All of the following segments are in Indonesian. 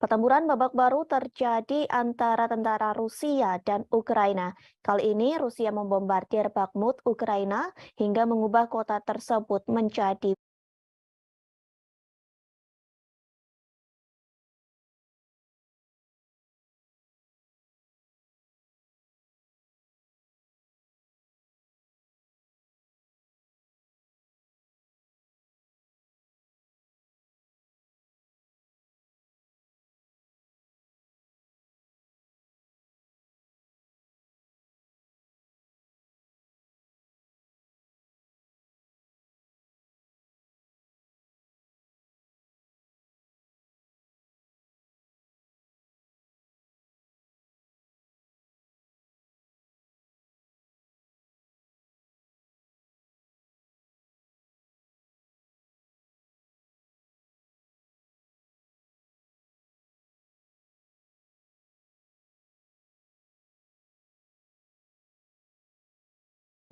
Pertempuran babak baru terjadi antara tentara Rusia dan Ukraina. Kali ini Rusia membombardir Bakhmut, Ukraina, hingga mengubah kota tersebut menjadi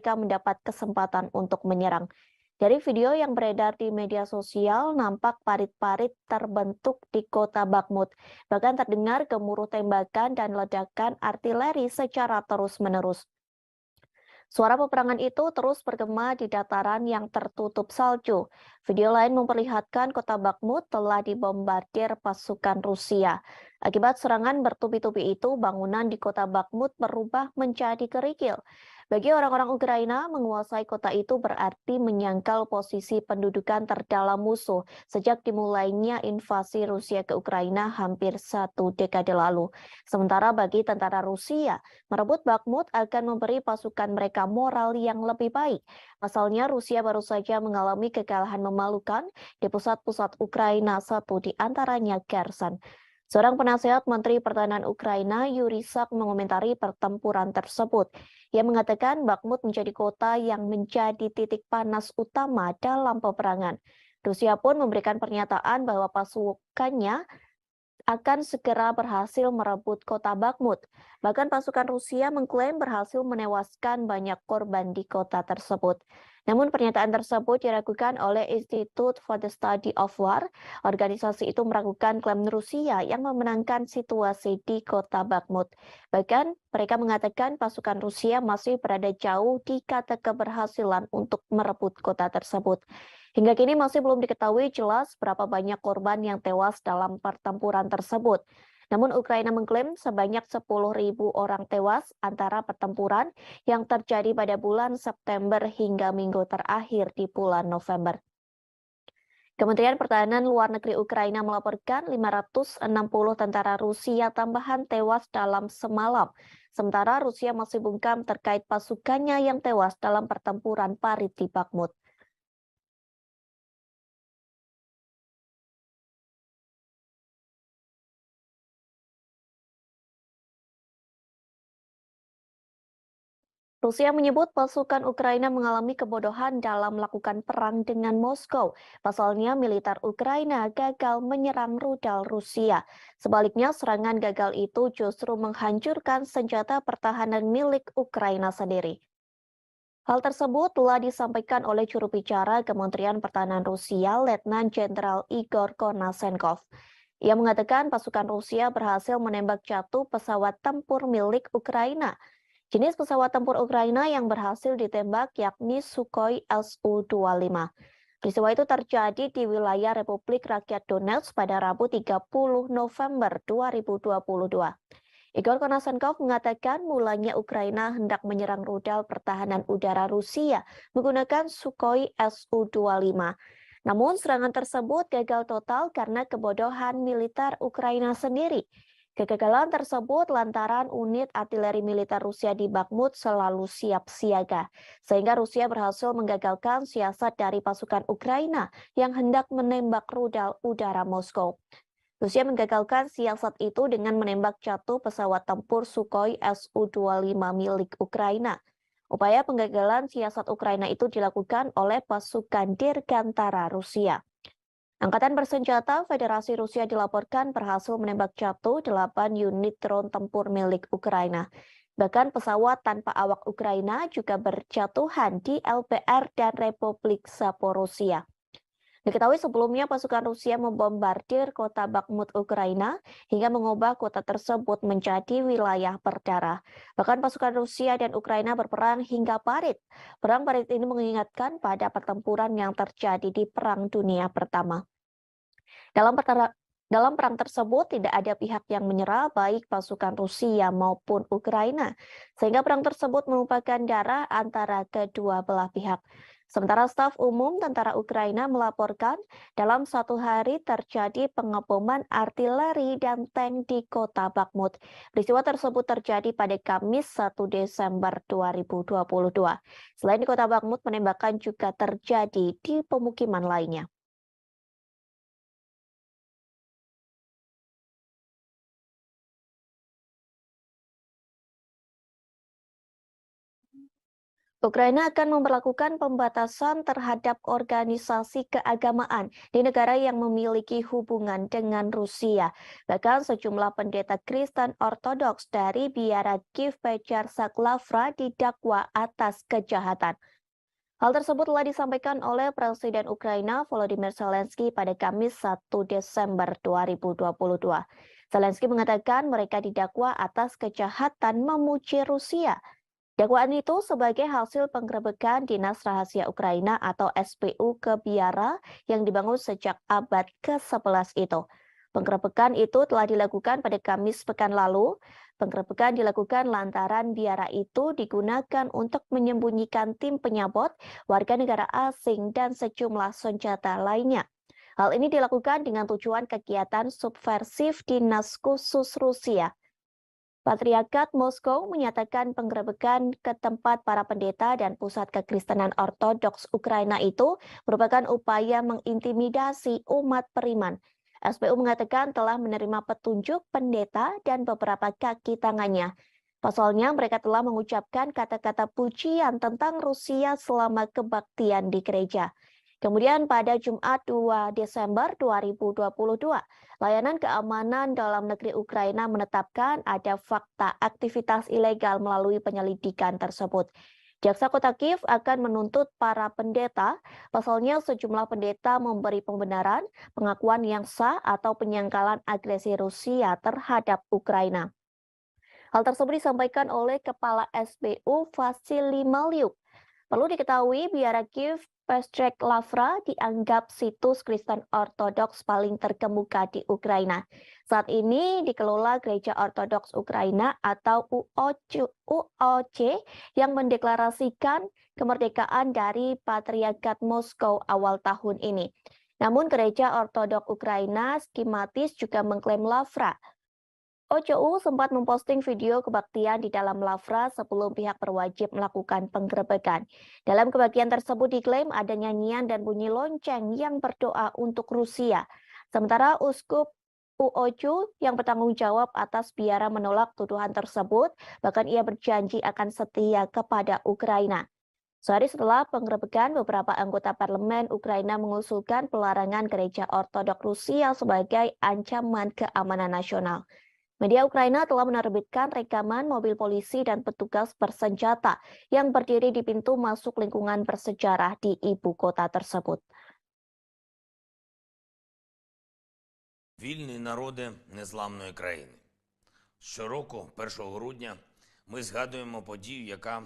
mereka mendapat kesempatan untuk menyerang. Dari video yang beredar di media sosial, nampak parit-parit terbentuk di kota Bakhmut. Bahkan terdengar gemuruh tembakan dan ledakan artileri secara terus-menerus. Suara peperangan itu terus bergema di dataran yang tertutup salju. Video lain memperlihatkan kota Bakhmut telah dibombardir pasukan Rusia. Akibat serangan bertubi-tubi itu, bangunan di kota Bakhmut berubah menjadi kerikil. Bagi orang-orang Ukraina, menguasai kota itu berarti menyangkal posisi pendudukan terdalam musuh sejak dimulainya invasi Rusia ke Ukraina hampir 1 dekade lalu. Sementara bagi tentara Rusia, merebut Bakhmut akan memberi pasukan mereka moral yang lebih baik. Pasalnya, Rusia baru saja mengalami kekalahan memalukan di pusat-pusat Ukraina, satu di antaranya Kherson. Seorang penasehat Menteri Pertahanan Ukraina, Yuri Sak, mengomentari pertempuran tersebut. Ia mengatakan Bakhmut menjadi kota yang menjadi titik panas utama dalam peperangan. Rusia pun memberikan pernyataan bahwa pasukannya akan segera berhasil merebut kota Bakhmut. Bahkan pasukan Rusia mengklaim berhasil menewaskan banyak korban di kota tersebut. Namun pernyataan tersebut diragukan oleh Institute for the Study of War. Organisasi itu meragukan klaim Rusia yang memenangkan situasi di kota Bakhmut. Bahkan mereka mengatakan pasukan Rusia masih berada jauh di kata keberhasilan untuk merebut kota tersebut. Hingga kini masih belum diketahui jelas berapa banyak korban yang tewas dalam pertempuran tersebut. Namun Ukraina mengklaim sebanyak 10.000 orang tewas antara pertempuran yang terjadi pada bulan September hingga minggu terakhir di bulan November. Kementerian Pertahanan Luar Negeri Ukraina melaporkan 560 tentara Rusia tambahan tewas dalam semalam. Sementara Rusia masih bungkam terkait pasukannya yang tewas dalam pertempuran parit di Bakhmut. Rusia menyebut pasukan Ukraina mengalami kebodohan dalam melakukan perang dengan Moskow. Pasalnya, militer Ukraina gagal menyerang rudal Rusia. Sebaliknya, serangan gagal itu justru menghancurkan senjata pertahanan milik Ukraina sendiri. Hal tersebut telah disampaikan oleh juru bicara Kementerian Pertahanan Rusia, Letnan Jenderal Igor Konasenkov. Ia mengatakan pasukan Rusia berhasil menembak jatuh pesawat tempur milik Ukraina. Jenis pesawat tempur Ukraina yang berhasil ditembak yakni Sukhoi Su-25. Peristiwa itu terjadi di wilayah Republik Rakyat Donetsk pada Rabu 30 November 2022. Igor Konasenkov mengatakan mulanya Ukraina hendak menyerang rudal pertahanan udara Rusia menggunakan Sukhoi Su-25. Namun serangan tersebut gagal total karena kebodohan militer Ukraina sendiri. Kegagalan tersebut lantaran unit artileri militer Rusia di Bakhmut selalu siap siaga, sehingga Rusia berhasil menggagalkan siasat dari pasukan Ukraina yang hendak menembak rudal udara Moskow. Rusia menggagalkan siasat itu dengan menembak jatuh pesawat tempur Sukhoi Su-25 milik Ukraina. Upaya penggagalan siasat Ukraina itu dilakukan oleh pasukan Dirgantara Rusia. Angkatan bersenjata Federasi Rusia dilaporkan berhasil menembak jatuh 8 unit drone tempur milik Ukraina. Bahkan pesawat tanpa awak Ukraina juga berjatuhan di LPR dan Republik Zaporozhia. Diketahui sebelumnya pasukan Rusia membombardir kota Bakhmut, Ukraina, hingga mengubah kota tersebut menjadi wilayah berdarah. Bahkan pasukan Rusia dan Ukraina berperang hingga parit. Perang parit ini mengingatkan pada pertempuran yang terjadi di Perang Dunia Pertama. Dalam perang tersebut tidak ada pihak yang menyerah, baik pasukan Rusia maupun Ukraina, sehingga perang tersebut merupakan darah antara kedua belah pihak. Sementara staf umum tentara Ukraina melaporkan dalam satu hari terjadi pengeboman artileri dan tank di kota Bakhmut. Peristiwa tersebut terjadi pada Kamis 1 Desember 2022. Selain di kota Bakhmut, penembakan juga terjadi di pemukiman lainnya. Ukraina akan memperlakukan pembatasan terhadap organisasi keagamaan di negara yang memiliki hubungan dengan Rusia. Bahkan sejumlah pendeta Kristen Ortodoks dari biara Kiev Petr-Saklavra didakwa atas kejahatan. Hal tersebut telah disampaikan oleh Presiden Ukraina Volodymyr Zelensky pada Kamis 1 Desember 2022. Zelensky mengatakan mereka didakwa atas kejahatan memuji Rusia. Dakwaan itu sebagai hasil penggerebekan Dinas Rahasia Ukraina atau SPU ke biara yang dibangun sejak abad ke-11 itu. Penggerebekan itu telah dilakukan pada Kamis pekan lalu. Penggerebekan dilakukan lantaran biara itu digunakan untuk menyembunyikan tim penyabot, warga negara asing, dan sejumlah senjata lainnya. Hal ini dilakukan dengan tujuan kegiatan subversif Dinas Khusus Rusia. Patriarkat Moskow menyatakan penggerebekan ke tempat para pendeta dan pusat kekristenan Ortodoks Ukraina itu merupakan upaya mengintimidasi umat beriman. SPU mengatakan telah menerima petunjuk pendeta dan beberapa kaki tangannya. Pasalnya mereka telah mengucapkan kata-kata pujian tentang Rusia selama kebaktian di gereja. Kemudian pada Jumat 2 Desember 2022, Layanan Keamanan Dalam Negeri Ukraina menetapkan ada fakta aktivitas ilegal melalui penyelidikan tersebut. Jaksa Kota Kiev akan menuntut para pendeta, pasalnya sejumlah pendeta memberi pembenaran, pengakuan yang sah atau penyangkalan agresi Rusia terhadap Ukraina. Hal tersebut disampaikan oleh Kepala SBU Vasily Maliuk. Perlu diketahui, biara Kiev Petr-Saklavra dianggap situs Kristen Ortodoks paling terkemuka di Ukraina. Saat ini dikelola Gereja Ortodoks Ukraina atau UOC yang mendeklarasikan kemerdekaan dari Patriarkat Moskow awal tahun ini. Namun Gereja Ortodoks Ukraina skematis juga mengklaim Lavra. OCU sempat memposting video kebaktian di dalam Lavra sebelum pihak berwajib melakukan penggerebekan. Dalam kebaktian tersebut diklaim ada nyanyian dan bunyi lonceng yang berdoa untuk Rusia. Sementara Uskup UOCU yang bertanggung jawab atas biara menolak tuduhan tersebut, bahkan ia berjanji akan setia kepada Ukraina. Sehari setelah penggerebekan, beberapa anggota parlemen Ukraina mengusulkan pelarangan gereja Ortodoks Rusia sebagai ancaman keamanan nasional. Media Ukraina telah menerbitkan rekaman mobil polisi dan petugas bersenjata yang berdiri di pintu masuk lingkungan bersejarah di ibu kota tersebut. Вільні народи незламної країни. Щороку, 1 грудня, ми згадуємо подію, яка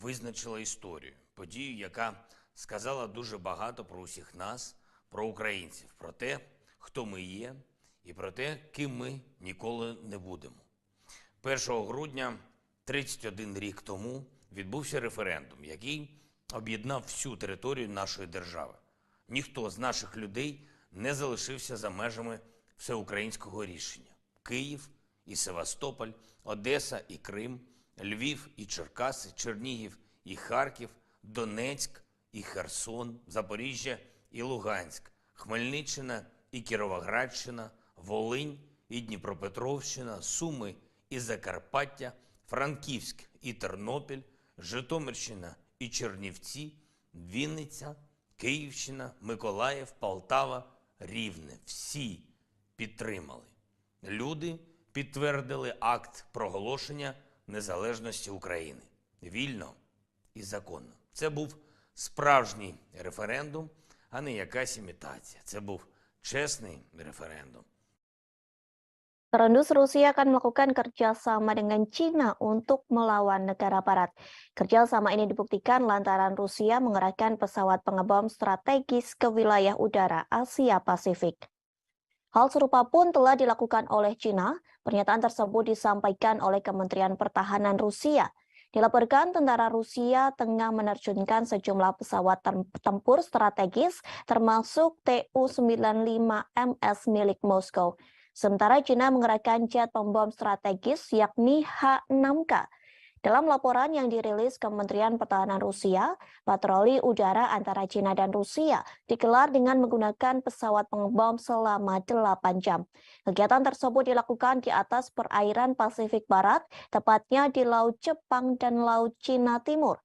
визначила історію. Подію, яка сказала дуже багато про усіх нас, про українців, про те, хто ми є, і про те, ким ми ніколи не будемо. 1 грудня 31 рік тому відбувся референдум, який об'єднав всю територію нашої держави. Ніхто з наших людей не залишився за межами всеукраїнського рішення. Київ і Севастополь, Одеса і Крим, Львів і Черкаси, Чернігів і Харків, Донецьк і Херсон, Запоріжжя і Луганськ, Хмельниччина і Кіровоградщина, Волинь і Дніпропетровщина, Суми і Закарпаття, Франківськ і Тернопіль, Житомирщина і Чернівці, Вінниця, Київщина, Миколаїв, Полтава, Рівне. Всі підтримали. Люди підтвердили акт проголошення незалежності України. Вільно і законно. Це був справжній референдум, а не якась імітація. Це був чесний референдум. Terendus Rusia akan melakukan kerjasama dengan China untuk melawan negara barat. Kerjasama ini dibuktikan lantaran Rusia mengerahkan pesawat pengebom strategis ke wilayah udara Asia Pasifik. Hal serupa pun telah dilakukan oleh China. Pernyataan tersebut disampaikan oleh Kementerian Pertahanan Rusia. Dilaporkan tentara Rusia tengah menerjunkan sejumlah pesawat tempur strategis termasuk Tu-95MS milik Moskow. Sementara China mengerahkan jet pembom strategis yakni H-6K. Dalam laporan yang dirilis Kementerian Pertahanan Rusia, patroli udara antara China dan Rusia digelar dengan menggunakan pesawat pengebom selama 8 jam. Kegiatan tersebut dilakukan di atas perairan Pasifik Barat, tepatnya di Laut Jepang dan Laut Cina Timur.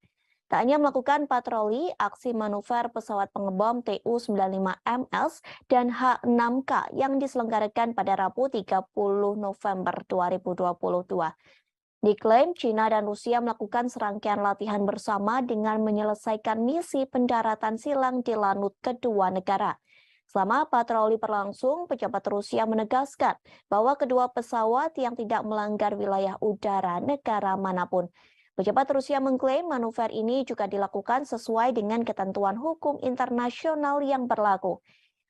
Tak hanya melakukan patroli, aksi manuver pesawat pengebom Tu-95MS dan H-6K yang diselenggarakan pada Rabu 30 November 2022. Diklaim China dan Rusia melakukan serangkaian latihan bersama dengan menyelesaikan misi pendaratan silang di lanut kedua negara. Selama patroli berlangsung, pejabat Rusia menegaskan bahwa kedua pesawat yang tidak melanggar wilayah udara negara manapun. Pejabat Rusia mengklaim manuver ini juga dilakukan sesuai dengan ketentuan hukum internasional yang berlaku.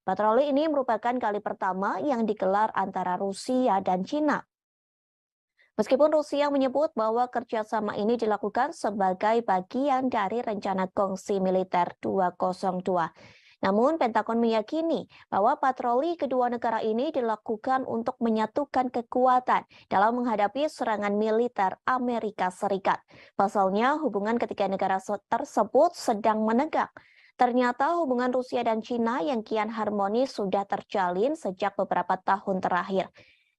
Patroli ini merupakan kali pertama yang digelar antara Rusia dan China. Meskipun Rusia menyebut bahwa kerjasama ini dilakukan sebagai bagian dari rencana kongsi militer 202. Namun, Pentagon meyakini bahwa patroli kedua negara ini dilakukan untuk menyatukan kekuatan dalam menghadapi serangan militer Amerika Serikat. Pasalnya, hubungan ketiga negara tersebut sedang menegak. Ternyata hubungan Rusia dan China yang kian harmonis sudah terjalin sejak beberapa tahun terakhir.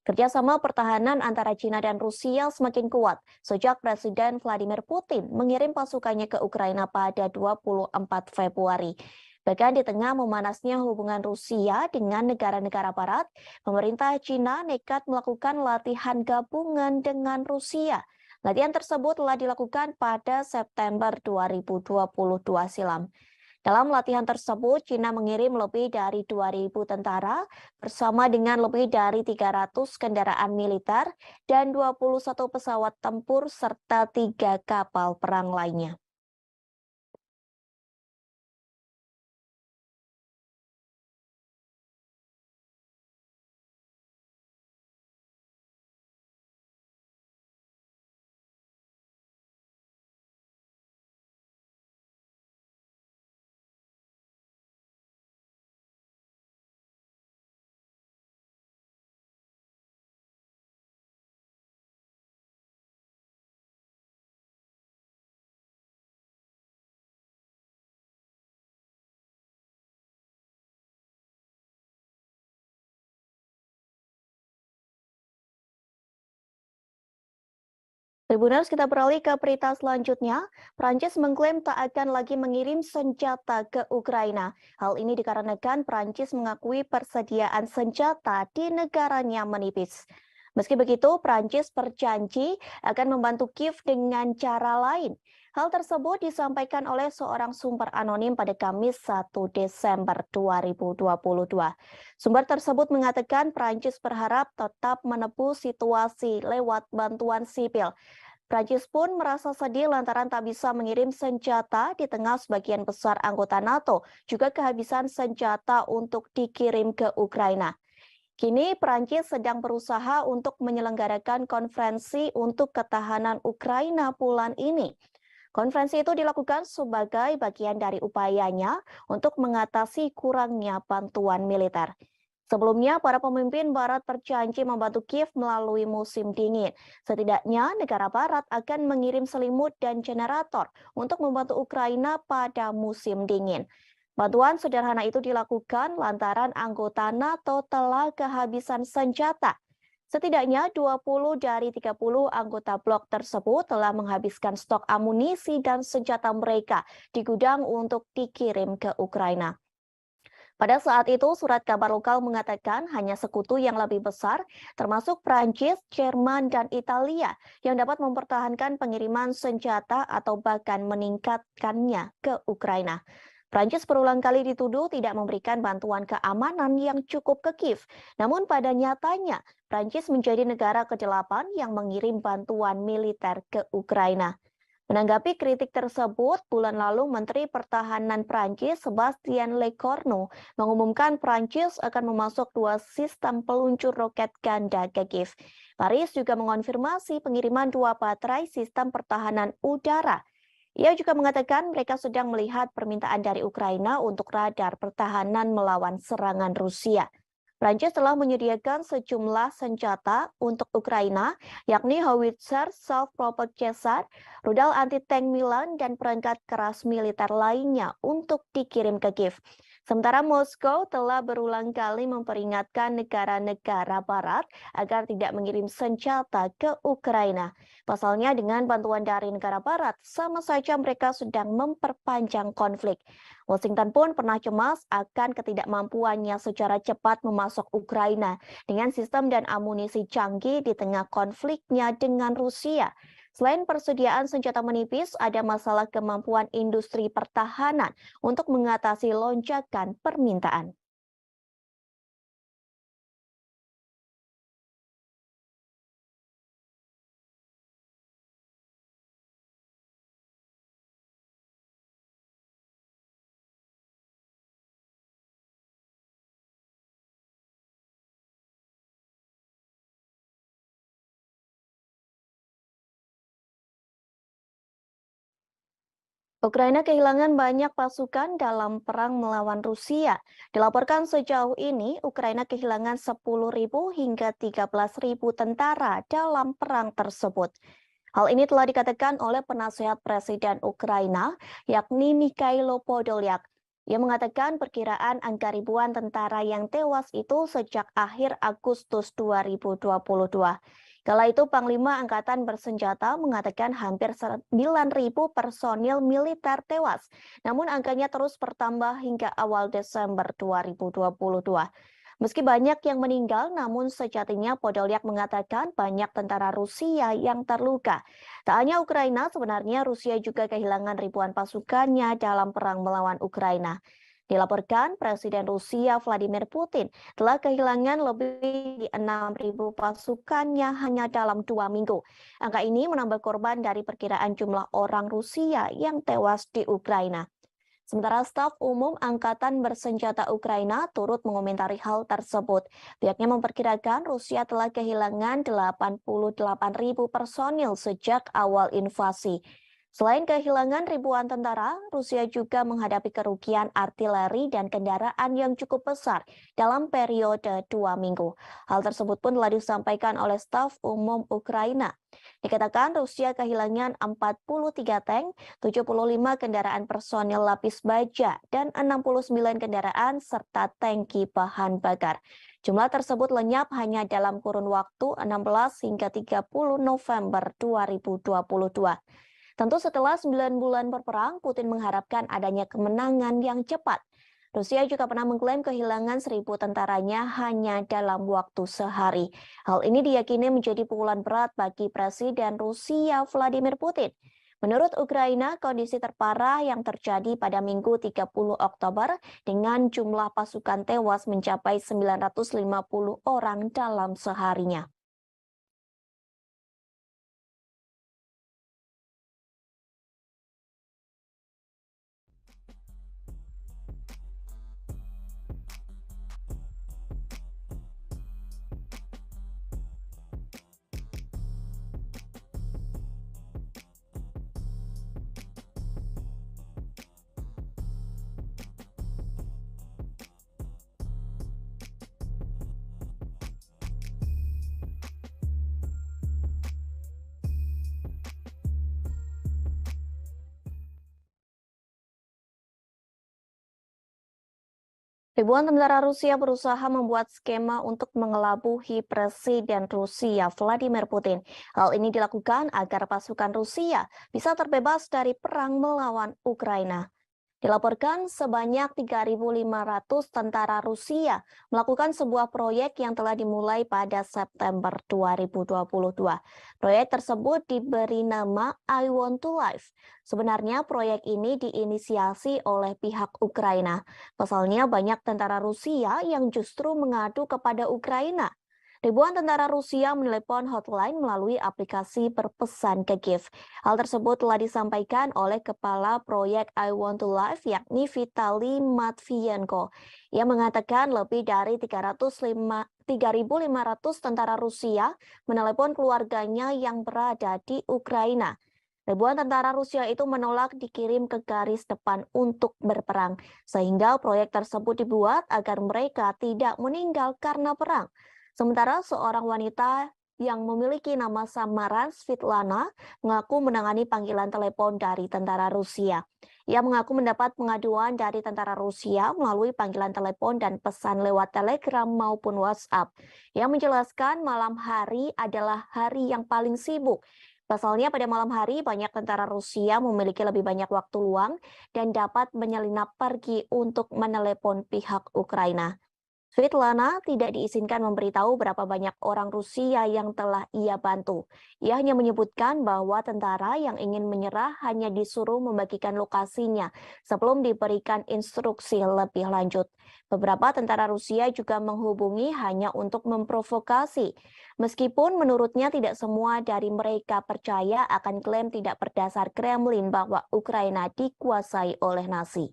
Kerjasama pertahanan antara China dan Rusia semakin kuat sejak Presiden Vladimir Putin mengirim pasukannya ke Ukraina pada 24 Februari. Bahkan di tengah memanasnya hubungan Rusia dengan negara-negara barat, pemerintah China nekat melakukan latihan gabungan dengan Rusia. Latihan tersebut telah dilakukan pada September 2022 silam. Dalam latihan tersebut, China mengirim lebih dari 2.000 tentara bersama dengan lebih dari 300 kendaraan militer dan 21 pesawat tempur serta 3 kapal perang lainnya. Tribuners, kita beralih ke berita selanjutnya. Prancis mengklaim tak akan lagi mengirim senjata ke Ukraina. Hal ini dikarenakan Prancis mengakui persediaan senjata di negaranya menipis. Meski begitu, Prancis berjanji akan membantu Kiev dengan cara lain. Hal tersebut disampaikan oleh seorang sumber anonim pada Kamis 1 Desember 2022. Sumber tersebut mengatakan Prancis berharap tetap menebus situasi lewat bantuan sipil. Prancis pun merasa sedih lantaran tak bisa mengirim senjata di tengah sebagian besar anggota NATO juga kehabisan senjata untuk dikirim ke Ukraina. Kini Prancis sedang berusaha untuk menyelenggarakan konferensi untuk ketahanan Ukraina bulan ini. Konferensi itu dilakukan sebagai bagian dari upayanya untuk mengatasi kurangnya bantuan militer. Sebelumnya, para pemimpin Barat berjanji membantu Kiev melalui musim dingin. Setidaknya, negara Barat akan mengirim selimut dan generator untuk membantu Ukraina pada musim dingin. Bantuan sederhana itu dilakukan lantaran anggota NATO telah kehabisan senjata. Setidaknya 20 dari 30 anggota blok tersebut telah menghabiskan stok amunisi dan senjata mereka di gudang untuk dikirim ke Ukraina. Pada saat itu, surat kabar lokal mengatakan hanya sekutu yang lebih besar, termasuk Prancis, Jerman, dan Italia, yang dapat mempertahankan pengiriman senjata atau bahkan meningkatkannya ke Ukraina. Prancis berulang kali dituduh tidak memberikan bantuan keamanan yang cukup ke Kiev. Namun pada nyatanya, Prancis menjadi negara ke-8 yang mengirim bantuan militer ke Ukraina. Menanggapi kritik tersebut, bulan lalu Menteri Pertahanan Prancis Sebastien Lecornu mengumumkan Prancis akan memasok 2 sistem peluncur roket ganda ke Kiev. Paris juga mengonfirmasi pengiriman 2 baterai sistem pertahanan udara. Ia juga mengatakan mereka sedang melihat permintaan dari Ukraina untuk radar pertahanan melawan serangan Rusia. Prancis telah menyediakan sejumlah senjata untuk Ukraina, yakni howitzer, self-propelled Caesar, rudal anti-tank Milan, dan perangkat keras militer lainnya untuk dikirim ke Kiev. Sementara Moskow telah berulang kali memperingatkan negara-negara barat agar tidak mengirim senjata ke Ukraina. Pasalnya dengan bantuan dari negara barat, sama saja mereka sedang memperpanjang konflik. Washington pun pernah cemas akan ketidakmampuannya secara cepat memasok Ukraina dengan sistem dan amunisi canggih di tengah konfliknya dengan Rusia. Selain persediaan senjata menipis, ada masalah kemampuan industri pertahanan untuk mengatasi lonjakan permintaan. Ukraina kehilangan banyak pasukan dalam perang melawan Rusia. Dilaporkan sejauh ini, Ukraina kehilangan 10.000 hingga 13.000 tentara dalam perang tersebut. Hal ini telah dikatakan oleh penasehat Presiden Ukraina, yakni Mikhailo Podolyak. Ia mengatakan perkiraan angka ribuan tentara yang tewas itu sejak akhir Agustus 2022. Kala itu Panglima Angkatan Bersenjata mengatakan hampir 9.000 personil militer tewas, namun angkanya terus bertambah hingga awal Desember 2022. Meski banyak yang meninggal, namun sejatinya Podolyak mengatakan banyak tentara Rusia yang terluka. Tak hanya Ukraina, sebenarnya Rusia juga kehilangan ribuan pasukannya dalam perang melawan Ukraina. Dilaporkan Presiden Rusia Vladimir Putin telah kehilangan lebih di 6.000 pasukannya hanya dalam 2 minggu. Angka ini menambah korban dari perkiraan jumlah orang Rusia yang tewas di Ukraina. Sementara staf umum Angkatan Bersenjata Ukraina turut mengomentari hal tersebut. Pihaknya memperkirakan Rusia telah kehilangan 88.000 personil sejak awal invasi. Selain kehilangan ribuan tentara, Rusia juga menghadapi kerugian artileri dan kendaraan yang cukup besar dalam periode 2 minggu. Hal tersebut pun telah disampaikan oleh staf umum Ukraina. Dikatakan Rusia kehilangan 43 tank, 75 kendaraan personil lapis baja, dan 69 kendaraan serta tangki bahan bakar. Jumlah tersebut lenyap hanya dalam kurun waktu 16 hingga 30 November 2022. Tentu setelah 9 bulan berperang, Putin mengharapkan adanya kemenangan yang cepat. Rusia juga pernah mengklaim kehilangan 1.000 tentaranya hanya dalam waktu sehari. Hal ini diyakini menjadi pukulan berat bagi Presiden Rusia Vladimir Putin. Menurut Ukraina, kondisi terparah yang terjadi pada Minggu 30 Oktober dengan jumlah pasukan tewas mencapai 950 orang dalam seharinya. Ribuan tentara Rusia berusaha membuat skema untuk mengelabuhi Presiden Rusia Vladimir Putin. Hal ini dilakukan agar pasukan Rusia bisa terbebas dari perang melawan Ukraina. Dilaporkan sebanyak 3.500 tentara Rusia melakukan sebuah proyek yang telah dimulai pada September 2022. Proyek tersebut diberi nama I Want to Live. Sebenarnya proyek ini diinisiasi oleh pihak Ukraina. Pasalnya banyak tentara Rusia yang justru mengadu kepada Ukraina. Ribuan tentara Rusia menelepon hotline melalui aplikasi berpesan ke Kiev. Hal tersebut telah disampaikan oleh Kepala Proyek I Want to Live yakni Vitali Matvienko. Ia mengatakan lebih dari 3.500 tentara Rusia menelepon keluarganya yang berada di Ukraina. Ribuan tentara Rusia itu menolak dikirim ke garis depan untuk berperang, sehingga proyek tersebut dibuat agar mereka tidak meninggal karena perang. Sementara seorang wanita yang memiliki nama samaran Svetlana mengaku menangani panggilan telepon dari tentara Rusia. Ia mengaku mendapat pengaduan dari tentara Rusia melalui panggilan telepon dan pesan lewat Telegram maupun WhatsApp. Ia menjelaskan malam hari adalah hari yang paling sibuk. Pasalnya pada malam hari banyak tentara Rusia memiliki lebih banyak waktu luang dan dapat menyelinap pergi untuk menelepon pihak Ukraina. Svetlana tidak diizinkan memberitahu berapa banyak orang Rusia yang telah ia bantu. Ia hanya menyebutkan bahwa tentara yang ingin menyerah hanya disuruh membagikan lokasinya sebelum diberikan instruksi lebih lanjut. Beberapa tentara Rusia juga menghubungi hanya untuk memprovokasi. Meskipun menurutnya tidak semua dari mereka percaya akan klaim tidak berdasar Kremlin bahwa Ukraina dikuasai oleh Nazi.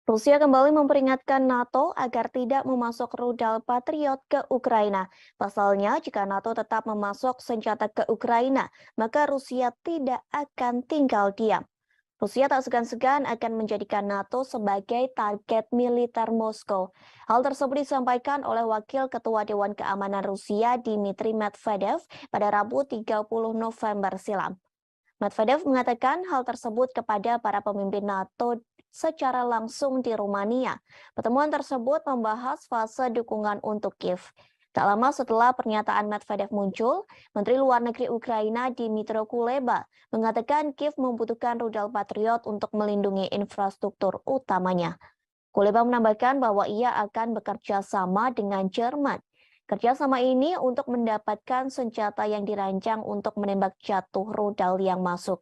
Rusia kembali memperingatkan NATO agar tidak memasok rudal Patriot ke Ukraina. Pasalnya, jika NATO tetap memasok senjata ke Ukraina, maka Rusia tidak akan tinggal diam. Rusia tak segan-segan akan menjadikan NATO sebagai target militer Moskow. Hal tersebut disampaikan oleh Wakil Ketua Dewan Keamanan Rusia Dmitry Medvedev pada Rabu 30 November silam. Medvedev mengatakan hal tersebut kepada para pemimpin NATO secara langsung di Rumania. Pertemuan tersebut membahas fase dukungan untuk Kiev. Tak lama setelah pernyataan Medvedev muncul, Menteri Luar Negeri Ukraina Dmytro Kuleba mengatakan Kiev membutuhkan rudal Patriot untuk melindungi infrastruktur utamanya. Kuleba menambahkan bahwa ia akan bekerja sama dengan Jerman. Kerjasama ini untuk mendapatkan senjata yang dirancang untuk menembak jatuh rudal yang masuk.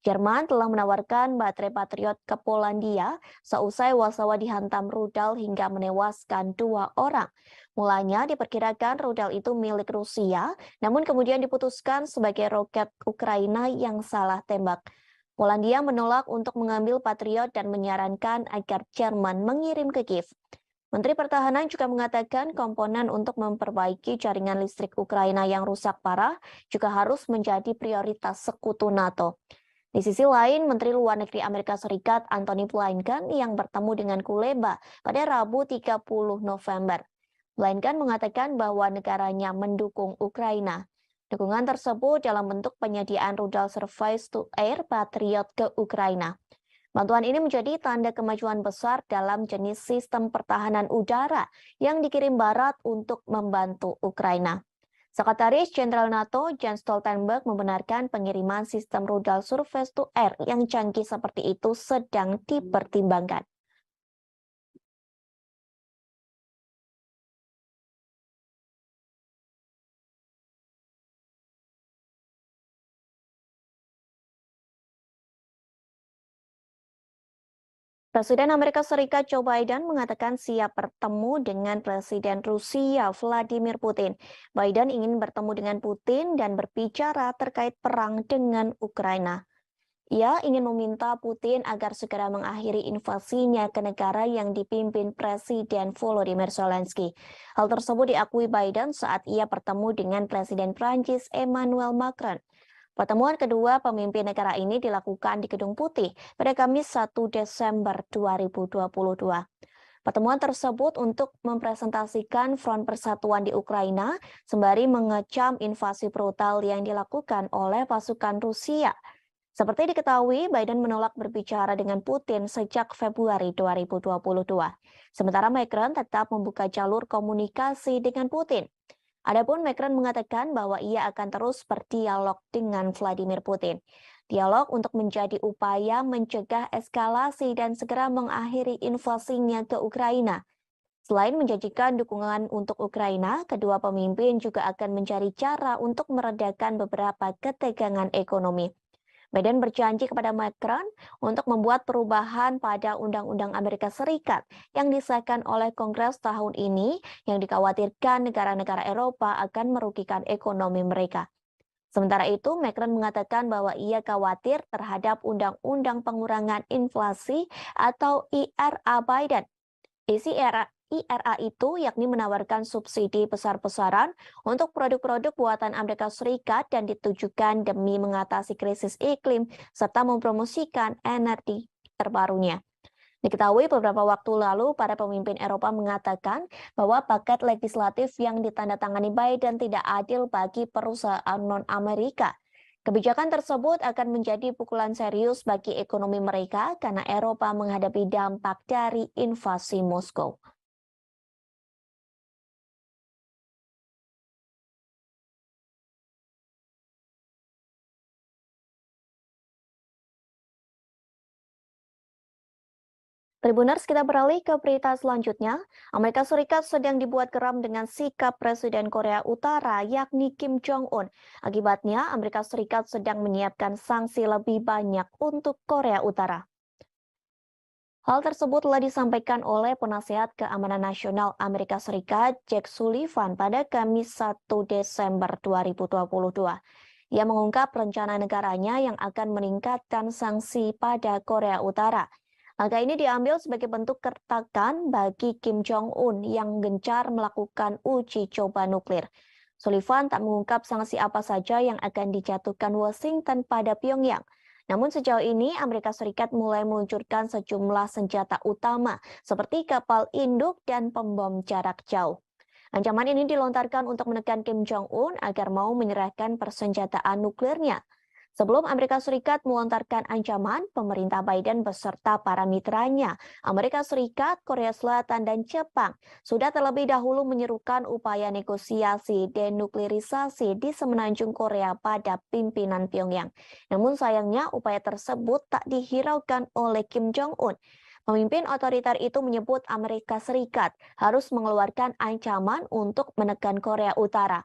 Jerman telah menawarkan baterai Patriot ke Polandia seusai Warsawa dihantam rudal hingga menewaskan 2 orang. Mulanya diperkirakan rudal itu milik Rusia, namun kemudian diputuskan sebagai roket Ukraina yang salah tembak. Polandia menolak untuk mengambil Patriot dan menyarankan agar Jerman mengirim ke Kiev. Menteri Pertahanan juga mengatakan komponen untuk memperbaiki jaringan listrik Ukraina yang rusak parah juga harus menjadi prioritas sekutu NATO. Di sisi lain, Menteri Luar Negeri Amerika Serikat Antony Blinken yang bertemu dengan Kuleba pada Rabu 30 November. Blinken mengatakan bahwa negaranya mendukung Ukraina. Dukungan tersebut dalam bentuk penyediaan rudal surface-to-air Patriot ke Ukraina. Bantuan ini menjadi tanda kemajuan besar dalam jenis sistem pertahanan udara yang dikirim Barat untuk membantu Ukraina. Sekretaris Jenderal NATO Jens Stoltenberg membenarkan pengiriman sistem rudal surface-to-air yang canggih seperti itu sedang dipertimbangkan. Presiden Amerika Serikat Joe Biden mengatakan siap bertemu dengan Presiden Rusia Vladimir Putin. Biden ingin bertemu dengan Putin dan berbicara terkait perang dengan Ukraina. Ia ingin meminta Putin agar segera mengakhiri invasinya ke negara yang dipimpin Presiden Volodymyr Zelensky. Hal tersebut diakui Biden saat ia bertemu dengan Presiden Prancis Emmanuel Macron. Pertemuan kedua pemimpin negara ini dilakukan di Gedung Putih pada Kamis 1 Desember 2022. Pertemuan tersebut untuk mempresentasikan front persatuan di Ukraina sembari mengecam invasi brutal yang dilakukan oleh pasukan Rusia. Seperti diketahui, Biden menolak berbicara dengan Putin sejak Februari 2022. Sementara Macron tetap membuka jalur komunikasi dengan Putin. Adapun Macron mengatakan bahwa ia akan terus berdialog dengan Vladimir Putin. Dialog untuk menjadi upaya mencegah eskalasi dan segera mengakhiri invasinya ke Ukraina. Selain menjanjikan dukungan untuk Ukraina, kedua pemimpin juga akan mencari cara untuk meredakan beberapa ketegangan ekonomi. Biden berjanji kepada Macron untuk membuat perubahan pada Undang-Undang Amerika Serikat yang disahkan oleh Kongres tahun ini yang dikhawatirkan negara-negara Eropa akan merugikan ekonomi mereka. Sementara itu, Macron mengatakan bahwa ia khawatir terhadap Undang-Undang Pengurangan Inflasi atau IRA Biden. Isi IRA itu yakni menawarkan subsidi besar-besaran untuk produk-produk buatan Amerika Serikat dan ditujukan demi mengatasi krisis iklim serta mempromosikan energi terbarunya. Diketahui beberapa waktu lalu, para pemimpin Eropa mengatakan bahwa paket legislatif yang ditandatangani Biden tidak adil bagi perusahaan non-Amerika. Kebijakan tersebut akan menjadi pukulan serius bagi ekonomi mereka karena Eropa menghadapi dampak dari invasi Moskow. Tribuners, kita beralih ke berita selanjutnya. Amerika Serikat sedang dibuat geram dengan sikap Presiden Korea Utara, yakni Kim Jong-un. Akibatnya, Amerika Serikat sedang menyiapkan sanksi lebih banyak untuk Korea Utara. Hal tersebut telah disampaikan oleh Penasehat Keamanan Nasional Amerika Serikat, Jake Sullivan, pada Kamis 1 Desember 2022. Ia mengungkap rencana negaranya yang akan meningkatkan sanksi pada Korea Utara. Langkah ini diambil sebagai bentuk kertakan bagi Kim Jong-un yang gencar melakukan uji coba nuklir. Sullivan tak mengungkap sanksi apa saja yang akan dijatuhkan Washington pada Pyongyang. Namun sejauh ini Amerika Serikat mulai meluncurkan sejumlah senjata utama seperti kapal induk dan pembom jarak jauh. Ancaman ini dilontarkan untuk menekan Kim Jong-un agar mau menyerahkan persenjataan nuklirnya. Sebelum Amerika Serikat melontarkan ancaman, pemerintah Biden beserta para mitranya, Amerika Serikat, Korea Selatan, dan Jepang, sudah terlebih dahulu menyerukan upaya negosiasi denuklirisasi di semenanjung Korea pada pimpinan Pyongyang. Namun sayangnya upaya tersebut tak dihiraukan oleh Kim Jong-un. Pemimpin otoriter itu menyebut Amerika Serikat harus mengeluarkan ancaman untuk menekan Korea Utara.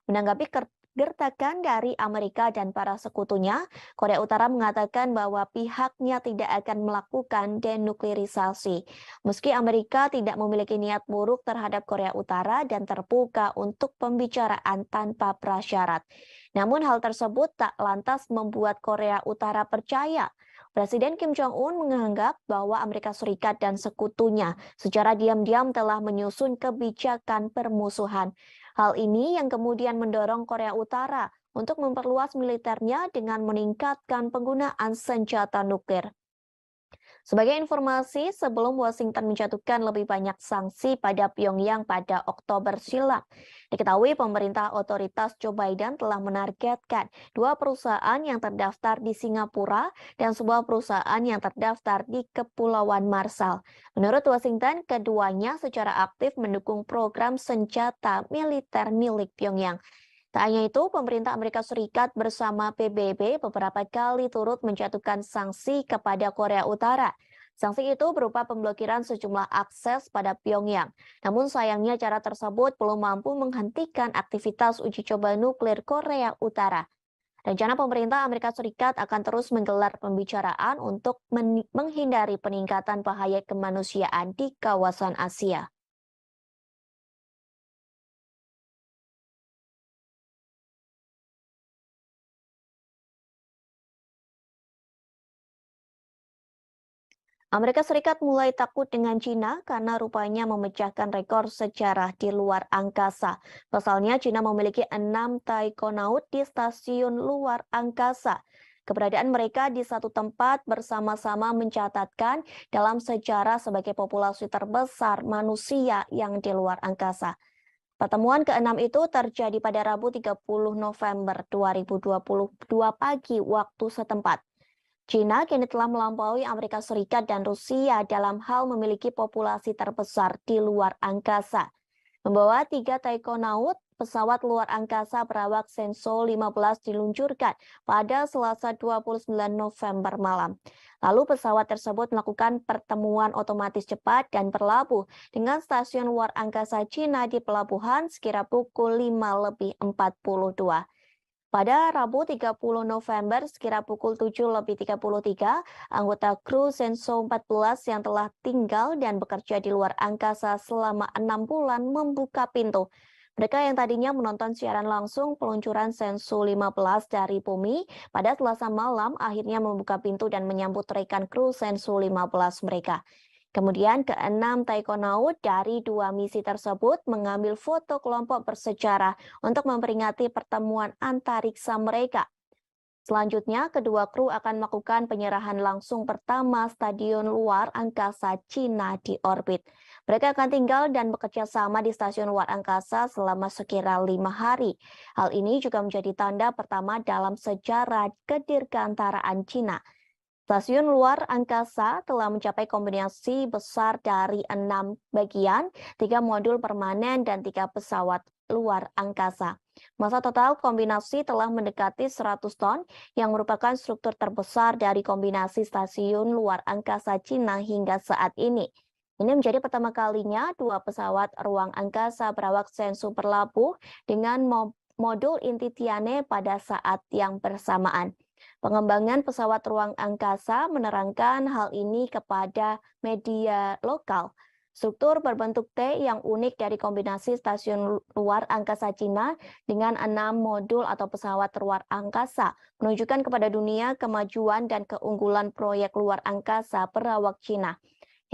Menanggapi gertakan dari Amerika dan para sekutunya, Korea Utara mengatakan bahwa pihaknya tidak akan melakukan denuklirisasi. Meski Amerika tidak memiliki niat buruk terhadap Korea Utara dan terbuka untuk pembicaraan tanpa prasyarat. Namun hal tersebut tak lantas membuat Korea Utara percaya. Presiden Kim Jong-un menganggap bahwa Amerika Serikat dan sekutunya secara diam-diam telah menyusun kebijakan permusuhan. Hal ini yang kemudian mendorong Korea Utara untuk memperluas militernya dengan meningkatkan penggunaan senjata nuklir. Sebagai informasi, sebelum Washington menjatuhkan lebih banyak sanksi pada Pyongyang pada Oktober silam, diketahui pemerintah otoritas Joe Biden telah menargetkan 2 perusahaan yang terdaftar di Singapura dan sebuah perusahaan yang terdaftar di Kepulauan Marshall. Menurut Washington, keduanya secara aktif mendukung program senjata militer milik Pyongyang. Tak hanya itu, pemerintah Amerika Serikat bersama PBB beberapa kali turut menjatuhkan sanksi kepada Korea Utara. Sanksi itu berupa pemblokiran sejumlah akses pada Pyongyang. Namun sayangnya cara tersebut belum mampu menghentikan aktivitas uji coba nuklir Korea Utara. Rencana pemerintah Amerika Serikat akan terus menggelar pembicaraan untuk menghindari peningkatan bahaya kemanusiaan di kawasan Asia. Amerika Serikat mulai takut dengan Cina karena rupanya memecahkan rekor sejarah di luar angkasa. Pasalnya, Cina memiliki 6 taikonaut di stasiun luar angkasa. Keberadaan mereka di satu tempat bersama-sama mencatatkan dalam sejarah sebagai populasi terbesar manusia yang di luar angkasa. Pertemuan ke-6 itu terjadi pada Rabu 30 November 2022 pagi waktu setempat. China kini telah melampaui Amerika Serikat dan Rusia dalam hal memiliki populasi terbesar di luar angkasa. Membawa 3 taikonaut, pesawat luar angkasa berawak Shenzhou 15 diluncurkan pada Selasa 29 November malam. Lalu pesawat tersebut melakukan pertemuan otomatis cepat dan berlabuh dengan stasiun luar angkasa China di pelabuhan sekira pukul 5:42. Pada Rabu 30 November sekira pukul 7:33, anggota kru Shenzhou 14 yang telah tinggal dan bekerja di luar angkasa selama 6 bulan membuka pintu. Mereka yang tadinya menonton siaran langsung peluncuran Shenzhou 15 dari bumi pada Selasa malam akhirnya membuka pintu dan menyambut rekan kru Shenzhou 15 mereka. Kemudian ke-6 taikonaut dari 2 misi tersebut mengambil foto kelompok bersejarah untuk memperingati pertemuan antariksa mereka. Selanjutnya, kedua kru akan melakukan penyerahan langsung pertama stadion luar angkasa China di orbit. Mereka akan tinggal dan bekerja sama di stasiun luar angkasa selama sekira 5 hari. Hal ini juga menjadi tanda pertama dalam sejarah kedirgantaraan China. Stasiun luar angkasa telah mencapai kombinasi besar dari 6 bagian, 3 modul permanen, dan 3 pesawat luar angkasa. Massa total kombinasi telah mendekati 100 ton, yang merupakan struktur terbesar dari kombinasi stasiun luar angkasa Cina hingga saat ini. Ini menjadi pertama kalinya 2 pesawat ruang angkasa berawak Shenzhou berlabuh dengan modul inti Tianhe pada saat yang bersamaan. Pengembangan pesawat ruang angkasa menerangkan hal ini kepada media lokal. Struktur berbentuk T yang unik dari kombinasi stasiun luar angkasa Cina dengan 6 modul atau pesawat luar angkasa menunjukkan kepada dunia kemajuan dan keunggulan proyek luar angkasa berawak Cina.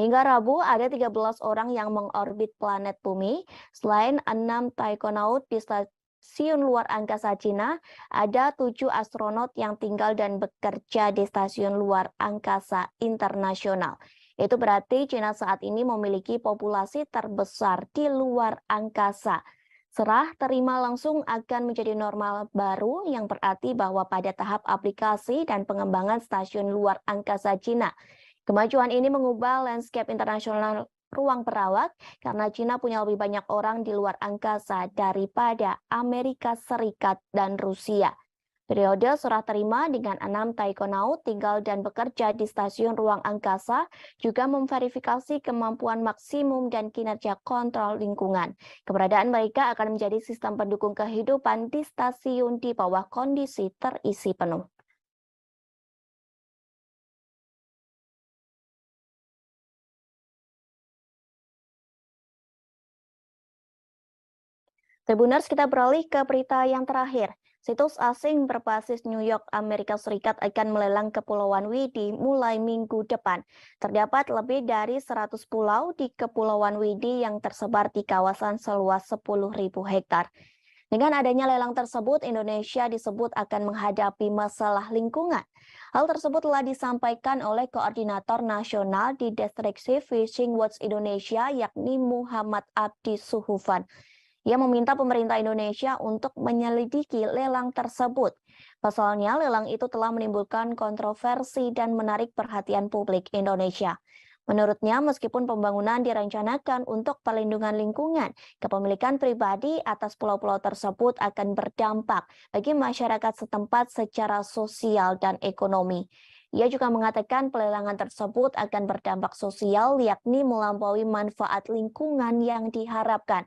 Hingga Rabu, ada 13 orang yang mengorbit planet bumi. Selain 6 taikonaut di stasiun luar angkasa Cina, ada 7 astronot yang tinggal dan bekerja di stasiun luar angkasa internasional. Itu berarti Cina saat ini memiliki populasi terbesar di luar angkasa. Serah terima langsung akan menjadi normal baru yang berarti bahwa pada tahap aplikasi dan pengembangan stasiun luar angkasa Cina, kemajuan ini mengubah landscape internasional ruang perawak karena Cina punya lebih banyak orang di luar angkasa daripada Amerika Serikat dan Rusia. Periode serah terima dengan 6 taikonaut tinggal dan bekerja di stasiun ruang angkasa juga memverifikasi kemampuan maksimum dan kinerja kontrol lingkungan. Keberadaan mereka akan menjadi sistem pendukung kehidupan di stasiun di bawah kondisi terisi penuh. Tribuners, kita beralih ke berita yang terakhir. Situs asing berbasis New York, Amerika Serikat akan melelang Kepulauan Widi mulai minggu depan. Terdapat lebih dari 100 pulau di Kepulauan Widi yang tersebar di kawasan seluas 10.000 hektar. Dengan adanya lelang tersebut, Indonesia disebut akan menghadapi masalah lingkungan. Hal tersebut telah disampaikan oleh Koordinator Nasional di Destruksi Fishing Watch Indonesia, yakni Muhammad Abdi Suhufan. Ia meminta pemerintah Indonesia untuk menyelidiki lelang tersebut. Pasalnya, lelang itu telah menimbulkan kontroversi dan menarik perhatian publik Indonesia. Menurutnya, meskipun pembangunan direncanakan untuk perlindungan lingkungan, kepemilikan pribadi atas pulau-pulau tersebut akan berdampak bagi masyarakat setempat secara sosial dan ekonomi. Ia juga mengatakan pelelangan tersebut akan berdampak sosial, yakni melampaui manfaat lingkungan yang diharapkan.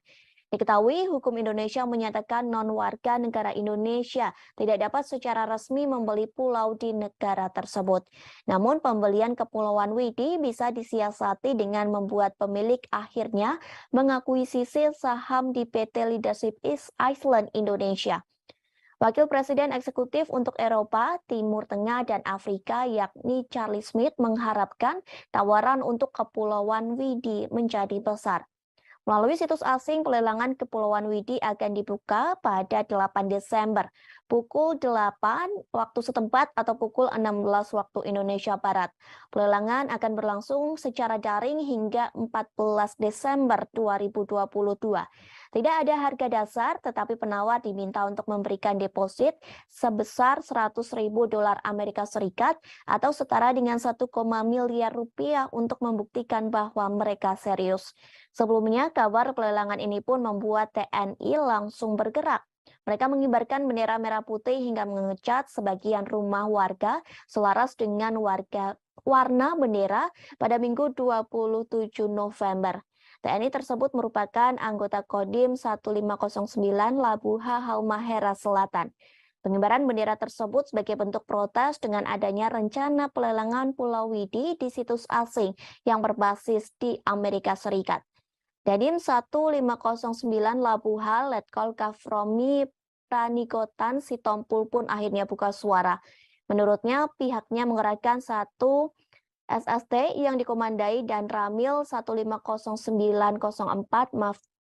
Diketahui, hukum Indonesia menyatakan non-warga negara Indonesia tidak dapat secara resmi membeli pulau di negara tersebut. Namun, pembelian Kepulauan Widi bisa disiasati dengan membuat pemilik akhirnya mengakuisisi saham di PT Leadership East Island Indonesia. Wakil Presiden Eksekutif untuk Eropa, Timur Tengah, dan Afrika, yakni Charlie Smith, mengharapkan tawaran untuk Kepulauan Widi menjadi besar. Melalui situs asing, pelelangan Kepulauan Widi akan dibuka pada 8 Desember, pukul 8 waktu setempat atau pukul 16 waktu Indonesia Barat. Pelelangan akan berlangsung secara daring hingga 14 Desember 2022. Tidak ada harga dasar, tetapi penawar diminta untuk memberikan deposit sebesar 100.000 dolar Amerika Serikat atau setara dengan 1, miliar rupiah untuk membuktikan bahwa mereka serius. Sebelumnya, kabar pelelangan ini pun membuat TNI langsung bergerak. Mereka mengibarkan bendera merah putih hingga mengecat sebagian rumah warga selaras dengan warna bendera pada Minggu 27 November. TNI tersebut merupakan anggota Kodim 1509 Labuha Halmahera Selatan. Pengibaran bendera tersebut sebagai bentuk protes dengan adanya rencana pelelangan Pulau Widi di situs asing yang berbasis di Amerika Serikat. Dadim 1509 Labuha Letkol Kafromi Pranikotan Sitompul pun akhirnya buka suara. Menurutnya pihaknya mengerahkan satu SST yang dikomandai dan Ramil 150904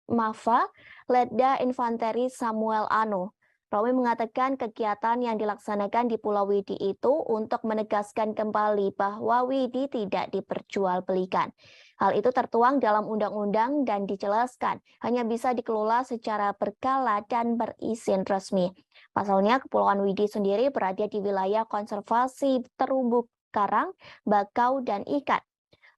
Mafa Letda Infanteri Samuel Ano. Romi mengatakan kegiatan yang dilaksanakan di Pulau Widi itu untuk menegaskan kembali bahwa Widi tidak diperjualbelikan. Hal itu tertuang dalam undang-undang dan dijelaskan hanya bisa dikelola secara berkala dan berizin resmi. Pasalnya, Kepulauan Widi sendiri berada di wilayah konservasi terumbu karang, bakau, dan ikan.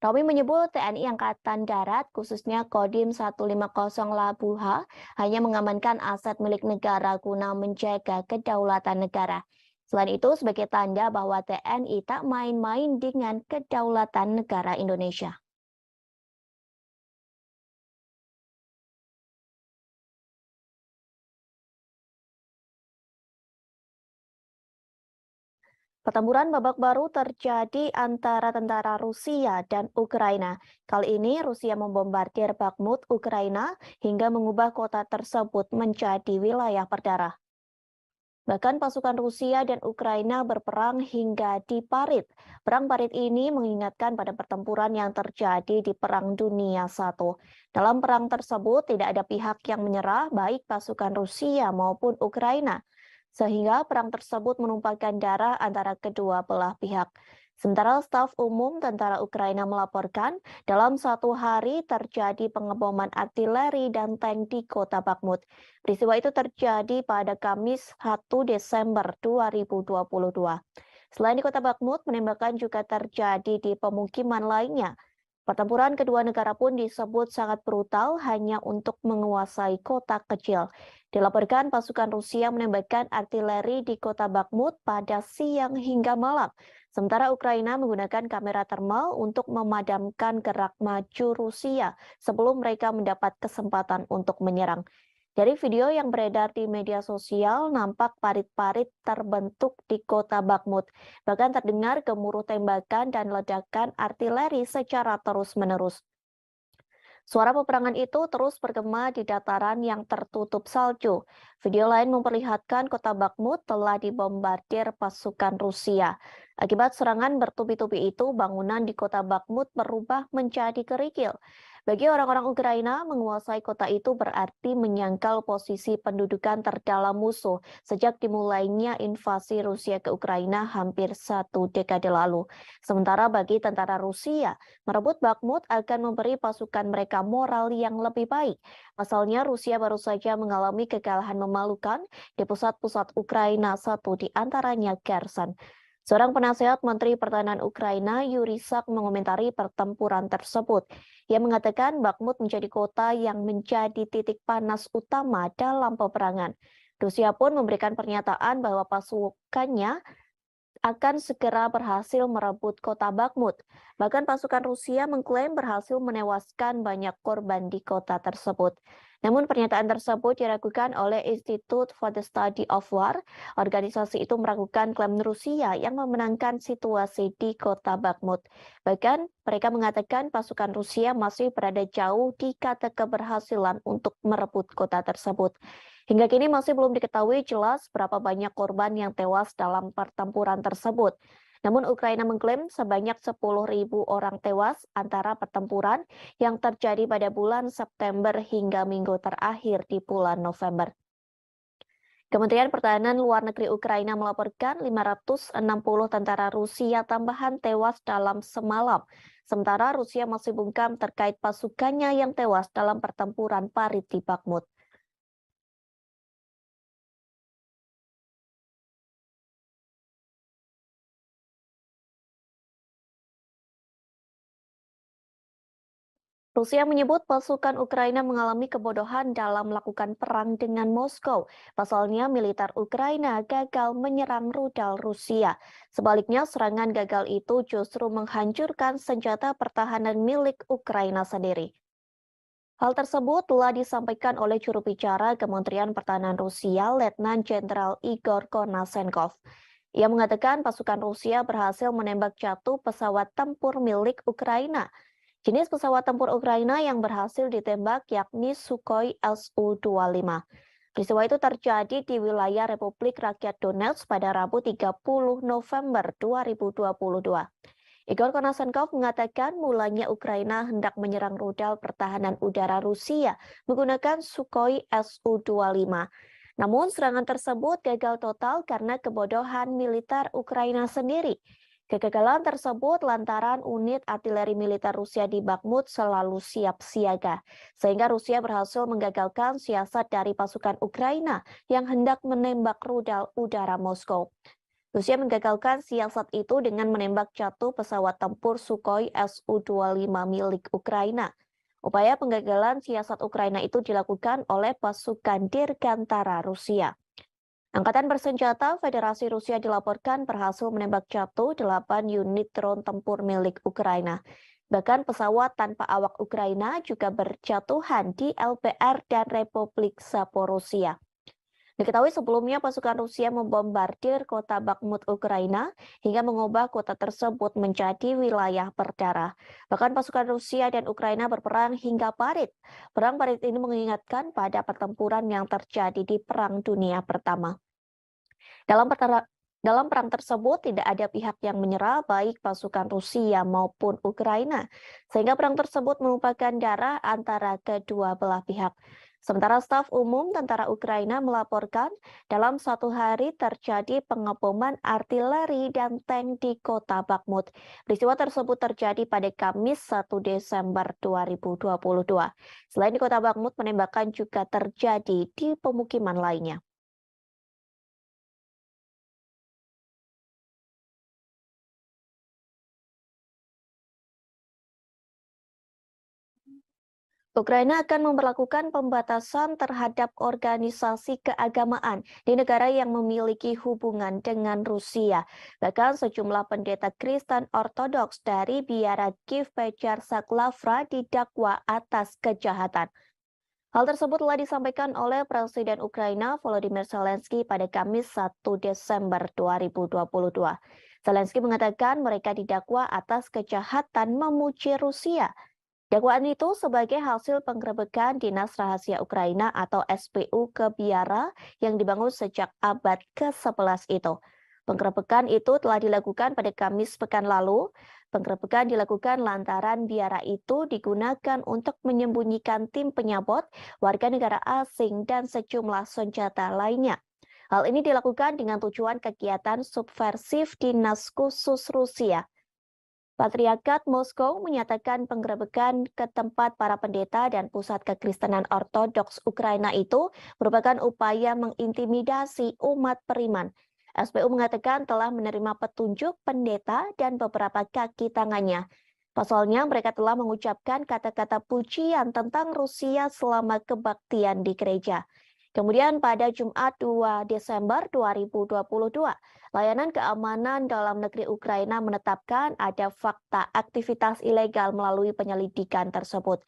Romi menyebut TNI Angkatan Darat, khususnya Kodim 150 Labuha, hanya mengamankan aset milik negara guna menjaga kedaulatan negara. Selain itu, sebagai tanda bahwa TNI tak main-main dengan kedaulatan negara Indonesia. Pertempuran babak baru terjadi antara tentara Rusia dan Ukraina. Kali ini Rusia membombardir Bakhmut, Ukraina, hingga mengubah kota tersebut menjadi wilayah berdarah. Bahkan pasukan Rusia dan Ukraina berperang hingga di Parit. Perang Parit ini mengingatkan pada pertempuran yang terjadi di Perang Dunia I. Dalam perang tersebut tidak ada pihak yang menyerah, baik pasukan Rusia maupun Ukraina, sehingga perang tersebut menumpahkan darah antara kedua belah pihak. Sementara staf umum tentara Ukraina melaporkan, dalam satu hari terjadi pengeboman artileri dan tank di kota Bakhmut. Peristiwa itu terjadi pada Kamis 1 Desember 2022. Selain di kota Bakhmut, penembakan juga terjadi di pemukiman lainnya. Pertempuran kedua negara pun disebut sangat brutal hanya untuk menguasai kota kecil. Dilaporkan pasukan Rusia menembakkan artileri di kota Bakhmut pada siang hingga malam. Sementara Ukraina menggunakan kamera termal untuk memadamkan gerak maju Rusia sebelum mereka mendapat kesempatan untuk menyerang. Dari video yang beredar di media sosial, nampak parit-parit terbentuk di kota Bakhmut. Bahkan terdengar gemuruh tembakan dan ledakan artileri secara terus-menerus. Suara peperangan itu terus bergema di dataran yang tertutup salju. Video lain memperlihatkan kota Bakhmut telah dibombardir pasukan Rusia. Akibat serangan bertubi-tubi itu, bangunan di kota Bakhmut berubah menjadi kerikil. Bagi orang-orang Ukraina, menguasai kota itu berarti menyangkal posisi pendudukan terdalam musuh sejak dimulainya invasi Rusia ke Ukraina hampir 1 dekade lalu. Sementara bagi tentara Rusia, merebut Bakhmut akan memberi pasukan mereka moral yang lebih baik. Pasalnya, Rusia baru saja mengalami kekalahan memalukan di pusat-pusat Ukraina, satu di antaranya Kherson. Seorang penasehat Menteri Pertahanan Ukraina, Yuri Sak, mengomentari pertempuran tersebut. Ia mengatakan Bakhmut menjadi kota yang menjadi titik panas utama dalam peperangan. Rusia pun memberikan pernyataan bahwa pasukannya akan segera berhasil merebut kota Bakhmut. Bahkan pasukan Rusia mengklaim berhasil menewaskan banyak korban di kota tersebut. Namun pernyataan tersebut diragukan oleh Institute for the Study of War. Organisasi itu meragukan klaim Rusia yang memenangkan situasi di kota Bakhmut. Bahkan mereka mengatakan pasukan Rusia masih berada jauh di kata keberhasilan untuk merebut kota tersebut. Hingga kini masih belum diketahui jelas berapa banyak korban yang tewas dalam pertempuran tersebut. Namun Ukraina mengklaim sebanyak 10.000 orang tewas antara pertempuran yang terjadi pada bulan September hingga minggu terakhir di bulan November. Kementerian Pertahanan Luar Negeri Ukraina melaporkan 560 tentara Rusia tambahan tewas dalam semalam. Sementara Rusia masih bungkam terkait pasukannya yang tewas dalam pertempuran Parit di Bakhmut. Rusia menyebut pasukan Ukraina mengalami kebodohan dalam melakukan perang dengan Moskow. Pasalnya, militer Ukraina gagal menyerang rudal Rusia. Sebaliknya, serangan gagal itu justru menghancurkan senjata pertahanan milik Ukraina sendiri. Hal tersebut telah disampaikan oleh juru bicara Kementerian Pertahanan Rusia, Letnan Jenderal Igor Konasenkov. Ia mengatakan pasukan Rusia berhasil menembak jatuh pesawat tempur milik Ukraina. Jenis pesawat tempur Ukraina yang berhasil ditembak yakni Sukhoi Su-25. Peristiwa itu terjadi di wilayah Republik Rakyat Donetsk pada Rabu 30 November 2022. Igor Konasenkov mengatakan mulanya Ukraina hendak menyerang rudal pertahanan udara Rusia menggunakan Sukhoi Su-25. Namun serangan tersebut gagal total karena kebodohan militer Ukraina sendiri. Kegagalan tersebut lantaran unit artileri militer Rusia di Bakhmut selalu siap siaga, sehingga Rusia berhasil menggagalkan siasat dari pasukan Ukraina yang hendak menembak rudal udara Moskow. Rusia menggagalkan siasat itu dengan menembak jatuh pesawat tempur Sukhoi Su-25 milik Ukraina. Upaya penggagalan siasat Ukraina itu dilakukan oleh pasukan Dirgantara Rusia. Angkatan bersenjata Federasi Rusia dilaporkan berhasil menembak jatuh 8 unit drone tempur milik Ukraina. Bahkan pesawat tanpa awak Ukraina juga berjatuhan di LPR dan Republik Zaporozhia. Diketahui sebelumnya pasukan Rusia membombardir kota Bakhmut Ukraina hingga mengubah kota tersebut menjadi wilayah berdarah. Bahkan pasukan Rusia dan Ukraina berperang hingga parit. Perang parit ini mengingatkan pada pertempuran yang terjadi di Perang Dunia Pertama. Dalam perang tersebut tidak ada pihak yang menyerah baik pasukan Rusia maupun Ukraina, sehingga perang tersebut merupakan darah antara kedua belah pihak. Sementara staf umum tentara Ukraina melaporkan dalam satu hari terjadi pengeboman artileri dan tank di kota Bakhmut. Peristiwa tersebut terjadi pada Kamis 1 Desember 2022. Selain di kota Bakhmut, penembakan juga terjadi di pemukiman lainnya. Ukraina akan memberlakukan pembatasan terhadap organisasi keagamaan di negara yang memiliki hubungan dengan Rusia. Bahkan sejumlah pendeta Kristen Ortodoks dari biara Kiev Pechar Saklavra didakwa atas kejahatan. Hal tersebut telah disampaikan oleh Presiden Ukraina Volodymyr Zelensky pada Kamis 1 Desember 2022. Zelensky mengatakan mereka didakwa atas kejahatan memuji Rusia. Dakwaan itu sebagai hasil penggerebekan Dinas Rahasia Ukraina atau SPU ke biara yang dibangun sejak abad ke-11 itu. Penggerebekan itu telah dilakukan pada Kamis pekan lalu. Penggerebekan dilakukan lantaran biara itu digunakan untuk menyembunyikan tim penyabot, warga negara asing, dan sejumlah senjata lainnya. Hal ini dilakukan dengan tujuan kegiatan subversif Dinas Khusus Rusia. Patriarkat Moskow menyatakan penggerebekan ke tempat para pendeta dan pusat kekristenan Ortodoks Ukraina itu merupakan upaya mengintimidasi umat beriman. SPU mengatakan telah menerima petunjuk pendeta dan beberapa kaki tangannya. Pasalnya mereka telah mengucapkan kata-kata pujian tentang Rusia selama kebaktian di gereja. Kemudian pada Jumat 2 Desember 2022, Layanan Keamanan Dalam Negeri Ukraina menetapkan ada fakta aktivitas ilegal melalui penyelidikan tersebut.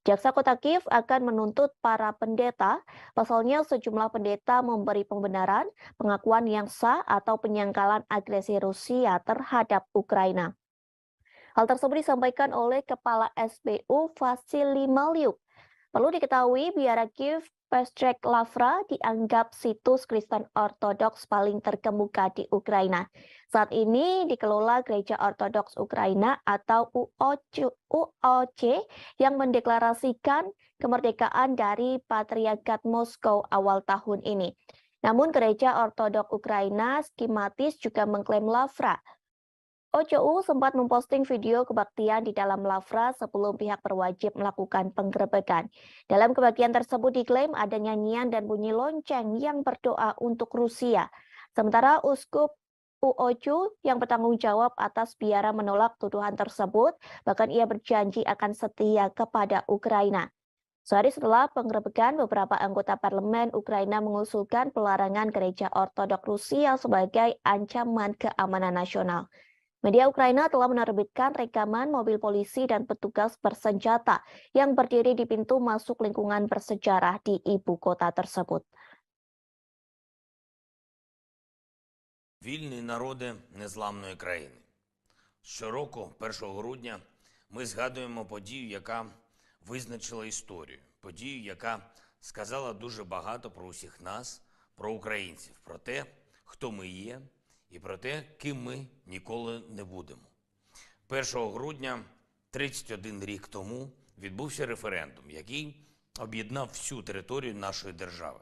Jaksa Kota Kiev akan menuntut para pendeta, pasalnya sejumlah pendeta memberi pembenaran, pengakuan yang sah atau penyangkalan agresi Rusia terhadap Ukraina. Hal tersebut disampaikan oleh Kepala SBU Vasily Malyuk. Perlu diketahui, biara Kiev Pechar Lavra dianggap situs Kristen Ortodoks paling terkemuka di Ukraina. Saat ini dikelola Gereja Ortodoks Ukraina atau UOC yang mendeklarasikan kemerdekaan dari Patriarkat Moskow awal tahun ini. Namun Gereja Ortodoks Ukraina skematis juga mengklaim Lavra. OCU sempat memposting video kebaktian di dalam Lavra sebelum pihak berwajib melakukan penggerebekan. Dalam kebaktian tersebut diklaim ada nyanyian dan bunyi lonceng yang berdoa untuk Rusia. Sementara Uskup Uochu yang bertanggung jawab atas biara menolak tuduhan tersebut, bahkan ia berjanji akan setia kepada Ukraina. Sehari setelah penggerebekan, beberapa anggota parlemen Ukraina mengusulkan pelarangan gereja Ortodok Rusia sebagai ancaman keamanan nasional. Media Ukraina telah menerbitkan rekaman mobil polisi dan petugas bersenjata yang berdiri di pintu masuk lingkungan bersejarah di ibu kota tersebut. Вільні народи незламної країни. Щороку, 1 грудня, ми згадуємо подію, яка визначила історію. Подію, яка сказала дуже багато про усіх нас, про українців, про те, хто ми є, і про те, ким ми ніколи не будемо. 1 грудня 31 рік тому відбувся референдум, який об'єднав всю територію нашої держави.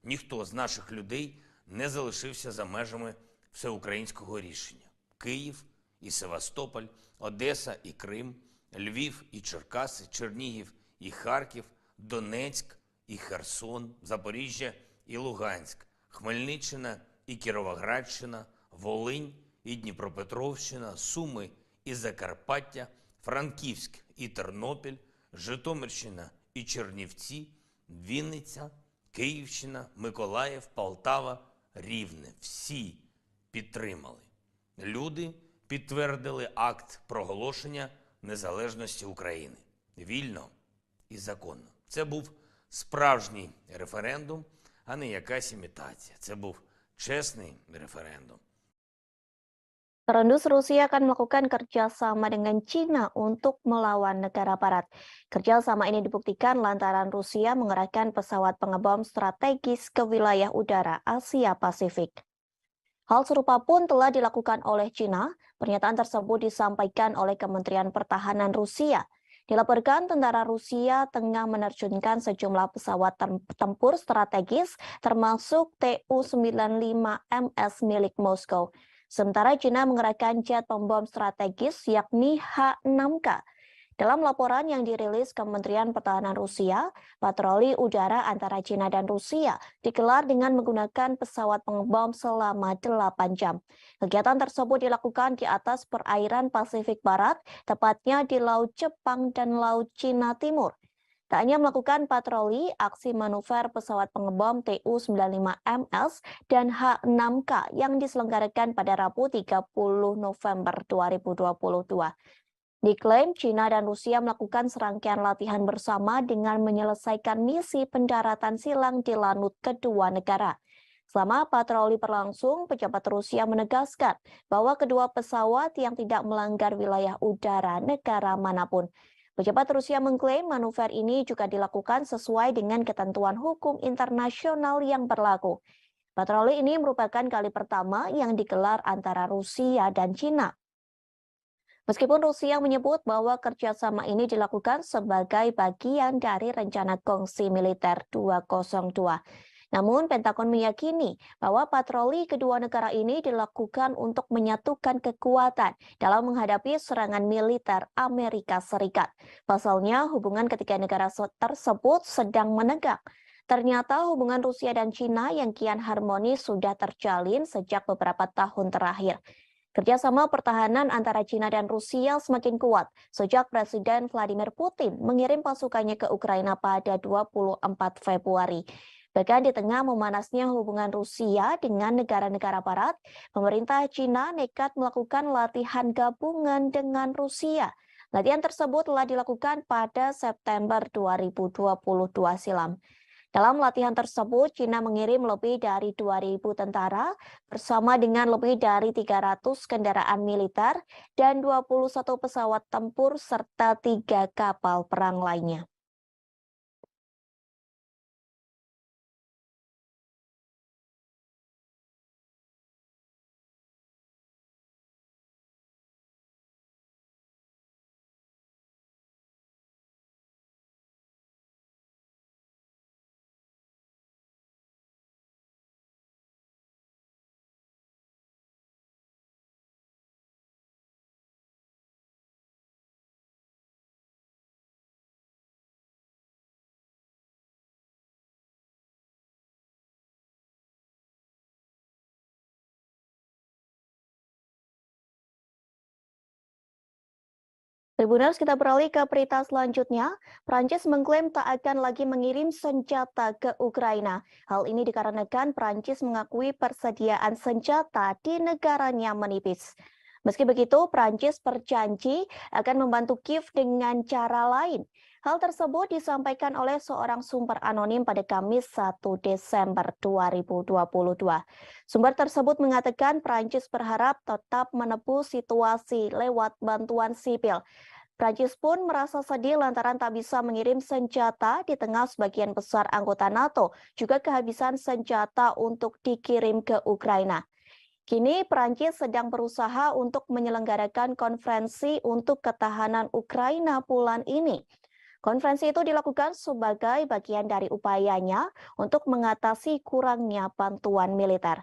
Ніхто з наших людей не залишився за межами всеукраїнського рішення. Київ і Севастополь, Одеса і Крим, Львів і Черкаси, Чернігів і Харків, Донецьк і Херсон, Запоріжжя і Луганськ, Хмельниччина і Кіровоградщина, Волинь і Дніпропетровщина, Суми і Закарпаття, Франківськ і Тернопіль, Житомирщина і Чернівці, Вінниця, Київщина, Миколаїв, Полтава, Рівне. Всі підтримали. Люди підтвердили акт проголошення незалежності України. Вільно і законно. Це був справжній референдум, а не якась імітація. Це був чесний референдум. Terendus Rusia akan melakukan kerjasama dengan China untuk melawan negara barat. Kerjasama ini dibuktikan lantaran Rusia mengerahkan pesawat pengebom strategis ke wilayah udara Asia Pasifik. Hal serupa pun telah dilakukan oleh China. Pernyataan tersebut disampaikan oleh Kementerian Pertahanan Rusia. Dilaporkan tentara Rusia tengah menerjunkan sejumlah pesawat tempur strategis termasuk Tu-95MS milik Moskow. Sementara China mengerahkan jet pembom strategis yakni H-6K. Dalam laporan yang dirilis Kementerian Pertahanan Rusia, patroli udara antara China dan Rusia digelar dengan menggunakan pesawat pengebom selama 8 jam. Kegiatan tersebut dilakukan di atas perairan Pasifik Barat, tepatnya di Laut Jepang dan Laut Cina Timur. Tak hanya melakukan patroli, aksi manuver pesawat pengebom Tu-95MS dan H-6K yang diselenggarakan pada Rabu 30 November 2022. Diklaim China dan Rusia melakukan serangkaian latihan bersama dengan menyelesaikan misi pendaratan silang di lanut kedua negara. Selama patroli berlangsung, pejabat Rusia menegaskan bahwa kedua pesawat yang tidak melanggar wilayah udara negara manapun. Pejabat Rusia mengklaim manuver ini juga dilakukan sesuai dengan ketentuan hukum internasional yang berlaku. Patroli ini merupakan kali pertama yang digelar antara Rusia dan China. Meskipun Rusia menyebut bahwa kerjasama ini dilakukan sebagai bagian dari rencana kongsi militer 202. Namun, Pentagon meyakini bahwa patroli kedua negara ini dilakukan untuk menyatukan kekuatan dalam menghadapi serangan militer Amerika Serikat. Pasalnya, hubungan ketiga negara tersebut sedang menegak. Ternyata hubungan Rusia dan China yang kian harmonis sudah terjalin sejak beberapa tahun terakhir. Kerjasama pertahanan antara China dan Rusia semakin kuat sejak Presiden Vladimir Putin mengirim pasukannya ke Ukraina pada 24 Februari. Bahkan di tengah memanasnya hubungan Rusia dengan negara-negara barat, pemerintah China nekat melakukan latihan gabungan dengan Rusia. Latihan tersebut telah dilakukan pada September 2022 silam. Dalam latihan tersebut, China mengirim lebih dari 2.000 tentara bersama dengan lebih dari 300 kendaraan militer dan 21 pesawat tempur serta 3 kapal perang lainnya. Tribuners, kita beralih ke berita selanjutnya. Prancis mengklaim tak akan lagi mengirim senjata ke Ukraina. Hal ini dikarenakan Prancis mengakui persediaan senjata di negaranya menipis. Meski begitu, Prancis berjanji akan membantu Kiev dengan cara lain. Hal tersebut disampaikan oleh seorang sumber anonim pada Kamis 1 Desember 2022. Sumber tersebut mengatakan Prancis berharap tetap menebus situasi lewat bantuan sipil. Prancis pun merasa sedih lantaran tak bisa mengirim senjata di tengah sebagian besar anggota NATO juga kehabisan senjata untuk dikirim ke Ukraina. Kini Prancis sedang berusaha untuk menyelenggarakan konferensi untuk ketahanan Ukraina bulan ini. Konferensi itu dilakukan sebagai bagian dari upayanya untuk mengatasi kurangnya bantuan militer.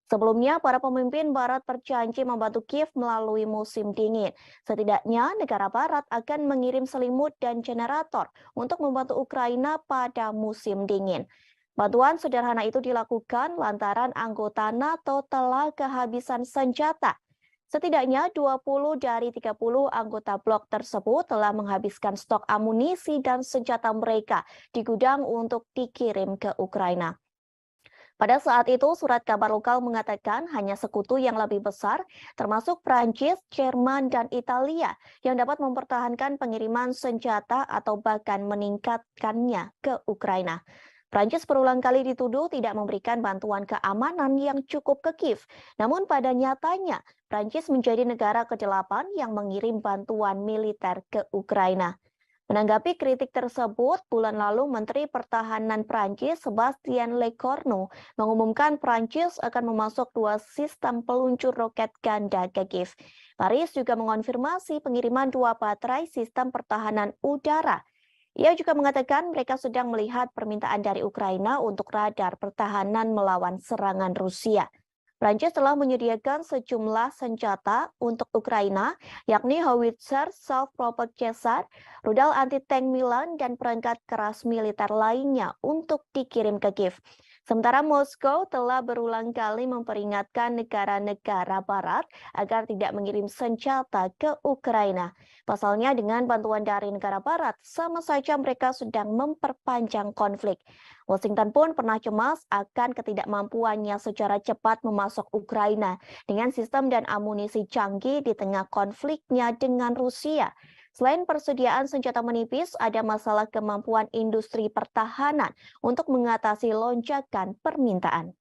Sebelumnya, para pemimpin Barat berjanji membantu Kiev melalui musim dingin. Setidaknya, negara Barat akan mengirim selimut dan generator untuk membantu Ukraina pada musim dingin. Bantuan sederhana itu dilakukan lantaran anggota NATO telah kehabisan senjata. Setidaknya 20 dari 30 anggota blok tersebut telah menghabiskan stok amunisi dan senjata mereka di gudang untuk dikirim ke Ukraina. Pada saat itu, surat kabar lokal mengatakan hanya sekutu yang lebih besar, termasuk Prancis, Jerman, dan Italia, yang dapat mempertahankan pengiriman senjata atau bahkan meningkatkannya ke Ukraina. Prancis berulang kali dituduh tidak memberikan bantuan keamanan yang cukup ke Kiev. Namun pada nyatanya, Prancis menjadi negara ke-8 yang mengirim bantuan militer ke Ukraina. Menanggapi kritik tersebut, bulan lalu Menteri Pertahanan Prancis Sebastien Lecornu mengumumkan Prancis akan memasok 2 sistem peluncur roket ganda ke Kiev. Paris juga mengonfirmasi pengiriman 2 baterai sistem pertahanan udara. Ia juga mengatakan mereka sedang melihat permintaan dari Ukraina untuk radar pertahanan melawan serangan Rusia. Prancis telah menyediakan sejumlah senjata untuk Ukraina, yakni howitzer, self-propelled Caesar, rudal anti-tank Milan, dan perangkat keras militer lainnya untuk dikirim ke Kiev. Sementara Moskow telah berulang kali memperingatkan negara-negara Barat agar tidak mengirim senjata ke Ukraina. Pasalnya dengan bantuan dari negara Barat, sama saja mereka sedang memperpanjang konflik. Washington pun pernah cemas akan ketidakmampuannya secara cepat memasok Ukraina dengan sistem dan amunisi canggih di tengah konfliknya dengan Rusia. Selain persediaan senjata menipis, ada masalah kemampuan industri pertahanan untuk mengatasi lonjakan permintaan.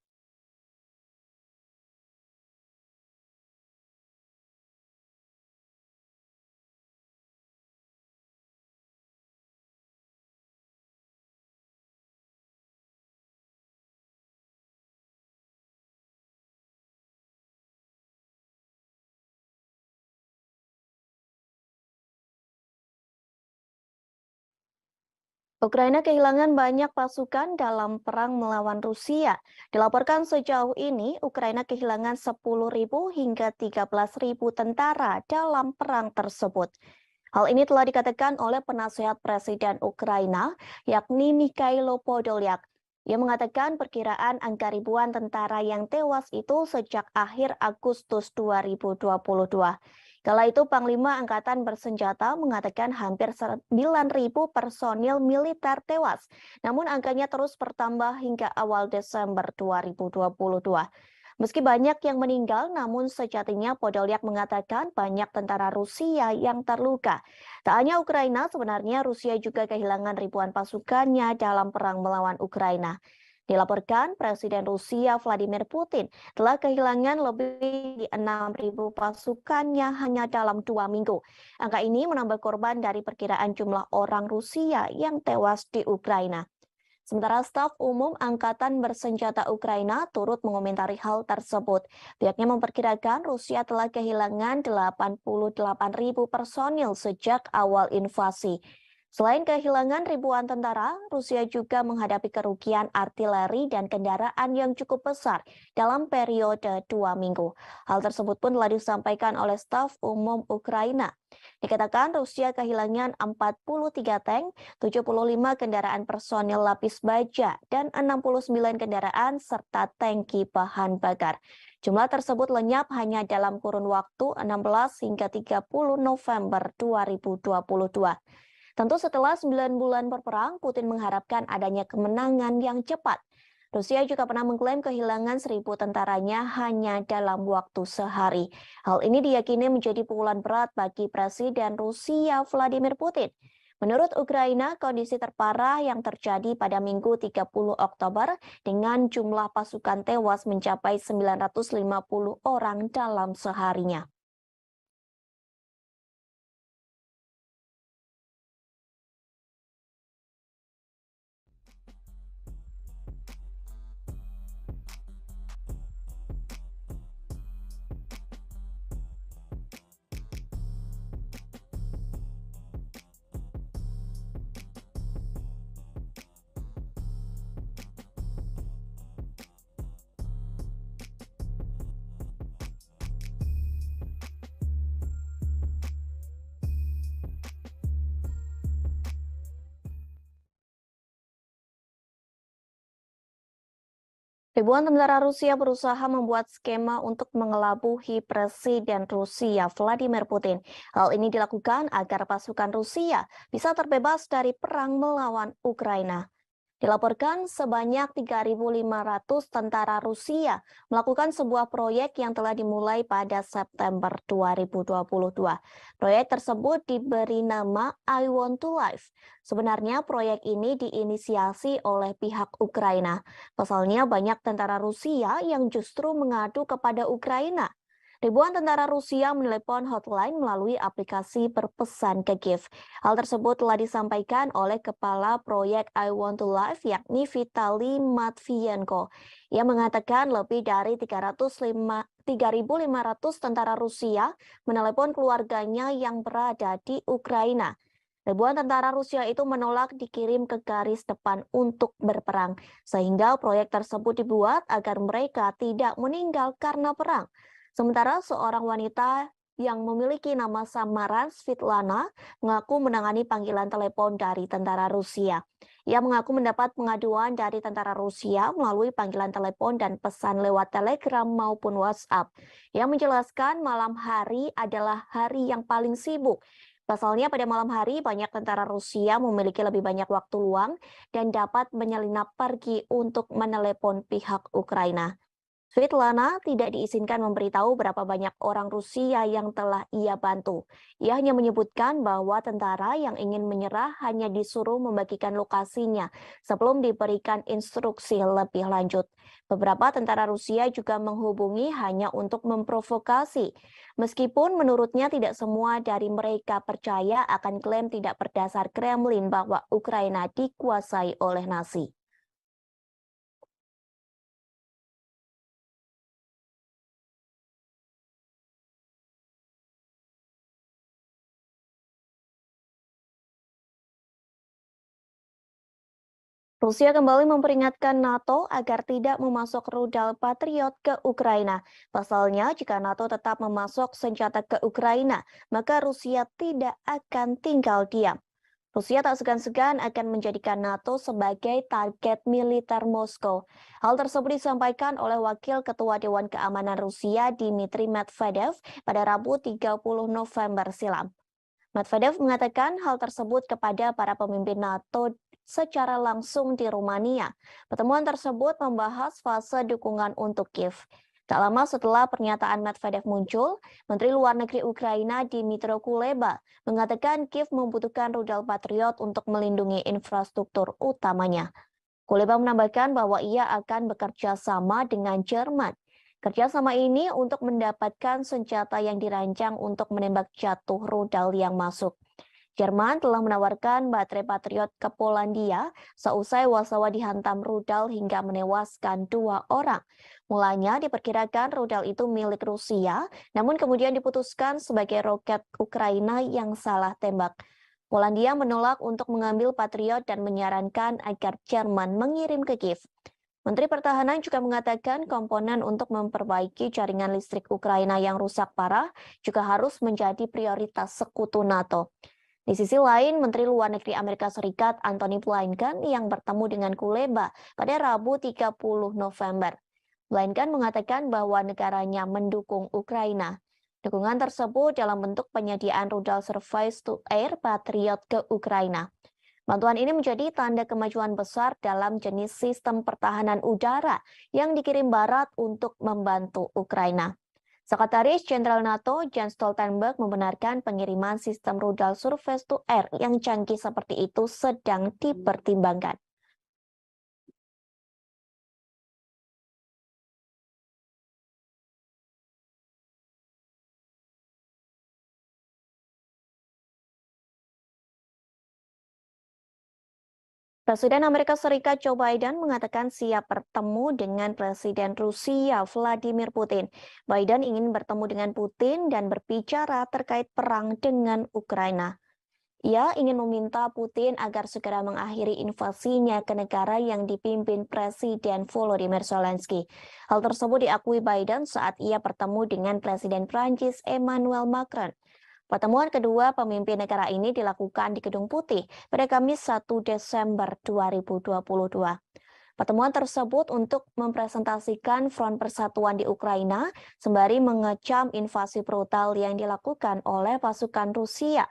Ukraina kehilangan banyak pasukan dalam perang melawan Rusia. Dilaporkan sejauh ini, Ukraina kehilangan 10.000 hingga 13.000 tentara dalam perang tersebut. Hal ini telah dikatakan oleh penasehat Presiden Ukraina, yakni Mikhailo Podolyak. Ia mengatakan perkiraan angka ribuan tentara yang tewas itu sejak akhir Agustus 2022. Kala itu Panglima Angkatan Bersenjata mengatakan hampir 9.000 personil militer tewas. Namun angkanya terus bertambah hingga awal Desember 2022. Meski banyak yang meninggal, namun sejatinya Podolyak mengatakan banyak tentara Rusia yang terluka. Tak hanya Ukraina, sebenarnya Rusia juga kehilangan ribuan pasukannya dalam perang melawan Ukraina. Dilaporkan Presiden Rusia Vladimir Putin telah kehilangan lebih dari 6.000 pasukannya hanya dalam 2 minggu. Angka ini menambah korban dari perkiraan jumlah orang Rusia yang tewas di Ukraina. Sementara staf umum Angkatan Bersenjata Ukraina turut mengomentari hal tersebut. Pihaknya memperkirakan Rusia telah kehilangan 88.000 personil sejak awal invasi. Selain kehilangan ribuan tentara, Rusia juga menghadapi kerugian artileri dan kendaraan yang cukup besar dalam periode 2 minggu. Hal tersebut pun telah disampaikan oleh staf umum Ukraina. Dikatakan Rusia kehilangan 43 tank, 75 kendaraan personil lapis baja, dan 69 kendaraan serta tangki bahan bakar. Jumlah tersebut lenyap hanya dalam kurun waktu 16 hingga 30 November 2022. Tentu setelah 9 bulan berperang, Putin mengharapkan adanya kemenangan yang cepat. Rusia juga pernah mengklaim kehilangan 1.000 tentaranya hanya dalam waktu sehari. Hal ini diyakini menjadi pukulan berat bagi Presiden Rusia Vladimir Putin. Menurut Ukraina, kondisi terparah yang terjadi pada Minggu 30 Oktober dengan jumlah pasukan tewas mencapai 950 orang dalam seharinya. Ribuan tentara Rusia berusaha membuat skema untuk mengelabuhi Presiden Rusia Vladimir Putin. Hal ini dilakukan agar pasukan Rusia bisa terbebas dari perang melawan Ukraina. Dilaporkan sebanyak 3.500 tentara Rusia melakukan sebuah proyek yang telah dimulai pada September 2022. Proyek tersebut diberi nama I Want to Live. Sebenarnya proyek ini diinisiasi oleh pihak Ukraina. Pasalnya banyak tentara Rusia yang justru mengadu kepada Ukraina. Ribuan tentara Rusia menelepon hotline melalui aplikasi berpesan ke Kiev. Hal tersebut telah disampaikan oleh Kepala Proyek I Want to Live yakni Vitali Matvienko. Ia mengatakan lebih dari 3.500 tentara Rusia menelepon keluarganya yang berada di Ukraina. Ribuan tentara Rusia itu menolak dikirim ke garis depan untuk berperang, sehingga proyek tersebut dibuat agar mereka tidak meninggal karena perang. Sementara seorang wanita yang memiliki nama samaran Svitlana mengaku menangani panggilan telepon dari tentara Rusia. Ia mengaku mendapat pengaduan dari tentara Rusia melalui panggilan telepon dan pesan lewat Telegram maupun WhatsApp. Ia menjelaskan malam hari adalah hari yang paling sibuk. Pasalnya pada malam hari banyak tentara Rusia memiliki lebih banyak waktu luang dan dapat menyelinap pergi untuk menelepon pihak Ukraina. Svitlana tidak diizinkan memberitahu berapa banyak orang Rusia yang telah ia bantu. Ia hanya menyebutkan bahwa tentara yang ingin menyerah hanya disuruh membagikan lokasinya sebelum diberikan instruksi lebih lanjut. Beberapa tentara Rusia juga menghubungi hanya untuk memprovokasi. Meskipun menurutnya tidak semua dari mereka percaya akan klaim tidak berdasar Kremlin bahwa Ukraina dikuasai oleh Nazi. Rusia kembali memperingatkan NATO agar tidak memasok rudal Patriot ke Ukraina. Pasalnya, jika NATO tetap memasok senjata ke Ukraina, maka Rusia tidak akan tinggal diam. Rusia tak segan-segan akan menjadikan NATO sebagai target militer Moskow. Hal tersebut disampaikan oleh Wakil Ketua Dewan Keamanan Rusia Dmitry Medvedev pada Rabu 30 November silam. Medvedev mengatakan hal tersebut kepada para pemimpin NATO secara langsung di Rumania. Pertemuan tersebut membahas fase dukungan untuk Kiev. Tak lama setelah pernyataan Medvedev muncul, Menteri Luar Negeri Ukraina Dmytro Kuleba mengatakan Kiev membutuhkan rudal Patriot untuk melindungi infrastruktur utamanya. Kuleba menambahkan bahwa ia akan bekerja sama dengan Jerman. Kerjasama ini untuk mendapatkan senjata yang dirancang untuk menembak jatuh rudal yang masuk. Jerman telah menawarkan baterai Patriot ke Polandia seusai Warsawa dihantam rudal hingga menewaskan 2 orang. Mulanya diperkirakan rudal itu milik Rusia, namun kemudian diputuskan sebagai roket Ukraina yang salah tembak. Polandia menolak untuk mengambil Patriot dan menyarankan agar Jerman mengirim ke Kiev. Menteri Pertahanan juga mengatakan komponen untuk memperbaiki jaringan listrik Ukraina yang rusak parah juga harus menjadi prioritas sekutu NATO. Di sisi lain, Menteri Luar Negeri Amerika Serikat Antony Blinken yang bertemu dengan Kuleba pada Rabu 30 November melainkan mengatakan bahwa negaranya mendukung Ukraina. Dukungan tersebut dalam bentuk penyediaan rudal surface-to-air Patriot ke Ukraina. Bantuan ini menjadi tanda kemajuan besar dalam jenis sistem pertahanan udara yang dikirim Barat untuk membantu Ukraina. Sekretaris Jenderal NATO Jens Stoltenberg membenarkan pengiriman sistem rudal surface-to-air yang canggih seperti itu sedang dipertimbangkan. Presiden Amerika Serikat Joe Biden mengatakan siap bertemu dengan Presiden Rusia Vladimir Putin. Biden ingin bertemu dengan Putin dan berbicara terkait perang dengan Ukraina. Ia ingin meminta Putin agar segera mengakhiri invasinya ke negara yang dipimpin Presiden Volodymyr Zelensky. Hal tersebut diakui Biden saat ia bertemu dengan Presiden Prancis Emmanuel Macron. Pertemuan kedua pemimpin negara ini dilakukan di Gedung Putih pada Kamis 1 Desember 2022. Pertemuan tersebut untuk mempresentasikan front persatuan di Ukraina sembari mengecam invasi brutal yang dilakukan oleh pasukan Rusia.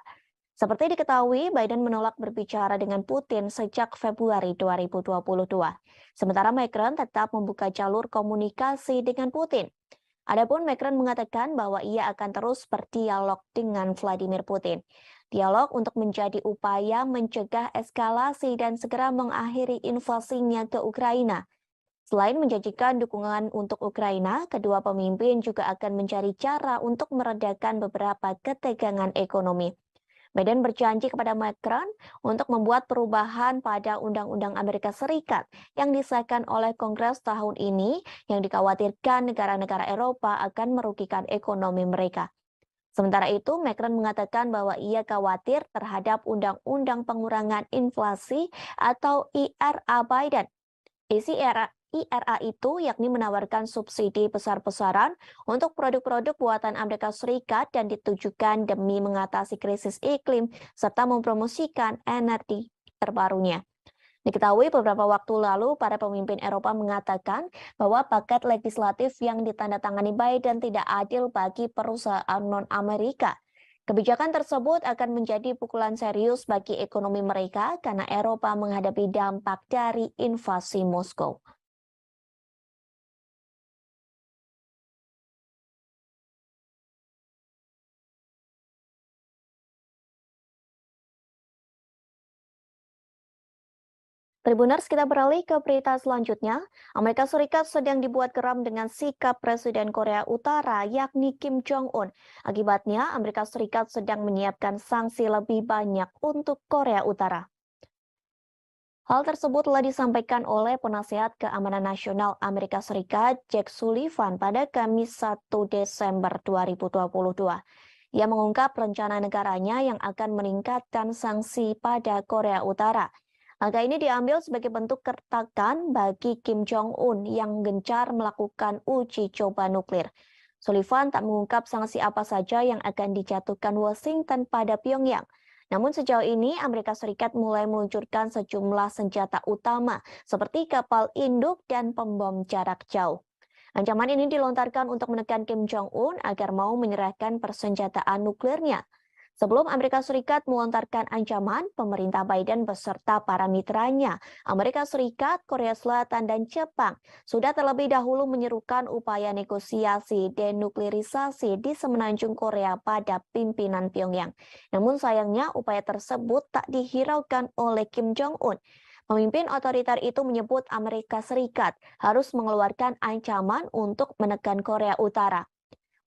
Seperti diketahui, Biden menolak berbicara dengan Putin sejak Februari 2022. Sementara Macron tetap membuka jalur komunikasi dengan Putin. Adapun Macron mengatakan bahwa ia akan terus berdialog dengan Vladimir Putin. Dialog untuk menjadi upaya mencegah eskalasi dan segera mengakhiri invasinya ke Ukraina. Selain menjanjikan dukungan untuk Ukraina, kedua pemimpin juga akan mencari cara untuk meredakan beberapa ketegangan ekonomi. Biden berjanji kepada Macron untuk membuat perubahan pada Undang-Undang Amerika Serikat yang disahkan oleh Kongres tahun ini yang dikhawatirkan negara-negara Eropa akan merugikan ekonomi mereka. Sementara itu, Macron mengatakan bahwa ia khawatir terhadap Undang-Undang Pengurangan Inflasi atau IRA Biden. Isi IRA itu yakni menawarkan subsidi besar-besaran untuk produk-produk buatan Amerika Serikat dan ditujukan demi mengatasi krisis iklim serta mempromosikan energi terbarunya. Diketahui beberapa waktu lalu para pemimpin Eropa mengatakan bahwa paket legislatif yang ditandatangani Biden tidak adil bagi perusahaan non-Amerika. Kebijakan tersebut akan menjadi pukulan serius bagi ekonomi mereka karena Eropa menghadapi dampak dari invasi Moskow. Tribuners, kita beralih ke berita selanjutnya. Amerika Serikat sedang dibuat geram dengan sikap Presiden Korea Utara yakni Kim Jong-un. Akibatnya, Amerika Serikat sedang menyiapkan sanksi lebih banyak untuk Korea Utara. Hal tersebut telah disampaikan oleh Penasihat Keamanan Nasional Amerika Serikat Jake Sullivan pada Kamis 1 Desember 2022. Ia mengungkap rencana negaranya yang akan meningkatkan sanksi pada Korea Utara. Langkah ini diambil sebagai bentuk kertakan bagi Kim Jong-un yang gencar melakukan uji coba nuklir. Sullivan tak mengungkap sanksi apa saja yang akan dijatuhkan Washington pada Pyongyang. Namun sejauh ini Amerika Serikat mulai meluncurkan sejumlah senjata utama seperti kapal induk dan pembom jarak jauh. Ancaman ini dilontarkan untuk menekan Kim Jong-un agar mau menyerahkan persenjataan nuklirnya. Sebelum Amerika Serikat melontarkan ancaman, pemerintah Biden beserta para mitranya, Amerika Serikat, Korea Selatan, dan Jepang, sudah terlebih dahulu menyerukan upaya negosiasi denuklirisasi di semenanjung Korea pada pimpinan Pyongyang. Namun sayangnya upaya tersebut tak dihiraukan oleh Kim Jong-un. Pemimpin otoriter itu menyebut Amerika Serikat harus mengeluarkan ancaman untuk menekan Korea Utara.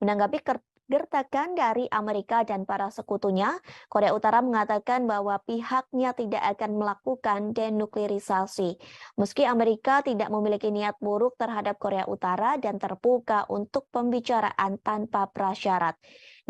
Menanggapi gertakan dari Amerika dan para sekutunya, Korea Utara mengatakan bahwa pihaknya tidak akan melakukan denuklirisasi. Meski Amerika tidak memiliki niat buruk terhadap Korea Utara dan terbuka untuk pembicaraan tanpa prasyarat.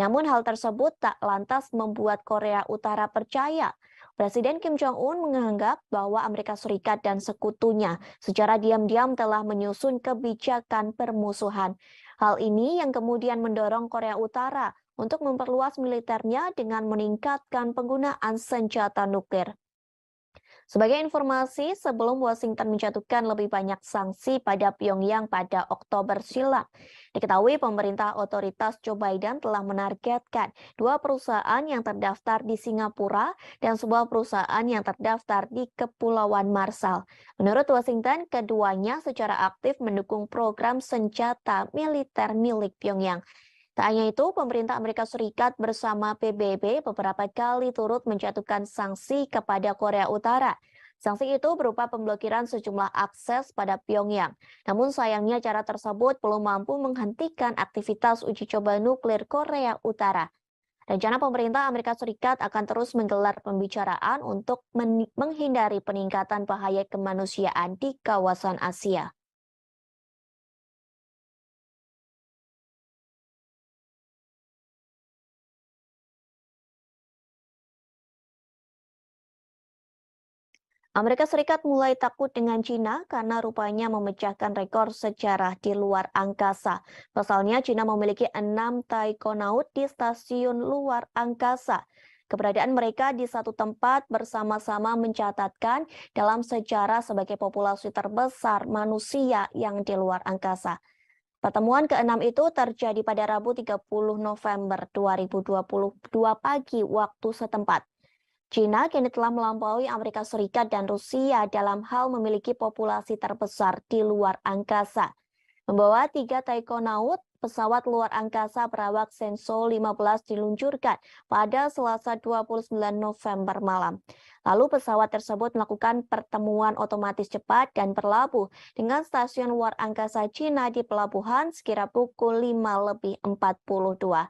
Namun hal tersebut tak lantas membuat Korea Utara percaya. Presiden Kim Jong-un menganggap bahwa Amerika Serikat dan sekutunya secara diam-diam telah menyusun kebijakan permusuhan. Hal ini yang kemudian mendorong Korea Utara untuk memperluas militernya dengan meningkatkan penggunaan senjata nuklir. Sebagai informasi, sebelum Washington menjatuhkan lebih banyak sanksi pada Pyongyang pada Oktober silam, diketahui pemerintah otoritas Joe Biden telah menargetkan dua perusahaan yang terdaftar di Singapura dan sebuah perusahaan yang terdaftar di Kepulauan Marshall. Menurut Washington, keduanya secara aktif mendukung program senjata militer milik Pyongyang. Tak hanya itu, pemerintah Amerika Serikat bersama PBB beberapa kali turut menjatuhkan sanksi kepada Korea Utara. Sanksi itu berupa pemblokiran sejumlah akses pada Pyongyang. Namun sayangnya cara tersebut belum mampu menghentikan aktivitas uji coba nuklir Korea Utara. Rencana pemerintah Amerika Serikat akan terus menggelar pembicaraan untuk menghindari peningkatan bahaya kemanusiaan di kawasan Asia. Amerika Serikat mulai takut dengan Cina karena rupanya memecahkan rekor sejarah di luar angkasa. Pasalnya, Cina memiliki 6 taikonaut di stasiun luar angkasa. Keberadaan mereka di satu tempat bersama-sama mencatatkan dalam sejarah sebagai populasi terbesar manusia yang di luar angkasa. Pertemuan ke-6 itu terjadi pada Rabu 30 November 2022 pagi waktu setempat. China kini telah melampaui Amerika Serikat dan Rusia dalam hal memiliki populasi terbesar di luar angkasa. Membawa 3 taikonaut, pesawat luar angkasa berawak Shenzhou 15 diluncurkan pada Selasa 29 November malam. Lalu pesawat tersebut melakukan pertemuan otomatis cepat dan berlabuh dengan stasiun luar angkasa China di pelabuhan sekira pukul 5:42.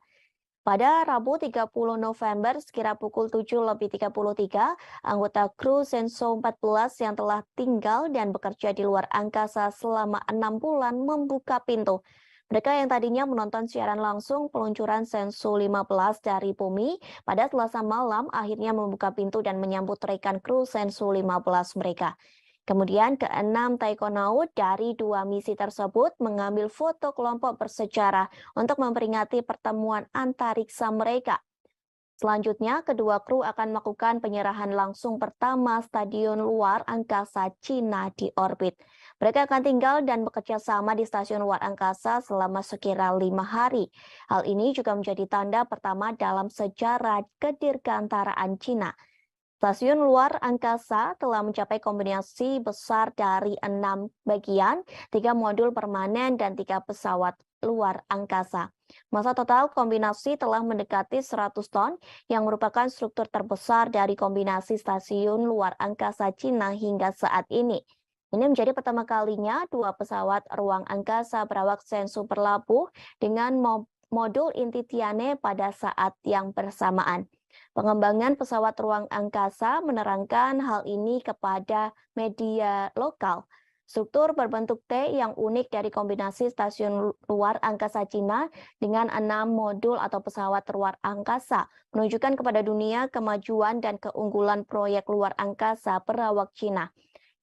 Pada Rabu 30 November sekira pukul 7:33, anggota kru Shenzhou 14 yang telah tinggal dan bekerja di luar angkasa selama 6 bulan membuka pintu. Mereka yang tadinya menonton siaran langsung peluncuran Shenzhou 15 dari bumi pada Selasa malam akhirnya membuka pintu dan menyambut rekan kru Shenzhou 15 mereka. Kemudian ke-6 taikonaut dari 2 misi tersebut mengambil foto kelompok bersejarah untuk memperingati pertemuan antariksa mereka. Selanjutnya, kedua kru akan melakukan penyerahan langsung pertama stadion luar angkasa Cina di orbit. Mereka akan tinggal dan bekerja sama di stasiun luar angkasa selama sekira 5 hari. Hal ini juga menjadi tanda pertama dalam sejarah kedirgantaraan Cina. Stasiun luar angkasa telah mencapai kombinasi besar dari 6 bagian, 3 modul permanen, dan 3 pesawat luar angkasa. Masa total kombinasi telah mendekati 100 ton, yang merupakan struktur terbesar dari kombinasi stasiun luar angkasa Cina hingga saat ini. Ini menjadi pertama kalinya 2 pesawat ruang angkasa berawak Shenzhou berlabuh dengan modul inti Tianhe pada saat yang bersamaan. Pengembangan pesawat ruang angkasa menerangkan hal ini kepada media lokal. Struktur berbentuk T yang unik dari kombinasi stasiun luar angkasa Cina dengan 6 modul atau pesawat luar angkasa menunjukkan kepada dunia kemajuan dan keunggulan proyek luar angkasa berawak Cina.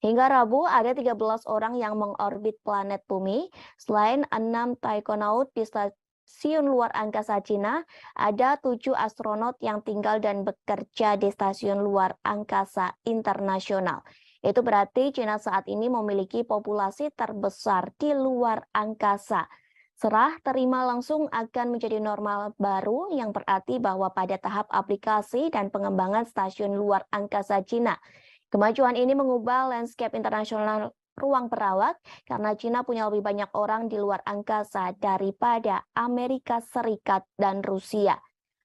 Hingga Rabu, ada 13 orang yang mengorbit planet bumi. Selain 6 taikonaut di stasiun luar angkasa Cina, ada 7 astronot yang tinggal dan bekerja di stasiun luar angkasa internasional. Itu berarti Cina saat ini memiliki populasi terbesar di luar angkasa. Serah terima langsung akan menjadi normal baru yang berarti bahwa pada tahap aplikasi dan pengembangan stasiun luar angkasa Cina, kemajuan ini mengubah landscape internasional ruang perawak karena Cina punya lebih banyak orang di luar angkasa daripada Amerika Serikat dan Rusia.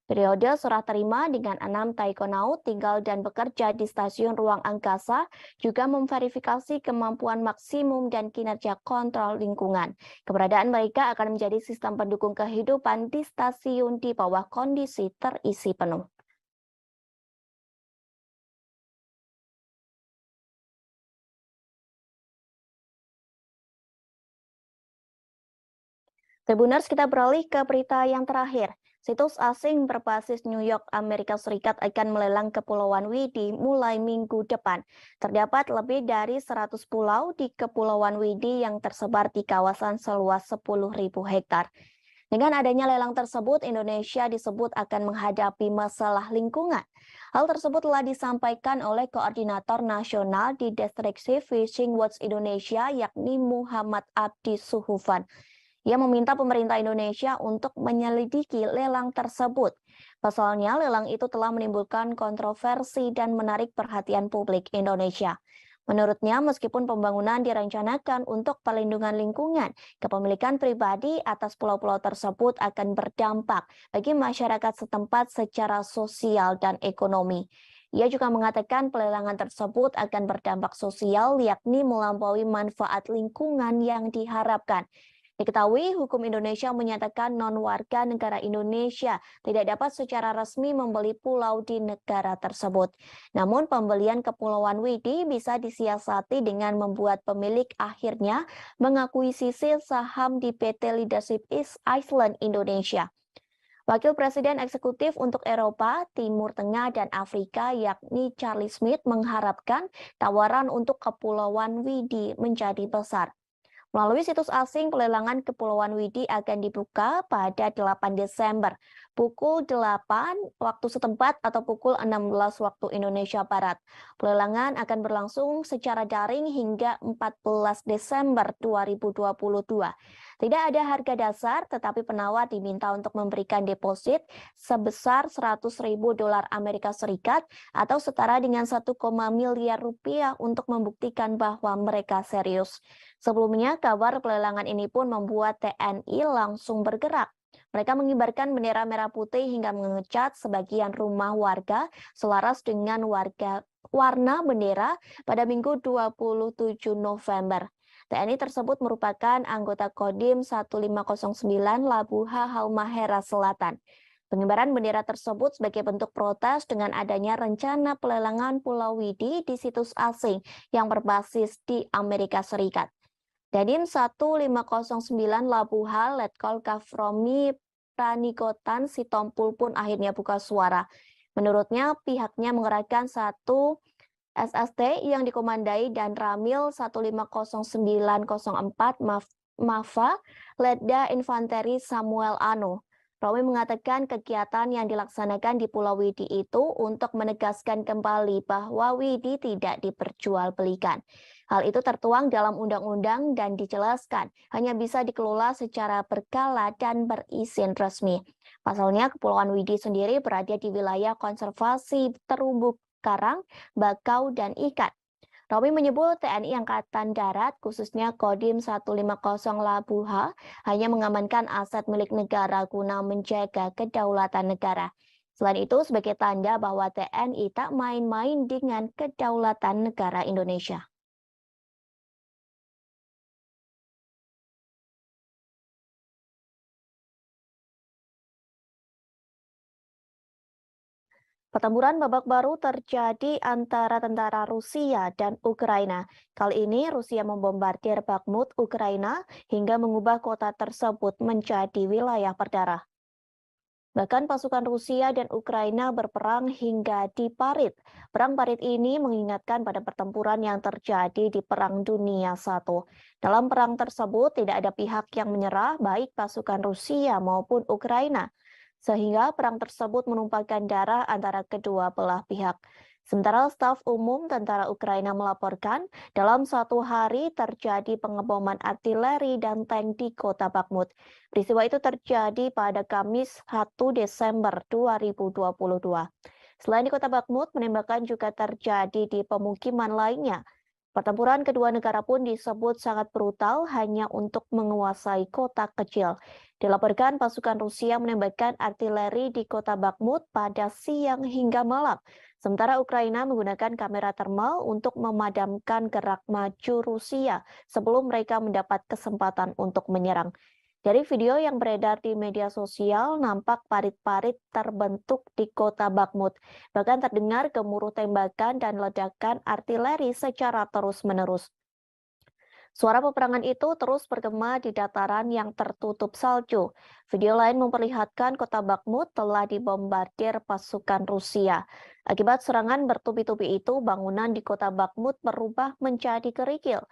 Periode serah terima dengan 6 taikonaut tinggal dan bekerja di stasiun ruang angkasa juga memverifikasi kemampuan maksimum dan kinerja kontrol lingkungan. Keberadaan mereka akan menjadi sistem pendukung kehidupan di stasiun di bawah kondisi terisi penuh. Tribuners, kita beralih ke berita yang terakhir. Situs asing berbasis New York, Amerika Serikat akan melelang Kepulauan Widi mulai minggu depan. Terdapat lebih dari 100 pulau di Kepulauan Widi yang tersebar di kawasan seluas 10.000 hektar. Dengan adanya lelang tersebut, Indonesia disebut akan menghadapi masalah lingkungan. Hal tersebut telah disampaikan oleh Koordinator Nasional di Destruksi Fishing Watch Indonesia, yakni Muhammad Abdi Suhufan. Ia meminta pemerintah Indonesia untuk menyelidiki lelang tersebut. Pasalnya, lelang itu telah menimbulkan kontroversi dan menarik perhatian publik Indonesia. Menurutnya, meskipun pembangunan direncanakan untuk perlindungan lingkungan, kepemilikan pribadi atas pulau-pulau tersebut akan berdampak bagi masyarakat setempat secara sosial dan ekonomi. Ia juga mengatakan pelelangan tersebut akan berdampak sosial, yakni melampaui manfaat lingkungan yang diharapkan. Diketahui, hukum Indonesia menyatakan non-warga negara Indonesia tidak dapat secara resmi membeli pulau di negara tersebut. Namun, pembelian Kepulauan Widi bisa disiasati dengan membuat pemilik akhirnya mengakuisisi saham di PT Leadership East Island Indonesia. Wakil Presiden Eksekutif untuk Eropa, Timur Tengah, dan Afrika, yakni Charlie Smith, mengharapkan tawaran untuk Kepulauan Widi menjadi besar. Melalui situs asing, pelelangan Kepulauan Widi akan dibuka pada 8 Desember, pukul 8 waktu setempat atau pukul 16 waktu Indonesia Barat. Pelelangan akan berlangsung secara daring hingga 14 Desember 2022. Tidak ada harga dasar, tetapi penawar diminta untuk memberikan deposit sebesar 100.000 dolar Amerika Serikat atau setara dengan 1, miliar rupiah untuk membuktikan bahwa mereka serius. Sebelumnya, kabar pelelangan ini pun membuat TNI langsung bergerak. Mereka mengibarkan bendera merah putih hingga mengecat sebagian rumah warga selaras dengan warna bendera pada Minggu 27 November. TNI tersebut merupakan anggota Kodim 1509 Labuha Halmahera Selatan. Pengibaran bendera tersebut sebagai bentuk protes dengan adanya rencana pelelangan Pulau Widi di situs asing yang berbasis di Amerika Serikat. Dadim 1509 Labuha Letkol Kafromi Pranikotan Sitompul pun akhirnya buka suara. Menurutnya, pihaknya mengerahkan satu SST yang dikomandai dan Ramil 150904 MAFA Letda Infanteri Samuel Ano. Romi mengatakan kegiatan yang dilaksanakan di Pulau Widi itu untuk menegaskan kembali bahwa Widi tidak diperjualbelikan. Hal itu tertuang dalam undang-undang dan dijelaskan hanya bisa dikelola secara berkala dan berizin resmi. Pasalnya, Kepulauan Widi sendiri berada di wilayah konservasi terumbu karang, bakau, dan ikan. Romi menyebut TNI Angkatan Darat, khususnya Kodim 150 Labuha, hanya mengamankan aset milik negara guna menjaga kedaulatan negara. Selain itu, sebagai tanda bahwa TNI tak main-main dengan kedaulatan negara Indonesia. Pertempuran babak baru terjadi antara tentara Rusia dan Ukraina. Kali ini Rusia membombardir Bakhmut, Ukraina, hingga mengubah kota tersebut menjadi wilayah berdarah. Bahkan pasukan Rusia dan Ukraina berperang hingga di Parit. Perang Parit ini mengingatkan pada pertempuran yang terjadi di Perang Dunia I. Dalam perang tersebut tidak ada pihak yang menyerah, baik pasukan Rusia maupun Ukraina, sehingga perang tersebut menumpahkan darah antara kedua belah pihak. Sementara staf umum tentara Ukraina melaporkan, dalam satu hari terjadi pengeboman artileri dan tank di kota Bakhmut. Peristiwa itu terjadi pada Kamis 1 Desember 2022. Selain di kota Bakhmut, penembakan juga terjadi di pemukiman lainnya. Pertempuran kedua negara pun disebut sangat brutal hanya untuk menguasai kota kecil. Dilaporkan pasukan Rusia menembakkan artileri di kota Bakhmut pada siang hingga malam. Sementara Ukraina menggunakan kamera termal untuk memadamkan gerak maju Rusia sebelum mereka mendapat kesempatan untuk menyerang. Dari video yang beredar di media sosial, nampak parit-parit terbentuk di kota Bakhmut. Bahkan terdengar gemuruh tembakan dan ledakan artileri secara terus-menerus. Suara peperangan itu terus bergema di dataran yang tertutup salju. Video lain memperlihatkan kota Bakhmut telah dibombardir pasukan Rusia. Akibat serangan bertubi-tubi itu, bangunan di kota Bakhmut berubah menjadi kerikil.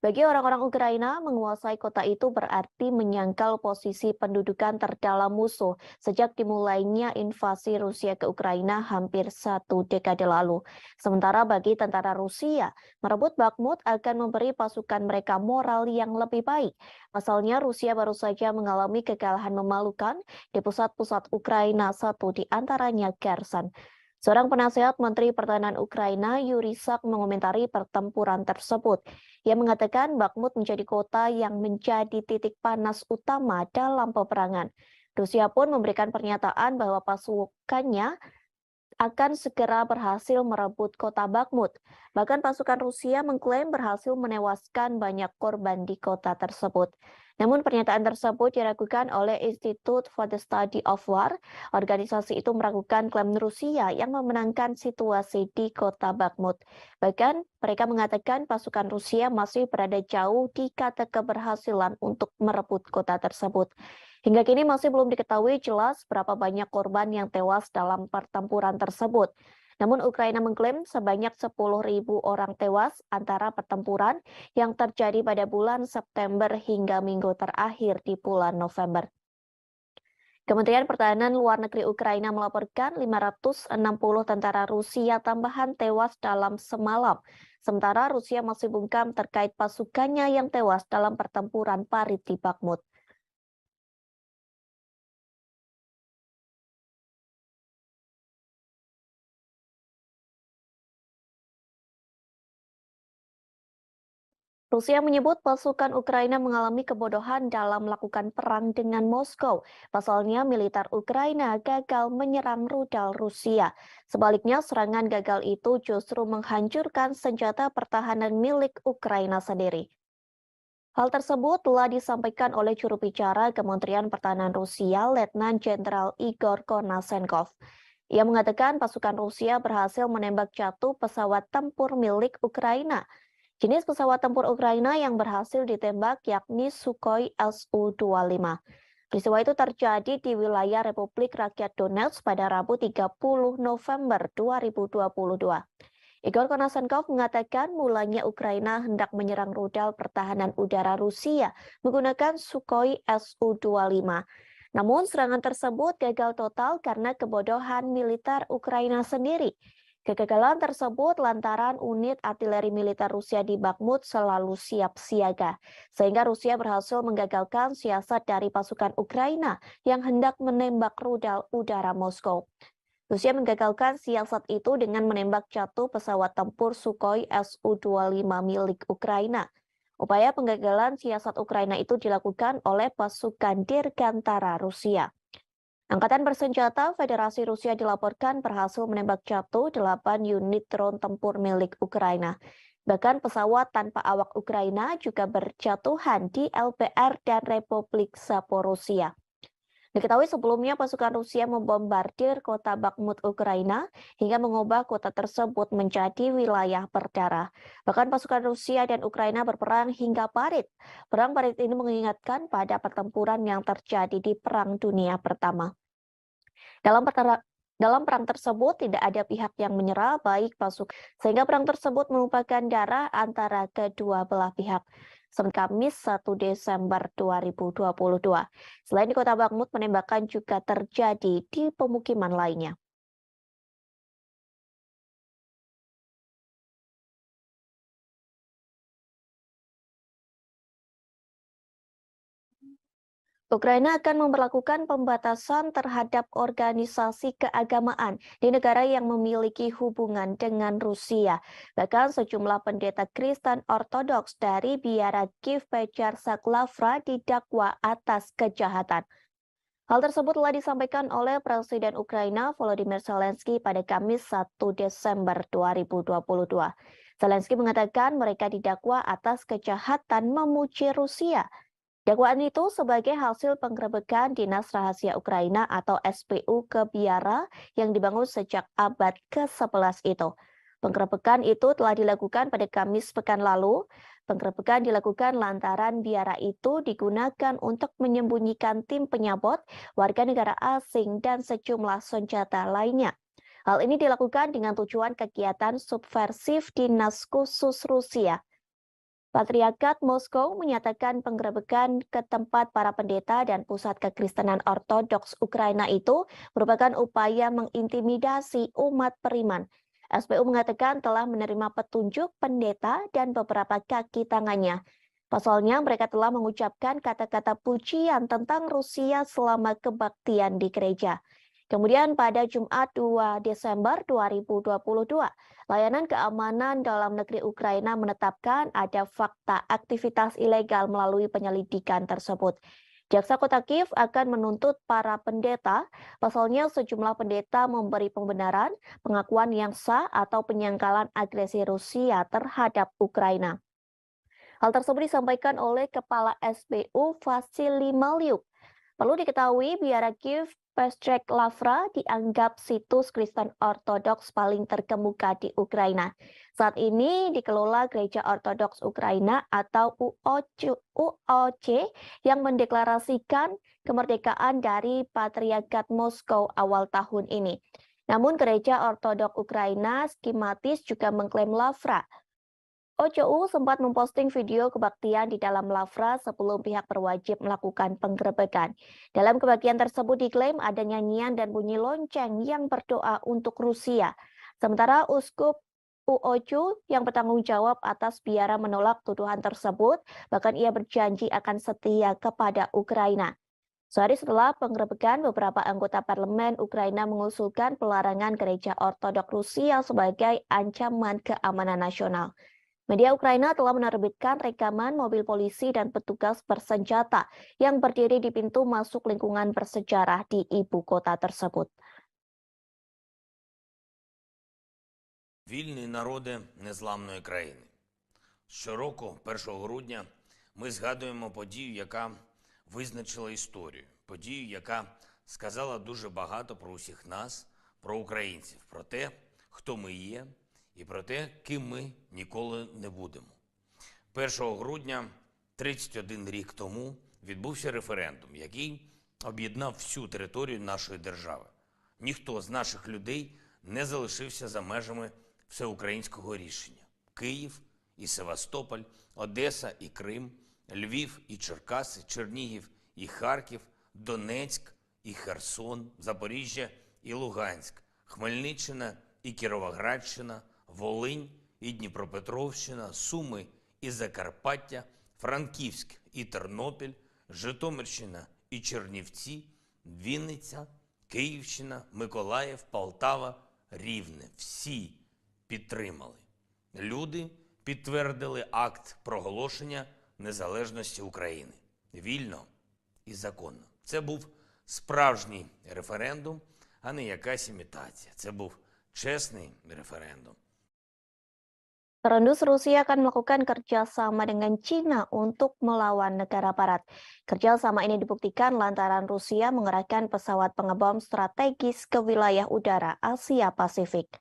Bagi orang-orang Ukraina, menguasai kota itu berarti menyangkal posisi pendudukan terdalam musuh sejak dimulainya invasi Rusia ke Ukraina hampir 1 dekade lalu. Sementara bagi tentara Rusia, merebut Bakhmut akan memberi pasukan mereka moral yang lebih baik. Pasalnya, Rusia baru saja mengalami kekalahan memalukan di pusat-pusat Ukraina, satu di antaranya Kherson. Seorang penasehat Menteri Pertahanan Ukraina, Yuri Sak, mengomentari pertempuran tersebut. Ia mengatakan Bakhmut menjadi kota yang menjadi titik panas utama dalam peperangan. Rusia pun memberikan pernyataan bahwa pasukannya akan segera berhasil merebut kota Bakhmut. Bahkan pasukan Rusia mengklaim berhasil menewaskan banyak korban di kota tersebut. Namun pernyataan tersebut diragukan oleh Institute for the Study of War. Organisasi itu meragukan klaim Rusia yang memenangkan situasi di kota Bakhmut. Bahkan mereka mengatakan pasukan Rusia masih berada jauh di kata keberhasilan untuk merebut kota tersebut. Hingga kini masih belum diketahui jelas berapa banyak korban yang tewas dalam pertempuran tersebut. Namun Ukraina mengklaim sebanyak 10.000 orang tewas antara pertempuran yang terjadi pada bulan September hingga minggu terakhir di bulan November. Kementerian Pertahanan Luar Negeri Ukraina melaporkan 560 tentara Rusia tambahan tewas dalam semalam. Sementara Rusia masih bungkam terkait pasukannya yang tewas dalam pertempuran parit di Bakhmut. Rusia menyebut pasukan Ukraina mengalami kebodohan dalam melakukan perang dengan Moskow. Pasalnya, militer Ukraina gagal menyerang rudal Rusia. Sebaliknya, serangan gagal itu justru menghancurkan senjata pertahanan milik Ukraina sendiri. Hal tersebut telah disampaikan oleh juru bicara Kementerian Pertahanan Rusia, Letnan Jenderal Igor Konasenkov. Ia mengatakan pasukan Rusia berhasil menembak jatuh pesawat tempur milik Ukraina. Jenis pesawat tempur Ukraina yang berhasil ditembak yakni Sukhoi Su-25. Peristiwa itu terjadi di wilayah Republik Rakyat Donetsk pada Rabu 30 November 2022. Igor Konasenkov mengatakan mulanya Ukraina hendak menyerang rudal pertahanan udara Rusia menggunakan Sukhoi Su-25. Namun serangan tersebut gagal total karena kebodohan militer Ukraina sendiri. Kegagalan tersebut lantaran unit artileri militer Rusia di Bakhmut selalu siap siaga, sehingga Rusia berhasil menggagalkan siasat dari pasukan Ukraina yang hendak menembak rudal udara Moskow. Rusia menggagalkan siasat itu dengan menembak jatuh pesawat tempur Sukhoi Su-25 milik Ukraina. Upaya penggagalan siasat Ukraina itu dilakukan oleh pasukan Dirgantara Rusia. Angkatan bersenjata Federasi Rusia dilaporkan berhasil menembak jatuh 8 unit drone tempur milik Ukraina. Bahkan pesawat tanpa awak Ukraina juga berjatuhan di LPR dan Republik Zaporozhia. Diketahui sebelumnya pasukan Rusia membombardir kota Bakhmut Ukraina hingga mengubah kota tersebut menjadi wilayah berdarah. Bahkan pasukan Rusia dan Ukraina berperang hingga parit. Perang parit ini mengingatkan pada pertempuran yang terjadi di Perang Dunia Pertama. Dalam perang tersebut tidak ada pihak yang menyerah baik pasukan sehingga perang tersebut merupakan darah antara kedua belah pihak. Kamis 1 Desember 2022. Selain di kota Bakhmut, penembakan juga terjadi di pemukiman lainnya. Ukraina akan memberlakukan pembatasan terhadap organisasi keagamaan di negara yang memiliki hubungan dengan Rusia. Bahkan sejumlah pendeta Kristen Ortodoks dari biara Kiev Pechersk-Lavra didakwa atas kejahatan. Hal tersebut telah disampaikan oleh Presiden Ukraina Volodymyr Zelensky pada Kamis 1 Desember 2022. Zelensky mengatakan mereka didakwa atas kejahatan memuji Rusia. Dakwaan itu sebagai hasil penggerebekan Dinas Rahasia Ukraina atau SPU ke biara yang dibangun sejak abad ke-11 itu. Penggerebekan itu telah dilakukan pada Kamis pekan lalu. Penggerebekan dilakukan lantaran biara itu digunakan untuk menyembunyikan tim penyabot, warga negara asing, dan sejumlah senjata lainnya. Hal ini dilakukan dengan tujuan kegiatan subversif Dinas Khusus Rusia. Patriarkat Moskow menyatakan penggerebekan ke tempat para pendeta dan pusat kekristenan Ortodoks Ukraina itu merupakan upaya mengintimidasi umat beriman. SBU mengatakan telah menerima petunjuk pendeta dan beberapa kaki tangannya. Pasalnya, mereka telah mengucapkan kata-kata pujian tentang Rusia selama kebaktian di gereja. Kemudian pada Jumat 2 Desember 2022, Layanan Keamanan Dalam Negeri Ukraina menetapkan ada fakta aktivitas ilegal melalui penyelidikan tersebut. Jaksa Kota Kiev akan menuntut para pendeta, pasalnya sejumlah pendeta memberi pembenaran, pengakuan yang sah atau penyangkalan agresi Rusia terhadap Ukraina. Hal tersebut disampaikan oleh Kepala SBU Vasily Maliuk. Perlu diketahui, Biara Kiev Pestrek Lavra dianggap situs Kristen Ortodoks paling terkemuka di Ukraina. Saat ini dikelola Gereja Ortodoks Ukraina atau UOC yang mendeklarasikan kemerdekaan dari Patriarkat Moskow awal tahun ini. Namun Gereja Ortodoks Ukraina skematis juga mengklaim Lavra. OCU sempat memposting video kebaktian di dalam Lavra sebelum pihak berwajib melakukan penggerebekan. Dalam kebaktian tersebut diklaim ada nyanyian dan bunyi lonceng yang berdoa untuk Rusia. Sementara Uskup UOCU yang bertanggung jawab atas biara menolak tuduhan tersebut, bahkan ia berjanji akan setia kepada Ukraina. Sehari setelah penggerebekan, beberapa anggota parlemen Ukraina mengusulkan pelarangan gereja Ortodoks Rusia sebagai ancaman keamanan nasional. Media Ukraina telah menerbitkan rekaman mobil polisi dan petugas bersenjata yang berdiri di pintu masuk lingkungan bersejarah di ibu kota tersebut. Вільні народи незламної країни. Щороку, 1 грудня, ми згадуємо подію, яка визначила історію. Подію, яка сказала дуже багато про усіх нас, про українців, про те, хто ми є, і про те, ким ми ніколи не будемо. 1 грудня 31 рік тому відбувся референдум, який об'єднав всю територію нашої держави. Ніхто з наших людей не залишився за межами всеукраїнського рішення. Київ і Севастополь, Одеса і Крим, Львів і Черкаси, Чернігів і Харків, Донецьк і Херсон, Запоріжжя і Луганськ, Хмельниччина і Кіровоградщина, Волинь і Дніпропетровщина, Суми і Закарпаття, Франківськ і Тернопіль, Житомирщина і Чернівці, Вінниця, Київщина, Миколаїв, Полтава, Рівне. Всі підтримали. Люди підтвердили акт проголошення незалежності України. Вільно і законно. Це був справжній референдум, а не якась імітація. Це був чесний референдум. Terendus Rusia akan melakukan kerjasama dengan China untuk melawan negara barat. Kerjasama ini dibuktikan lantaran Rusia mengerahkan pesawat pengebom strategis ke wilayah udara Asia Pasifik.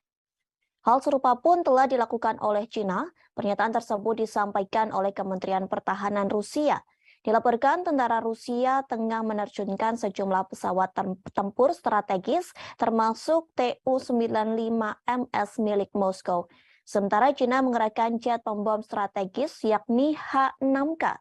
Hal serupa pun telah dilakukan oleh China. Pernyataan tersebut disampaikan oleh Kementerian Pertahanan Rusia. Dilaporkan tentara Rusia tengah menerjunkan sejumlah pesawat tempur strategis termasuk Tu-95MS milik Moskow. Sementara China mengerahkan jet pembom strategis yakni H-6K.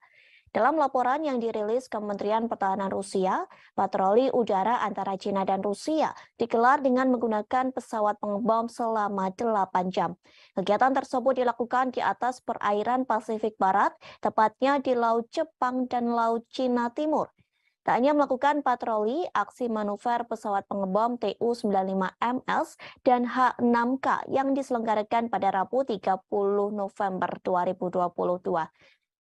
Dalam laporan yang dirilis Kementerian Pertahanan Rusia, patroli udara antara China dan Rusia digelar dengan menggunakan pesawat pengebom selama 8 jam. Kegiatan tersebut dilakukan di atas perairan Pasifik Barat, tepatnya di Laut Jepang dan Laut Cina Timur. Tak hanya melakukan patroli, aksi manuver pesawat pengebom Tu-95MS dan H-6K yang diselenggarakan pada Rabu 30 November 2022.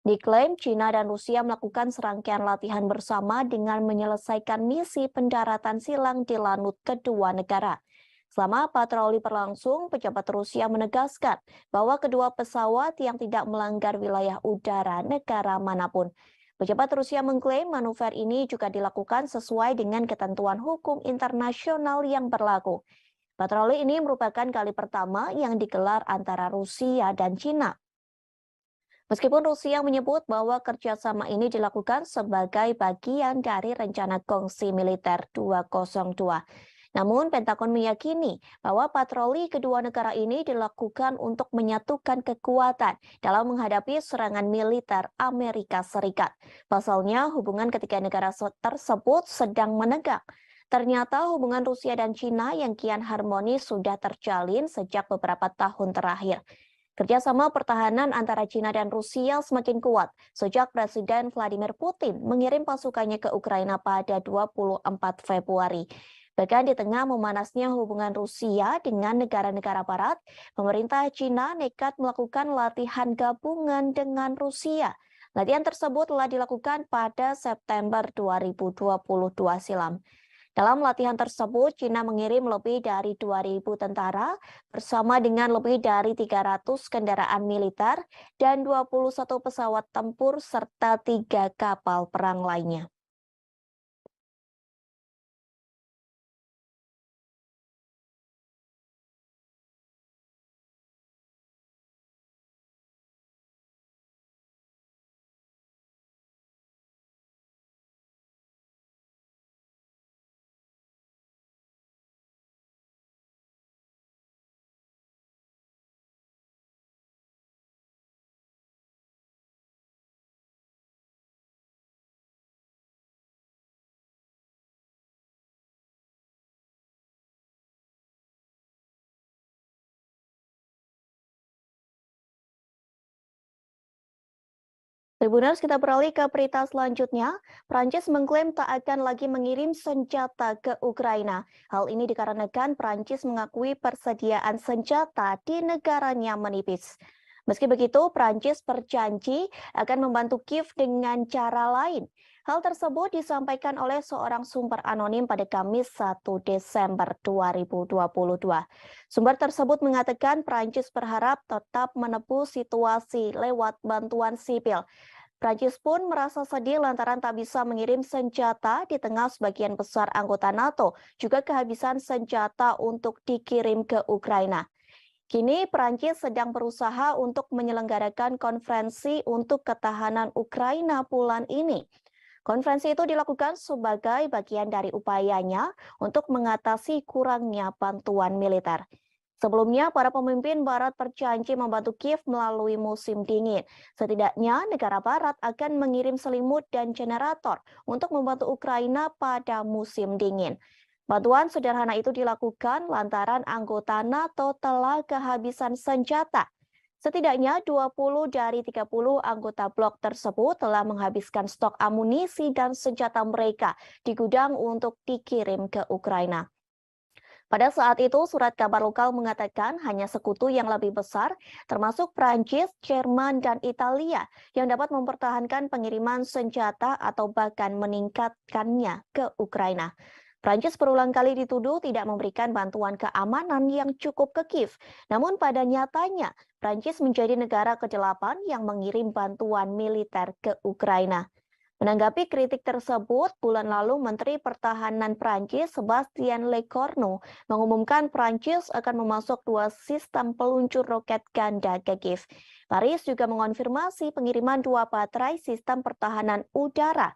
Diklaim China dan Rusia melakukan serangkaian latihan bersama dengan menyelesaikan misi pendaratan silang di lanut kedua negara. Selama patroli berlangsung, pejabat Rusia menegaskan bahwa kedua pesawat yang tidak melanggar wilayah udara negara manapun. Pejabat Rusia mengklaim manuver ini juga dilakukan sesuai dengan ketentuan hukum internasional yang berlaku. Patroli ini merupakan kali pertama yang digelar antara Rusia dan China. Meskipun Rusia menyebut bahwa kerjasama ini dilakukan sebagai bagian dari rencana kongsi militer 202. Namun, Pentagon meyakini bahwa patroli kedua negara ini dilakukan untuk menyatukan kekuatan dalam menghadapi serangan militer Amerika Serikat. Pasalnya, hubungan ketiga negara tersebut sedang menegang. Ternyata hubungan Rusia dan Cina yang kian harmonis sudah terjalin sejak beberapa tahun terakhir. Kerjasama pertahanan antara Cina dan Rusia semakin kuat sejak Presiden Vladimir Putin mengirim pasukannya ke Ukraina pada 24 Februari. Bahkan di tengah memanasnya hubungan Rusia dengan negara-negara barat, pemerintah Cina nekat melakukan latihan gabungan dengan Rusia. Latihan tersebut telah dilakukan pada September 2022 silam. Dalam latihan tersebut, Cina mengirim lebih dari 2.000 tentara bersama dengan lebih dari 300 kendaraan militer dan 21 pesawat tempur serta 3 kapal perang lainnya. Tribuners, kita beralih ke berita selanjutnya. Prancis mengklaim tak akan lagi mengirim senjata ke Ukraina. Hal ini dikarenakan Prancis mengakui persediaan senjata di negaranya menipis. Meski begitu, Prancis berjanji akan membantu Kiev dengan cara lain. Hal tersebut disampaikan oleh seorang sumber anonim pada Kamis 1 Desember 2022. Sumber tersebut mengatakan Prancis berharap tetap menebus situasi lewat bantuan sipil. Prancis pun merasa sedih lantaran tak bisa mengirim senjata di tengah sebagian besar anggota NATO juga kehabisan senjata untuk dikirim ke Ukraina. Kini Prancis sedang berusaha untuk menyelenggarakan konferensi untuk ketahanan Ukraina bulan ini. Konferensi itu dilakukan sebagai bagian dari upayanya untuk mengatasi kurangnya bantuan militer. Sebelumnya, para pemimpin Barat berjanji membantu Kiev melalui musim dingin. Setidaknya, negara Barat akan mengirim selimut dan generator untuk membantu Ukraina pada musim dingin. Bantuan sederhana itu dilakukan lantaran anggota NATO telah kehabisan senjata. Setidaknya 20 dari 30 anggota blok tersebut telah menghabiskan stok amunisi dan senjata mereka di gudang untuk dikirim ke Ukraina. Pada saat itu, surat kabar lokal mengatakan hanya sekutu yang lebih besar, termasuk Prancis, Jerman, dan Italia, yang dapat mempertahankan pengiriman senjata atau bahkan meningkatkannya ke Ukraina. Prancis berulang kali dituduh tidak memberikan bantuan keamanan yang cukup ke Kiev. Namun pada nyatanya, Prancis menjadi negara ke-8 yang mengirim bantuan militer ke Ukraina. Menanggapi kritik tersebut, bulan lalu Menteri Pertahanan Prancis Sebastien Lecornu mengumumkan Prancis akan memasok 2 sistem peluncur roket ganda ke Kiev. Paris juga mengonfirmasi pengiriman 2 baterai sistem pertahanan udara.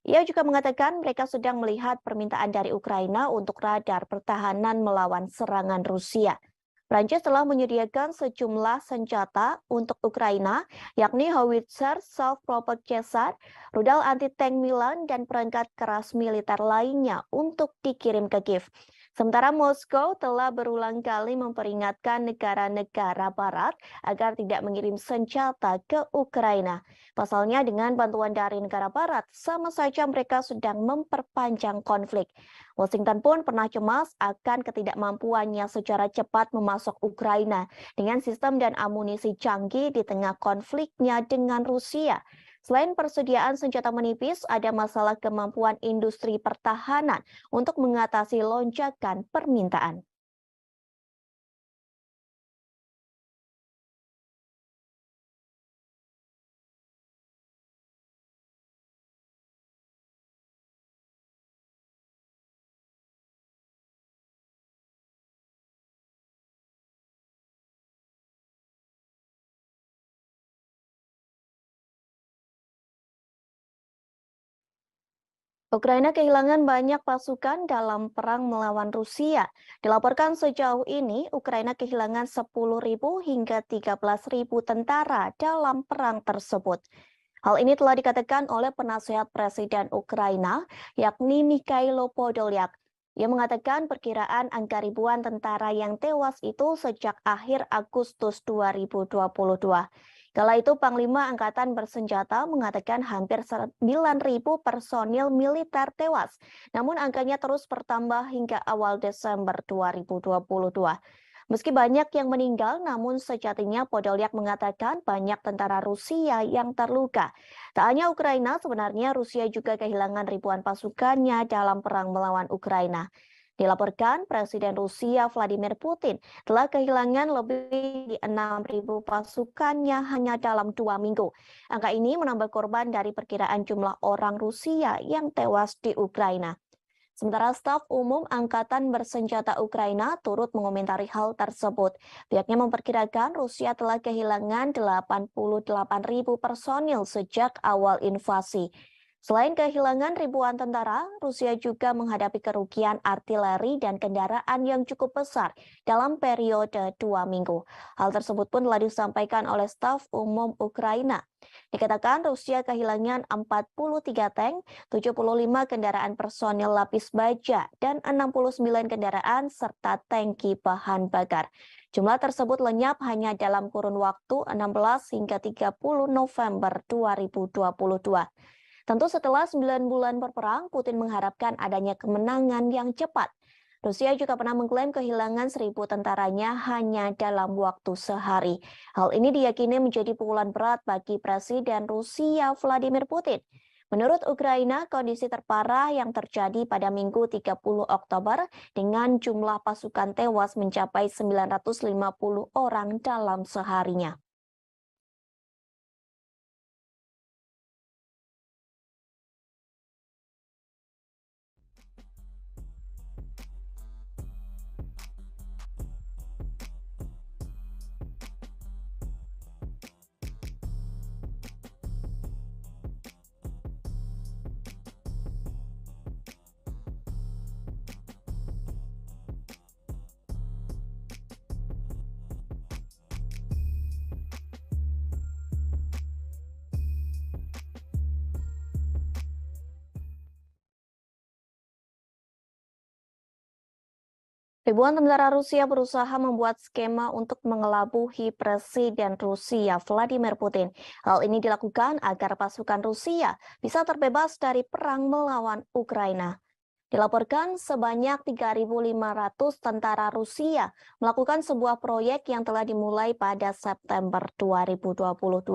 Ia juga mengatakan mereka sedang melihat permintaan dari Ukraina untuk radar pertahanan melawan serangan Rusia. Prancis telah menyediakan sejumlah senjata untuk Ukraina, yakni howitzer, self-propelled Caesar, rudal anti-tank Milan, dan perangkat keras militer lainnya untuk dikirim ke Kiev. Sementara Moskow telah berulang kali memperingatkan negara-negara barat agar tidak mengirim senjata ke Ukraina. Pasalnya dengan bantuan dari negara barat, sama saja mereka sedang memperpanjang konflik. Washington pun pernah cemas akan ketidakmampuannya secara cepat memasok Ukraina dengan sistem dan amunisi canggih di tengah konfliknya dengan Rusia. Selain persediaan senjata menipis, ada masalah kemampuan industri pertahanan untuk mengatasi lonjakan permintaan. Ukraina kehilangan banyak pasukan dalam perang melawan Rusia. Dilaporkan sejauh ini, Ukraina kehilangan 10.000 hingga 13.000 tentara dalam perang tersebut. Hal ini telah dikatakan oleh penasehat Presiden Ukraina, yakni Mikhailo Podolyak. Ia mengatakan perkiraan angka ribuan tentara yang tewas itu sejak akhir Agustus 2022. Kala itu, Panglima Angkatan Bersenjata mengatakan hampir 9.000 personil militer tewas, namun angkanya terus bertambah hingga awal Desember 2022. Meski banyak yang meninggal, namun sejatinya Podolyak mengatakan banyak tentara Rusia yang terluka. Tak hanya Ukraina, sebenarnya Rusia juga kehilangan ribuan pasukannya dalam perang melawan Ukraina. Dilaporkan Presiden Rusia Vladimir Putin telah kehilangan lebih di 6.000 pasukannya hanya dalam 2 minggu. Angka ini menambah korban dari perkiraan jumlah orang Rusia yang tewas di Ukraina. Sementara staf umum Angkatan Bersenjata Ukraina turut mengomentari hal tersebut. Pihaknya memperkirakan Rusia telah kehilangan 88.000 personil sejak awal invasi. Selain kehilangan ribuan tentara, Rusia juga menghadapi kerugian artileri dan kendaraan yang cukup besar dalam periode 2 minggu. Hal tersebut pun telah disampaikan oleh staf umum Ukraina. Dikatakan Rusia kehilangan 43 tank, 75 kendaraan personil lapis baja, dan 69 kendaraan serta tangki bahan bakar. Jumlah tersebut lenyap hanya dalam kurun waktu 16 hingga 30 November 2022. Tentu setelah 9 bulan berperang, Putin mengharapkan adanya kemenangan yang cepat. Rusia juga pernah mengklaim kehilangan 1.000 tentaranya hanya dalam waktu sehari. Hal ini diyakini menjadi pukulan berat bagi Presiden Rusia Vladimir Putin. Menurut Ukraina, kondisi terparah yang terjadi pada Minggu 30 Oktober dengan jumlah pasukan tewas mencapai 950 orang dalam seharinya. Ribuan tentara Rusia berusaha membuat skema untuk mengelabuhi Presiden Rusia Vladimir Putin. Hal ini dilakukan agar pasukan Rusia bisa terbebas dari perang melawan Ukraina. Dilaporkan sebanyak 3.500 tentara Rusia melakukan sebuah proyek yang telah dimulai pada September 2022.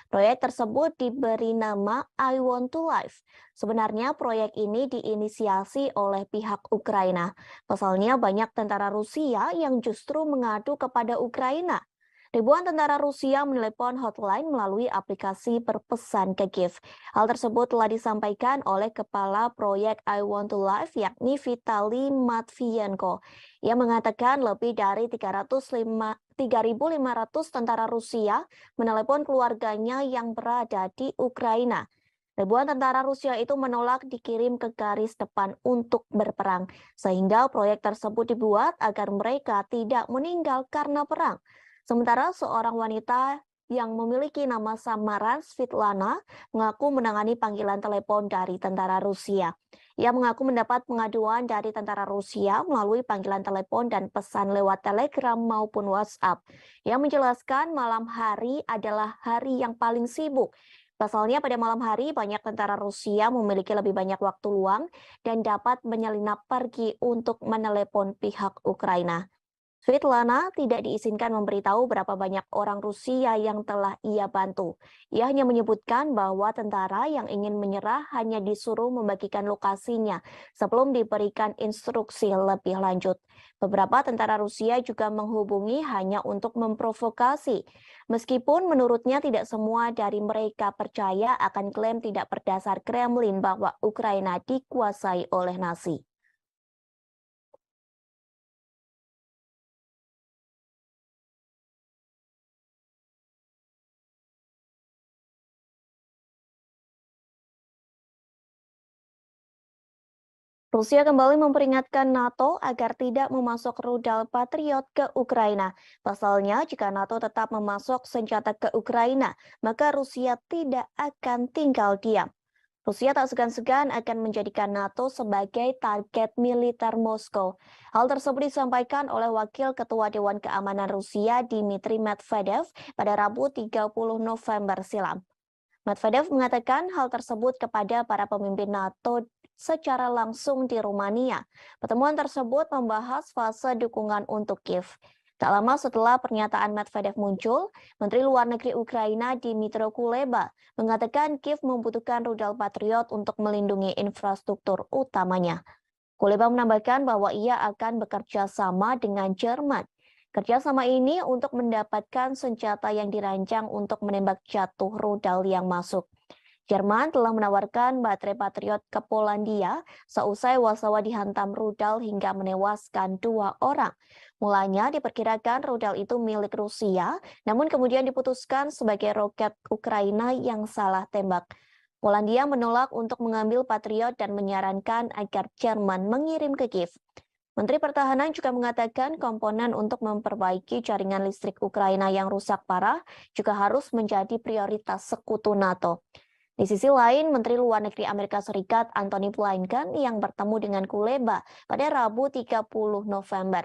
Proyek tersebut diberi nama I Want to Live. Sebenarnya proyek ini diinisiasi oleh pihak Ukraina. Pasalnya banyak tentara Rusia yang justru mengadu kepada Ukraina. Ribuan tentara Rusia menelepon hotline melalui aplikasi berpesan ke Kiev. Hal tersebut telah disampaikan oleh Kepala Proyek I Want to Live yakni Vitali Matvienko. Ia mengatakan lebih dari 3.500 tentara Rusia menelepon keluarganya yang berada di Ukraina. Ribuan tentara Rusia itu menolak dikirim ke garis depan untuk berperang, sehingga proyek tersebut dibuat agar mereka tidak meninggal karena perang. Sementara seorang wanita yang memiliki nama samaran Svetlana mengaku menangani panggilan telepon dari tentara Rusia. Ia mengaku mendapat pengaduan dari tentara Rusia melalui panggilan telepon dan pesan lewat Telegram maupun WhatsApp. Ia menjelaskan malam hari adalah hari yang paling sibuk. Pasalnya pada malam hari banyak tentara Rusia memiliki lebih banyak waktu luang dan dapat menyelinap pergi untuk menelepon pihak Ukraina. Svetlana tidak diizinkan memberitahu berapa banyak orang Rusia yang telah ia bantu. Ia hanya menyebutkan bahwa tentara yang ingin menyerah hanya disuruh membagikan lokasinya sebelum diberikan instruksi lebih lanjut. Beberapa tentara Rusia juga menghubungi hanya untuk memprovokasi. Meskipun menurutnya tidak semua dari mereka percaya akan klaim tidak berdasar Kremlin bahwa Ukraina dikuasai oleh Nazi. Rusia kembali memperingatkan NATO agar tidak memasok rudal Patriot ke Ukraina. Pasalnya, jika NATO tetap memasok senjata ke Ukraina, maka Rusia tidak akan tinggal diam. Rusia tak segan-segan akan menjadikan NATO sebagai target militer Moskow. Hal tersebut disampaikan oleh Wakil Ketua Dewan Keamanan Rusia Dmitry Medvedev pada Rabu 30 November silam. Medvedev mengatakan hal tersebut kepada para pemimpin NATO secara langsung di Rumania. Pertemuan tersebut membahas fase dukungan untuk Kiev. Tak lama setelah pernyataan Medvedev muncul, Menteri Luar Negeri Ukraina Dmytro Kuleba mengatakan Kiev membutuhkan rudal Patriot untuk melindungi infrastruktur utamanya. Kuleba menambahkan bahwa ia akan bekerja sama dengan Jerman. Kerjasama ini untuk mendapatkan senjata yang dirancang untuk menembak jatuh rudal yang masuk. Jerman telah menawarkan baterai Patriot ke Polandia seusai Warsawa dihantam rudal hingga menewaskan 2 orang. Mulanya diperkirakan rudal itu milik Rusia, namun kemudian diputuskan sebagai roket Ukraina yang salah tembak. Polandia menolak untuk mengambil Patriot dan menyarankan agar Jerman mengirim ke Kiev. Menteri Pertahanan juga mengatakan komponen untuk memperbaiki jaringan listrik Ukraina yang rusak parah juga harus menjadi prioritas sekutu NATO. Di sisi lain, Menteri Luar Negeri Amerika Serikat Antony Blinken yang bertemu dengan Kuleba pada Rabu 30 November.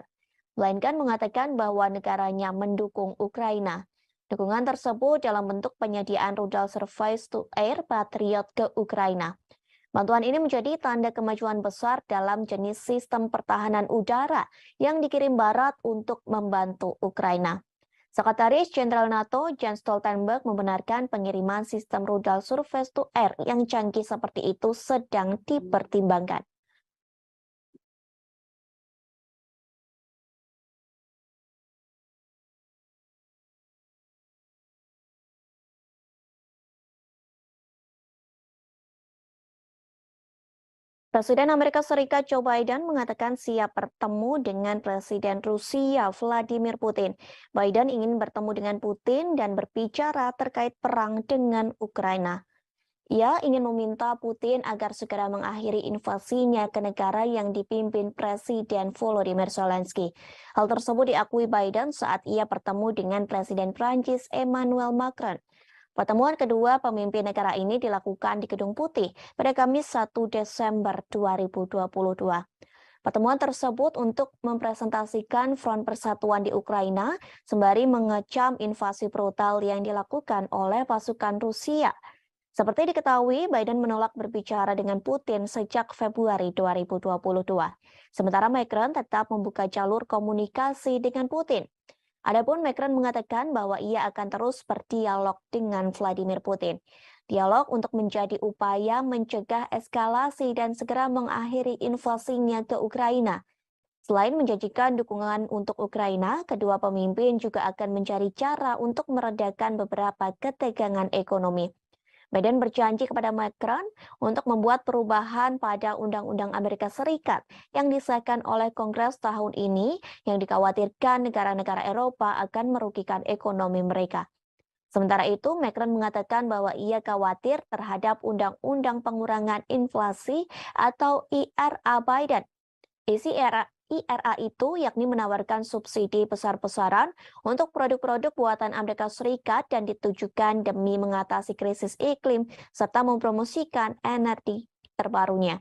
Blinken mengatakan bahwa negaranya mendukung Ukraina. Dukungan tersebut dalam bentuk penyediaan rudal surface-to-air Patriot ke Ukraina. Bantuan ini menjadi tanda kemajuan besar dalam jenis sistem pertahanan udara yang dikirim Barat untuk membantu Ukraina. Sekretaris Jenderal NATO Jens Stoltenberg membenarkan pengiriman sistem rudal surface-to-air yang canggih seperti itu sedang dipertimbangkan. Presiden Amerika Serikat Joe Biden mengatakan siap bertemu dengan Presiden Rusia Vladimir Putin. Biden ingin bertemu dengan Putin dan berbicara terkait perang dengan Ukraina. Ia ingin meminta Putin agar segera mengakhiri invasinya ke negara yang dipimpin Presiden Volodymyr Zelensky. Hal tersebut diakui Biden saat ia bertemu dengan Presiden Prancis Emmanuel Macron. Pertemuan kedua pemimpin negara ini dilakukan di Gedung Putih pada Kamis 1 Desember 2022. Pertemuan tersebut untuk mempresentasikan front persatuan di Ukraina sembari mengecam invasi brutal yang dilakukan oleh pasukan Rusia. Seperti diketahui, Biden menolak berbicara dengan Putin sejak Februari 2022. Sementara Macron tetap membuka jalur komunikasi dengan Putin. Adapun Macron mengatakan bahwa ia akan terus berdialog dengan Vladimir Putin. Dialog untuk menjadi upaya mencegah eskalasi dan segera mengakhiri invasinya ke Ukraina. Selain menjanjikan dukungan untuk Ukraina, kedua pemimpin juga akan mencari cara untuk meredakan beberapa ketegangan ekonomi. Biden berjanji kepada Macron untuk membuat perubahan pada Undang-Undang Amerika Serikat yang disahkan oleh Kongres tahun ini yang dikhawatirkan negara-negara Eropa akan merugikan ekonomi mereka. Sementara itu, Macron mengatakan bahwa ia khawatir terhadap Undang-Undang Pengurangan Inflasi atau IRA Biden. Isi IRA itu yakni menawarkan subsidi besar-besaran untuk produk-produk buatan Amerika Serikat dan ditujukan demi mengatasi krisis iklim serta mempromosikan energi terbarunya.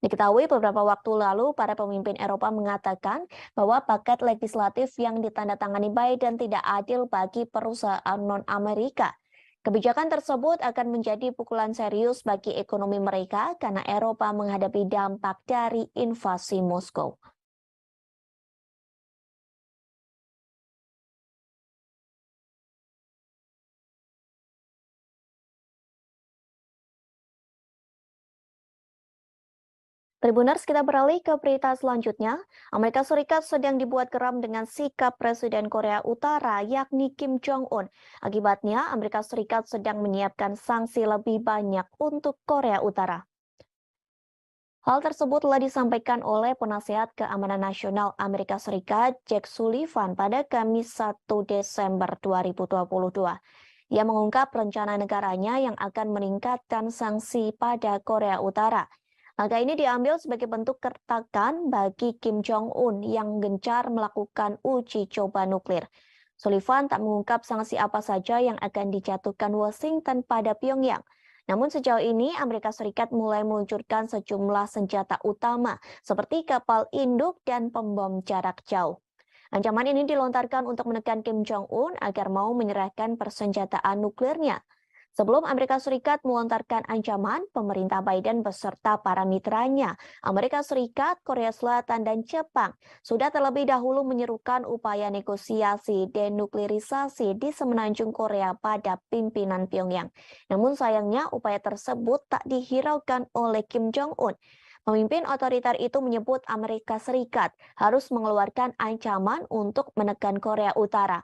Diketahui beberapa waktu lalu para pemimpin Eropa mengatakan bahwa paket legislatif yang ditandatangani Biden tidak adil bagi perusahaan non-Amerika. Kebijakan tersebut akan menjadi pukulan serius bagi ekonomi mereka karena Eropa menghadapi dampak dari invasi Moskow. Tribuners, kita beralih ke berita selanjutnya. Amerika Serikat sedang dibuat geram dengan sikap Presiden Korea Utara yakni Kim Jong-un. Akibatnya, Amerika Serikat sedang menyiapkan sanksi lebih banyak untuk Korea Utara. Hal tersebut telah disampaikan oleh Penasehat Keamanan Nasional Amerika Serikat Jake Sullivan pada Kamis 1 Desember 2022. Ia mengungkap rencana negaranya yang akan meningkatkan sanksi pada Korea Utara. Langkah ini diambil sebagai bentuk kertakan bagi Kim Jong-un yang gencar melakukan uji coba nuklir. Sullivan tak mengungkap sanksi apa saja yang akan dijatuhkan Washington pada Pyongyang. Namun sejauh ini Amerika Serikat mulai meluncurkan sejumlah senjata utama seperti kapal induk dan pembom jarak jauh. Ancaman ini dilontarkan untuk menekan Kim Jong-un agar mau menyerahkan persenjataan nuklirnya. Sebelum Amerika Serikat melontarkan ancaman, pemerintah Biden beserta para mitranya, Amerika Serikat, Korea Selatan, dan Jepang, sudah terlebih dahulu menyerukan upaya negosiasi denuklirisasi di semenanjung Korea pada pimpinan Pyongyang. Namun sayangnya upaya tersebut tak dihiraukan oleh Kim Jong-un. Pemimpin otoriter itu menyebut Amerika Serikat harus mengeluarkan ancaman untuk menekan Korea Utara.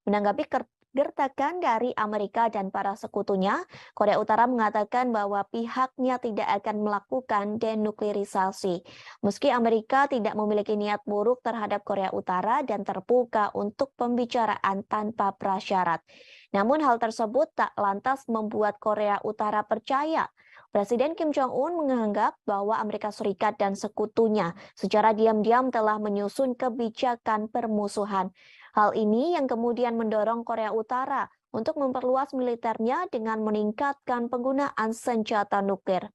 Menanggapi gertakan dari Amerika dan para sekutunya, Korea Utara mengatakan bahwa pihaknya tidak akan melakukan denuklirisasi. Meski Amerika tidak memiliki niat buruk terhadap Korea Utara dan terbuka untuk pembicaraan tanpa prasyarat. Namun hal tersebut tak lantas membuat Korea Utara percaya. Presiden Kim Jong-un menganggap bahwa Amerika Serikat dan sekutunya secara diam-diam telah menyusun kebijakan permusuhan. Hal ini yang kemudian mendorong Korea Utara untuk memperluas militernya dengan meningkatkan penggunaan senjata nuklir.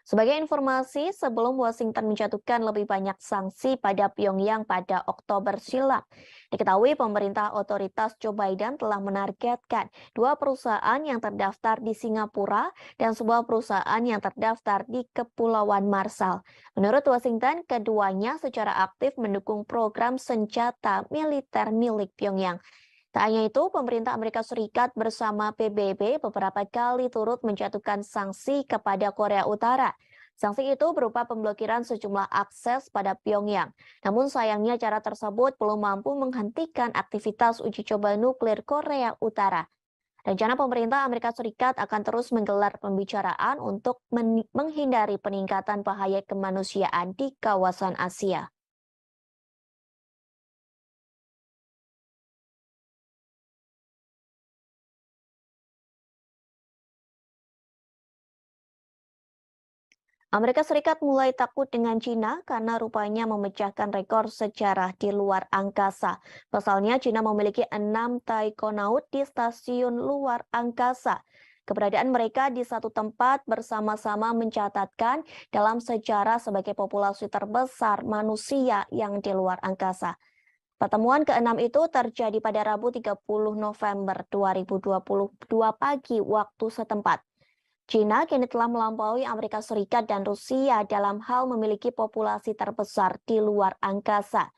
Sebagai informasi, sebelum Washington menjatuhkan lebih banyak sanksi pada Pyongyang pada Oktober silam, diketahui pemerintah otoritas Joe Biden telah menargetkan 2 perusahaan yang terdaftar di Singapura dan sebuah perusahaan yang terdaftar di Kepulauan Marshall. Menurut Washington, keduanya secara aktif mendukung program senjata militer milik Pyongyang. Tak hanya itu, pemerintah Amerika Serikat bersama PBB beberapa kali turut menjatuhkan sanksi kepada Korea Utara. Sanksi itu berupa pemblokiran sejumlah akses pada Pyongyang. Namun sayangnya cara tersebut belum mampu menghentikan aktivitas uji coba nuklir Korea Utara. Rencana pemerintah Amerika Serikat akan terus menggelar pembicaraan untuk menghindari peningkatan bahaya kemanusiaan di kawasan Asia. Amerika Serikat mulai takut dengan Cina karena rupanya memecahkan rekor sejarah di luar angkasa. Pasalnya, Cina memiliki 6 taikonaut di stasiun luar angkasa. Keberadaan mereka di satu tempat bersama-sama mencatatkan dalam sejarah sebagai populasi terbesar manusia yang di luar angkasa. Pertemuan ke-6 itu terjadi pada Rabu 30 November 2022 pagi waktu setempat. China kini telah melampaui Amerika Serikat dan Rusia dalam hal memiliki populasi terbesar di luar angkasa.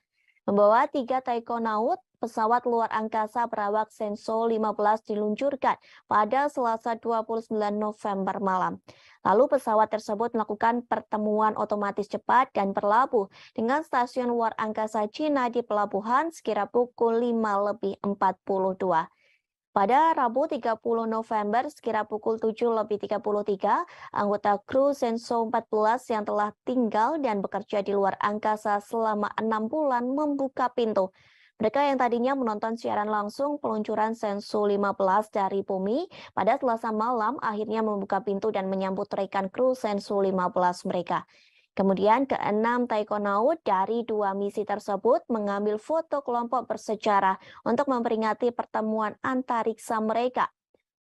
Membawa 3 taikonaut, pesawat luar angkasa berawak Shenzhou 15 diluncurkan pada Selasa 29 November malam. Lalu pesawat tersebut melakukan pertemuan otomatis cepat dan berlabuh dengan stasiun luar angkasa China di pelabuhan sekira pukul 5:42. Pada Rabu 30 November sekira pukul 7:33, anggota kru Shenzhou 14 yang telah tinggal dan bekerja di luar angkasa selama 6 bulan membuka pintu. Mereka yang tadinya menonton siaran langsung peluncuran Shenzhou 15 dari bumi pada Selasa malam akhirnya membuka pintu dan menyambut rekan kru Shenzhou 15 mereka. Kemudian ke-6 taikonaut dari 2 misi tersebut mengambil foto kelompok bersejarah untuk memperingati pertemuan antariksa mereka.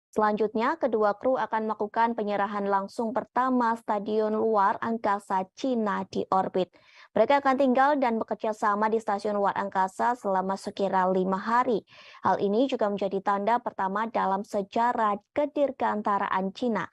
Selanjutnya, kedua kru akan melakukan penyerahan langsung pertama stadion luar angkasa Cina di orbit. Mereka akan tinggal dan bekerja sama di stasiun luar angkasa selama sekira 5 hari. Hal ini juga menjadi tanda pertama dalam sejarah kedirgantaraan Cina.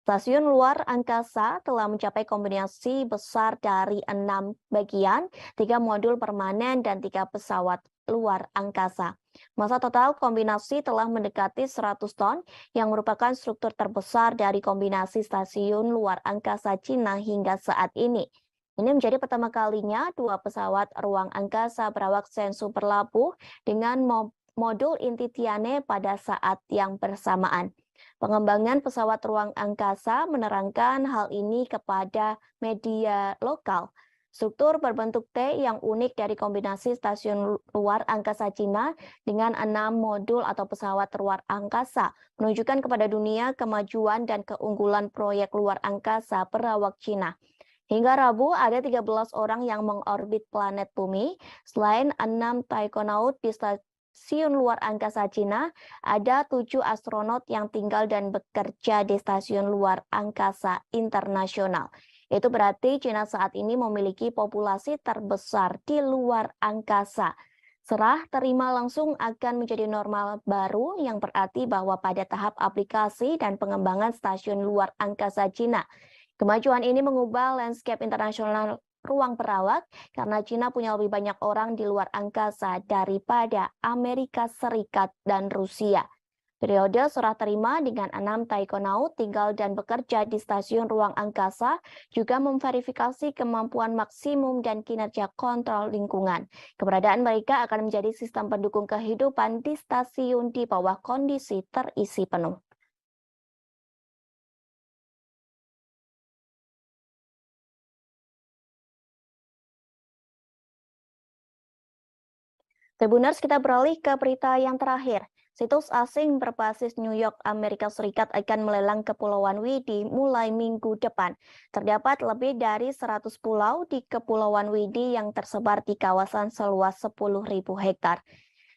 Stasiun luar angkasa telah mencapai kombinasi besar dari 6 bagian, 3 modul permanen, dan 3 pesawat luar angkasa. Massa total kombinasi telah mendekati 100 ton, yang merupakan struktur terbesar dari kombinasi stasiun luar angkasa Cina hingga saat ini. Ini menjadi pertama kalinya 2 pesawat ruang angkasa berawak Shenzhou berlabuh dengan modul inti Tianhe pada saat yang bersamaan. Pengembangan pesawat ruang angkasa menerangkan hal ini kepada media lokal. Struktur berbentuk T yang unik dari kombinasi stasiun luar angkasa Cina dengan 6 modul atau pesawat luar angkasa menunjukkan kepada dunia kemajuan dan keunggulan proyek luar angkasa berawak Cina. Hingga Rabu, ada 13 orang yang mengorbit planet Bumi. Selain 6 taikonaut di stasiun luar angkasa Cina, ada 7 astronot yang tinggal dan bekerja di stasiun luar angkasa internasional. Itu berarti Cina saat ini memiliki populasi terbesar di luar angkasa. Serah terima langsung akan menjadi normal baru yang berarti bahwa pada tahap aplikasi dan pengembangan stasiun luar angkasa Cina, kemajuan ini mengubah landscape internasional ruang perawak karena Cina punya lebih banyak orang di luar angkasa daripada Amerika Serikat dan Rusia. Periode serah terima dengan 6 taikonaut tinggal dan bekerja di stasiun ruang angkasa juga memverifikasi kemampuan maksimum dan kinerja kontrol lingkungan. Keberadaan mereka akan menjadi sistem pendukung kehidupan di stasiun di bawah kondisi terisi penuh. Tribuners, kita beralih ke berita yang terakhir. Situs asing berbasis New York, Amerika Serikat akan melelang Kepulauan Widi mulai minggu depan. Terdapat lebih dari 100 pulau di Kepulauan Widi yang tersebar di kawasan seluas 10.000 hektar.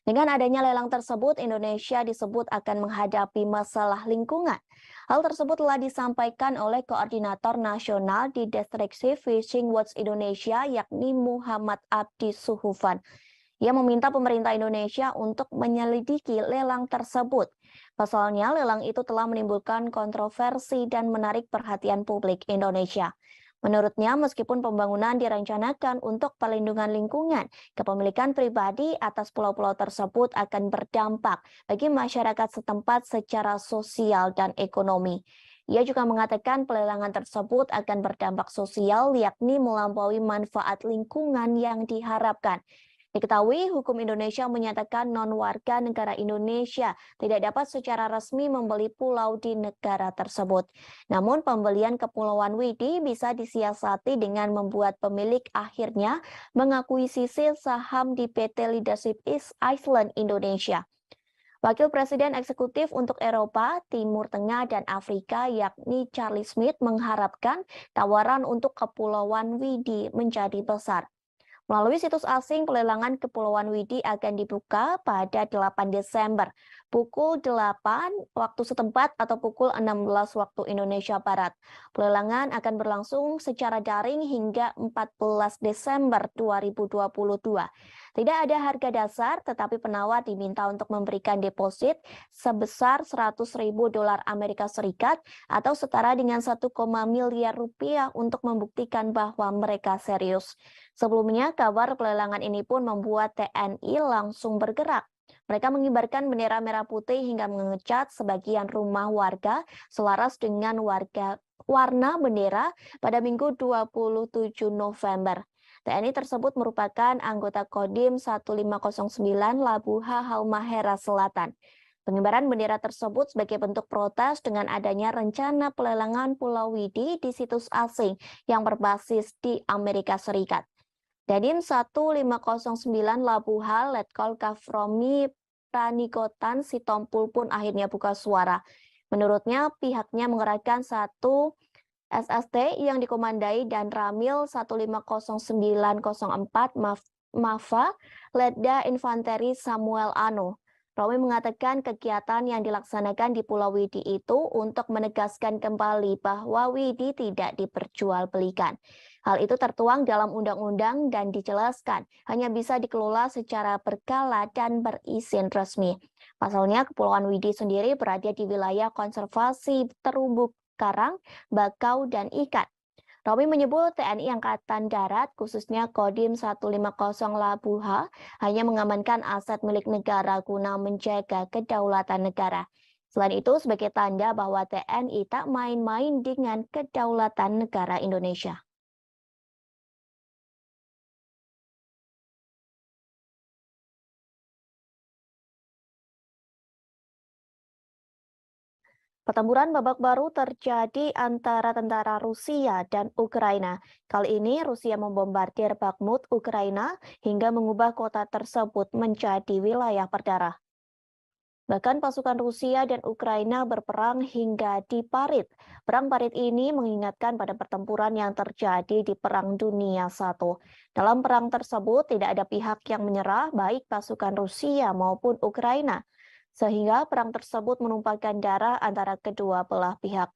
Dengan adanya lelang tersebut, Indonesia disebut akan menghadapi masalah lingkungan. Hal tersebut telah disampaikan oleh Koordinator Nasional di Destruksi Fishing Watch Indonesia, yakni Muhammad Abdi Suhufan. Ia meminta pemerintah Indonesia untuk menyelidiki lelang tersebut. Pasalnya, lelang itu telah menimbulkan kontroversi dan menarik perhatian publik Indonesia. Menurutnya, meskipun pembangunan direncanakan untuk perlindungan lingkungan, kepemilikan pribadi atas pulau-pulau tersebut akan berdampak bagi masyarakat setempat secara sosial dan ekonomi. Ia juga mengatakan pelelangan tersebut akan berdampak sosial, yakni melampaui manfaat lingkungan yang diharapkan. Diketahui, hukum Indonesia menyatakan non-warga negara Indonesia tidak dapat secara resmi membeli pulau di negara tersebut. Namun, pembelian Kepulauan Widi bisa disiasati dengan membuat pemilik akhirnya mengakuisisi saham di PT Leadership East Island Indonesia. Wakil Presiden Eksekutif untuk Eropa, Timur Tengah, dan Afrika, yakni Charlie Smith, mengharapkan tawaran untuk Kepulauan Widi menjadi besar. Melalui situs asing, pelelangan Kepulauan Widi akan dibuka pada 8 Desember, pukul 8 waktu setempat atau pukul 16 waktu Indonesia Barat. Pelelangan akan berlangsung secara daring hingga 14 Desember 2022. Tidak ada harga dasar, tetapi penawar diminta untuk memberikan deposit sebesar 100.000 dolar Amerika Serikat atau setara dengan 1, miliar rupiah untuk membuktikan bahwa mereka serius. Sebelumnya, kabar pelelangan ini pun membuat TNI langsung bergerak. Mereka mengibarkan bendera merah putih hingga mengecat sebagian rumah warga selaras dengan warna bendera pada Minggu 27 November. TNI tersebut merupakan anggota Kodim 1509 Labuha Halmahera Selatan. Pengibaran bendera tersebut sebagai bentuk protes dengan adanya rencana pelelangan Pulau Widi di situs asing yang berbasis di Amerika Serikat. Dadin 1509 Labuha Letkol Kafromi Pranikotan Sitompul pun akhirnya buka suara. Menurutnya, pihaknya mengerahkan satu SST yang dikomandai dan Ramil 150904 MAFA Letda Infanteri Samuel Ano. Romi mengatakan kegiatan yang dilaksanakan di Pulau Widi itu untuk menegaskan kembali bahwa Widi tidak diperjualbelikan. Hal itu tertuang dalam undang-undang dan dijelaskan hanya bisa dikelola secara berkala dan berizin resmi. Pasalnya, Kepulauan Widi sendiri berada di wilayah konservasi terumbu karang, bakau, dan ikan. Romi menyebut TNI Angkatan Darat, khususnya Kodim 150 Labuha, hanya mengamankan aset milik negara guna menjaga kedaulatan negara. Selain itu, sebagai tanda bahwa TNI tak main-main dengan kedaulatan negara Indonesia. Pertempuran babak baru terjadi antara tentara Rusia dan Ukraina. Kali ini Rusia membombardir Bakhmut, Ukraina, hingga mengubah kota tersebut menjadi wilayah berdarah. Bahkan pasukan Rusia dan Ukraina berperang hingga di Parit. Perang Parit ini mengingatkan pada pertempuran yang terjadi di Perang Dunia I. Dalam perang tersebut tidak ada pihak yang menyerah, baik pasukan Rusia maupun Ukraina, sehingga perang tersebut menumpahkan darah antara kedua belah pihak.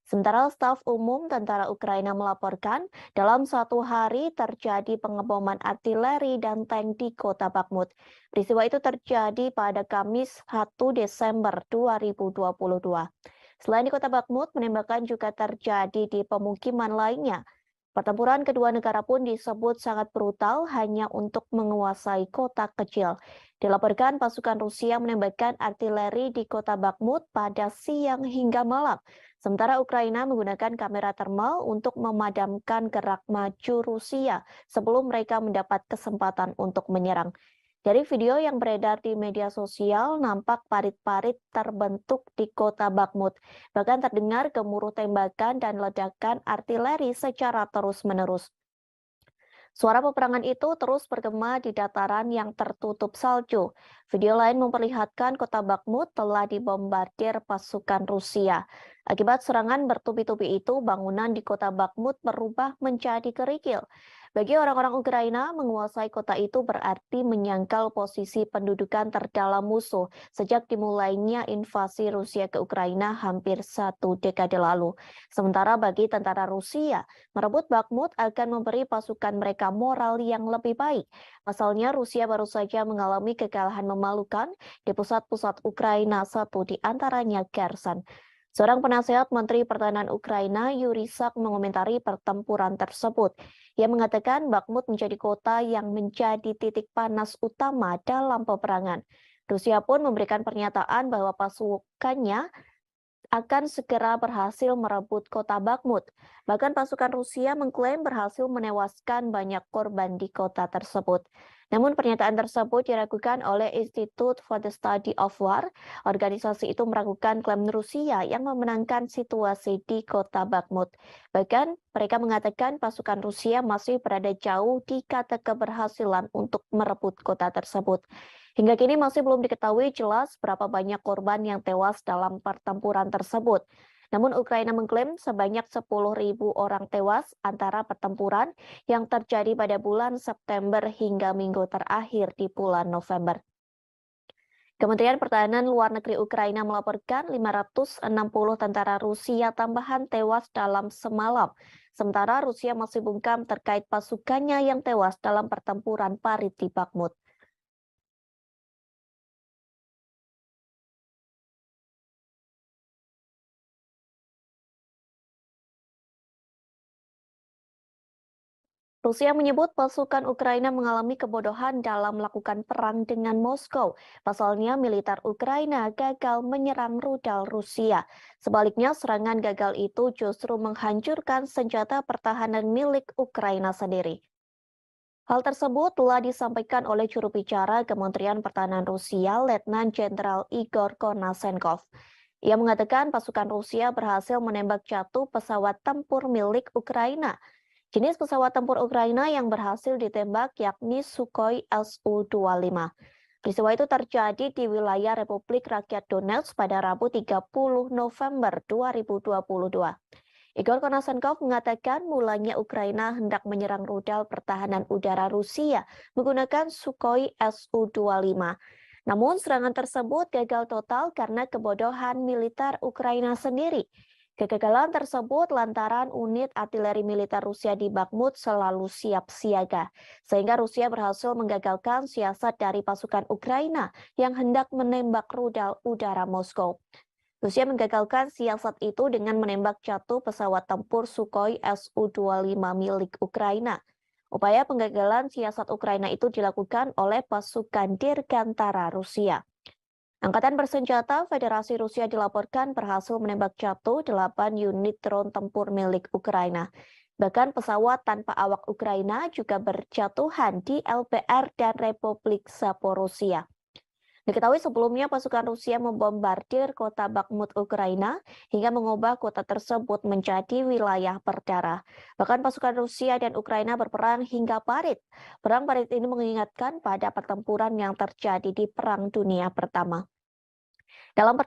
Sementara staf umum tentara Ukraina melaporkan, dalam satu hari terjadi pengeboman artileri dan tank di kota Bakhmut. Peristiwa itu terjadi pada Kamis 1 Desember 2022. Selain di kota Bakhmut, penembakan juga terjadi di pemukiman lainnya. Pertempuran kedua negara pun disebut sangat brutal hanya untuk menguasai kota kecil. Dilaporkan pasukan Rusia menembakkan artileri di kota Bakhmut pada siang hingga malam. Sementara Ukraina menggunakan kamera termal untuk memadamkan gerak maju Rusia sebelum mereka mendapat kesempatan untuk menyerang. Dari video yang beredar di media sosial, nampak parit-parit terbentuk di kota Bakhmut. Bahkan terdengar gemuruh tembakan dan ledakan artileri secara terus-menerus. Suara peperangan itu terus bergema di dataran yang tertutup salju. Video lain memperlihatkan kota Bakhmut telah dibombardir pasukan Rusia. Akibat serangan bertubi-tubi itu, bangunan di kota Bakhmut berubah menjadi kerikil. Bagi orang-orang Ukraina, menguasai kota itu berarti menyangkal posisi pendudukan terdalam musuh sejak dimulainya invasi Rusia ke Ukraina hampir 1 dekade lalu. Sementara bagi tentara Rusia, merebut Bakhmut akan memberi pasukan mereka moral yang lebih baik. Pasalnya, Rusia baru saja mengalami kekalahan memalukan di pusat-pusat Ukraina, satu di antaranya Kherson. Seorang penasehat Menteri Pertahanan Ukraina, Yuri Sak, mengomentari pertempuran tersebut. Ia mengatakan Bakhmut menjadi kota yang menjadi titik panas utama dalam peperangan. Rusia pun memberikan pernyataan bahwa pasukannya akan segera berhasil merebut kota Bakhmut. Bahkan pasukan Rusia mengklaim berhasil menewaskan banyak korban di kota tersebut. Namun pernyataan tersebut diragukan oleh Institute for the Study of War. Organisasi itu meragukan klaim Rusia yang memenangkan situasi di kota Bakhmut. Bahkan mereka mengatakan pasukan Rusia masih berada jauh di kata keberhasilan untuk merebut kota tersebut. Hingga kini masih belum diketahui jelas berapa banyak korban yang tewas dalam pertempuran tersebut. Namun Ukraina mengklaim sebanyak 10.000 orang tewas antara pertempuran yang terjadi pada bulan September hingga minggu terakhir di bulan November. Kementerian Pertahanan Luar Negeri Ukraina melaporkan 560 tentara Rusia tambahan tewas dalam semalam. Sementara Rusia masih bungkam terkait pasukannya yang tewas dalam pertempuran Parit di Bakhmut. Rusia menyebut pasukan Ukraina mengalami kebodohan dalam melakukan perang dengan Moskow. Pasalnya, militer Ukraina gagal menyerang rudal Rusia. Sebaliknya, serangan gagal itu justru menghancurkan senjata pertahanan milik Ukraina sendiri. Hal tersebut telah disampaikan oleh juru bicara Kementerian Pertahanan Rusia, Letnan Jenderal Igor Konasenkov. Ia mengatakan pasukan Rusia berhasil menembak jatuh pesawat tempur milik Ukraina. Jenis pesawat tempur Ukraina yang berhasil ditembak yakni Sukhoi Su-25. Peristiwa itu terjadi di wilayah Republik Rakyat Donetsk pada Rabu 30 November 2022. Igor Konasenkov mengatakan mulanya Ukraina hendak menyerang rudal pertahanan udara Rusia menggunakan Sukhoi Su-25. Namun serangan tersebut gagal total karena kebodohan militer Ukraina sendiri. Kegagalan tersebut lantaran unit artileri militer Rusia di Bakhmut selalu siap siaga, sehingga Rusia berhasil menggagalkan siasat dari pasukan Ukraina yang hendak menembak rudal udara Moskow. Rusia menggagalkan siasat itu dengan menembak jatuh pesawat tempur Sukhoi Su-25 milik Ukraina. Upaya penggagalan siasat Ukraina itu dilakukan oleh pasukan Dirgantara Rusia. Angkatan bersenjata Federasi Rusia dilaporkan berhasil menembak jatuh 8 unit drone tempur milik Ukraina. Bahkan pesawat tanpa awak Ukraina juga berjatuhan di LPR dan Republik Zaporozhia. Diketahui sebelumnya pasukan Rusia membombardir kota Bakhmut, Ukraina, hingga mengubah kota tersebut menjadi wilayah berdarah. Bahkan pasukan Rusia dan Ukraina berperang hingga parit. Perang parit ini mengingatkan pada pertempuran yang terjadi di Perang Dunia Pertama. Dalam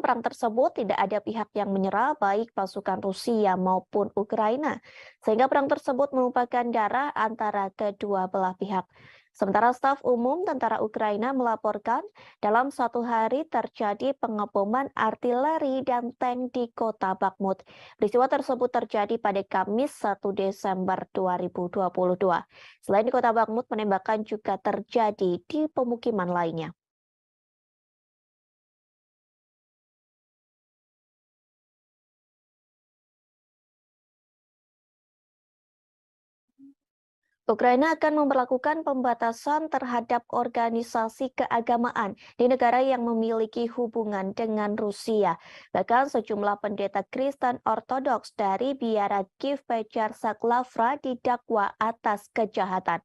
perang tersebut tidak ada pihak yang menyerah, baik pasukan Rusia maupun Ukraina, sehingga perang tersebut menumpahkan darah antara kedua belah pihak. Sementara staf umum tentara Ukraina melaporkan dalam satu hari terjadi pengeboman artileri dan tank di kota Bakhmut. Peristiwa tersebut terjadi pada Kamis 1 Desember 2022. Selain di kota Bakhmut, penembakan juga terjadi di pemukiman lainnya. Ukraina akan memperlakukan pembatasan terhadap organisasi keagamaan di negara yang memiliki hubungan dengan Rusia. Bahkan sejumlah pendeta Kristen Ortodoks dari biara Kiev Petr-Saklavra didakwa atas kejahatan.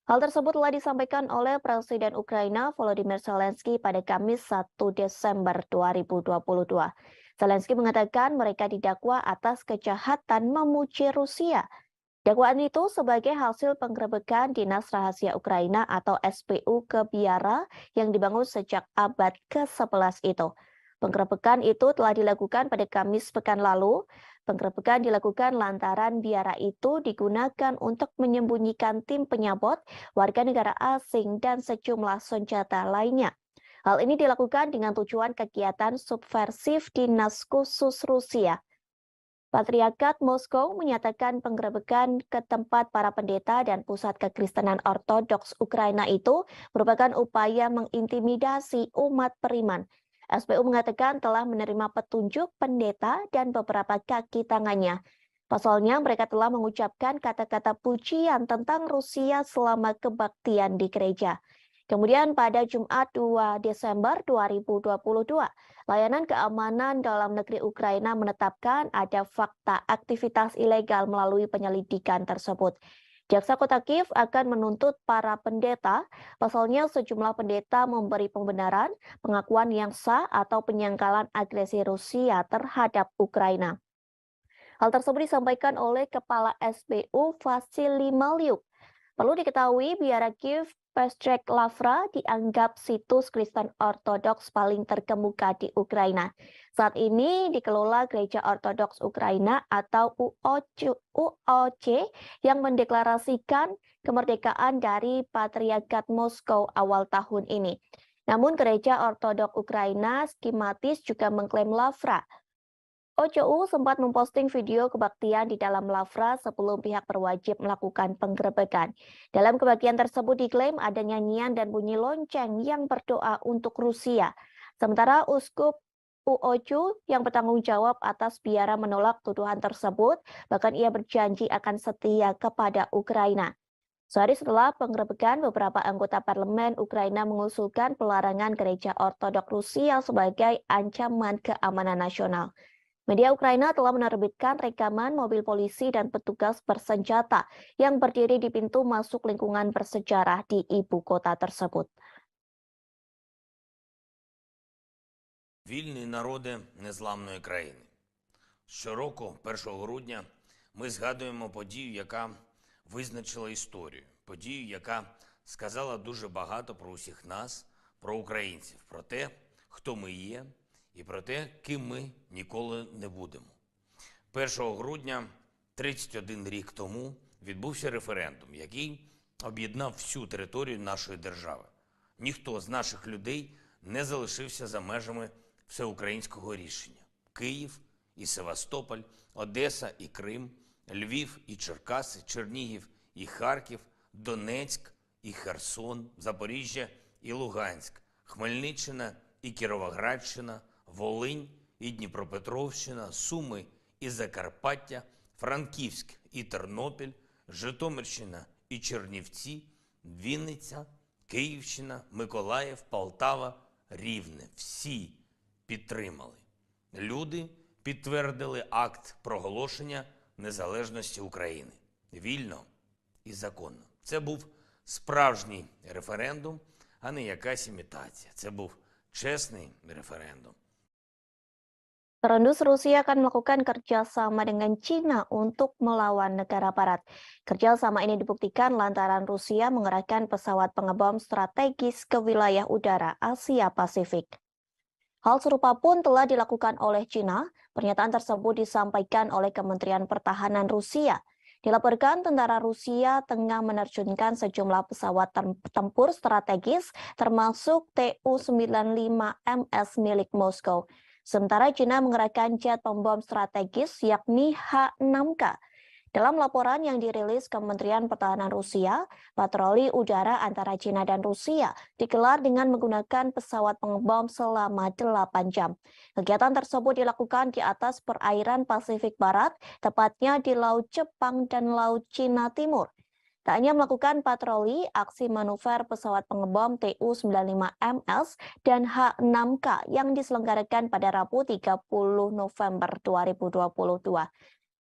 Hal tersebut telah disampaikan oleh Presiden Ukraina Volodymyr Zelensky pada Kamis 1 Desember 2022. Zelensky mengatakan mereka didakwa atas kejahatan memuji Rusia. Dakwaan itu sebagai hasil penggerebekan Dinas Rahasia Ukraina atau SPU ke biara yang dibangun sejak abad ke-11 itu. Penggerebekan itu telah dilakukan pada Kamis pekan lalu. Penggerebekan dilakukan lantaran biara itu digunakan untuk menyembunyikan tim penyabot, warga negara asing, dan sejumlah senjata lainnya. Hal ini dilakukan dengan tujuan kegiatan subversif Dinas Khusus Rusia. Patriarkat Moskow menyatakan penggerebekan ke tempat para pendeta dan pusat kekristenan Ortodoks Ukraina itu merupakan upaya mengintimidasi umat beriman. SPU mengatakan telah menerima petunjuk pendeta dan beberapa kaki tangannya. Pasalnya mereka telah mengucapkan kata-kata pujian tentang Rusia selama kebaktian di gereja. Kemudian pada Jumat 2 Desember 2022, Layanan Keamanan Dalam Negeri Ukraina menetapkan ada fakta aktivitas ilegal melalui penyelidikan tersebut. Jaksa Kota Kiev akan menuntut para pendeta, pasalnya sejumlah pendeta memberi pembenaran, pengakuan yang sah atau penyangkalan agresi Rusia terhadap Ukraina. Hal tersebut disampaikan oleh Kepala SBU Vasily Malyuk. Perlu diketahui, biara Kiev Petr-Saklavra dianggap situs Kristen Ortodoks paling terkemuka di Ukraina. Saat ini dikelola Gereja Ortodoks Ukraina atau UOC yang mendeklarasikan kemerdekaan dari Patriarkat Moskow awal tahun ini. Namun Gereja Ortodoks Ukraina skematis juga mengklaim Lavra. OCU sempat memposting video kebaktian di dalam Lavra sebelum pihak berwajib melakukan penggerebekan. Dalam kebagian tersebut diklaim ada nyanyian dan bunyi lonceng yang berdoa untuk Rusia. Sementara Uskup UOCU yang bertanggung jawab atas biara menolak tuduhan tersebut, bahkan ia berjanji akan setia kepada Ukraina. Sehari setelah penggerebekan, beberapa anggota parlemen Ukraina mengusulkan pelarangan gereja Ortodoks Rusia sebagai ancaman keamanan nasional. Media Ukraina telah menerbitkan rekaman mobil polisi dan petugas bersenjata yang berdiri di pintu masuk lingkungan bersejarah di ibu kota tersebut. Вільні народи незламної країни. Щороку, 1 грудня, ми згадуємо подію, яка визначила історію. Подію, яка сказала дуже багато про усіх нас, про українців, про те, хто ми є, і про те, ким ми ніколи не будемо. 1 грудня 31 рік тому відбувся референдум, який об'єднав всю територію нашої держави. Ніхто з наших людей не залишився за межами всеукраїнського рішення. Київ і Севастополь, Одеса і Крим, Львів і Черкаси, Чернігів і Харків, Донецьк і Херсон, Запоріжжя і Луганськ, Хмельниччина і Кіровоградщина, Волинь і Дніпропетровщина, Суми і Закарпаття, Франківськ і Тернопіль, Житомирщина і Чернівці, Вінниця, Київщина, Миколаїв, Полтава, Рівне. Всі підтримали. Люди підтвердили акт проголошення незалежності України. Вільно і законно. Це був справжній референдум, а не якась імітація. Це був чесний референдум. Terendus Rusia akan melakukan kerjasama dengan China untuk melawan negara barat. Kerjasama ini dibuktikan lantaran Rusia mengerahkan pesawat pengebom strategis ke wilayah udara Asia Pasifik. Hal serupa pun telah dilakukan oleh China. Pernyataan tersebut disampaikan oleh Kementerian Pertahanan Rusia. Dilaporkan tentara Rusia tengah menerjunkan sejumlah pesawat tempur strategis termasuk Tu-95MS milik Moskow. Sementara China mengerahkan jet pembom strategis yakni H-6K. Dalam laporan yang dirilis Kementerian Pertahanan Rusia, patroli udara antara China dan Rusia digelar dengan menggunakan pesawat pengebom selama 8 jam. Kegiatan tersebut dilakukan di atas perairan Pasifik Barat, tepatnya di Laut Jepang dan Laut Cina Timur. Tak hanya melakukan patroli, aksi manuver pesawat pengebom Tu-95MS dan H-6K yang diselenggarakan pada Rabu 30 November 2022.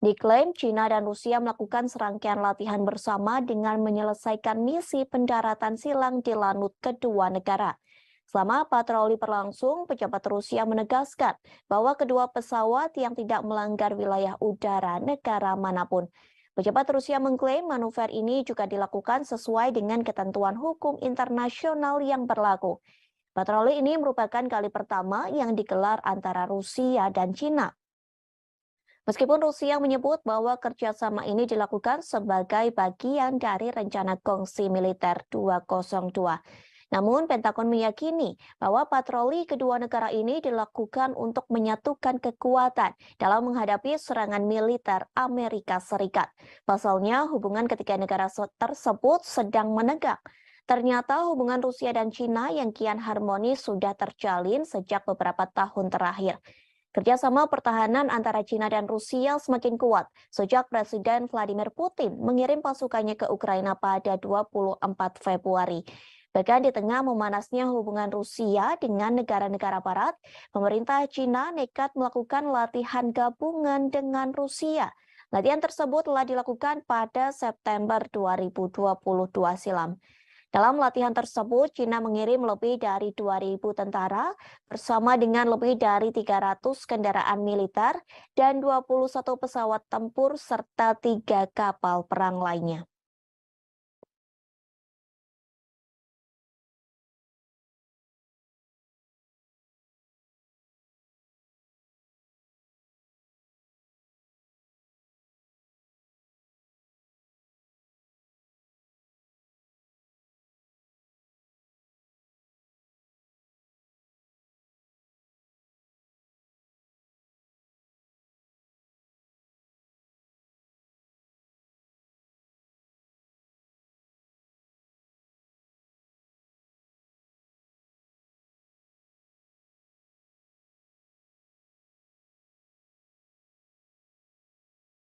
Diklaim China dan Rusia melakukan serangkaian latihan bersama dengan menyelesaikan misi pendaratan silang di lanut kedua negara. Selama patroli berlangsung, pejabat Rusia menegaskan bahwa kedua pesawat yang tidak melanggar wilayah udara negara manapun. Pejabat Rusia mengklaim manuver ini juga dilakukan sesuai dengan ketentuan hukum internasional yang berlaku. Patroli ini merupakan kali pertama yang digelar antara Rusia dan China. Meskipun Rusia menyebut bahwa kerjasama ini dilakukan sebagai bagian dari rencana kongsi militer 202. Namun, Pentagon meyakini bahwa patroli kedua negara ini dilakukan untuk menyatukan kekuatan dalam menghadapi serangan militer Amerika Serikat. Pasalnya, hubungan ketiga negara tersebut sedang menegang. Ternyata hubungan Rusia dan China yang kian harmonis sudah terjalin sejak beberapa tahun terakhir. Kerjasama pertahanan antara China dan Rusia semakin kuat sejak Presiden Vladimir Putin mengirim pasukannya ke Ukraina pada 24 Februari. Bahkan di tengah memanasnya hubungan Rusia dengan negara-negara barat, pemerintah China nekat melakukan latihan gabungan dengan Rusia. Latihan tersebut telah dilakukan pada September 2022 silam. Dalam latihan tersebut, China mengirim lebih dari 2.000 tentara bersama dengan lebih dari 300 kendaraan militer dan 21 pesawat tempur serta 3 kapal perang lainnya.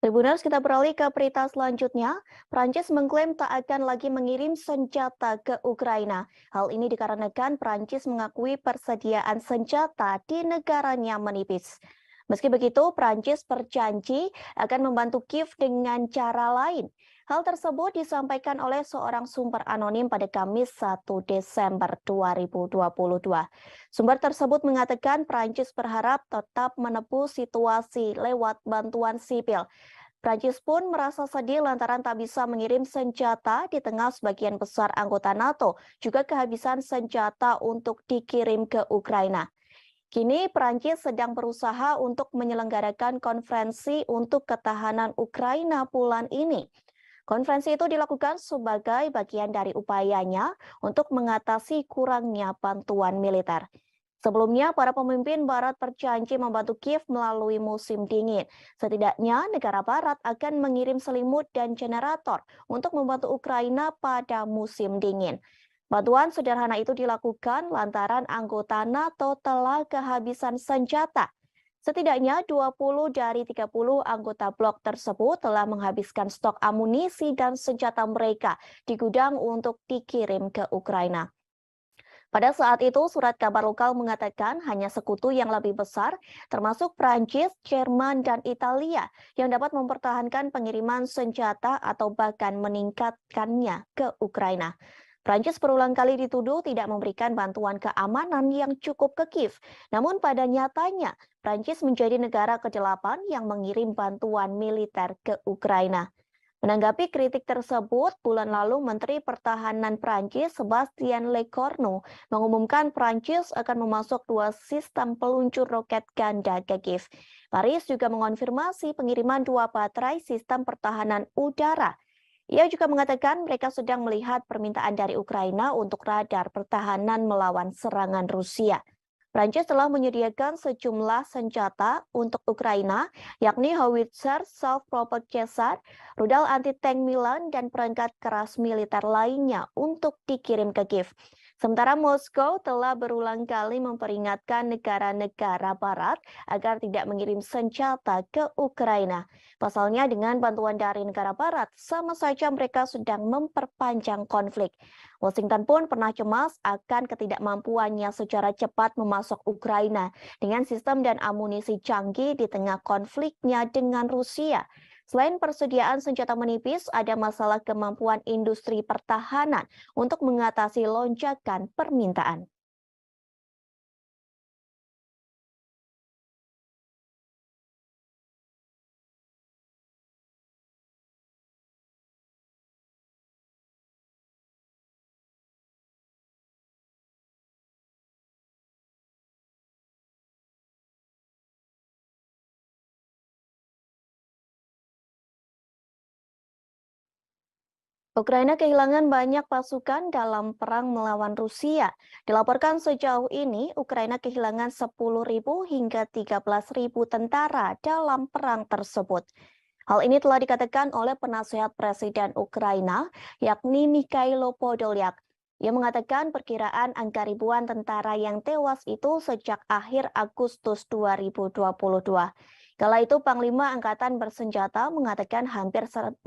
Tribuners, kita beralih ke berita selanjutnya. Prancis mengklaim tak akan lagi mengirim senjata ke Ukraina. Hal ini dikarenakan Prancis mengakui persediaan senjata di negaranya menipis. Meski begitu, Prancis berjanji akan membantu Kiev dengan cara lain. Hal tersebut disampaikan oleh seorang sumber anonim pada Kamis 1 Desember 2022. Sumber tersebut mengatakan Prancis berharap tetap menebus situasi lewat bantuan sipil. Prancis pun merasa sedih lantaran tak bisa mengirim senjata di tengah sebagian besar anggota NATO juga kehabisan senjata untuk dikirim ke Ukraina. Kini Prancis sedang berusaha untuk menyelenggarakan konferensi untuk ketahanan Ukraina bulan ini. Konferensi itu dilakukan sebagai bagian dari upayanya untuk mengatasi kurangnya bantuan militer. Sebelumnya, para pemimpin Barat berjanji membantu Kiev melalui musim dingin. Setidaknya, negara Barat akan mengirim selimut dan generator untuk membantu Ukraina pada musim dingin. Bantuan sederhana itu dilakukan lantaran anggota NATO telah kehabisan senjata. Setidaknya 20 dari 30 anggota blok tersebut telah menghabiskan stok amunisi dan senjata mereka di gudang untuk dikirim ke Ukraina. Pada saat itu, surat kabar lokal mengatakan hanya sekutu yang lebih besar, termasuk Prancis, Jerman, dan Italia, yang dapat mempertahankan pengiriman senjata atau bahkan meningkatkannya ke Ukraina. Prancis berulang kali dituduh tidak memberikan bantuan keamanan yang cukup ke Kiev. Namun pada nyatanya, Prancis menjadi negara ke-8 yang mengirim bantuan militer ke Ukraina. Menanggapi kritik tersebut, bulan lalu Menteri Pertahanan Prancis Sebastien Lecornu mengumumkan Prancis akan memasok 2 sistem peluncur roket ganda ke Kiev. Paris juga mengonfirmasi pengiriman 2 baterai sistem pertahanan udara. Ia juga mengatakan mereka sedang melihat permintaan dari Ukraina untuk radar pertahanan melawan serangan Rusia. Prancis telah menyediakan sejumlah senjata untuk Ukraina, yakni howitzer, self-propelled Caesar, rudal anti-tank Milan, dan perangkat keras militer lainnya untuk dikirim ke Kiev. Sementara Moskow telah berulang kali memperingatkan negara-negara barat agar tidak mengirim senjata ke Ukraina. Pasalnya dengan bantuan dari negara barat, sama saja mereka sedang memperpanjang konflik. Washington pun pernah cemas akan ketidakmampuannya secara cepat memasok Ukraina dengan sistem dan amunisi canggih di tengah konfliknya dengan Rusia. Selain persediaan senjata menipis, ada masalah kemampuan industri pertahanan untuk mengatasi lonjakan permintaan. Ukraina kehilangan banyak pasukan dalam perang melawan Rusia. Dilaporkan sejauh ini, Ukraina kehilangan 10.000 hingga 13.000 tentara dalam perang tersebut. Hal ini telah dikatakan oleh penasehat Presiden Ukraina, yakni Mikhailo Podolyak. Ia mengatakan perkiraan angka ribuan tentara yang tewas itu sejak akhir Agustus 2022. Kala itu Panglima Angkatan Bersenjata mengatakan hampir 9.000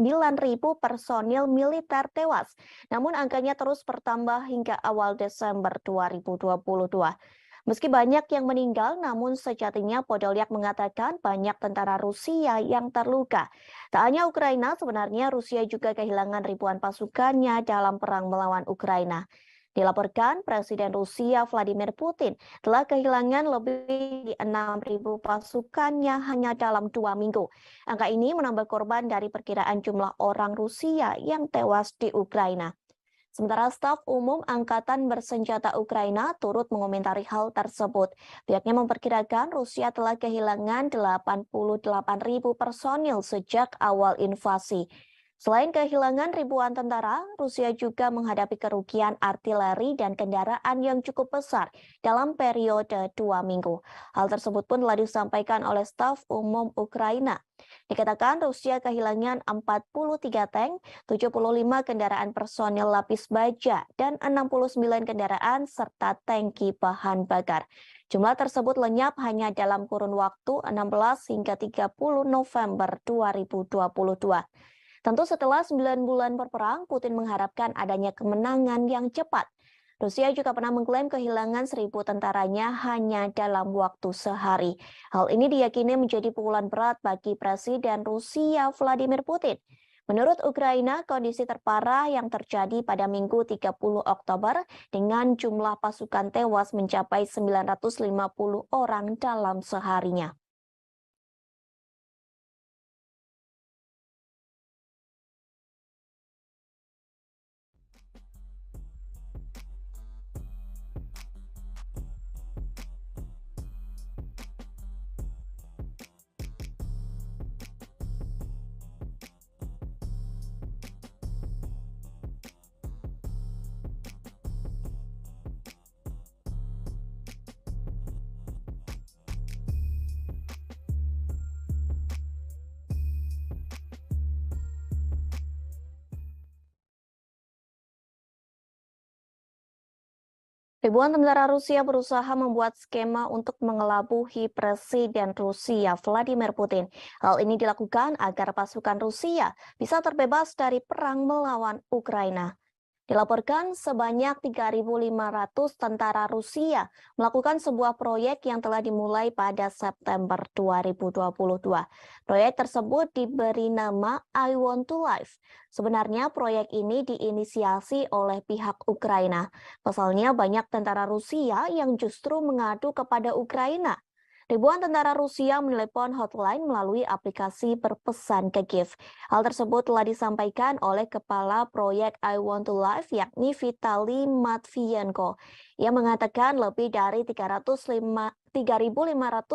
personil militer tewas, namun angkanya terus bertambah hingga awal Desember 2022. Meski banyak yang meninggal, namun sejatinya Podolyak mengatakan banyak tentara Rusia yang terluka. Tak hanya Ukraina, sebenarnya Rusia juga kehilangan ribuan pasukannya dalam perang melawan Ukraina. Dilaporkan Presiden Rusia Vladimir Putin telah kehilangan lebih di 6.000 pasukannya hanya dalam 2 minggu. Angka ini menambah korban dari perkiraan jumlah orang Rusia yang tewas di Ukraina. Sementara staf umum Angkatan Bersenjata Ukraina turut mengomentari hal tersebut. Pihaknya memperkirakan Rusia telah kehilangan 88.000 personil sejak awal invasi. Selain kehilangan ribuan tentara, Rusia juga menghadapi kerugian artileri dan kendaraan yang cukup besar dalam periode 2 minggu. Hal tersebut pun telah disampaikan oleh staf umum Ukraina. Dikatakan Rusia kehilangan 43 tank, 75 kendaraan personil lapis baja, dan 69 kendaraan serta tangki bahan bakar. Jumlah tersebut lenyap hanya dalam kurun waktu 16 hingga 30 November 2022. Tentu setelah 9 bulan berperang, Putin mengharapkan adanya kemenangan yang cepat. Rusia juga pernah mengklaim kehilangan 1.000 tentaranya hanya dalam waktu sehari. Hal ini diyakini menjadi pukulan berat bagi Presiden Rusia Vladimir Putin. Menurut Ukraina, kondisi terparah yang terjadi pada Minggu 30 Oktober dengan jumlah pasukan tewas mencapai 950 orang dalam seharinya. Ribuan tentara Rusia berusaha membuat skema untuk mengelabuhi Presiden Rusia Vladimir Putin. Hal ini dilakukan agar pasukan Rusia bisa terbebas dari perang melawan Ukraina. Dilaporkan sebanyak 3.500 tentara Rusia melakukan sebuah proyek yang telah dimulai pada September 2022. Proyek tersebut diberi nama I Want to Live. Sebenarnya proyek ini diinisiasi oleh pihak Ukraina. Pasalnya banyak tentara Rusia yang justru mengadu kepada Ukraina. Ribuan tentara Rusia menelepon hotline melalui aplikasi berpesan ke Kiev. Hal tersebut telah disampaikan oleh Kepala Proyek I Want to Live yakni Vitali Matvienko. Ia mengatakan lebih dari 3.500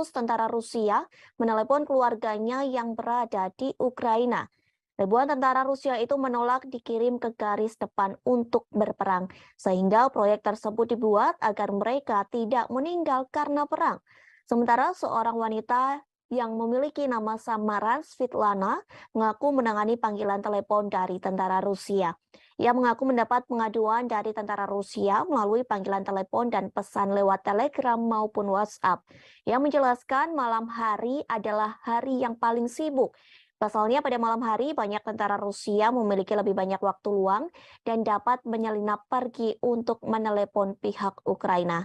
tentara Rusia menelepon keluarganya yang berada di Ukraina. Ribuan tentara Rusia itu menolak dikirim ke garis depan untuk berperang, sehingga proyek tersebut dibuat agar mereka tidak meninggal karena perang. Sementara seorang wanita yang memiliki nama samaran Svetlana mengaku menangani panggilan telepon dari tentara Rusia. Ia mengaku mendapat pengaduan dari tentara Rusia melalui panggilan telepon dan pesan lewat Telegram maupun WhatsApp. Ia menjelaskan malam hari adalah hari yang paling sibuk. Pasalnya pada malam hari banyak tentara Rusia memiliki lebih banyak waktu luang dan dapat menyelinap pergi untuk menelepon pihak Ukraina.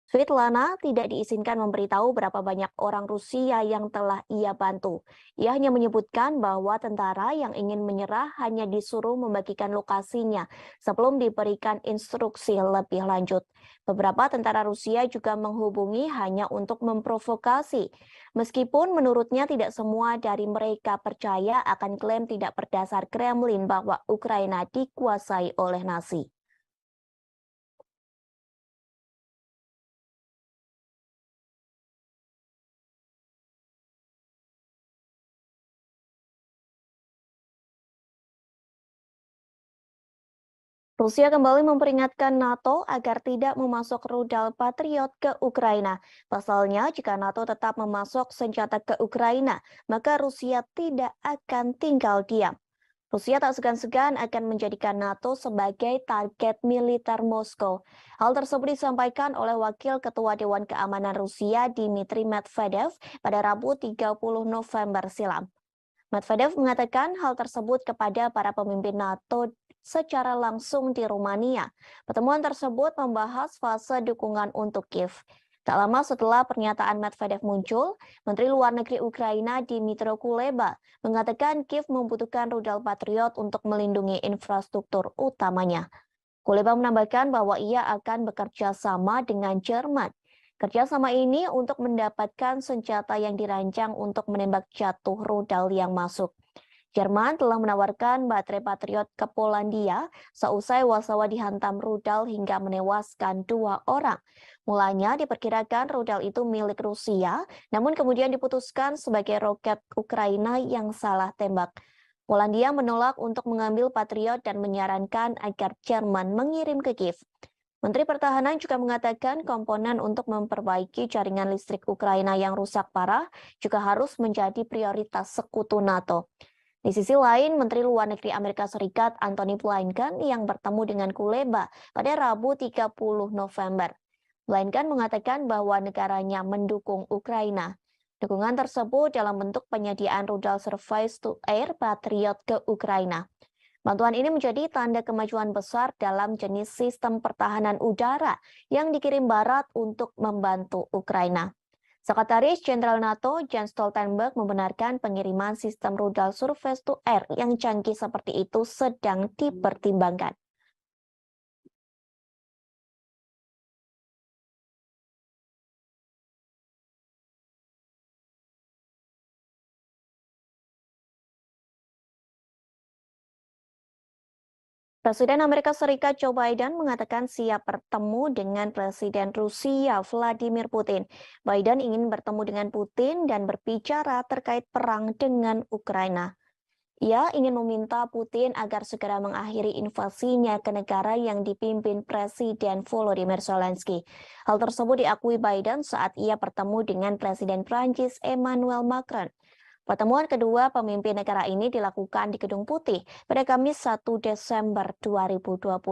Svetlana tidak diizinkan memberitahu berapa banyak orang Rusia yang telah ia bantu. Ia hanya menyebutkan bahwa tentara yang ingin menyerah hanya disuruh membagikan lokasinya sebelum diberikan instruksi lebih lanjut. Beberapa tentara Rusia juga menghubungi hanya untuk memprovokasi. Meskipun menurutnya tidak semua dari mereka percaya akan klaim tidak berdasar Kremlin bahwa Ukraina dikuasai oleh Nazi. Rusia kembali memperingatkan NATO agar tidak memasok rudal Patriot ke Ukraina. Pasalnya, jika NATO tetap memasok senjata ke Ukraina, maka Rusia tidak akan tinggal diam. Rusia tak segan-segan akan menjadikan NATO sebagai target militer Moskow. Hal tersebut disampaikan oleh Wakil Ketua Dewan Keamanan Rusia Dmitry Medvedev pada Rabu 30 November silam. Medvedev mengatakan hal tersebut kepada para pemimpin NATO secara langsung di Rumania. Pertemuan tersebut membahas fase dukungan untuk Kiev. Tak lama setelah pernyataan Medvedev muncul, Menteri Luar Negeri Ukraina Dmytro Kuleba mengatakan Kiev membutuhkan rudal Patriot untuk melindungi infrastruktur utamanya. Kuleba menambahkan bahwa ia akan bekerja sama dengan Jerman. Kerjasama ini untuk mendapatkan senjata yang dirancang untuk menembak jatuh rudal yang masuk. Jerman telah menawarkan baterai Patriot ke Polandia seusai Warsawa dihantam rudal hingga menewaskan 2 orang. Mulanya diperkirakan rudal itu milik Rusia, namun kemudian diputuskan sebagai roket Ukraina yang salah tembak. Polandia menolak untuk mengambil Patriot dan menyarankan agar Jerman mengirim ke Kiev. Menteri Pertahanan juga mengatakan komponen untuk memperbaiki jaringan listrik Ukraina yang rusak parah juga harus menjadi prioritas sekutu NATO. Di sisi lain, Menteri Luar Negeri Amerika Serikat Antony Blinken yang bertemu dengan Kuleba pada Rabu 30 November. Blinken mengatakan bahwa negaranya mendukung Ukraina. Dukungan tersebut dalam bentuk penyediaan rudal surface-to-air Patriot ke Ukraina. Bantuan ini menjadi tanda kemajuan besar dalam jenis sistem pertahanan udara yang dikirim Barat untuk membantu Ukraina. Sekretaris Jenderal NATO Jens Stoltenberg membenarkan pengiriman sistem rudal surface-to-air yang canggih seperti itu sedang dipertimbangkan. Presiden Amerika Serikat Joe Biden mengatakan siap bertemu dengan Presiden Rusia Vladimir Putin. Biden ingin bertemu dengan Putin dan berbicara terkait perang dengan Ukraina. Ia ingin meminta Putin agar segera mengakhiri invasinya ke negara yang dipimpin Presiden Volodymyr Zelensky. Hal tersebut diakui Biden saat ia bertemu dengan Presiden Prancis Emmanuel Macron. Pertemuan kedua pemimpin negara ini dilakukan di Gedung Putih pada Kamis 1 Desember 2022.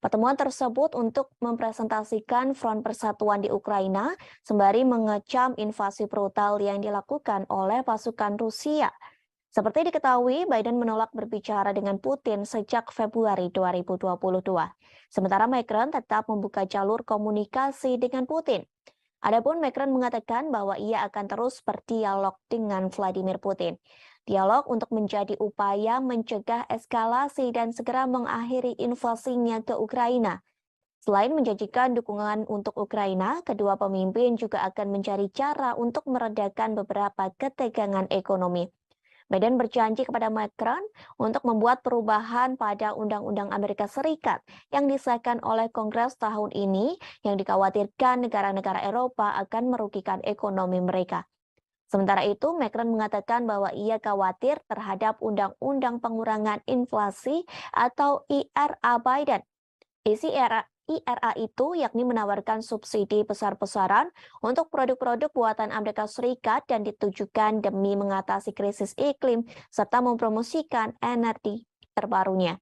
Pertemuan tersebut untuk mempresentasikan front persatuan di Ukraina sembari mengecam invasi brutal yang dilakukan oleh pasukan Rusia. Seperti diketahui, Biden menolak berbicara dengan Putin sejak Februari 2022. Sementara Macron tetap membuka jalur komunikasi dengan Putin. Adapun Macron mengatakan bahwa ia akan terus berdialog dengan Vladimir Putin. Dialog untuk menjadi upaya mencegah eskalasi dan segera mengakhiri invasinya ke Ukraina. Selain menjanjikan dukungan untuk Ukraina, kedua pemimpin juga akan mencari cara untuk meredakan beberapa ketegangan ekonomi. Biden berjanji kepada Macron untuk membuat perubahan pada Undang-Undang Amerika Serikat yang disahkan oleh Kongres tahun ini yang dikhawatirkan negara-negara Eropa akan merugikan ekonomi mereka. Sementara itu, Macron mengatakan bahwa ia khawatir terhadap Undang-Undang Pengurangan Inflasi atau IRA Biden. Isi IRA itu yakni menawarkan subsidi besar-besaran untuk produk-produk buatan Amerika Serikat dan ditujukan demi mengatasi krisis iklim serta mempromosikan energi terbarunya.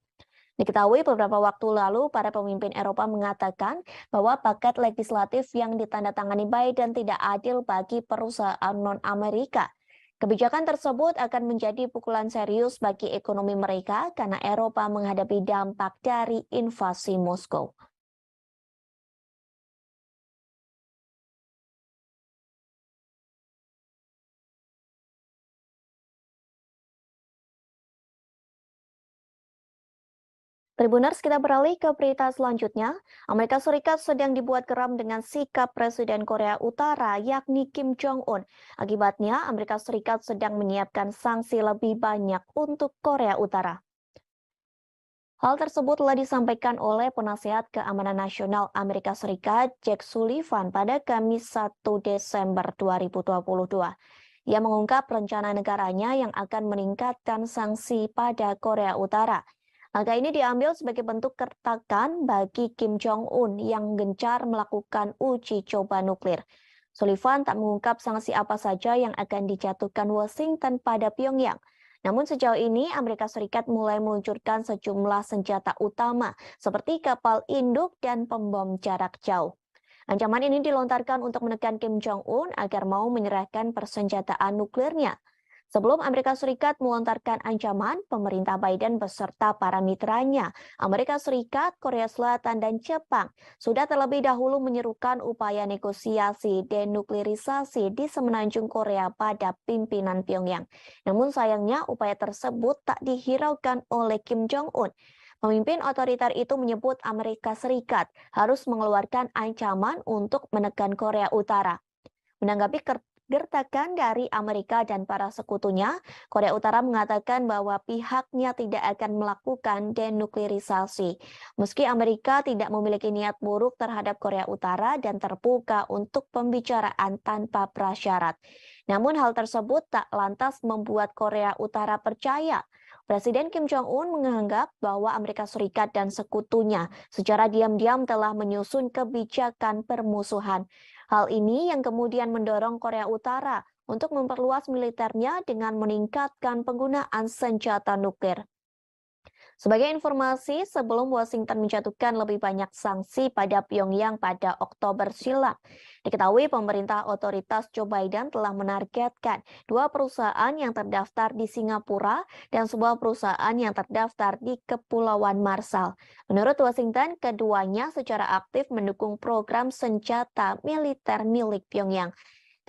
Diketahui beberapa waktu lalu, para pemimpin Eropa mengatakan bahwa paket legislatif yang ditandatangani Biden tidak adil bagi perusahaan non-Amerika. Kebijakan tersebut akan menjadi pukulan serius bagi ekonomi mereka karena Eropa menghadapi dampak dari invasi Moskow. Tribuners, kita beralih ke berita selanjutnya. Amerika Serikat sedang dibuat geram dengan sikap Presiden Korea Utara, yakni Kim Jong-un. Akibatnya, Amerika Serikat sedang menyiapkan sanksi lebih banyak untuk Korea Utara. Hal tersebut telah disampaikan oleh Penasihat Keamanan Nasional Amerika Serikat, Jake Sullivan, pada Kamis 1 Desember 2022. Ia mengungkap rencana negaranya yang akan meningkatkan sanksi pada Korea Utara. Langkah ini diambil sebagai bentuk kertakan bagi Kim Jong-un yang gencar melakukan uji coba nuklir. Sullivan tak mengungkap sanksi apa saja yang akan dijatuhkan Washington pada Pyongyang. Namun sejauh ini Amerika Serikat mulai meluncurkan sejumlah senjata utama seperti kapal induk dan pembom jarak jauh. Ancaman ini dilontarkan untuk menekan Kim Jong-un agar mau menyerahkan persenjataan nuklirnya. Sebelum Amerika Serikat melontarkan ancaman, pemerintah Biden beserta para mitranya, Amerika Serikat, Korea Selatan, dan Jepang, sudah terlebih dahulu menyerukan upaya negosiasi denuklirisasi di semenanjung Korea pada pimpinan Pyongyang. Namun sayangnya upaya tersebut tak dihiraukan oleh Kim Jong-un. Pemimpin otoriter itu menyebut Amerika Serikat harus mengeluarkan ancaman untuk menekan Korea Utara. Menanggapi gertakan dari Amerika dan para sekutunya, Korea Utara mengatakan bahwa pihaknya tidak akan melakukan denuklirisasi. Meski Amerika tidak memiliki niat buruk terhadap Korea Utara dan terbuka untuk pembicaraan tanpa prasyarat. Namun hal tersebut tak lantas membuat Korea Utara percaya. Presiden Kim Jong-un menganggap bahwa Amerika Serikat dan sekutunya secara diam-diam telah menyusun kebijakan permusuhan. Hal ini yang kemudian mendorong Korea Utara untuk memperluas militernya dengan meningkatkan penggunaan senjata nuklir. Sebagai informasi, sebelum Washington menjatuhkan lebih banyak sanksi pada Pyongyang pada Oktober silam, diketahui pemerintah otoritas Joe Biden telah menargetkan 2 perusahaan yang terdaftar di Singapura dan sebuah perusahaan yang terdaftar di Kepulauan Marshall. Menurut Washington, keduanya secara aktif mendukung program senjata militer milik Pyongyang.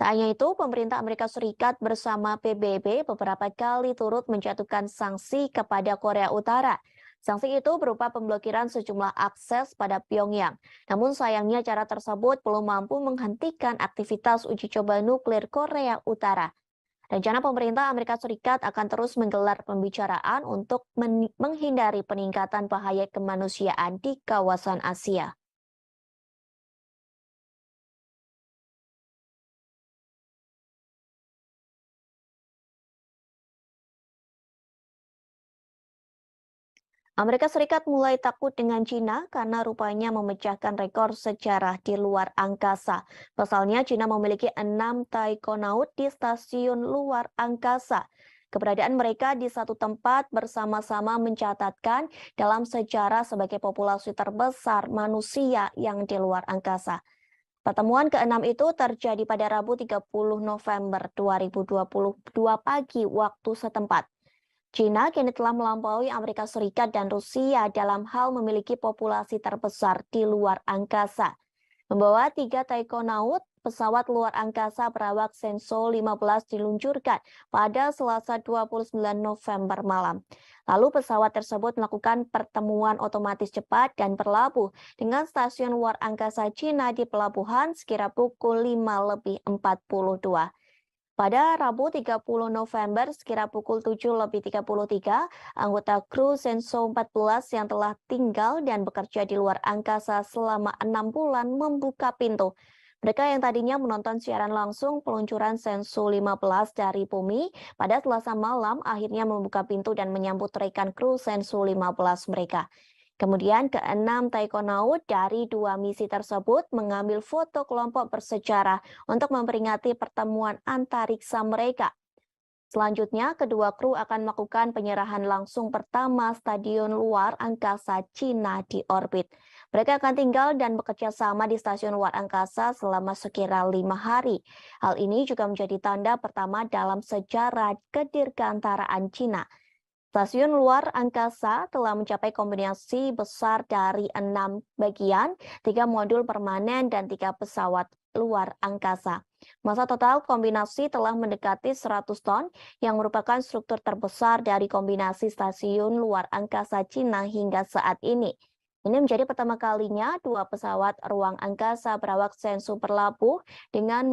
Tak hanya itu, pemerintah Amerika Serikat bersama PBB beberapa kali turut menjatuhkan sanksi kepada Korea Utara. Sanksi itu berupa pemblokiran sejumlah akses pada Pyongyang. Namun sayangnya cara tersebut belum mampu menghentikan aktivitas uji coba nuklir Korea Utara. Rencana pemerintah Amerika Serikat akan terus menggelar pembicaraan untuk menghindari peningkatan bahaya kemanusiaan di kawasan Asia. Amerika Serikat mulai takut dengan Cina karena rupanya memecahkan rekor sejarah di luar angkasa. Pasalnya, Cina memiliki 6 taikonaut di stasiun luar angkasa. Keberadaan mereka di satu tempat bersama-sama mencatatkan dalam sejarah sebagai populasi terbesar manusia yang di luar angkasa. Pertemuan ke-6 itu terjadi pada Rabu 30 November 2022 pagi waktu setempat. China kini telah melampaui Amerika Serikat dan Rusia dalam hal memiliki populasi terbesar di luar angkasa. Membawa 3 taikonaut, pesawat luar angkasa berawak Shenzhou 15 diluncurkan pada Selasa 29 November malam. Lalu pesawat tersebut melakukan pertemuan otomatis cepat dan berlabuh dengan stasiun luar angkasa China di pelabuhan sekira pukul 5:42. Pada Rabu 30 November sekira pukul 7:33, anggota kru Shenzhou 14 yang telah tinggal dan bekerja di luar angkasa selama 6 bulan membuka pintu. Mereka yang tadinya menonton siaran langsung peluncuran Shenzhou 15 dari bumi pada Selasa malam akhirnya membuka pintu dan menyambut rekan kru Shenzhou 15 mereka. Kemudian keenam taikonaut dari 2 misi tersebut mengambil foto kelompok bersejarah untuk memperingati pertemuan antariksa mereka. Selanjutnya, kedua kru akan melakukan penyerahan langsung pertama stadion luar angkasa China di orbit. Mereka akan tinggal dan bekerja sama di stasiun luar angkasa selama sekira 5 hari. Hal ini juga menjadi tanda pertama dalam sejarah kedirgantaraan China. Stasiun luar angkasa telah mencapai kombinasi besar dari 6 bagian, 3 modul permanen, dan 3 pesawat luar angkasa. Masa total kombinasi telah mendekati 100 ton, yang merupakan struktur terbesar dari kombinasi stasiun luar angkasa Cina hingga saat ini. Ini menjadi pertama kalinya 2 pesawat ruang angkasa berawak Shenzhou berlabuh dengan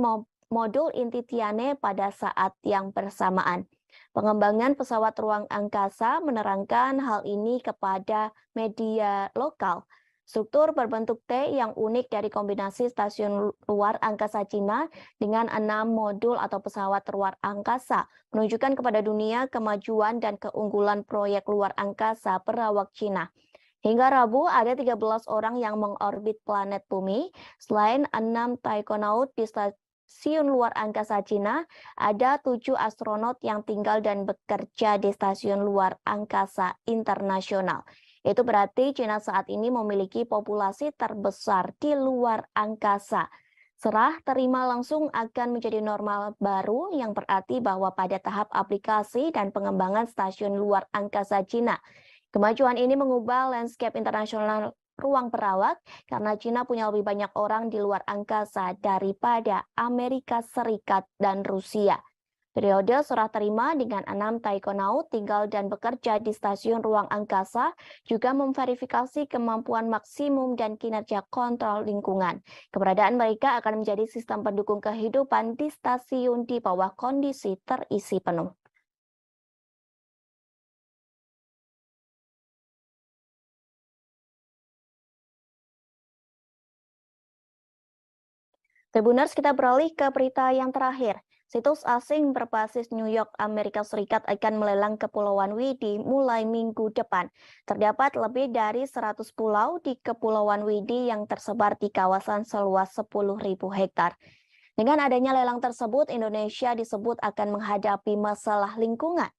modul inti Tianhe pada saat yang bersamaan. Pengembangan pesawat ruang angkasa menerangkan hal ini kepada media lokal. Struktur berbentuk T yang unik dari kombinasi stasiun luar angkasa Cina dengan 6 modul atau pesawat luar angkasa menunjukkan kepada dunia kemajuan dan keunggulan proyek luar angkasa berawak Cina. Hingga Rabu, ada 13 orang yang mengorbit planet bumi. Selain 6 taikonaut di stasiun luar angkasa Cina, ada 7 astronot yang tinggal dan bekerja di stasiun luar angkasa internasional. Itu berarti Cina saat ini memiliki populasi terbesar di luar angkasa. Serah terima langsung akan menjadi normal baru yang berarti bahwa pada tahap aplikasi dan pengembangan stasiun luar angkasa Cina, kemajuan ini mengubah landscape internasional ruang berawak karena Cina punya lebih banyak orang di luar angkasa daripada Amerika Serikat dan Rusia. Periode serah terima dengan 6 taikonaut tinggal dan bekerja di stasiun ruang angkasa juga memverifikasi kemampuan maksimum dan kinerja kontrol lingkungan. Keberadaan mereka akan menjadi sistem pendukung kehidupan di stasiun di bawah kondisi terisi penuh. Tribuners, kita beralih ke berita yang terakhir. Situs asing berbasis New York, Amerika Serikat akan melelang Kepulauan Widi mulai minggu depan. Terdapat lebih dari 100 pulau di Kepulauan Widi yang tersebar di kawasan seluas 10.000 hektar. Dengan adanya lelang tersebut, Indonesia disebut akan menghadapi masalah lingkungan.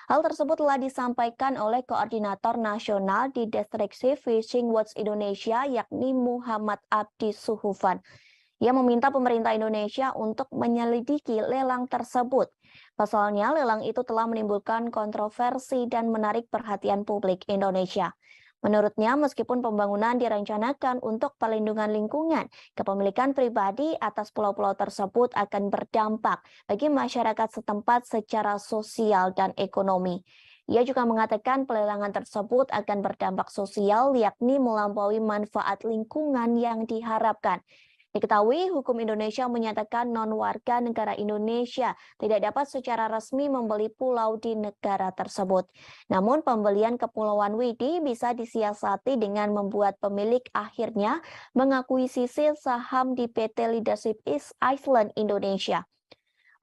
Hal tersebut telah disampaikan oleh Koordinator Nasional di Destruksi Fishing Watch Indonesia, yakni Muhammad Abdi Suhufan. Ia meminta pemerintah Indonesia untuk menyelidiki lelang tersebut. Pasalnya, lelang itu telah menimbulkan kontroversi dan menarik perhatian publik Indonesia. Menurutnya, meskipun pembangunan direncanakan untuk perlindungan lingkungan, kepemilikan pribadi atas pulau-pulau tersebut akan berdampak bagi masyarakat setempat secara sosial dan ekonomi. Ia juga mengatakan pelelangan tersebut akan berdampak sosial, yakni melampaui manfaat lingkungan yang diharapkan. Diketahui, hukum Indonesia menyatakan non-warga negara Indonesia tidak dapat secara resmi membeli pulau di negara tersebut. Namun, pembelian Kepulauan Widi bisa disiasati dengan membuat pemilik akhirnya mengakuisisi saham di PT Leadership East Island Indonesia.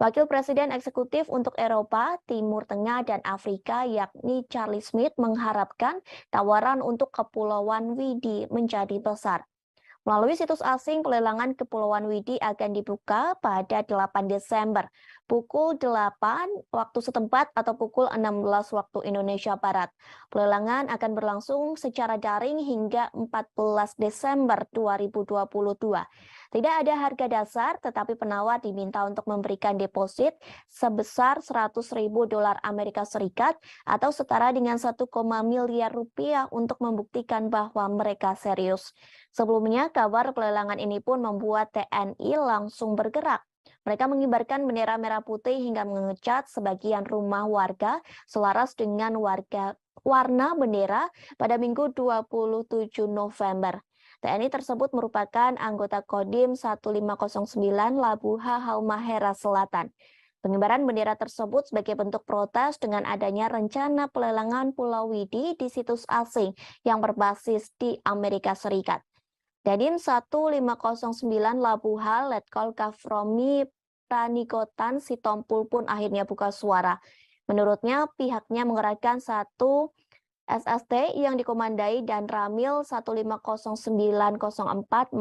Wakil Presiden Eksekutif untuk Eropa, Timur Tengah, dan Afrika, yakni Charlie Smith, mengharapkan tawaran untuk Kepulauan Widi menjadi besar. Melalui situs asing, pelelangan Kepulauan Widi akan dibuka pada 8 Desember. pukul 8 waktu setempat atau pukul 16 waktu Indonesia Barat. Pelelangan akan berlangsung secara daring hingga 14 Desember 2022. Tidak ada harga dasar, tetapi penawar diminta untuk memberikan deposit sebesar 100.000 dolar Amerika Serikat atau setara dengan 1, miliar rupiah untuk membuktikan bahwa mereka serius. Sebelumnya, kabar pelelangan ini pun membuat TNI langsung bergerak. Mereka mengibarkan bendera merah putih hingga mengecat sebagian rumah warga selaras dengan warna bendera pada Minggu 27 November. TNI tersebut merupakan anggota Kodim 1509 Labuha Halmahera Selatan. Pengibaran bendera tersebut sebagai bentuk protes dengan adanya rencana pelelangan Pulau Widi di situs asing yang berbasis di Amerika Serikat. Dadim 1509 Labuha Letkol Kafromi Pranikotan Sitompul pun akhirnya buka suara. Menurutnya, pihaknya mengerahkan satu SST yang dikomandai dan Ramil 150904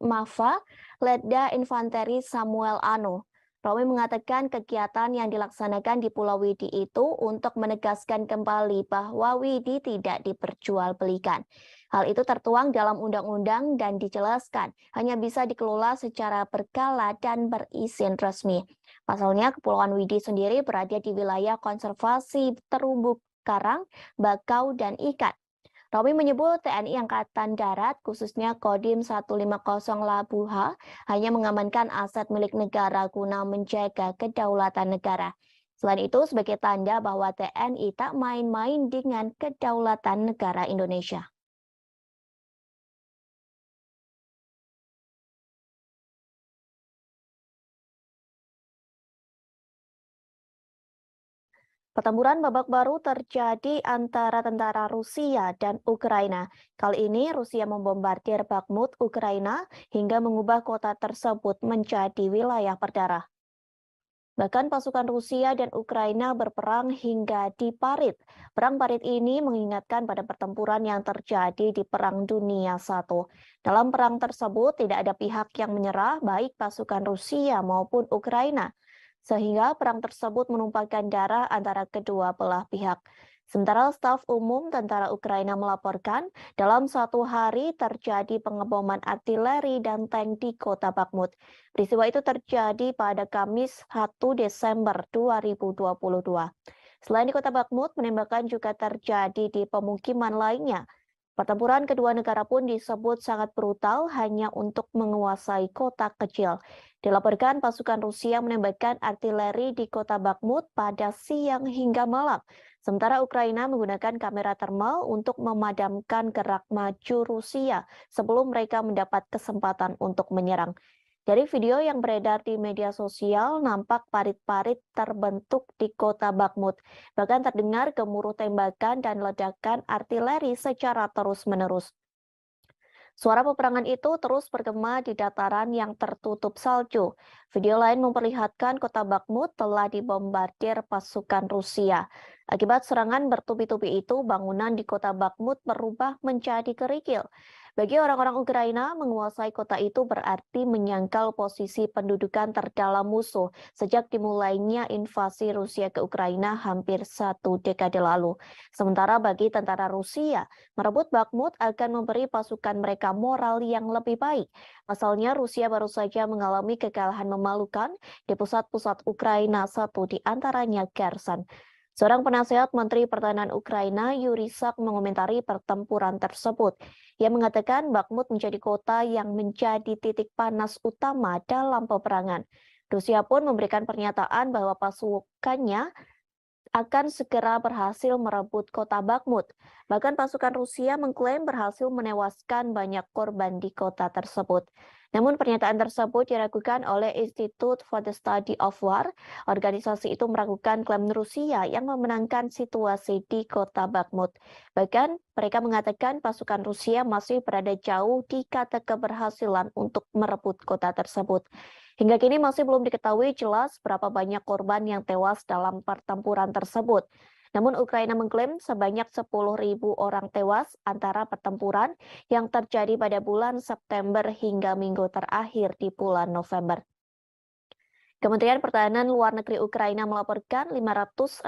Mafa Letda Infanteri Samuel Ano. Romi mengatakan kegiatan yang dilaksanakan di Pulau Widi itu untuk menegaskan kembali bahwa Widi tidak diperjualbelikan. Hal itu tertuang dalam undang-undang dan dijelaskan hanya bisa dikelola secara berkala dan berizin resmi. Pasalnya, Kepulauan Widi sendiri berada di wilayah konservasi terumbu karang, bakau, dan ikan. Romi menyebut TNI Angkatan Darat, khususnya Kodim 150 Labuha, hanya mengamankan aset milik negara guna menjaga kedaulatan negara. Selain itu, sebagai tanda bahwa TNI tak main-main dengan kedaulatan negara Indonesia. Pertempuran babak baru terjadi antara tentara Rusia dan Ukraina. Kali ini Rusia membombardir Bakhmut, Ukraina, hingga mengubah kota tersebut menjadi wilayah berdarah. Bahkan pasukan Rusia dan Ukraina berperang hingga di parit. Perang parit ini mengingatkan pada pertempuran yang terjadi di Perang Dunia I. Dalam perang tersebut tidak ada pihak yang menyerah, baik pasukan Rusia maupun Ukraina, sehingga perang tersebut menumpahkan darah antara kedua belah pihak. Sementara staf umum tentara Ukraina melaporkan, dalam satu hari terjadi pengeboman artileri dan tank di kota Bakhmut. Peristiwa itu terjadi pada Kamis 1 Desember 2022. Selain di kota Bakhmut, penembakan juga terjadi di pemukiman lainnya. Pertempuran kedua negara pun disebut sangat brutal hanya untuk menguasai kota kecil. Dilaporkan pasukan Rusia menembakkan artileri di kota Bakhmut pada siang hingga malam. Sementara Ukraina menggunakan kamera termal untuk memadamkan gerak maju Rusia sebelum mereka mendapat kesempatan untuk menyerang. Dari video yang beredar di media sosial, nampak parit-parit terbentuk di kota Bakhmut. Bahkan terdengar gemuruh tembakan dan ledakan artileri secara terus-menerus. Suara peperangan itu terus bergema di dataran yang tertutup salju. Video lain memperlihatkan kota Bakhmut telah dibombardir pasukan Rusia. Akibat serangan bertubi-tubi itu, bangunan di kota Bakhmut berubah menjadi kerikil. Bagi orang-orang Ukraina, menguasai kota itu berarti menyangkal posisi pendudukan terdalam musuh sejak dimulainya invasi Rusia ke Ukraina hampir 1 dekade lalu. Sementara bagi tentara Rusia, merebut Bakhmut akan memberi pasukan mereka moral yang lebih baik. Pasalnya, Rusia baru saja mengalami kekalahan memalukan di pusat-pusat Ukraina, satu di antaranya Kherson. Seorang penasehat Menteri Pertahanan Ukraina, Yuri Sak, mengomentari pertempuran tersebut. Ia mengatakan Bakhmut menjadi kota yang menjadi titik panas utama dalam peperangan. Rusia pun memberikan pernyataan bahwa pasukannya akan segera berhasil merebut kota Bakhmut. Bahkan pasukan Rusia mengklaim berhasil menewaskan banyak korban di kota tersebut. Namun pernyataan tersebut diragukan oleh Institute for the Study of War. Organisasi itu meragukan klaim Rusia yang memenangkan situasi di kota Bakhmut. Bahkan mereka mengatakan pasukan Rusia masih berada jauh di kata keberhasilan untuk merebut kota tersebut. Hingga kini masih belum diketahui jelas berapa banyak korban yang tewas dalam pertempuran tersebut. Namun Ukraina mengklaim sebanyak 10.000 orang tewas antara pertempuran yang terjadi pada bulan September hingga minggu terakhir di bulan November. Kementerian Pertahanan Luar Negeri Ukraina melaporkan 560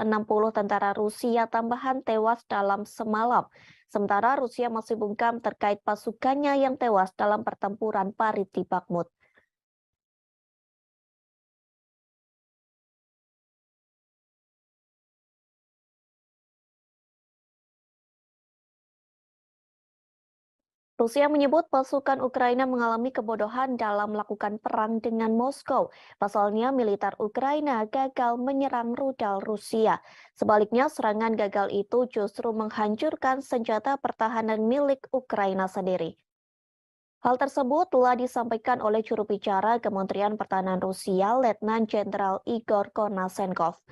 tentara Rusia tambahan tewas dalam semalam. Sementara Rusia masih bungkam terkait pasukannya yang tewas dalam pertempuran parit di Bakhmut. Rusia menyebut pasukan Ukraina mengalami kebodohan dalam melakukan perang dengan Moskow. Pasalnya, militer Ukraina gagal menyerang rudal Rusia. Sebaliknya, serangan gagal itu justru menghancurkan senjata pertahanan milik Ukraina sendiri. Hal tersebut telah disampaikan oleh juru bicara Kementerian Pertahanan Rusia, Letnan Jenderal Igor Konasenkov.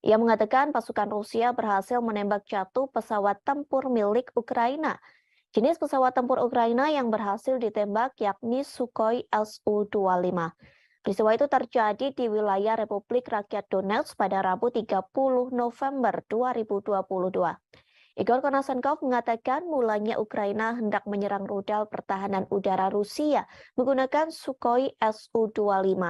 Ia mengatakan pasukan Rusia berhasil menembak jatuh pesawat tempur milik Ukraina. Jenis pesawat tempur Ukraina yang berhasil ditembak yakni Sukhoi Su-25. Peristiwa itu terjadi di wilayah Republik Rakyat Donetsk pada Rabu 30 November 2022. Igor Konasenkov mengatakan mulanya Ukraina hendak menyerang rudal pertahanan udara Rusia menggunakan Sukhoi Su-25.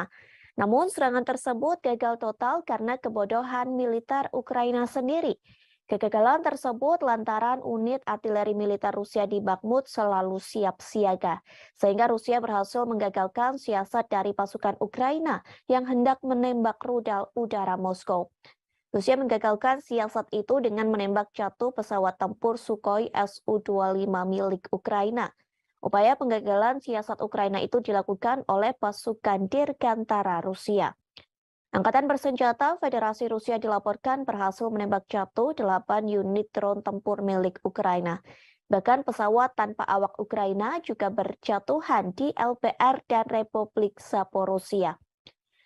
Namun serangan tersebut gagal total karena kebodohan militer Ukraina sendiri. Kegagalan tersebut lantaran unit artileri militer Rusia di Bakhmut selalu siap siaga, sehingga Rusia berhasil menggagalkan siasat dari pasukan Ukraina yang hendak menembak rudal udara Moskow. Rusia menggagalkan siasat itu dengan menembak jatuh pesawat tempur Sukhoi Su-25 milik Ukraina. Upaya penggagalan siasat Ukraina itu dilakukan oleh pasukan Dirgantara Rusia. Angkatan bersenjata Federasi Rusia dilaporkan berhasil menembak jatuh 8 unit drone tempur milik Ukraina. Bahkan pesawat tanpa awak Ukraina juga berjatuhan di LPR dan Republik Zaporozhia.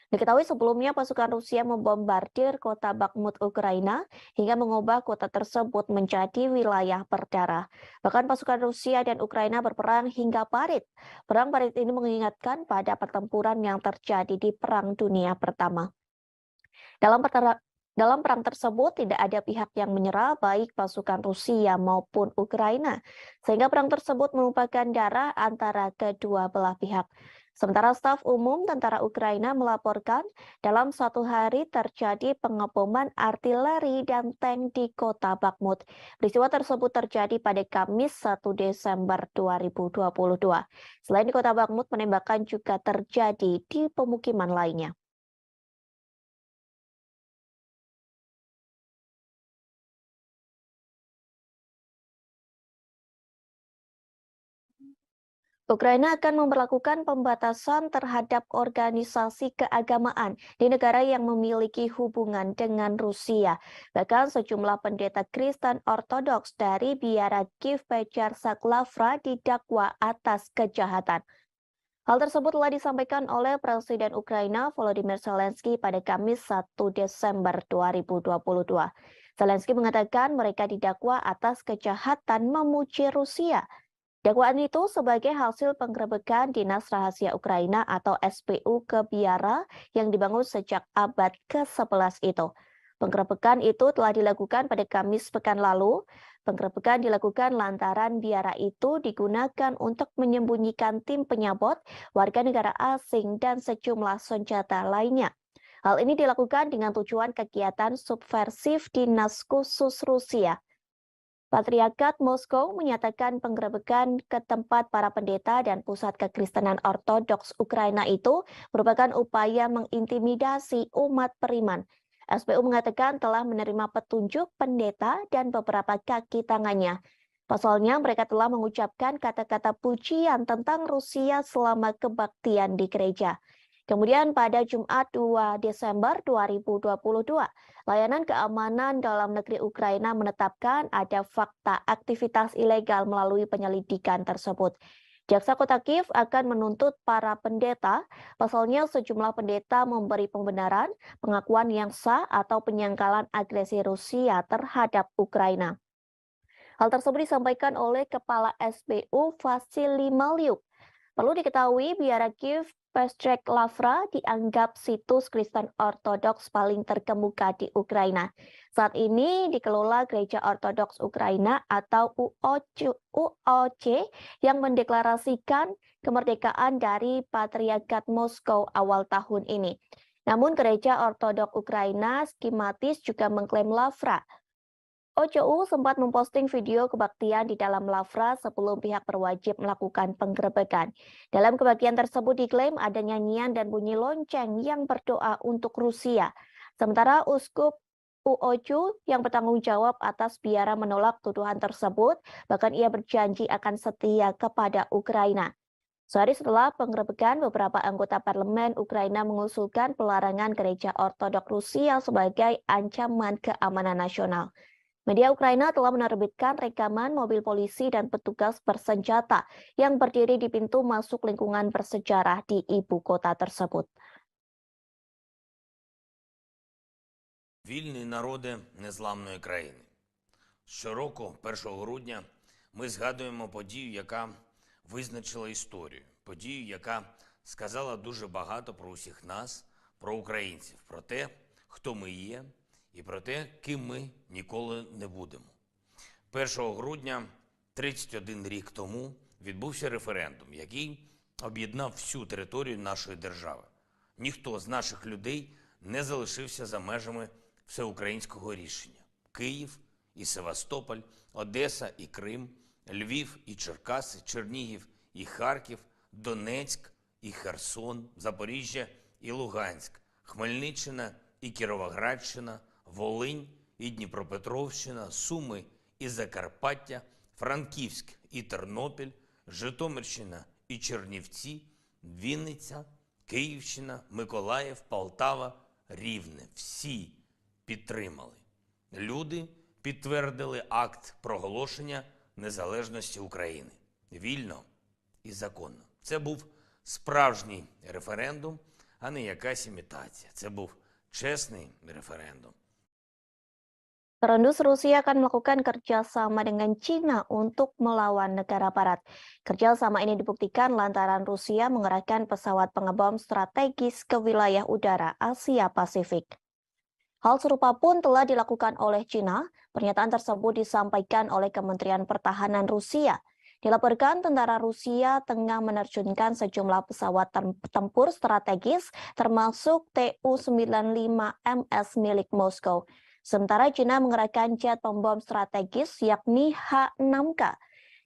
Diketahui sebelumnya pasukan Rusia membombardir kota Bakhmut Ukraina hingga mengubah kota tersebut menjadi wilayah berdarah. Bahkan pasukan Rusia dan Ukraina berperang hingga parit. Perang parit ini mengingatkan pada pertempuran yang terjadi di Perang Dunia Pertama. Dalam perang tersebut tidak ada pihak yang menyerah baik pasukan Rusia maupun Ukraina, sehingga perang tersebut merupakan darah antara kedua belah pihak. Sementara staf umum tentara Ukraina melaporkan dalam satu hari terjadi pengeboman artileri dan tank di kota Bakhmut. Peristiwa tersebut terjadi pada Kamis 1 Desember 2022. Selain di kota Bakhmut, penembakan juga terjadi di pemukiman lainnya. Ukraina akan memberlakukan pembatasan terhadap organisasi keagamaan di negara yang memiliki hubungan dengan Rusia. Bahkan sejumlah pendeta Kristen Ortodoks dari biara Kiev Pechersk-Lavra didakwa atas kejahatan. Hal tersebut telah disampaikan oleh Presiden Ukraina Volodymyr Zelensky pada Kamis 1 Desember 2022. Zelensky mengatakan mereka didakwa atas kejahatan memuji Rusia. Dakwaan itu sebagai hasil penggerebekan Dinas Rahasia Ukraina atau SPU ke biara yang dibangun sejak abad ke-11 itu. Penggerebekan itu telah dilakukan pada Kamis pekan lalu. Penggerebekan dilakukan lantaran biara itu digunakan untuk menyembunyikan tim penyabot, warga negara asing, dan sejumlah senjata lainnya. Hal ini dilakukan dengan tujuan kegiatan subversif Dinas Khusus Rusia. Patriarkat Moskow menyatakan penggerebekan ke tempat para pendeta dan pusat kekristenan Ortodoks Ukraina itu merupakan upaya mengintimidasi umat beriman. SPU mengatakan telah menerima petunjuk pendeta dan beberapa kaki tangannya. Pasalnya mereka telah mengucapkan kata-kata pujian tentang Rusia selama kebaktian di gereja. Kemudian pada Jumat 2 Desember 2022, Layanan Keamanan Dalam Negeri Ukraina menetapkan ada fakta aktivitas ilegal melalui penyelidikan tersebut. Jaksa Kota Kiev akan menuntut para pendeta, pasalnya sejumlah pendeta memberi pembenaran, pengakuan yang sah atau penyangkalan agresi Rusia terhadap Ukraina. Hal tersebut disampaikan oleh Kepala SBU Vasily Malyuk. Perlu diketahui, biara Kiev Pechersk-Lavra dianggap situs Kristen Ortodoks paling terkemuka di Ukraina. Saat ini dikelola Gereja Ortodoks Ukraina atau UOC yang mendeklarasikan kemerdekaan dari Patriarkat Moskow awal tahun ini. Namun gereja Ortodok Ukraina skematis juga mengklaim Lavra. OCU sempat memposting video kebaktian di dalam Lavra sebelum pihak berwajib melakukan penggerebekan. Dalam kebaktian tersebut diklaim ada nyanyian dan bunyi lonceng yang berdoa untuk Rusia. Sementara Uskup UOCU yang bertanggung jawab atas biara menolak tuduhan tersebut, bahkan ia berjanji akan setia kepada Ukraina. Sehari setelah penggerebekan, beberapa anggota parlemen Ukraina mengusulkan pelarangan gereja Ortodok Rusia sebagai ancaman keamanan nasional. Media Ukraina telah menerbitkan rekaman mobil polisi dan petugas bersenjata yang berdiri di pintu masuk lingkungan bersejarah di ibu kota tersebut. Вільний народи незламної країни. Щороку, 1 грудня, ми згадуємо подію, яка визначила історію. Подію, яка сказала дуже багато про усіх нас, про українців, про те, хто ми є, і про те, ким ми ніколи не будемо. 1 грудня 31 рік тому відбувся референдум, який об'єднав всю територію нашої держави. Ніхто з наших людей не залишився за межами всеукраїнського рішення. Київ і Севастополь, Одеса і Крим, Львів і Черкаси, Чернігів і Харків, Донецьк і Херсон, Запоріжжя і Луганськ, Хмельниччина і Кіровоградщина, Волинь і Дніпропетровщина, Суми і Закарпаття, Франківськ і Тернопіль, Житомирщина і Чернівці, Вінниця, Київщина, Миколаїв, Полтава, Рівне. Всі підтримали. Люди підтвердили акт проголошення незалежності України. Вільно і законно. Це був справжній референдум, а не якась імітація. Це був чесний референдум. Terendus Rusia akan melakukan kerjasama dengan China untuk melawan negara barat. Kerjasama ini dibuktikan lantaran Rusia mengerahkan pesawat pengebom strategis ke wilayah udara Asia Pasifik. Hal serupa pun telah dilakukan oleh China. Pernyataan tersebut disampaikan oleh Kementerian Pertahanan Rusia. Dilaporkan tentara Rusia tengah menerjunkan sejumlah pesawat tempur strategis termasuk Tu-95MS milik Moskow. Sementara China mengerahkan jet pembom strategis yakni H-6K.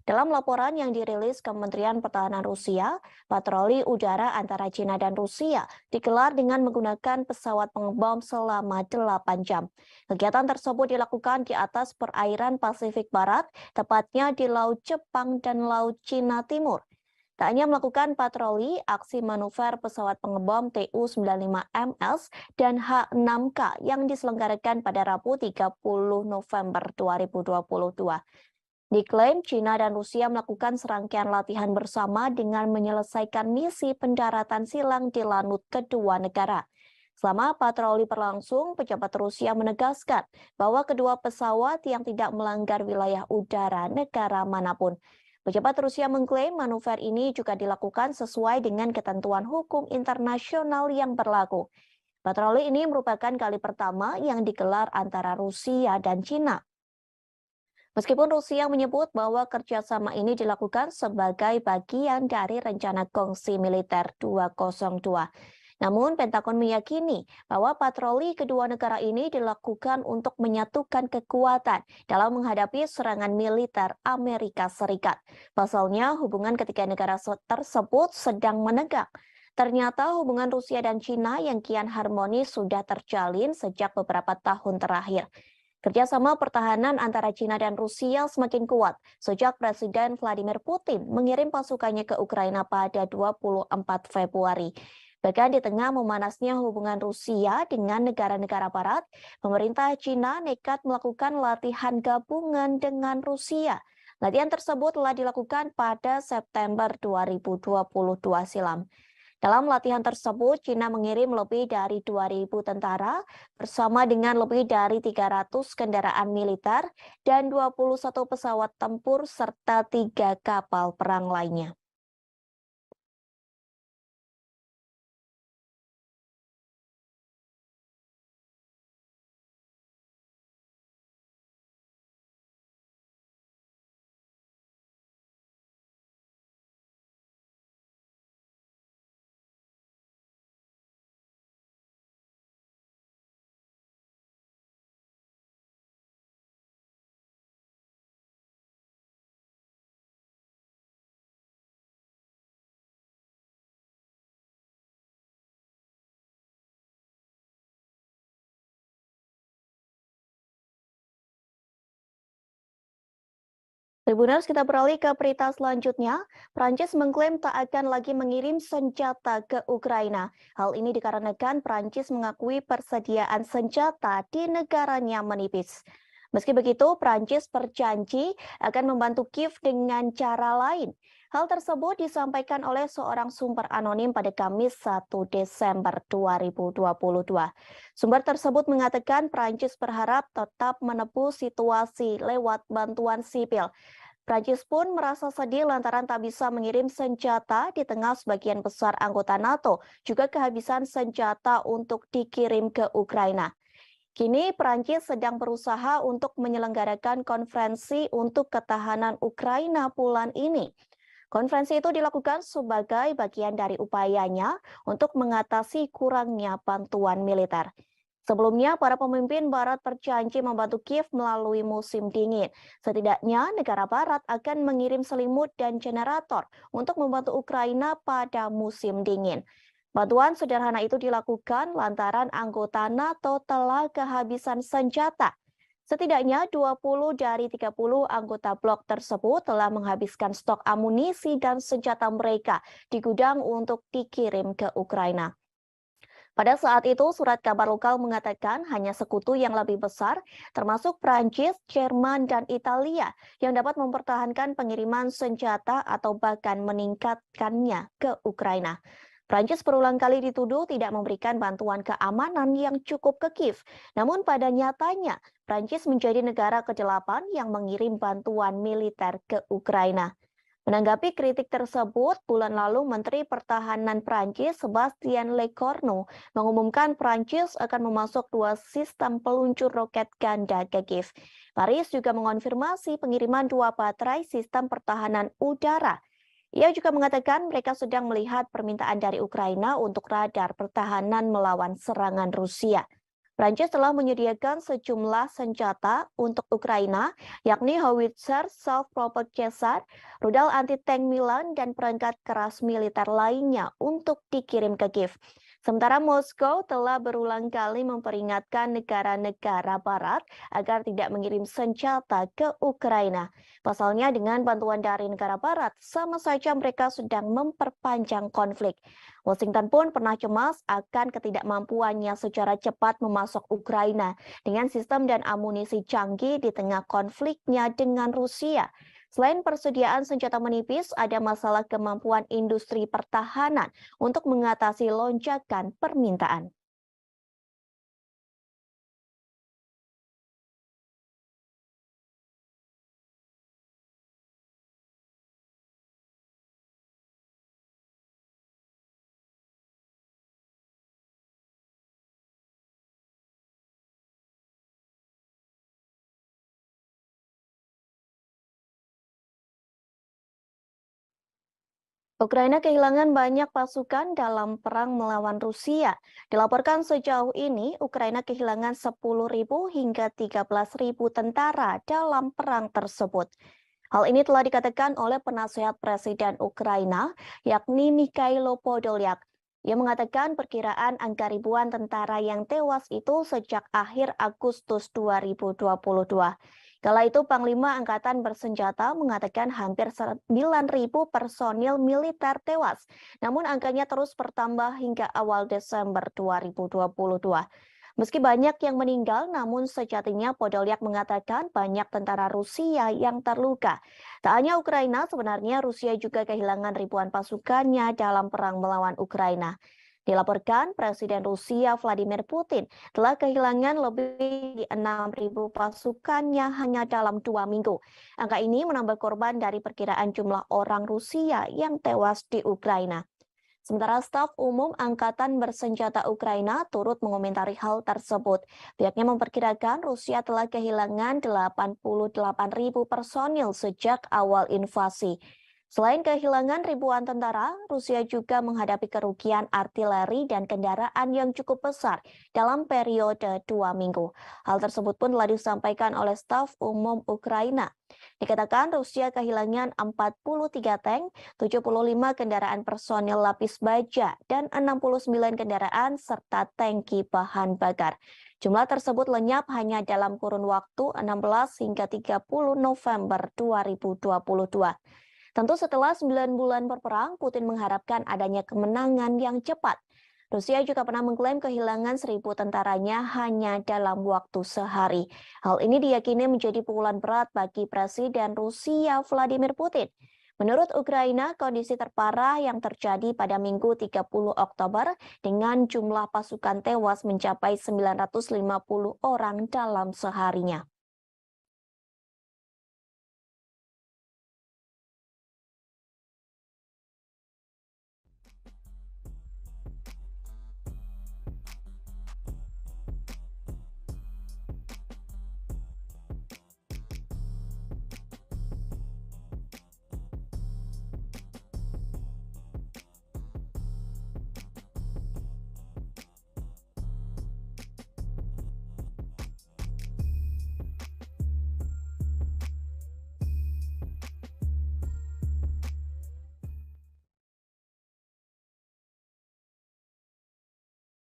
Dalam laporan yang dirilis Kementerian Pertahanan Rusia, patroli udara antara China dan Rusia digelar dengan menggunakan pesawat pengebom selama 8 jam. Kegiatan tersebut dilakukan di atas perairan Pasifik Barat, tepatnya di Laut Jepang dan Laut Cina Timur. Tak hanya melakukan patroli, aksi manuver pesawat pengebom Tu-95MS dan H-6K yang diselenggarakan pada Rabu 30 November 2022. Diklaim China dan Rusia melakukan serangkaian latihan bersama dengan menyelesaikan misi pendaratan silang di lanut kedua negara. Selama patroli berlangsung, pejabat Rusia menegaskan bahwa kedua pesawat yang tidak melanggar wilayah udara negara manapun. Pejabat Rusia mengklaim manuver ini juga dilakukan sesuai dengan ketentuan hukum internasional yang berlaku. Patroli ini merupakan kali pertama yang digelar antara Rusia dan China. Meskipun Rusia menyebut bahwa kerjasama ini dilakukan sebagai bagian dari rencana kongsi militer 202. Namun, Pentagon meyakini bahwa patroli kedua negara ini dilakukan untuk menyatukan kekuatan dalam menghadapi serangan militer Amerika Serikat. Pasalnya, hubungan ketiga negara tersebut sedang menegak. Ternyata hubungan Rusia dan China yang kian harmonis sudah terjalin sejak beberapa tahun terakhir. Kerjasama pertahanan antara China dan Rusia semakin kuat sejak Presiden Vladimir Putin mengirim pasukannya ke Ukraina pada 24 Februari. Bahkan di tengah memanasnya hubungan Rusia dengan negara-negara barat, pemerintah China nekat melakukan latihan gabungan dengan Rusia. Latihan tersebut telah dilakukan pada September 2022 silam. Dalam latihan tersebut, China mengirim lebih dari 2.000 tentara bersama dengan lebih dari 300 kendaraan militer dan 21 pesawat tempur serta 3 kapal perang lainnya. Tribuners, kita beralih ke berita selanjutnya. Prancis mengklaim tak akan lagi mengirim senjata ke Ukraina. Hal ini dikarenakan Prancis mengakui persediaan senjata di negaranya menipis. Meski begitu, Prancis berjanji akan membantu Kiev dengan cara lain. Hal tersebut disampaikan oleh seorang sumber anonim pada Kamis 1 Desember 2022. Sumber tersebut mengatakan Prancis berharap tetap menebus situasi lewat bantuan sipil. Prancis pun merasa sedih lantaran tak bisa mengirim senjata di tengah sebagian besar anggota NATO juga kehabisan senjata untuk dikirim ke Ukraina. Kini Prancis sedang berusaha untuk menyelenggarakan konferensi untuk ketahanan Ukraina bulan ini. Konferensi itu dilakukan sebagai bagian dari upayanya untuk mengatasi kurangnya bantuan militer. Sebelumnya, para pemimpin Barat berjanji membantu Kiev melalui musim dingin. Setidaknya, negara Barat akan mengirim selimut dan generator untuk membantu Ukraina pada musim dingin. Bantuan sederhana itu dilakukan lantaran anggota NATO telah kehabisan senjata. Setidaknya 20 dari 30 anggota blok tersebut telah menghabiskan stok amunisi dan senjata mereka di gudang untuk dikirim ke Ukraina. Pada saat itu, surat kabar lokal mengatakan hanya sekutu yang lebih besar, termasuk Prancis, Jerman, dan Italia, yang dapat mempertahankan pengiriman senjata atau bahkan meningkatkannya ke Ukraina. Prancis berulang kali dituduh tidak memberikan bantuan keamanan yang cukup ke Kiev. Namun pada nyatanya, Prancis menjadi negara ke-8 yang mengirim bantuan militer ke Ukraina. Menanggapi kritik tersebut, bulan lalu Menteri Pertahanan Prancis Sebastien Lecornu mengumumkan Prancis akan memasok 2 sistem peluncur roket ganda ke Kiev. Paris juga mengonfirmasi pengiriman 2 baterai sistem pertahanan udara. Ia juga mengatakan mereka sedang melihat permintaan dari Ukraina untuk radar pertahanan melawan serangan Rusia. Prancis telah menyediakan sejumlah senjata untuk Ukraina, yakni howitzer, self-propelled Caesar, rudal anti-tank Milan, dan perangkat keras militer lainnya untuk dikirim ke Kiev. Sementara Moskow telah berulang kali memperingatkan negara-negara Barat agar tidak mengirim senjata ke Ukraina. Pasalnya dengan bantuan dari negara Barat, sama saja mereka sedang memperpanjang konflik. Washington pun pernah cemas akan ketidakmampuannya secara cepat memasok Ukraina dengan sistem dan amunisi canggih di tengah konfliknya dengan Rusia. Selain persediaan senjata menipis, ada masalah kemampuan industri pertahanan untuk mengatasi lonjakan permintaan. Ukraina kehilangan banyak pasukan dalam perang melawan Rusia. Dilaporkan sejauh ini, Ukraina kehilangan 10.000 hingga 13.000 tentara dalam perang tersebut. Hal ini telah dikatakan oleh penasehat Presiden Ukraina, yakni Mikhailo Podolyak. Ia mengatakan perkiraan angka ribuan tentara yang tewas itu sejak akhir Agustus 2022. Kala itu Panglima Angkatan Bersenjata mengatakan hampir 9.000 personil militer tewas, namun angkanya terus bertambah hingga awal Desember 2022. Meski banyak yang meninggal, namun sejatinya Podolyak mengatakan banyak tentara Rusia yang terluka. Tak hanya Ukraina, sebenarnya Rusia juga kehilangan ribuan pasukannya dalam perang melawan Ukraina. Dilaporkan Presiden Rusia Vladimir Putin telah kehilangan lebih dari 6.000 pasukannya hanya dalam 2 minggu. Angka ini menambah korban dari perkiraan jumlah orang Rusia yang tewas di Ukraina. Sementara staf umum Angkatan Bersenjata Ukraina turut mengomentari hal tersebut. Pihaknya memperkirakan Rusia telah kehilangan 88.000 personil sejak awal invasi. Selain kehilangan ribuan tentara, Rusia juga menghadapi kerugian artileri dan kendaraan yang cukup besar dalam periode 2 minggu. Hal tersebut pun telah disampaikan oleh staf umum Ukraina. Dikatakan Rusia kehilangan 43 tank, 75 kendaraan personil lapis baja, dan 69 kendaraan serta tangki bahan bakar. Jumlah tersebut lenyap hanya dalam kurun waktu 16 hingga 30 November 2022. Tentu setelah 9 bulan berperang, Putin mengharapkan adanya kemenangan yang cepat. Rusia juga pernah mengklaim kehilangan 1.000 tentaranya hanya dalam waktu sehari. Hal ini diyakini menjadi pukulan berat bagi Presiden Rusia Vladimir Putin. Menurut Ukraina, kondisi terparah yang terjadi pada Minggu 30 Oktober dengan jumlah pasukan tewas mencapai 950 orang dalam seharinya.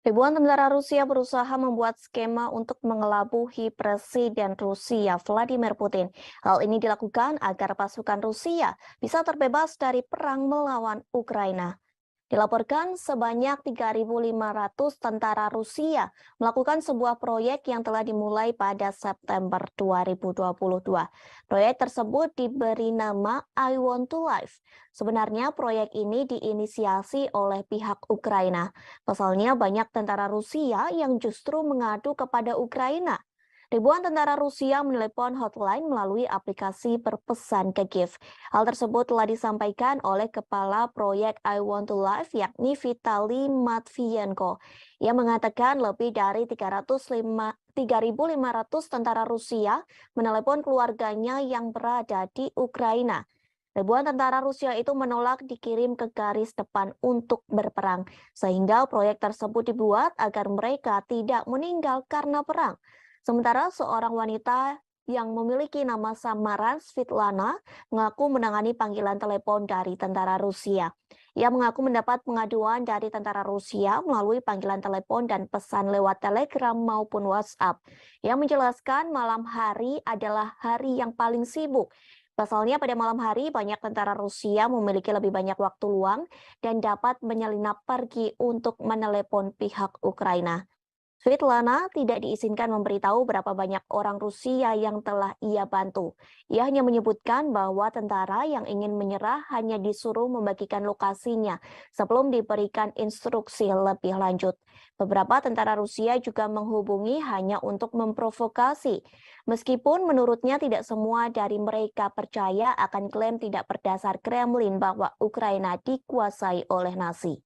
Ribuan tentara Rusia berusaha membuat skema untuk mengelabuhi Presiden Rusia Vladimir Putin. Hal ini dilakukan agar pasukan Rusia bisa terbebas dari perang melawan Ukraina. Dilaporkan sebanyak 3.500 tentara Rusia melakukan sebuah proyek yang telah dimulai pada September 2022. Proyek tersebut diberi nama I Want to Live. Sebenarnya proyek ini diinisiasi oleh pihak Ukraina. Pasalnya banyak tentara Rusia yang justru mengadu kepada Ukraina. Ribuan tentara Rusia menelepon hotline melalui aplikasi berpesan ke Kiev. Hal tersebut telah disampaikan oleh Kepala Proyek I Want to Live yakni Vitali Matvienko. Ia mengatakan lebih dari 3.500 tentara Rusia menelepon keluarganya yang berada di Ukraina. Ribuan tentara Rusia itu menolak dikirim ke garis depan untuk berperang, sehingga proyek tersebut dibuat agar mereka tidak meninggal karena perang. Sementara seorang wanita yang memiliki nama samaran Svitlana mengaku menangani panggilan telepon dari tentara Rusia. Ia mengaku mendapat pengaduan dari tentara Rusia melalui panggilan telepon dan pesan lewat Telegram maupun WhatsApp. Ia menjelaskan malam hari adalah hari yang paling sibuk. Pasalnya pada malam hari banyak tentara Rusia memiliki lebih banyak waktu luang dan dapat menyelinap pergi untuk menelepon pihak Ukraina. Svitlana tidak diizinkan memberitahu berapa banyak orang Rusia yang telah ia bantu. Ia hanya menyebutkan bahwa tentara yang ingin menyerah hanya disuruh membagikan lokasinya sebelum diberikan instruksi lebih lanjut. Beberapa tentara Rusia juga menghubungi hanya untuk memprovokasi. Meskipun menurutnya tidak semua dari mereka percaya akan klaim tidak berdasar Kremlin bahwa Ukraina dikuasai oleh Nazi.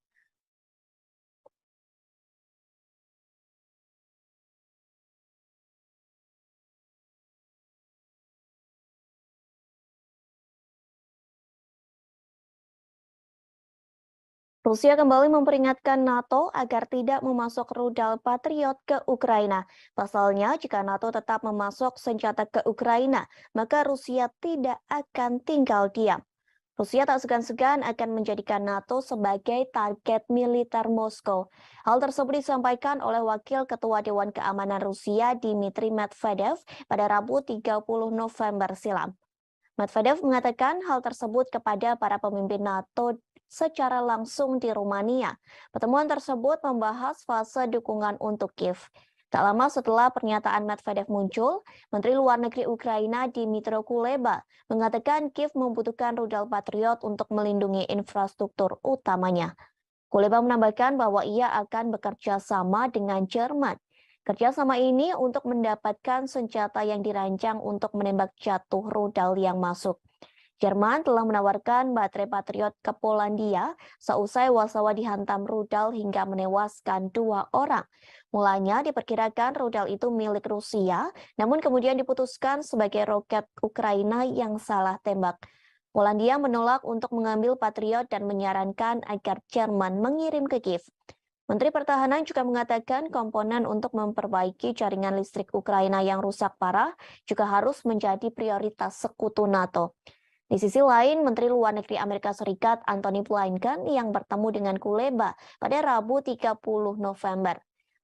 Rusia kembali memperingatkan NATO agar tidak memasok rudal Patriot ke Ukraina. Pasalnya, jika NATO tetap memasok senjata ke Ukraina, maka Rusia tidak akan tinggal diam. Rusia tak segan-segan akan menjadikan NATO sebagai target militer Moskow. Hal tersebut disampaikan oleh Wakil Ketua Dewan Keamanan Rusia Dmitry Medvedev pada Rabu 30 November silam. Medvedev mengatakan hal tersebut kepada para pemimpin NATO secara langsung di Rumania. Pertemuan tersebut membahas fase dukungan untuk Kiev. Tak lama setelah pernyataan Medvedev muncul, Menteri Luar Negeri Ukraina Dmytro Kuleba mengatakan Kiev membutuhkan rudal Patriot untuk melindungi infrastruktur utamanya. Kuleba menambahkan bahwa ia akan bekerja sama dengan Jerman. Kerjasama ini untuk mendapatkan senjata yang dirancang untuk menembak jatuh rudal yang masuk. Jerman telah menawarkan baterai Patriot ke Polandia seusai Warsawa dihantam rudal hingga menewaskan 2 orang. Mulanya diperkirakan rudal itu milik Rusia, namun kemudian diputuskan sebagai roket Ukraina yang salah tembak. Polandia menolak untuk mengambil Patriot dan menyarankan agar Jerman mengirim ke Kiev. Menteri Pertahanan juga mengatakan komponen untuk memperbaiki jaringan listrik Ukraina yang rusak parah juga harus menjadi prioritas sekutu NATO. Di sisi lain, Menteri Luar Negeri Amerika Serikat Antony Blinken yang bertemu dengan Kuleba pada Rabu 30 November.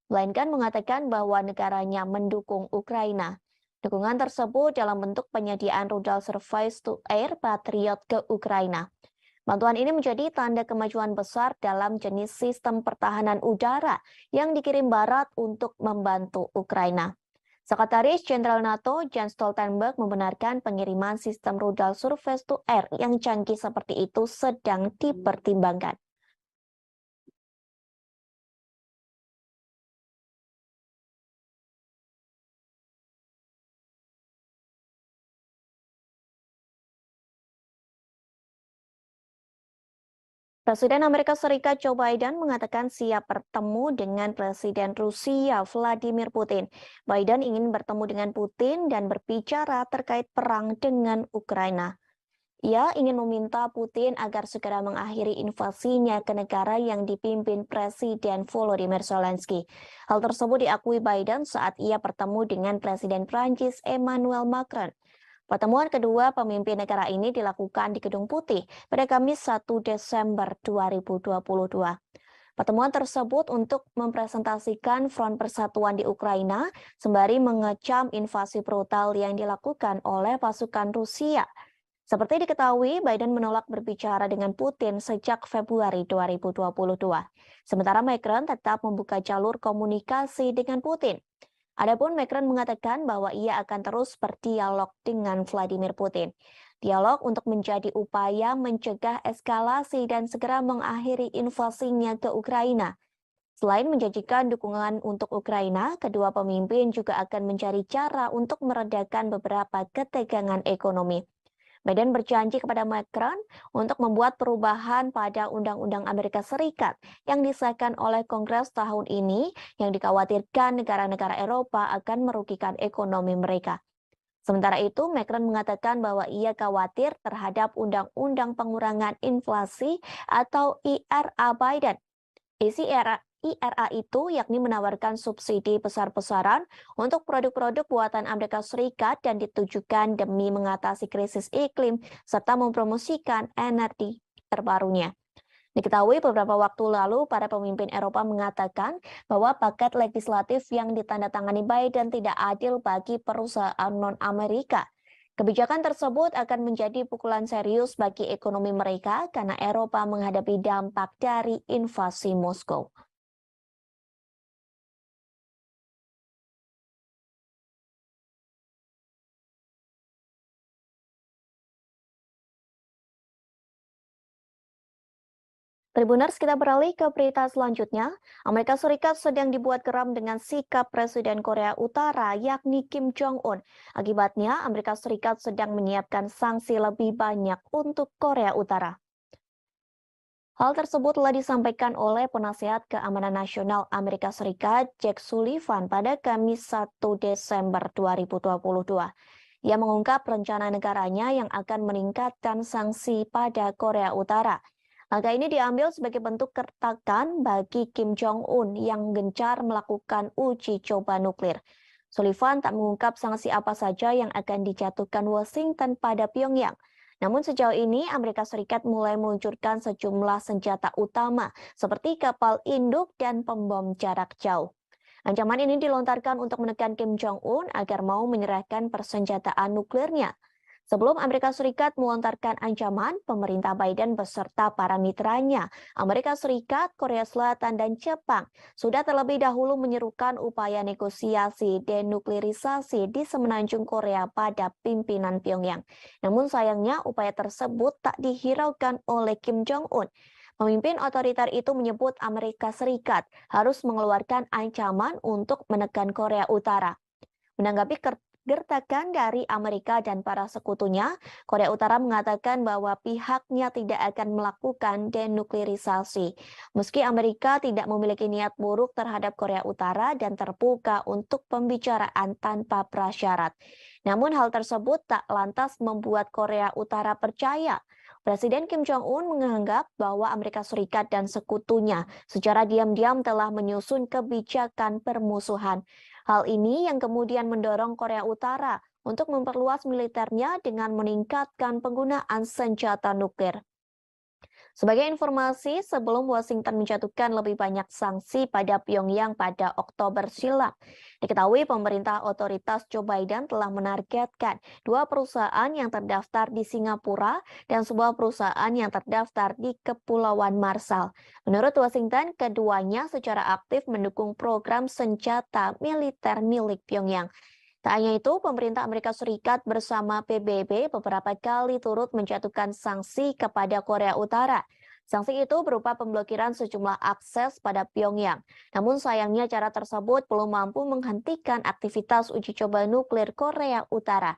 Blinken mengatakan bahwa negaranya mendukung Ukraina. Dukungan tersebut dalam bentuk penyediaan rudal surface-to-air Patriot ke Ukraina. Bantuan ini menjadi tanda kemajuan besar dalam jenis sistem pertahanan udara yang dikirim Barat untuk membantu Ukraina. Sekretaris Jenderal NATO Jens Stoltenberg membenarkan pengiriman sistem rudal surface-to-air yang canggih seperti itu sedang dipertimbangkan. Presiden Amerika Serikat Joe Biden mengatakan siap bertemu dengan Presiden Rusia Vladimir Putin. Biden ingin bertemu dengan Putin dan berbicara terkait perang dengan Ukraina. Ia ingin meminta Putin agar segera mengakhiri invasinya ke negara yang dipimpin Presiden Volodymyr Zelensky. Hal tersebut diakui Biden saat ia bertemu dengan Presiden Prancis Emmanuel Macron. Pertemuan kedua pemimpin negara ini dilakukan di Gedung Putih pada Kamis 1 Desember 2022. Pertemuan tersebut untuk mempresentasikan front persatuan di Ukraina sembari mengecam invasi brutal yang dilakukan oleh pasukan Rusia. Seperti diketahui, Biden menolak berbicara dengan Putin sejak Februari 2022. Sementara Macron tetap membuka jalur komunikasi dengan Putin. Adapun Macron mengatakan bahwa ia akan terus berdialog dengan Vladimir Putin. Dialog untuk menjadi upaya mencegah eskalasi dan segera mengakhiri invasinya ke Ukraina. Selain menjanjikan dukungan untuk Ukraina, kedua pemimpin juga akan mencari cara untuk meredakan beberapa ketegangan ekonomi. Biden berjanji kepada Macron untuk membuat perubahan pada Undang-Undang Amerika Serikat yang disahkan oleh Kongres tahun ini yang dikhawatirkan negara-negara Eropa akan merugikan ekonomi mereka. Sementara itu, Macron mengatakan bahwa ia khawatir terhadap Undang-Undang Pengurangan Inflasi atau IRA Biden. Isi IRA itu yakni menawarkan subsidi besar-besaran untuk produk-produk buatan Amerika Serikat dan ditujukan demi mengatasi krisis iklim serta mempromosikan energi terbarunya. Diketahui beberapa waktu lalu para pemimpin Eropa mengatakan bahwa paket legislatif yang ditandatangani Biden tidak adil bagi perusahaan non-Amerika. Kebijakan tersebut akan menjadi pukulan serius bagi ekonomi mereka karena Eropa menghadapi dampak dari invasi Moskow. Tribuners, kita beralih ke berita selanjutnya. Amerika Serikat sedang dibuat geram dengan sikap Presiden Korea Utara yakni Kim Jong-un. Akibatnya, Amerika Serikat sedang menyiapkan sanksi lebih banyak untuk Korea Utara. Hal tersebut telah disampaikan oleh Penasihat Keamanan Nasional Amerika Serikat Jake Sullivan pada Kamis 1 Desember 2022. Ia mengungkap rencana negaranya yang akan meningkatkan sanksi pada Korea Utara. Langkah ini diambil sebagai bentuk kertakan bagi Kim Jong-un yang gencar melakukan uji coba nuklir. Sullivan tak mengungkap sanksi apa saja yang akan dijatuhkan Washington pada Pyongyang. Namun sejauh ini Amerika Serikat mulai meluncurkan sejumlah senjata utama seperti kapal induk dan pembom jarak jauh. Ancaman ini dilontarkan untuk menekan Kim Jong-un agar mau menyerahkan persenjataan nuklirnya. Sebelum Amerika Serikat melontarkan ancaman, pemerintah Biden beserta para mitranya, Amerika Serikat, Korea Selatan, dan Jepang, sudah terlebih dahulu menyerukan upaya negosiasi denuklirisasi di semenanjung Korea pada pimpinan Pyongyang. Namun sayangnya upaya tersebut tak dihiraukan oleh Kim Jong-un. Pemimpin otoriter itu menyebut Amerika Serikat harus mengeluarkan ancaman untuk menekan Korea Utara. Menanggapi gertakan dari Amerika dan para sekutunya, Korea Utara mengatakan bahwa pihaknya tidak akan melakukan denuklirisasi. Meski Amerika tidak memiliki niat buruk terhadap Korea Utara dan terbuka untuk pembicaraan tanpa prasyarat. Namun hal tersebut tak lantas membuat Korea Utara percaya. Presiden Kim Jong-un menganggap bahwa Amerika Serikat dan sekutunya secara diam-diam telah menyusun kebijakan permusuhan. Hal ini yang kemudian mendorong Korea Utara untuk memperluas militernya dengan meningkatkan penggunaan senjata nuklir. Sebagai informasi, sebelum Washington menjatuhkan lebih banyak sanksi pada Pyongyang pada Oktober silam, diketahui pemerintah otoritas Joe Biden telah menargetkan 2 perusahaan yang terdaftar di Singapura dan sebuah perusahaan yang terdaftar di Kepulauan Marshall. Menurut Washington, keduanya secara aktif mendukung program senjata militer milik Pyongyang. Tak hanya itu, pemerintah Amerika Serikat bersama PBB beberapa kali turut menjatuhkan sanksi kepada Korea Utara. Sanksi itu berupa pemblokiran sejumlah akses pada Pyongyang. Namun sayangnya cara tersebut belum mampu menghentikan aktivitas uji coba nuklir Korea Utara.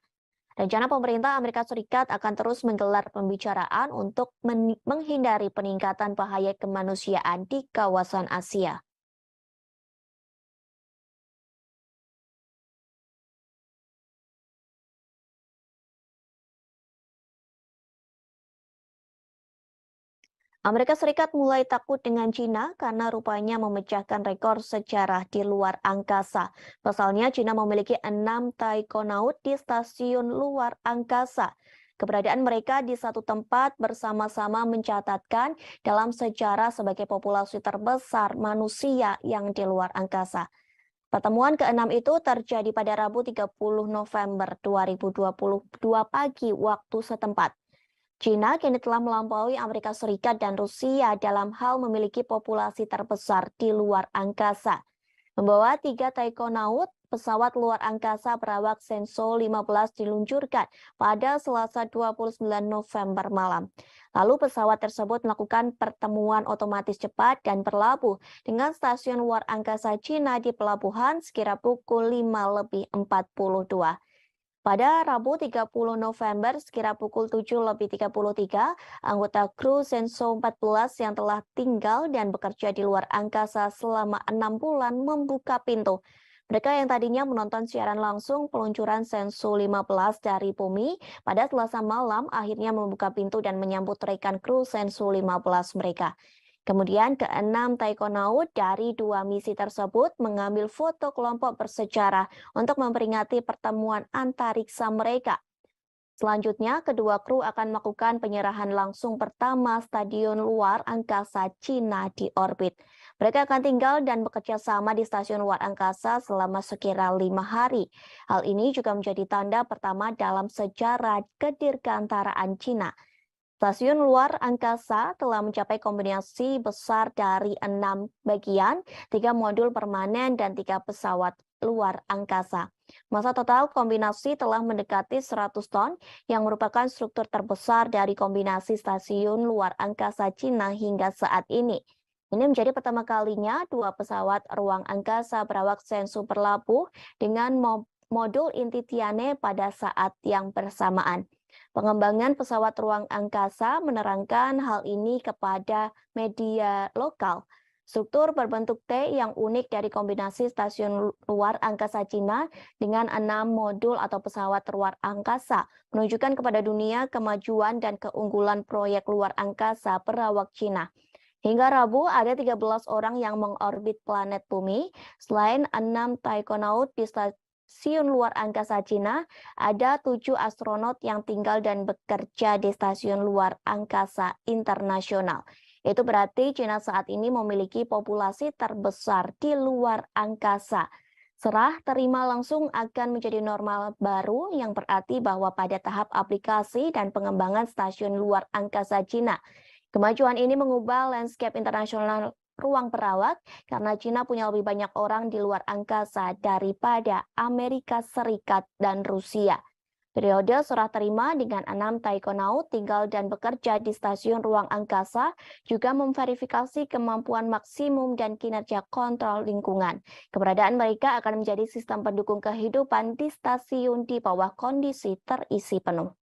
Rencana pemerintah Amerika Serikat akan terus menggelar pembicaraan untuk menghindari peningkatan bahaya kemanusiaan di kawasan Asia. Amerika Serikat mulai takut dengan Cina karena rupanya memecahkan rekor sejarah di luar angkasa. Pasalnya, Cina memiliki 6 taikonaut di stasiun luar angkasa. Keberadaan mereka di satu tempat bersama-sama mencatatkan dalam sejarah sebagai populasi terbesar manusia yang di luar angkasa. Pertemuan ke-6 itu terjadi pada Rabu 30 November 2022 pagi waktu setempat. China kini telah melampaui Amerika Serikat dan Rusia dalam hal memiliki populasi terbesar di luar angkasa. Membawa 3 taikonaut, pesawat luar angkasa berawak Shenzhou 15 diluncurkan pada Selasa 29 November malam. Lalu pesawat tersebut melakukan pertemuan otomatis cepat dan berlabuh dengan stasiun luar angkasa China di pelabuhan sekira pukul 5:42. Pada Rabu 30 November sekira pukul 7:33, anggota kru Shenzhou 14 yang telah tinggal dan bekerja di luar angkasa selama 6 bulan membuka pintu. Mereka yang tadinya menonton siaran langsung peluncuran Shenzhou 15 dari bumi pada Selasa malam akhirnya membuka pintu dan menyambut rekan kru Shenzhou 15 mereka. Kemudian ke-6 taikonaut dari 2 misi tersebut mengambil foto kelompok bersejarah untuk memperingati pertemuan antariksa mereka. Selanjutnya, kedua kru akan melakukan penyerahan langsung pertama stadion luar angkasa Cina di orbit. Mereka akan tinggal dan bekerja sama di stasiun luar angkasa selama sekira 5 hari. Hal ini juga menjadi tanda pertama dalam sejarah kedirgantaraan Cina. Stasiun luar angkasa telah mencapai kombinasi besar dari 6 bagian, 3 modul permanen, dan 3 pesawat luar angkasa. Masa total kombinasi telah mendekati 100 ton, yang merupakan struktur terbesar dari kombinasi stasiun luar angkasa Cina hingga saat ini. Ini menjadi pertama kalinya 2 pesawat ruang angkasa berawak Shenzhou berlabuh dengan modul inti Tianhe pada saat yang bersamaan. Pengembangan pesawat ruang angkasa menerangkan hal ini kepada media lokal. Struktur berbentuk T yang unik dari kombinasi stasiun luar angkasa Cina dengan 6 modul atau pesawat luar angkasa menunjukkan kepada dunia kemajuan dan keunggulan proyek luar angkasa berawak Cina. Hingga Rabu, ada 13 orang yang mengorbit planet bumi. Selain 6 taikonaut di stasiun luar angkasa Cina, ada 7 astronot yang tinggal dan bekerja di stasiun luar angkasa internasional. Itu berarti Cina saat ini memiliki populasi terbesar di luar angkasa. Serah terima langsung akan menjadi normal baru yang berarti bahwa pada tahap aplikasi dan pengembangan stasiun luar angkasa Cina, kemajuan ini mengubah landscape internasional ruang perawak karena Cina punya lebih banyak orang di luar angkasa daripada Amerika Serikat dan Rusia. Periode serah terima dengan 6 taikonaut tinggal dan bekerja di stasiun ruang angkasa juga memverifikasi kemampuan maksimum dan kinerja kontrol lingkungan. Keberadaan mereka akan menjadi sistem pendukung kehidupan di stasiun di bawah kondisi terisi penuh.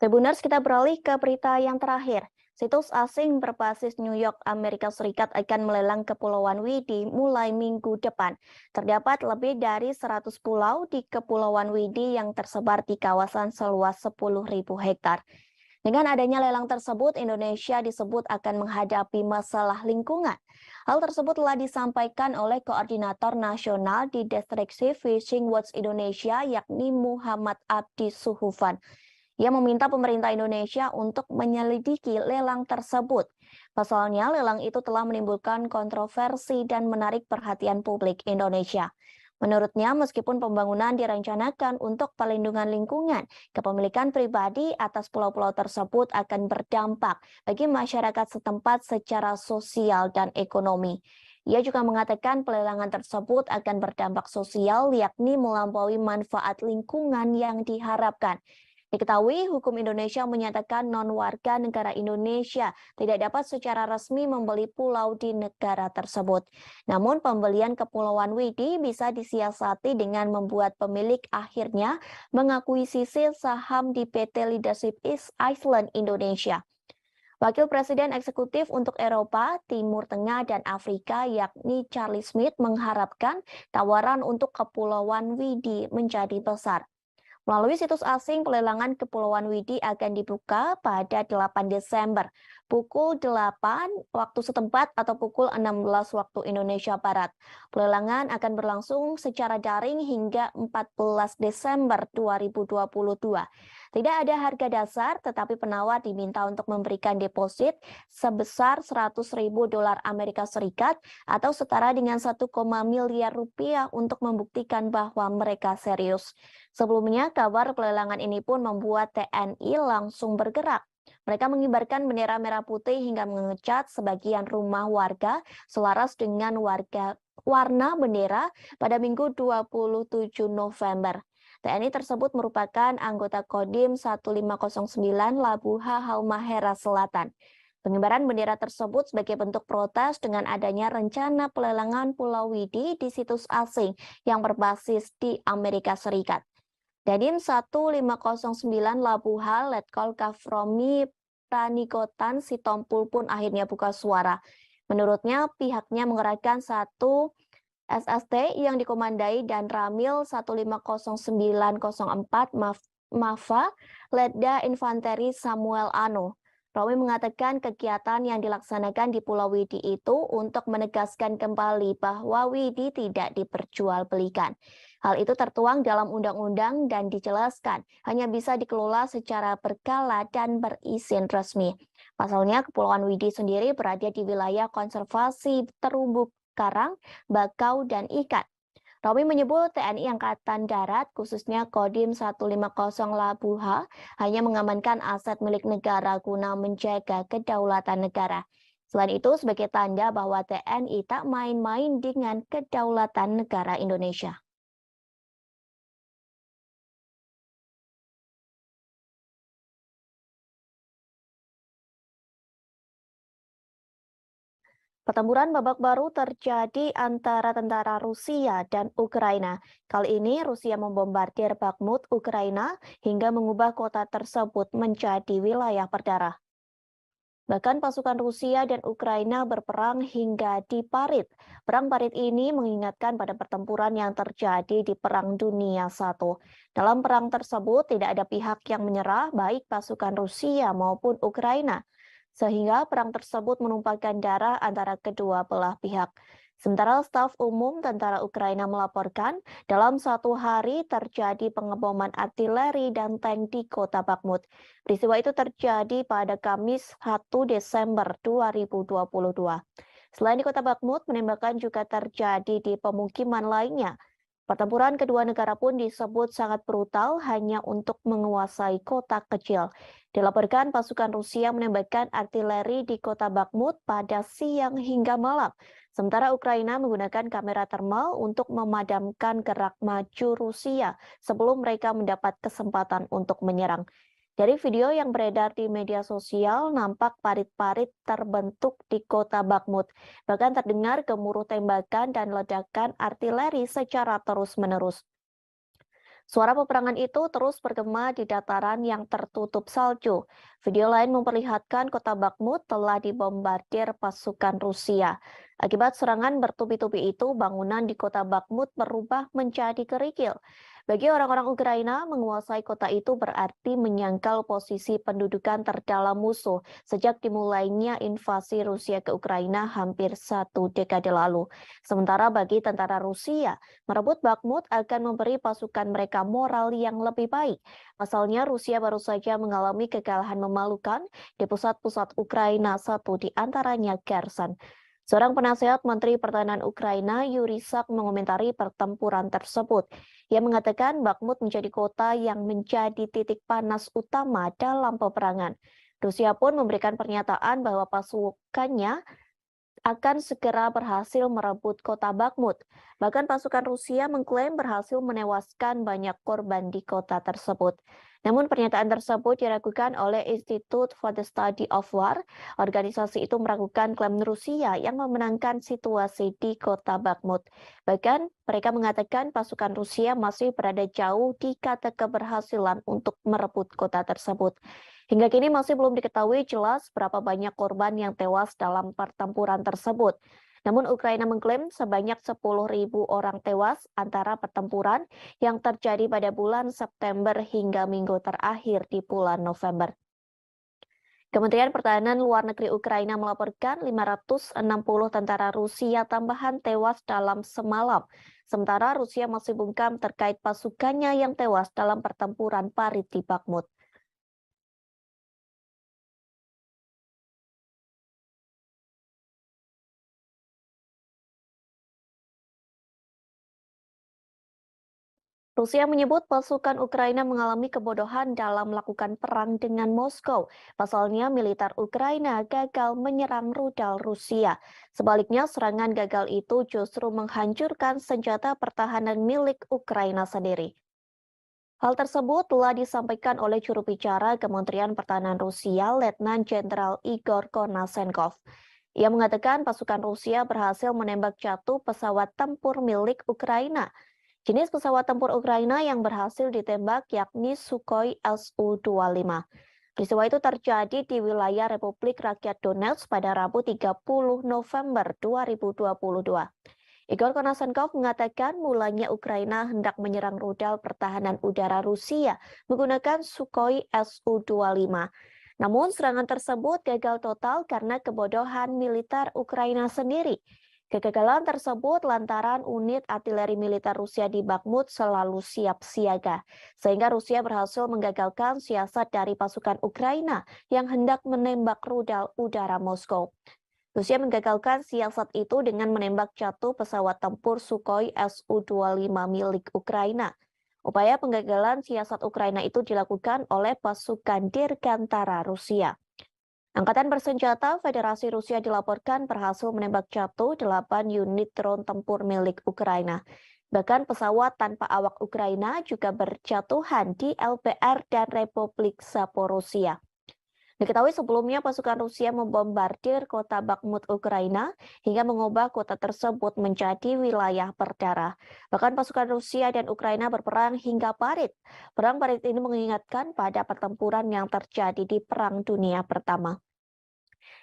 Tribuners, kita beralih ke berita yang terakhir. Situs asing berbasis New York, Amerika Serikat akan melelang Kepulauan Widi mulai minggu depan. Terdapat lebih dari 100 pulau di Kepulauan Widi yang tersebar di kawasan seluas 10.000 hektar. Dengan adanya lelang tersebut, Indonesia disebut akan menghadapi masalah lingkungan. Hal tersebut telah disampaikan oleh Koordinator Nasional di Destruksi Fishing Watch Indonesia, yakni Muhammad Abdi Suhufan. Ia meminta pemerintah Indonesia untuk menyelidiki lelang tersebut. Pasalnya, lelang itu telah menimbulkan kontroversi dan menarik perhatian publik Indonesia. Menurutnya, meskipun pembangunan direncanakan untuk perlindungan lingkungan, kepemilikan pribadi atas pulau-pulau tersebut akan berdampak bagi masyarakat setempat secara sosial dan ekonomi. Ia juga mengatakan pelelangan tersebut akan berdampak sosial, yakni melampaui manfaat lingkungan yang diharapkan. Diketahui, hukum Indonesia menyatakan non-warga negara Indonesia tidak dapat secara resmi membeli pulau di negara tersebut. Namun, pembelian Kepulauan Widi bisa disiasati dengan membuat pemilik akhirnya mengakuisisi saham di PT Leadership East Island Indonesia. Wakil Presiden Eksekutif untuk Eropa, Timur Tengah, dan Afrika, yakni Charlie Smith, mengharapkan tawaran untuk Kepulauan Widi menjadi besar. Melalui situs asing, pelelangan Kepulauan Widi akan dibuka pada 8 Desember, pukul 8 waktu setempat atau pukul 16 waktu Indonesia Barat. Pelelangan akan berlangsung secara daring hingga 14 Desember 2022. Tidak ada harga dasar, tetapi penawar diminta untuk memberikan deposit sebesar 100.000 dolar Amerika Serikat atau setara dengan 1, miliar rupiah untuk membuktikan bahwa mereka serius. Sebelumnya, kabar pelelangan ini pun membuat TNI langsung bergerak. Mereka mengibarkan bendera merah putih hingga mengecat sebagian rumah warga selaras dengan warna bendera pada Minggu 27 November. TNI tersebut merupakan anggota Kodim 1509 Labuha Halmahera Selatan. Pengibaran bendera tersebut sebagai bentuk protes dengan adanya rencana pelelangan Pulau Widi di situs asing yang berbasis di Amerika Serikat. Dadim 1509 Labuha Letkol Kafromi Pranikotan Sitompul pun akhirnya buka suara. Menurutnya, pihaknya mengerahkan satu SST yang dikomandai dan Ramil 150904 MAFA Letda Infanteri Samuel Ano. Romi mengatakan kegiatan yang dilaksanakan di Pulau Widi itu untuk menegaskan kembali bahwa Widi tidak diperjualbelikan. Hal itu tertuang dalam undang-undang dan dijelaskan hanya bisa dikelola secara berkala dan berizin resmi. Pasalnya, Kepulauan Widi sendiri berada di wilayah konservasi terumbu karang, bakau, dan ikan. Romi menyebut TNI Angkatan Darat, khususnya Kodim 150 Labuha, hanya mengamankan aset milik negara guna menjaga kedaulatan negara. Selain itu, sebagai tanda bahwa TNI tak main-main dengan kedaulatan negara Indonesia. Pertempuran babak baru terjadi antara tentara Rusia dan Ukraina. Kali ini Rusia membombardir Bakhmut, Ukraina, hingga mengubah kota tersebut menjadi wilayah berdarah. Bahkan pasukan Rusia dan Ukraina berperang hingga di Parit. Perang Parit ini mengingatkan pada pertempuran yang terjadi di Perang Dunia I. Dalam perang tersebut tidak ada pihak yang menyerah, baik pasukan Rusia maupun Ukraina, sehingga perang tersebut menumpahkan darah antara kedua belah pihak. Sementara staf umum tentara Ukraina melaporkan, dalam satu hari terjadi pengeboman artileri dan tank di kota Bakhmut. Peristiwa itu terjadi pada Kamis 1 Desember 2022. Selain di kota Bakhmut, penembakan juga terjadi di pemukiman lainnya. Pertempuran kedua negara pun disebut sangat brutal hanya untuk menguasai kota kecil. Dilaporkan pasukan Rusia menembakkan artileri di kota Bakhmut pada siang hingga malam. Sementara Ukraina menggunakan kamera termal untuk memadamkan gerak maju Rusia sebelum mereka mendapat kesempatan untuk menyerang. Dari video yang beredar di media sosial, nampak parit-parit terbentuk di kota Bakhmut. Bahkan terdengar gemuruh tembakan dan ledakan artileri secara terus-menerus. Suara peperangan itu terus bergema di dataran yang tertutup salju. Video lain memperlihatkan kota Bakhmut telah dibombardir pasukan Rusia. Akibat serangan bertubi-tubi itu, bangunan di kota Bakhmut berubah menjadi kerikil. Bagi orang-orang Ukraina, menguasai kota itu berarti menyangkal posisi pendudukan terdalam musuh sejak dimulainya invasi Rusia ke Ukraina hampir 1 dekade lalu. Sementara bagi tentara Rusia, merebut Bakhmut akan memberi pasukan mereka moral yang lebih baik. Pasalnya, Rusia baru saja mengalami kekalahan memalukan di pusat-pusat Ukraina, satu di antaranya Kherson. Seorang penasehat Menteri Pertahanan Ukraina, Yuri Sak, mengomentari pertempuran tersebut. Ia mengatakan Bakhmut menjadi kota yang menjadi titik panas utama dalam peperangan. Rusia pun memberikan pernyataan bahwa pasukannya akan segera berhasil merebut kota Bakhmut. Bahkan pasukan Rusia mengklaim berhasil menewaskan banyak korban di kota tersebut. Namun pernyataan tersebut diragukan oleh Institute for the Study of War. Organisasi itu meragukan klaim Rusia yang memenangkan situasi di kota Bakhmut. Bahkan mereka mengatakan pasukan Rusia masih berada jauh di kata keberhasilan untuk merebut kota tersebut. Hingga kini masih belum diketahui jelas berapa banyak korban yang tewas dalam pertempuran tersebut. Namun Ukraina mengklaim sebanyak 10.000 orang tewas antara pertempuran yang terjadi pada bulan September hingga minggu terakhir di bulan November. Kementerian Pertahanan Luar Negeri Ukraina melaporkan 560 tentara Rusia tambahan tewas dalam semalam. Sementara Rusia masih bungkam terkait pasukannya yang tewas dalam pertempuran parit di Bakhmut. Rusia menyebut pasukan Ukraina mengalami kebodohan dalam melakukan perang dengan Moskow. Pasalnya, militer Ukraina gagal menyerang rudal Rusia. Sebaliknya, serangan gagal itu justru menghancurkan senjata pertahanan milik Ukraina sendiri. Hal tersebut telah disampaikan oleh juru bicara Kementerian Pertahanan Rusia, Letnan Jenderal Igor Konasenkov. Ia mengatakan pasukan Rusia berhasil menembak jatuh pesawat tempur milik Ukraina. Jenis pesawat tempur Ukraina yang berhasil ditembak yakni Sukhoi Su-25. Peristiwa itu terjadi di wilayah Republik Rakyat Donetsk pada Rabu 30 November 2022. Igor Konasenkov mengatakan mulanya Ukraina hendak menyerang rudal pertahanan udara Rusia menggunakan Sukhoi Su-25. Namun serangan tersebut gagal total karena kebodohan militer Ukraina sendiri. Kegagalan tersebut lantaran unit artileri militer Rusia di Bakhmut selalu siap siaga, sehingga Rusia berhasil menggagalkan siasat dari pasukan Ukraina yang hendak menembak rudal udara Moskow. Rusia menggagalkan siasat itu dengan menembak jatuh pesawat tempur Sukhoi Su-25 milik Ukraina. Upaya penggagalan siasat Ukraina itu dilakukan oleh pasukan Dirgantara Rusia. Angkatan bersenjata Federasi Rusia dilaporkan berhasil menembak jatuh 8 unit drone tempur milik Ukraina. Bahkan pesawat tanpa awak Ukraina juga berjatuhan di LPR dan Republik Zaporozhia. Diketahui sebelumnya pasukan Rusia membombardir kota Bakhmut Ukraina hingga mengubah kota tersebut menjadi wilayah berdarah. Bahkan pasukan Rusia dan Ukraina berperang hingga parit. Perang parit ini mengingatkan pada pertempuran yang terjadi di Perang Dunia Pertama.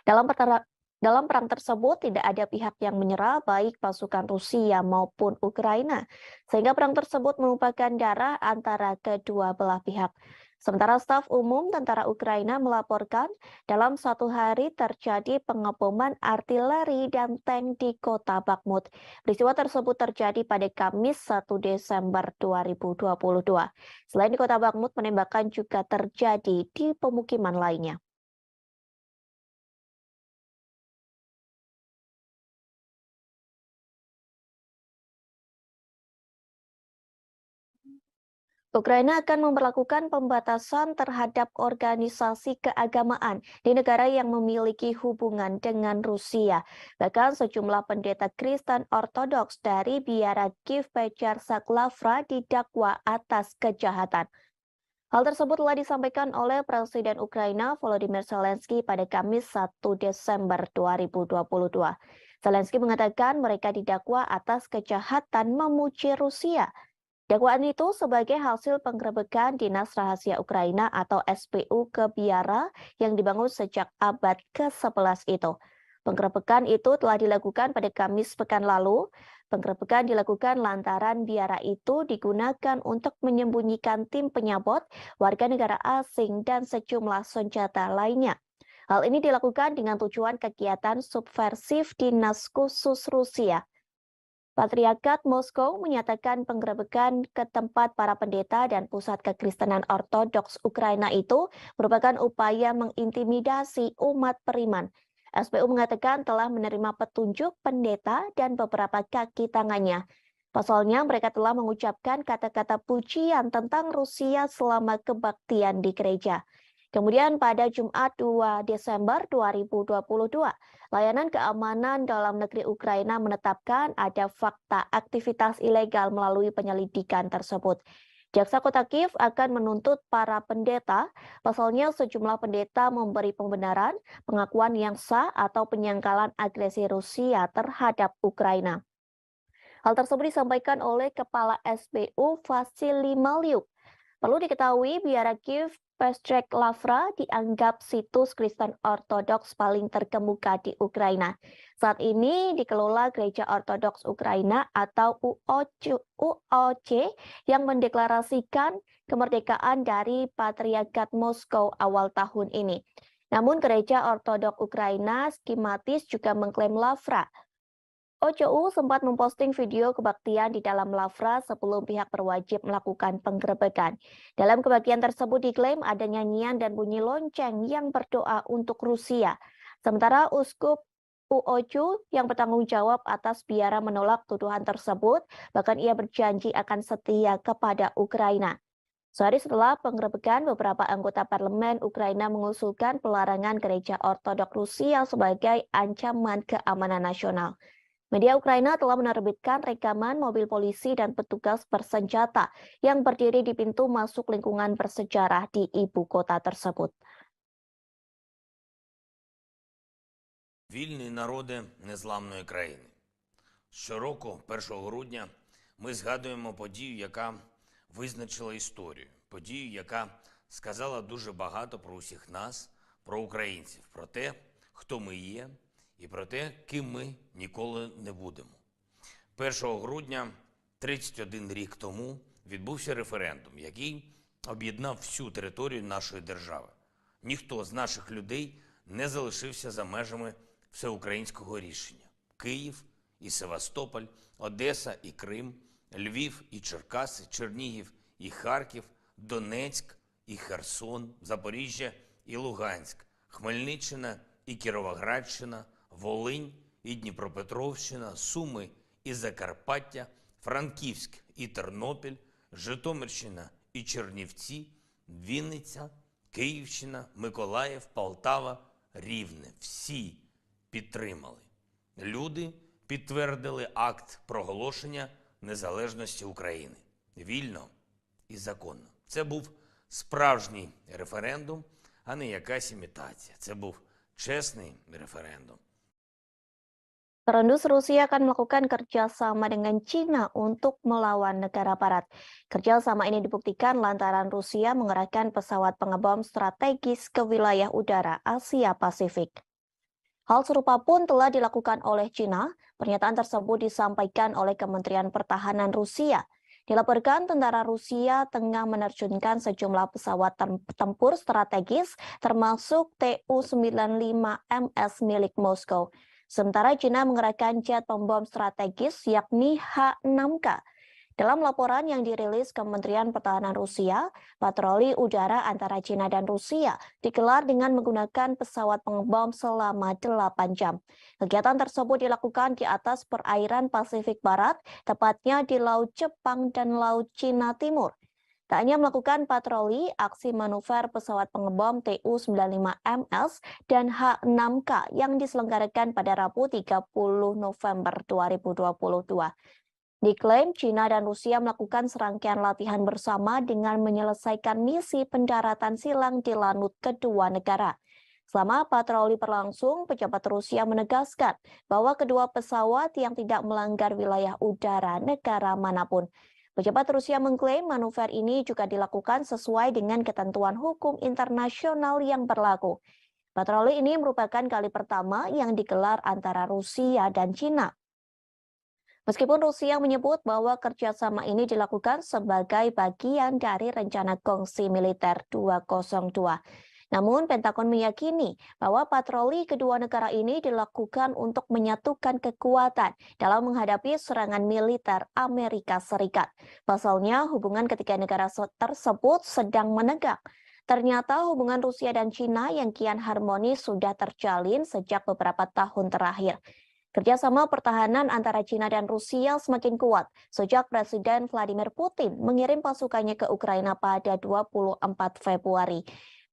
Dalam perang tersebut tidak ada pihak yang menyerah baik pasukan Rusia maupun Ukraina, sehingga perang tersebut menumpahkan darah antara kedua belah pihak. Sementara staf umum tentara Ukraina melaporkan dalam 1 hari terjadi pengeboman artileri dan tank di kota Bakhmut. Peristiwa tersebut terjadi pada Kamis 1 Desember 2022. Selain di kota Bakhmut, penembakan juga terjadi di pemukiman lainnya. Ukraina akan memberlakukan pembatasan terhadap organisasi keagamaan di negara yang memiliki hubungan dengan Rusia. Bahkan sejumlah pendeta Kristen Ortodoks dari biara Kiev Pecharsek Lavra didakwa atas kejahatan. Hal tersebut telah disampaikan oleh Presiden Ukraina Volodymyr Zelensky pada Kamis 1 Desember 2022. Zelensky mengatakan mereka didakwa atas kejahatan memuji Rusia. Dakwaan itu sebagai hasil penggerebekan Dinas Rahasia Ukraina atau SPU ke biara yang dibangun sejak abad ke-11 itu. Penggerebekan itu telah dilakukan pada Kamis pekan lalu. Penggerebekan dilakukan lantaran biara itu digunakan untuk menyembunyikan tim penyabot, warga negara asing, dan sejumlah senjata lainnya. Hal ini dilakukan dengan tujuan kegiatan subversif Dinas Khusus Rusia. Patriarkat Moskow menyatakan penggerebekan ke tempat para pendeta dan pusat kekristenan Ortodoks Ukraina itu merupakan upaya mengintimidasi umat beriman. SPU mengatakan telah menerima petunjuk pendeta dan beberapa kaki tangannya. Pasalnya, mereka telah mengucapkan kata-kata pujian tentang Rusia selama kebaktian di gereja. Kemudian pada Jumat 2 Desember 2022, Layanan Keamanan Dalam Negeri Ukraina menetapkan ada fakta aktivitas ilegal melalui penyelidikan tersebut. Jaksa Kota Kiev akan menuntut para pendeta, pasalnya sejumlah pendeta memberi pembenaran, pengakuan yang sah atau penyangkalan agresi Rusia terhadap Ukraina. Hal tersebut disampaikan oleh Kepala SBU Vasily Maliuk. Perlu diketahui, biara Kiev Pecharsek Lavra dianggap situs Kristen Ortodoks paling terkemuka di Ukraina. Saat ini dikelola Gereja Ortodoks Ukraina atau UOC yang mendeklarasikan kemerdekaan dari Patriarkat Moskow awal tahun ini. Namun Gereja Ortodoks Ukraina skematis juga mengklaim Lavra. OCU sempat memposting video kebaktian di dalam Lavra sebelum pihak berwajib melakukan penggerebekan. Dalam kebaktian tersebut diklaim ada nyanyian dan bunyi lonceng yang berdoa untuk Rusia. Sementara Uskup UOCU yang bertanggung jawab atas biara menolak tuduhan tersebut, bahkan ia berjanji akan setia kepada Ukraina. Sehari setelah penggerebekan, beberapa anggota parlemen Ukraina mengusulkan pelarangan gereja Ortodoks Rusia sebagai ancaman keamanan nasional. Media Ukraina telah menerbitkan rekaman mobil polisi dan petugas bersenjata yang berdiri di pintu masuk lingkungan bersejarah di ibu kota tersebut. Вільні народи незламної країни. Щороку, 1 грудня, ми згадуємо подію, яка визначила історію. Подію, яка сказала дуже багато про усіх нас, про українців, про те, хто ми є, і про те, ким ми ніколи не будемо. 1 грудня 31 рік тому відбувся референдум, який об'єднав всю територію нашої держави. Ніхто з наших людей не залишився за межами всеукраїнського рішення. Київ і Севастополь, Одеса і Крим, Львів і Черкаси, Чернігів і Харків, Донецьк і Херсон, Запоріжжя і Луганськ, Хмельниччина і Кіровоградщина, Волинь і Дніпропетровщина, Суми і Закарпаття, Франківськ і Тернопіль, Житомирщина і Чернівці, Вінниця, Київщина, Миколаїв, Полтава, Рівне. Всі підтримали. Люди підтвердили акт проголошення незалежності України. Вільно і законно. Це був справжній референдум, а не якась імітація. Це був чесний референдум. Terendus Rusia akan melakukan kerjasama dengan China untuk melawan negara barat. Kerjasama ini dibuktikan lantaran Rusia mengerahkan pesawat pengebom strategis ke wilayah udara Asia Pasifik. Hal serupa pun telah dilakukan oleh China. Pernyataan tersebut disampaikan oleh Kementerian Pertahanan Rusia. Dilaporkan tentara Rusia tengah menerjunkan sejumlah pesawat tempur strategis termasuk Tu-95MS milik Moskow. Sementara China mengerahkan jet pembom strategis yakni H-6K. Dalam laporan yang dirilis Kementerian Pertahanan Rusia, patroli udara antara China dan Rusia digelar dengan menggunakan pesawat pengebom selama 8 jam. Kegiatan tersebut dilakukan di atas perairan Pasifik Barat, tepatnya di Laut Jepang dan Laut Cina Timur. Tak hanya melakukan patroli, aksi manuver pesawat pengebom Tu-95MS dan H-6K yang diselenggarakan pada Rabu 30 November 2022. Diklaim China dan Rusia melakukan serangkaian latihan bersama dengan menyelesaikan misi pendaratan silang di lanut kedua negara. Selama patroli berlangsung, pejabat Rusia menegaskan bahwa kedua pesawat yang tidak melanggar wilayah udara negara manapun. Pejabat Rusia mengklaim manuver ini juga dilakukan sesuai dengan ketentuan hukum internasional yang berlaku. Patroli ini merupakan kali pertama yang digelar antara Rusia dan China. Meskipun Rusia menyebut bahwa kerjasama ini dilakukan sebagai bagian dari rencana kongsi militer 202. Namun, Pentagon meyakini bahwa patroli kedua negara ini dilakukan untuk menyatukan kekuatan dalam menghadapi serangan militer Amerika Serikat. Pasalnya, hubungan ketiga negara tersebut sedang menegak. Ternyata hubungan Rusia dan China yang kian harmonis sudah terjalin sejak beberapa tahun terakhir. Kerjasama pertahanan antara China dan Rusia semakin kuat sejak Presiden Vladimir Putin mengirim pasukannya ke Ukraina pada 24 Februari.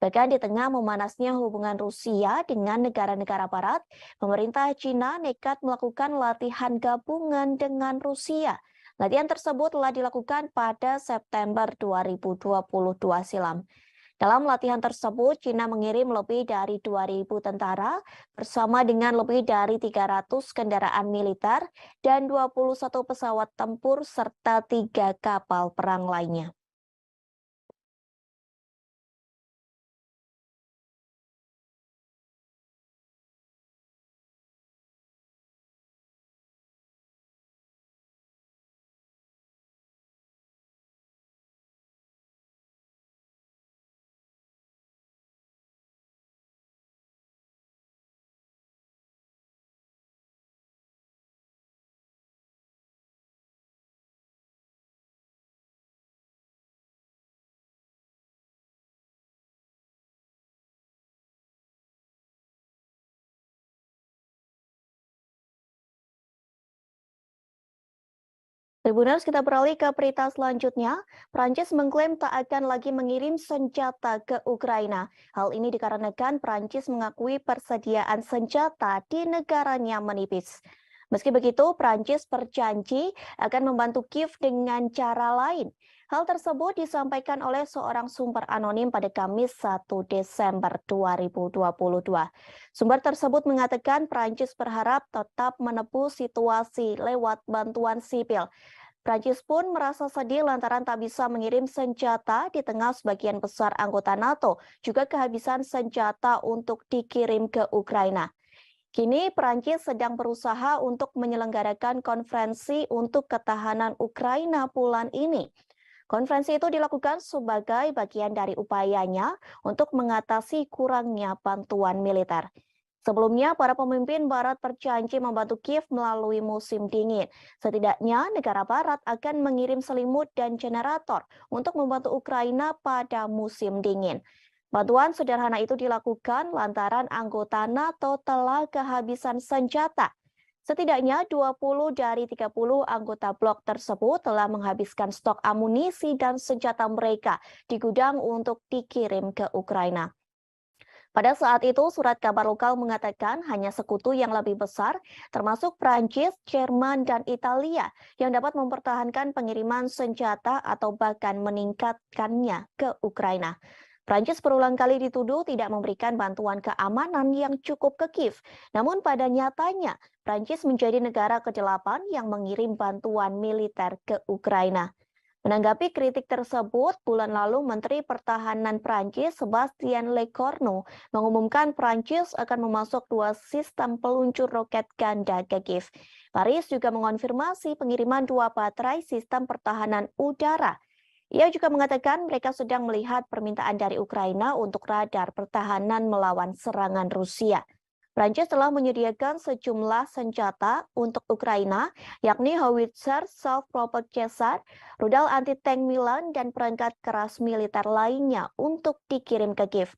Bahkan di tengah memanasnya hubungan Rusia dengan negara-negara barat, pemerintah China nekat melakukan latihan gabungan dengan Rusia. Latihan tersebut telah dilakukan pada September 2022 silam. Dalam latihan tersebut, China mengirim lebih dari 2.000 tentara bersama dengan lebih dari 300 kendaraan militer dan 21 pesawat tempur serta 3 kapal perang lainnya. Tribuners, kita beralih ke berita selanjutnya. Prancis mengklaim tak akan lagi mengirim senjata ke Ukraina. Hal ini dikarenakan Prancis mengakui persediaan senjata di negaranya menipis. Meski begitu, Prancis berjanji akan membantu Kiev dengan cara lain. Hal tersebut disampaikan oleh seorang sumber anonim pada Kamis 1 Desember 2022. Sumber tersebut mengatakan Prancis berharap tetap menebus situasi lewat bantuan sipil. Prancis pun merasa sedih lantaran tak bisa mengirim senjata di tengah sebagian besar anggota NATO juga kehabisan senjata untuk dikirim ke Ukraina. Kini Prancis sedang berusaha untuk menyelenggarakan konferensi untuk ketahanan Ukraina bulan ini. Konferensi itu dilakukan sebagai bagian dari upayanya untuk mengatasi kurangnya bantuan militer. Sebelumnya, para pemimpin Barat berjanji membantu Kiev melalui musim dingin. Setidaknya, negara Barat akan mengirim selimut dan generator untuk membantu Ukraina pada musim dingin. Bantuan sederhana itu dilakukan lantaran anggota NATO telah kehabisan senjata. Setidaknya 20 dari 30 anggota blok tersebut telah menghabiskan stok amunisi dan senjata mereka di gudang untuk dikirim ke Ukraina. Pada saat itu, surat kabar lokal mengatakan hanya sekutu yang lebih besar, termasuk Prancis, Jerman, dan Italia, yang dapat mempertahankan pengiriman senjata atau bahkan meningkatkannya ke Ukraina. Prancis berulang kali dituduh tidak memberikan bantuan keamanan yang cukup ke Kiev. Namun pada nyatanya, Prancis menjadi negara ke-8 yang mengirim bantuan militer ke Ukraina. Menanggapi kritik tersebut, bulan lalu Menteri Pertahanan Prancis Sebastien Lecornu mengumumkan Prancis akan memasok 2 sistem peluncur roket ganda ke Kiev. Paris juga mengonfirmasi pengiriman 2 baterai sistem pertahanan udara. Ia juga mengatakan mereka sedang melihat permintaan dari Ukraina untuk radar pertahanan melawan serangan Rusia. Prancis telah menyediakan sejumlah senjata untuk Ukraina, yakni howitzer, self-propelled Caesar, rudal anti-tank Milan, dan perangkat keras militer lainnya untuk dikirim ke Kiev.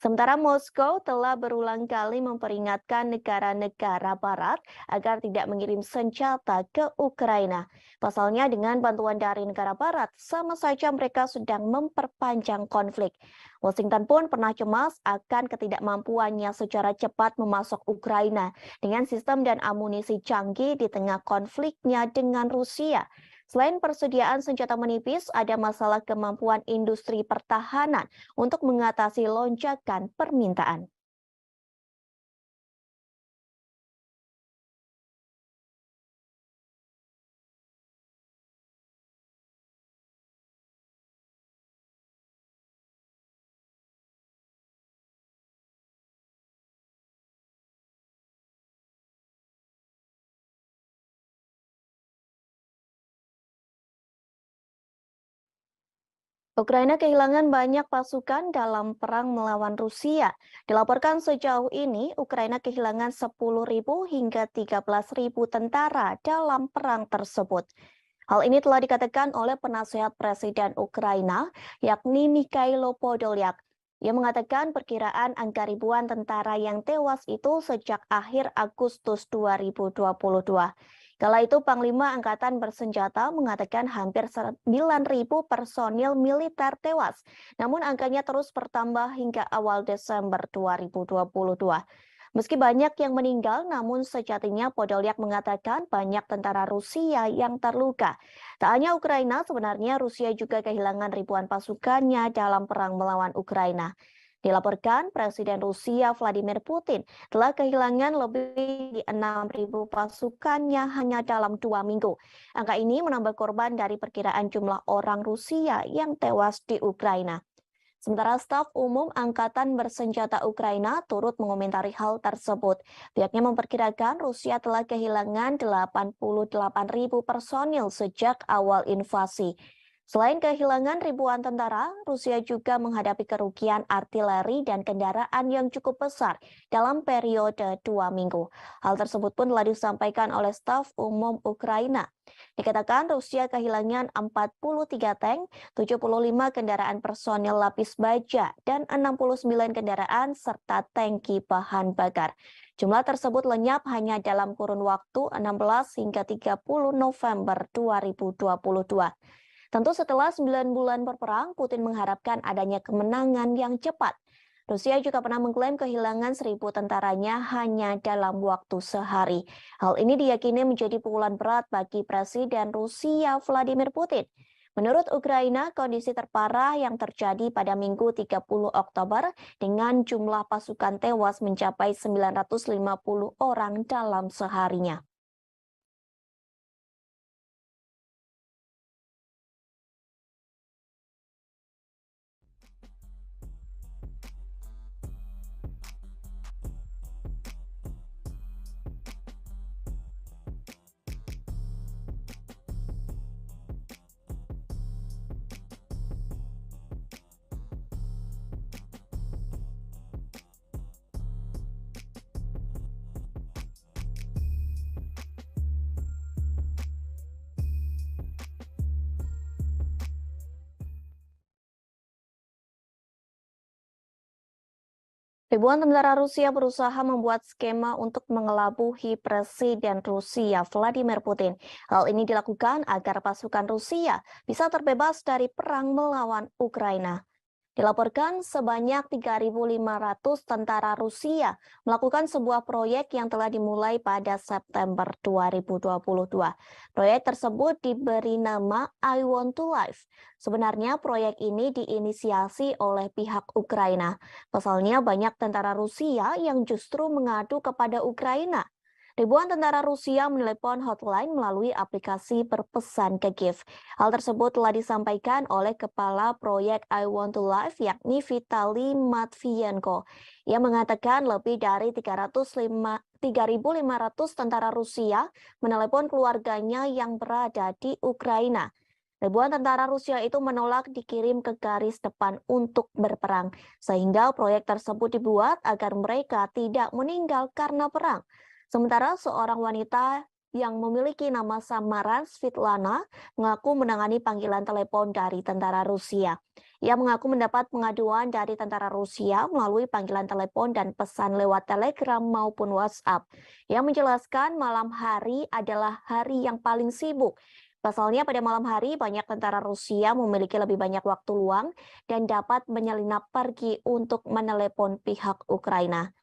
Sementara Moskow telah berulang kali memperingatkan negara-negara Barat agar tidak mengirim senjata ke Ukraina. Pasalnya, dengan bantuan dari negara Barat, sama saja mereka sedang memperpanjang konflik. Washington pun pernah cemas akan ketidakmampuannya secara cepat memasok Ukraina dengan sistem dan amunisi canggih di tengah konfliknya dengan Rusia. Selain persediaan senjata menipis, ada masalah kemampuan industri pertahanan untuk mengatasi lonjakan permintaan. Ukraina kehilangan banyak pasukan dalam perang melawan Rusia. Dilaporkan sejauh ini, Ukraina kehilangan 10.000 hingga 13.000 tentara dalam perang tersebut. Hal ini telah dikatakan oleh penasehat Presiden Ukraina, yakni Mikhailo Podolyak. Ia mengatakan perkiraan angka ribuan tentara yang tewas itu sejak akhir Agustus 2022. Kala itu, Panglima Angkatan Bersenjata mengatakan hampir 9.000 personil militer tewas. Namun angkanya terus bertambah hingga awal Desember 2022. Meski banyak yang meninggal, namun sejatinya Podolyak mengatakan banyak tentara Rusia yang terluka. Tak hanya Ukraina, sebenarnya Rusia juga kehilangan ribuan pasukannya dalam perang melawan Ukraina. Dilaporkan Presiden Rusia Vladimir Putin telah kehilangan lebih dari 6.000 pasukannya hanya dalam 2 minggu. Angka ini menambah korban dari perkiraan jumlah orang Rusia yang tewas di Ukraina. Sementara staf umum Angkatan Bersenjata Ukraina turut mengomentari hal tersebut. Pihaknya memperkirakan Rusia telah kehilangan 88.000 personil sejak awal invasi. Selain kehilangan ribuan tentara, Rusia juga menghadapi kerugian artileri dan kendaraan yang cukup besar dalam periode 2 minggu. Hal tersebut pun telah disampaikan oleh staf umum Ukraina. Dikatakan Rusia kehilangan 43 tank, 75 kendaraan personil lapis baja, dan 69 kendaraan serta tangki bahan bakar. Jumlah tersebut lenyap hanya dalam kurun waktu 16 hingga 30 November 2022. Tentu setelah 9 bulan berperang, Putin mengharapkan adanya kemenangan yang cepat. Rusia juga pernah mengklaim kehilangan 1.000 tentaranya hanya dalam waktu sehari. Hal ini diyakini menjadi pukulan berat bagi Presiden Rusia Vladimir Putin. Menurut Ukraina, kondisi terparah yang terjadi pada Minggu 30 Oktober dengan jumlah pasukan tewas mencapai 950 orang dalam seharinya. Ribuan tentara Rusia berusaha membuat skema untuk mengelabuhi Presiden Rusia Vladimir Putin. Hal ini dilakukan agar pasukan Rusia bisa terbebas dari perang melawan Ukraina. Dilaporkan sebanyak 3.500 tentara Rusia melakukan sebuah proyek yang telah dimulai pada September 2022. Proyek tersebut diberi nama I Want to Live. Sebenarnya proyek ini diinisiasi oleh pihak Ukraina. Pasalnya banyak tentara Rusia yang justru mengadu kepada Ukraina. Ribuan tentara Rusia menelepon hotline melalui aplikasi berpesan ke Kiev. Hal tersebut telah disampaikan oleh Kepala Proyek I Want to Live yakni Vitaly Matvienko. Ia mengatakan lebih dari 3.500 tentara Rusia menelepon keluarganya yang berada di Ukraina. Ribuan tentara Rusia itu menolak dikirim ke garis depan untuk berperang, sehingga proyek tersebut dibuat agar mereka tidak meninggal karena perang. Sementara seorang wanita yang memiliki nama samaran Svetlana mengaku menangani panggilan telepon dari tentara Rusia. Ia mengaku mendapat pengaduan dari tentara Rusia melalui panggilan telepon dan pesan lewat Telegram maupun WhatsApp. Ia menjelaskan malam hari adalah hari yang paling sibuk. Pasalnya pada malam hari banyak tentara Rusia memiliki lebih banyak waktu luang dan dapat menyelinap pergi untuk menelepon pihak Ukraina.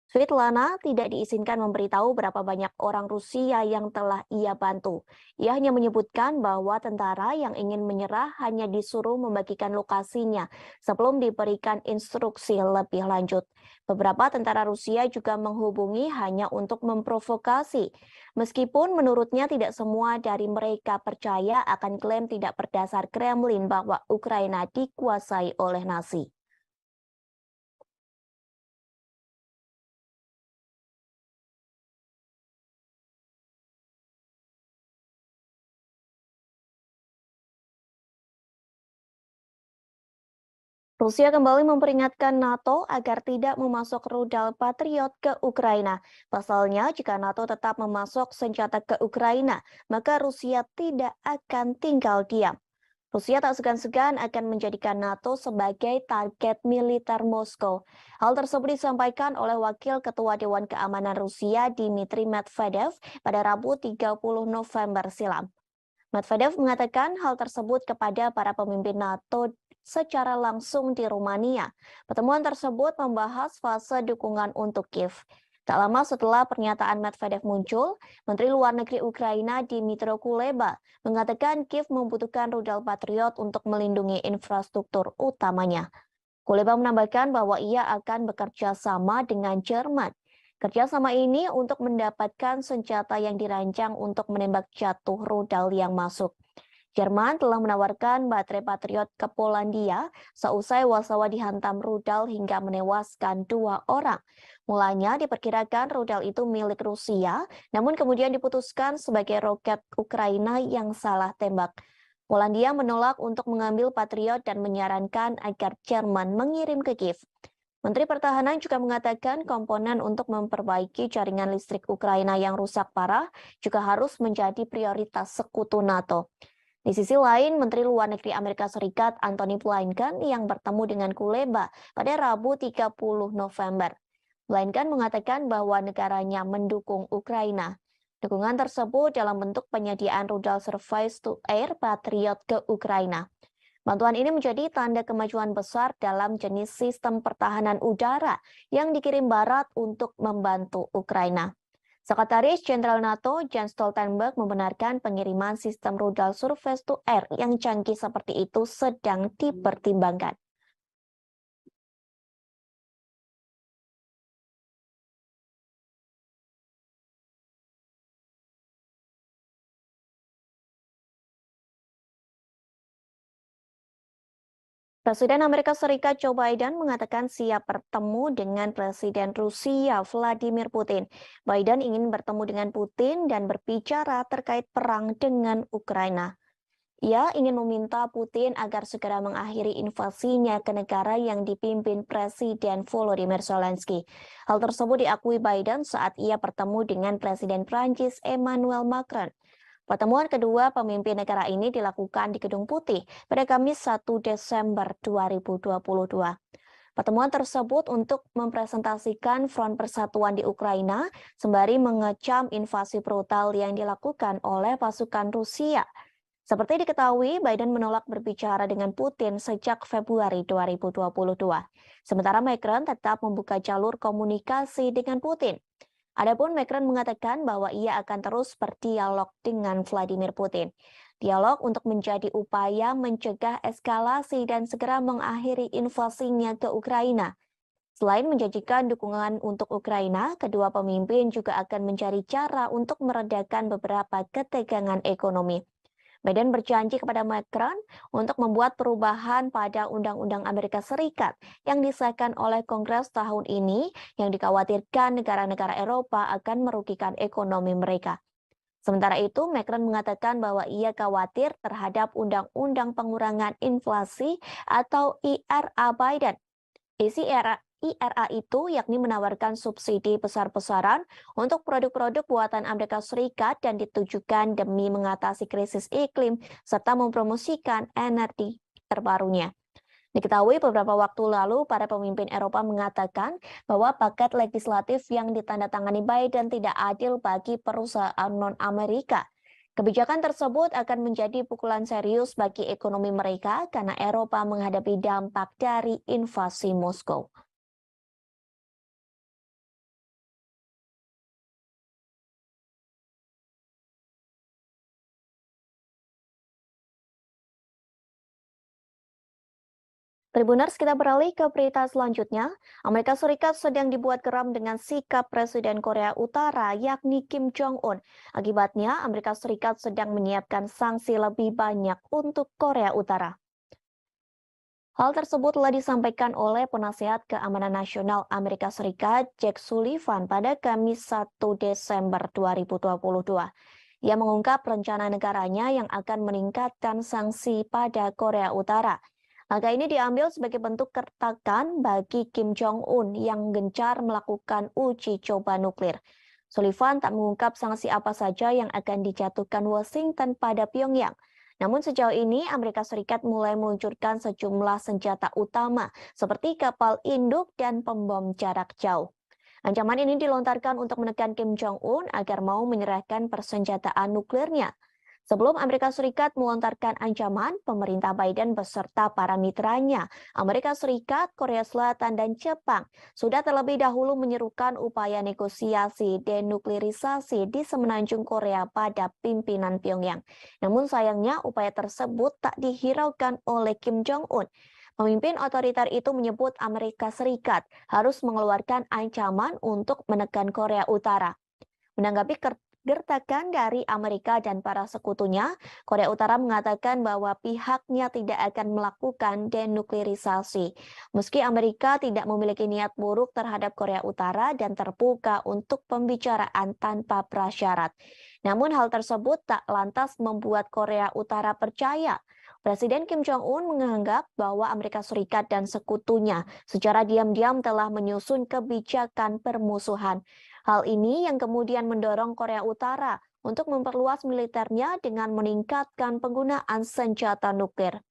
Svetlana tidak diizinkan memberitahu berapa banyak orang Rusia yang telah ia bantu. Ia hanya menyebutkan bahwa tentara yang ingin menyerah hanya disuruh membagikan lokasinya sebelum diberikan instruksi lebih lanjut. Beberapa tentara Rusia juga menghubungi hanya untuk memprovokasi. Meskipun menurutnya tidak semua dari mereka percaya akan klaim tidak berdasar Kremlin bahwa Ukraina dikuasai oleh Nazi. Rusia kembali memperingatkan NATO agar tidak memasok rudal Patriot ke Ukraina. Pasalnya, jika NATO tetap memasok senjata ke Ukraina, maka Rusia tidak akan tinggal diam. Rusia tak segan-segan akan menjadikan NATO sebagai target militer Moskow. Hal tersebut disampaikan oleh Wakil Ketua Dewan Keamanan Rusia Dmitry Medvedev pada Rabu 30 November silam. Medvedev mengatakan hal tersebut kepada para pemimpin NATO secara langsung di Rumania. Pertemuan tersebut membahas fase dukungan untuk Kiev. Tak lama setelah pernyataan Medvedev muncul, Menteri Luar Negeri Ukraina Dmytro Kuleba mengatakan Kiev membutuhkan rudal Patriot untuk melindungi infrastruktur utamanya. Kuleba menambahkan bahwa ia akan bekerja sama dengan Jerman. Kerjasama ini untuk mendapatkan senjata yang dirancang untuk menembak jatuh rudal yang masuk. Jerman telah menawarkan baterai Patriot ke Polandia seusai Warsawa dihantam rudal hingga menewaskan 2 orang. Mulanya diperkirakan rudal itu milik Rusia, namun kemudian diputuskan sebagai roket Ukraina yang salah tembak. Polandia menolak untuk mengambil Patriot dan menyarankan agar Jerman mengirim ke Kiev. Menteri Pertahanan juga mengatakan komponen untuk memperbaiki jaringan listrik Ukraina yang rusak parah juga harus menjadi prioritas sekutu NATO. Di sisi lain, Menteri Luar Negeri Amerika Serikat Antony Blinken yang bertemu dengan Kuleba pada Rabu 30 November. Blinken mengatakan bahwa negaranya mendukung Ukraina. Dukungan tersebut dalam bentuk penyediaan rudal surface-to-air Patriot ke Ukraina. Bantuan ini menjadi tanda kemajuan besar dalam jenis sistem pertahanan udara yang dikirim Barat untuk membantu Ukraina. Sekretaris Jenderal NATO Jens Stoltenberg membenarkan pengiriman sistem rudal surface-to-air yang canggih seperti itu sedang dipertimbangkan. Presiden Amerika Serikat Joe Biden mengatakan siap bertemu dengan Presiden Rusia Vladimir Putin. Biden ingin bertemu dengan Putin dan berbicara terkait perang dengan Ukraina. Ia ingin meminta Putin agar segera mengakhiri invasinya ke negara yang dipimpin Presiden Volodymyr Zelensky. Hal tersebut diakui Biden saat ia bertemu dengan Presiden Prancis Emmanuel Macron. Pertemuan kedua pemimpin negara ini dilakukan di Gedung Putih pada Kamis 1 Desember 2022. Pertemuan tersebut untuk mempresentasikan front persatuan di Ukraina sembari mengecam invasi brutal yang dilakukan oleh pasukan Rusia. Seperti diketahui, Biden menolak berbicara dengan Putin sejak Februari 2022. Sementara Macron tetap membuka jalur komunikasi dengan Putin. Adapun Macron mengatakan bahwa ia akan terus berdialog dengan Vladimir Putin. Dialog untuk menjadi upaya mencegah eskalasi dan segera mengakhiri invasinya ke Ukraina. Selain menjanjikan dukungan untuk Ukraina, kedua pemimpin juga akan mencari cara untuk meredakan beberapa ketegangan ekonomi. Biden berjanji kepada Macron untuk membuat perubahan pada Undang-Undang Amerika Serikat yang disahkan oleh Kongres tahun ini yang dikhawatirkan negara-negara Eropa akan merugikan ekonomi mereka. Sementara itu, Macron mengatakan bahwa ia khawatir terhadap Undang-Undang Pengurangan Inflasi atau IRA Biden. Isi IRA itu yakni menawarkan subsidi besar-besaran untuk produk-produk buatan Amerika Serikat dan ditujukan demi mengatasi krisis iklim serta mempromosikan energi terbarunya. Diketahui beberapa waktu lalu, para pemimpin Eropa mengatakan bahwa paket legislatif yang ditandatangani Biden tidak adil bagi perusahaan non-Amerika. Kebijakan tersebut akan menjadi pukulan serius bagi ekonomi mereka karena Eropa menghadapi dampak dari invasi Moskow. Tribuners, kita beralih ke berita selanjutnya. Amerika Serikat sedang dibuat geram dengan sikap Presiden Korea Utara, yakni Kim Jong-un. Akibatnya, Amerika Serikat sedang menyiapkan sanksi lebih banyak untuk Korea Utara. Hal tersebut telah disampaikan oleh Penasihat Keamanan Nasional Amerika Serikat, Jake Sullivan, pada Kamis 1 Desember 2022. Ia mengungkap rencana negaranya yang akan meningkatkan sanksi pada Korea Utara. Langkah ini diambil sebagai bentuk kertakan bagi Kim Jong-un yang gencar melakukan uji coba nuklir. Sullivan tak mengungkap sanksi apa saja yang akan dijatuhkan Washington pada Pyongyang. Namun sejauh ini Amerika Serikat mulai meluncurkan sejumlah senjata utama seperti kapal induk dan pembom jarak jauh. Ancaman ini dilontarkan untuk menekan Kim Jong-un agar mau menyerahkan persenjataan nuklirnya. Sebelum Amerika Serikat melontarkan ancaman, pemerintah Biden beserta para mitranya, Amerika Serikat, Korea Selatan, dan Jepang, sudah terlebih dahulu menyerukan upaya negosiasi denuklirisasi di semenanjung Korea pada pimpinan Pyongyang. Namun sayangnya upaya tersebut tak dihiraukan oleh Kim Jong-un. Pemimpin otoriter itu menyebut Amerika Serikat harus mengeluarkan ancaman untuk menekan Korea Utara. Menanggapi gertakan dari Amerika dan para sekutunya, Korea Utara mengatakan bahwa pihaknya tidak akan melakukan denuklirisasi. Meski Amerika tidak memiliki niat buruk terhadap Korea Utara dan terbuka untuk pembicaraan tanpa prasyarat. Namun hal tersebut tak lantas membuat Korea Utara percaya. Presiden Kim Jong-un menganggap bahwa Amerika Serikat dan sekutunya secara diam-diam telah menyusun kebijakan permusuhan. Hal ini yang kemudian mendorong Korea Utara untuk memperluas militernya dengan meningkatkan penggunaan senjata nuklir.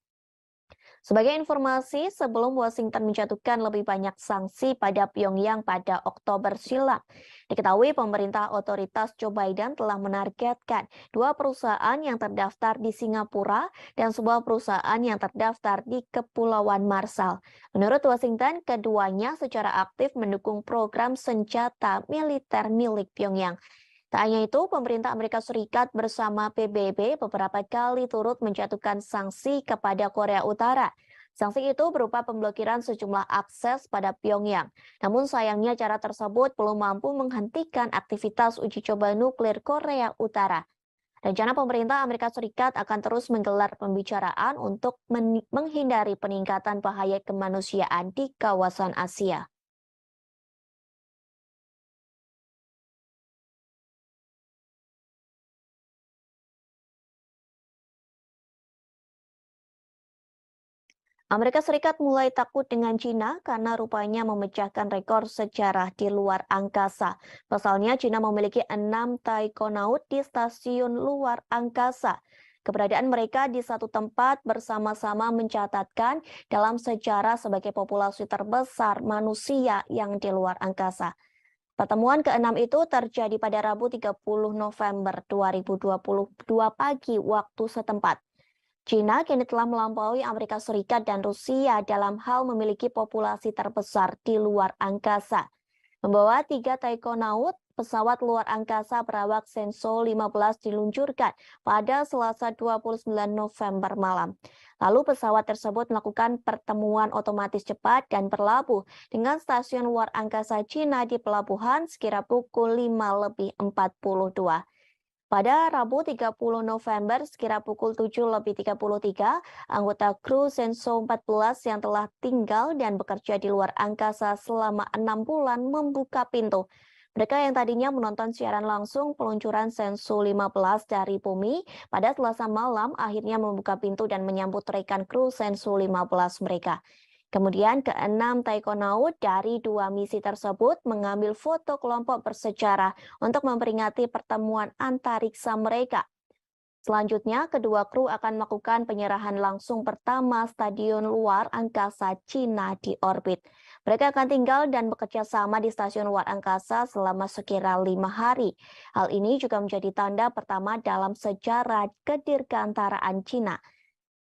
Sebagai informasi, sebelum Washington menjatuhkan lebih banyak sanksi pada Pyongyang pada Oktober silam, diketahui pemerintah otoritas Joe Biden telah menargetkan 2 perusahaan yang terdaftar di Singapura dan sebuah perusahaan yang terdaftar di Kepulauan Marshall. Menurut Washington, keduanya secara aktif mendukung program senjata militer milik Pyongyang. Tak hanya itu, pemerintah Amerika Serikat bersama PBB beberapa kali turut menjatuhkan sanksi kepada Korea Utara. Sanksi itu berupa pemblokiran sejumlah akses pada Pyongyang. Namun sayangnya cara tersebut belum mampu menghentikan aktivitas uji coba nuklir Korea Utara. Rencana pemerintah Amerika Serikat akan terus menggelar pembicaraan untuk menghindari peningkatan bahaya kemanusiaan di kawasan Asia. Amerika Serikat mulai takut dengan Cina karena rupanya memecahkan rekor sejarah di luar angkasa. Pasalnya, Cina memiliki 6 taikonaut di stasiun luar angkasa. Keberadaan mereka di satu tempat bersama-sama mencatatkan dalam sejarah sebagai populasi terbesar manusia yang di luar angkasa. Pertemuan ke-6 itu terjadi pada Rabu 30 November 2022 pagi waktu setempat. China kini telah melampaui Amerika Serikat dan Rusia dalam hal memiliki populasi terbesar di luar angkasa. Membawa 3 taikonaut, pesawat luar angkasa berawak Shenzhou 15 diluncurkan pada Selasa 29 November malam. Lalu pesawat tersebut melakukan pertemuan otomatis cepat dan berlabuh dengan stasiun luar angkasa China di pelabuhan sekira pukul 5:42. Pada Rabu 30 November sekira pukul 7:33, anggota kru Shenzhou 14 yang telah tinggal dan bekerja di luar angkasa selama 6 bulan membuka pintu. Mereka yang tadinya menonton siaran langsung peluncuran Shenzhou 15 dari bumi pada Selasa malam akhirnya membuka pintu dan menyambut rekan kru Shenzhou 15 mereka. Kemudian keenam taikonaut dari 2 misi tersebut mengambil foto kelompok bersejarah untuk memperingati pertemuan antariksa mereka. Selanjutnya, kedua kru akan melakukan penyerahan langsung pertama Stadion Luar Angkasa Cina di orbit. Mereka akan tinggal dan bekerja sama di stasiun luar angkasa selama sekira 5 hari. Hal ini juga menjadi tanda pertama dalam sejarah kedirgantaraan Cina.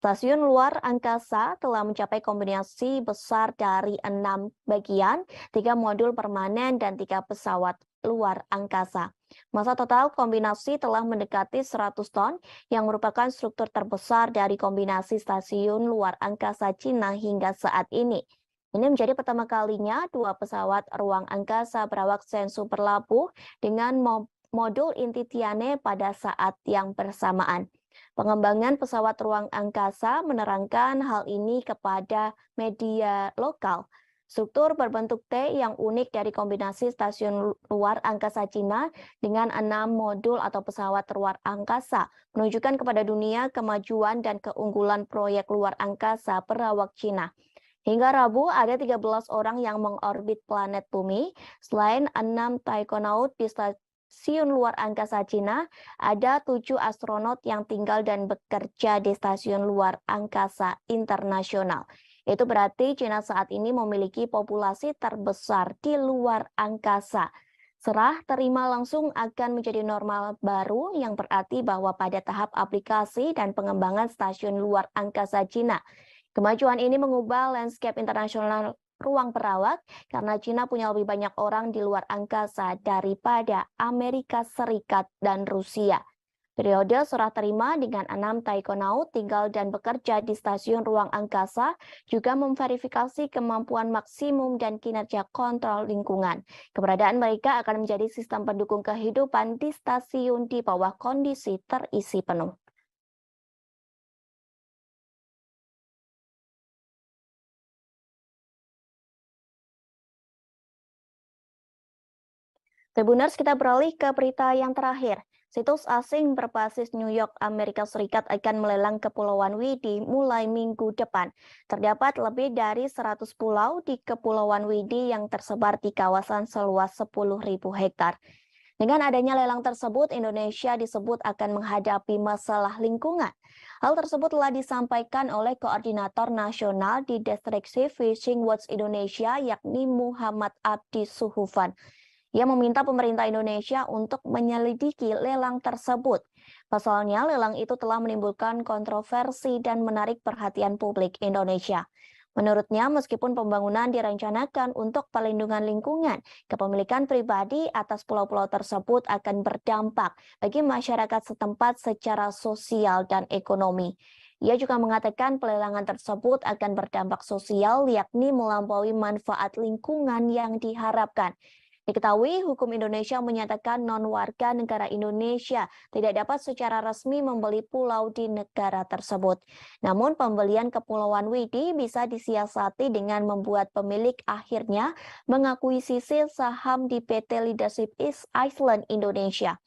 Stasiun luar angkasa telah mencapai kombinasi besar dari 6 bagian, 3 modul permanen, dan 3 pesawat luar angkasa. Masa total kombinasi telah mendekati 100 ton, yang merupakan struktur terbesar dari kombinasi stasiun luar angkasa Cina hingga saat ini. Ini menjadi pertama kalinya 2 pesawat ruang angkasa berawak Shenzhou berlabuh dengan modul inti Tianhe pada saat yang bersamaan. Pengembangan pesawat ruang angkasa menerangkan hal ini kepada media lokal. Struktur berbentuk T yang unik dari kombinasi stasiun luar angkasa Cina dengan 6 modul atau pesawat luar angkasa menunjukkan kepada dunia kemajuan dan keunggulan proyek luar angkasa berawak Cina. Hingga Rabu, ada 13 orang yang mengorbit planet Bumi. Selain 6 taikonaut di stasiun luar angkasa Cina, ada 7 astronot yang tinggal dan bekerja di stasiun luar angkasa internasional. Itu berarti Cina saat ini memiliki populasi terbesar di luar angkasa. Serah terima langsung akan menjadi normal baru yang berarti bahwa pada tahap aplikasi dan pengembangan stasiun luar angkasa Cina, kemajuan ini mengubah landscape internasional ruang perawak karena Cina punya lebih banyak orang di luar angkasa daripada Amerika Serikat dan Rusia. Periode serah terima dengan 6 taikonaut tinggal dan bekerja di stasiun ruang angkasa juga memverifikasi kemampuan maksimum dan kinerja kontrol lingkungan. Keberadaan mereka akan menjadi sistem pendukung kehidupan di stasiun di bawah kondisi terisi penuh. Tribuners, kita beralih ke berita yang terakhir. Situs asing berbasis New York, Amerika Serikat akan melelang Kepulauan Widi mulai minggu depan. Terdapat lebih dari 100 pulau di Kepulauan Widi yang tersebar di kawasan seluas 10.000 hektar. Dengan adanya lelang tersebut, Indonesia disebut akan menghadapi masalah lingkungan. Hal tersebut telah disampaikan oleh Koordinator Nasional di Destructive Fishing Watch Indonesia, yakni Muhammad Abdi Suhufan. Ia meminta pemerintah Indonesia untuk menyelidiki lelang tersebut. Pasalnya, lelang itu telah menimbulkan kontroversi dan menarik perhatian publik Indonesia. Menurutnya, meskipun pembangunan direncanakan untuk perlindungan lingkungan, kepemilikan pribadi atas pulau-pulau tersebut akan berdampak bagi masyarakat setempat secara sosial dan ekonomi. Ia juga mengatakan pelelangan tersebut akan berdampak sosial, yakni melampaui manfaat lingkungan yang diharapkan. Diketahui, hukum Indonesia menyatakan non-warga negara Indonesia tidak dapat secara resmi membeli pulau di negara tersebut. Namun, pembelian Kepulauan Widi bisa disiasati dengan membuat pemilik akhirnya mengakuisisi saham di PT Leadership East Island Indonesia.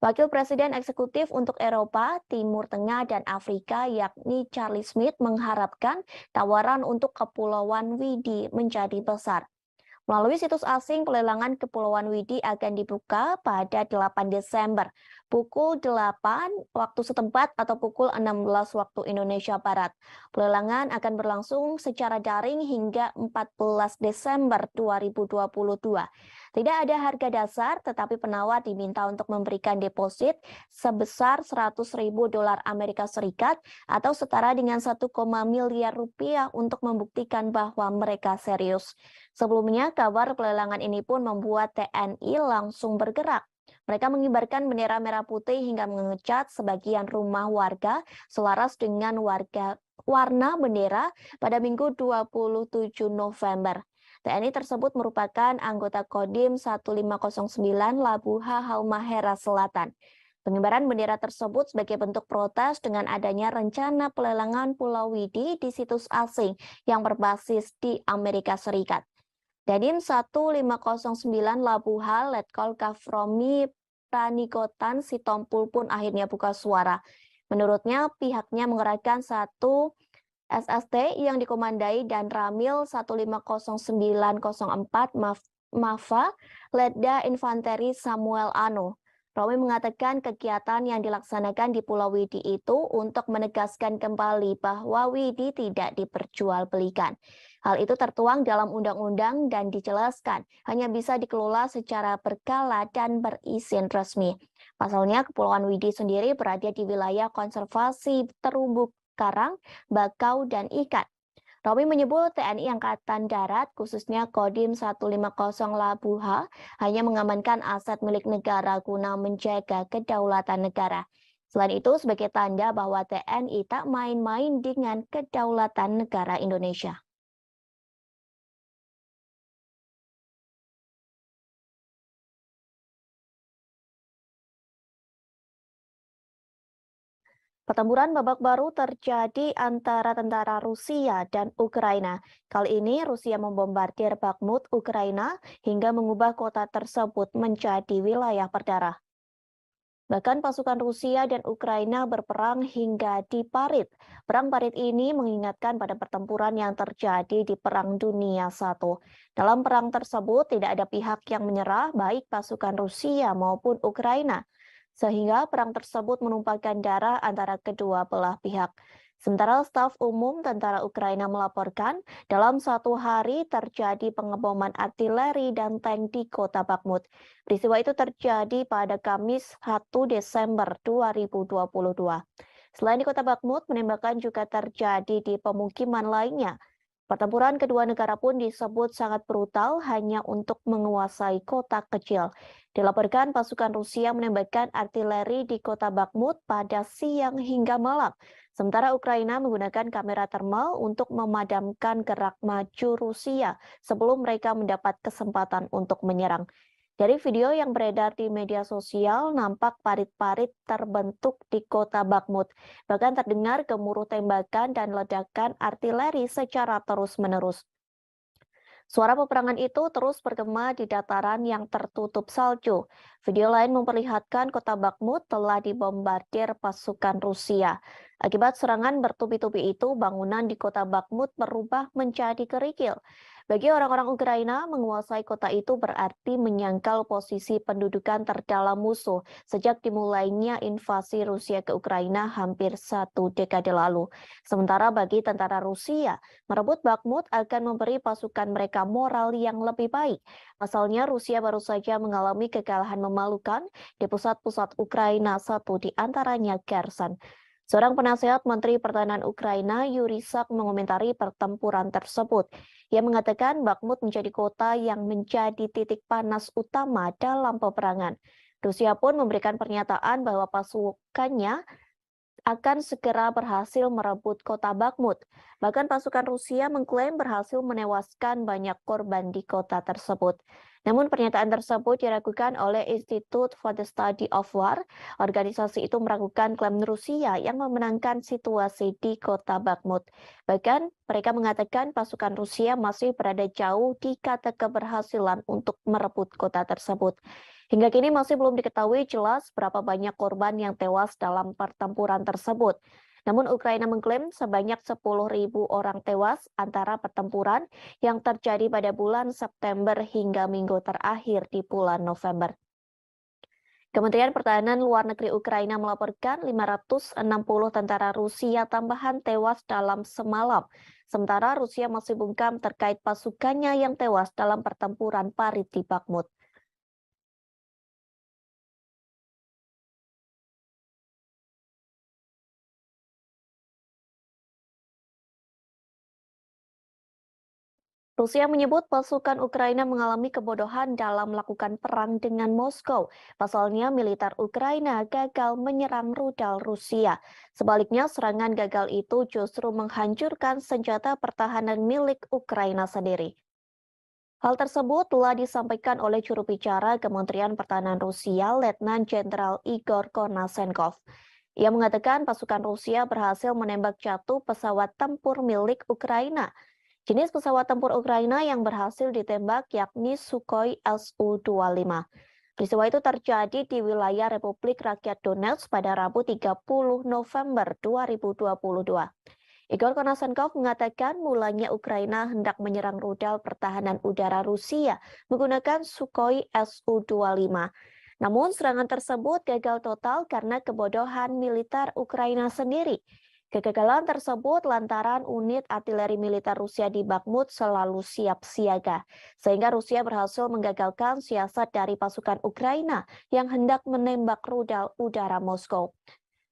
Wakil Presiden Eksekutif untuk Eropa, Timur Tengah, dan Afrika, yakni Charlie Smith, mengharapkan tawaran untuk Kepulauan Widi menjadi besar. Melalui situs asing, pelelangan Kepulauan Widi akan dibuka pada 8 Desember, pukul 8 waktu setempat atau pukul 16 waktu Indonesia Barat. Pelelangan akan berlangsung secara daring hingga 14 Desember 2022. Tidak ada harga dasar, tetapi penawar diminta untuk memberikan deposit sebesar 100.000 dolar Amerika Serikat atau setara dengan 1, miliar rupiah untuk membuktikan bahwa mereka serius. Sebelumnya, kabar pelelangan ini pun membuat TNI langsung bergerak. Mereka mengibarkan bendera merah putih hingga mengecat sebagian rumah warga selaras dengan warna bendera pada Minggu 27 November. TNI tersebut merupakan anggota Kodim 1509 Labuha Halmahera Selatan. Pengibaran bendera tersebut sebagai bentuk protes dengan adanya rencana pelelangan Pulau Widi di situs asing yang berbasis di Amerika Serikat. Dadim 1509 Labuha Letkol Kafromi Pranikotan Sitompul pun akhirnya buka suara. Menurutnya, pihaknya mengerahkan 1 SST yang dikomandai dan Ramil 1509004 Mava, Letda Infanteri Samuel Ano. Romi mengatakan kegiatan yang dilaksanakan di Pulau Widi itu untuk menegaskan kembali bahwa Widi tidak diperjualbelikan. Hal itu tertuang dalam undang-undang dan dijelaskan hanya bisa dikelola secara berkala dan berizin resmi. Pasalnya, Kepulauan Widi sendiri berada di wilayah konservasi terumbu karang, bakau, dan ikan. Romi menyebut TNI Angkatan Darat, khususnya Kodim 150 Labuha, hanya mengamankan aset milik negara guna menjaga kedaulatan negara. Selain itu, sebagai tanda bahwa TNI tak main-main dengan kedaulatan negara Indonesia. Pertempuran babak baru terjadi antara tentara Rusia dan Ukraina. Kali ini Rusia membombardir Bakhmut, Ukraina, hingga mengubah kota tersebut menjadi wilayah berdarah. Bahkan pasukan Rusia dan Ukraina berperang hingga di Parit. Perang Parit ini mengingatkan pada pertempuran yang terjadi di Perang Dunia I. Dalam perang tersebut tidak ada pihak yang menyerah, baik pasukan Rusia maupun Ukraina, sehingga perang tersebut menumpahkan darah antara kedua belah pihak. Sementara staf umum tentara Ukraina melaporkan, dalam satu hari terjadi pengeboman artileri dan tank di kota Bakhmut. Peristiwa itu terjadi pada Kamis 1 Desember 2022. Selain di kota Bakhmut, penembakan juga terjadi di pemukiman lainnya. Pertempuran kedua negara pun disebut sangat brutal hanya untuk menguasai kota kecil. Dilaporkan pasukan Rusia menembakkan artileri di kota Bakhmut pada siang hingga malam. Sementara Ukraina menggunakan kamera termal untuk memadamkan gerak maju Rusia sebelum mereka mendapat kesempatan untuk menyerang. Dari video yang beredar di media sosial, nampak parit-parit terbentuk di kota Bakhmut. Bahkan terdengar gemuruh tembakan dan ledakan artileri secara terus-menerus. Suara peperangan itu terus bergema di dataran yang tertutup salju. Video lain memperlihatkan kota Bakhmut telah dibombardir pasukan Rusia. Akibat serangan bertubi-tubi itu, bangunan di kota Bakhmut berubah menjadi kerikil. Bagi orang-orang Ukraina, menguasai kota itu berarti menyangkal posisi pendudukan terdalam musuh sejak dimulainya invasi Rusia ke Ukraina hampir 1 dekade lalu. Sementara bagi tentara Rusia, merebut Bakhmut akan memberi pasukan mereka moral yang lebih baik. Pasalnya, Rusia baru saja mengalami kekalahan memalukan di pusat-pusat Ukraina, satu di antaranya Kherson. Seorang penasehat Menteri Pertahanan Ukraina, Yuri Sak, mengomentari pertempuran tersebut. Ia mengatakan Bakhmut menjadi kota yang menjadi titik panas utama dalam peperangan. Rusia pun memberikan pernyataan bahwa pasukannya akan segera berhasil merebut kota Bakhmut. Bahkan pasukan Rusia mengklaim berhasil menewaskan banyak korban di kota tersebut. Namun pernyataan tersebut diragukan oleh Institute for the Study of War. Organisasi itu meragukan klaim Rusia yang memenangkan situasi di kota Bakhmut. Bahkan mereka mengatakan pasukan Rusia masih berada jauh di kata keberhasilan untuk merebut kota tersebut. Hingga kini masih belum diketahui jelas berapa banyak korban yang tewas dalam pertempuran tersebut. Namun Ukraina mengklaim sebanyak 10.000 orang tewas antara pertempuran yang terjadi pada bulan September hingga minggu terakhir di bulan November. Kementerian Pertahanan Luar Negeri Ukraina melaporkan 560 tentara Rusia tambahan tewas dalam semalam. Sementara Rusia masih bungkam terkait pasukannya yang tewas dalam pertempuran Parit di Bakhmut. Rusia menyebut pasukan Ukraina mengalami kebodohan dalam melakukan perang dengan Moskow. Pasalnya, militer Ukraina gagal menyerang rudal Rusia. Sebaliknya, serangan gagal itu justru menghancurkan senjata pertahanan milik Ukraina sendiri. Hal tersebut telah disampaikan oleh juru bicara Kementerian Pertahanan Rusia, Letnan Jenderal Igor Konasenkov. Ia mengatakan pasukan Rusia berhasil menembak jatuh pesawat tempur milik Ukraina. Jenis pesawat tempur Ukraina yang berhasil ditembak yakni Sukhoi Su-25. Peristiwa itu terjadi di wilayah Republik Rakyat Donetsk pada Rabu 30 November 2022. Igor Konashenkov mengatakan mulanya Ukraina hendak menyerang rudal pertahanan udara Rusia menggunakan Sukhoi Su-25. Namun serangan tersebut gagal total karena kebodohan militer Ukraina sendiri. Kegagalan tersebut lantaran unit artileri militer Rusia di Bakhmut selalu siap siaga, sehingga Rusia berhasil menggagalkan siasat dari pasukan Ukraina yang hendak menembak rudal udara Moskow.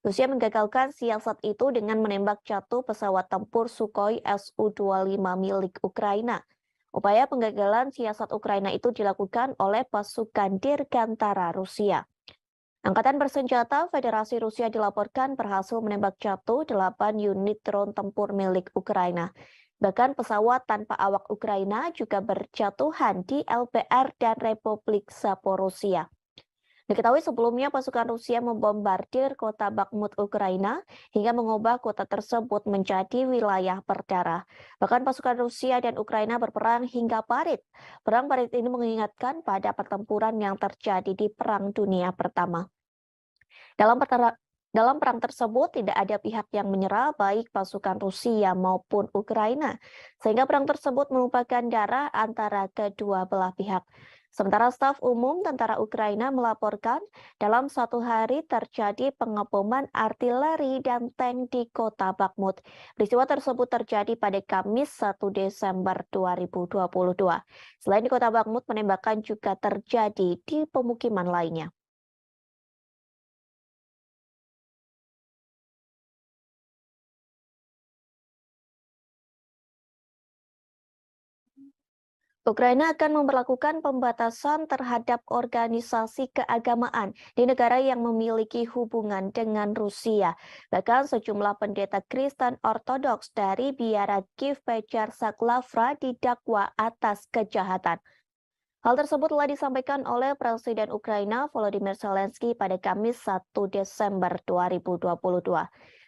Rusia menggagalkan siasat itu dengan menembak jatuh pesawat tempur Sukhoi Su-25 milik Ukraina. Upaya penggagalan siasat Ukraina itu dilakukan oleh pasukan Dirgantara Rusia. Angkatan bersenjata Federasi Rusia dilaporkan berhasil menembak jatuh 8 unit drone tempur milik Ukraina. Bahkan pesawat tanpa awak Ukraina juga berjatuhan di LPR dan Republik Zaporozhia. Diketahui sebelumnya pasukan Rusia membombardir kota Bakhmut Ukraina hingga mengubah kota tersebut menjadi wilayah berdarah. Bahkan pasukan Rusia dan Ukraina berperang hingga parit. Perang parit ini mengingatkan pada pertempuran yang terjadi di Perang Dunia Pertama. Dalam perang tersebut tidak ada pihak yang menyerah baik pasukan Rusia maupun Ukraina, sehingga perang tersebut merupakan darah antara kedua belah pihak. Sementara staf umum tentara Ukraina melaporkan dalam satu hari terjadi pengeboman artileri dan tank di kota Bakhmut. Peristiwa tersebut terjadi pada Kamis 1 Desember 2022. Selain di kota Bakhmut, penembakan juga terjadi di pemukiman lainnya. Ukraina akan memperlakukan pembatasan terhadap organisasi keagamaan di negara yang memiliki hubungan dengan Rusia. Bahkan sejumlah pendeta Kristen Ortodoks dari biara Kiev Pechar Saklavra didakwa atas kejahatan. Hal tersebut telah disampaikan oleh Presiden Ukraina Volodymyr Zelensky pada Kamis 1 Desember 2022.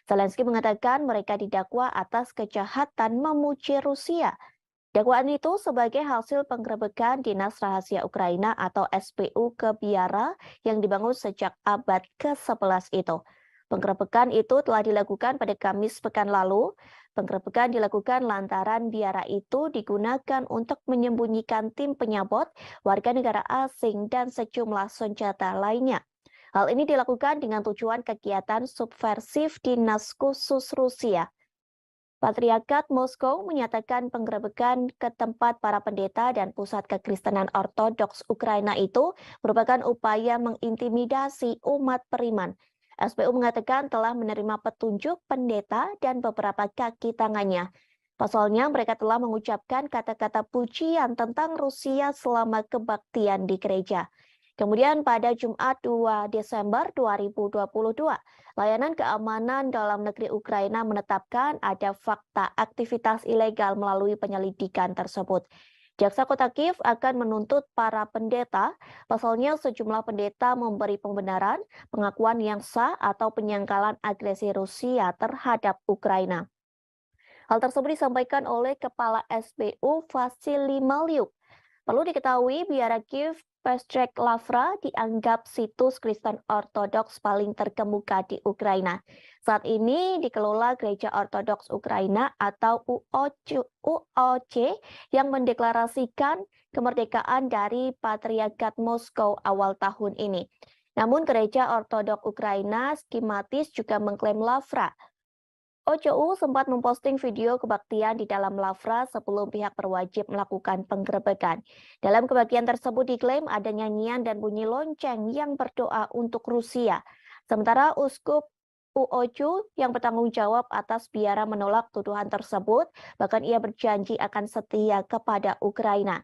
Zelensky mengatakan mereka didakwa atas kejahatan memuji Rusia. Dakwaan itu sebagai hasil penggerebekan Dinas Rahasia Ukraina atau SPU ke biara yang dibangun sejak abad ke-11 itu. Penggerebekan itu telah dilakukan pada Kamis pekan lalu. Penggerebekan dilakukan lantaran biara itu digunakan untuk menyembunyikan tim penyabot, warga negara asing, dan sejumlah senjata lainnya. Hal ini dilakukan dengan tujuan kegiatan subversif Dinas Khusus Rusia. Patriarkat Moskow menyatakan penggerebekan ke tempat para pendeta dan pusat kekristenan ortodoks Ukraina itu merupakan upaya mengintimidasi umat beriman. SPU mengatakan telah menerima petunjuk pendeta dan beberapa kaki tangannya. Pasalnya mereka telah mengucapkan kata-kata pujian tentang Rusia selama kebaktian di gereja. Kemudian pada Jumat 2 Desember 2022, Layanan Keamanan Dalam Negeri Ukraina menetapkan ada fakta aktivitas ilegal melalui penyelidikan tersebut. Jaksa Kota Kiev akan menuntut para pendeta, pasalnya sejumlah pendeta memberi pembenaran, pengakuan yang sah atau penyangkalan agresi Rusia terhadap Ukraina. Hal tersebut disampaikan oleh Kepala SBU Vasily Malyuk. Perlu diketahui, biara Kiev Pestrek Lavra dianggap situs Kristen Ortodoks paling terkemuka di Ukraina. Saat ini dikelola Gereja Ortodoks Ukraina atau UOC yang mendeklarasikan kemerdekaan dari Patriarkat Moskow awal tahun ini. Namun Gereja Ortodoks Ukraina skematis juga mengklaim Lavra. OCU sempat memposting video kebaktian di dalam Lavra sebelum pihak berwajib melakukan penggerebekan. Dalam kebaktian tersebut diklaim ada nyanyian dan bunyi lonceng yang berdoa untuk Rusia. Sementara Uskup UOCU yang bertanggung jawab atas biara menolak tuduhan tersebut, bahkan ia berjanji akan setia kepada Ukraina.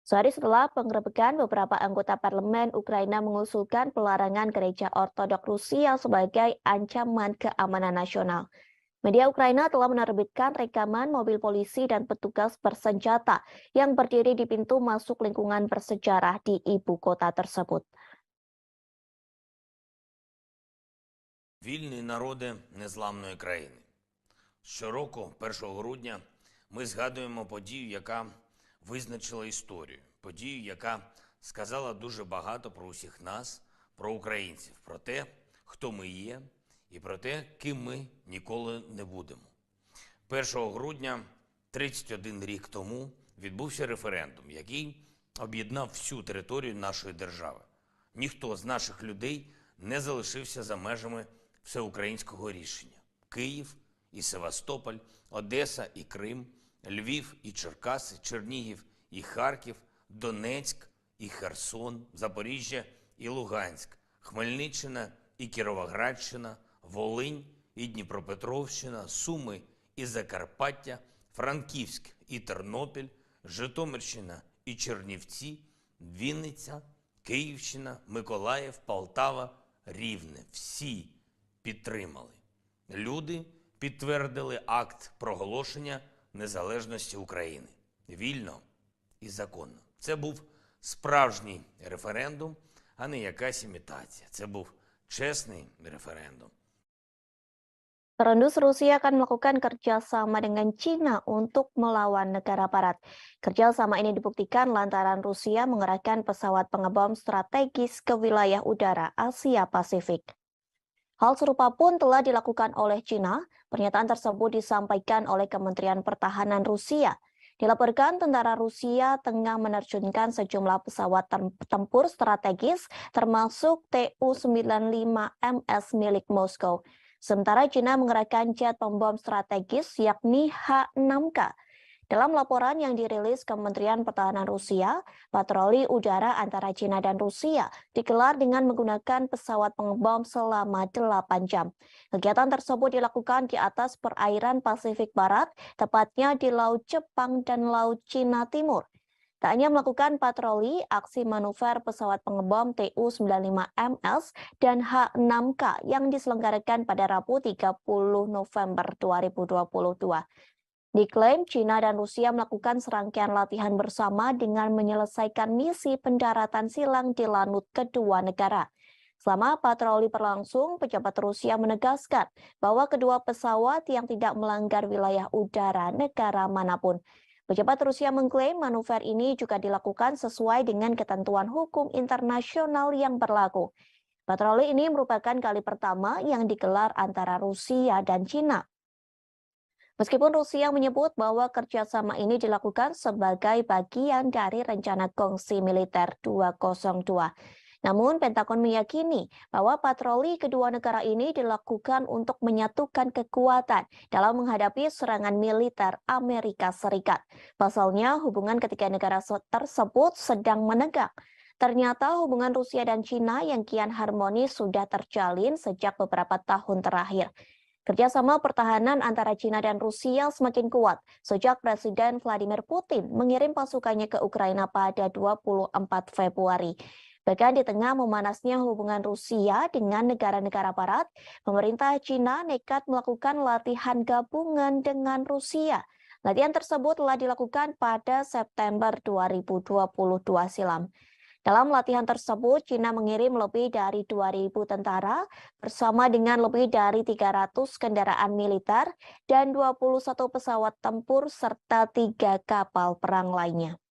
Sehari setelah penggerebekan, beberapa anggota parlemen Ukraina mengusulkan pelarangan gereja Ortodoks Rusia sebagai ancaman keamanan nasional. Media Ukraina telah menerbitkan rekaman mobil polisi dan petugas bersenjata yang berdiri di pintu masuk lingkungan bersejarah di ibu kota tersebut. Вільні народи незламної країни. Щороку, 1 грудня, ми згадуємо подію, яка визначила історію. Подію, яка сказала дуже багато про усіх нас, про українців, про те, хто ми є, і про те, ким ми ніколи не будемо. 1 грудня 31 рік тому відбувся референдум, який об'єднав всю територію нашої держави. Ніхто з наших людей не залишився за межами всеукраїнського рішення. Київ і Севастополь, Одеса і Крим, Львів і Черкаси, Чернігів і Харків, Донецьк і Херсон, Запоріжжя і Луганськ, Хмельниччина і Кіровоградщина, Волинь і Дніпропетровщина, Суми і Закарпаття, Франківськ і Тернопіль, Житомирщина і Чернівці, Вінниця, Київщина, Миколаїв, Полтава, Рівне. Всі підтримали. Люди підтвердили акт проголошення незалежності України. Вільно і законно. Це був справжній референдум, а не якась імітація. Це був чесний референдум. Terus Rusia akan melakukan kerjasama dengan China untuk melawan negara barat. Kerjasama ini dibuktikan lantaran Rusia mengerahkan pesawat pengebom strategis ke wilayah udara Asia Pasifik. Hal serupa pun telah dilakukan oleh China. Pernyataan tersebut disampaikan oleh Kementerian Pertahanan Rusia. Dilaporkan tentara Rusia tengah menerjunkan sejumlah pesawat tempur strategis termasuk Tu-95MS milik Moskow. Sementara China mengerahkan jet pembom strategis yakni H-6K. Dalam laporan yang dirilis Kementerian Pertahanan Rusia, patroli udara antara China dan Rusia digelar dengan menggunakan pesawat pengebom selama 8 jam. Kegiatan tersebut dilakukan di atas perairan Pasifik Barat, tepatnya di Laut Jepang dan Laut Cina Timur. Tak hanya melakukan patroli, aksi manuver pesawat pengebom Tu-95MS dan H-6K yang diselenggarakan pada Rabu 30 November 2022. Diklaim China dan Rusia melakukan serangkaian latihan bersama dengan menyelesaikan misi pendaratan silang di lanut kedua negara. Selama patroli berlangsung, pejabat Rusia menegaskan bahwa kedua pesawat yang tidak melanggar wilayah udara negara manapun. Pejabat Rusia mengklaim manuver ini juga dilakukan sesuai dengan ketentuan hukum internasional yang berlaku. Patroli ini merupakan kali pertama yang digelar antara Rusia dan China. Meskipun Rusia menyebut bahwa kerjasama ini dilakukan sebagai bagian dari rencana kongsi militer 202. Namun, Pentagon meyakini bahwa patroli kedua negara ini dilakukan untuk menyatukan kekuatan dalam menghadapi serangan militer Amerika Serikat. Pasalnya, hubungan ketiga negara tersebut sedang menegak. Ternyata hubungan Rusia dan China yang kian harmonis sudah terjalin sejak beberapa tahun terakhir. Kerjasama pertahanan antara China dan Rusia semakin kuat sejak Presiden Vladimir Putin mengirim pasukannya ke Ukraina pada 24 Februari. Bahkan di tengah memanasnya hubungan Rusia dengan negara-negara barat, pemerintah China nekat melakukan latihan gabungan dengan Rusia. Latihan tersebut telah dilakukan pada September 2022 silam. Dalam latihan tersebut, China mengirim lebih dari 2.000 tentara bersama dengan lebih dari 300 kendaraan militer dan 21 pesawat tempur serta 3 kapal perang lainnya.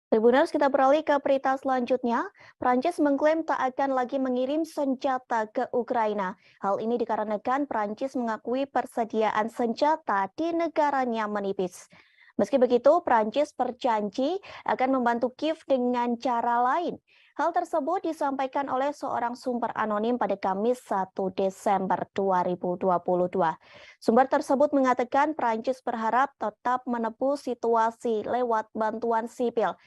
Tribuners, kita beralih ke berita selanjutnya. Prancis mengklaim tak akan lagi mengirim senjata ke Ukraina. Hal ini dikarenakan Prancis mengakui persediaan senjata di negaranya menipis. Meski begitu, Prancis berjanji akan membantu Kiev dengan cara lain. Hal tersebut disampaikan oleh seorang sumber anonim pada Kamis 1 Desember 2022. Sumber tersebut mengatakan Prancis berharap tetap menebus situasi lewat bantuan sipil.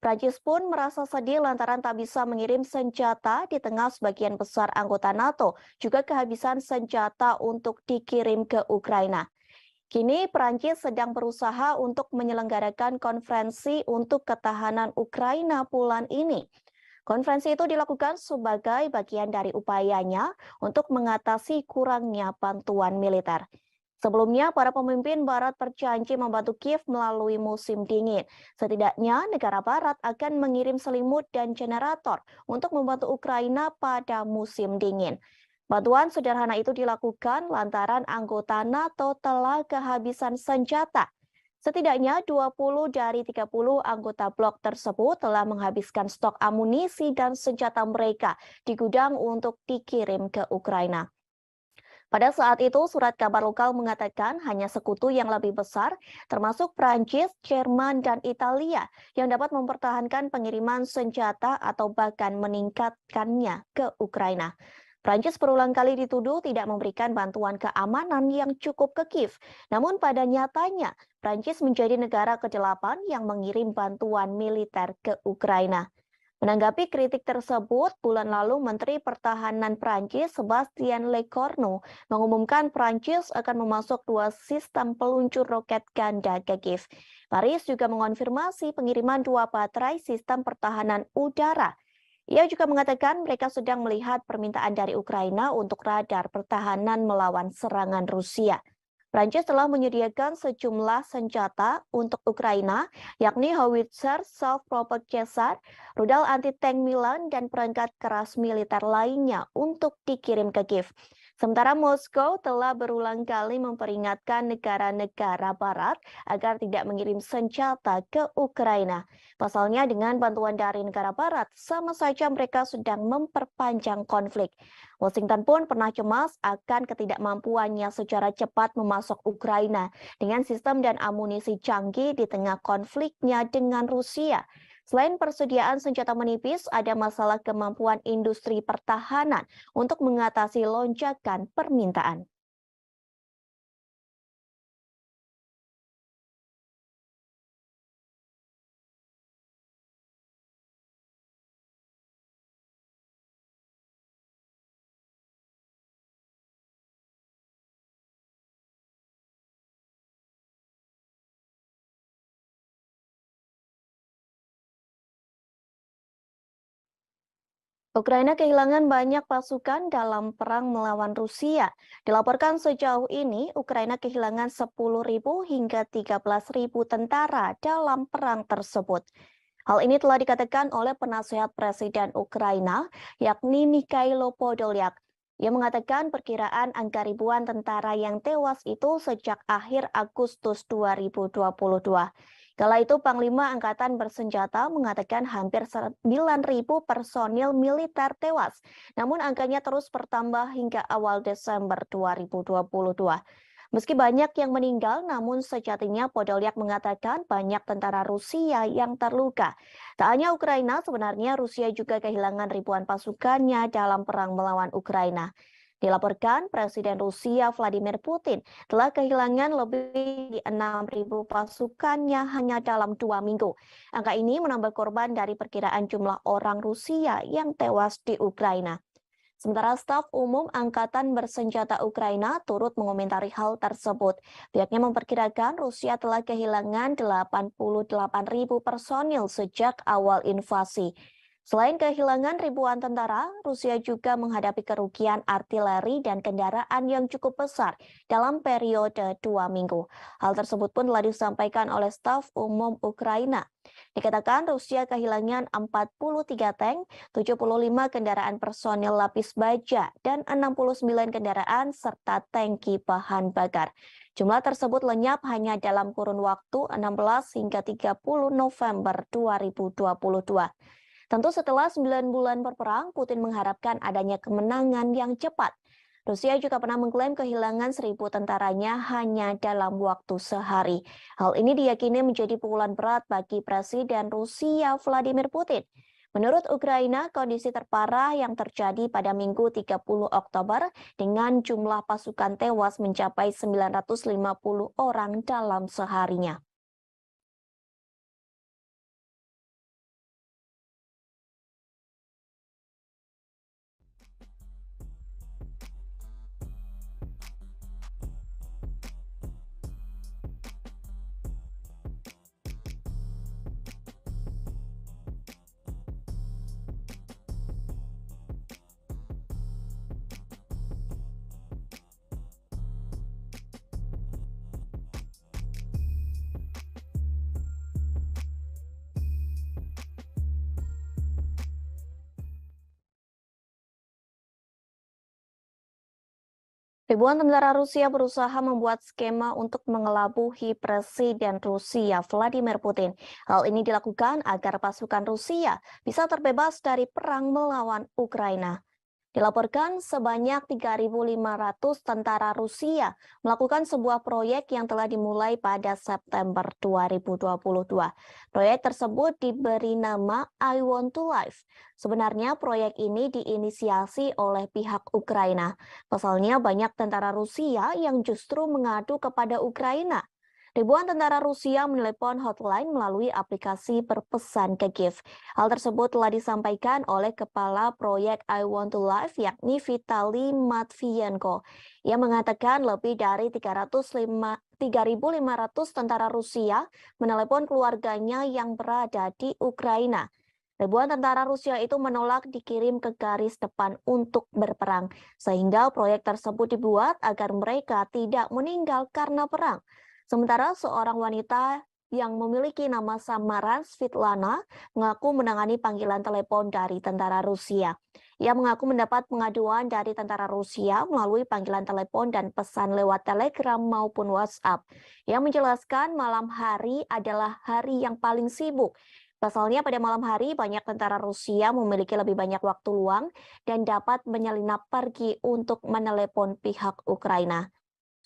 Prancis pun merasa sedih lantaran tak bisa mengirim senjata di tengah sebagian besar anggota NATO juga kehabisan senjata untuk dikirim ke Ukraina. Kini Prancis sedang berusaha untuk menyelenggarakan konferensi untuk ketahanan Ukraina bulan ini. Konferensi itu dilakukan sebagai bagian dari upayanya untuk mengatasi kurangnya bantuan militer. Sebelumnya, para pemimpin Barat berjanji membantu Kiev melalui musim dingin. Setidaknya, negara Barat akan mengirim selimut dan generator untuk membantu Ukraina pada musim dingin. Bantuan sederhana itu dilakukan lantaran anggota NATO telah kehabisan senjata. Setidaknya 20 dari 30 anggota blok tersebut telah menghabiskan stok amunisi dan senjata mereka di gudang untuk dikirim ke Ukraina. Pada saat itu, surat kabar lokal mengatakan hanya sekutu yang lebih besar, termasuk Prancis, Jerman, dan Italia, yang dapat mempertahankan pengiriman senjata atau bahkan meningkatkannya ke Ukraina. Prancis berulang kali dituduh tidak memberikan bantuan keamanan yang cukup ke Kiev. Namun pada nyatanya, Prancis menjadi negara ke-8 yang mengirim bantuan militer ke Ukraina. Menanggapi kritik tersebut, bulan lalu Menteri Pertahanan Prancis Sebastien Lecornu mengumumkan Prancis akan memasok 2 sistem peluncur roket ganda ke Kiev. Paris juga mengonfirmasi pengiriman 2 baterai sistem pertahanan udara. Ia juga mengatakan mereka sedang melihat permintaan dari Ukraina untuk radar pertahanan melawan serangan Rusia. Prancis telah menyediakan sejumlah senjata untuk Ukraina, yakni howitzer self-propelled Caesar, rudal anti-tank Milan, dan perangkat keras militer lainnya untuk dikirim ke Kiev. Sementara Moskow telah berulang kali memperingatkan negara-negara Barat agar tidak mengirim senjata ke Ukraina. Pasalnya dengan bantuan dari negara Barat, sama saja mereka sedang memperpanjang konflik. Washington pun pernah cemas akan ketidakmampuannya secara cepat memasok Ukraina dengan sistem dan amunisi canggih di tengah konfliknya dengan Rusia. Selain persediaan senjata menipis, ada masalah kemampuan industri pertahanan untuk mengatasi lonjakan permintaan. Ukraina kehilangan banyak pasukan dalam perang melawan Rusia. Dilaporkan sejauh ini, Ukraina kehilangan 10.000 hingga 13.000 tentara dalam perang tersebut. Hal ini telah dikatakan oleh penasehat Presiden Ukraina, yakni Mikhailo Podolyak. Ia mengatakan perkiraan angka ribuan tentara yang tewas itu sejak akhir Agustus 2022. Kala itu Panglima Angkatan Bersenjata mengatakan hampir 9.000 personil militer tewas, namun angkanya terus bertambah hingga awal Desember 2022. Meski banyak yang meninggal, namun sejatinya Podolyak mengatakan banyak tentara Rusia yang terluka. Tak hanya Ukraina, sebenarnya Rusia juga kehilangan ribuan pasukannya dalam perang melawan Ukraina. Dilaporkan Presiden Rusia Vladimir Putin telah kehilangan lebih dari 6.000 pasukannya hanya dalam 2 minggu. Angka ini menambah korban dari perkiraan jumlah orang Rusia yang tewas di Ukraina. Sementara staf umum Angkatan Bersenjata Ukraina turut mengomentari hal tersebut. Pihaknya memperkirakan Rusia telah kehilangan 88.000 personil sejak awal invasi. Selain kehilangan ribuan tentara, Rusia juga menghadapi kerugian artileri dan kendaraan yang cukup besar dalam periode 2 minggu. Hal tersebut pun telah disampaikan oleh staf umum Ukraina. Dikatakan Rusia kehilangan 43 tank, 75 kendaraan personil lapis baja, dan 69 kendaraan serta tangki bahan bakar. Jumlah tersebut lenyap hanya dalam kurun waktu 16 hingga 30 November 2022. Tentu setelah 9 bulan berperang, Putin mengharapkan adanya kemenangan yang cepat. Rusia juga pernah mengklaim kehilangan 1.000 tentaranya hanya dalam waktu sehari. Hal ini diyakini menjadi pukulan berat bagi Presiden Rusia Vladimir Putin. Menurut Ukraina, kondisi terparah yang terjadi pada Minggu 30 Oktober dengan jumlah pasukan tewas mencapai 950 orang dalam seharinya. Ribuan tentara Rusia berusaha membuat skema untuk mengelabuhi Presiden Rusia Vladimir Putin. Hal ini dilakukan agar pasukan Rusia bisa terbebas dari perang melawan Ukraina. Dilaporkan sebanyak 3.500 tentara Rusia melakukan sebuah proyek yang telah dimulai pada September 2022. Proyek tersebut diberi nama I Want to Live. Sebenarnya proyek ini diinisiasi oleh pihak Ukraina. Pasalnya banyak tentara Rusia yang justru mengadu kepada Ukraina. Ribuan tentara Rusia menelepon hotline melalui aplikasi berpesan ke Kiev. Hal tersebut telah disampaikan oleh Kepala Proyek I Want to Live yakni Vitali Matvienko. Ia mengatakan lebih dari 3.500 tentara Rusia menelepon keluarganya yang berada di Ukraina. Ribuan tentara Rusia itu menolak dikirim ke garis depan untuk berperang, sehingga proyek tersebut dibuat agar mereka tidak meninggal karena perang. Sementara seorang wanita yang memiliki nama samaran Svitlana mengaku menangani panggilan telepon dari tentara Rusia. Ia mengaku mendapat pengaduan dari tentara Rusia melalui panggilan telepon dan pesan lewat Telegram maupun WhatsApp. Ia menjelaskan malam hari adalah hari yang paling sibuk. Pasalnya pada malam hari banyak tentara Rusia memiliki lebih banyak waktu luang dan dapat menyelinap pergi untuk menelepon pihak Ukraina.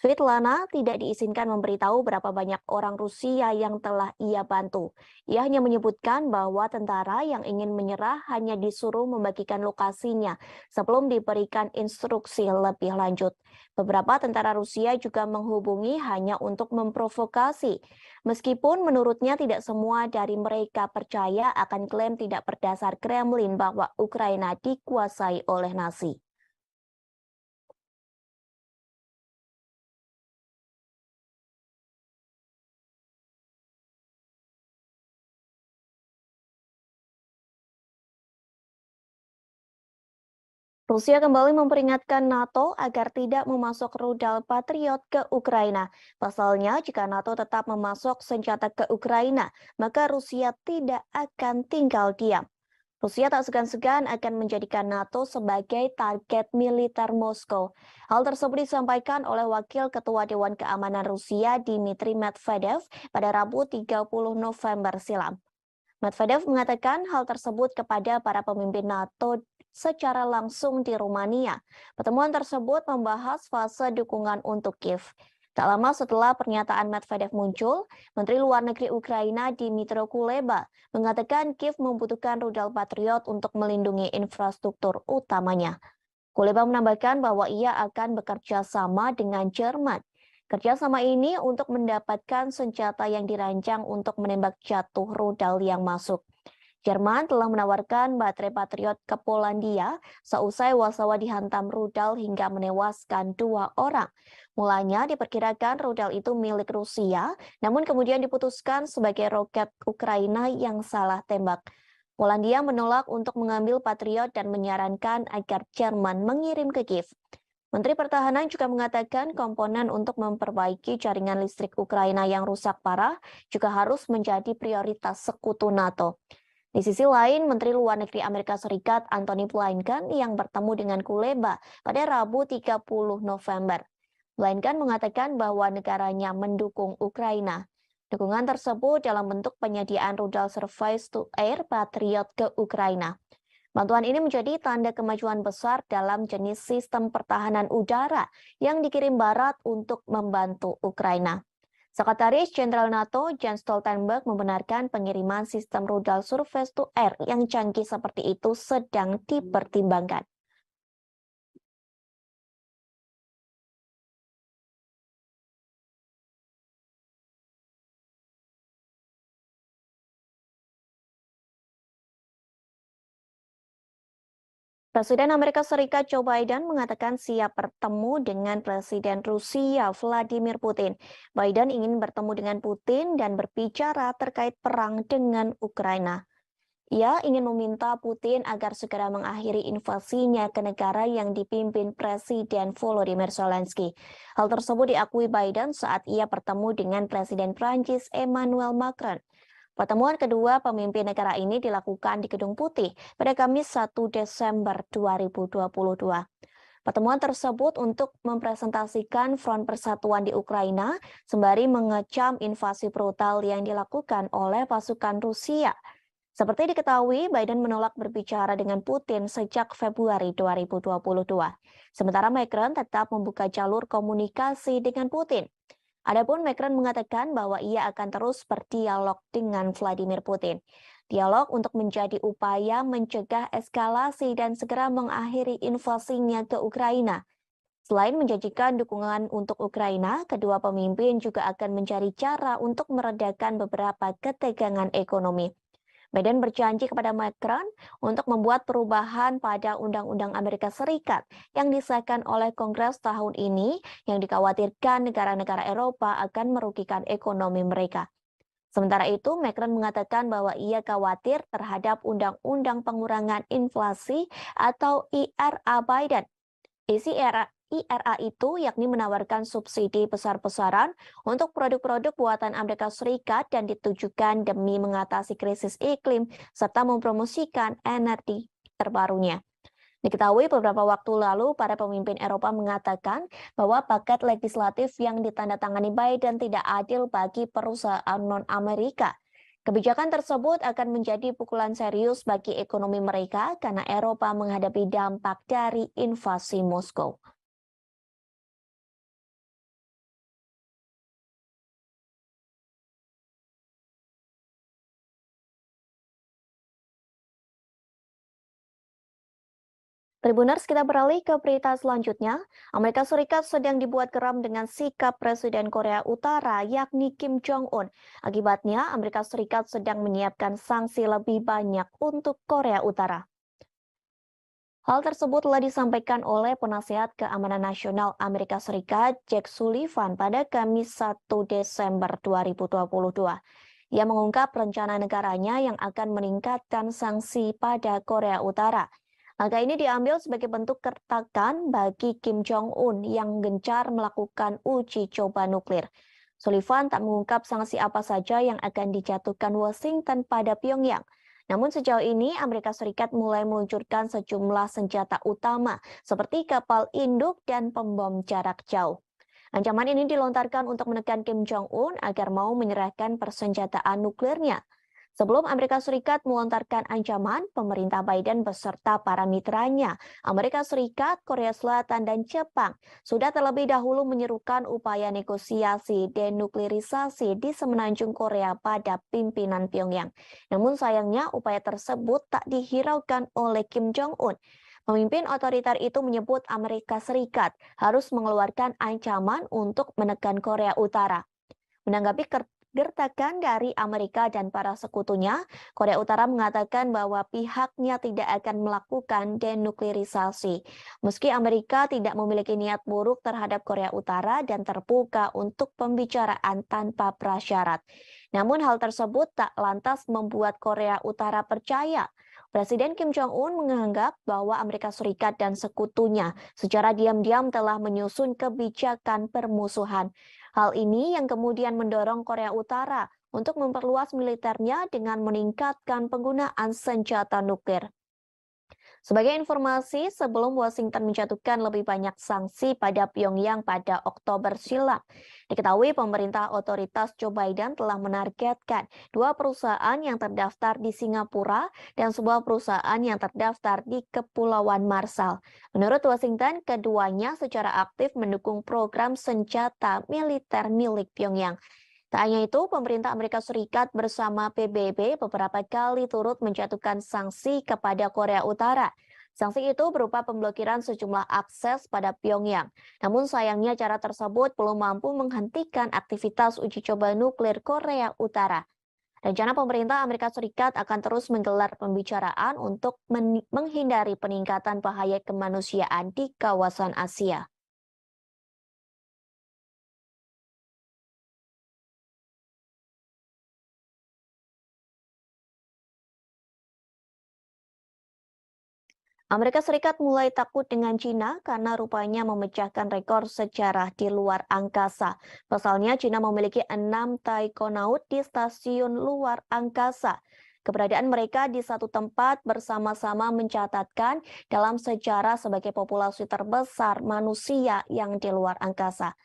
Svetlana tidak diizinkan memberitahu berapa banyak orang Rusia yang telah ia bantu. Ia hanya menyebutkan bahwa tentara yang ingin menyerah hanya disuruh membagikan lokasinya sebelum diberikan instruksi lebih lanjut. Beberapa tentara Rusia juga menghubungi hanya untuk memprovokasi. Meskipun menurutnya tidak semua dari mereka percaya akan klaim tidak berdasar Kremlin bahwa Ukraina dikuasai oleh Nazi. Rusia kembali memperingatkan NATO agar tidak memasok rudal Patriot ke Ukraina. Pasalnya, jika NATO tetap memasok senjata ke Ukraina, maka Rusia tidak akan tinggal diam. Rusia tak segan-segan akan menjadikan NATO sebagai target militer Moskow. Hal tersebut disampaikan oleh Wakil Ketua Dewan Keamanan Rusia Dmitry Medvedev pada Rabu 30 November silam. Medvedev mengatakan hal tersebut kepada para pemimpin NATO secara langsung di Rumania. Pertemuan tersebut membahas fase dukungan untuk Kiev. Tak lama setelah pernyataan Medvedev muncul, Menteri Luar Negeri Ukraina Dmytro Kuleba mengatakan Kiev membutuhkan rudal Patriot untuk melindungi infrastruktur utamanya. Kuleba menambahkan bahwa ia akan bekerja sama dengan Jerman. Kerjasama ini untuk mendapatkan senjata yang dirancang untuk menembak jatuh rudal yang masuk. Jerman telah menawarkan baterai Patriot ke Polandia seusai Warsawa dihantam rudal hingga menewaskan 2 orang. Mulanya diperkirakan rudal itu milik Rusia, namun kemudian diputuskan sebagai roket Ukraina yang salah tembak. Polandia menolak untuk mengambil Patriot dan menyarankan agar Jerman mengirim ke Kiev. Menteri Pertahanan juga mengatakan komponen untuk memperbaiki jaringan listrik Ukraina yang rusak parah juga harus menjadi prioritas sekutu NATO. Di sisi lain, Menteri Luar Negeri Amerika Serikat Antony Blinken yang bertemu dengan Kuleba pada Rabu 30 November. Blinken mengatakan bahwa negaranya mendukung Ukraina. Dukungan tersebut dalam bentuk penyediaan rudal surface-to-air Patriot ke Ukraina. Bantuan ini menjadi tanda kemajuan besar dalam jenis sistem pertahanan udara yang dikirim Barat untuk membantu Ukraina. Sekretaris Jenderal NATO Jens Stoltenberg membenarkan pengiriman sistem rudal surface-to-air yang canggih seperti itu sedang dipertimbangkan. Presiden Amerika Serikat Joe Biden mengatakan siap bertemu dengan Presiden Rusia Vladimir Putin. Biden ingin bertemu dengan Putin dan berbicara terkait perang dengan Ukraina. Ia ingin meminta Putin agar segera mengakhiri invasinya ke negara yang dipimpin Presiden Volodymyr Zelensky. Hal tersebut diakui Biden saat ia bertemu dengan Presiden Prancis Emmanuel Macron. Pertemuan kedua pemimpin negara ini dilakukan di Gedung Putih pada Kamis 1 Desember 2022. Pertemuan tersebut untuk mempresentasikan front persatuan di Ukraina sembari mengecam invasi brutal yang dilakukan oleh pasukan Rusia. Seperti diketahui, Biden menolak berbicara dengan Putin sejak Februari 2022. Sementara Macron tetap membuka jalur komunikasi dengan Putin. Adapun Macron mengatakan bahwa ia akan terus berdialog dengan Vladimir Putin. Dialog untuk menjadi upaya mencegah eskalasi dan segera mengakhiri invasinya ke Ukraina. Selain menjanjikan dukungan untuk Ukraina, kedua pemimpin juga akan mencari cara untuk meredakan beberapa ketegangan ekonomi. Biden berjanji kepada Macron untuk membuat perubahan pada Undang-Undang Amerika Serikat yang disahkan oleh Kongres tahun ini yang dikhawatirkan negara-negara Eropa akan merugikan ekonomi mereka. Sementara itu, Macron mengatakan bahwa ia khawatir terhadap Undang-Undang Pengurangan Inflasi atau IRA Biden. Isi IRA itu yakni menawarkan subsidi besar-besaran untuk produk-produk buatan Amerika Serikat dan ditujukan demi mengatasi krisis iklim serta mempromosikan energi terbarunya. Diketahui beberapa waktu lalu, para pemimpin Eropa mengatakan bahwa paket legislatif yang ditandatangani Biden tidak adil bagi perusahaan non-Amerika. Kebijakan tersebut akan menjadi pukulan serius bagi ekonomi mereka karena Eropa menghadapi dampak dari invasi Moskow. Tribuners, kita beralih ke berita selanjutnya. Amerika Serikat sedang dibuat geram dengan sikap Presiden Korea Utara, yakni Kim Jong-un. Akibatnya, Amerika Serikat sedang menyiapkan sanksi lebih banyak untuk Korea Utara. Hal tersebut telah disampaikan oleh Penasihat Keamanan Nasional Amerika Serikat, Jake Sullivan, pada Kamis 1 Desember 2022. Ia mengungkap rencana negaranya yang akan meningkatkan sanksi pada Korea Utara. Langkah ini diambil sebagai bentuk kertakan bagi Kim Jong-un yang gencar melakukan uji coba nuklir. Sullivan tak mengungkap sanksi apa saja yang akan dijatuhkan Washington pada Pyongyang. Namun sejauh ini Amerika Serikat mulai meluncurkan sejumlah senjata utama seperti kapal induk dan pembom jarak jauh. Ancaman ini dilontarkan untuk menekan Kim Jong-un agar mau menyerahkan persenjataan nuklirnya. Sebelum Amerika Serikat melontarkan ancaman, pemerintah Biden beserta para mitranya, Amerika Serikat, Korea Selatan, dan Jepang, sudah terlebih dahulu menyerukan upaya negosiasi denuklirisasi di semenanjung Korea pada pimpinan Pyongyang. Namun sayangnya upaya tersebut tak dihiraukan oleh Kim Jong-un. Pemimpin otoriter itu menyebut Amerika Serikat harus mengeluarkan ancaman untuk menekan Korea Utara. Menanggapi gertakan dari Amerika dan para sekutunya, Korea Utara mengatakan bahwa pihaknya tidak akan melakukan denuklirisasi. Meski Amerika tidak memiliki niat buruk terhadap Korea Utara dan terbuka untuk pembicaraan tanpa prasyarat. Namun hal tersebut tak lantas membuat Korea Utara percaya. Presiden Kim Jong-un menganggap bahwa Amerika Serikat dan sekutunya secara diam-diam telah menyusun kebijakan permusuhan. Hal ini yang kemudian mendorong Korea Utara untuk memperluas militernya dengan meningkatkan penggunaan senjata nuklir. Sebagai informasi, sebelum Washington menjatuhkan lebih banyak sanksi pada Pyongyang pada Oktober silam, diketahui pemerintah otoritas Joe Biden telah menargetkan 2 perusahaan yang terdaftar di Singapura dan sebuah perusahaan yang terdaftar di Kepulauan Marshall. Menurut Washington, keduanya secara aktif mendukung program senjata militer milik Pyongyang. Tak hanya itu, pemerintah Amerika Serikat bersama PBB beberapa kali turut menjatuhkan sanksi kepada Korea Utara. Sanksi itu berupa pemblokiran sejumlah akses pada Pyongyang. Namun sayangnya cara tersebut belum mampu menghentikan aktivitas uji coba nuklir Korea Utara. Rencana pemerintah Amerika Serikat akan terus menggelar pembicaraan untuk menghindari peningkatan bahaya kemanusiaan di kawasan Asia. Amerika Serikat mulai takut dengan Cina karena rupanya memecahkan rekor sejarah di luar angkasa. Pasalnya, Cina memiliki 6 taikonaut di stasiun luar angkasa. Keberadaan mereka di satu tempat bersama-sama mencatatkan dalam sejarah sebagai populasi terbesar manusia yang di luar angkasa.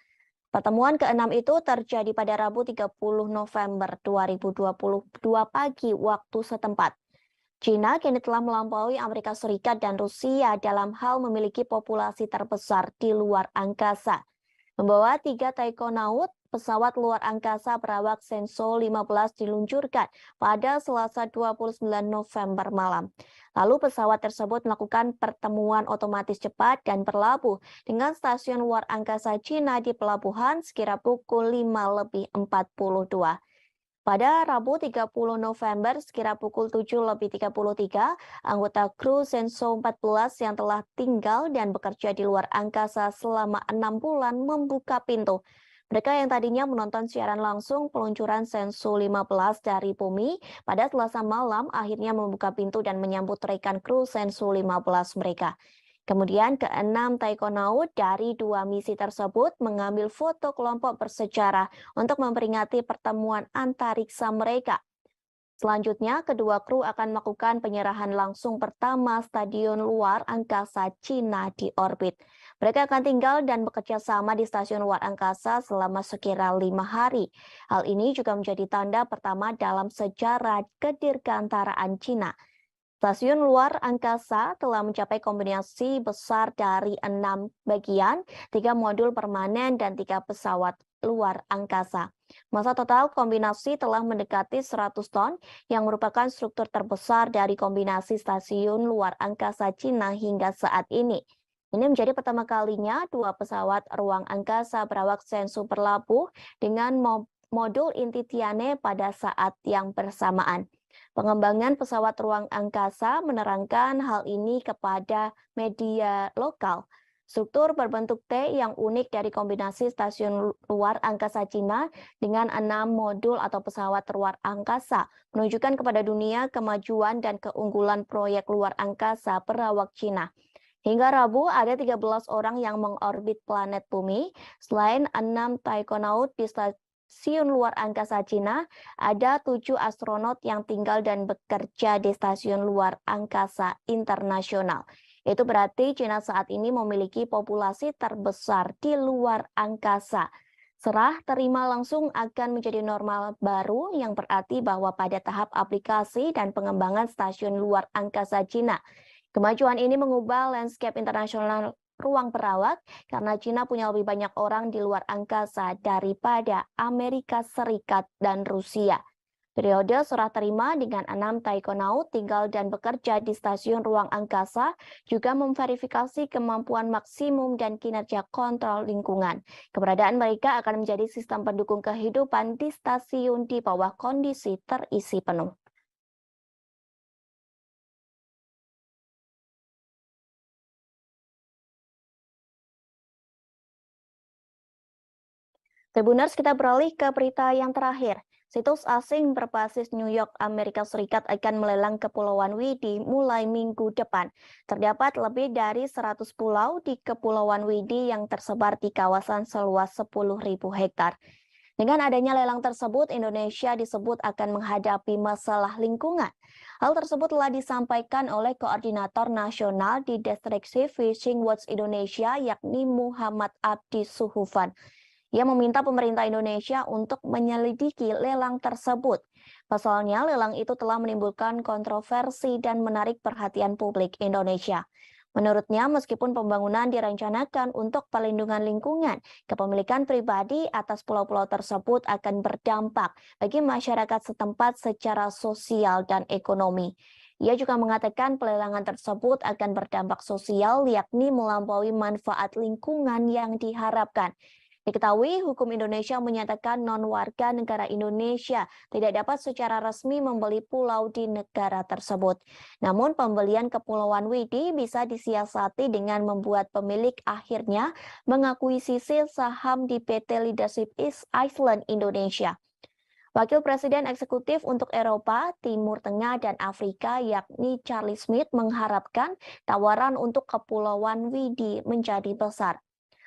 Pertemuan ke-6 itu terjadi pada Rabu 30 November 2022 pagi waktu setempat. China kini telah melampaui Amerika Serikat dan Rusia dalam hal memiliki populasi terbesar di luar angkasa. Membawa 3 taikonaut, pesawat luar angkasa berawak Shenzhou 15 diluncurkan pada Selasa 29 November malam. Lalu pesawat tersebut melakukan pertemuan otomatis cepat dan berlabuh dengan stasiun luar angkasa China di pelabuhan sekira pukul 5:42. Pada Rabu 30 November sekira pukul 7:33, anggota kru Shenzhou 14 yang telah tinggal dan bekerja di luar angkasa selama 6 bulan membuka pintu. Mereka yang tadinya menonton siaran langsung peluncuran Shenzhou 15 dari bumi pada Selasa malam akhirnya membuka pintu dan menyambut rekan kru Shenzhou 15 mereka. Kemudian ke-6 taikonaut dari 2 misi tersebut mengambil foto kelompok bersejarah untuk memperingati pertemuan antariksa mereka. Selanjutnya, kedua kru akan melakukan penyerahan langsung pertama stadion luar angkasa China di orbit. Mereka akan tinggal dan bekerja sama di stasiun luar angkasa selama sekira 5 hari. Hal ini juga menjadi tanda pertama dalam sejarah kedirgantaraan China. Stasiun luar angkasa telah mencapai kombinasi besar dari 6 bagian, 3 modul permanen, dan 3 pesawat luar angkasa. Masa total kombinasi telah mendekati 100 ton, yang merupakan struktur terbesar dari kombinasi stasiun luar angkasa Cina hingga saat ini. Ini menjadi pertama kalinya 2 pesawat ruang angkasa berawak Shenzhou berlabuh dengan modul inti Tianhe pada saat yang bersamaan. Pengembangan pesawat ruang angkasa menerangkan hal ini kepada media lokal. Struktur berbentuk T yang unik dari kombinasi stasiun luar angkasa Cina dengan 6 modul atau pesawat luar angkasa menunjukkan kepada dunia kemajuan dan keunggulan proyek luar angkasa berawak Cina. Hingga Rabu, ada 13 orang yang mengorbit planet bumi. Selain 6 taikonaut di stasiun luar angkasa Cina, ada 7 astronot yang tinggal dan bekerja di stasiun luar angkasa internasional. Itu berarti Cina saat ini memiliki populasi terbesar di luar angkasa. Serah terima langsung akan menjadi normal baru yang berarti bahwa pada tahap aplikasi dan pengembangan stasiun luar angkasa Cina, kemajuan ini mengubah landscape internasional ruang berawak karena Cina punya lebih banyak orang di luar angkasa daripada Amerika Serikat dan Rusia. Periode serah terima dengan 6 taikonaut tinggal dan bekerja di stasiun ruang angkasa juga memverifikasi kemampuan maksimum dan kinerja kontrol lingkungan. Keberadaan mereka akan menjadi sistem pendukung kehidupan di stasiun di bawah kondisi terisi penuh. Tribuners, kita beralih ke berita yang terakhir. Situs asing berbasis New York, Amerika Serikat akan melelang Kepulauan Widi mulai minggu depan. Terdapat lebih dari 100 pulau di Kepulauan Widi yang tersebar di kawasan seluas 10.000 hektar. Dengan adanya lelang tersebut, Indonesia disebut akan menghadapi masalah lingkungan. Hal tersebut telah disampaikan oleh Koordinator Nasional di Destructive Fishing Watch Indonesia, yakni Muhammad Abdi Suhufan. Ia meminta pemerintah Indonesia untuk menyelidiki lelang tersebut. Pasalnya, lelang itu telah menimbulkan kontroversi dan menarik perhatian publik Indonesia. Menurutnya, meskipun pembangunan direncanakan untuk perlindungan lingkungan, kepemilikan pribadi atas pulau-pulau tersebut akan berdampak bagi masyarakat setempat secara sosial dan ekonomi. Ia juga mengatakan pelelangan tersebut akan berdampak sosial, yakni melampaui manfaat lingkungan yang diharapkan. Diketahui, hukum Indonesia menyatakan non-warga negara Indonesia tidak dapat secara resmi membeli pulau di negara tersebut. Namun, pembelian Kepulauan Widi bisa disiasati dengan membuat pemilik akhirnya mengakuisisi saham di PT Leadership East Island Indonesia. Wakil Presiden Eksekutif untuk Eropa, Timur Tengah, dan Afrika, yakni Charlie Smith, mengharapkan tawaran untuk Kepulauan Widi menjadi besar.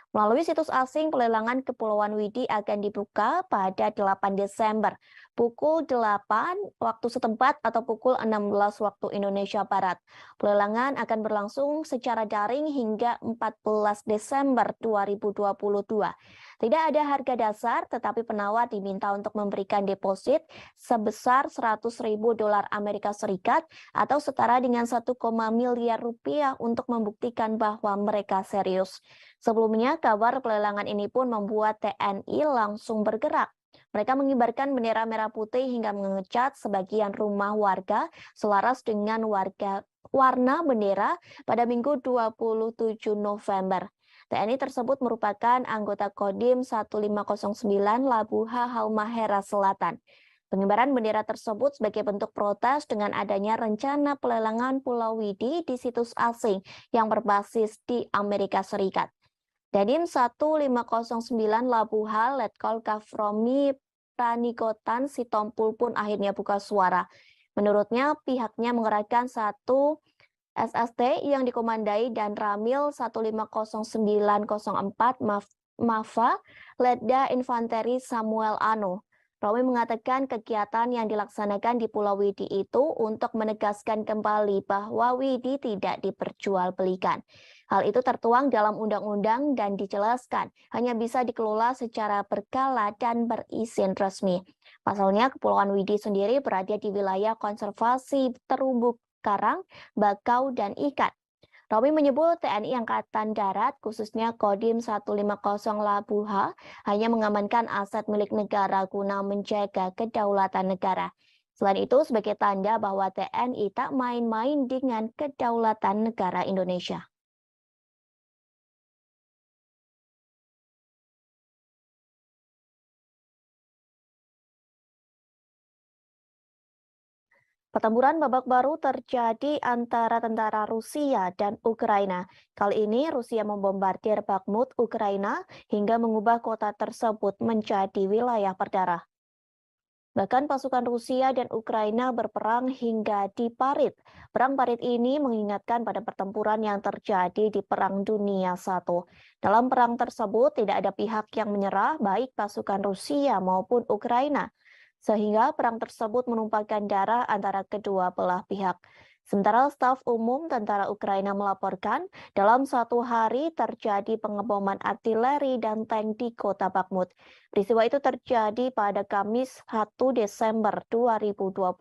Melalui situs asing, pelelangan Kepulauan Widi akan dibuka pada 8 Desember. pukul 8 waktu setempat atau pukul 16 waktu Indonesia Barat. Pelelangan akan berlangsung secara daring hingga 14 Desember 2022. Tidak ada harga dasar, tetapi penawar diminta untuk memberikan deposit sebesar 100.000 dolar Amerika Serikat atau setara dengan 1, miliar rupiah untuk membuktikan bahwa mereka serius. Sebelumnya, kabar pelelangan ini pun membuat TNI langsung bergerak. Mereka mengibarkan bendera merah putih hingga mengecat sebagian rumah warga selaras dengan warna bendera pada Minggu 27 November. TNI tersebut merupakan anggota Kodim 1509 Labuha Halmahera Selatan. Pengibaran bendera tersebut sebagai bentuk protes dengan adanya rencana pelelangan Pulau Widi di situs asing yang berbasis di Amerika Serikat. Dadim 1509 Labuha Letkol Kafromi Pranikotan Sitompul pun akhirnya buka suara. Menurutnya, pihaknya mengerahkan satu SST yang dikomandai dan Ramil 150904 Mafa Letda Infanteri Samuel Ano. Romi mengatakan kegiatan yang dilaksanakan di Pulau Widi itu untuk menegaskan kembali bahwa Widi tidak diperjualbelikan. Hal itu tertuang dalam undang-undang dan dijelaskan hanya bisa dikelola secara berkala dan berizin resmi. Pasalnya, Kepulauan Widi sendiri berada di wilayah konservasi terumbu karang, bakau, dan ikan. Romi menyebut TNI Angkatan Darat, khususnya Kodim 150 Labuha, hanya mengamankan aset milik negara guna menjaga kedaulatan negara. Selain itu, sebagai tanda bahwa TNI tak main-main dengan kedaulatan negara Indonesia. Pertempuran babak baru terjadi antara tentara Rusia dan Ukraina. Kali ini Rusia membombardir Bakhmut, Ukraina, hingga mengubah kota tersebut menjadi wilayah berdarah. Bahkan pasukan Rusia dan Ukraina berperang hingga di Parit. Perang Parit ini mengingatkan pada pertempuran yang terjadi di Perang Dunia I. Dalam perang tersebut tidak ada pihak yang menyerah, baik pasukan Rusia maupun Ukraina, sehingga perang tersebut menumpahkan darah antara kedua belah pihak. Sementara staf umum tentara Ukraina melaporkan, dalam satu hari terjadi pengeboman artileri dan tank di kota Bakhmut. Peristiwa itu terjadi pada Kamis 1 Desember 2022.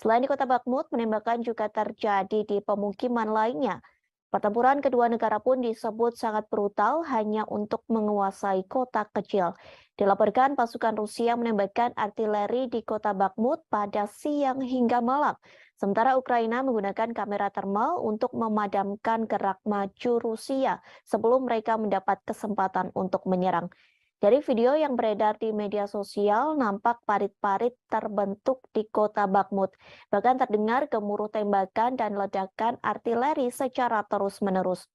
Selain di kota Bakhmut, penembakan juga terjadi di pemukiman lainnya. Pertempuran kedua negara pun disebut sangat brutal hanya untuk menguasai kota kecil. Dilaporkan pasukan Rusia menembakkan artileri di kota Bakhmut pada siang hingga malam. Sementara Ukraina menggunakan kamera termal untuk memadamkan gerak maju Rusia sebelum mereka mendapat kesempatan untuk menyerang. Dari video yang beredar di media sosial, nampak parit-parit terbentuk di kota Bakhmut. Bahkan terdengar gemuruh tembakan dan ledakan artileri secara terus-menerus.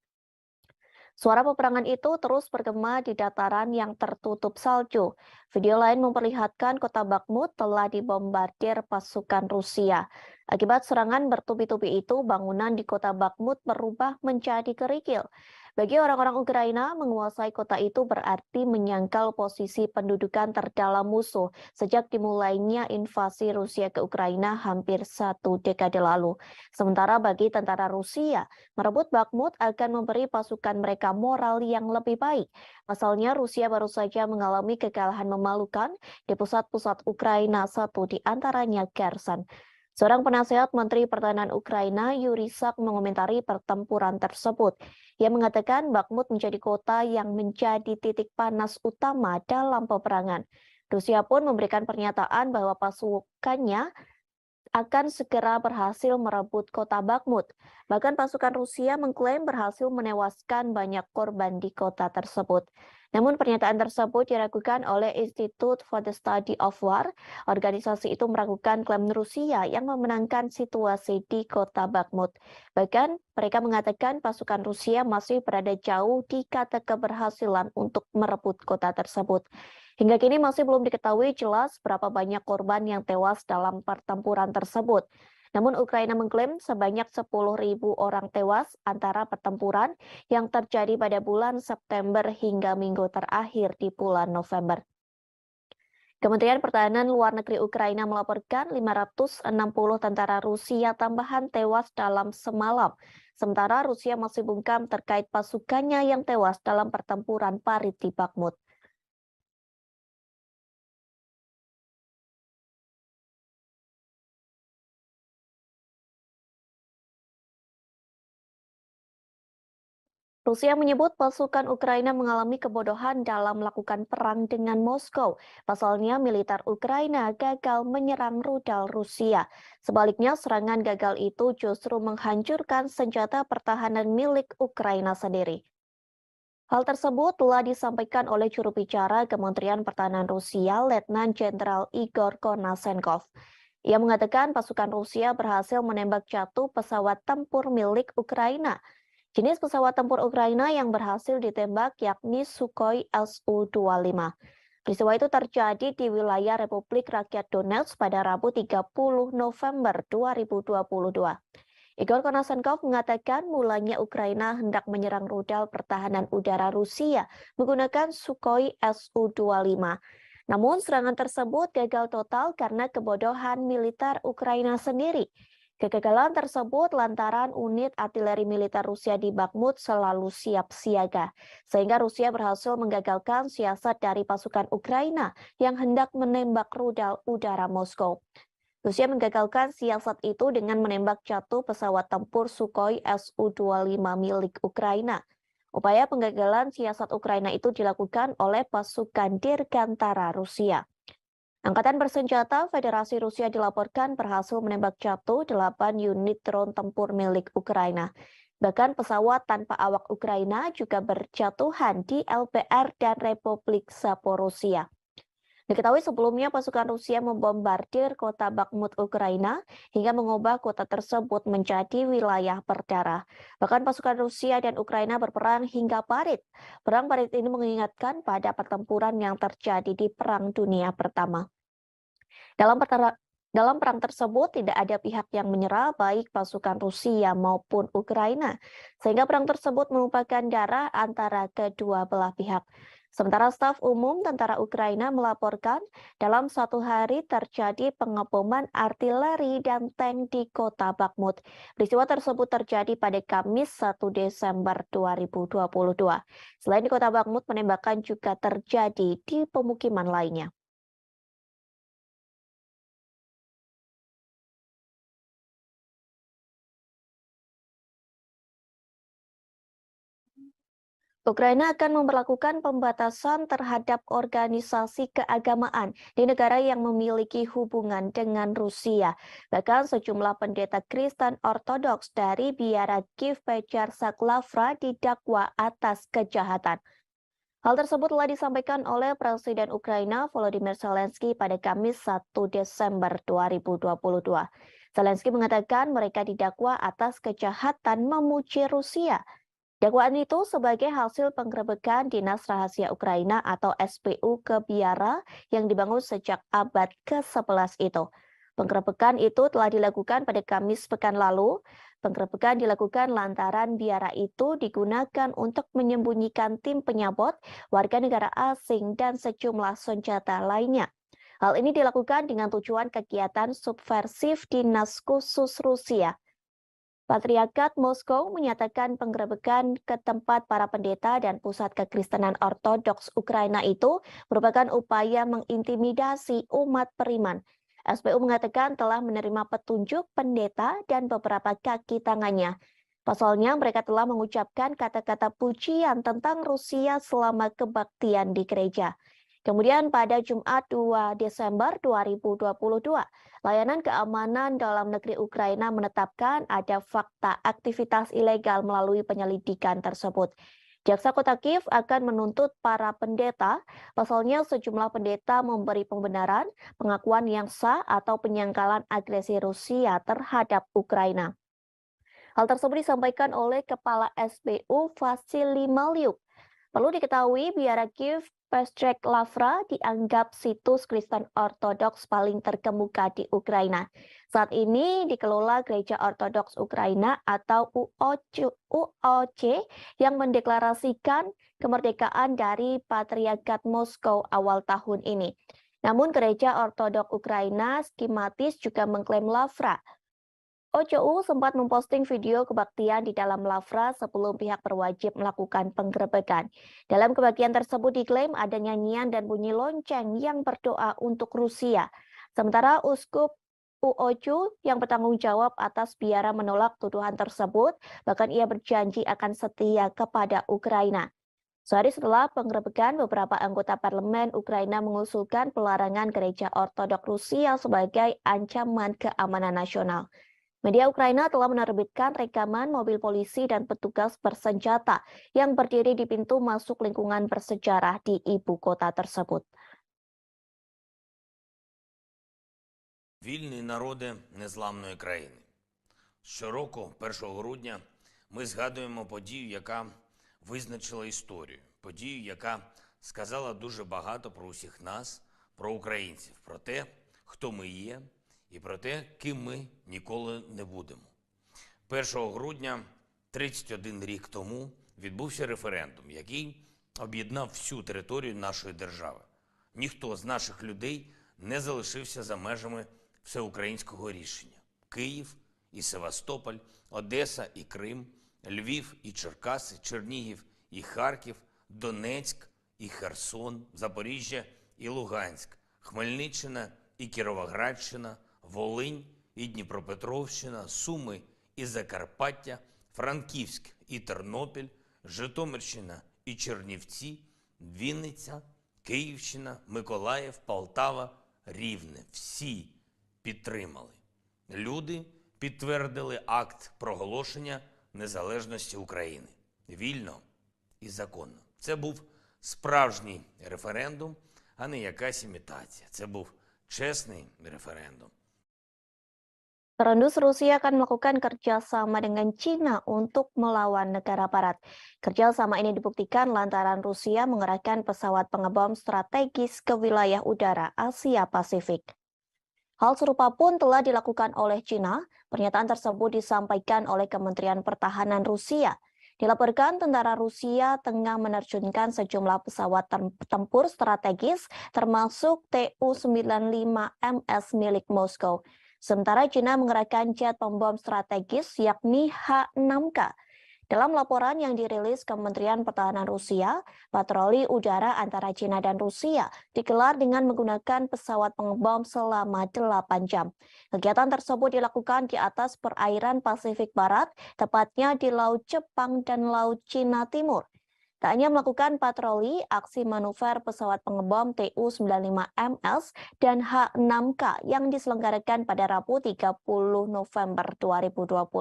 Suara peperangan itu terus bergema di dataran yang tertutup salju. Video lain memperlihatkan kota Bakhmut telah dibombardir pasukan Rusia. Akibat serangan bertubi-tubi itu, bangunan di kota Bakhmut berubah menjadi kerikil. Bagi orang-orang Ukraina, menguasai kota itu berarti menyangkal posisi pendudukan terdalam musuh sejak dimulainya invasi Rusia ke Ukraina hampir 1 dekade lalu. Sementara bagi tentara Rusia, merebut Bakhmut akan memberi pasukan mereka moral yang lebih baik. Pasalnya, Rusia baru saja mengalami kekalahan memalukan di pusat-pusat Ukraina, satu di antaranya Kherson. Seorang penasehat Menteri Pertahanan Ukraina, Yuri Sak, mengomentari pertempuran tersebut. Ia mengatakan Bakhmut menjadi kota yang menjadi titik panas utama dalam peperangan. Rusia pun memberikan pernyataan bahwa pasukannya akan segera berhasil merebut kota Bakhmut. Bahkan pasukan Rusia mengklaim berhasil menewaskan banyak korban di kota tersebut. Namun pernyataan tersebut diragukan oleh Institute for the Study of War. Organisasi itu meragukan klaim Rusia yang memenangkan situasi di kota Bakhmut. Bahkan mereka mengatakan pasukan Rusia masih berada jauh di kata keberhasilan untuk merebut kota tersebut. Hingga kini masih belum diketahui jelas berapa banyak korban yang tewas dalam pertempuran tersebut. Namun Ukraina mengklaim sebanyak 10.000 orang tewas antara pertempuran yang terjadi pada bulan September hingga minggu terakhir di bulan November. Kementerian Pertahanan Luar Negeri Ukraina melaporkan 560 tentara Rusia tambahan tewas dalam semalam. Sementara Rusia masih bungkam terkait pasukannya yang tewas dalam pertempuran parit di Bakhmut. Rusia menyebut pasukan Ukraina mengalami kebodohan dalam melakukan perang dengan Moskow. Pasalnya, militer Ukraina gagal menyerang rudal Rusia. Sebaliknya, serangan gagal itu justru menghancurkan senjata pertahanan milik Ukraina sendiri. Hal tersebut telah disampaikan oleh juru bicara Kementerian Pertahanan Rusia, Letnan Jenderal Igor Konasenkov. Ia mengatakan pasukan Rusia berhasil menembak jatuh pesawat tempur milik Ukraina. Jenis pesawat tempur Ukraina yang berhasil ditembak yakni Sukhoi Su-25. Peristiwa itu terjadi di wilayah Republik Rakyat Donetsk pada Rabu 30 November 2022. Igor Konasenkov mengatakan mulanya Ukraina hendak menyerang rudal pertahanan udara Rusia menggunakan Sukhoi Su-25. Namun serangan tersebut gagal total karena kebodohan militer Ukraina sendiri. Kegagalan tersebut lantaran unit artileri militer Rusia di Bakhmut selalu siap siaga, sehingga Rusia berhasil menggagalkan siasat dari pasukan Ukraina yang hendak menembak rudal udara Moskow. Rusia menggagalkan siasat itu dengan menembak jatuh pesawat tempur Sukhoi Su-25 milik Ukraina. Upaya penggagalan siasat Ukraina itu dilakukan oleh pasukan Dirgantara Rusia. Angkatan bersenjata Federasi Rusia dilaporkan berhasil menembak jatuh 8 unit drone tempur milik Ukraina. Bahkan pesawat tanpa awak Ukraina juga berjatuhan di LPR dan Republik Zaporozhia. Diketahui sebelumnya pasukan Rusia membombardir kota Bakhmut Ukraina hingga mengubah kota tersebut menjadi wilayah berdarah. Bahkan pasukan Rusia dan Ukraina berperang hingga parit. Perang parit ini mengingatkan pada pertempuran yang terjadi di Perang Dunia Pertama. Dalam perang tersebut tidak ada pihak yang menyerah baik pasukan Rusia maupun Ukraina, sehingga perang tersebut merupakan darah antara kedua belah pihak. Sementara staf umum tentara Ukraina melaporkan dalam satu hari terjadi pengeboman artileri dan tank di kota Bakhmut. Peristiwa tersebut terjadi pada Kamis 1 Desember 2022. Selain di kota Bakhmut, penembakan juga terjadi di pemukiman lainnya. Ukraina akan memberlakukan pembatasan terhadap organisasi keagamaan di negara yang memiliki hubungan dengan Rusia. Bahkan sejumlah pendeta Kristen Ortodoks dari biara Kiev Petr Lavra didakwa atas kejahatan. Hal tersebut telah disampaikan oleh Presiden Ukraina Volodymyr Zelensky pada Kamis 1 Desember 2022. Zelensky mengatakan mereka didakwa atas kejahatan memuji Rusia. Dakwaan itu sebagai hasil penggerebekan Dinas Rahasia Ukraina atau SPU ke biara yang dibangun sejak abad ke-11 itu. Penggerebekan itu telah dilakukan pada Kamis pekan lalu. Penggerebekan dilakukan lantaran biara itu digunakan untuk menyembunyikan tim penyabot, warga negara asing, dan sejumlah senjata lainnya. Hal ini dilakukan dengan tujuan kegiatan subversif Dinas Khusus Rusia. Patriarkat Moskow menyatakan penggerebekan ke tempat para pendeta dan pusat kekristenan Ortodoks Ukraina itu merupakan upaya mengintimidasi umat beriman. SBU mengatakan telah menerima petunjuk pendeta dan beberapa kaki tangannya. Pasalnya mereka telah mengucapkan kata-kata pujian tentang Rusia selama kebaktian di gereja. Kemudian pada Jumat 2 Desember 2022, Layanan Keamanan Dalam Negeri Ukraina menetapkan ada fakta aktivitas ilegal melalui penyelidikan tersebut. Jaksa Kota Kiev akan menuntut para pendeta, pasalnya sejumlah pendeta memberi pembenaran, pengakuan yang sah atau penyangkalan agresi Rusia terhadap Ukraina. Hal tersebut disampaikan oleh Kepala SBU Vasily Malyuk. Perlu diketahui, biara Kiev Petr Lavra dianggap situs Kristen Ortodoks paling terkemuka di Ukraina. Saat ini dikelola Gereja Ortodoks Ukraina atau UOC yang mendeklarasikan kemerdekaan dari Patriarkat Moskow awal tahun ini. Namun gereja Ortodok Ukraina skematis juga mengklaim Lavra. OCU sempat memposting video kebaktian di dalam Lavra sebelum pihak berwajib melakukan penggerebekan. Dalam kebaktian tersebut diklaim ada nyanyian dan bunyi lonceng yang berdoa untuk Rusia. Sementara Uskup UOCU yang bertanggung jawab atas biara menolak tuduhan tersebut, bahkan ia berjanji akan setia kepada Ukraina. Sehari setelah penggerebekan, beberapa anggota parlemen Ukraina mengusulkan pelarangan gereja Ortodok Rusia sebagai ancaman keamanan nasional. Media Ukraina telah menerbitkan rekaman mobil polisi dan petugas bersenjata yang berdiri di pintu masuk lingkungan bersejarah di ibu kota tersebut. Вільні народи незламної країни. Щороку, 1 грудня, ми згадуємо подію, яка визначила історію. Подію, яка сказала дуже багато про усіх нас, про українців, про те, хто ми є, і про те, ким ми ніколи не будемо. 1 грудня 31 рік тому відбувся референдум, який об'єднав всю територію нашої держави. Ніхто з наших людей не залишився за межами всеукраїнського рішення. Київ і Севастополь, Одеса і Крим, Львів і Черкаси, Чернігів і Харків, Донецьк і Херсон, Запоріжжя і Луганськ, Хмельниччина і Кіровоградщина, Волинь і Дніпропетровщина, Суми і Закарпаття, Франківськ і Тернопіль, Житомирщина і Чернівці, Вінниця, Київщина, Миколаїв, Полтава, Рівне. Всі підтримали. Люди підтвердили акт проголошення незалежності України. Вільно і законно. Це був справжній референдум, а не якась імітація. Це був чесний референдум. Terendus Rusia akan melakukan kerjasama dengan China untuk melawan negara barat. Kerjasama ini dibuktikan lantaran Rusia mengerahkan pesawat pengebom strategis ke wilayah udara Asia Pasifik. Hal serupa pun telah dilakukan oleh China. Pernyataan tersebut disampaikan oleh Kementerian Pertahanan Rusia. Dilaporkan tentara Rusia tengah menerjunkan sejumlah pesawat tempur strategis termasuk Tu-95MS milik Moskow. Sementara China mengerahkan jet pembom strategis yakni H-6K. Dalam laporan yang dirilis Kementerian Pertahanan Rusia, patroli udara antara China dan Rusia digelar dengan menggunakan pesawat pengebom selama 8 jam. Kegiatan tersebut dilakukan di atas perairan Pasifik Barat, tepatnya di Laut Jepang dan Laut Cina Timur. Tak hanya melakukan patroli, aksi manuver pesawat pengebom Tu-95MS dan H-6K yang diselenggarakan pada Rabu 30 November 2022.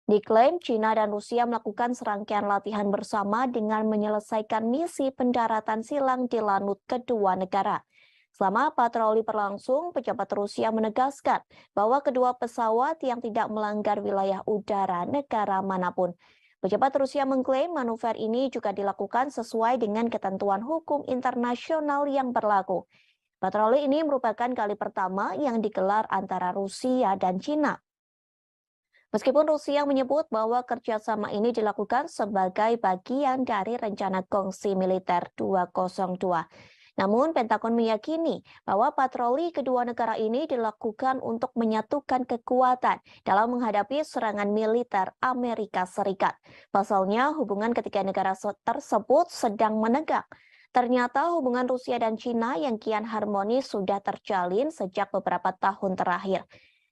Diklaim China dan Rusia melakukan serangkaian latihan bersama dengan menyelesaikan misi pendaratan silang di lanut kedua negara. Selama patroli berlangsung, pejabat Rusia menegaskan bahwa kedua pesawat yang tidak melanggar wilayah udara negara manapun. Pejabat Rusia mengklaim manuver ini juga dilakukan sesuai dengan ketentuan hukum internasional yang berlaku. Patroli ini merupakan kali pertama yang digelar antara Rusia dan China. Meskipun Rusia menyebut bahwa kerjasama ini dilakukan sebagai bagian dari rencana kongsi militer 202. Namun Pentagon meyakini bahwa patroli kedua negara ini dilakukan untuk menyatukan kekuatan dalam menghadapi serangan militer Amerika Serikat. Pasalnya hubungan ketiga negara tersebut sedang menegang. Ternyata hubungan Rusia dan China yang kian harmonis sudah terjalin sejak beberapa tahun terakhir.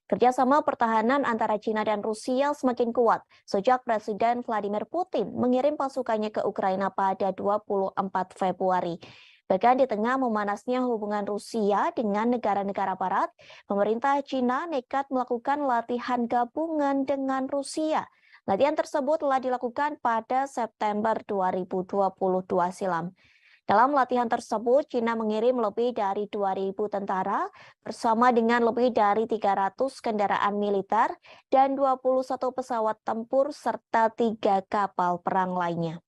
Kerjasama pertahanan antara China dan Rusia semakin kuat sejak Presiden Vladimir Putin mengirim pasukannya ke Ukraina pada 24 Februari. Bahkan di tengah memanasnya hubungan Rusia dengan negara-negara barat, pemerintah China nekat melakukan latihan gabungan dengan Rusia. Latihan tersebut telah dilakukan pada September 2022 silam. Dalam latihan tersebut, China mengirim lebih dari 2.000 tentara bersama dengan lebih dari 300 kendaraan militer dan 21 pesawat tempur serta 3 kapal perang lainnya.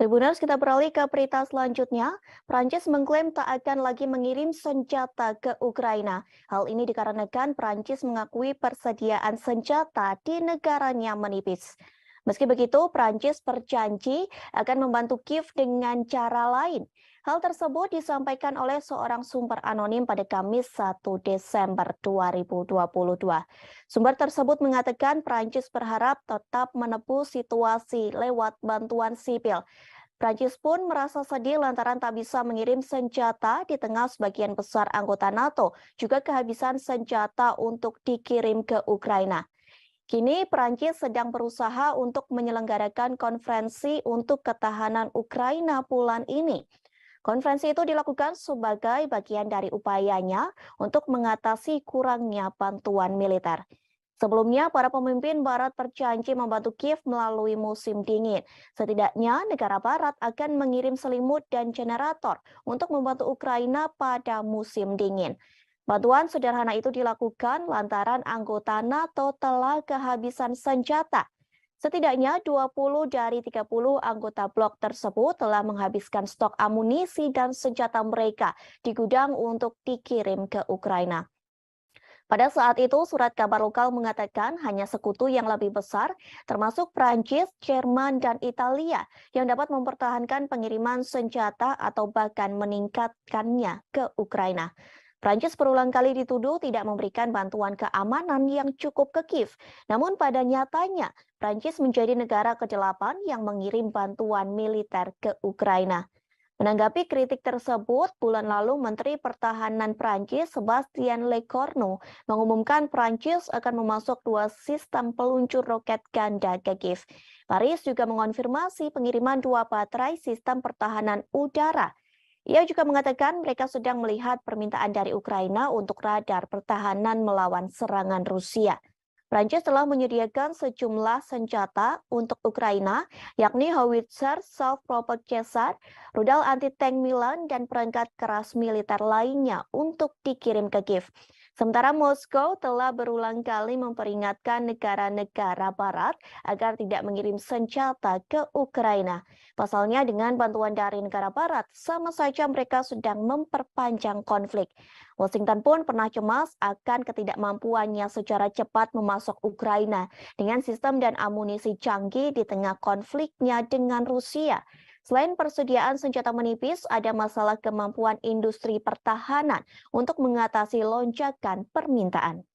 Tribuners, kita beralih ke berita selanjutnya. Prancis mengklaim tak akan lagi mengirim senjata ke Ukraina. Hal ini dikarenakan Prancis mengakui persediaan senjata di negaranya menipis. Meski begitu, Prancis berjanji akan membantu Kiev dengan cara lain. Hal tersebut disampaikan oleh seorang sumber anonim pada Kamis 1 Desember 2022. Sumber tersebut mengatakan Prancis berharap tetap menebus situasi lewat bantuan sipil. Prancis pun merasa sedih lantaran tak bisa mengirim senjata di tengah sebagian besar anggota NATO juga kehabisan senjata untuk dikirim ke Ukraina. Kini Prancis sedang berusaha untuk menyelenggarakan konferensi untuk ketahanan Ukraina bulan ini. Konferensi itu dilakukan sebagai bagian dari upayanya untuk mengatasi kurangnya bantuan militer. Sebelumnya, para pemimpin Barat berjanji membantu Kiev melalui musim dingin. Setidaknya, negara Barat akan mengirim selimut dan generator untuk membantu Ukraina pada musim dingin. Bantuan sederhana itu dilakukan lantaran anggota NATO telah kehabisan senjata. Setidaknya 20 dari 30 anggota blok tersebut telah menghabiskan stok amunisi dan senjata mereka di gudang untuk dikirim ke Ukraina. Pada saat itu, surat kabar lokal mengatakan hanya sekutu yang lebih besar, termasuk Prancis, Jerman, dan Italia, yang dapat mempertahankan pengiriman senjata atau bahkan meningkatkannya ke Ukraina. Prancis berulang kali dituduh tidak memberikan bantuan keamanan yang cukup ke Kiev. Namun pada nyatanya, Prancis menjadi negara ke-8 yang mengirim bantuan militer ke Ukraina. Menanggapi kritik tersebut, bulan lalu Menteri Pertahanan Prancis Sebastien Lecornu mengumumkan Prancis akan memasok 2 sistem peluncur roket ganda ke Kiev. Paris juga mengonfirmasi pengiriman 2 baterai sistem pertahanan udara. Ia juga mengatakan mereka sedang melihat permintaan dari Ukraina untuk radar pertahanan melawan serangan Rusia. Prancis telah menyediakan sejumlah senjata untuk Ukraina, yakni howitzer, self-propelled Caesar, rudal anti-tank Milan, dan perangkat keras militer lainnya untuk dikirim ke Kiev. Sementara Moskow telah berulang kali memperingatkan negara-negara Barat agar tidak mengirim senjata ke Ukraina. Pasalnya dengan bantuan dari negara Barat, sama saja mereka sedang memperpanjang konflik. Washington pun pernah cemas akan ketidakmampuannya secara cepat memasok Ukraina dengan sistem dan amunisi canggih di tengah konfliknya dengan Rusia. Selain persediaan senjata menipis, ada masalah kemampuan industri pertahanan untuk mengatasi lonjakan permintaan.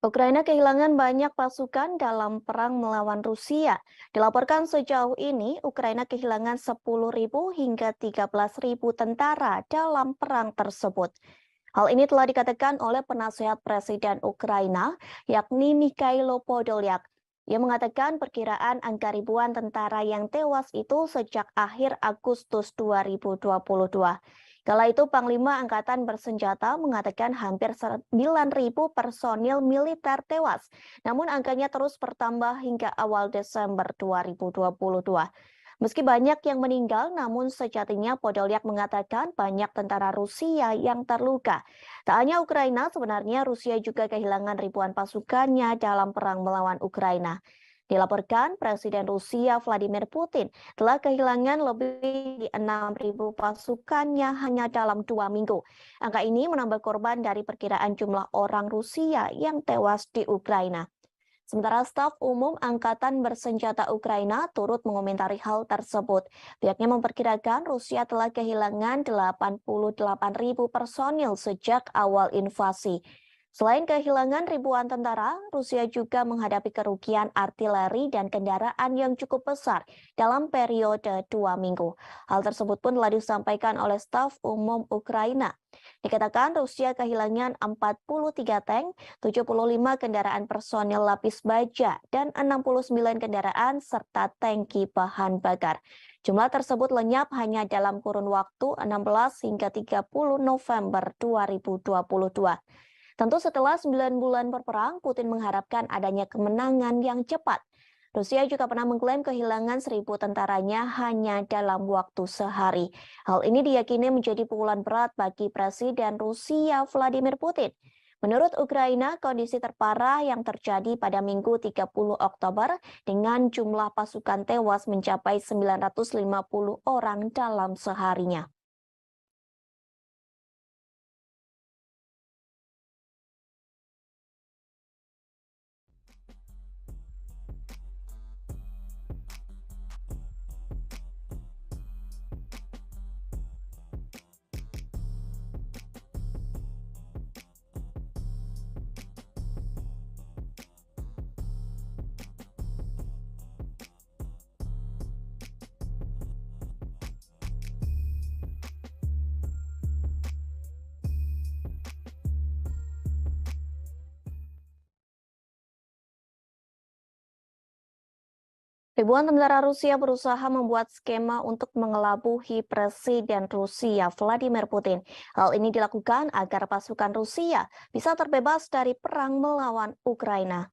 Ukraina kehilangan banyak pasukan dalam perang melawan Rusia. Dilaporkan sejauh ini, Ukraina kehilangan 10.000 hingga 13.000 tentara dalam perang tersebut. Hal ini telah dikatakan oleh penasehat Presiden Ukraina, yakni Mikhailo Podolyak. Ia mengatakan perkiraan angka ribuan tentara yang tewas itu sejak akhir Agustus 2022. Kala itu Panglima Angkatan Bersenjata mengatakan hampir 9.000 personil militer tewas, namun angkanya terus bertambah hingga awal Desember 2022. Meski banyak yang meninggal, namun sejatinya Podolyak mengatakan banyak tentara Rusia yang terluka. Tak hanya Ukraina, sebenarnya Rusia juga kehilangan ribuan pasukannya dalam perang melawan Ukraina. Dilaporkan Presiden Rusia Vladimir Putin telah kehilangan lebih dari 6.000 pasukannya hanya dalam 2 minggu. Angka ini menambah korban dari perkiraan jumlah orang Rusia yang tewas di Ukraina. Sementara staf umum Angkatan Bersenjata Ukraina turut mengomentari hal tersebut. Pihaknya memperkirakan Rusia telah kehilangan 88.000 personil sejak awal invasi. Selain kehilangan ribuan tentara, Rusia juga menghadapi kerugian artileri dan kendaraan yang cukup besar dalam periode 2 minggu. Hal tersebut pun telah disampaikan oleh staf umum Ukraina. Dikatakan Rusia kehilangan 43 tank, 75 kendaraan personil lapis baja, dan 69 kendaraan serta tangki bahan bakar. Jumlah tersebut lenyap hanya dalam kurun waktu 16 hingga 30 November 2022. Tentu setelah 9 bulan berperang, Putin mengharapkan adanya kemenangan yang cepat. Rusia juga pernah mengklaim kehilangan 1.000 tentaranya hanya dalam waktu sehari. Hal ini diyakini menjadi pukulan berat bagi Presiden Rusia Vladimir Putin. Menurut Ukraina, kondisi terparah yang terjadi pada Minggu 30 Oktober dengan jumlah pasukan tewas mencapai 950 orang dalam seharinya. Ribuan tentara Rusia berusaha membuat skema untuk mengelabuhi Presiden Rusia Vladimir Putin. Hal ini dilakukan agar pasukan Rusia bisa terbebas dari perang melawan Ukraina.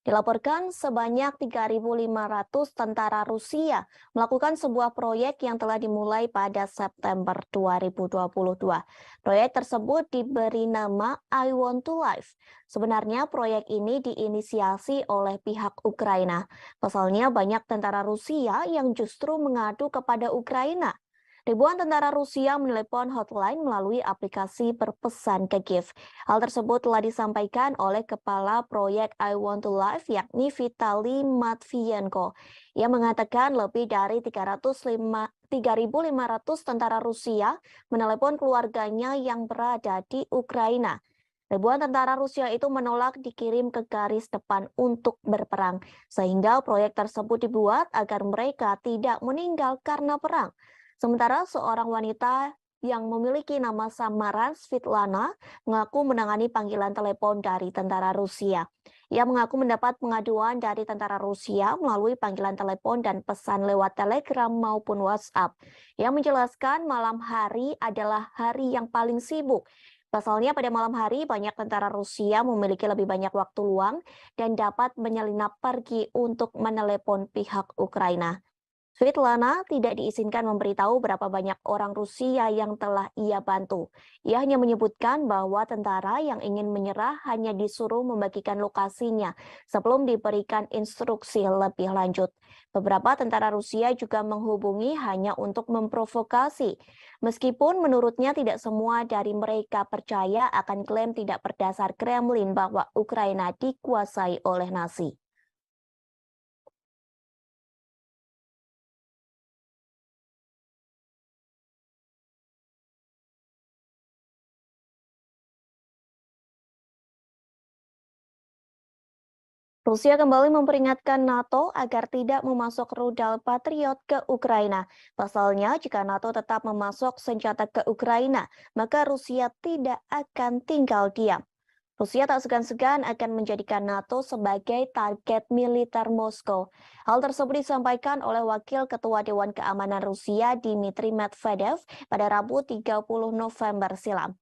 Dilaporkan sebanyak 3.500 tentara Rusia melakukan sebuah proyek yang telah dimulai pada September 2022. Proyek tersebut diberi nama I Want to Live. Sebenarnya proyek ini diinisiasi oleh pihak Ukraina. Pasalnya banyak tentara Rusia yang justru mengadu kepada Ukraina. Ribuan tentara Rusia menelepon hotline melalui aplikasi berpesan ke Kiev. Hal tersebut telah disampaikan oleh Kepala Proyek I Want to Live yakni Vitali Matvienko. Ia mengatakan lebih dari 3.500 tentara Rusia menelepon keluarganya yang berada di Ukraina. Ribuan tentara Rusia itu menolak dikirim ke garis depan untuk berperang, sehingga proyek tersebut dibuat agar mereka tidak meninggal karena perang. Sementara seorang wanita yang memiliki nama samaran Svitlana mengaku menangani panggilan telepon dari tentara Rusia. Ia mengaku mendapat pengaduan dari tentara Rusia melalui panggilan telepon dan pesan lewat Telegram maupun WhatsApp. Ia menjelaskan malam hari adalah hari yang paling sibuk. Pasalnya pada malam hari banyak tentara Rusia memiliki lebih banyak waktu luang dan dapat menyelinap pergi untuk menelepon pihak Ukraina. Svitlana tidak diizinkan memberitahu berapa banyak orang Rusia yang telah ia bantu. Ia hanya menyebutkan bahwa tentara yang ingin menyerah hanya disuruh membagikan lokasinya sebelum diberikan instruksi lebih lanjut. Beberapa tentara Rusia juga menghubungi hanya untuk memprovokasi. Meskipun menurutnya tidak semua dari mereka percaya akan klaim tidak berdasar Kremlin bahwa Ukraina dikuasai oleh Nazi. Rusia kembali memperingatkan NATO agar tidak memasok rudal Patriot ke Ukraina. Pasalnya, jika NATO tetap memasok senjata ke Ukraina, maka Rusia tidak akan tinggal diam. Rusia tak segan-segan akan menjadikan NATO sebagai target militer Moskow. Hal tersebut disampaikan oleh Wakil Ketua Dewan Keamanan Rusia Dmitry Medvedev pada Rabu 30 November silam.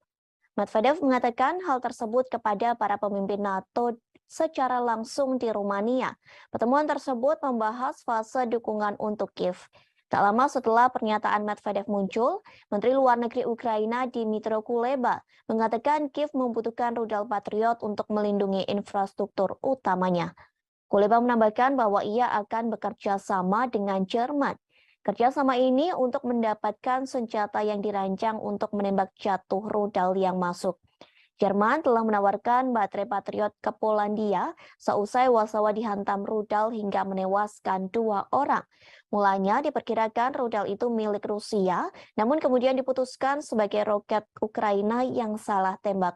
Medvedev mengatakan hal tersebut kepada para pemimpin NATO secara langsung di Rumania. Pertemuan tersebut membahas fase dukungan untuk Kiev. Tak lama setelah pernyataan Medvedev muncul, Menteri Luar Negeri Ukraina Dmytro Kuleba mengatakan Kiev membutuhkan rudal Patriot untuk melindungi infrastruktur utamanya. Kuleba menambahkan bahwa ia akan bekerja sama dengan Jerman. Kerjasama ini untuk mendapatkan senjata yang dirancang untuk menembak jatuh rudal yang masuk. Jerman telah menawarkan baterai Patriot ke Polandia seusai Warsawa dihantam rudal hingga menewaskan 2 orang. Mulanya diperkirakan rudal itu milik Rusia, namun kemudian diputuskan sebagai roket Ukraina yang salah tembak.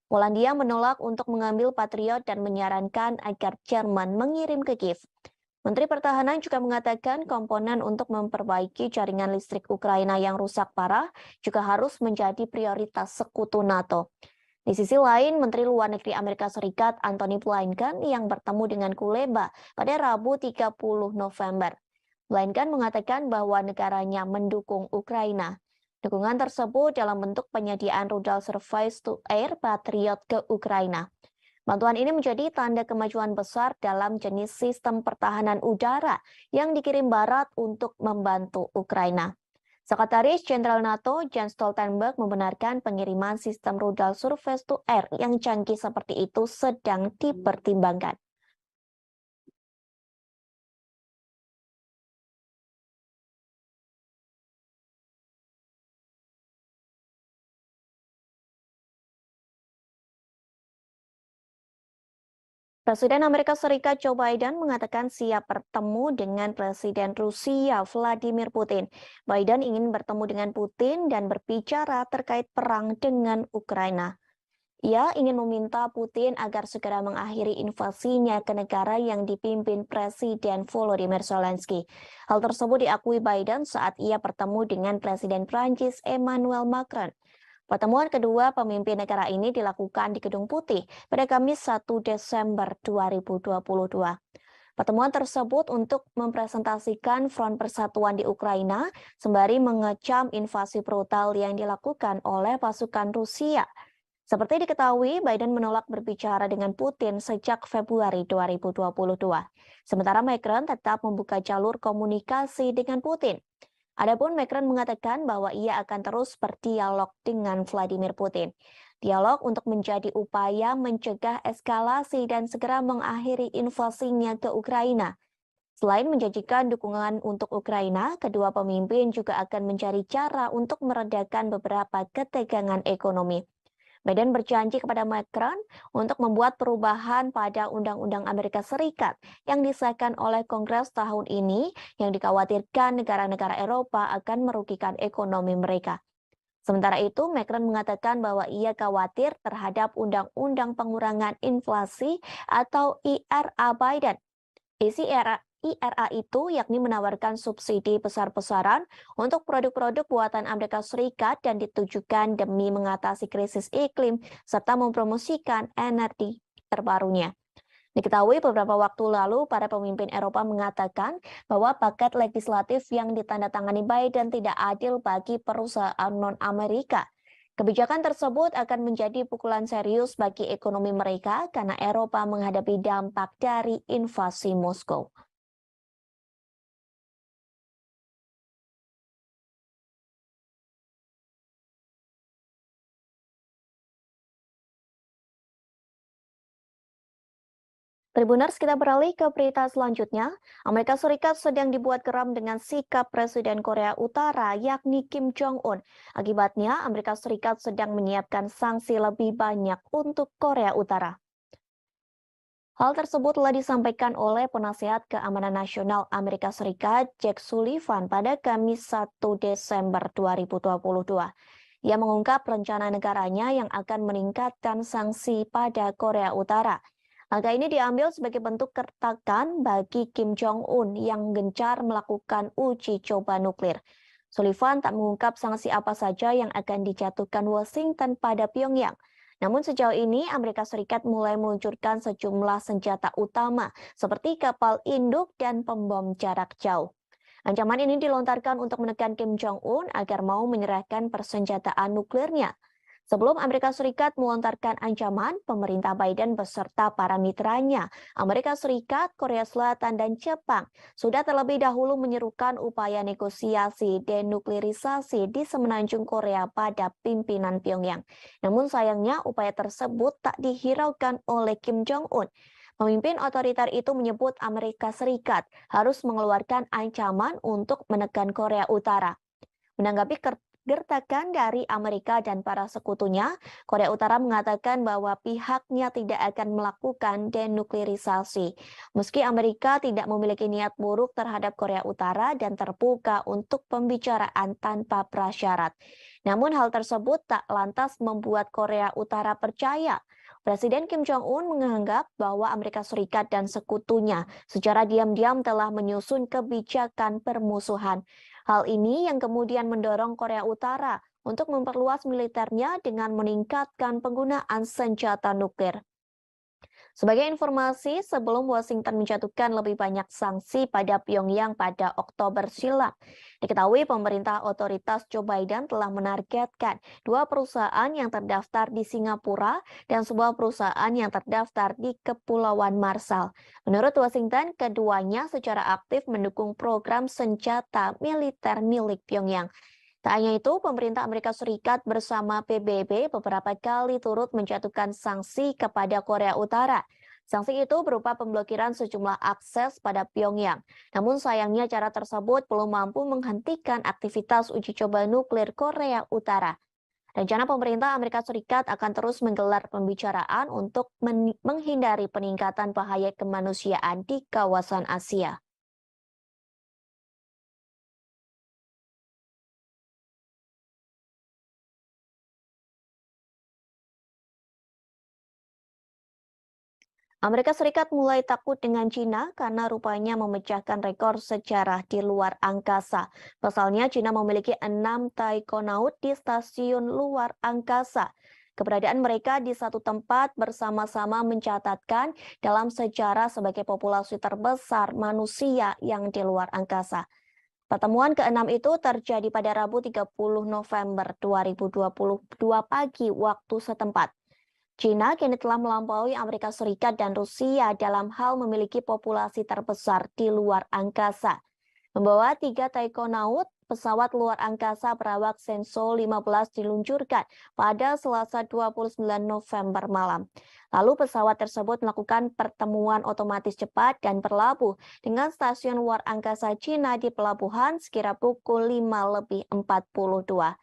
Polandia menolak untuk mengambil Patriot dan menyarankan agar Jerman mengirim ke Kiev. Menteri Pertahanan juga mengatakan komponen untuk memperbaiki jaringan listrik Ukraina yang rusak parah juga harus menjadi prioritas sekutu NATO. Di sisi lain, Menteri Luar Negeri Amerika Serikat Antony Blinken yang bertemu dengan Kuleba pada Rabu 30 November. melainkan mengatakan bahwa negaranya mendukung Ukraina. Dukungan tersebut dalam bentuk penyediaan rudal surface-to-air Patriot ke Ukraina. Bantuan ini menjadi tanda kemajuan besar dalam jenis sistem pertahanan udara yang dikirim Barat untuk membantu Ukraina. Sekretaris Jenderal NATO Jens Stoltenberg membenarkan pengiriman sistem rudal surface-to-air yang canggih seperti itu sedang dipertimbangkan. Presiden Amerika Serikat Joe Biden mengatakan siap bertemu dengan Presiden Rusia Vladimir Putin. Biden ingin bertemu dengan Putin dan berbicara terkait perang dengan Ukraina. Ia ingin meminta Putin agar segera mengakhiri invasinya ke negara yang dipimpin Presiden Volodymyr Zelensky. Hal tersebut diakui Biden saat ia bertemu dengan Presiden Prancis Emmanuel Macron. Pertemuan kedua pemimpin negara ini dilakukan di Gedung Putih pada Kamis 1 Desember 2022. Pertemuan tersebut untuk mempresentasikan front persatuan di Ukraina sembari mengecam invasi brutal yang dilakukan oleh pasukan Rusia. Seperti diketahui, Biden menolak berbicara dengan Putin sejak Februari 2022. Sementara Macron tetap membuka jalur komunikasi dengan Putin. Adapun Macron mengatakan bahwa ia akan terus berdialog dengan Vladimir Putin. Dialog untuk menjadi upaya mencegah eskalasi dan segera mengakhiri invasinya ke Ukraina. Selain menjanjikan dukungan untuk Ukraina, kedua pemimpin juga akan mencari cara untuk meredakan beberapa ketegangan ekonomi. Biden berjanji kepada Macron untuk membuat perubahan pada Undang-Undang Amerika Serikat yang disahkan oleh Kongres tahun ini yang dikhawatirkan negara-negara Eropa akan merugikan ekonomi mereka. Sementara itu, Macron mengatakan bahwa ia khawatir terhadap Undang-Undang Pengurangan Inflasi atau IRA Biden. Isi IRA itu yakni menawarkan subsidi besar-besaran untuk produk-produk buatan Amerika Serikat dan ditujukan demi mengatasi krisis iklim serta mempromosikan energi terbarunya. Diketahui beberapa waktu lalu para pemimpin Eropa mengatakan bahwa paket legislatif yang ditandatangani Biden tidak adil bagi perusahaan non-Amerika. Kebijakan tersebut akan menjadi pukulan serius bagi ekonomi mereka karena Eropa menghadapi dampak dari invasi Moskow. Tribuners, kita beralih ke berita selanjutnya. Amerika Serikat sedang dibuat geram dengan sikap Presiden Korea Utara yakni Kim Jong-un. Akibatnya, Amerika Serikat sedang menyiapkan sanksi lebih banyak untuk Korea Utara. Hal tersebut telah disampaikan oleh Penasihat Keamanan Nasional Amerika Serikat Jake Sullivan pada Kamis 1 Desember 2022. Ia mengungkap rencana negaranya yang akan meningkatkan sanksi pada Korea Utara. Langkah ini diambil sebagai bentuk kertakan bagi Kim Jong-un yang gencar melakukan uji coba nuklir. Sullivan tak mengungkap sanksi apa saja yang akan dijatuhkan Washington pada Pyongyang. Namun sejauh ini Amerika Serikat mulai meluncurkan sejumlah senjata utama seperti kapal induk dan pembom jarak jauh. Ancaman ini dilontarkan untuk menekan Kim Jong-un agar mau menyerahkan persenjataan nuklirnya. Sebelum Amerika Serikat melontarkan ancaman, pemerintah Biden beserta para mitranya, Amerika Serikat, Korea Selatan, dan Jepang, sudah terlebih dahulu menyerukan upaya negosiasi denuklirisasi di semenanjung Korea pada pimpinan Pyongyang. Namun sayangnya upaya tersebut tak dihiraukan oleh Kim Jong-un. Pemimpin otoriter itu menyebut Amerika Serikat harus mengeluarkan ancaman untuk menekan Korea Utara. Menanggapi gertakan dari Amerika dan para sekutunya, Korea Utara mengatakan bahwa pihaknya tidak akan melakukan denuklirisasi. Meski Amerika tidak memiliki niat buruk terhadap Korea Utara dan terbuka untuk pembicaraan tanpa prasyarat. Namun hal tersebut tak lantas membuat Korea Utara percaya. Presiden Kim Jong-un menganggap bahwa Amerika Serikat dan sekutunya secara diam-diam telah menyusun kebijakan permusuhan. Hal ini yang kemudian mendorong Korea Utara untuk memperluas militernya dengan meningkatkan penggunaan senjata nuklir. Sebagai informasi, sebelum Washington menjatuhkan lebih banyak sanksi pada Pyongyang pada Oktober silam, diketahui pemerintah otoritas Joe Biden telah menargetkan dua perusahaan yang terdaftar di Singapura dan sebuah perusahaan yang terdaftar di Kepulauan Marshall. Menurut Washington, keduanya secara aktif mendukung program senjata militer milik Pyongyang. Tak hanya itu, pemerintah Amerika Serikat bersama PBB beberapa kali turut menjatuhkan sanksi kepada Korea Utara. Sanksi itu berupa pemblokiran sejumlah akses pada Pyongyang. Namun sayangnya cara tersebut belum mampu menghentikan aktivitas uji coba nuklir Korea Utara. Rencana pemerintah Amerika Serikat akan terus menggelar pembicaraan untuk menghindari peningkatan bahaya kemanusiaan di kawasan Asia. Amerika Serikat mulai takut dengan Cina karena rupanya memecahkan rekor sejarah di luar angkasa. Pasalnya, Cina memiliki 6 taikonaut di stasiun luar angkasa. Keberadaan mereka di satu tempat bersama-sama mencatatkan dalam sejarah sebagai populasi terbesar manusia yang di luar angkasa. Pertemuan ke-6 itu terjadi pada Rabu 30 November 2022 pagi waktu setempat. China kini telah melampaui Amerika Serikat dan Rusia dalam hal memiliki populasi terbesar di luar angkasa. Membawa 3 taikonaut, pesawat luar angkasa berawak Shenzhou 15 diluncurkan pada Selasa 29 November malam. Lalu pesawat tersebut melakukan pertemuan otomatis cepat dan berlabuh dengan stasiun luar angkasa China di pelabuhan sekira pukul 5:42.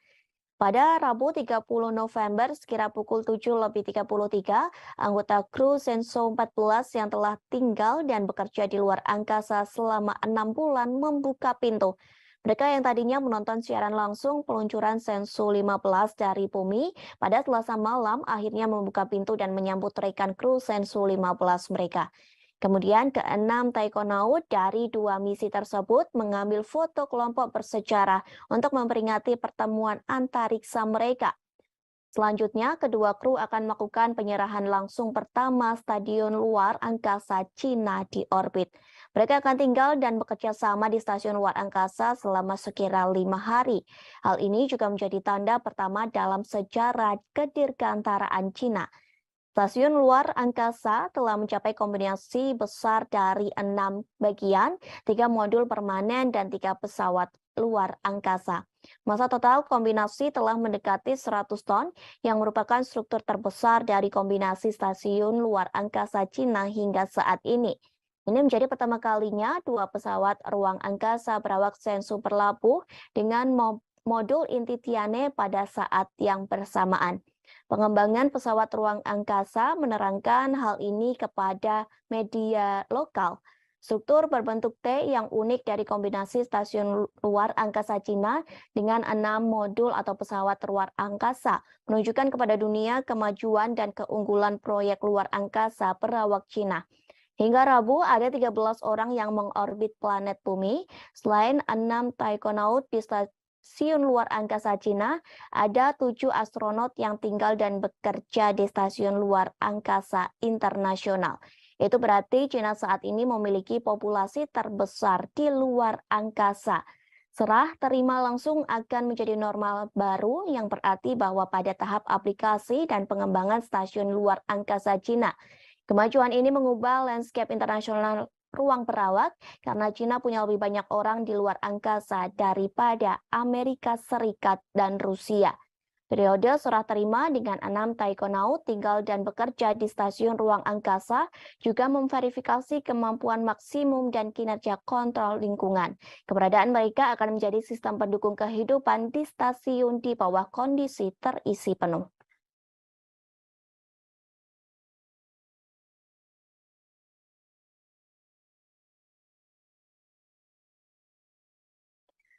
Pada Rabu 30 November sekira pukul 7:33, anggota kru Shenzhou 14 yang telah tinggal dan bekerja di luar angkasa selama 6 bulan membuka pintu. Mereka yang tadinya menonton siaran langsung peluncuran Shenzhou 15 dari bumi pada Selasa malam akhirnya membuka pintu dan menyambut rekan kru Shenzhou 15 mereka. Kemudian ke-6 taikonaut dari 2 misi tersebut mengambil foto kelompok bersejarah untuk memperingati pertemuan antariksa mereka. Selanjutnya, kedua kru akan melakukan penyerahan langsung pertama stadion luar angkasa Cina di orbit. Mereka akan tinggal dan bekerja sama di stasiun luar angkasa selama sekira 5 hari. Hal ini juga menjadi tanda pertama dalam sejarah kedirgantaraan Cina. Stasiun luar angkasa telah mencapai kombinasi besar dari 6 bagian, 3 modul permanen, dan 3 pesawat luar angkasa. Masa total kombinasi telah mendekati 100 ton, yang merupakan struktur terbesar dari kombinasi stasiun luar angkasa Cina hingga saat ini. Ini menjadi pertama kalinya 2 pesawat ruang angkasa berawak Shenzhou berlabuh dengan modul inti Tianhe pada saat yang bersamaan. Pengembangan pesawat ruang angkasa menerangkan hal ini kepada media lokal. Struktur berbentuk T yang unik dari kombinasi stasiun luar angkasa Cina dengan 6 modul atau pesawat luar angkasa menunjukkan kepada dunia kemajuan dan keunggulan proyek luar angkasa berawak Cina. Hingga Rabu, ada 13 orang yang mengorbit planet bumi. Selain 6 taikonaut di stasiun luar angkasa Cina, ada 7 astronot yang tinggal dan bekerja di stasiun luar angkasa internasional. Itu berarti Cina saat ini memiliki populasi terbesar di luar angkasa. Serah terima langsung akan menjadi normal baru yang berarti bahwa pada tahap aplikasi dan pengembangan stasiun luar angkasa Cina, kemajuan ini mengubah landscape internasional ruang perawak karena Cina punya lebih banyak orang di luar angkasa daripada Amerika Serikat dan Rusia. Periode serah terima dengan 6 taikonaut tinggal dan bekerja di stasiun ruang angkasa juga memverifikasi kemampuan maksimum dan kinerja kontrol lingkungan. Keberadaan mereka akan menjadi sistem pendukung kehidupan di stasiun di bawah kondisi terisi penuh.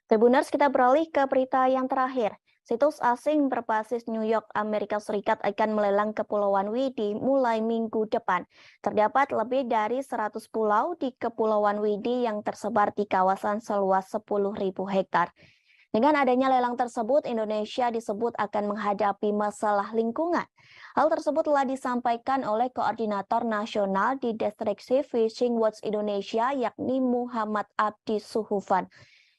Tribuners, kita beralih ke berita yang terakhir. Situs asing berbasis New York, Amerika Serikat akan melelang Kepulauan Widi mulai minggu depan. Terdapat lebih dari 100 pulau di Kepulauan Widi yang tersebar di kawasan seluas 10.000 hektar. Dengan adanya lelang tersebut, Indonesia disebut akan menghadapi masalah lingkungan. Hal tersebut telah disampaikan oleh Koordinator Nasional di Destructive Fishing Watch Indonesia, yakni Muhammad Abdi Suhufan.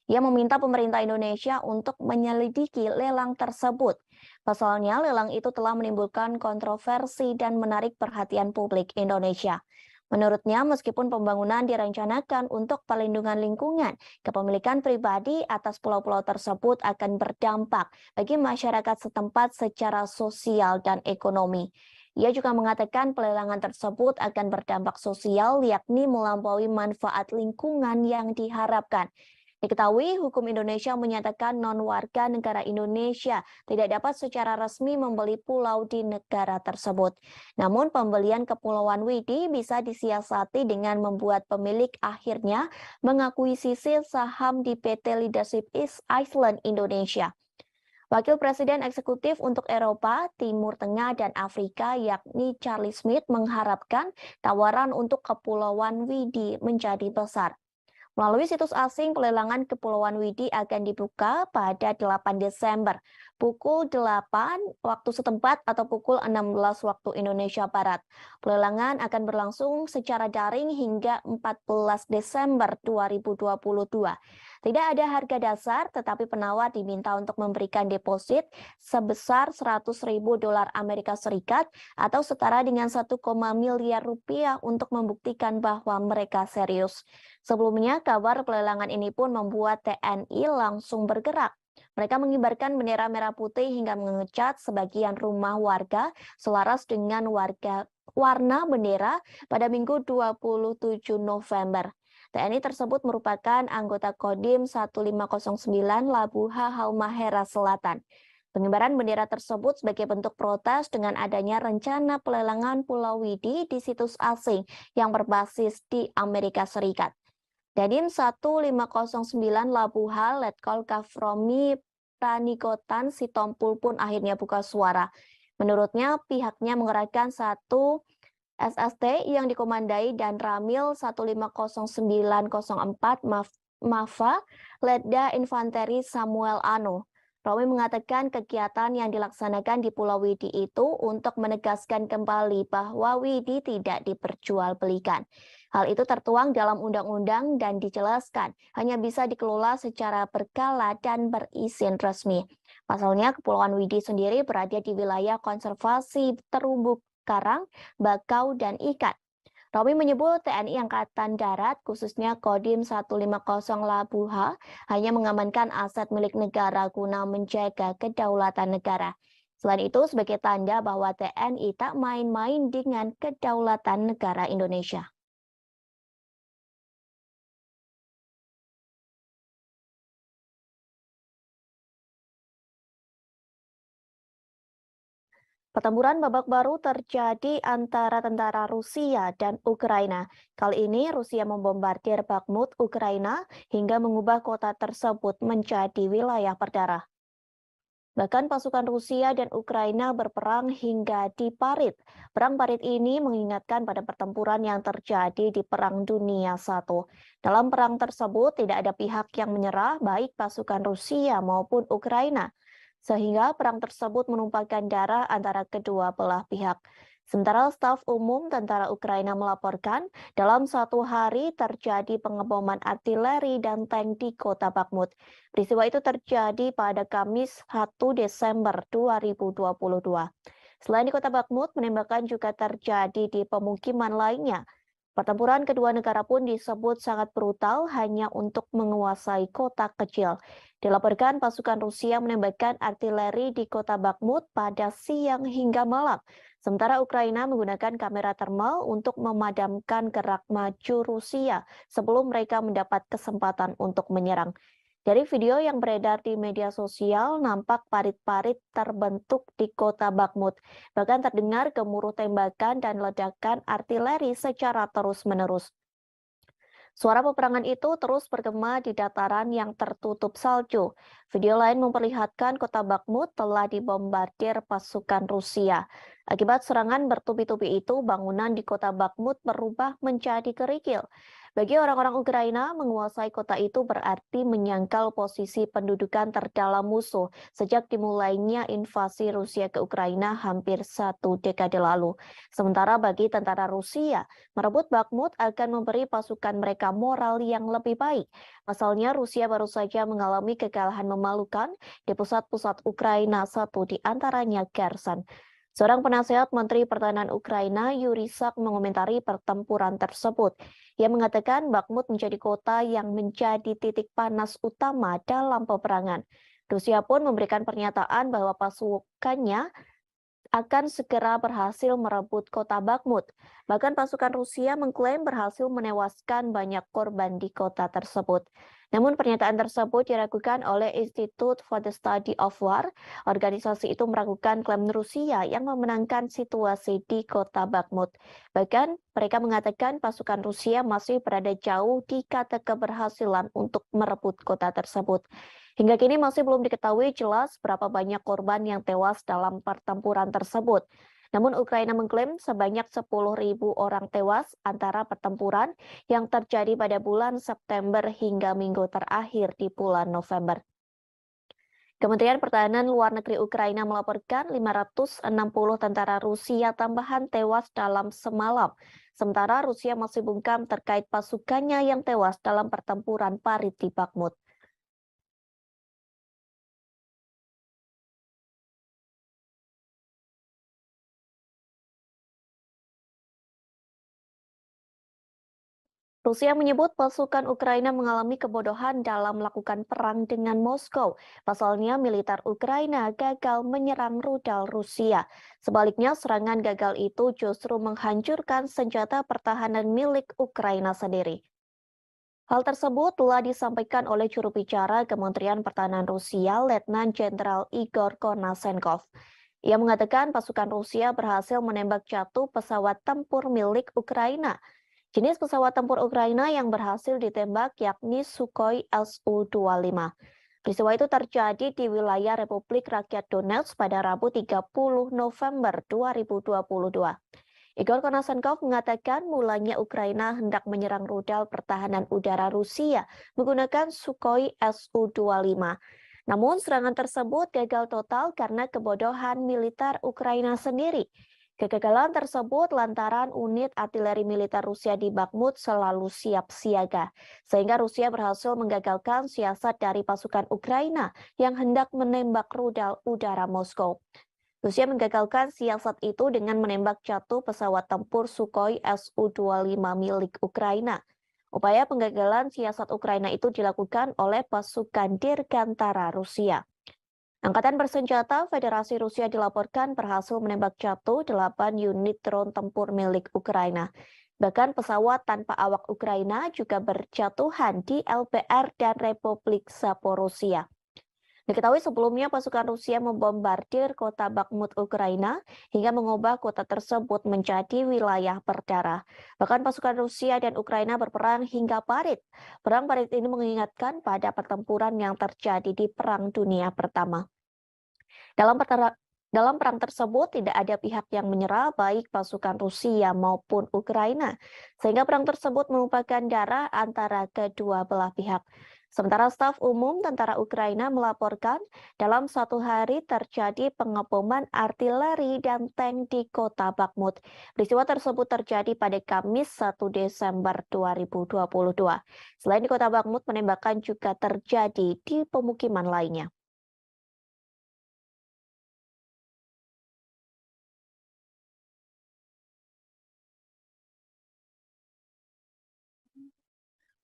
Ia meminta pemerintah Indonesia untuk menyelidiki lelang tersebut. Pasalnya, lelang itu telah menimbulkan kontroversi dan menarik perhatian publik Indonesia. Menurutnya, meskipun pembangunan direncanakan untuk perlindungan lingkungan, kepemilikan pribadi atas pulau-pulau tersebut akan berdampak bagi masyarakat setempat secara sosial dan ekonomi. Ia juga mengatakan pelelangan tersebut akan berdampak sosial, yakni melampaui manfaat lingkungan yang diharapkan. Diketahui, hukum Indonesia menyatakan non-warga negara Indonesia tidak dapat secara resmi membeli pulau di negara tersebut. Namun, pembelian Kepulauan Widi bisa disiasati dengan membuat pemilik akhirnya mengakuisisi saham di PT Leadership East Island Indonesia. Wakil Presiden Eksekutif untuk Eropa, Timur Tengah, dan Afrika, yakni Charlie Smith, mengharapkan tawaran untuk Kepulauan Widi menjadi besar. Melalui situs asing, pelelangan Kepulauan Widi akan dibuka pada 8 Desember, pukul 8 waktu setempat atau pukul 16 waktu Indonesia Barat. Pelelangan akan berlangsung secara daring hingga 14 Desember 2022. Tidak ada harga dasar, tetapi penawar diminta untuk memberikan deposit sebesar 100.000 dolar Amerika Serikat atau setara dengan 1, miliar rupiah untuk membuktikan bahwa mereka serius. Sebelumnya, kabar pelelangan ini pun membuat TNI langsung bergerak. Mereka mengibarkan bendera merah putih hingga mengecat sebagian rumah warga selaras dengan warna bendera pada Minggu 27 November. TNI tersebut merupakan anggota Kodim 1509 Labuha Halmahera Selatan. Pengibaran bendera tersebut sebagai bentuk protes dengan adanya rencana pelelangan Pulau Widi di situs asing yang berbasis di Amerika Serikat. Dadim 1509 Labuha Letkol Kafromi Pranikotan Sitompul pun akhirnya buka suara. Menurutnya, pihaknya mengerahkan satu SST yang dikomandai dan Ramil 150904 MAFA Letda Infanteri Samuel Ano. Romi mengatakan kegiatan yang dilaksanakan di Pulau Widi itu untuk menegaskan kembali bahwa Widi tidak diperjualbelikan. Hal itu tertuang dalam undang-undang dan dijelaskan hanya bisa dikelola secara berkala dan berizin resmi. Pasalnya, Kepulauan Widi sendiri berada di wilayah konservasi terumbu karang, bakau, dan ikan. Romi menyebut TNI Angkatan Darat, khususnya Kodim 150 Labuha, hanya mengamankan aset milik negara guna menjaga kedaulatan negara. Selain itu, sebagai tanda bahwa TNI tak main-main dengan kedaulatan negara Indonesia. Pertempuran babak baru terjadi antara tentara Rusia dan Ukraina. Kali ini Rusia membombardir Bakhmut, Ukraina, hingga mengubah kota tersebut menjadi wilayah berdarah. Bahkan pasukan Rusia dan Ukraina berperang hingga di Parit. Perang Parit ini mengingatkan pada pertempuran yang terjadi di Perang Dunia I. Dalam perang tersebut tidak ada pihak yang menyerah, baik pasukan Rusia maupun Ukraina, sehingga perang tersebut menumpahkan darah antara kedua belah pihak. Sementara staf umum tentara Ukraina melaporkan, dalam satu hari terjadi pengeboman artileri dan tank di kota Bakhmut. Peristiwa itu terjadi pada Kamis 1 Desember 2022. Selain di kota Bakhmut, penembakan juga terjadi di pemukiman lainnya. Pertempuran kedua negara pun disebut sangat brutal hanya untuk menguasai kota kecil. Dilaporkan pasukan Rusia menembakkan artileri di kota Bakhmut pada siang hingga malam. Sementara Ukraina menggunakan kamera termal untuk memadamkan gerak maju Rusia sebelum mereka mendapat kesempatan untuk menyerang. Dari video yang beredar di media sosial, nampak parit-parit terbentuk di kota Bakhmut. Bahkan terdengar gemuruh tembakan dan ledakan artileri secara terus-menerus. Suara peperangan itu terus bergema di dataran yang tertutup salju. Video lain memperlihatkan kota Bakhmut telah dibombardir pasukan Rusia. Akibat serangan bertubi-tubi itu, bangunan di kota Bakhmut berubah menjadi kerikil. Bagi orang-orang Ukraina, menguasai kota itu berarti menyangkal posisi pendudukan terdalam musuh sejak dimulainya invasi Rusia ke Ukraina hampir 1 dekade lalu. Sementara bagi tentara Rusia, merebut Bakhmut akan memberi pasukan mereka moral yang lebih baik. Pasalnya, Rusia baru saja mengalami kekalahan memalukan di pusat-pusat Ukraina, satu di antaranya Kherson. Seorang penasehat Menteri Pertahanan Ukraina, Yuri Sak, mengomentari pertempuran tersebut. Ia mengatakan Bakhmut menjadi kota yang menjadi titik panas utama dalam peperangan. Rusia pun memberikan pernyataan bahwa pasukannya akan segera berhasil merebut kota Bakhmut. Bahkan pasukan Rusia mengklaim berhasil menewaskan banyak korban di kota tersebut. Namun pernyataan tersebut diragukan oleh Institute for the Study of War. Organisasi itu meragukan klaim Rusia yang memenangkan situasi di kota Bakhmut. Bahkan mereka mengatakan pasukan Rusia masih berada jauh di kata keberhasilan untuk merebut kota tersebut. Hingga kini masih belum diketahui jelas berapa banyak korban yang tewas dalam pertempuran tersebut. Namun Ukraina mengklaim sebanyak 10.000 orang tewas antara pertempuran yang terjadi pada bulan September hingga minggu terakhir di bulan November. Kementerian Pertahanan Luar Negeri Ukraina melaporkan 560 tentara Rusia tambahan tewas dalam semalam. Sementara Rusia masih bungkam terkait pasukannya yang tewas dalam pertempuran parit di Bakhmut. Rusia menyebut pasukan Ukraina mengalami kebodohan dalam melakukan perang dengan Moskow. Pasalnya, militer Ukraina gagal menyerang rudal Rusia. Sebaliknya, serangan gagal itu justru menghancurkan senjata pertahanan milik Ukraina sendiri. Hal tersebut telah disampaikan oleh juru bicara Kementerian Pertahanan Rusia, Letnan Jenderal Igor Konasenkov. Ia mengatakan pasukan Rusia berhasil menembak jatuh pesawat tempur milik Ukraina. Jenis pesawat tempur Ukraina yang berhasil ditembak yakni Sukhoi Su-25. Peristiwa itu terjadi di wilayah Republik Rakyat Donetsk pada Rabu 30 November 2022. Igor Konasenkov mengatakan mulanya Ukraina hendak menyerang rudal pertahanan udara Rusia menggunakan Sukhoi Su-25. Namun serangan tersebut gagal total karena kebodohan militer Ukraina sendiri. Kegagalan tersebut lantaran unit artileri militer Rusia di Bakhmut selalu siap siaga, sehingga Rusia berhasil menggagalkan siasat dari pasukan Ukraina yang hendak menembak rudal udara Moskow. Rusia menggagalkan siasat itu dengan menembak jatuh pesawat tempur Sukhoi Su-25 milik Ukraina. Upaya penggagalan siasat Ukraina itu dilakukan oleh pasukan Dirgantara Rusia. Angkatan bersenjata Federasi Rusia dilaporkan berhasil menembak jatuh 8 unit drone tempur milik Ukraina. Bahkan pesawat tanpa awak Ukraina juga berjatuhan di LPR dan Republik Zaporozhia. Diketahui sebelumnya pasukan Rusia membombardir kota Bakhmut Ukraina hingga mengubah kota tersebut menjadi wilayah berdarah. Bahkan pasukan Rusia dan Ukraina berperang hingga parit. Perang parit ini mengingatkan pada pertempuran yang terjadi di Perang Dunia Pertama. Dalam perang tersebut tidak ada pihak yang menyerah baik pasukan Rusia maupun Ukraina, sehingga perang tersebut menumpahkan darah antara kedua belah pihak. Sementara staf umum tentara Ukraina melaporkan dalam 1 hari terjadi pengeboman artileri dan tank di kota Bakhmut. Peristiwa tersebut terjadi pada Kamis 1 Desember 2022. Selain di kota Bakhmut, penembakan juga terjadi di pemukiman lainnya.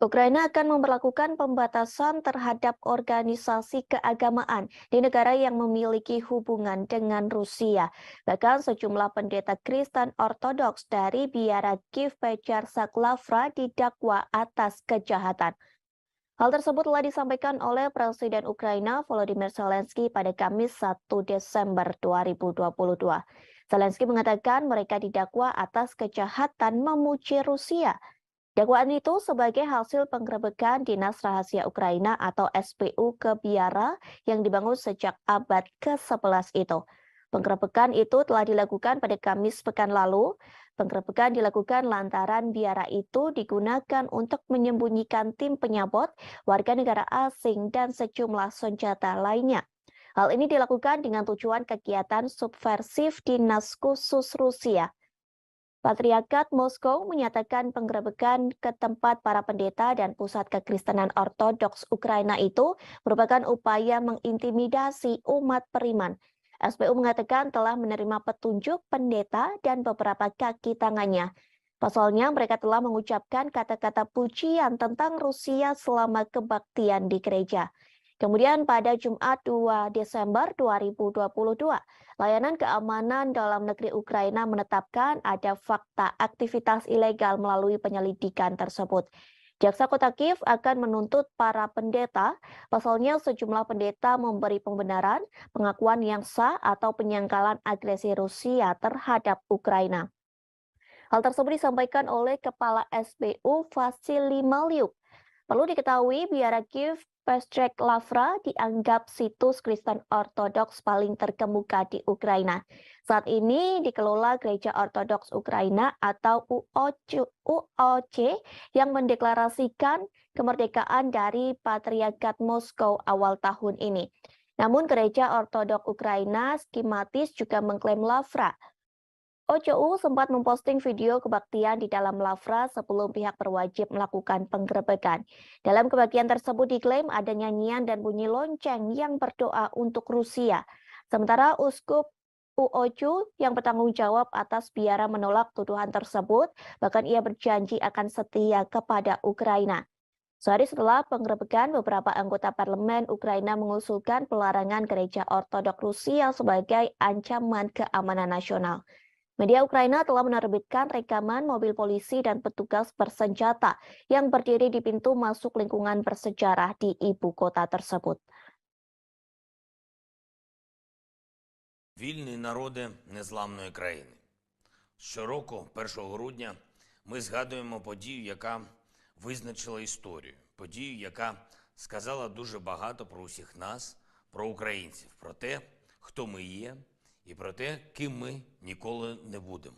Ukraina akan memberlakukan pembatasan terhadap organisasi keagamaan di negara yang memiliki hubungan dengan Rusia. Bahkan sejumlah pendeta Kristen Ortodoks dari biara Kiev Pechersk-Lavra didakwa atas kejahatan. Hal tersebut telah disampaikan oleh Presiden Ukraina Volodymyr Zelensky pada Kamis 1 Desember 2022. Zelensky mengatakan mereka didakwa atas kejahatan memuji Rusia. Dakwaan itu sebagai hasil penggerebekan Dinas Rahasia Ukraina atau SPU ke biara yang dibangun sejak abad ke-11 itu. Penggerebekan itu telah dilakukan pada Kamis pekan lalu. Penggerebekan dilakukan lantaran biara itu digunakan untuk menyembunyikan tim penyabot, warga negara asing, dan sejumlah senjata lainnya. Hal ini dilakukan dengan tujuan kegiatan subversif dinas khusus Rusia. Patriarkat Moskow menyatakan penggerebekan ke tempat para pendeta dan pusat kekristenan ortodoks Ukraina itu merupakan upaya mengintimidasi umat beriman. SBU mengatakan telah menerima petunjuk pendeta dan beberapa kaki tangannya. Pasalnya, mereka telah mengucapkan kata-kata pujian tentang Rusia selama kebaktian di gereja. Kemudian pada Jumat 2 Desember 2022, Layanan Keamanan Dalam Negeri Ukraina menetapkan ada fakta aktivitas ilegal melalui penyelidikan tersebut. Jaksa Kota Kiev akan menuntut para pendeta, pasalnya sejumlah pendeta memberi pembenaran, pengakuan yang sah atau penyangkalan agresi Rusia terhadap Ukraina. Hal tersebut disampaikan oleh Kepala SBU Vasily Maliuk. Perlu diketahui, biara Kiev Pestrek Lavra dianggap situs Kristen Ortodoks paling terkemuka di Ukraina. Saat ini dikelola Gereja Ortodoks Ukraina atau UOC yang mendeklarasikan kemerdekaan dari Patriarkat Moskow awal tahun ini. Namun Gereja Ortodoks Ukraina skematis juga mengklaim Lavra. OCU sempat memposting video kebaktian di dalam Lavra sebelum pihak berwajib melakukan penggerebekan. Dalam kebaktian tersebut diklaim ada nyanyian dan bunyi lonceng yang berdoa untuk Rusia. Sementara Uskup UOCU yang bertanggung jawab atas biara menolak tuduhan tersebut, bahkan ia berjanji akan setia kepada Ukraina. Sehari setelah penggerebekan, beberapa anggota parlemen Ukraina mengusulkan pelarangan gereja ortodoks Rusia sebagai ancaman keamanan nasional. Media Ukraina telah menerbitkan rekaman mobil polisi dan petugas bersenjata yang berdiri di pintu masuk lingkungan bersejarah di ibu kota tersebut. Вільний народи незламної країни. Щороку, 1 грудня, ми згадуємо подію, яка визначила історію. Подію, яка сказала дуже багато про усіх нас, про українців, про те, хто ми є, і про те, ким ми ніколи не будемо.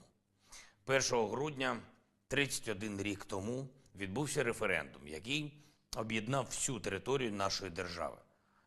1 грудня 31 рік тому відбувся референдум, який об'єднав всю територію нашої держави.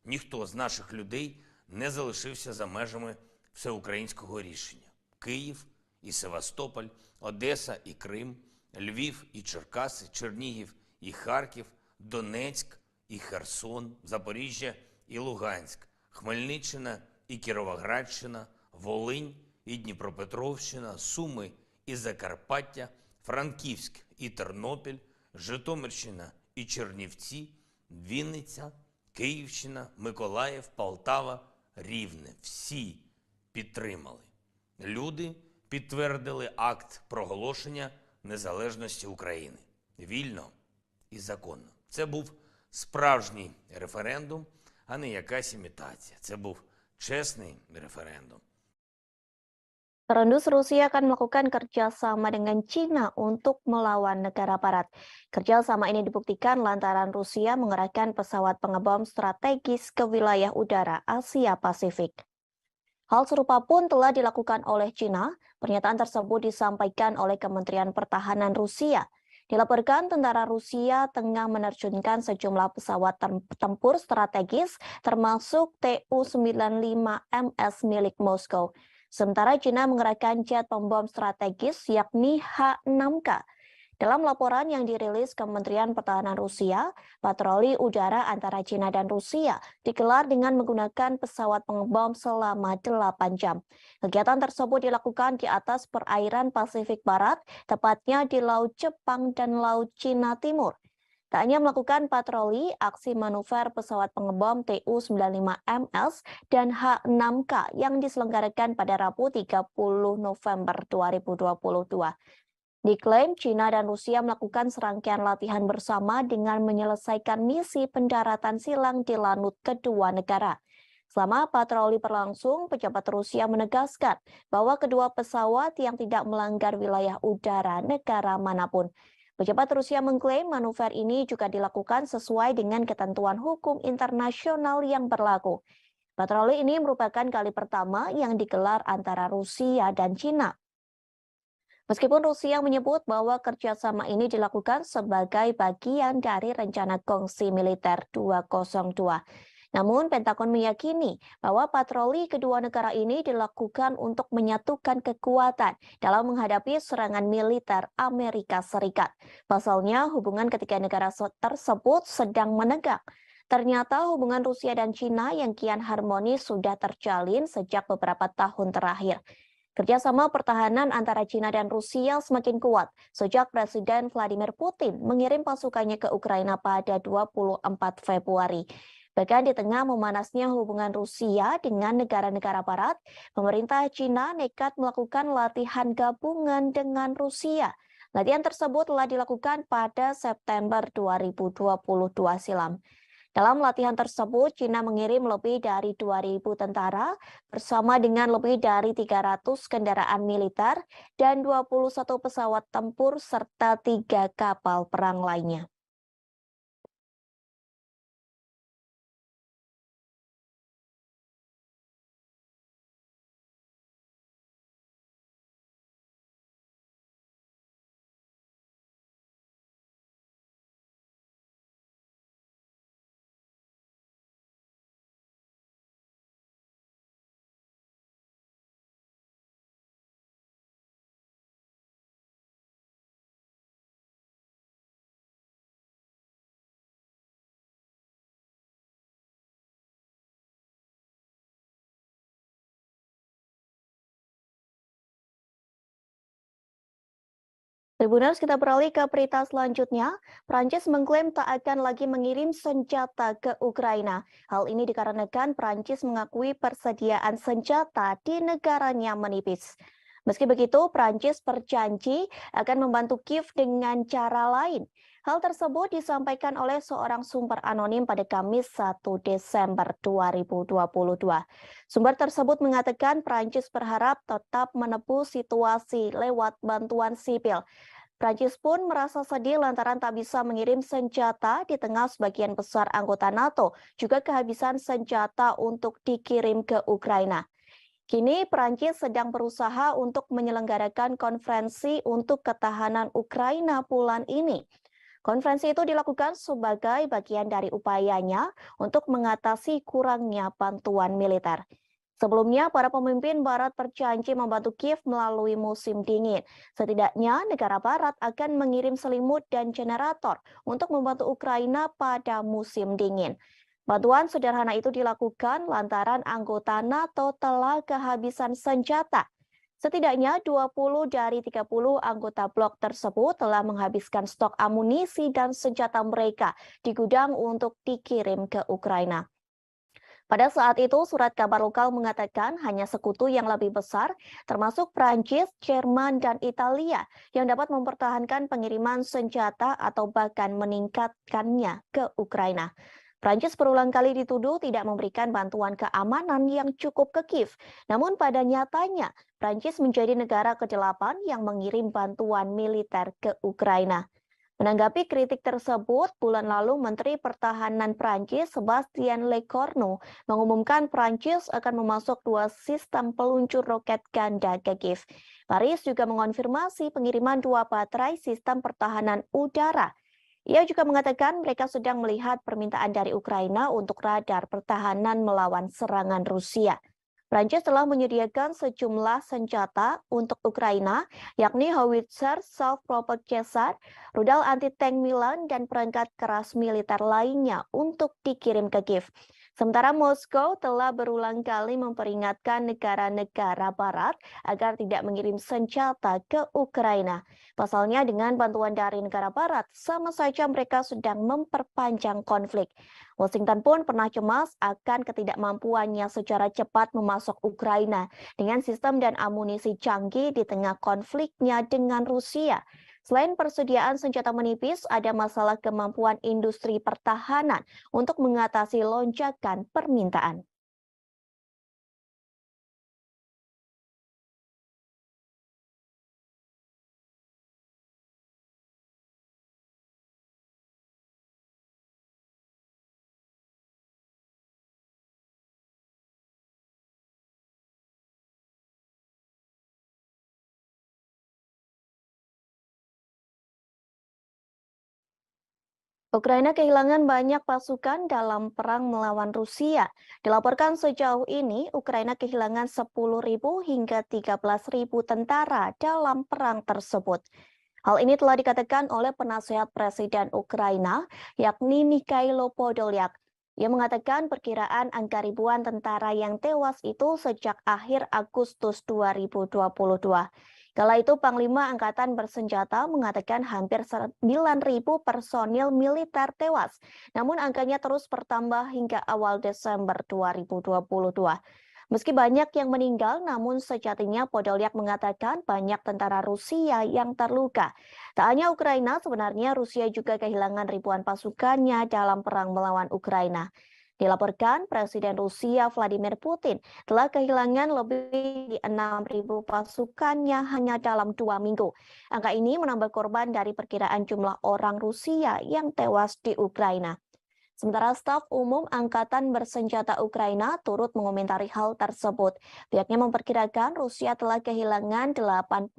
Ніхто з наших людей не залишився за межами всеукраїнського рішення. Київ і Севастополь, Одеса і Крим, Львів і Черкаси, Чернігів і Харків, Донецьк і Херсон, Запоріжжя і Луганськ, Хмельниччина і Кіровоградщина, Волинь і Дніпропетровщина, Суми і Закарпаття, Франківськ і Тернопіль, Житомирщина і Чернівці, Вінниця, Київщина, Миколаїв, Полтава, Рівне. Всі підтримали. Люди підтвердили акт проголошення незалежності України. Вільно і законно. Це був справжній референдум, а не якась імітація. Це був чесний референдум. Terendus Rusia akan melakukan kerjasama dengan China untuk melawan negara barat. Kerjasama ini dibuktikan lantaran Rusia mengerahkan pesawat pengebom strategis ke wilayah udara Asia Pasifik. Hal serupa pun telah dilakukan oleh China. Pernyataan tersebut disampaikan oleh Kementerian Pertahanan Rusia. Dilaporkan tentara Rusia tengah menerjunkan sejumlah pesawat tempur strategis termasuk Tu-95MS milik Moskow. Sementara China mengerahkan jet pembom strategis yakni H-6K. Dalam laporan yang dirilis Kementerian Pertahanan Rusia, patroli udara antara China dan Rusia digelar dengan menggunakan pesawat pengebom selama 8 jam. Kegiatan tersebut dilakukan di atas perairan Pasifik Barat, tepatnya di Laut Jepang dan Laut Cina Timur. Tak hanya melakukan patroli, aksi manuver pesawat pengebom Tu-95MS dan H-6K yang diselenggarakan pada Rabu 30 November 2022. Diklaim China dan Rusia melakukan serangkaian latihan bersama dengan menyelesaikan misi pendaratan silang di lanut kedua negara. Selama patroli berlangsung, pejabat Rusia menegaskan bahwa kedua pesawat yang tidak melanggar wilayah udara negara manapun. Pejabat Rusia mengklaim manuver ini juga dilakukan sesuai dengan ketentuan hukum internasional yang berlaku. Patroli ini merupakan kali pertama yang digelar antara Rusia dan China. Meskipun Rusia menyebut bahwa kerjasama ini dilakukan sebagai bagian dari rencana kongsi militer 202. Namun, Pentagon meyakini bahwa patroli kedua negara ini dilakukan untuk menyatukan kekuatan dalam menghadapi serangan militer Amerika Serikat. Pasalnya, hubungan ketiga negara tersebut sedang menegang. Ternyata hubungan Rusia dan Cina yang kian harmonis sudah terjalin sejak beberapa tahun terakhir. Kerjasama pertahanan antara Cina dan Rusia semakin kuat sejak Presiden Vladimir Putin mengirim pasukannya ke Ukraina pada 24 Februari. Bahkan di tengah memanasnya hubungan Rusia dengan negara-negara barat, pemerintah Cina nekat melakukan latihan gabungan dengan Rusia. Latihan tersebut telah dilakukan pada September 2022 silam. Dalam latihan tersebut, Cina mengirim lebih dari 2.000 tentara bersama dengan lebih dari 300 kendaraan militer dan 21 pesawat tempur serta 3 kapal perang lainnya. Tribuners, kita beralih ke berita selanjutnya. Prancis mengklaim tak akan lagi mengirim senjata ke Ukraina. Hal ini dikarenakan Prancis mengakui persediaan senjata di negaranya menipis. Meski begitu, Prancis berjanji akan membantu Kiev dengan cara lain. Hal tersebut disampaikan oleh seorang sumber anonim pada Kamis 1 Desember 2022. Sumber tersebut mengatakan Prancis berharap tetap menebus situasi lewat bantuan sipil. Prancis pun merasa sedih lantaran tak bisa mengirim senjata di tengah sebagian besar anggota NATO juga kehabisan senjata untuk dikirim ke Ukraina. Kini Prancis sedang berusaha untuk menyelenggarakan konferensi untuk ketahanan Ukraina bulan ini. Konferensi itu dilakukan sebagai bagian dari upayanya untuk mengatasi kurangnya bantuan militer. Sebelumnya, para pemimpin Barat berjanji membantu Kiev melalui musim dingin. Setidaknya, negara Barat akan mengirim selimut dan generator untuk membantu Ukraina pada musim dingin. Bantuan sederhana itu dilakukan lantaran anggota NATO telah kehabisan senjata. Setidaknya 20 dari 30 anggota blok tersebut telah menghabiskan stok amunisi dan senjata mereka di gudang untuk dikirim ke Ukraina. Pada saat itu, surat kabar lokal mengatakan hanya sekutu yang lebih besar, termasuk Prancis, Jerman, dan Italia, yang dapat mempertahankan pengiriman senjata atau bahkan meningkatkannya ke Ukraina. Prancis berulang kali dituduh tidak memberikan bantuan keamanan yang cukup ke Kiev. Namun pada nyatanya, Prancis menjadi negara ke-8 yang mengirim bantuan militer ke Ukraina. Menanggapi kritik tersebut, bulan lalu Menteri Pertahanan Prancis Sebastien Lecornu mengumumkan Prancis akan memasok 2 sistem peluncur roket ganda ke Kiev. Paris juga mengonfirmasi pengiriman 2 baterai sistem pertahanan udara. Ia juga mengatakan mereka sedang melihat permintaan dari Ukraina untuk radar pertahanan melawan serangan Rusia. Prancis telah menyediakan sejumlah senjata untuk Ukraina, yakni howitzer, self-propelled Caesar, rudal anti-tank Milan, dan perangkat keras militer lainnya untuk dikirim ke Kiev. Sementara Moskow telah berulang kali memperingatkan negara-negara barat agar tidak mengirim senjata ke Ukraina. Pasalnya dengan bantuan dari negara barat, sama saja mereka sedang memperpanjang konflik. Washington pun pernah cemas akan ketidakmampuannya secara cepat memasok Ukraina dengan sistem dan amunisi canggih di tengah konfliknya dengan Rusia. Selain persediaan senjata menipis, ada masalah kemampuan industri pertahanan untuk mengatasi lonjakan permintaan. Ukraina kehilangan banyak pasukan dalam perang melawan Rusia. Dilaporkan sejauh ini, Ukraina kehilangan 10.000 hingga 13.000 tentara dalam perang tersebut. Hal ini telah dikatakan oleh penasehat Presiden Ukraina, yakni Mikhailo Podolyak. Ia mengatakan perkiraan angka ribuan tentara yang tewas itu sejak akhir Agustus 2022. Kala itu, Panglima Angkatan Bersenjata mengatakan hampir 9.000 personil militer tewas, namun angkanya terus bertambah hingga awal Desember 2022. Meski banyak yang meninggal, namun sejatinya Podolyak mengatakan banyak tentara Rusia yang terluka. Tak hanya Ukraina, sebenarnya Rusia juga kehilangan ribuan pasukannya dalam perang melawan Ukraina. Dilaporkan Presiden Rusia Vladimir Putin telah kehilangan lebih di 6.000 pasukannya hanya dalam 2 minggu. Angka ini menambah korban dari perkiraan jumlah orang Rusia yang tewas di Ukraina. Sementara staf umum Angkatan Bersenjata Ukraina turut mengomentari hal tersebut. Pihaknya memperkirakan Rusia telah kehilangan 88.000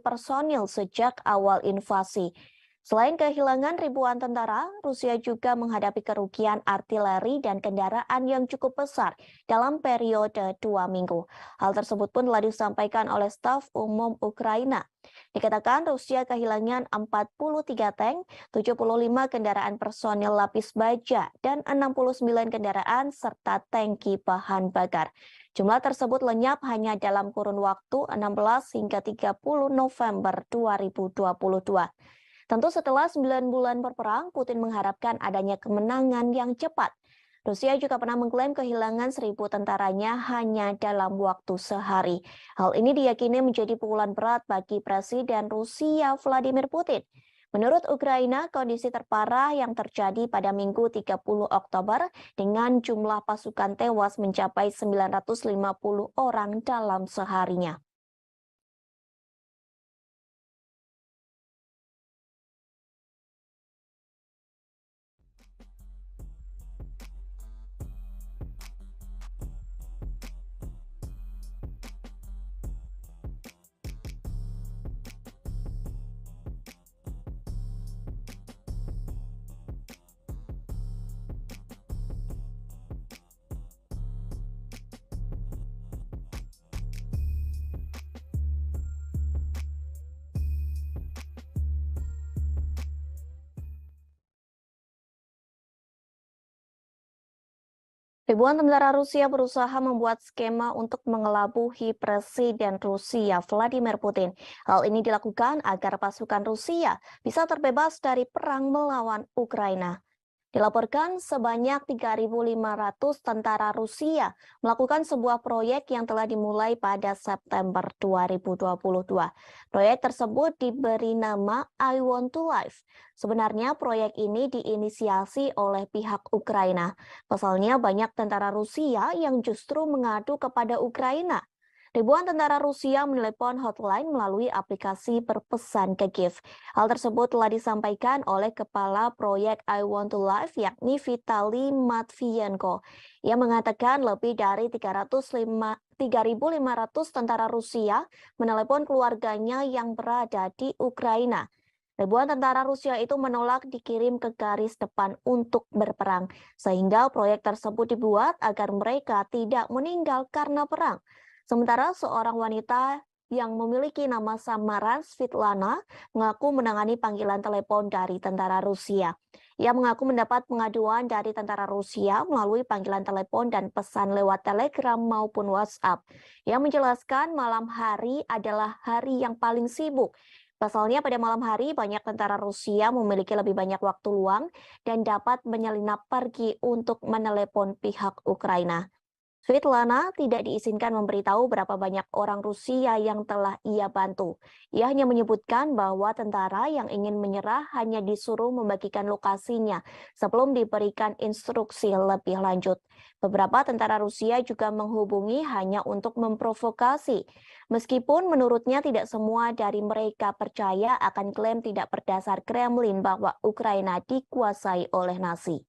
personil sejak awal invasi. Selain kehilangan ribuan tentara, Rusia juga menghadapi kerugian artileri dan kendaraan yang cukup besar dalam periode 2 minggu. Hal tersebut pun telah disampaikan oleh staf umum Ukraina. Dikatakan Rusia kehilangan 43 tank, 75 kendaraan personil lapis baja, dan 69 kendaraan serta tangki bahan bakar. Jumlah tersebut lenyap hanya dalam kurun waktu 16 hingga 30 November 2022. Tentu setelah 9 bulan berperang, Putin mengharapkan adanya kemenangan yang cepat. Rusia juga pernah mengklaim kehilangan 1.000 tentaranya hanya dalam waktu sehari. Hal ini diyakini menjadi pukulan berat bagi Presiden Rusia Vladimir Putin. Menurut Ukraina, kondisi terparah yang terjadi pada Minggu 30 Oktober dengan jumlah pasukan tewas mencapai 950 orang dalam seharinya. Ribuan tentara Rusia berusaha membuat skema untuk mengelabuhi Presiden Rusia Vladimir Putin. Hal ini dilakukan agar pasukan Rusia bisa terbebas dari perang melawan Ukraina. Dilaporkan sebanyak 3.500 tentara Rusia melakukan sebuah proyek yang telah dimulai pada September 2022. Proyek tersebut diberi nama I Want to Live. Sebenarnya proyek ini diinisiasi oleh pihak Ukraina. Pasalnya banyak tentara Rusia yang justru mengadu kepada Ukraina. Ribuan tentara Rusia menelepon hotline melalui aplikasi berpesan ke Kiev. Hal tersebut telah disampaikan oleh Kepala Proyek I Want to Live yakni Vitali Matvienko. Ia mengatakan lebih dari 3.500 tentara Rusia menelepon keluarganya yang berada di Ukraina. Ribuan tentara Rusia itu menolak dikirim ke garis depan untuk berperang, sehingga proyek tersebut dibuat agar mereka tidak meninggal karena perang. Sementara seorang wanita yang memiliki nama samaran Svetlana mengaku menangani panggilan telepon dari tentara Rusia. Ia mengaku mendapat pengaduan dari tentara Rusia melalui panggilan telepon dan pesan lewat Telegram maupun WhatsApp. Ia menjelaskan malam hari adalah hari yang paling sibuk. Pasalnya pada malam hari banyak tentara Rusia memiliki lebih banyak waktu luang dan dapat menyelinap pergi untuk menelepon pihak Ukraina. Svetlana tidak diizinkan memberitahu berapa banyak orang Rusia yang telah ia bantu. Ia hanya menyebutkan bahwa tentara yang ingin menyerah hanya disuruh membagikan lokasinya sebelum diberikan instruksi lebih lanjut. Beberapa tentara Rusia juga menghubungi hanya untuk memprovokasi. Meskipun menurutnya tidak semua dari mereka percaya akan klaim tidak berdasar Kremlin bahwa Ukraina dikuasai oleh Nazi.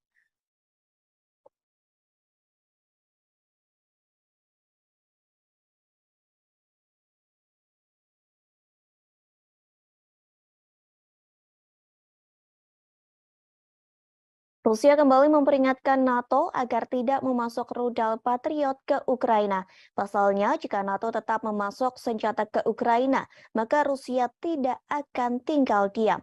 Rusia kembali memperingatkan NATO agar tidak memasok rudal Patriot ke Ukraina. Pasalnya, jika NATO tetap memasok senjata ke Ukraina, maka Rusia tidak akan tinggal diam.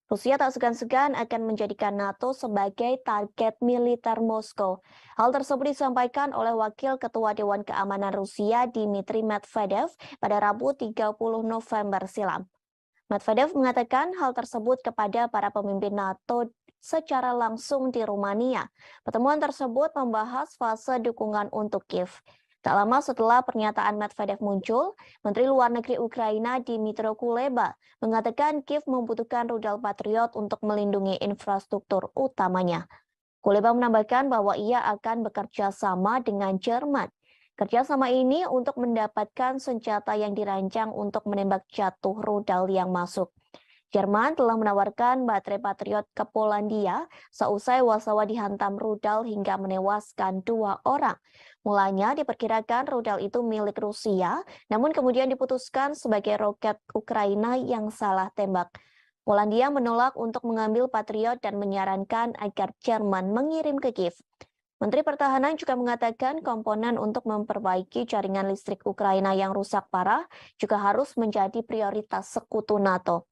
Rusia tak segan-segan akan menjadikan NATO sebagai target militer Moskow. Hal tersebut disampaikan oleh Wakil Ketua Dewan Keamanan Rusia Dmitry Medvedev pada Rabu 30 November silam. Medvedev mengatakan hal tersebut kepada para pemimpin NATO secara langsung di Rumania. Pertemuan tersebut membahas fase dukungan untuk Kiev. Tak lama setelah pernyataan Medvedev muncul, Menteri Luar Negeri Ukraina Dmytro Kuleba mengatakan Kiev membutuhkan rudal Patriot untuk melindungi infrastruktur utamanya. Kuleba menambahkan bahwa ia akan bekerja sama dengan Jerman. Kerjasama ini untuk mendapatkan senjata yang dirancang untuk menembak jatuh rudal yang masuk. Jerman telah menawarkan baterai Patriot ke Polandia seusai Warsawa dihantam rudal hingga menewaskan 2 orang. Mulanya diperkirakan rudal itu milik Rusia, namun kemudian diputuskan sebagai roket Ukraina yang salah tembak. Polandia menolak untuk mengambil Patriot dan menyarankan agar Jerman mengirim ke Kiev. Menteri Pertahanan juga mengatakan komponen untuk memperbaiki jaringan listrik Ukraina yang rusak parah juga harus menjadi prioritas sekutu NATO.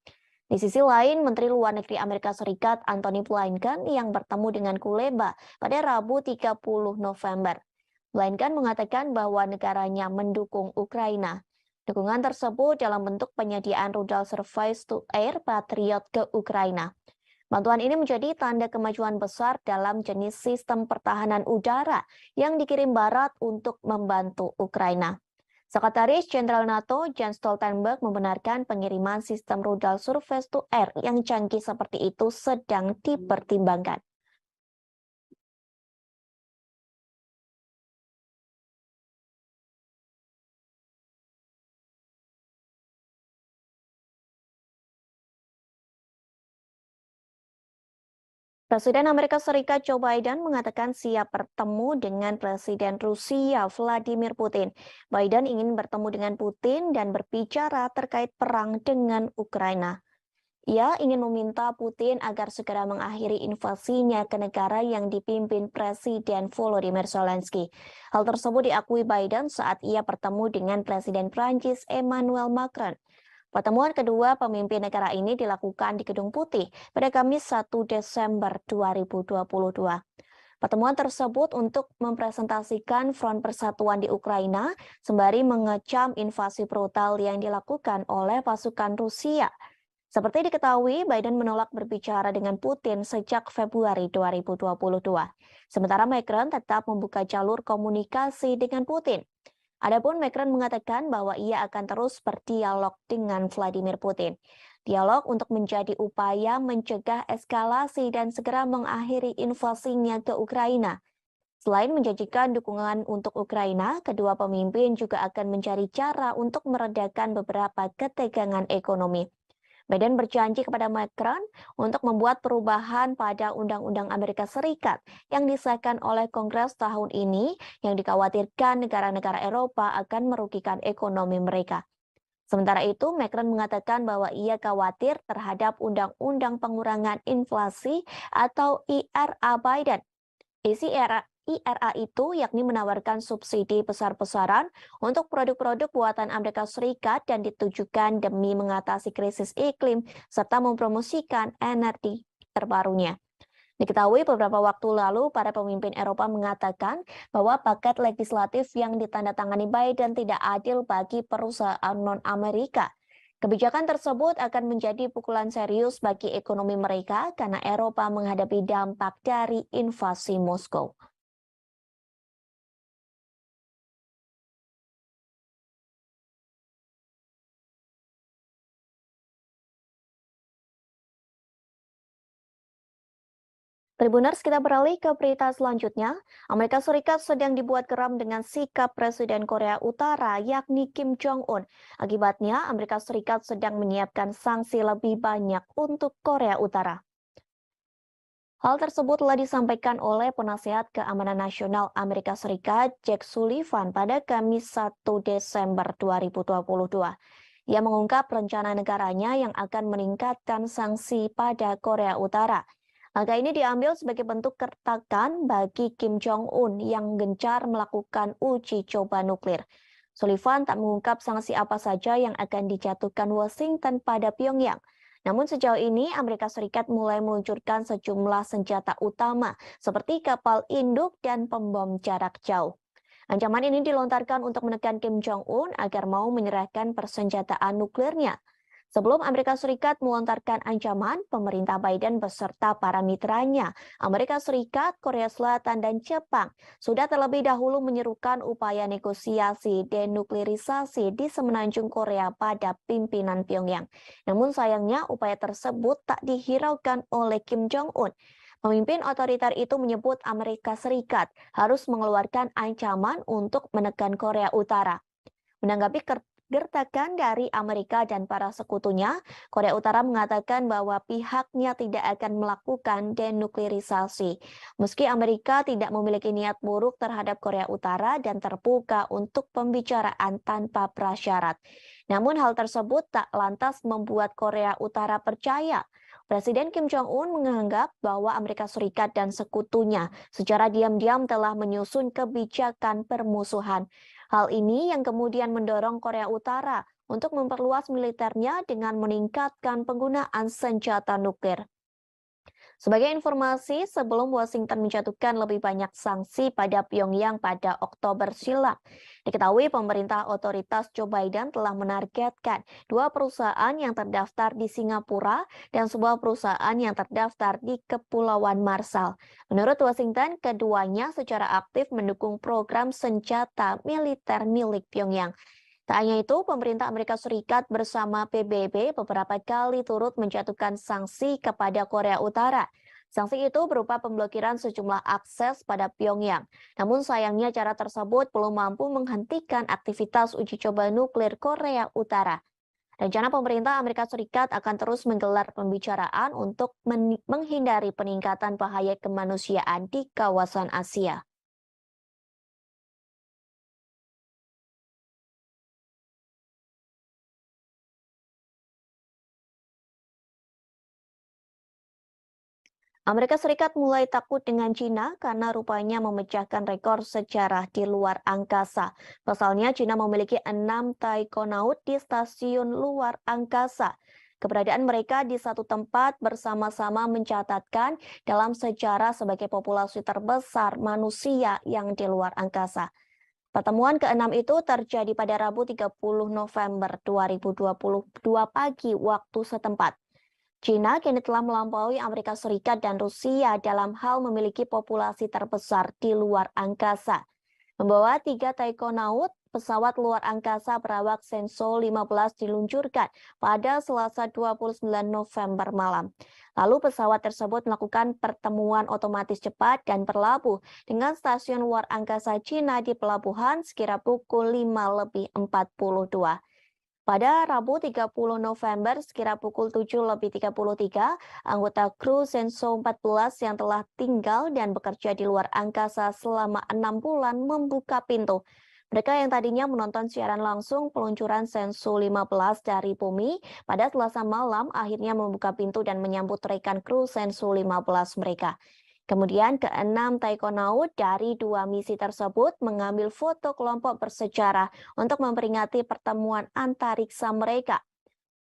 Di sisi lain, Menteri Luar Negeri Amerika Serikat Antony Blinken yang bertemu dengan Kuleba pada Rabu 30 November. Blinken mengatakan bahwa negaranya mendukung Ukraina. Dukungan tersebut dalam bentuk penyediaan rudal surface-to-air Patriot ke Ukraina. Bantuan ini menjadi tanda kemajuan besar dalam jenis sistem pertahanan udara yang dikirim Barat untuk membantu Ukraina. Sekretaris Jenderal NATO Jens Stoltenberg membenarkan pengiriman sistem rudal surface-to-air yang canggih seperti itu sedang dipertimbangkan. Presiden Amerika Serikat Joe Biden mengatakan siap bertemu dengan Presiden Rusia Vladimir Putin. Biden ingin bertemu dengan Putin dan berbicara terkait perang dengan Ukraina. Ia ingin meminta Putin agar segera mengakhiri invasinya ke negara yang dipimpin Presiden Volodymyr Zelensky. Hal tersebut diakui Biden saat ia bertemu dengan Presiden Prancis Emmanuel Macron. Pertemuan kedua pemimpin negara ini dilakukan di Gedung Putih pada Kamis 1 Desember 2022. Pertemuan tersebut untuk mempresentasikan front persatuan di Ukraina sembari mengecam invasi brutal yang dilakukan oleh pasukan Rusia. Seperti diketahui, Biden menolak berbicara dengan Putin sejak Februari 2022. Sementara Macron tetap membuka jalur komunikasi dengan Putin. Adapun Macron mengatakan bahwa ia akan terus berdialog dengan Vladimir Putin. Dialog untuk menjadi upaya mencegah eskalasi dan segera mengakhiri invasinya ke Ukraina. Selain menjanjikan dukungan untuk Ukraina, kedua pemimpin juga akan mencari cara untuk meredakan beberapa ketegangan ekonomi. Biden berjanji kepada Macron untuk membuat perubahan pada Undang-Undang Amerika Serikat yang disahkan oleh Kongres tahun ini yang dikhawatirkan negara-negara Eropa akan merugikan ekonomi mereka. Sementara itu, Macron mengatakan bahwa ia khawatir terhadap Undang-Undang Pengurangan Inflasi atau IRA Biden. Isi IRA itu yakni menawarkan subsidi besar-besaran untuk produk-produk buatan Amerika Serikat dan ditujukan demi mengatasi krisis iklim serta mempromosikan energi terbarunya. Diketahui beberapa waktu lalu para pemimpin Eropa mengatakan bahwa paket legislatif yang ditandatangani Biden tidak adil bagi perusahaan non-Amerika. Kebijakan tersebut akan menjadi pukulan serius bagi ekonomi mereka karena Eropa menghadapi dampak dari invasi Moskow. Tribuners, kita beralih ke berita selanjutnya. Amerika Serikat sedang dibuat geram dengan sikap Presiden Korea Utara yakni Kim Jong-un. Akibatnya, Amerika Serikat sedang menyiapkan sanksi lebih banyak untuk Korea Utara. Hal tersebut telah disampaikan oleh Penasehat Keamanan Nasional Amerika Serikat Jake Sullivan pada Kamis 1 Desember 2022. Ia mengungkap rencana negaranya yang akan meningkatkan sanksi pada Korea Utara. Langkah ini diambil sebagai bentuk kertakan bagi Kim Jong-un yang gencar melakukan uji coba nuklir. Sullivan tak mengungkap sanksi apa saja yang akan dijatuhkan Washington pada Pyongyang. Namun sejauh ini Amerika Serikat mulai meluncurkan sejumlah senjata utama seperti kapal induk dan pembom jarak jauh. Ancaman ini dilontarkan untuk menekan Kim Jong-un agar mau menyerahkan persenjataan nuklirnya. Sebelum Amerika Serikat melontarkan ancaman, pemerintah Biden beserta para mitranya, Amerika Serikat, Korea Selatan, dan Jepang, sudah terlebih dahulu menyerukan upaya negosiasi denuklirisasi di semenanjung Korea pada pimpinan Pyongyang. Namun sayangnya upaya tersebut tak dihiraukan oleh Kim Jong-un. Pemimpin otoriter itu menyebut Amerika Serikat harus mengeluarkan ancaman untuk menekan Korea Utara. Menanggapi gertakan dari Amerika dan para sekutunya, Korea Utara mengatakan bahwa pihaknya tidak akan melakukan denuklirisasi. Meski Amerika tidak memiliki niat buruk terhadap Korea Utara dan terbuka untuk pembicaraan tanpa prasyarat. Namun hal tersebut tak lantas membuat Korea Utara percaya. Presiden Kim Jong-un menganggap bahwa Amerika Serikat dan sekutunya secara diam-diam telah menyusun kebijakan permusuhan. Hal ini yang kemudian mendorong Korea Utara untuk memperluas militernya dengan meningkatkan penggunaan senjata nuklir. Sebagai informasi, sebelum Washington menjatuhkan lebih banyak sanksi pada Pyongyang pada Oktober silam, diketahui pemerintah otoritas Joe Biden telah menargetkan 2 perusahaan yang terdaftar di Singapura dan sebuah perusahaan yang terdaftar di Kepulauan Marshall. Menurut Washington, keduanya secara aktif mendukung program senjata militer milik Pyongyang. Tak hanya itu, pemerintah Amerika Serikat bersama PBB beberapa kali turut menjatuhkan sanksi kepada Korea Utara. Sanksi itu berupa pemblokiran sejumlah akses pada Pyongyang. Namun sayangnya cara tersebut belum mampu menghentikan aktivitas uji coba nuklir Korea Utara. Rencana pemerintah Amerika Serikat akan terus menggelar pembicaraan untuk menghindari peningkatan bahaya kemanusiaan di kawasan Asia. Amerika Serikat mulai takut dengan Cina karena rupanya memecahkan rekor sejarah di luar angkasa. Pasalnya, Cina memiliki 6 taikonaut di stasiun luar angkasa. Keberadaan mereka di satu tempat bersama-sama mencatatkan dalam sejarah sebagai populasi terbesar manusia yang di luar angkasa. Pertemuan ke-6 itu terjadi pada Rabu 30 November 2022 pagi waktu setempat. China kini telah melampaui Amerika Serikat dan Rusia dalam hal memiliki populasi terbesar di luar angkasa. Membawa 3 taikonaut, pesawat luar angkasa berawak Shenzhou 15 diluncurkan pada Selasa 29 November malam. Lalu pesawat tersebut melakukan pertemuan otomatis cepat dan berlabuh dengan stasiun luar angkasa China di pelabuhan sekira pukul 5:42. Pada Rabu 30 November sekira pukul 7:33, anggota kru Shenzhou 14 yang telah tinggal dan bekerja di luar angkasa selama 6 bulan membuka pintu. Mereka yang tadinya menonton siaran langsung peluncuran Shenzhou 15 dari bumi pada Selasa malam akhirnya membuka pintu dan menyambut rekan kru Shenzhou 15 mereka. Kemudian ke-6 taikonaut dari 2 misi tersebut mengambil foto kelompok bersejarah untuk memperingati pertemuan antariksa mereka.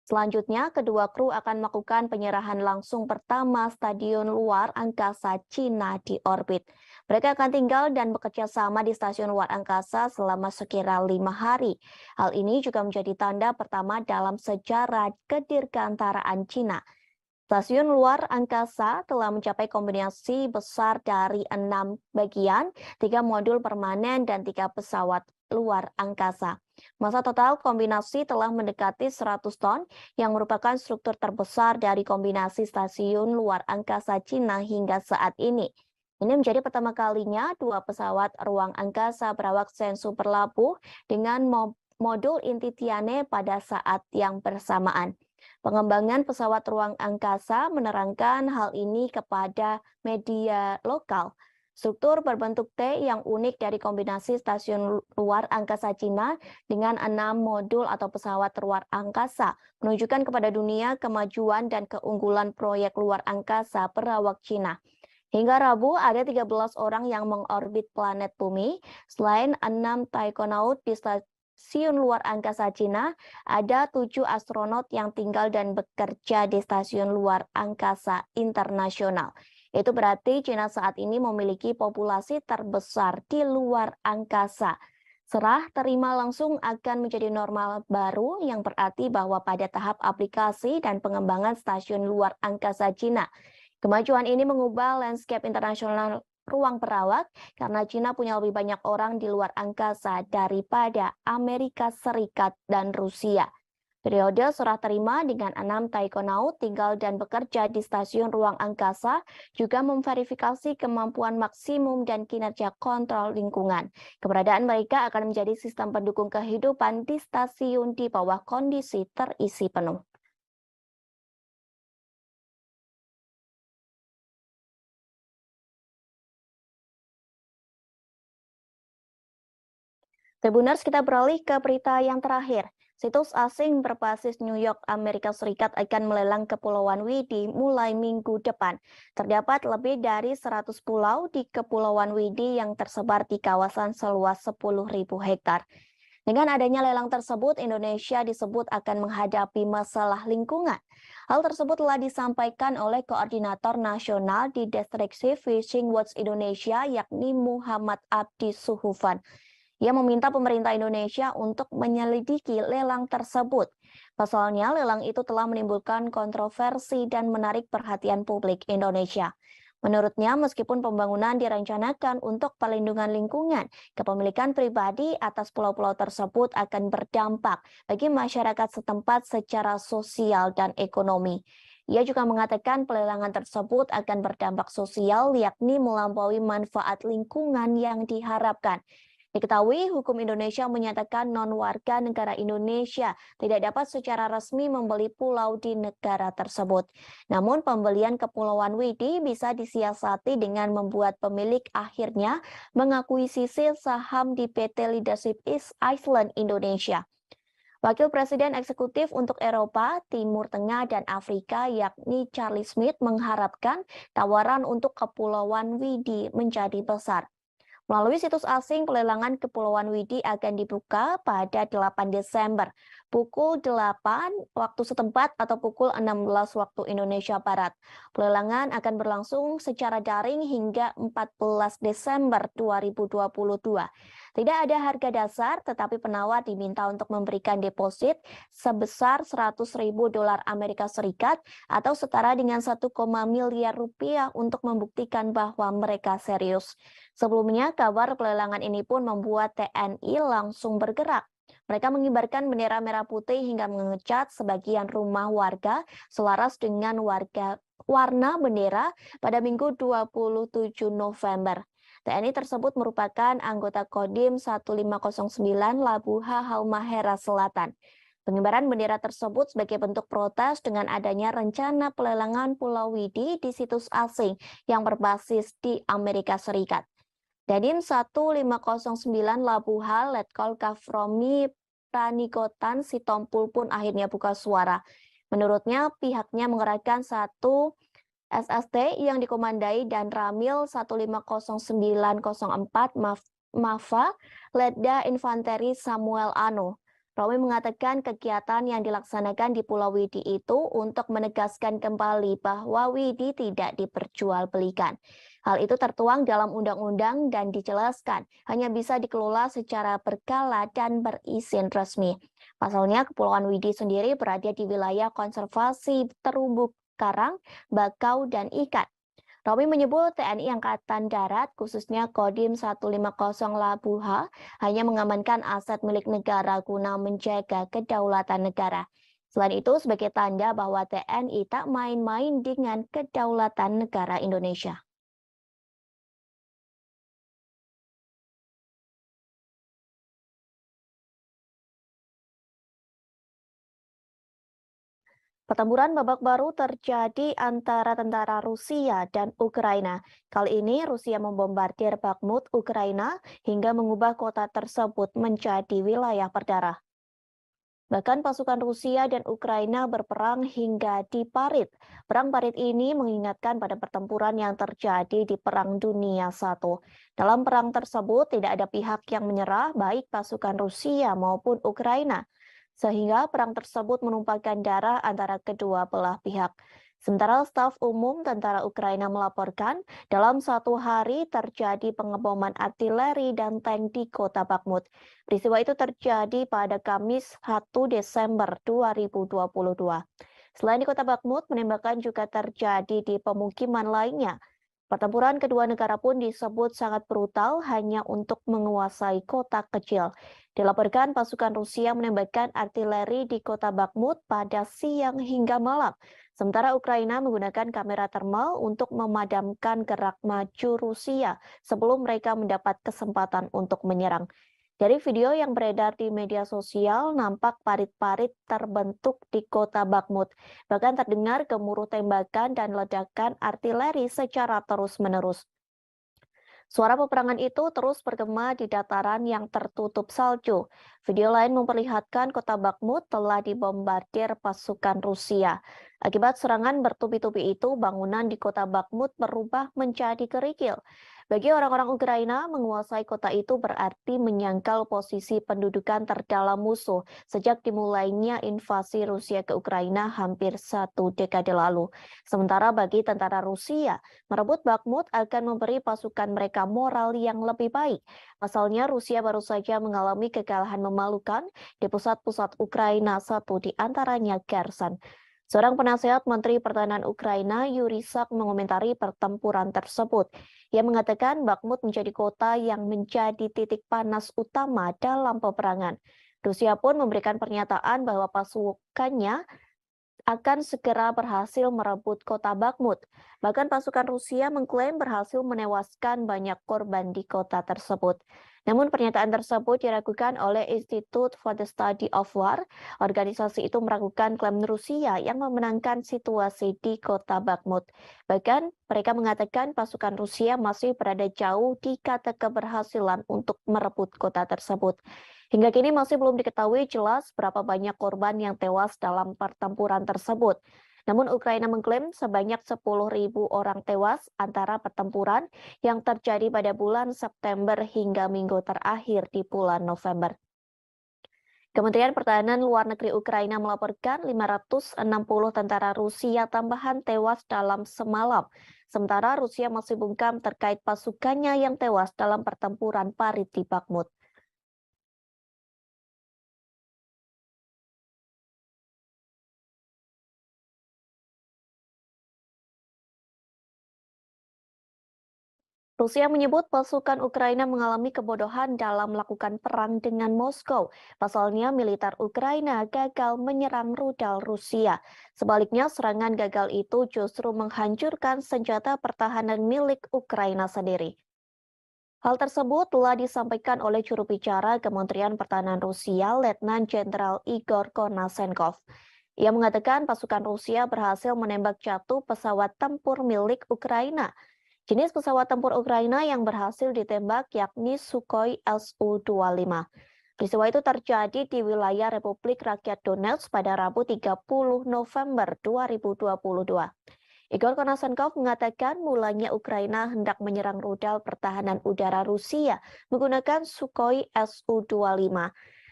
Selanjutnya, kedua kru akan melakukan penyerahan langsung pertama stadion luar angkasa Cina di orbit. Mereka akan tinggal dan bekerja sama di stasiun luar angkasa selama sekira 5 hari. Hal ini juga menjadi tanda pertama dalam sejarah kedirgantaraan Cina. Stasiun luar angkasa telah mencapai kombinasi besar dari 6 bagian, 3 modul permanen, dan 3 pesawat luar angkasa. Massa total kombinasi telah mendekati 100 ton, yang merupakan struktur terbesar dari kombinasi stasiun luar angkasa Cina hingga saat ini. Ini menjadi pertama kalinya 2 pesawat ruang angkasa berawak Shenzhou berlabuh dengan modul inti Tianhe pada saat yang bersamaan. Pengembangan pesawat ruang angkasa menerangkan hal ini kepada media lokal. Struktur berbentuk T yang unik dari kombinasi stasiun luar angkasa Cina dengan 6 modul atau pesawat luar angkasa menunjukkan kepada dunia kemajuan dan keunggulan proyek luar angkasa berawak Cina. Hingga Rabu, ada 13 orang yang mengorbit planet Bumi. Selain 6 taikonaut di stasiun luar angkasa Cina, ada 7 astronot yang tinggal dan bekerja di stasiun luar angkasa internasional. Itu berarti Cina saat ini memiliki populasi terbesar di luar angkasa. Serah terima langsung akan menjadi normal baru yang berarti bahwa pada tahap aplikasi dan pengembangan stasiun luar angkasa Cina, kemajuan ini mengubah landscape internasional ruang perawak karena Cina punya lebih banyak orang di luar angkasa daripada Amerika Serikat dan Rusia. Periode serah terima dengan 6 taikonaut tinggal dan bekerja di stasiun ruang angkasa juga memverifikasi kemampuan maksimum dan kinerja kontrol lingkungan. Keberadaan mereka akan menjadi sistem pendukung kehidupan di stasiun di bawah kondisi terisi penuh. Tribuners, kita beralih ke berita yang terakhir. Situs asing berbasis New York, Amerika Serikat akan melelang Kepulauan Widi mulai minggu depan. Terdapat lebih dari 100 pulau di Kepulauan Widi yang tersebar di kawasan seluas 10.000 hektar. Dengan adanya lelang tersebut, Indonesia disebut akan menghadapi masalah lingkungan. Hal tersebut telah disampaikan oleh Koordinator Nasional di Destruksi Fishing Watch Indonesia, yakni Muhammad Abdi Suhufan. Ia meminta pemerintah Indonesia untuk menyelidiki lelang tersebut. Pasalnya, lelang itu telah menimbulkan kontroversi dan menarik perhatian publik Indonesia. Menurutnya, meskipun pembangunan direncanakan untuk perlindungan lingkungan, kepemilikan pribadi atas pulau-pulau tersebut akan berdampak bagi masyarakat setempat secara sosial dan ekonomi. Ia juga mengatakan pelelangan tersebut akan berdampak sosial, yakni melampaui manfaat lingkungan yang diharapkan. Diketahui, hukum Indonesia menyatakan non-warga negara Indonesia tidak dapat secara resmi membeli pulau di negara tersebut. Namun, pembelian Kepulauan Widi bisa disiasati dengan membuat pemilik akhirnya mengakuisisi saham di PT Leadership East Island Indonesia. Wakil Presiden Eksekutif untuk Eropa, Timur Tengah, dan Afrika, yakni Charlie Smith, mengharapkan tawaran untuk Kepulauan Widi menjadi besar. Melalui situs asing, pelelangan Kepulauan Widi akan dibuka pada 8 Desember, pukul 8 waktu setempat atau pukul 16 waktu Indonesia Barat. Pelelangan akan berlangsung secara daring hingga 14 Desember 2022. Tidak ada harga dasar, tetapi penawar diminta untuk memberikan deposit sebesar 100.000 dolar Amerika Serikat atau setara dengan 1, miliar rupiah untuk membuktikan bahwa mereka serius. Sebelumnya, kabar pelelangan ini pun membuat TNI langsung bergerak. Mereka mengibarkan bendera merah putih hingga mengecat sebagian rumah warga selaras dengan warna bendera pada Minggu 27 November. TNI tersebut merupakan anggota Kodim 1509 Labuha Halmahera Selatan. Pengibaran bendera tersebut sebagai bentuk protes dengan adanya rencana pelelangan Pulau Widi di situs asing yang berbasis di Amerika Serikat. Dadin 1509 Labuha Letkol Kafromi Pranikotan Sitompul pun akhirnya buka suara. Menurutnya, pihaknya mengerahkan satu SST yang dikomandai dan Ramil 150904 MAFA Letda Infanteri Samuel Ano. Romi mengatakan kegiatan yang dilaksanakan di Pulau Widi itu untuk menegaskan kembali bahwa Widi tidak diperjualbelikan. Hal itu tertuang dalam undang-undang dan dijelaskan hanya bisa dikelola secara berkala dan berizin resmi. Pasalnya, Kepulauan Widi sendiri berada di wilayah konservasi terumbu karang, bakau, dan ikan. Romi menyebut TNI Angkatan Darat, khususnya Kodim 150 Labuha, hanya mengamankan aset milik negara guna menjaga kedaulatan negara. Selain itu, sebagai tanda bahwa TNI tak main-main dengan kedaulatan negara Indonesia. Pertempuran babak baru terjadi antara tentara Rusia dan Ukraina. Kali ini Rusia membombardir Bakhmut, Ukraina, hingga mengubah kota tersebut menjadi wilayah berdarah. Bahkan pasukan Rusia dan Ukraina berperang hingga di Parit. Perang Parit ini mengingatkan pada pertempuran yang terjadi di Perang Dunia I. Dalam perang tersebut tidak ada pihak yang menyerah, baik pasukan Rusia maupun Ukraina, sehingga perang tersebut menumpahkan darah antara kedua belah pihak. Sementara staf umum tentara Ukraina melaporkan, dalam satu hari terjadi pengeboman artileri dan tank di kota Bakhmut. Peristiwa itu terjadi pada Kamis 1 Desember 2022. Selain di kota Bakhmut, penembakan juga terjadi di pemukiman lainnya. Pertempuran kedua negara pun disebut sangat brutal hanya untuk menguasai kota kecil. Dilaporkan pasukan Rusia menembakkan artileri di kota Bakhmut pada siang hingga malam. Sementara Ukraina menggunakan kamera termal untuk memadamkan gerak maju Rusia sebelum mereka mendapat kesempatan untuk menyerang. Dari video yang beredar di media sosial, nampak parit-parit terbentuk di kota Bakhmut. Bahkan terdengar gemuruh tembakan dan ledakan artileri secara terus-menerus. Suara peperangan itu terus bergema di dataran yang tertutup salju. Video lain memperlihatkan kota Bakhmut telah dibombardir pasukan Rusia. Akibat serangan bertubi-tubi itu, bangunan di kota Bakhmut berubah menjadi kerikil. Bagi orang-orang Ukraina, menguasai kota itu berarti menyangkal posisi pendudukan terdalam musuh sejak dimulainya invasi Rusia ke Ukraina hampir 1 dekade lalu. Sementara bagi tentara Rusia, merebut Bakhmut akan memberi pasukan mereka moral yang lebih baik. Pasalnya, Rusia baru saja mengalami kekalahan memalukan di pusat-pusat Ukraina, satu di antaranya Kherson. Seorang penasehat Menteri Pertahanan Ukraina, Yuri Sak, mengomentari pertempuran tersebut. Ia mengatakan Bakhmut menjadi kota yang menjadi titik panas utama dalam peperangan. Rusia pun memberikan pernyataan bahwa pasukannya akan segera berhasil merebut kota Bakhmut. Bahkan pasukan Rusia mengklaim berhasil menewaskan banyak korban di kota tersebut. Namun pernyataan tersebut diragukan oleh Institute for the Study of War. Organisasi itu meragukan klaim Rusia yang memenangkan situasi di kota Bakhmut. Bahkan mereka mengatakan pasukan Rusia masih berada jauh di kata keberhasilan untuk merebut kota tersebut. Hingga kini masih belum diketahui jelas berapa banyak korban yang tewas dalam pertempuran tersebut. Namun Ukraina mengklaim sebanyak 10.000 orang tewas antara pertempuran yang terjadi pada bulan September hingga minggu terakhir di bulan November. Kementerian Pertahanan Luar Negeri Ukraina melaporkan 560 tentara Rusia tambahan tewas dalam semalam. Sementara Rusia masih bungkam terkait pasukannya yang tewas dalam pertempuran Parit di Bakhmut. Rusia menyebut pasukan Ukraina mengalami kebodohan dalam melakukan perang dengan Moskow. Pasalnya, militer Ukraina gagal menyerang rudal Rusia. Sebaliknya, serangan gagal itu justru menghancurkan senjata pertahanan milik Ukraina sendiri. Hal tersebut telah disampaikan oleh juru bicara Kementerian Pertahanan Rusia, Letnan Jenderal Igor Konasenkov. Ia mengatakan pasukan Rusia berhasil menembak jatuh pesawat tempur milik Ukraina. Jenis pesawat tempur Ukraina yang berhasil ditembak yakni Sukhoi Su-25. Peristiwa itu terjadi di wilayah Republik Rakyat Donetsk pada Rabu 30 November 2022. Igor Konasenkov mengatakan mulanya Ukraina hendak menyerang rudal pertahanan udara Rusia menggunakan Sukhoi Su-25.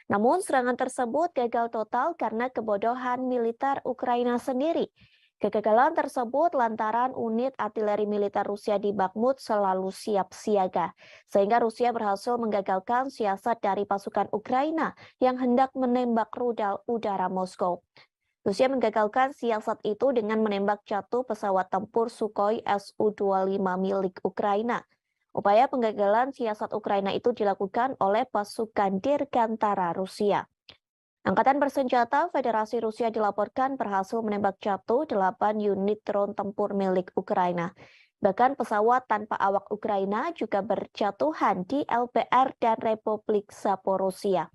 Namun serangan tersebut gagal total karena kebodohan militer Ukraina sendiri. Kegagalan tersebut lantaran unit artileri militer Rusia di Bakhmut selalu siap siaga, sehingga Rusia berhasil menggagalkan siasat dari pasukan Ukraina yang hendak menembak rudal udara Moskow. Rusia menggagalkan siasat itu dengan menembak jatuh pesawat tempur Sukhoi Su-25 milik Ukraina. Upaya penggagalan siasat Ukraina itu dilakukan oleh pasukan Dirgantara Rusia. Angkatan bersenjata Federasi Rusia dilaporkan berhasil menembak jatuh 8 unit drone tempur milik Ukraina. Bahkan pesawat tanpa awak Ukraina juga berjatuhan di LPR dan Republik Zaporozhia.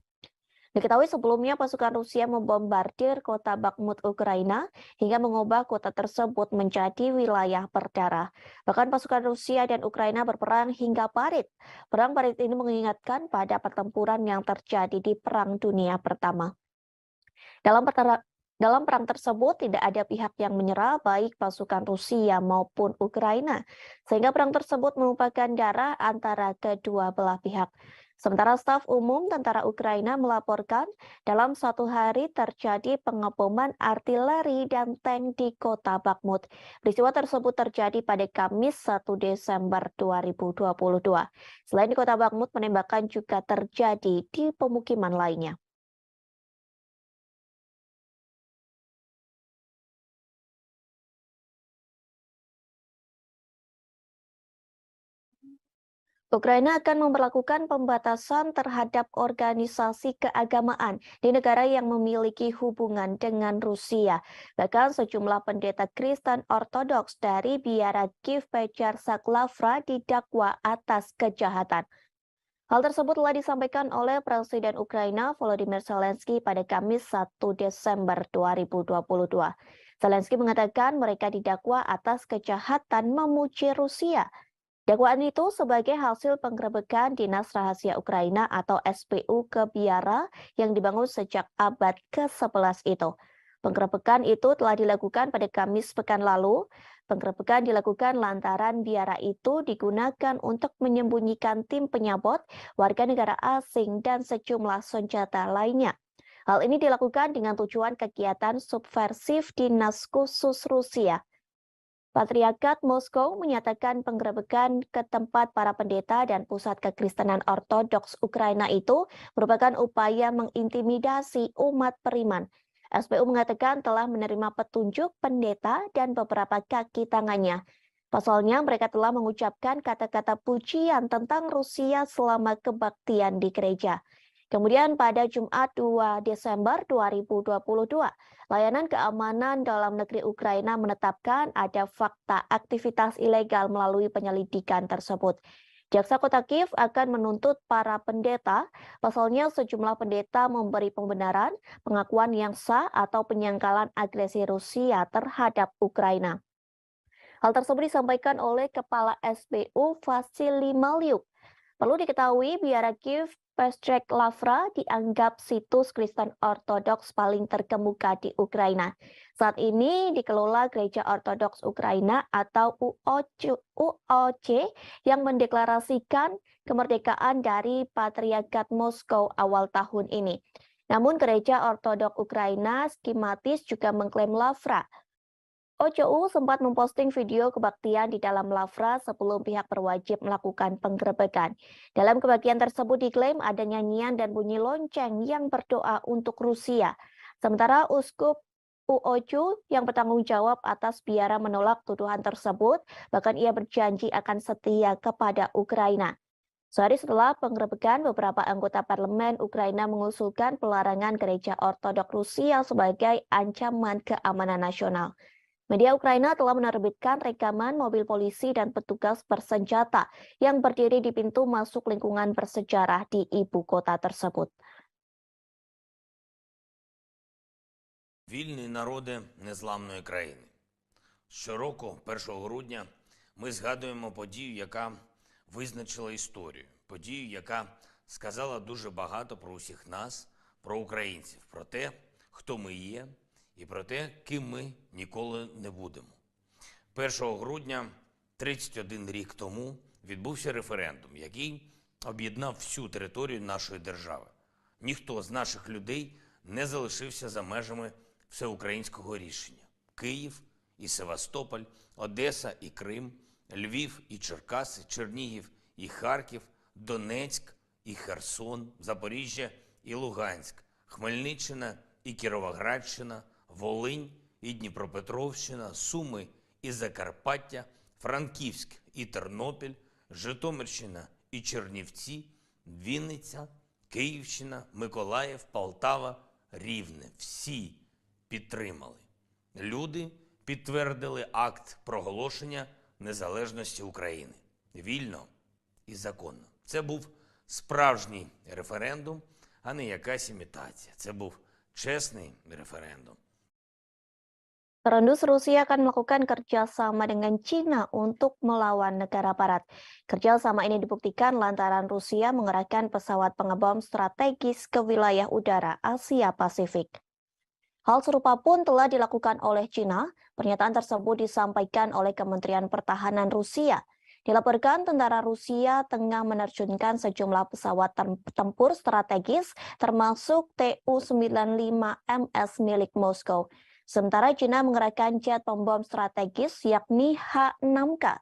Diketahui sebelumnya pasukan Rusia membombardir kota Bakhmut, Ukraina, hingga mengubah kota tersebut menjadi wilayah berdarah. Bahkan pasukan Rusia dan Ukraina berperang hingga parit. Perang parit ini mengingatkan pada pertempuran yang terjadi di Perang Dunia Pertama. Dalam perang tersebut tidak ada pihak yang menyerah, baik pasukan Rusia maupun Ukraina, sehingga perang tersebut merupakan darah antara kedua belah pihak. Sementara staf umum tentara Ukraina melaporkan dalam satu hari terjadi pengeboman artileri dan tank di kota Bakhmut. Peristiwa tersebut terjadi pada Kamis 1 Desember 2022. Selain di kota Bakhmut, penembakan juga terjadi di pemukiman lainnya. Ukraina akan memperlakukan pembatasan terhadap organisasi keagamaan di negara yang memiliki hubungan dengan Rusia. Bahkan sejumlah pendeta Kristen Ortodoks dari biara Kiev Pechar Saklavra didakwa atas kejahatan. Hal tersebut telah disampaikan oleh Presiden Ukraina Volodymyr Zelensky pada Kamis 1 Desember 2022. Zelensky mengatakan mereka didakwa atas kejahatan memuji Rusia. Dakwaan itu sebagai hasil penggerebekan Dinas Rahasia Ukraina atau SPU ke biara yang dibangun sejak abad ke-11 itu. Penggerebekan itu telah dilakukan pada Kamis pekan lalu. Penggerebekan dilakukan lantaran biara itu digunakan untuk menyembunyikan tim penyabot, warga negara asing, dan sejumlah senjata lainnya. Hal ini dilakukan dengan tujuan kegiatan subversif Dinas Khusus Rusia. Patriarkat Moskow menyatakan penggerebekan ke tempat para pendeta dan pusat kekristenan Ortodoks Ukraina itu merupakan upaya mengintimidasi umat beriman. SPU mengatakan telah menerima petunjuk pendeta dan beberapa kaki tangannya. Pasalnya mereka telah mengucapkan kata-kata pujian tentang Rusia selama kebaktian di gereja. Kemudian pada Jumat 2 Desember 2022, Layanan Keamanan Dalam Negeri Ukraina menetapkan ada fakta aktivitas ilegal melalui penyelidikan tersebut. Jaksa Kota Kiev akan menuntut para pendeta, pasalnya sejumlah pendeta memberi pembenaran, pengakuan yang sah atau penyangkalan agresi Rusia terhadap Ukraina. Hal tersebut disampaikan oleh Kepala SBU Vasily Malyuk. Perlu diketahui, biara Kiev Pestrek Lavra dianggap situs Kristen Ortodoks paling terkemuka di Ukraina. Saat ini dikelola Gereja Ortodoks Ukraina atau UOC yang mendeklarasikan kemerdekaan dari Patriarkat Moskow awal tahun ini. Namun Gereja Ortodoks Ukraina skematis juga mengklaim Lavra. OCU sempat memposting video kebaktian di dalam Lavra sebelum pihak berwajib melakukan penggerebekan. Dalam kebaktian tersebut diklaim ada nyanyian dan bunyi lonceng yang berdoa untuk Rusia. Sementara Uskup UOCU yang bertanggung jawab atas biara menolak tuduhan tersebut, bahkan ia berjanji akan setia kepada Ukraina. Sehari setelah penggerebekan, beberapa anggota parlemen Ukraina mengusulkan pelarangan gereja Ortodoks Rusia sebagai ancaman keamanan nasional. Media Ukraina telah menerbitkan rekaman mobil polisi dan petugas bersenjata yang berdiri di pintu masuk lingkungan bersejarah di ibu kota tersebut. Вільні народи незламної країни. Щороку, 1 грудня, ми згадуємо подію, яка визначила історію. Подію, яка сказала дуже багато про усіх нас, про українців, про те, хто ми є, і про те, ким ми ніколи не будемо. 1 грудня 31 рік тому відбувся референдум, який об'єднав всю територію нашої держави. Ніхто з наших людей не залишився за межами всеукраїнського рішення. Київ і Севастополь, Одеса і Крим, Львів і Черкаси, Чернігів і Харків, Донецьк і Херсон, Запоріжжя і Луганськ, Хмельниччина і Кіровоградщина, Волинь і Дніпропетровщина, Суми і Закарпаття, Франківськ і Тернопіль, Житомирщина і Чернівці, Вінниця, Київщина, Миколаїв, Полтава, Рівне. Всі підтримали. Люди підтвердили акт проголошення незалежності України. Вільно і законно. Це був справжній референдум, а не якась імітація. Це був чесний референдум. Terendus Rusia akan melakukan kerjasama dengan China untuk melawan negara barat. Kerjasama ini dibuktikan lantaran Rusia mengerahkan pesawat pengebom strategis ke wilayah udara Asia Pasifik. Hal serupa pun telah dilakukan oleh China. Pernyataan tersebut disampaikan oleh Kementerian Pertahanan Rusia. Dilaporkan tentara Rusia tengah menerjunkan sejumlah pesawat tempur strategis termasuk Tu-95MS milik Moskow. Sementara China mengerahkan jet pembom strategis yakni H-6K.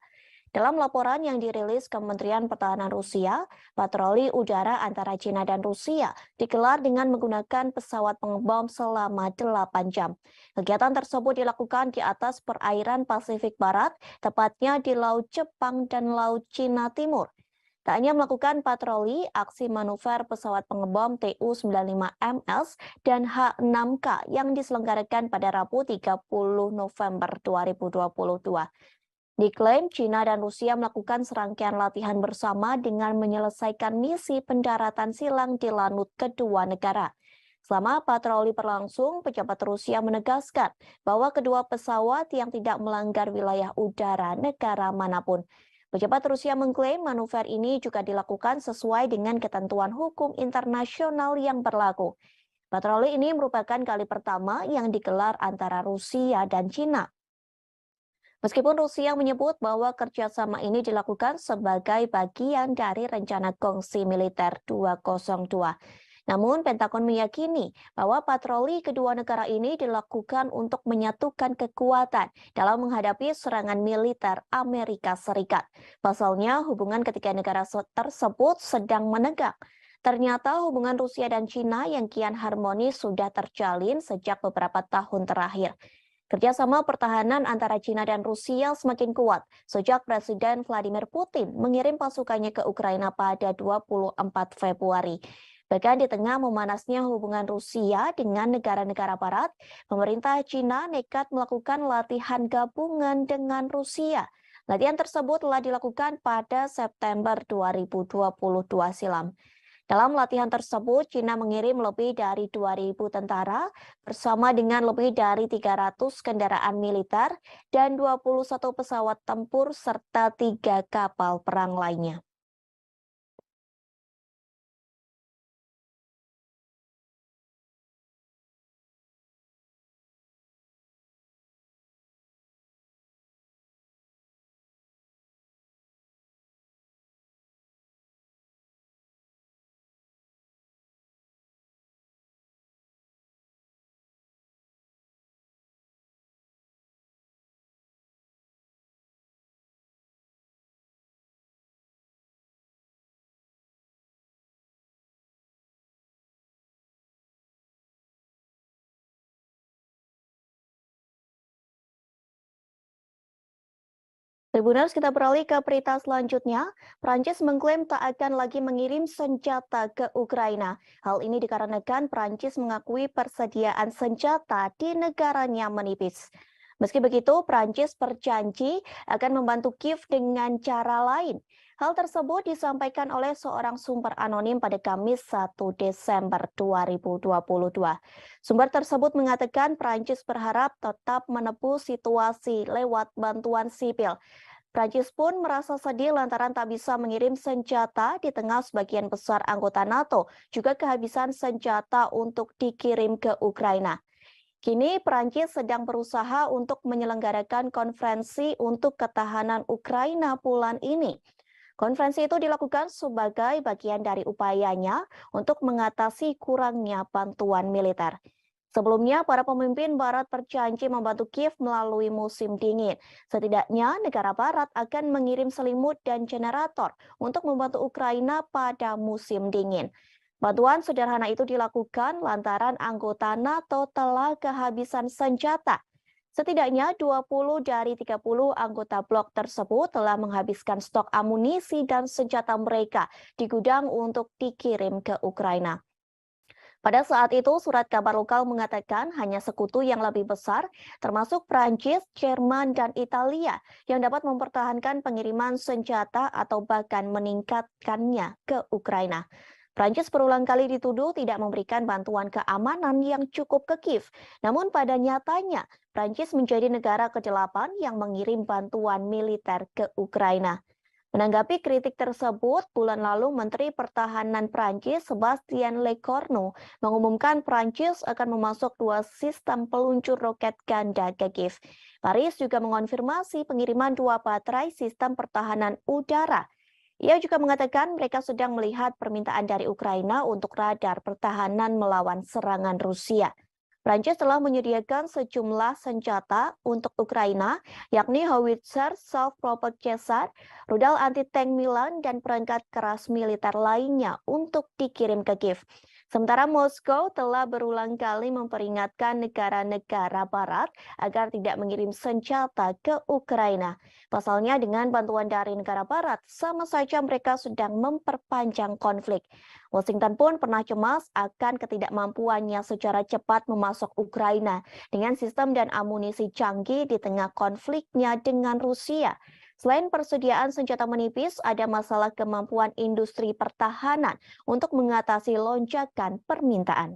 Dalam laporan yang dirilis Kementerian Pertahanan Rusia, patroli udara antara China dan Rusia digelar dengan menggunakan pesawat pengebom selama 8 jam. Kegiatan tersebut dilakukan di atas perairan Pasifik Barat, tepatnya di Laut Jepang dan Laut Cina Timur. Tak hanya melakukan patroli, aksi manuver pesawat pengebom Tu-95MS dan H-6K yang diselenggarakan pada Rabu 30 November 2022. Diklaim China dan Rusia melakukan serangkaian latihan bersama dengan menyelesaikan misi pendaratan silang di lanut kedua negara. Selama patroli berlangsung, pejabat Rusia menegaskan bahwa kedua pesawat yang tidak melanggar wilayah udara negara manapun. Pejabat Rusia mengklaim manuver ini juga dilakukan sesuai dengan ketentuan hukum internasional yang berlaku. Patroli ini merupakan kali pertama yang digelar antara Rusia dan China. Meskipun Rusia menyebut bahwa kerjasama ini dilakukan sebagai bagian dari rencana kongsi militer 202. Namun, Pentagon meyakini bahwa patroli kedua negara ini dilakukan untuk menyatukan kekuatan dalam menghadapi serangan militer Amerika Serikat. Pasalnya, hubungan ketiga negara tersebut sedang menegak. Ternyata hubungan Rusia dan China yang kian harmonis sudah terjalin sejak beberapa tahun terakhir. Kerjasama pertahanan antara China dan Rusia semakin kuat sejak Presiden Vladimir Putin mengirim pasukannya ke Ukraina pada 24 Februari. Bahkan di tengah memanasnya hubungan Rusia dengan negara-negara barat, pemerintah China nekat melakukan latihan gabungan dengan Rusia. Latihan tersebut telah dilakukan pada September 2022 silam. Dalam latihan tersebut, China mengirim lebih dari 2.000 tentara bersama dengan lebih dari 300 kendaraan militer dan 21 pesawat tempur serta 3 kapal perang lainnya. Tribuners, kita beralih ke berita selanjutnya. Prancis mengklaim tak akan lagi mengirim senjata ke Ukraina. Hal ini dikarenakan Prancis mengakui persediaan senjata di negaranya menipis. Meski begitu, Prancis berjanji akan membantu Kiev dengan cara lain. Hal tersebut disampaikan oleh seorang sumber anonim pada Kamis 1 Desember 2022. Sumber tersebut mengatakan Prancis berharap tetap menebus situasi lewat bantuan sipil. Prancis pun merasa sedih lantaran tak bisa mengirim senjata di tengah sebagian besar anggota NATO juga kehabisan senjata untuk dikirim ke Ukraina. Kini Prancis sedang berusaha untuk menyelenggarakan konferensi untuk ketahanan Ukraina bulan ini. Konferensi itu dilakukan sebagai bagian dari upayanya untuk mengatasi kurangnya bantuan militer. Sebelumnya, para pemimpin Barat berjanji membantu Kiev melalui musim dingin. Setidaknya, negara Barat akan mengirim selimut dan generator untuk membantu Ukraina pada musim dingin. Bantuan sederhana itu dilakukan lantaran anggota NATO telah kehabisan senjata. Setidaknya 20 dari 30 anggota blok tersebut telah menghabiskan stok amunisi dan senjata mereka di gudang untuk dikirim ke Ukraina. Pada saat itu, surat kabar lokal mengatakan hanya sekutu yang lebih besar, termasuk Prancis, Jerman, dan Italia, yang dapat mempertahankan pengiriman senjata atau bahkan meningkatkannya ke Ukraina. Prancis berulang kali dituduh tidak memberikan bantuan keamanan yang cukup ke Kiev. Namun pada nyatanya, Prancis menjadi negara ke-8 yang mengirim bantuan militer ke Ukraina. Menanggapi kritik tersebut, bulan lalu Menteri Pertahanan Prancis Sebastien Lecornu mengumumkan Prancis akan memasok 2 sistem peluncur roket ganda ke Kiev. Paris juga mengonfirmasi pengiriman 2 baterai sistem pertahanan udara. Ia juga mengatakan mereka sedang melihat permintaan dari Ukraina untuk radar pertahanan melawan serangan Rusia. Prancis telah menyediakan sejumlah senjata untuk Ukraina, yakni howitzer, self-propelled Caesar, rudal anti-tank Milan, dan perangkat keras militer lainnya untuk dikirim ke Kiev. Sementara Moskow telah berulang kali memperingatkan negara-negara barat agar tidak mengirim senjata ke Ukraina. Pasalnya dengan bantuan dari negara barat, sama saja mereka sedang memperpanjang konflik. Washington pun pernah cemas akan ketidakmampuannya secara cepat memasok Ukraina dengan sistem dan amunisi canggih di tengah konfliknya dengan Rusia. Selain persediaan senjata menipis, ada masalah kemampuan industri pertahanan untuk mengatasi lonjakan permintaan.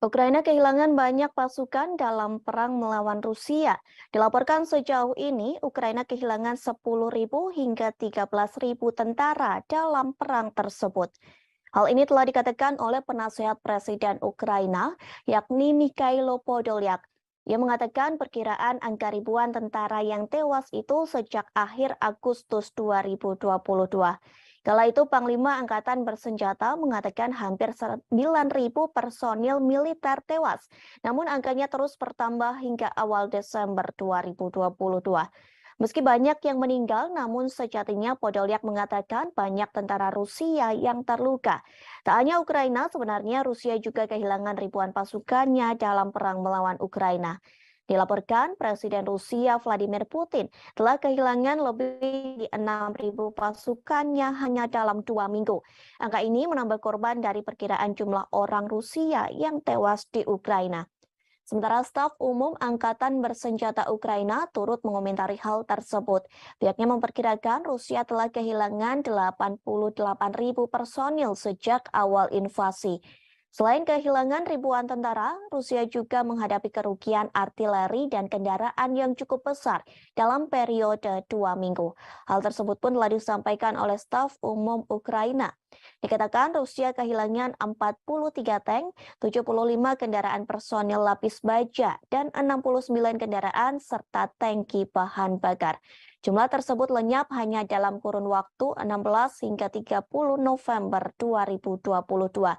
Ukraina kehilangan banyak pasukan dalam perang melawan Rusia. Dilaporkan sejauh ini, Ukraina kehilangan 10.000 hingga 13.000 tentara dalam perang tersebut. Hal ini telah dikatakan oleh penasehat Presiden Ukraina, yakni Mikhailo Podolyak. Ia mengatakan perkiraan angka ribuan tentara yang tewas itu sejak akhir Agustus 2022. Kala itu Panglima Angkatan Bersenjata mengatakan hampir 9.000 personil militer tewas, namun angkanya terus bertambah hingga awal Desember 2022. Meski banyak yang meninggal, namun sejatinya Podolyak mengatakan banyak tentara Rusia yang terluka. Tak hanya Ukraina, sebenarnya Rusia juga kehilangan ribuan pasukannya dalam perang melawan Ukraina. Dilaporkan Presiden Rusia Vladimir Putin telah kehilangan lebih dari 6.000 pasukannya hanya dalam 2 minggu. Angka ini menambah korban dari perkiraan jumlah orang Rusia yang tewas di Ukraina. Sementara staf umum Angkatan Bersenjata Ukraina turut mengomentari hal tersebut. Pihaknya memperkirakan Rusia telah kehilangan 88.000 personil sejak awal invasi. Selain kehilangan ribuan tentara, Rusia juga menghadapi kerugian artileri dan kendaraan yang cukup besar dalam periode 2 minggu. Hal tersebut pun telah disampaikan oleh staf umum Ukraina. Dikatakan Rusia kehilangan 43 tank, 75 kendaraan personil lapis baja, dan 69 kendaraan serta tangki bahan bakar. Jumlah tersebut lenyap hanya dalam kurun waktu 16 hingga 30 November 2022.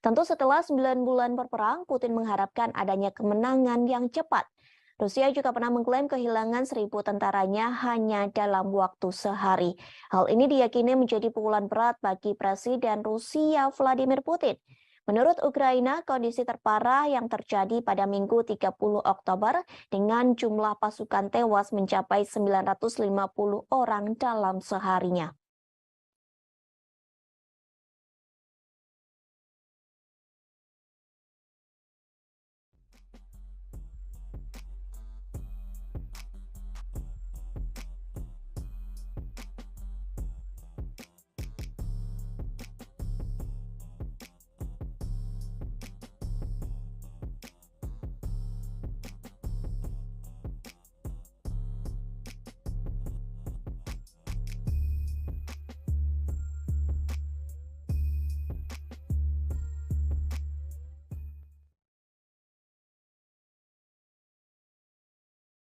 Tentu setelah 9 bulan berperang, Putin mengharapkan adanya kemenangan yang cepat. Rusia juga pernah mengklaim kehilangan 1.000 tentaranya hanya dalam waktu sehari. Hal ini diyakini menjadi pukulan berat bagi Presiden Rusia Vladimir Putin. Menurut Ukraina, kondisi terparah yang terjadi pada Minggu 30 Oktober dengan jumlah pasukan tewas mencapai 950 orang dalam seharinya.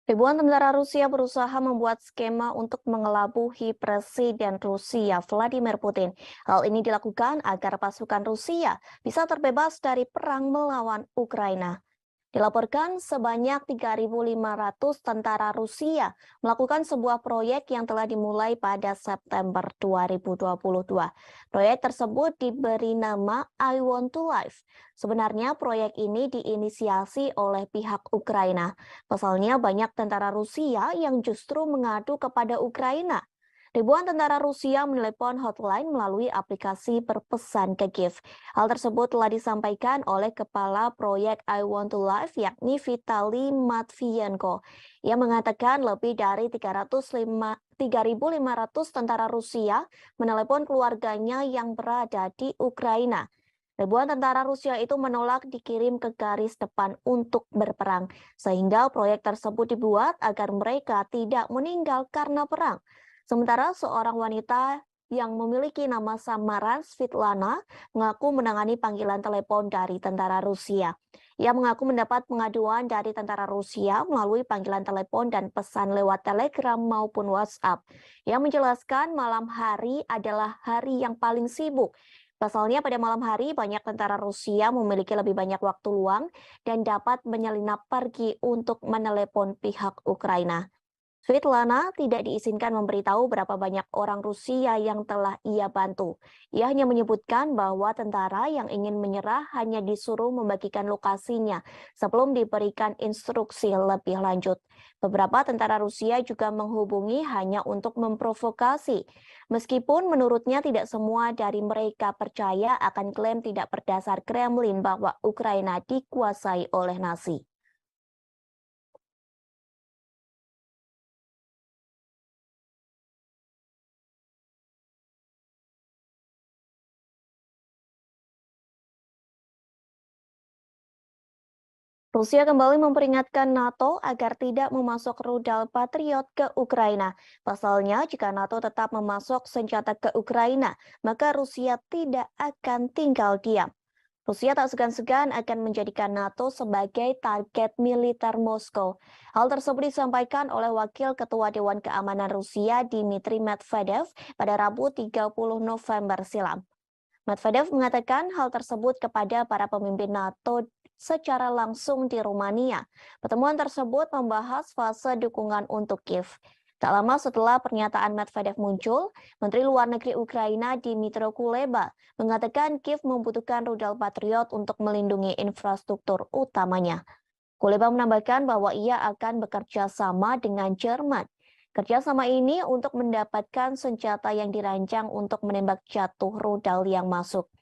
Ribuan tentara Rusia berusaha membuat skema untuk mengelabuhi Presiden Rusia Vladimir Putin. Hal ini dilakukan agar pasukan Rusia bisa terbebas dari perang melawan Ukraina. Dilaporkan sebanyak 3.500 tentara Rusia melakukan sebuah proyek yang telah dimulai pada September 2022. Proyek tersebut diberi nama I Want to Live. Sebenarnya proyek ini diinisiasi oleh pihak Ukraina. Pasalnya banyak tentara Rusia yang justru mengadu kepada Ukraina. Ribuan tentara Rusia menelepon hotline melalui aplikasi berpesan ke Kiev. Hal tersebut telah disampaikan oleh Kepala Proyek I Want to Live yakni Vitali Matvienko. Ia mengatakan lebih dari 3.500 tentara Rusia menelepon keluarganya yang berada di Ukraina. Ribuan tentara Rusia itu menolak dikirim ke garis depan untuk berperang, sehingga proyek tersebut dibuat agar mereka tidak meninggal karena perang. Sementara seorang wanita yang memiliki nama samaran Svetlana mengaku menangani panggilan telepon dari tentara Rusia. Ia mengaku mendapat pengaduan dari tentara Rusia melalui panggilan telepon dan pesan lewat Telegram maupun WhatsApp. Ia menjelaskan malam hari adalah hari yang paling sibuk. Pasalnya pada malam hari banyak tentara Rusia memiliki lebih banyak waktu luang dan dapat menyelinap pergi untuk menelepon pihak Ukraina. Svetlana tidak diizinkan memberitahu berapa banyak orang Rusia yang telah ia bantu. Ia hanya menyebutkan bahwa tentara yang ingin menyerah hanya disuruh membagikan lokasinya sebelum diberikan instruksi lebih lanjut. Beberapa tentara Rusia juga menghubungi hanya untuk memprovokasi. Meskipun menurutnya tidak semua dari mereka percaya akan klaim tidak berdasar Kremlin bahwa Ukraina dikuasai oleh Nazi. Rusia kembali memperingatkan NATO agar tidak memasok rudal Patriot ke Ukraina. Pasalnya, jika NATO tetap memasok senjata ke Ukraina, maka Rusia tidak akan tinggal diam. Rusia tak segan-segan akan menjadikan NATO sebagai target militer Moskow. Hal tersebut disampaikan oleh Wakil Ketua Dewan Keamanan Rusia Dmitry Medvedev pada Rabu 30 November silam. Medvedev mengatakan hal tersebut kepada para pemimpin NATO secara langsung di Rumania. Pertemuan tersebut membahas fase dukungan untuk Kiev. Tak lama setelah pernyataan Medvedev muncul, Menteri Luar Negeri Ukraina Dmytro Kuleba mengatakan Kiev membutuhkan rudal Patriot untuk melindungi infrastruktur utamanya. Kuleba menambahkan bahwa ia akan bekerja sama dengan Jerman. Kerjasama ini untuk mendapatkan senjata yang dirancang untuk menembak jatuh rudal yang masuk.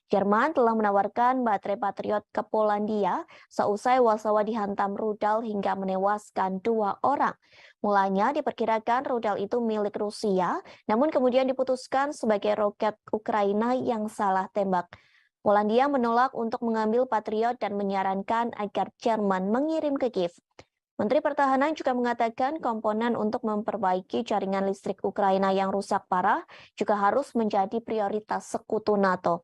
Jerman telah menawarkan baterai Patriot ke Polandia seusai Warsawa dihantam rudal hingga menewaskan 2 orang. Mulanya diperkirakan rudal itu milik Rusia, namun kemudian diputuskan sebagai roket Ukraina yang salah tembak. Polandia menolak untuk mengambil Patriot dan menyarankan agar Jerman mengirim ke Kiev. Menteri Pertahanan juga mengatakan komponen untuk memperbaiki jaringan listrik Ukraina yang rusak parah juga harus menjadi prioritas sekutu NATO.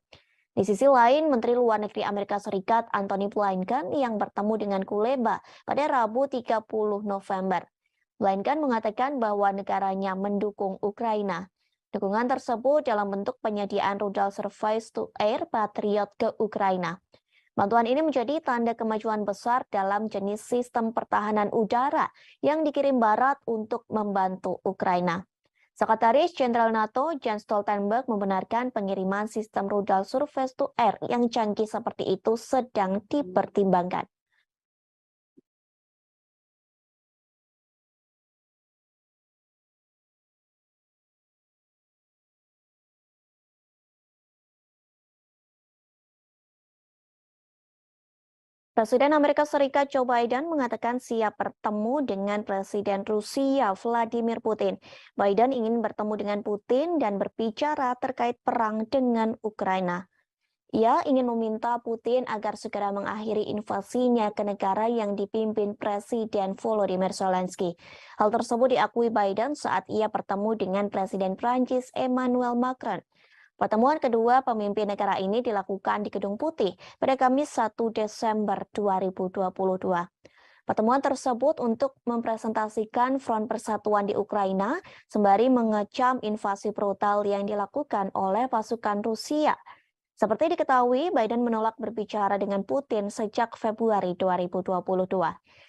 Di sisi lain, Menteri Luar Negeri Amerika Serikat Antony Blinken yang bertemu dengan Kuleba pada Rabu 30 November. Blinken mengatakan bahwa negaranya mendukung Ukraina. Dukungan tersebut dalam bentuk penyediaan rudal surface-to-air Patriot ke Ukraina. Bantuan ini menjadi tanda kemajuan besar dalam jenis sistem pertahanan udara yang dikirim Barat untuk membantu Ukraina. Sekretaris Jenderal NATO Jens Stoltenberg membenarkan pengiriman sistem rudal surface-to-air yang canggih seperti itu sedang dipertimbangkan. Presiden Amerika Serikat Joe Biden mengatakan siap bertemu dengan Presiden Rusia Vladimir Putin. Biden ingin bertemu dengan Putin dan berbicara terkait perang dengan Ukraina. Ia ingin meminta Putin agar segera mengakhiri invasinya ke negara yang dipimpin Presiden Volodymyr Zelensky. Hal tersebut diakui Biden saat ia bertemu dengan Presiden Prancis Emmanuel Macron. Pertemuan kedua pemimpin negara ini dilakukan di Gedung Putih pada Kamis 1 Desember 2022. Pertemuan tersebut untuk mempresentasikan front persatuan di Ukraina sembari mengecam invasi brutal yang dilakukan oleh pasukan Rusia. Seperti diketahui, Biden menolak berbicara dengan Putin sejak Februari 2022.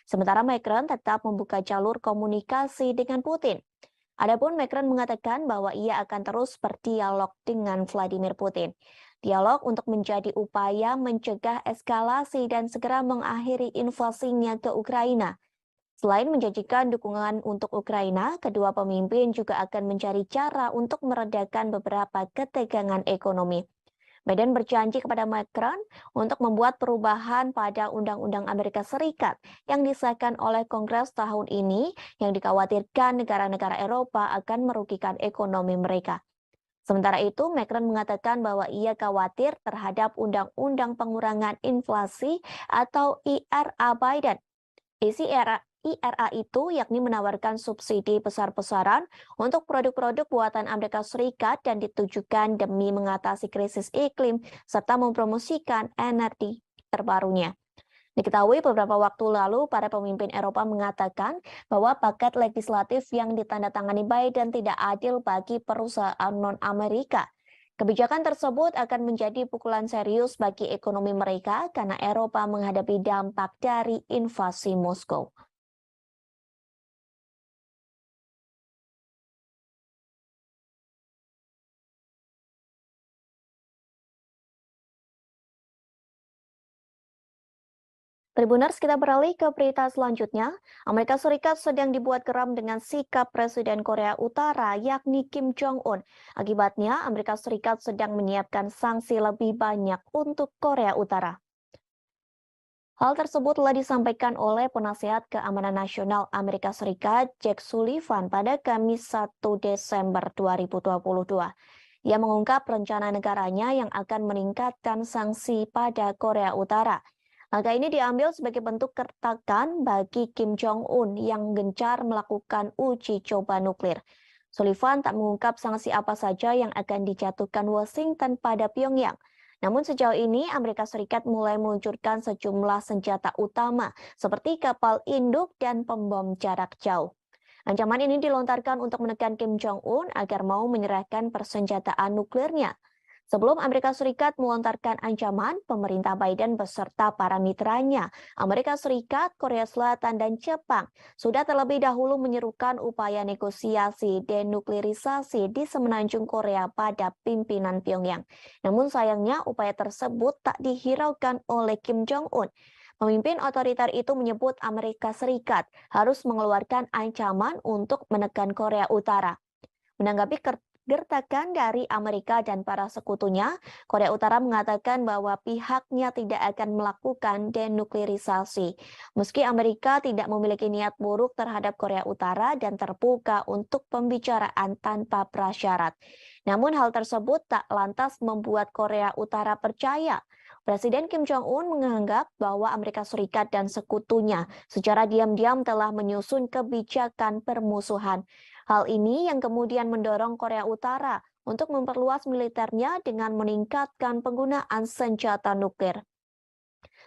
Sementara Macron tetap membuka jalur komunikasi dengan Putin. Adapun Macron mengatakan bahwa ia akan terus berdialog dengan Vladimir Putin. Dialog untuk menjadi upaya mencegah eskalasi dan segera mengakhiri invasinya ke Ukraina. Selain menjanjikan dukungan untuk Ukraina, kedua pemimpin juga akan mencari cara untuk meredakan beberapa ketegangan ekonomi. Biden berjanji kepada Macron untuk membuat perubahan pada Undang-Undang Amerika Serikat yang disahkan oleh Kongres tahun ini yang dikhawatirkan negara-negara Eropa akan merugikan ekonomi mereka. Sementara itu, Macron mengatakan bahwa ia khawatir terhadap Undang-Undang Pengurangan Inflasi atau IRA Biden. Isi IRA itu yakni menawarkan subsidi besar-besaran untuk produk-produk buatan Amerika Serikat dan ditujukan demi mengatasi krisis iklim serta mempromosikan energi terbarunya. Diketahui beberapa waktu lalu, para pemimpin Eropa mengatakan bahwa paket legislatif yang ditandatangani Biden tidak adil bagi perusahaan non-Amerika. Kebijakan tersebut akan menjadi pukulan serius bagi ekonomi mereka karena Eropa menghadapi dampak dari invasi Moskow. Tribuners, kita beralih ke berita selanjutnya. Amerika Serikat sedang dibuat geram dengan sikap Presiden Korea Utara, yakni Kim Jong-un. Akibatnya, Amerika Serikat sedang menyiapkan sanksi lebih banyak untuk Korea Utara. Hal tersebut telah disampaikan oleh Penasihat Keamanan Nasional Amerika Serikat, Jake Sullivan, pada Kamis 1 Desember 2022. Ia mengungkap rencana negaranya yang akan meningkatkan sanksi pada Korea Utara. Langkah ini diambil sebagai bentuk kertakan bagi Kim Jong-un yang gencar melakukan uji coba nuklir. Sullivan tak mengungkap sanksi apa saja yang akan dijatuhkan Washington pada Pyongyang. Namun sejauh ini Amerika Serikat mulai meluncurkan sejumlah senjata utama seperti kapal induk dan pembom jarak jauh. Ancaman ini dilontarkan untuk menekan Kim Jong-un agar mau menyerahkan persenjataan nuklirnya. Sebelum Amerika Serikat melontarkan ancaman, pemerintah Biden beserta para mitranya, Amerika Serikat, Korea Selatan, dan Jepang, sudah terlebih dahulu menyerukan upaya negosiasi denuklirisasi di semenanjung Korea pada pimpinan Pyongyang. Namun sayangnya upaya tersebut tak dihiraukan oleh Kim Jong-un. Pemimpin otoriter itu menyebut Amerika Serikat harus mengeluarkan ancaman untuk menekan Korea Utara. Menanggapi gertakan dari Amerika dan para sekutunya, Korea Utara mengatakan bahwa pihaknya tidak akan melakukan denuklirisasi. Meski Amerika tidak memiliki niat buruk terhadap Korea Utara dan terbuka untuk pembicaraan tanpa prasyarat. Namun hal tersebut tak lantas membuat Korea Utara percaya. Presiden Kim Jong-un menganggap bahwa Amerika Serikat dan sekutunya secara diam-diam telah menyusun kebijakan permusuhan. Hal ini yang kemudian mendorong Korea Utara untuk memperluas militernya dengan meningkatkan penggunaan senjata nuklir.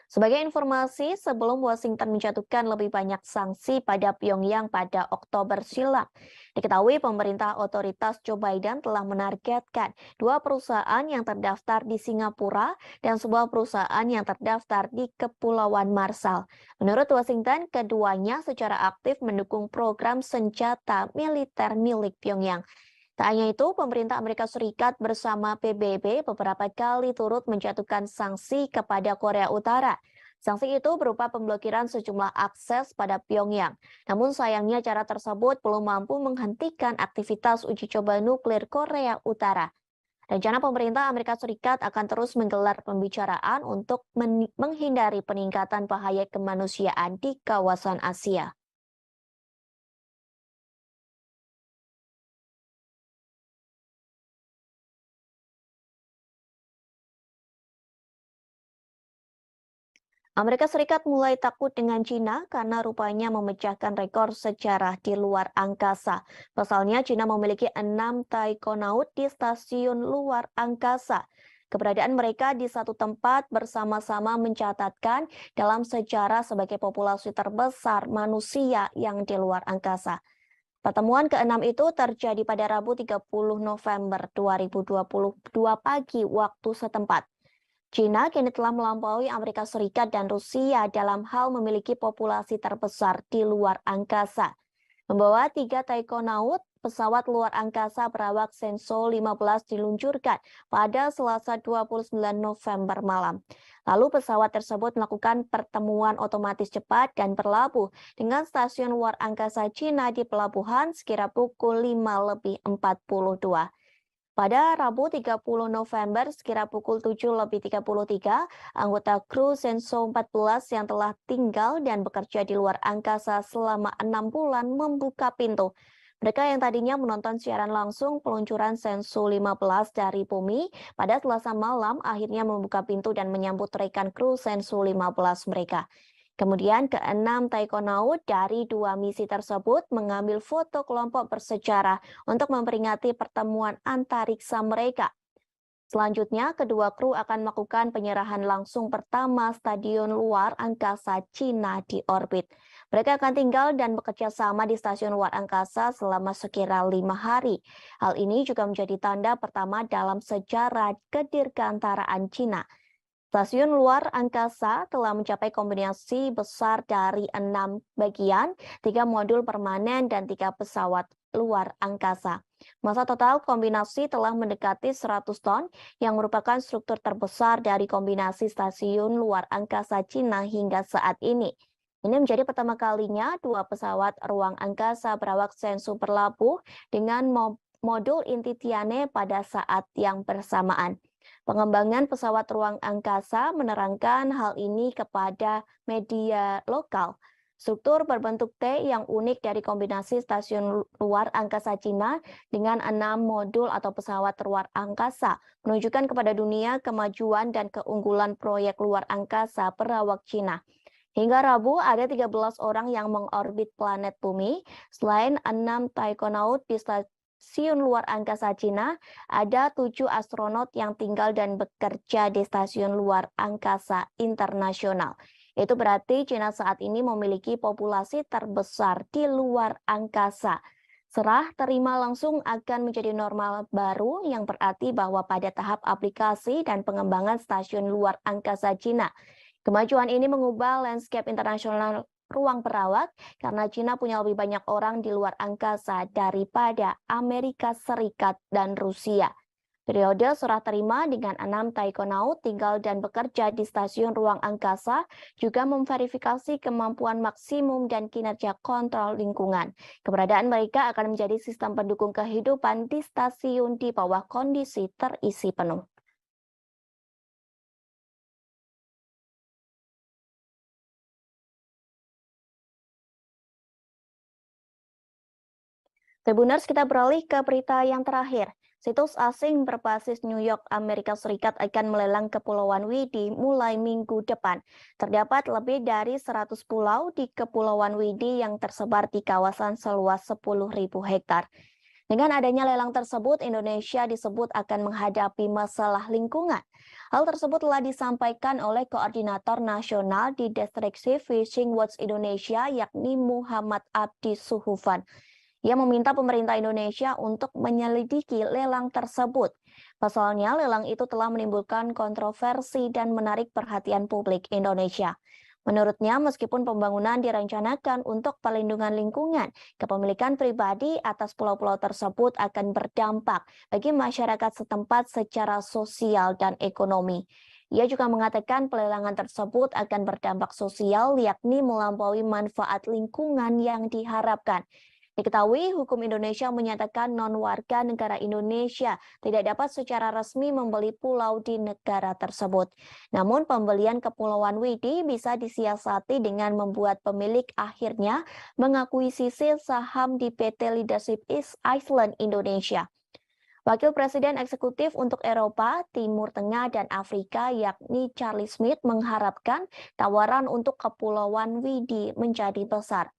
Sebagai informasi, sebelum Washington menjatuhkan lebih banyak sanksi pada Pyongyang pada Oktober silam, diketahui pemerintah otoritas Joe Biden telah menargetkan 2 perusahaan yang terdaftar di Singapura dan sebuah perusahaan yang terdaftar di Kepulauan Marshall. Menurut Washington, keduanya secara aktif mendukung program senjata militer milik Pyongyang. Tak hanya itu, pemerintah Amerika Serikat bersama PBB beberapa kali turut menjatuhkan sanksi kepada Korea Utara. Sanksi itu berupa pemblokiran sejumlah akses pada Pyongyang. Namun sayangnya cara tersebut belum mampu menghentikan aktivitas uji coba nuklir Korea Utara. Rencana pemerintah Amerika Serikat akan terus menggelar pembicaraan untuk menghindari peningkatan bahaya kemanusiaan di kawasan Asia. Amerika Serikat mulai takut dengan Cina karena rupanya memecahkan rekor sejarah di luar angkasa. Pasalnya, Cina memiliki 6 taikonaut di stasiun luar angkasa. Keberadaan mereka di satu tempat bersama-sama mencatatkan dalam sejarah sebagai populasi terbesar manusia yang di luar angkasa. Pertemuan ke-6 itu terjadi pada Rabu 30 November 2022 pagi waktu setempat. China kini telah melampaui Amerika Serikat dan Rusia dalam hal memiliki populasi terbesar di luar angkasa. Membawa 3 taikonaut, pesawat luar angkasa berawak Shenzhou 15 diluncurkan pada Selasa 29 November malam. Lalu pesawat tersebut melakukan pertemuan otomatis cepat dan berlabuh dengan stasiun luar angkasa China di pelabuhan sekira pukul 5:42. Pada Rabu 30 November sekira pukul 7:33, anggota kru Shenzhou 14 yang telah tinggal dan bekerja di luar angkasa selama 6 bulan membuka pintu. Mereka yang tadinya menonton siaran langsung peluncuran Shenzhou 15 dari bumi pada Selasa malam akhirnya membuka pintu dan menyambut rekan kru Shenzhou 15 mereka. Kemudian ke-6 taikonaut dari 2 misi tersebut mengambil foto kelompok bersejarah untuk memperingati pertemuan antariksa mereka. Selanjutnya, kedua kru akan melakukan penyerahan langsung pertama stadion luar angkasa China di orbit. Mereka akan tinggal dan bekerja sama di stasiun luar angkasa selama sekira 5 hari. Hal ini juga menjadi tanda pertama dalam sejarah kedirgantaraan China. Stasiun luar angkasa telah mencapai kombinasi besar dari 6 bagian, 3 modul permanen, dan 3 pesawat luar angkasa. Masa total kombinasi telah mendekati 100 ton, yang merupakan struktur terbesar dari kombinasi stasiun luar angkasa Cina hingga saat ini. Ini menjadi pertama kalinya 2 pesawat ruang angkasa berawak Shenzhou berlabuh dengan modul inti Tianhe pada saat yang bersamaan. Pengembangan pesawat ruang angkasa menerangkan hal ini kepada media lokal. Struktur berbentuk T yang unik dari kombinasi stasiun luar angkasa Cina dengan 6 modul atau pesawat luar angkasa menunjukkan kepada dunia kemajuan dan keunggulan proyek luar angkasa berawak Cina. Hingga Rabu, ada 13 orang yang mengorbit planet bumi. Selain 6 taikonaut di stasiun luar angkasa Cina, ada 7 astronot yang tinggal dan bekerja di stasiun luar angkasa internasional. Itu berarti Cina saat ini memiliki populasi terbesar di luar angkasa. Serah terima langsung akan menjadi normal baru yang berarti bahwa pada tahap aplikasi dan pengembangan stasiun luar angkasa Cina, kemajuan ini mengubah landscape internasional ruang berawak karena Cina punya lebih banyak orang di luar angkasa daripada Amerika Serikat dan Rusia. Periode serah terima dengan 6 taikonaut tinggal dan bekerja di stasiun ruang angkasa juga memverifikasi kemampuan maksimum dan kinerja kontrol lingkungan. Keberadaan mereka akan menjadi sistem pendukung kehidupan di stasiun di bawah kondisi terisi penuh. Tribuners, kita beralih ke berita yang terakhir. Situs asing berbasis New York, Amerika Serikat akan melelang Kepulauan Widi mulai minggu depan. Terdapat lebih dari 100 pulau di Kepulauan Widi yang tersebar di kawasan seluas 10.000 hektar. Dengan adanya lelang tersebut, Indonesia disebut akan menghadapi masalah lingkungan. Hal tersebut telah disampaikan oleh Koordinator Nasional di Destructive Fishing Watch Indonesia, yakni Muhammad Abdi Suhufan. Ia meminta pemerintah Indonesia untuk menyelidiki lelang tersebut. Pasalnya, lelang itu telah menimbulkan kontroversi dan menarik perhatian publik Indonesia. Menurutnya, meskipun pembangunan direncanakan untuk perlindungan lingkungan, kepemilikan pribadi atas pulau-pulau tersebut akan berdampak bagi masyarakat setempat secara sosial dan ekonomi. Ia juga mengatakan pelelangan tersebut akan berdampak sosial, yakni melampaui manfaat lingkungan yang diharapkan. Diketahui, hukum Indonesia menyatakan non-warga negara Indonesia tidak dapat secara resmi membeli pulau di negara tersebut. Namun, pembelian Kepulauan Widi bisa disiasati dengan membuat pemilik akhirnya mengakuisisi saham di PT Leadership East Island Indonesia. Wakil Presiden Eksekutif untuk Eropa, Timur Tengah, dan Afrika, yakni Charlie Smith, mengharapkan tawaran untuk Kepulauan Widi menjadi besar.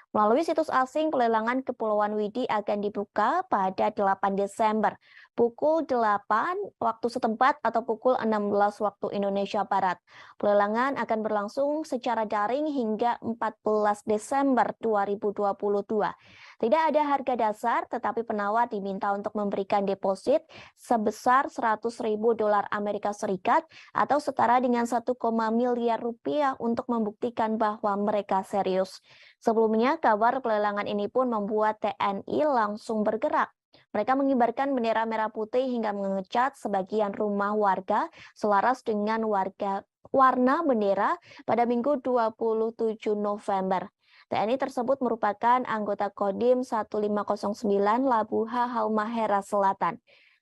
Melalui situs asing, pelelangan Kepulauan Widi akan dibuka pada 8 Desember. pukul 8 waktu setempat atau pukul 16 waktu Indonesia Barat. Pelelangan akan berlangsung secara daring hingga 14 Desember 2022. Tidak ada harga dasar, tetapi penawar diminta untuk memberikan deposit sebesar 100.000 dolar Amerika Serikat atau setara dengan 1, miliar rupiah untuk membuktikan bahwa mereka serius. Sebelumnya, kabar pelelangan ini pun membuat TNI langsung bergerak. Mereka mengibarkan bendera merah putih hingga mengecat sebagian rumah warga selaras dengan warna bendera pada Minggu 27 November. TNI tersebut merupakan anggota Kodim 1509 Labuha Halmahera Selatan.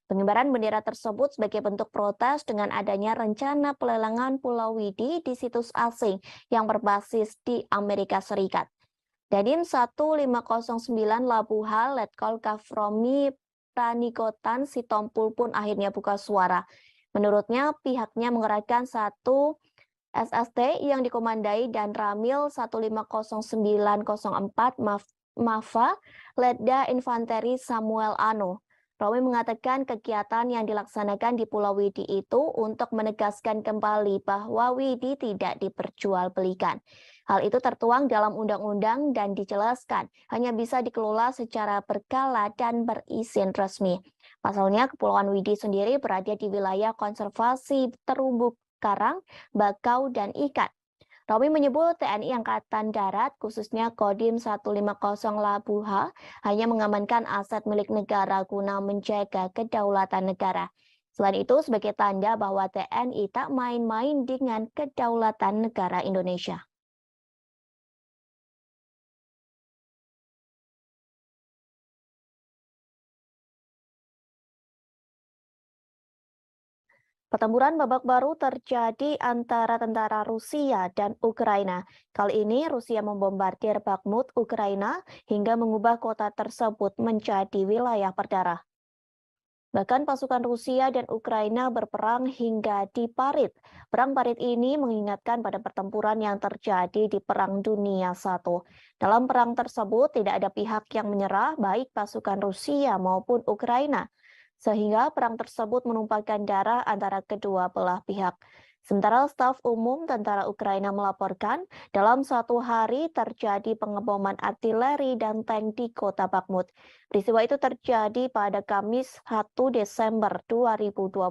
Pengibaran bendera tersebut sebagai bentuk protes dengan adanya rencana pelelangan Pulau Widi di situs asing yang berbasis di Amerika Serikat. Dadim 1509 Labuha Letkol Kafromi Pranikotan Sitompul pun akhirnya buka suara. Menurutnya, pihaknya mengerahkan satu SST yang dikomandai dan Ramil 150904 MAFA Letda Infanteri Samuel Ano. Romi mengatakan kegiatan yang dilaksanakan di Pulau Widi itu untuk menegaskan kembali bahwa Widi tidak diperjualbelikan. Hal itu tertuang dalam undang-undang dan dijelaskan hanya bisa dikelola secara berkala dan berizin resmi. Pasalnya, Kepulauan Widi sendiri berada di wilayah konservasi terumbu karang, bakau, dan ikan. Romi menyebut TNI Angkatan Darat, khususnya Kodim 150 Labuha, hanya mengamankan aset milik negara guna menjaga kedaulatan negara. Selain itu, sebagai tanda bahwa TNI tak main-main dengan kedaulatan negara Indonesia. Pertempuran babak baru terjadi antara tentara Rusia dan Ukraina. Kali ini Rusia membombardir Bakhmut, Ukraina, hingga mengubah kota tersebut menjadi wilayah berdarah. Bahkan pasukan Rusia dan Ukraina berperang hingga di Parit. Perang Parit ini mengingatkan pada pertempuran yang terjadi di Perang Dunia I. Dalam perang tersebut tidak ada pihak yang menyerah, baik pasukan Rusia maupun Ukraina, sehingga perang tersebut menumpahkan darah antara kedua belah pihak. Sementara staf umum tentara Ukraina melaporkan, dalam satu hari terjadi pengeboman artileri dan tank di kota Bakhmut. Peristiwa itu terjadi pada Kamis 1 Desember 2022.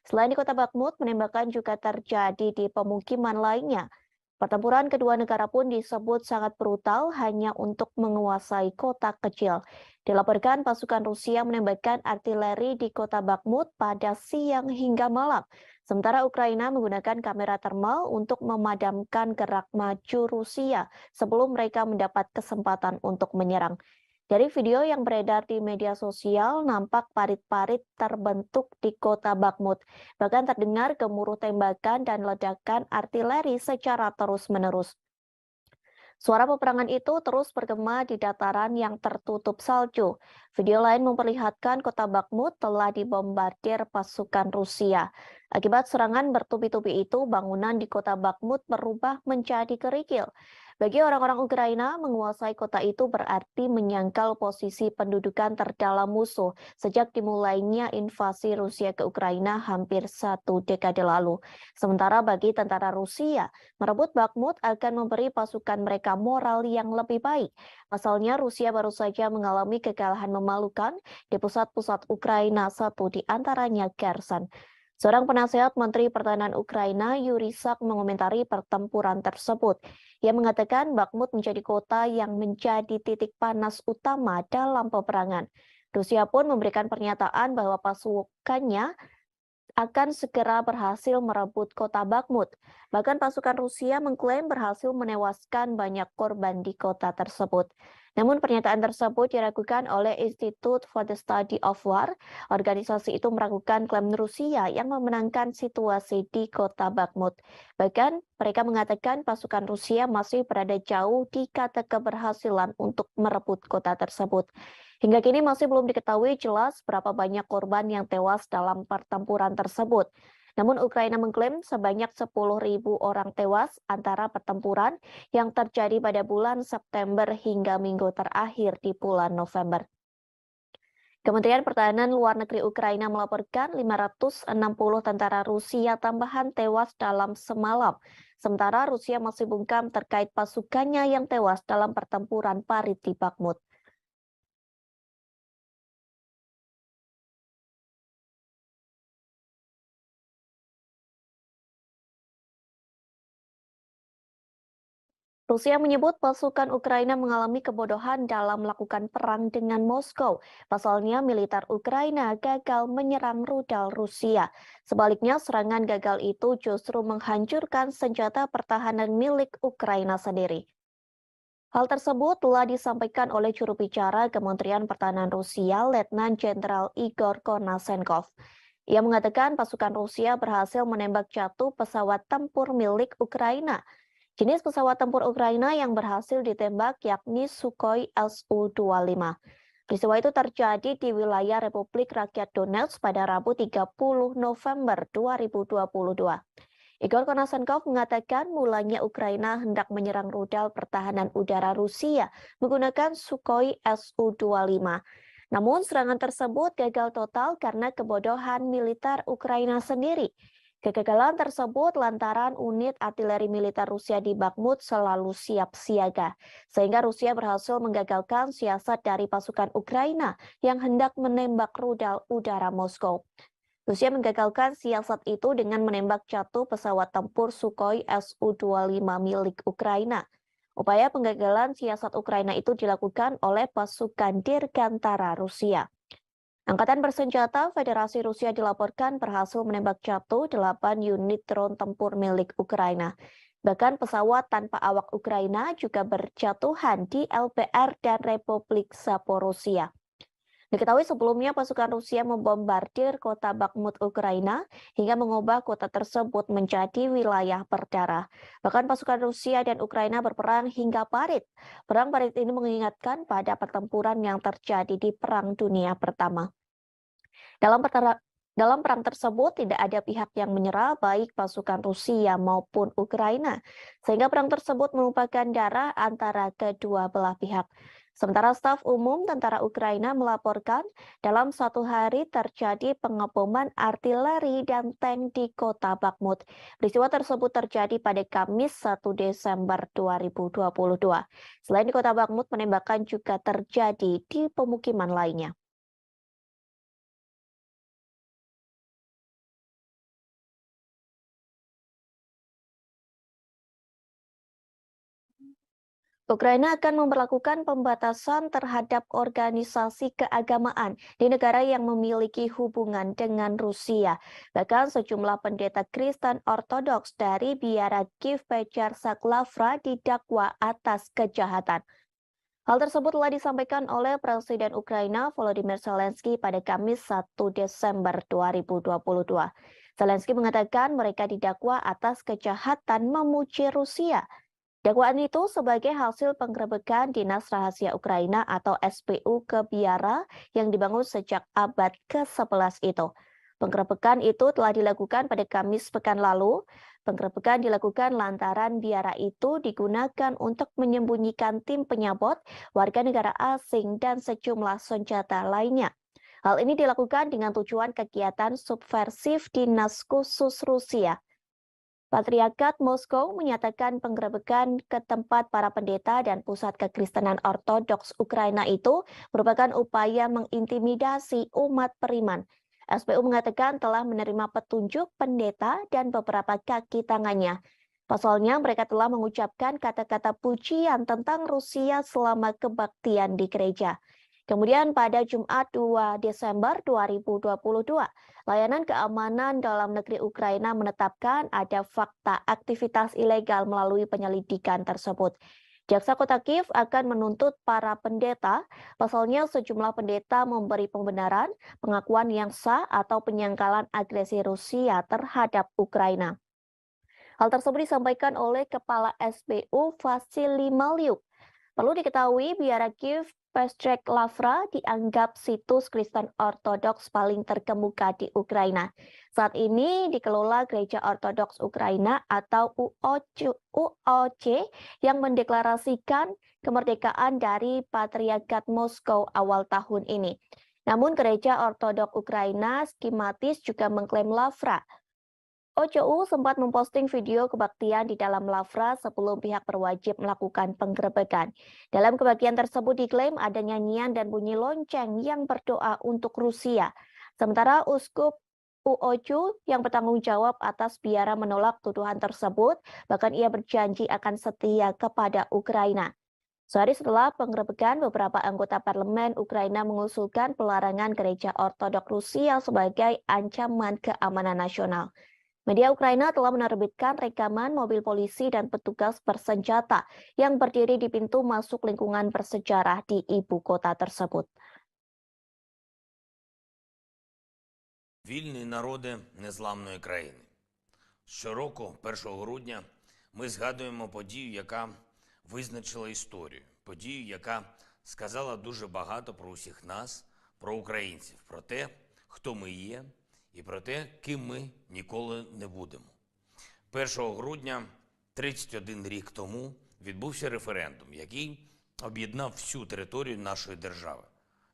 Selain di kota Bakhmut, penembakan juga terjadi di pemukiman lainnya. Pertempuran kedua negara pun disebut sangat brutal hanya untuk menguasai kota kecil. Dilaporkan pasukan Rusia menembakkan artileri di kota Bakhmut pada siang hingga malam. Sementara Ukraina menggunakan kamera termal untuk memadamkan gerak maju Rusia sebelum mereka mendapat kesempatan untuk menyerang. Dari video yang beredar di media sosial, nampak parit-parit terbentuk di kota Bakhmut. Bahkan terdengar gemuruh tembakan dan ledakan artileri secara terus-menerus. Suara peperangan itu terus bergema di dataran yang tertutup salju. Video lain memperlihatkan kota Bakhmut telah dibombardir pasukan Rusia. Akibat serangan bertubi-tubi itu, bangunan di kota Bakhmut berubah menjadi kerikil. Bagi orang-orang Ukraina, menguasai kota itu berarti menyangkal posisi pendudukan terdalam musuh sejak dimulainya invasi Rusia ke Ukraina hampir 1 dekade lalu. Sementara bagi tentara Rusia, merebut Bakhmut akan memberi pasukan mereka moral yang lebih baik. Pasalnya, Rusia baru saja mengalami kekalahan memalukan di pusat-pusat Ukraina, satu di antaranya Kherson. Seorang penasehat Menteri Pertahanan Ukraina, Yuri Sak, mengomentari pertempuran tersebut. Ia mengatakan Bakhmut menjadi kota yang menjadi titik panas utama dalam peperangan. Rusia pun memberikan pernyataan bahwa pasukannya akan segera berhasil merebut kota Bakhmut. Bahkan pasukan Rusia mengklaim berhasil menewaskan banyak korban di kota tersebut. Namun pernyataan tersebut diragukan oleh Institute for the Study of War. Organisasi itu meragukan klaim Rusia yang memenangkan situasi di kota Bakhmut. Bahkan mereka mengatakan pasukan Rusia masih berada jauh di kata keberhasilan untuk merebut kota tersebut. Hingga kini masih belum diketahui jelas berapa banyak korban yang tewas dalam pertempuran tersebut. Namun Ukraina mengklaim sebanyak 10.000 orang tewas antara pertempuran yang terjadi pada bulan September hingga minggu terakhir di bulan November. Kementerian Pertahanan Luar Negeri Ukraina melaporkan 560 tentara Rusia tambahan tewas dalam semalam. Sementara Rusia masih bungkam terkait pasukannya yang tewas dalam pertempuran parit di Bakhmut. Rusia menyebut pasukan Ukraina mengalami kebodohan dalam melakukan perang dengan Moskow. Pasalnya, militer Ukraina gagal menyerang rudal Rusia. Sebaliknya, serangan gagal itu justru menghancurkan senjata pertahanan milik Ukraina sendiri. Hal tersebut telah disampaikan oleh juru bicara Kementerian Pertahanan Rusia, Letnan Jenderal Igor Konasenkov. Ia mengatakan pasukan Rusia berhasil menembak jatuh pesawat tempur milik Ukraina. Jenis pesawat tempur Ukraina yang berhasil ditembak yakni Sukhoi Su-25. Peristiwa itu terjadi di wilayah Republik Rakyat Donetsk pada Rabu 30 November 2022. Igor Konasenkov mengatakan mulanya Ukraina hendak menyerang rudal pertahanan udara Rusia menggunakan Sukhoi Su-25. Namun serangan tersebut gagal total karena kebodohan militer Ukraina sendiri. Kegagalan tersebut lantaran unit artileri militer Rusia di Bakhmut selalu siap siaga, sehingga Rusia berhasil menggagalkan siasat dari pasukan Ukraina yang hendak menembak rudal udara Moskow. Rusia menggagalkan siasat itu dengan menembak jatuh pesawat tempur Sukhoi Su-25 milik Ukraina. Upaya penggagalan siasat Ukraina itu dilakukan oleh pasukan Dirgantara Rusia. Angkatan bersenjata Federasi Rusia dilaporkan berhasil menembak jatuh 8 unit drone tempur milik Ukraina. Bahkan pesawat tanpa awak Ukraina juga berjatuhan di LPR dan Republik Zaporozhia. Diketahui sebelumnya pasukan Rusia membombardir kota Bakhmut Ukraina hingga mengubah kota tersebut menjadi wilayah berdarah. Bahkan pasukan Rusia dan Ukraina berperang hingga parit. Perang parit ini mengingatkan pada pertempuran yang terjadi di Perang Dunia Pertama. Dalam perang tersebut tidak ada pihak yang menyerah baik pasukan Rusia maupun Ukraina, sehingga perang tersebut merupakan darah antara kedua belah pihak. Sementara staf umum tentara Ukraina melaporkan dalam satu hari terjadi pengeboman artileri dan tank di kota Bakhmut. Peristiwa tersebut terjadi pada Kamis 1 Desember 2022. Selain di kota Bakhmut, penembakan juga terjadi di pemukiman lainnya. Ukraina akan memberlakukan pembatasan terhadap organisasi keagamaan di negara yang memiliki hubungan dengan Rusia. Bahkan sejumlah pendeta Kristen Ortodoks dari biara Kiev Petr Lavra didakwa atas kejahatan. Hal tersebut telah disampaikan oleh Presiden Ukraina Volodymyr Zelensky pada Kamis 1 Desember 2022. Zelensky mengatakan mereka didakwa atas kejahatan memuji Rusia. Dakwaan itu sebagai hasil penggerebekan Dinas Rahasia Ukraina atau SBU ke biara yang dibangun sejak abad ke-11 itu. Penggerebekan itu telah dilakukan pada Kamis pekan lalu. Penggerebekan dilakukan lantaran biara itu digunakan untuk menyembunyikan tim penyabot, warga negara asing, dan sejumlah senjata lainnya. Hal ini dilakukan dengan tujuan kegiatan subversif Dinas Khusus Rusia. Patriarkat Moskow menyatakan penggerebekan ke tempat para pendeta dan pusat kekristenan Ortodoks Ukraina itu merupakan upaya mengintimidasi umat beriman. SBU mengatakan telah menerima petunjuk pendeta dan beberapa kaki tangannya. Pasalnya mereka telah mengucapkan kata-kata pujian tentang Rusia selama kebaktian di gereja. Kemudian pada Jumat 2 Desember 2022, Layanan Keamanan Dalam Negeri Ukraina menetapkan ada fakta aktivitas ilegal melalui penyelidikan tersebut. Jaksa Kota Kiev akan menuntut para pendeta, pasalnya sejumlah pendeta memberi pembenaran, pengakuan yang sah atau penyangkalan agresi Rusia terhadap Ukraina. Hal tersebut disampaikan oleh Kepala SBU Vasily Malyuk. Perlu diketahui, biara Kiev Petr Lavra dianggap situs Kristen Ortodoks paling terkemuka di Ukraina. Saat ini dikelola Gereja Ortodoks Ukraina atau UOC yang mendeklarasikan kemerdekaan dari Patriarkat Moskow awal tahun ini. Namun gereja Ortodok Ukraina skematis juga mengklaim Lavra. OCU sempat memposting video kebaktian di dalam Lavra sebelum pihak berwajib melakukan penggerebekan. Dalam kebaktian tersebut diklaim ada nyanyian dan bunyi lonceng yang berdoa untuk Rusia. Sementara Uskup UOCU yang bertanggung jawab atas biara menolak tuduhan tersebut, bahkan ia berjanji akan setia kepada Ukraina. Sehari setelah penggerebekan, beberapa anggota parlemen Ukraina mengusulkan pelarangan gereja Ortodok Rusia sebagai ancaman keamanan nasional. Media Ukraina telah menerbitkan rekaman mobil polisi dan petugas bersenjata yang berdiri di pintu masuk lingkungan bersejarah di ibu kota tersebut. Вільні народи незламної країни. Щороку, 1 грудня, ми згадуємо подію, яка визначила історію. Подію, яка сказала дуже багато про усіх нас, про українців, про те, хто ми є, і про те, ким ми ніколи не будемо. 1 грудня 31 рік тому відбувся референдум, який об'єднав всю територію нашої держави.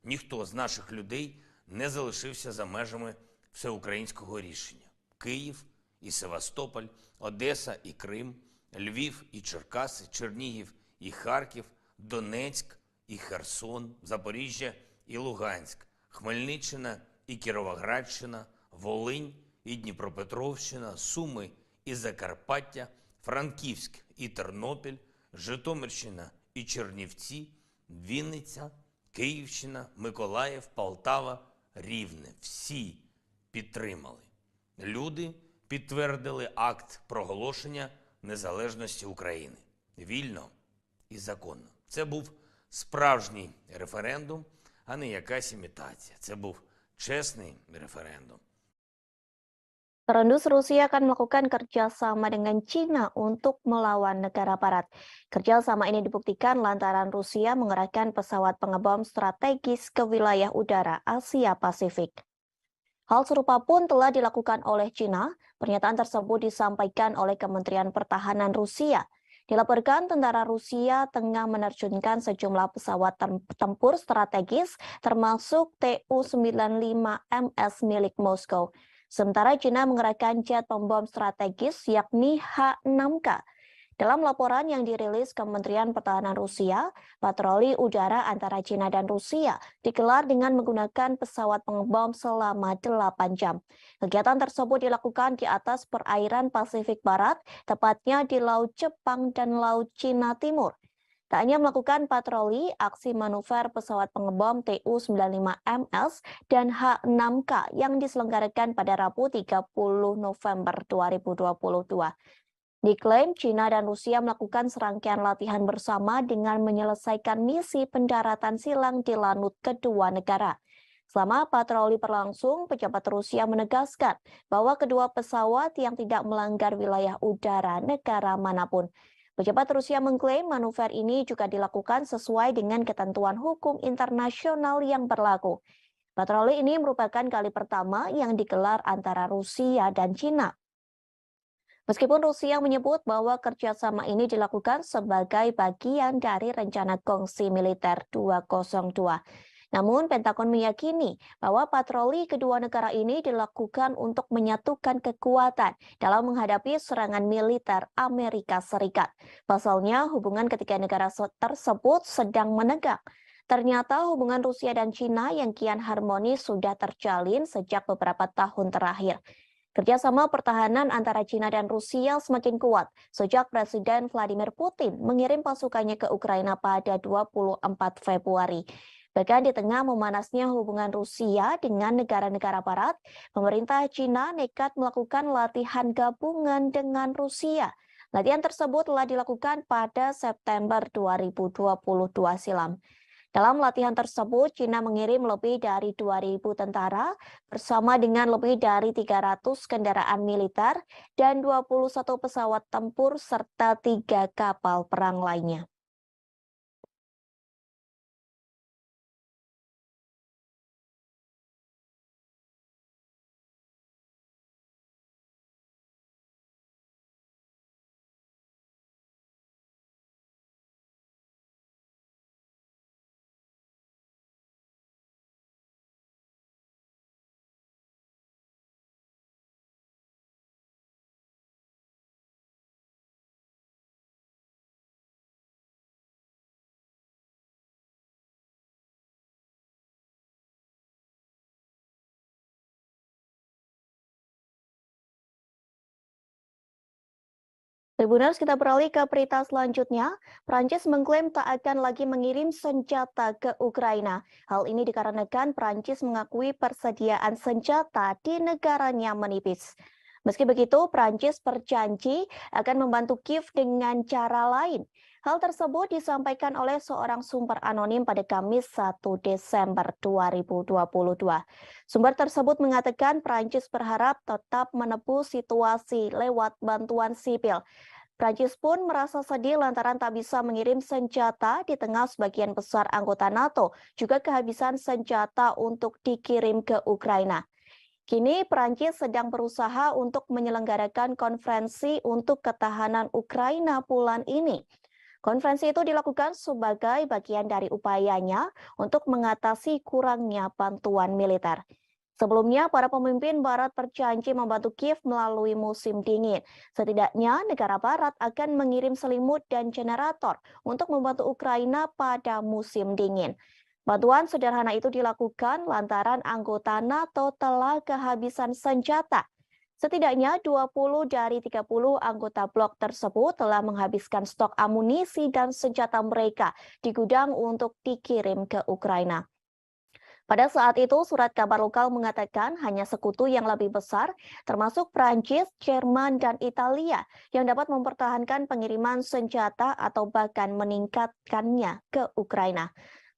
Ніхто з наших людей не залишився за межами всеукраїнського рішення. Київ і Севастополь, Одеса і Крим, Львів і Черкаси, Чернігів і Харків, Донецьк і Херсон, Запоріжжя і Луганськ, Хмельниччина і Кіровоградщина, Волинь і Дніпропетровщина, Суми і Закарпаття, Франківськ і Тернопіль, Житомирщина і Чернівці, Вінниця, Київщина, Миколаїв, Полтава, Рівне. Всі підтримали. Люди підтвердили акт проголошення незалежності України. Вільно і законно. Це був справжній референдум, а не якась імітація. Це був чесний референдум. Terendus Rusia akan melakukan kerjasama dengan China untuk melawan negara barat. Kerjasama ini dibuktikan lantaran Rusia mengerahkan pesawat pengebom strategis ke wilayah udara Asia Pasifik. Hal serupa pun telah dilakukan oleh China. Pernyataan tersebut disampaikan oleh Kementerian Pertahanan Rusia. Dilaporkan tentara Rusia tengah menerjunkan sejumlah pesawat tempur strategis termasuk Tu-95MS milik Moskow. Sementara China mengerahkan jet pembom strategis yakni H-6K. Dalam laporan yang dirilis Kementerian Pertahanan Rusia, patroli udara antara China dan Rusia digelar dengan menggunakan pesawat pengebom selama 8 jam. Kegiatan tersebut dilakukan di atas perairan Pasifik Barat, tepatnya di Laut Jepang dan Laut Cina Timur. Tak hanya melakukan patroli, aksi manuver pesawat pengebom Tu-95MS dan H-6K yang diselenggarakan pada Rabu 30 November 2022. Diklaim China dan Rusia melakukan serangkaian latihan bersama dengan menyelesaikan misi pendaratan silang di lanut kedua negara. Selama patroli berlangsung, pejabat Rusia menegaskan bahwa kedua pesawat yang tidak melanggar wilayah udara negara manapun. Pejabat Rusia mengklaim manuver ini juga dilakukan sesuai dengan ketentuan hukum internasional yang berlaku. Patroli ini merupakan kali pertama yang digelar antara Rusia dan China. Meskipun Rusia menyebut bahwa kerjasama ini dilakukan sebagai bagian dari rencana kongsi militer 202. Namun Pentagon meyakini bahwa patroli kedua negara ini dilakukan untuk menyatukan kekuatan dalam menghadapi serangan militer Amerika Serikat. Pasalnya hubungan ketiga negara tersebut sedang menegang. Ternyata hubungan Rusia dan China yang kian harmonis sudah terjalin sejak beberapa tahun terakhir. Kerjasama pertahanan antara China dan Rusia semakin kuat sejak Presiden Vladimir Putin mengirim pasukannya ke Ukraina pada 24 Februari. Bahkan di tengah memanasnya hubungan Rusia dengan negara-negara barat, pemerintah China nekat melakukan latihan gabungan dengan Rusia. Latihan tersebut telah dilakukan pada September 2022 silam. Dalam latihan tersebut, China mengirim lebih dari 2.000 tentara bersama dengan lebih dari 300 kendaraan militer dan 21 pesawat tempur serta 3 kapal perang lainnya. Tribuners, kita beralih ke berita selanjutnya. Prancis mengklaim tak akan lagi mengirim senjata ke Ukraina. Hal ini dikarenakan Prancis mengakui persediaan senjata di negaranya menipis. Meski begitu, Prancis berjanji akan membantu Kiev dengan cara lain. Hal tersebut disampaikan oleh seorang sumber anonim pada Kamis 1 Desember 2022. Sumber tersebut mengatakan Prancis berharap tetap menebus situasi lewat bantuan sipil. Prancis pun merasa sedih lantaran tak bisa mengirim senjata di tengah sebagian besar anggota NATO juga kehabisan senjata untuk dikirim ke Ukraina. Kini Prancis sedang berusaha untuk menyelenggarakan konferensi untuk ketahanan Ukraina bulan ini. Konferensi itu dilakukan sebagai bagian dari upayanya untuk mengatasi kurangnya bantuan militer. Sebelumnya, para pemimpin Barat berjanji membantu Kiev melalui musim dingin. Setidaknya, negara Barat akan mengirim selimut dan generator untuk membantu Ukraina pada musim dingin. Bantuan sederhana itu dilakukan lantaran anggota NATO telah kehabisan senjata. Setidaknya 20 dari 30 anggota blok tersebut telah menghabiskan stok amunisi dan senjata mereka di gudang untuk dikirim ke Ukraina. Pada saat itu, surat kabar lokal mengatakan hanya sekutu yang lebih besar, termasuk Prancis, Jerman, dan Italia, yang dapat mempertahankan pengiriman senjata atau bahkan meningkatkannya ke Ukraina.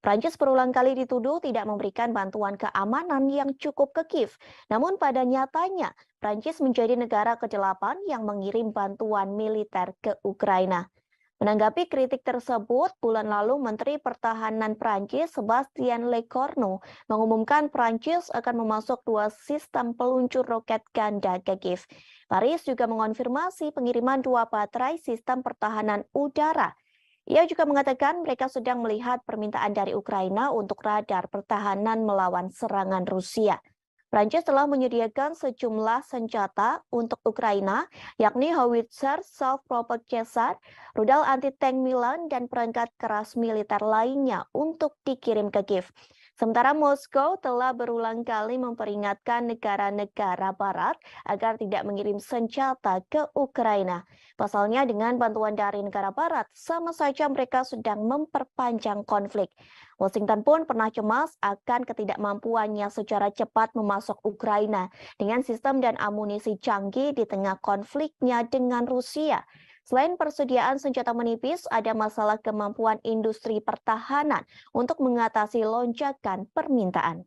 Prancis berulang kali dituduh tidak memberikan bantuan keamanan yang cukup ke Kiev. Namun pada nyatanya, Prancis menjadi negara ke-8 yang mengirim bantuan militer ke Ukraina. Menanggapi kritik tersebut, bulan lalu Menteri Pertahanan Prancis Sebastien Lecornu mengumumkan Prancis akan memasok 2 sistem peluncur roket ganda ke Kiev. Paris juga mengonfirmasi pengiriman 2 baterai sistem pertahanan udara. Ia juga mengatakan mereka sedang melihat permintaan dari Ukraina untuk radar pertahanan melawan serangan Rusia. Prancis telah menyediakan sejumlah senjata untuk Ukraina, yakni howitzer, self-propelled Caesar, rudal anti-tank Milan, dan perangkat keras militer lainnya untuk dikirim ke Kiev. Sementara Moskow telah berulang kali memperingatkan negara-negara Barat agar tidak mengirim senjata ke Ukraina. Pasalnya dengan bantuan dari negara Barat, sama saja mereka sedang memperpanjang konflik. Washington pun pernah cemas akan ketidakmampuannya secara cepat memasok Ukraina dengan sistem dan amunisi canggih di tengah konfliknya dengan Rusia. Selain persediaan senjata menipis, ada masalah kemampuan industri pertahanan untuk mengatasi lonjakan permintaan.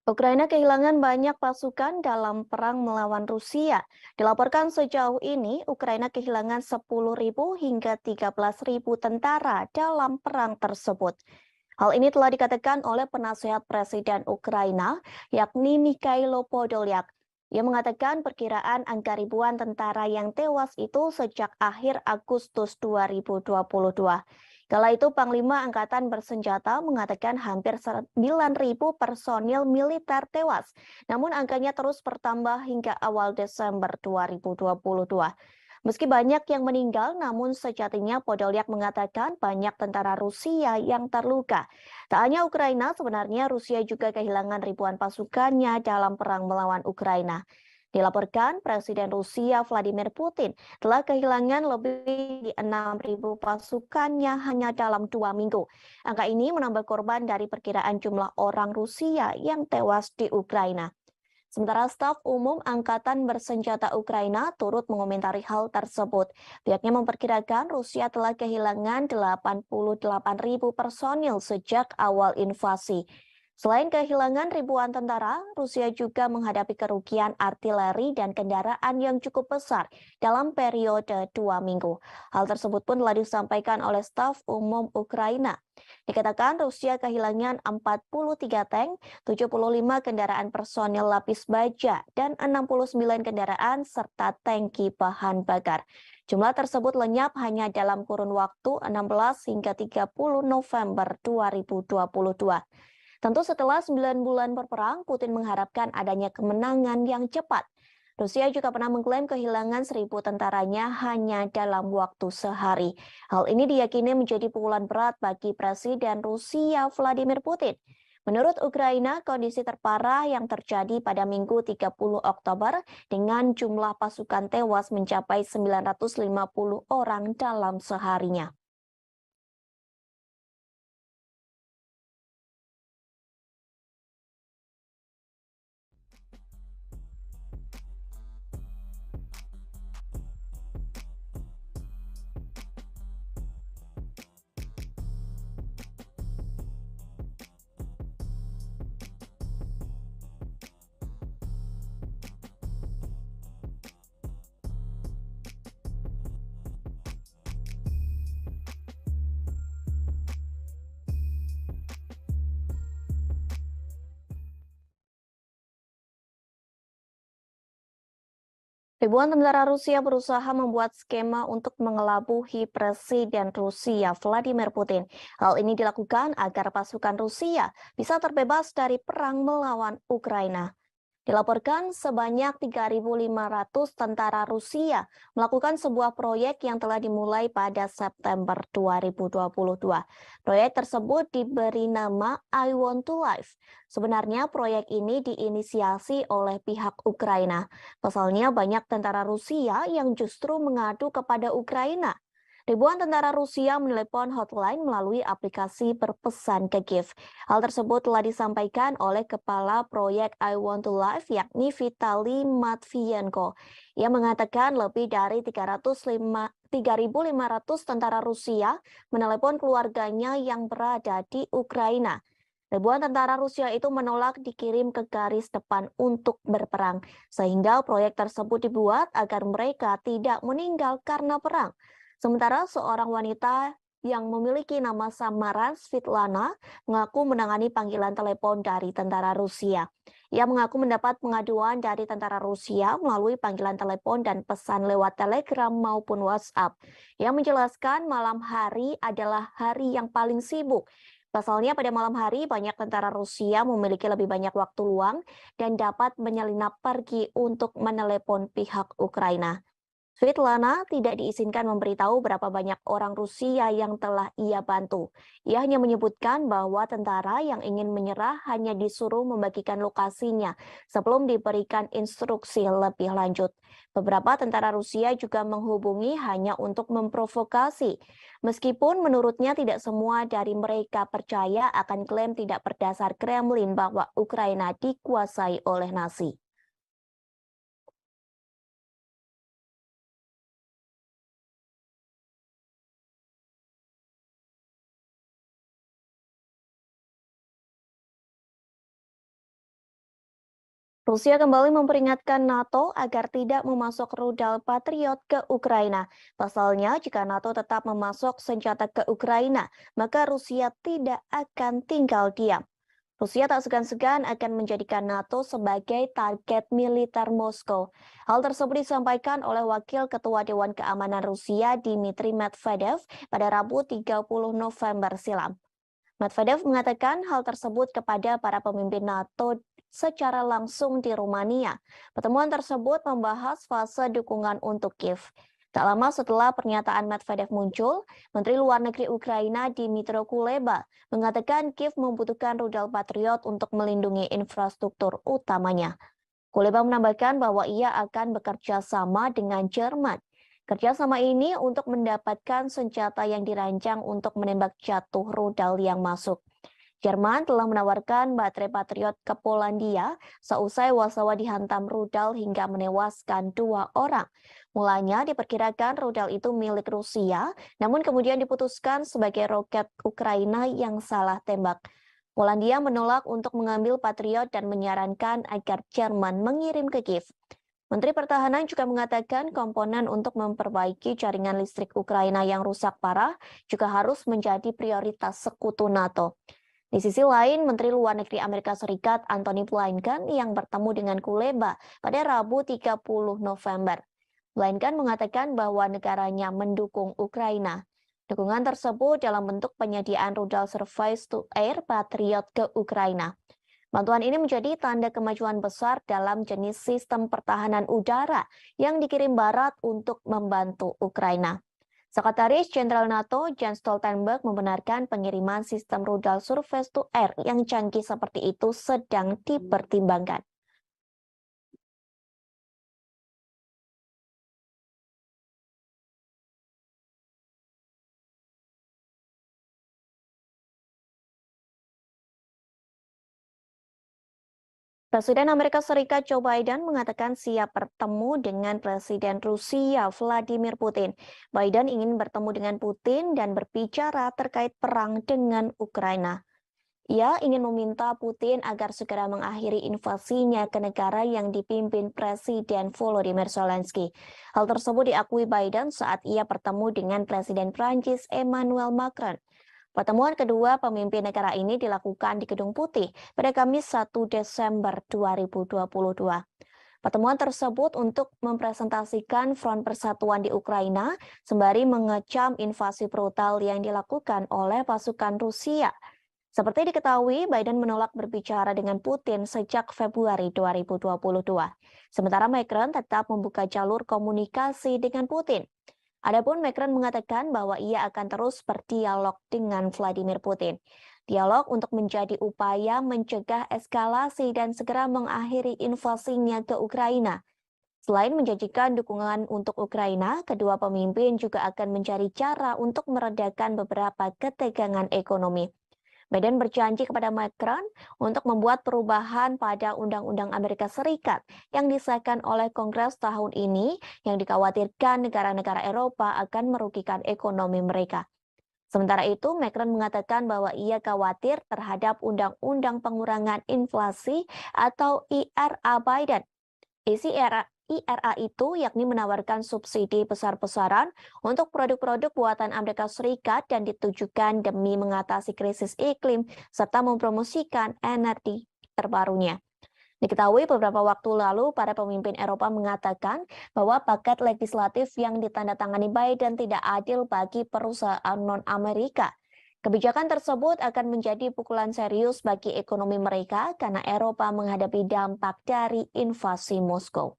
Ukraina kehilangan banyak pasukan dalam perang melawan Rusia. Dilaporkan sejauh ini, Ukraina kehilangan 10.000 hingga 13.000 tentara dalam perang tersebut. Hal ini telah dikatakan oleh penasehat Presiden Ukraina, yakni Mikhailo Podolyak. Ia mengatakan perkiraan angka ribuan tentara yang tewas itu sejak akhir Agustus 2022. Kala itu Panglima Angkatan Bersenjata mengatakan hampir 9.000 personil militer tewas, namun angkanya terus bertambah hingga awal Desember 2022. Meski banyak yang meninggal, namun sejatinya Podolyak mengatakan banyak tentara Rusia yang terluka. Tak hanya Ukraina, sebenarnya Rusia juga kehilangan ribuan pasukannya dalam perang melawan Ukraina. Dilaporkan Presiden Rusia Vladimir Putin telah kehilangan lebih dari 6.000 pasukannya hanya dalam 2 minggu. Angka ini menambah korban dari perkiraan jumlah orang Rusia yang tewas di Ukraina. Sementara staf umum Angkatan Bersenjata Ukraina turut mengomentari hal tersebut. Pihaknya memperkirakan Rusia telah kehilangan 88.000 personil sejak awal invasi. Selain kehilangan ribuan tentara, Rusia juga menghadapi kerugian artileri dan kendaraan yang cukup besar dalam periode 2 minggu. Hal tersebut pun telah disampaikan oleh staf umum Ukraina. Dikatakan Rusia kehilangan 43 tank, 75 kendaraan personil lapis baja, dan 69 kendaraan serta tangki bahan bakar. Jumlah tersebut lenyap hanya dalam kurun waktu 16 hingga 30 November 2022. Tentu setelah 9 bulan berperang, Putin mengharapkan adanya kemenangan yang cepat. Rusia juga pernah mengklaim kehilangan 1.000 tentaranya hanya dalam waktu sehari. Hal ini diyakini menjadi pukulan berat bagi Presiden Rusia Vladimir Putin. Menurut Ukraina, kondisi terparah yang terjadi pada Minggu 30 Oktober dengan jumlah pasukan tewas mencapai 950 orang dalam seharinya. Ribuan tentara Rusia berusaha membuat skema untuk mengelabuhi Presiden Rusia Vladimir Putin. Hal ini dilakukan agar pasukan Rusia bisa terbebas dari perang melawan Ukraina. Dilaporkan sebanyak 3.500 tentara Rusia melakukan sebuah proyek yang telah dimulai pada September 2022. Proyek tersebut diberi nama I Want to Live. Sebenarnya proyek ini diinisiasi oleh pihak Ukraina. Pasalnya banyak tentara Rusia yang justru mengadu kepada Ukraina. Ribuan tentara Rusia menelepon hotline melalui aplikasi berpesan ke Kiev. Hal tersebut telah disampaikan oleh Kepala Proyek I Want to Live yakni Vitali Matvienko. Ia mengatakan lebih dari 3.500 tentara Rusia menelepon keluarganya yang berada di Ukraina. Ribuan tentara Rusia itu menolak dikirim ke garis depan untuk berperang, sehingga proyek tersebut dibuat agar mereka tidak meninggal karena perang. Sementara seorang wanita yang memiliki nama samaran Svitlana mengaku menangani panggilan telepon dari tentara Rusia. Ia mengaku mendapat pengaduan dari tentara Rusia melalui panggilan telepon dan pesan lewat Telegram maupun WhatsApp. Ia menjelaskan malam hari adalah hari yang paling sibuk. Pasalnya pada malam hari banyak tentara Rusia memiliki lebih banyak waktu luang dan dapat menyelinap pergi untuk menelepon pihak Ukraina. Svitlana tidak diizinkan memberitahu berapa banyak orang Rusia yang telah ia bantu. Ia hanya menyebutkan bahwa tentara yang ingin menyerah hanya disuruh membagikan lokasinya sebelum diberikan instruksi lebih lanjut. Beberapa tentara Rusia juga menghubungi hanya untuk memprovokasi. Meskipun menurutnya tidak semua dari mereka percaya akan klaim tidak berdasar Kremlin bahwa Ukraina dikuasai oleh Nazi. Rusia kembali memperingatkan NATO agar tidak memasok rudal Patriot ke Ukraina. Pasalnya, jika NATO tetap memasok senjata ke Ukraina, maka Rusia tidak akan tinggal diam. Rusia tak segan-segan akan menjadikan NATO sebagai target militer Moskow. Hal tersebut disampaikan oleh Wakil Ketua Dewan Keamanan Rusia Dmitry Medvedev pada Rabu 30 November silam. Medvedev mengatakan hal tersebut kepada para pemimpin NATO secara langsung di Rumania. Pertemuan tersebut membahas fase dukungan untuk Kiev. Tak lama setelah pernyataan Medvedev muncul, Menteri Luar Negeri Ukraina Dmytro Kuleba mengatakan Kiev membutuhkan rudal Patriot untuk melindungi infrastruktur utamanya. Kuleba menambahkan bahwa ia akan bekerja sama dengan Jerman. Kerjasama ini untuk mendapatkan senjata yang dirancang untuk menembak jatuh rudal yang masuk. Jerman telah menawarkan baterai Patriot ke Polandia seusai Warsawa dihantam rudal hingga menewaskan 2 orang. Mulanya diperkirakan rudal itu milik Rusia, namun kemudian diputuskan sebagai roket Ukraina yang salah tembak. Polandia menolak untuk mengambil Patriot dan menyarankan agar Jerman mengirim ke Kiev. Menteri Pertahanan juga mengatakan komponen untuk memperbaiki jaringan listrik Ukraina yang rusak parah juga harus menjadi prioritas sekutu NATO. Di sisi lain, Menteri Luar Negeri Amerika Serikat Antony Blinken yang bertemu dengan Kuleba pada Rabu 30 November. melainkan mengatakan bahwa negaranya mendukung Ukraina. Dukungan tersebut dalam bentuk penyediaan rudal surface-to-air Patriot ke Ukraina. Bantuan ini menjadi tanda kemajuan besar dalam jenis sistem pertahanan udara yang dikirim Barat untuk membantu Ukraina. Sekretaris Jenderal NATO Jens Stoltenberg membenarkan pengiriman sistem rudal surface-to-air yang canggih seperti itu sedang dipertimbangkan. Presiden Amerika Serikat Joe Biden mengatakan siap bertemu dengan Presiden Rusia Vladimir Putin. Biden ingin bertemu dengan Putin dan berbicara terkait perang dengan Ukraina. Ia ingin meminta Putin agar segera mengakhiri invasinya ke negara yang dipimpin Presiden Volodymyr Zelensky. Hal tersebut diakui Biden saat ia bertemu dengan Presiden Prancis Emmanuel Macron. Pertemuan kedua pemimpin negara ini dilakukan di Gedung Putih pada Kamis 1 Desember 2022. Pertemuan tersebut untuk mempresentasikan front persatuan di Ukraina sembari mengecam invasi brutal yang dilakukan oleh pasukan Rusia. Seperti diketahui, Biden menolak berbicara dengan Putin sejak Februari 2022. Sementara Macron tetap membuka jalur komunikasi dengan Putin. Adapun Macron mengatakan bahwa ia akan terus berdialog dengan Vladimir Putin. Dialog untuk menjadi upaya mencegah eskalasi dan segera mengakhiri invasinya ke Ukraina. Selain menjanjikan dukungan untuk Ukraina, kedua pemimpin juga akan mencari cara untuk meredakan beberapa ketegangan ekonomi. Biden berjanji kepada Macron untuk membuat perubahan pada Undang-Undang Amerika Serikat yang disahkan oleh Kongres tahun ini yang dikhawatirkan negara-negara Eropa akan merugikan ekonomi mereka. Sementara itu, Macron mengatakan bahwa ia khawatir terhadap Undang-Undang Pengurangan Inflasi atau IRA Biden. Isi IRA itu yakni menawarkan subsidi besar-besaran untuk produk-produk buatan Amerika Serikat dan ditujukan demi mengatasi krisis iklim serta mempromosikan energi terbarunya. Diketahui beberapa waktu lalu para pemimpin Eropa mengatakan bahwa paket legislatif yang ditandatangani Biden tidak adil bagi perusahaan non-Amerika. Kebijakan tersebut akan menjadi pukulan serius bagi ekonomi mereka karena Eropa menghadapi dampak dari invasi Moskow.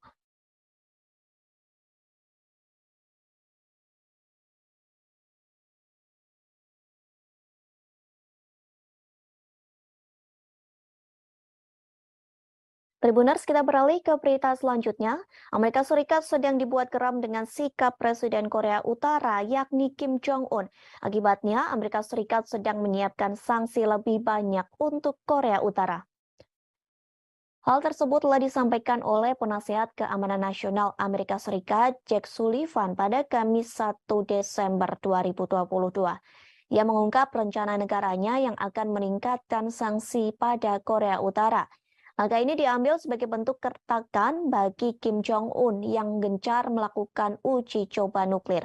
Tribuners, kita beralih ke berita selanjutnya. Amerika Serikat sedang dibuat geram dengan sikap Presiden Korea Utara yakni Kim Jong-un. Akibatnya, Amerika Serikat sedang menyiapkan sanksi lebih banyak untuk Korea Utara. Hal tersebut telah disampaikan oleh Penasihat Keamanan Nasional Amerika Serikat Jake Sullivan pada Kamis 1 Desember 2022. Ia mengungkap rencana negaranya yang akan meningkatkan sanksi pada Korea Utara. Langkah ini diambil sebagai bentuk kertakan bagi Kim Jong-un yang gencar melakukan uji coba nuklir.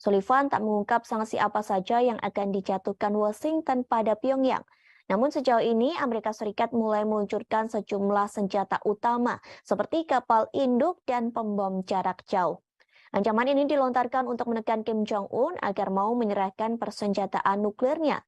Sullivan tak mengungkap sanksi apa saja yang akan dijatuhkan Washington pada Pyongyang. Namun sejauh ini Amerika Serikat mulai meluncurkan sejumlah senjata utama seperti kapal induk dan pembom jarak jauh. Ancaman ini dilontarkan untuk menekan Kim Jong-un agar mau menyerahkan persenjataan nuklirnya.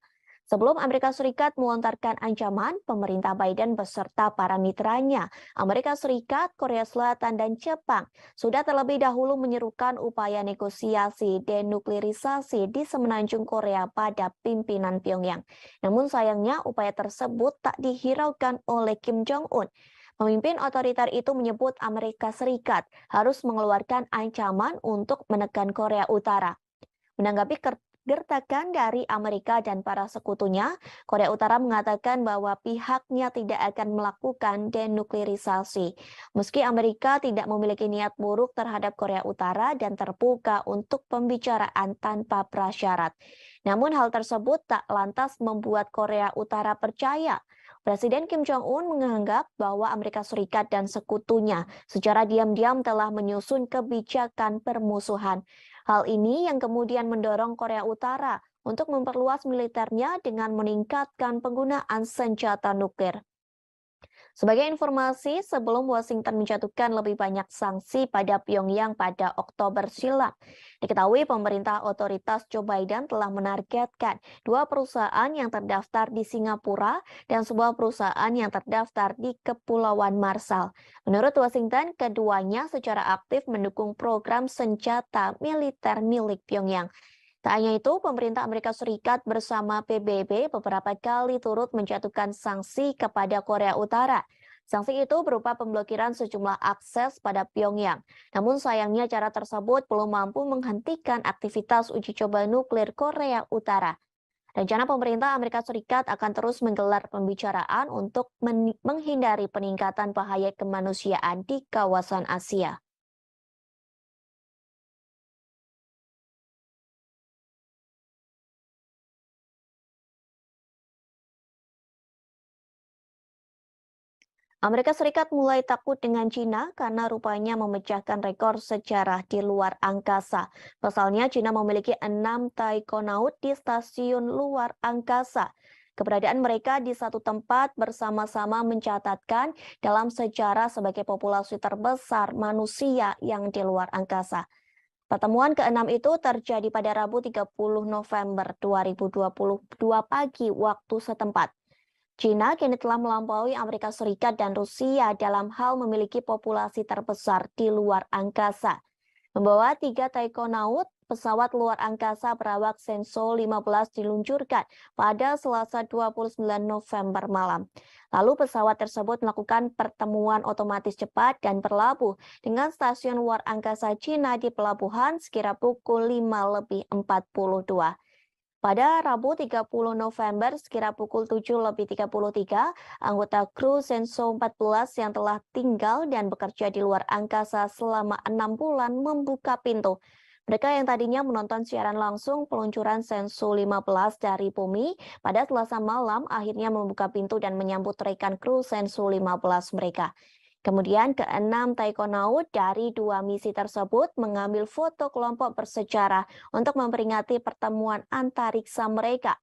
Sebelum Amerika Serikat melontarkan ancaman, pemerintah Biden beserta para mitranya, Amerika Serikat, Korea Selatan, dan Jepang, sudah terlebih dahulu menyerukan upaya negosiasi denuklirisasi di semenanjung Korea pada pimpinan Pyongyang. Namun sayangnya upaya tersebut tak dihiraukan oleh Kim Jong-un. Pemimpin otoriter itu menyebut Amerika Serikat harus mengeluarkan ancaman untuk menekan Korea Utara. Menanggapi gertakan dari Amerika dan para sekutunya, Korea Utara mengatakan bahwa pihaknya tidak akan melakukan denuklirisasi. Meski Amerika tidak memiliki niat buruk terhadap Korea Utara dan terbuka untuk pembicaraan tanpa prasyarat. Namun hal tersebut tak lantas membuat Korea Utara percaya. Presiden Kim Jong-un menganggap bahwa Amerika Serikat dan sekutunya secara diam-diam telah menyusun kebijakan permusuhan. Hal ini yang kemudian mendorong Korea Utara untuk memperluas militernya dengan meningkatkan penggunaan senjata nuklir. Sebagai informasi, sebelum Washington menjatuhkan lebih banyak sanksi pada Pyongyang pada Oktober silam, diketahui pemerintah otoritas Joe Biden telah menargetkan dua perusahaan yang terdaftar di Singapura dan sebuah perusahaan yang terdaftar di Kepulauan Marshall. Menurut Washington, keduanya secara aktif mendukung program senjata militer milik Pyongyang. Tak hanya itu, pemerintah Amerika Serikat bersama PBB beberapa kali turut menjatuhkan sanksi kepada Korea Utara. Sanksi itu berupa pemblokiran sejumlah akses pada Pyongyang. Namun sayangnya cara tersebut belum mampu menghentikan aktivitas uji coba nuklir Korea Utara. Rencana pemerintah Amerika Serikat akan terus menggelar pembicaraan untuk menghindari peningkatan bahaya kemanusiaan di kawasan Asia. Amerika Serikat mulai takut dengan Cina karena rupanya memecahkan rekor sejarah di luar angkasa. Pasalnya, Cina memiliki 6 taikonaut di stasiun luar angkasa. Keberadaan mereka di satu tempat bersama-sama mencatatkan dalam sejarah sebagai populasi terbesar manusia yang di luar angkasa. Pertemuan ke-6 itu terjadi pada Rabu 30 November 2022 pagi waktu setempat. China kini telah melampaui Amerika Serikat dan Rusia dalam hal memiliki populasi terbesar di luar angkasa. Membawa 3 taikonaut, pesawat luar angkasa berawak Shenzhou 15 diluncurkan pada Selasa 29 November malam. Lalu pesawat tersebut melakukan pertemuan otomatis cepat dan berlabuh dengan stasiun luar angkasa China di pelabuhan sekira pukul 5:42. Pada Rabu 30 November sekira pukul 7:33, anggota kru Shenzhou 14 yang telah tinggal dan bekerja di luar angkasa selama 6 bulan membuka pintu. Mereka yang tadinya menonton siaran langsung peluncuran Shenzhou 15 dari bumi pada Selasa malam akhirnya membuka pintu dan menyambut rekan kru Shenzhou 15 mereka. Kemudian ke-6 taikonaut dari 2 misi tersebut mengambil foto kelompok bersejarah untuk memperingati pertemuan antariksa mereka.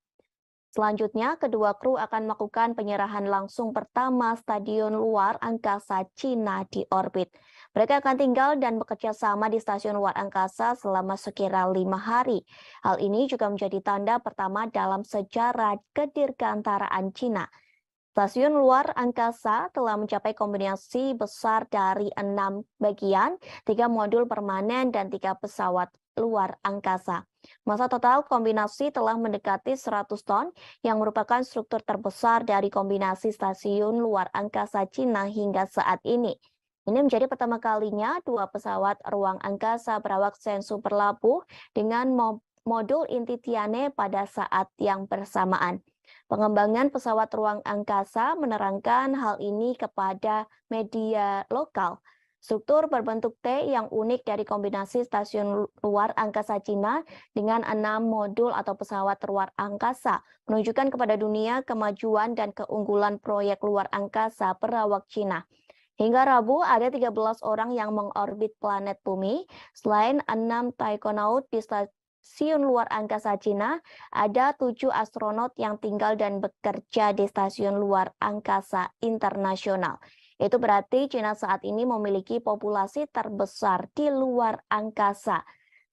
Selanjutnya, kedua kru akan melakukan penyerahan langsung pertama stadion luar angkasa Cina di orbit. Mereka akan tinggal dan bekerja sama di stasiun luar angkasa selama sekira 5 hari. Hal ini juga menjadi tanda pertama dalam sejarah kedirgantaraan Cina. Stasiun luar angkasa telah mencapai kombinasi besar dari 6 bagian, 3 modul permanen, dan 3 pesawat luar angkasa. Masa total kombinasi telah mendekati 100 ton, yang merupakan struktur terbesar dari kombinasi stasiun luar angkasa Cina hingga saat ini. Ini menjadi pertama kalinya 2 pesawat ruang angkasa berawak Shenzhou berlabuh dengan modul inti Tianhe pada saat yang bersamaan. Pengembangan pesawat ruang angkasa menerangkan hal ini kepada media lokal. Struktur berbentuk T yang unik dari kombinasi stasiun luar angkasa Cina dengan 6 modul atau pesawat luar angkasa menunjukkan kepada dunia kemajuan dan keunggulan proyek luar angkasa berawak Cina. Hingga Rabu, ada 13 orang yang mengorbit planet bumi. Selain 6 taikonaut di stasiun luar angkasa Cina, ada 7 astronot yang tinggal dan bekerja di stasiun luar angkasa internasional. Itu berarti Cina saat ini memiliki populasi terbesar di luar angkasa.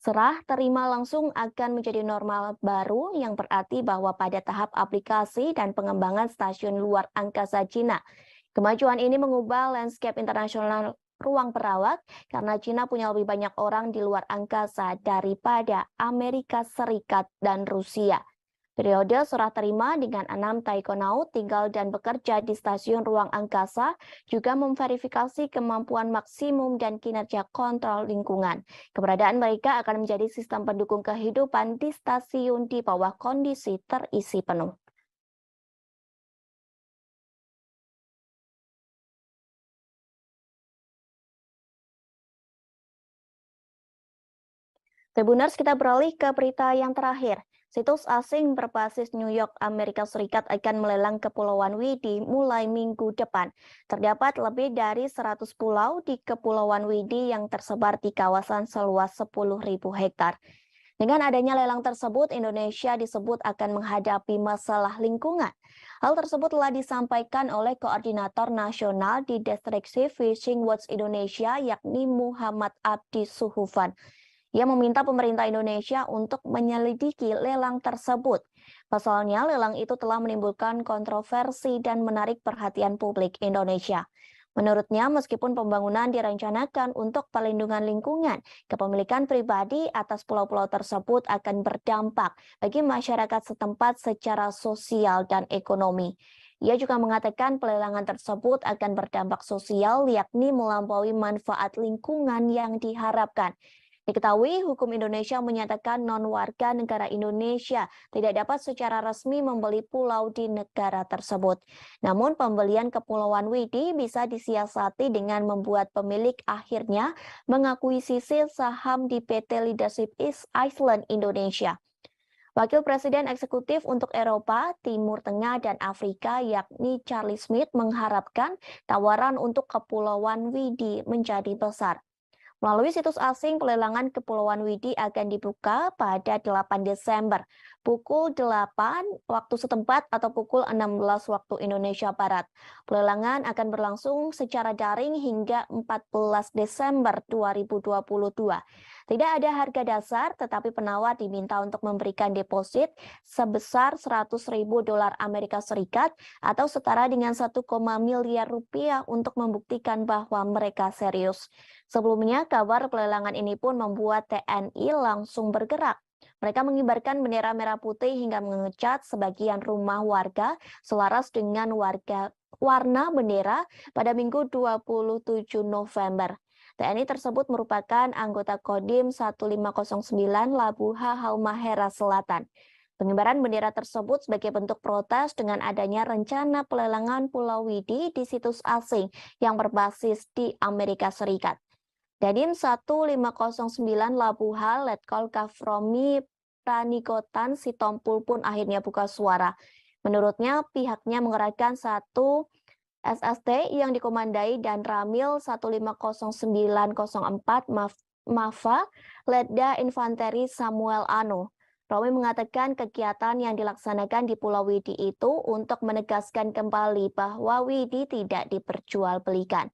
Serah terima langsung akan menjadi normal baru yang berarti bahwa pada tahap aplikasi dan pengembangan stasiun luar angkasa Cina, kemajuan ini mengubah landscape internasional ruang perawak karena Cina punya lebih banyak orang di luar angkasa daripada Amerika Serikat dan Rusia. Periode serah terima dengan 6 taikonaut tinggal dan bekerja di stasiun ruang angkasa juga memverifikasi kemampuan maksimum dan kinerja kontrol lingkungan. Keberadaan mereka akan menjadi sistem pendukung kehidupan di stasiun di bawah kondisi terisi penuh. Tribuners, kita beralih ke berita yang terakhir. Situs asing berbasis New York, Amerika Serikat akan melelang Kepulauan Widi mulai minggu depan. Terdapat lebih dari 100 pulau di Kepulauan Widi yang tersebar di kawasan seluas 10.000 hektar. Dengan adanya lelang tersebut, Indonesia disebut akan menghadapi masalah lingkungan. Hal tersebut telah disampaikan oleh Koordinator Nasional di Destruksi Fishing Watch Indonesia, yakni Muhammad Abdi Suhufan. Ia meminta pemerintah Indonesia untuk menyelidiki lelang tersebut. Pasalnya, lelang itu telah menimbulkan kontroversi dan menarik perhatian publik Indonesia. Menurutnya, meskipun pembangunan direncanakan untuk perlindungan lingkungan, kepemilikan pribadi atas pulau-pulau tersebut akan berdampak bagi masyarakat setempat secara sosial dan ekonomi. Ia juga mengatakan pelelangan tersebut akan berdampak sosial, yakni melampaui manfaat lingkungan yang diharapkan. Diketahui, hukum Indonesia menyatakan non-warga negara Indonesia tidak dapat secara resmi membeli pulau di negara tersebut. Namun, pembelian Kepulauan Widi bisa disiasati dengan membuat pemilik akhirnya mengakuisisi saham di PT Leadership East Island Indonesia. Wakil Presiden Eksekutif untuk Eropa, Timur Tengah, dan Afrika, yakni Charlie Smith, mengharapkan tawaran untuk Kepulauan Widi menjadi besar. Melalui situs asing, pelelangan Kepulauan Widi akan dibuka pada 8 Desember, pukul 8 waktu setempat atau pukul 16 waktu Indonesia Barat. Pelelangan akan berlangsung secara daring hingga 14 Desember 2022. Tidak ada harga dasar, tetapi penawar diminta untuk memberikan deposit sebesar 100.000 dolar Amerika Serikat atau setara dengan 1, miliar rupiah untuk membuktikan bahwa mereka serius. Sebelumnya, kabar pelelangan ini pun membuat TNI langsung bergerak. Mereka mengibarkan bendera merah putih hingga mengecat sebagian rumah warga selaras dengan warna bendera pada Minggu 27 November. TNI tersebut merupakan anggota Kodim 1509 Labuha Halmahera Selatan. Pengibaran bendera tersebut sebagai bentuk protes dengan adanya rencana pelelangan Pulau Widi di situs asing yang berbasis di Amerika Serikat. Dadim 1509 Labuha Letkol Kafromi Pranikotan Sitompul pun akhirnya buka suara. Menurutnya, pihaknya mengerahkan satu SST yang dikomandai dan Ramil 150904 MAFA Letda Infanteri Samuel Ano. Romi mengatakan kegiatan yang dilaksanakan di Pulau Widi itu untuk menegaskan kembali bahwa Widi tidak diperjualbelikan.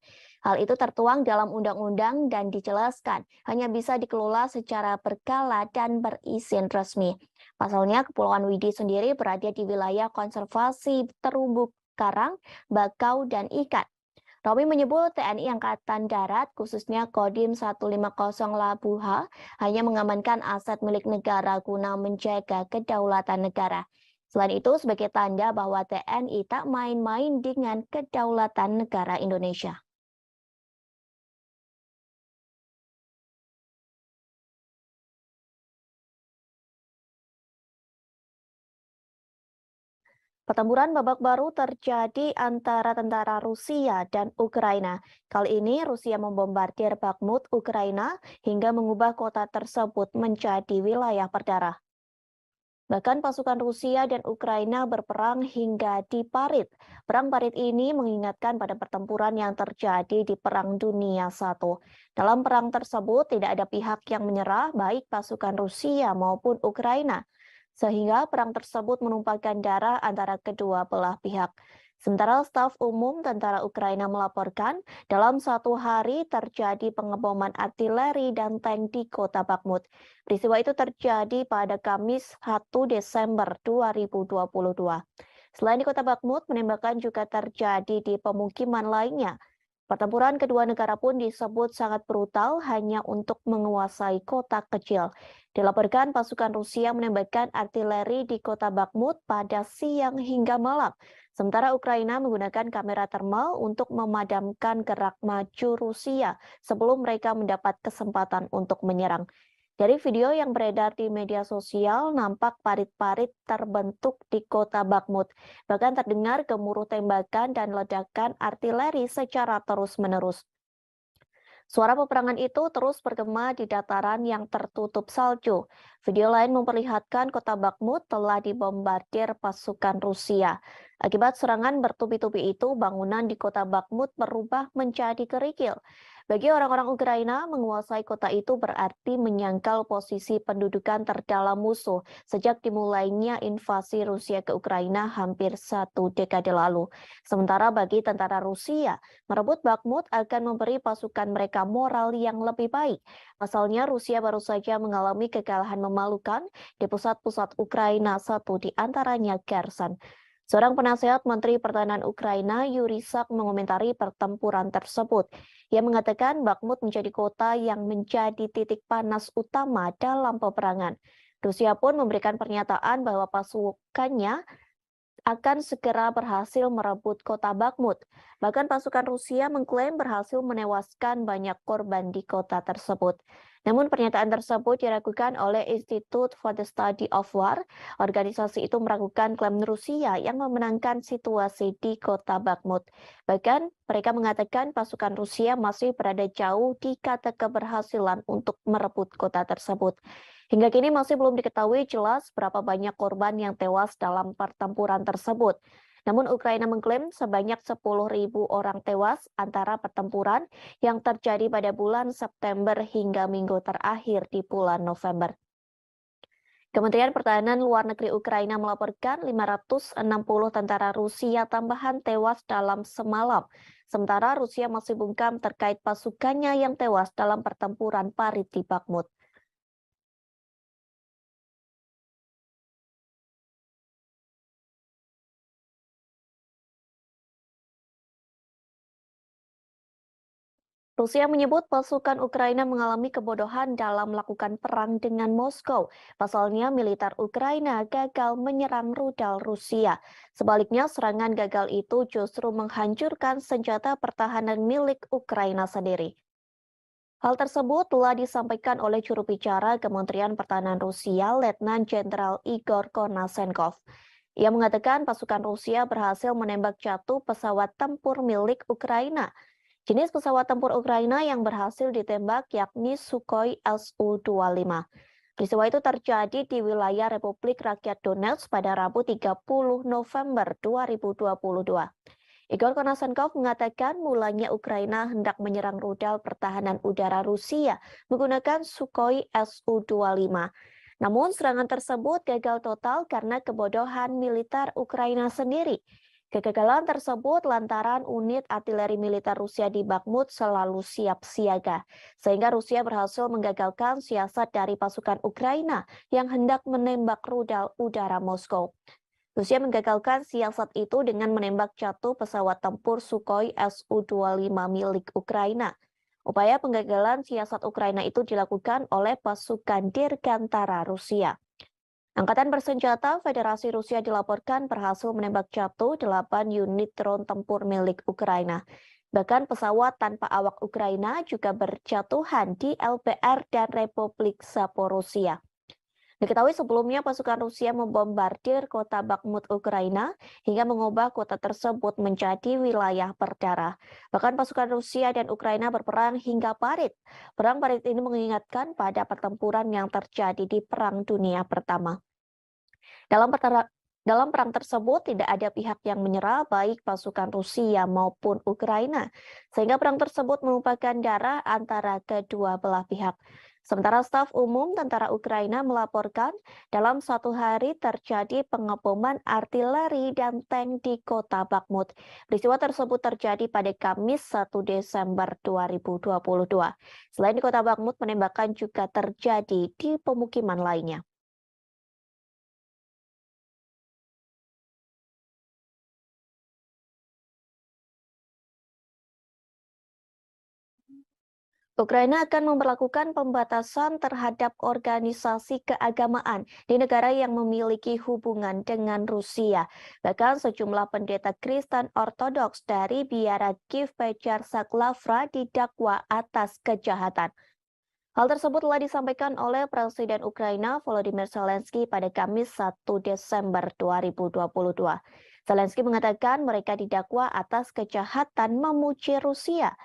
Hal itu tertuang dalam undang-undang dan dijelaskan hanya bisa dikelola secara berkala dan berizin resmi. Pasalnya, Kepulauan Widi sendiri berada di wilayah konservasi terumbu karang, bakau, dan ikan. Romi menyebut TNI Angkatan Darat, khususnya Kodim 150 Labuha, hanya mengamankan aset milik negara guna menjaga kedaulatan negara. Selain itu, sebagai tanda bahwa TNI tak main-main dengan kedaulatan negara Indonesia. Pertempuran babak baru terjadi antara tentara Rusia dan Ukraina. Kali ini Rusia membombardir Bakhmut, Ukraina, hingga mengubah kota tersebut menjadi wilayah berdarah. Bahkan pasukan Rusia dan Ukraina berperang hingga di Parit. Perang Parit ini mengingatkan pada pertempuran yang terjadi di Perang Dunia I. Dalam perang tersebut tidak ada pihak yang menyerah, baik pasukan Rusia maupun Ukraina, sehingga perang tersebut menumpahkan darah antara kedua belah pihak. Sementara staf umum tentara Ukraina melaporkan, dalam satu hari terjadi pengeboman artileri dan tank di kota Bakhmut. Peristiwa itu terjadi pada Kamis 1 Desember 2022. Selain di kota Bakhmut, penembakan juga terjadi di pemukiman lainnya. Pertempuran kedua negara pun disebut sangat brutal hanya untuk menguasai kota kecil. Dilaporkan pasukan Rusia menembakkan artileri di kota Bakhmut pada siang hingga malam. Sementara Ukraina menggunakan kamera termal untuk memadamkan gerak maju Rusia sebelum mereka mendapat kesempatan untuk menyerang. Dari video yang beredar di media sosial, nampak parit-parit terbentuk di kota Bakhmut. Bahkan terdengar gemuruh tembakan dan ledakan artileri secara terus-menerus. Suara peperangan itu terus bergema di dataran yang tertutup salju. Video lain memperlihatkan kota Bakhmut telah dibombardir pasukan Rusia. Akibat serangan bertubi-tubi itu, bangunan di kota Bakhmut berubah menjadi kerikil. Bagi orang-orang Ukraina, menguasai kota itu berarti menyangkal posisi pendudukan terdalam musuh sejak dimulainya invasi Rusia ke Ukraina hampir 1 dekade lalu. Sementara bagi tentara Rusia, merebut Bakhmut akan memberi pasukan mereka moral yang lebih baik. Pasalnya, Rusia baru saja mengalami kekalahan memalukan di pusat-pusat Ukraina, satu di antaranya Kherson. Seorang penasehat Menteri Pertahanan Ukraina, Yuri Sak, mengomentari pertempuran tersebut. Ia mengatakan Bakhmut menjadi kota yang menjadi titik panas utama dalam peperangan. Rusia pun memberikan pernyataan bahwa pasukannya akan segera berhasil merebut kota Bakhmut. Bahkan pasukan Rusia mengklaim berhasil menewaskan banyak korban di kota tersebut. Namun pernyataan tersebut diragukan oleh Institute for the Study of War. Organisasi itu meragukan klaim Rusia yang memenangkan situasi di kota Bakhmut. Bahkan mereka mengatakan pasukan Rusia masih berada jauh di kata keberhasilan untuk merebut kota tersebut. Hingga kini masih belum diketahui jelas berapa banyak korban yang tewas dalam pertempuran tersebut. Namun Ukraina mengklaim sebanyak 10.000 orang tewas antara pertempuran yang terjadi pada bulan September hingga minggu terakhir di bulan November. Kementerian Pertahanan Luar Negeri Ukraina melaporkan 560 tentara Rusia tambahan tewas dalam semalam. Sementara Rusia masih bungkam terkait pasukannya yang tewas dalam pertempuran parit di Bakhmut. Rusia menyebut pasukan Ukraina mengalami kebodohan dalam melakukan perang dengan Moskow. Pasalnya, militer Ukraina gagal menyerang rudal Rusia. Sebaliknya, serangan gagal itu justru menghancurkan senjata pertahanan milik Ukraina sendiri. Hal tersebut telah disampaikan oleh juru bicara Kementerian Pertahanan Rusia, Letnan Jenderal Igor Konasenkov. Ia mengatakan pasukan Rusia berhasil menembak jatuh pesawat tempur milik Ukraina. Jenis pesawat tempur Ukraina yang berhasil ditembak yakni Sukhoi Su-25. Peristiwa itu terjadi di wilayah Republik Rakyat Donetsk pada Rabu 30 November 2022. Igor Konasenkov mengatakan mulanya Ukraina hendak menyerang rudal pertahanan udara Rusia menggunakan Sukhoi Su-25. Namun serangan tersebut gagal total karena kebodohan militer Ukraina sendiri. Kegagalan tersebut lantaran unit artileri militer Rusia di Bakhmut selalu siap siaga, sehingga Rusia berhasil menggagalkan siasat dari pasukan Ukraina yang hendak menembak rudal udara Moskow. Rusia menggagalkan siasat itu dengan menembak jatuh pesawat tempur Sukhoi Su-25 milik Ukraina. Upaya penggagalan siasat Ukraina itu dilakukan oleh pasukan Dirgantara Rusia. Angkatan bersenjata Federasi Rusia dilaporkan berhasil menembak jatuh 8 unit drone tempur milik Ukraina. Bahkan pesawat tanpa awak Ukraina juga berjatuhan di LPR dan Republik Zaporozhia. Diketahui sebelumnya pasukan Rusia membombardir kota Bakhmut Ukraina hingga mengubah kota tersebut menjadi wilayah berdarah. Bahkan pasukan Rusia dan Ukraina berperang hingga parit. Perang parit ini mengingatkan pada pertempuran yang terjadi di Perang Dunia Pertama. Dalam perang tersebut tidak ada pihak yang menyerah baik pasukan Rusia maupun Ukraina, sehingga perang tersebut menumpahkan darah antara kedua belah pihak. Sementara staf umum tentara Ukraina melaporkan dalam 1 hari terjadi pengeboman artileri dan tank di kota Bakhmut. Peristiwa tersebut terjadi pada Kamis 1 Desember 2022. Selain di kota Bakhmut, penembakan juga terjadi di pemukiman lainnya. Ukraina akan memperlakukan pembatasan terhadap organisasi keagamaan di negara yang memiliki hubungan dengan Rusia. Bahkan sejumlah pendeta Kristen Ortodoks dari biara Kiev Pecharsaklavra didakwa atas kejahatan. Hal tersebut telah disampaikan oleh Presiden Ukraina Volodymyr Zelensky pada Kamis 1 Desember 2022. Zelensky mengatakan mereka didakwa atas kejahatan memuji Rusia.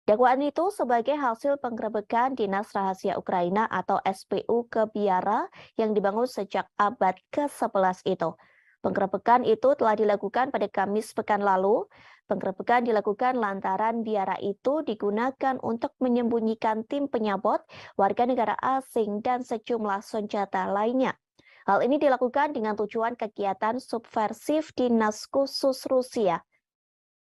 Dakwaan itu sebagai hasil penggerebekan Dinas Rahasia Ukraina atau SPU ke biara yang dibangun sejak abad ke-11 itu. Penggerebekan itu telah dilakukan pada Kamis pekan lalu. Penggerebekan dilakukan lantaran biara itu digunakan untuk menyembunyikan tim penyabot, warga negara asing, dan sejumlah senjata lainnya. Hal ini dilakukan dengan tujuan kegiatan subversif Dinas Khusus Rusia.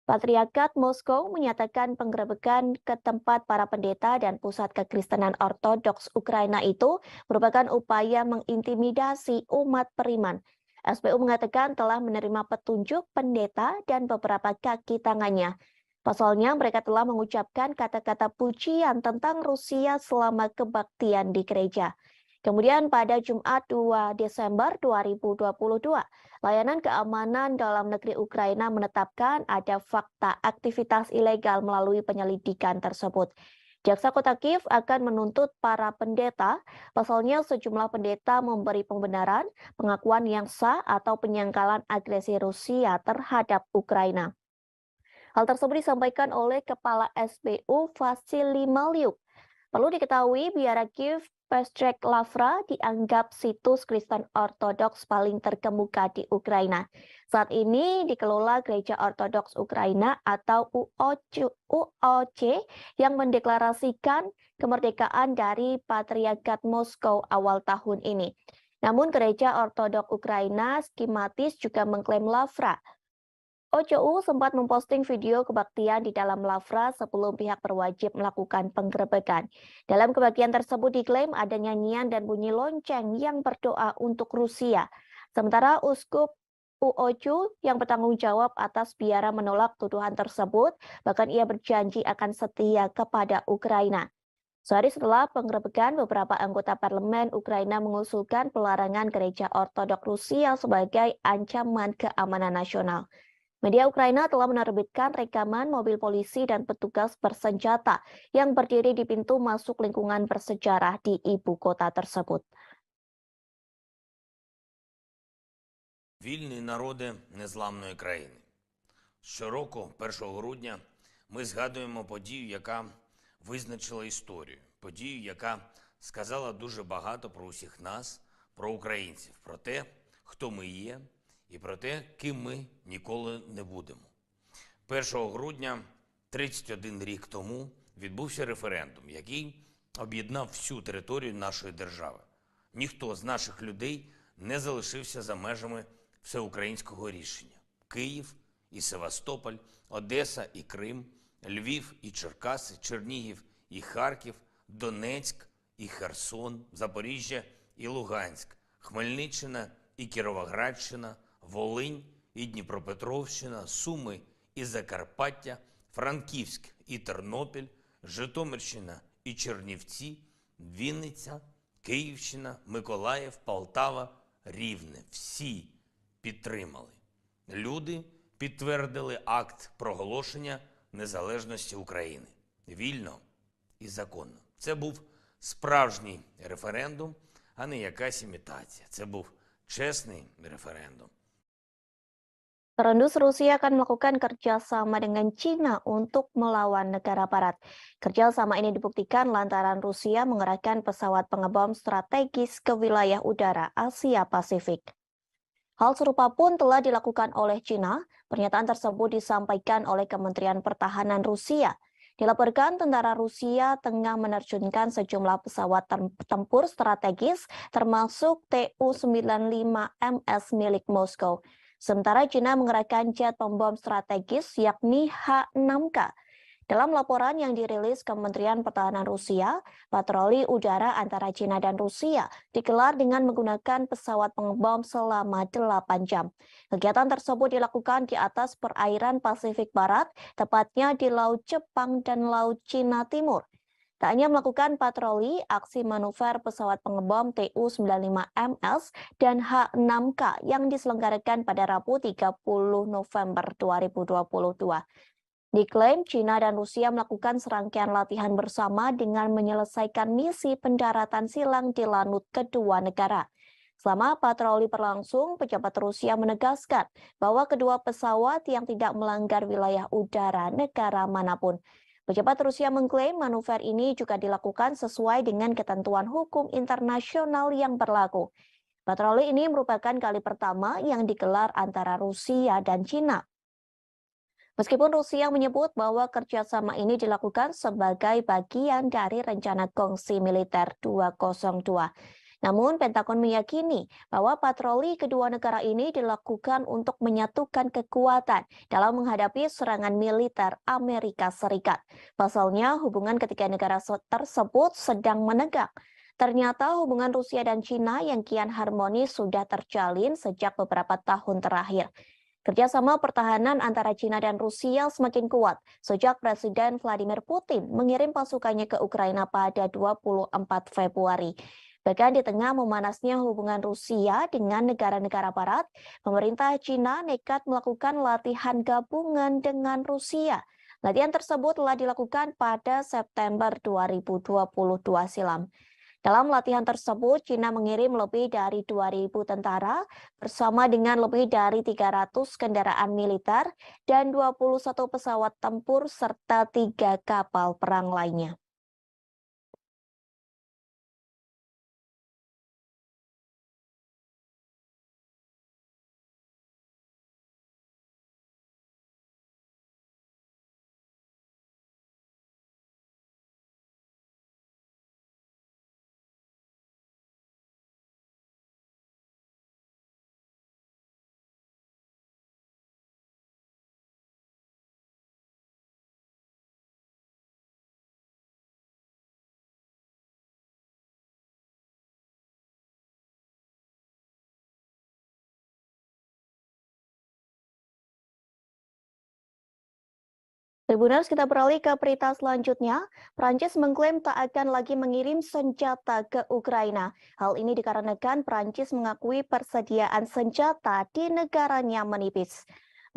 Patriarkat Moskow menyatakan penggerebekan ke tempat para pendeta dan pusat kekristenan ortodoks Ukraina itu merupakan upaya mengintimidasi umat beriman. SBU mengatakan telah menerima petunjuk pendeta dan beberapa kaki tangannya. Pasalnya mereka telah mengucapkan kata-kata pujian tentang Rusia selama kebaktian di gereja. Kemudian pada Jumat 2 Desember 2022, Layanan Keamanan Dalam Negeri Ukraina menetapkan ada fakta aktivitas ilegal melalui penyelidikan tersebut. Jaksa Kota Kiev akan menuntut para pendeta, pasalnya sejumlah pendeta memberi pembenaran, pengakuan yang sah atau penyangkalan agresi Rusia terhadap Ukraina. Hal tersebut disampaikan oleh Kepala SBU Vasily Malyuk. Perlu diketahui, biara Kiev Pestrek Lavra dianggap situs Kristen Ortodoks paling terkemuka di Ukraina. Saat ini dikelola Gereja Ortodoks Ukraina atau UOC yang mendeklarasikan kemerdekaan dari Patriarkat Moskow awal tahun ini. Namun Gereja Ortodoks Ukraina skematis juga mengklaim Lavra. OCU sempat memposting video kebaktian di dalam Lavra sebelum pihak berwajib melakukan penggerebekan. Dalam kebagian tersebut diklaim ada nyanyian dan bunyi lonceng yang berdoa untuk Rusia. Sementara Uskup UOCU yang bertanggung jawab atas biara menolak tuduhan tersebut, bahkan ia berjanji akan setia kepada Ukraina. Sehari setelah penggerebekan, beberapa anggota parlemen Ukraina mengusulkan pelarangan gereja ortodoks Rusia sebagai ancaman keamanan nasional. Media Ukraina telah menerbitkan rekaman mobil polisi dan petugas bersenjata yang berdiri di pintu masuk lingkungan bersejarah di ibu kota tersebut. Вільні народи незламної країни. Щороку, 1 грудня, ми згадуємо подію, яка визначила історію. Подію, яка сказала дуже багато про усіх нас, про українців, про те, хто ми є, і про те, ким ми ніколи не будемо. 1 грудня 31 рік тому відбувся референдум, який об'єднав всю територію нашої держави. Ніхто з наших людей не залишився за межами всеукраїнського рішення. Київ і Севастополь, Одеса і Крим, Львів і Черкаси, Чернігів і Харків, Донецьк і Херсон, Запоріжжя і Луганськ, Хмельниччина і Кіровоградщина, Волинь і Дніпропетровщина, Суми і Закарпаття, Франківськ і Тернопіль, Житомирщина і Чернівці, Вінниця, Київщина, Миколаїв, Полтава, Рівне. Всі підтримали. Люди підтвердили акт проголошення незалежності України. Вільно і законно. Це був справжній референдум, а не якась імітація. Це був чесний референдум. Terendus Rusia akan melakukan kerjasama dengan China untuk melawan negara barat. Kerjasama ini dibuktikan lantaran Rusia mengerahkan pesawat pengebom strategis ke wilayah udara Asia Pasifik. Hal serupa pun telah dilakukan oleh China. Pernyataan tersebut disampaikan oleh Kementerian Pertahanan Rusia. Dilaporkan tentara Rusia tengah menerjunkan sejumlah pesawat tempur strategis termasuk Tu-95MS milik Moskow. Sementara China mengerahkan jet pembom strategis yakni H-6K. Dalam laporan yang dirilis Kementerian Pertahanan Rusia, patroli udara antara China dan Rusia digelar dengan menggunakan pesawat pengebom selama 8 jam. Kegiatan tersebut dilakukan di atas perairan Pasifik Barat, tepatnya di Laut Jepang dan Laut Cina Timur. Tak hanya melakukan patroli, aksi manuver pesawat pengebom Tu-95MS dan H-6K yang diselenggarakan pada Rabu 30 November 2022. Diklaim China dan Rusia melakukan serangkaian latihan bersama dengan menyelesaikan misi pendaratan silang di lanut kedua negara. Selama patroli berlangsung, pejabat Rusia menegaskan bahwa kedua pesawat yang tidak melanggar wilayah udara negara manapun. Pejabat Rusia mengklaim manuver ini juga dilakukan sesuai dengan ketentuan hukum internasional yang berlaku. Patroli ini merupakan kali pertama yang digelar antara Rusia dan Cina. Meskipun Rusia menyebut bahwa kerjasama ini dilakukan sebagai bagian dari rencana kongsi militer 202. Namun, Pentagon meyakini bahwa patroli kedua negara ini dilakukan untuk menyatukan kekuatan dalam menghadapi serangan militer Amerika Serikat. Pasalnya, hubungan ketiga negara tersebut sedang menegang. Ternyata hubungan Rusia dan Cina yang kian harmonis sudah terjalin sejak beberapa tahun terakhir. Kerjasama pertahanan antara Cina dan Rusia semakin kuat sejak Presiden Vladimir Putin mengirim pasukannya ke Ukraina pada 24 Februari. Bahkan di tengah memanasnya hubungan Rusia dengan negara-negara barat, pemerintah Cina nekat melakukan latihan gabungan dengan Rusia. Latihan tersebut telah dilakukan pada September 2022 silam. Dalam latihan tersebut, Cina mengirim lebih dari 2.000 tentara bersama dengan lebih dari 300 kendaraan militer dan 21 pesawat tempur serta 3 kapal perang lainnya. Tribuners, kita beralih ke berita selanjutnya. Prancis mengklaim tak akan lagi mengirim senjata ke Ukraina. Hal ini dikarenakan Prancis mengakui persediaan senjata di negaranya menipis.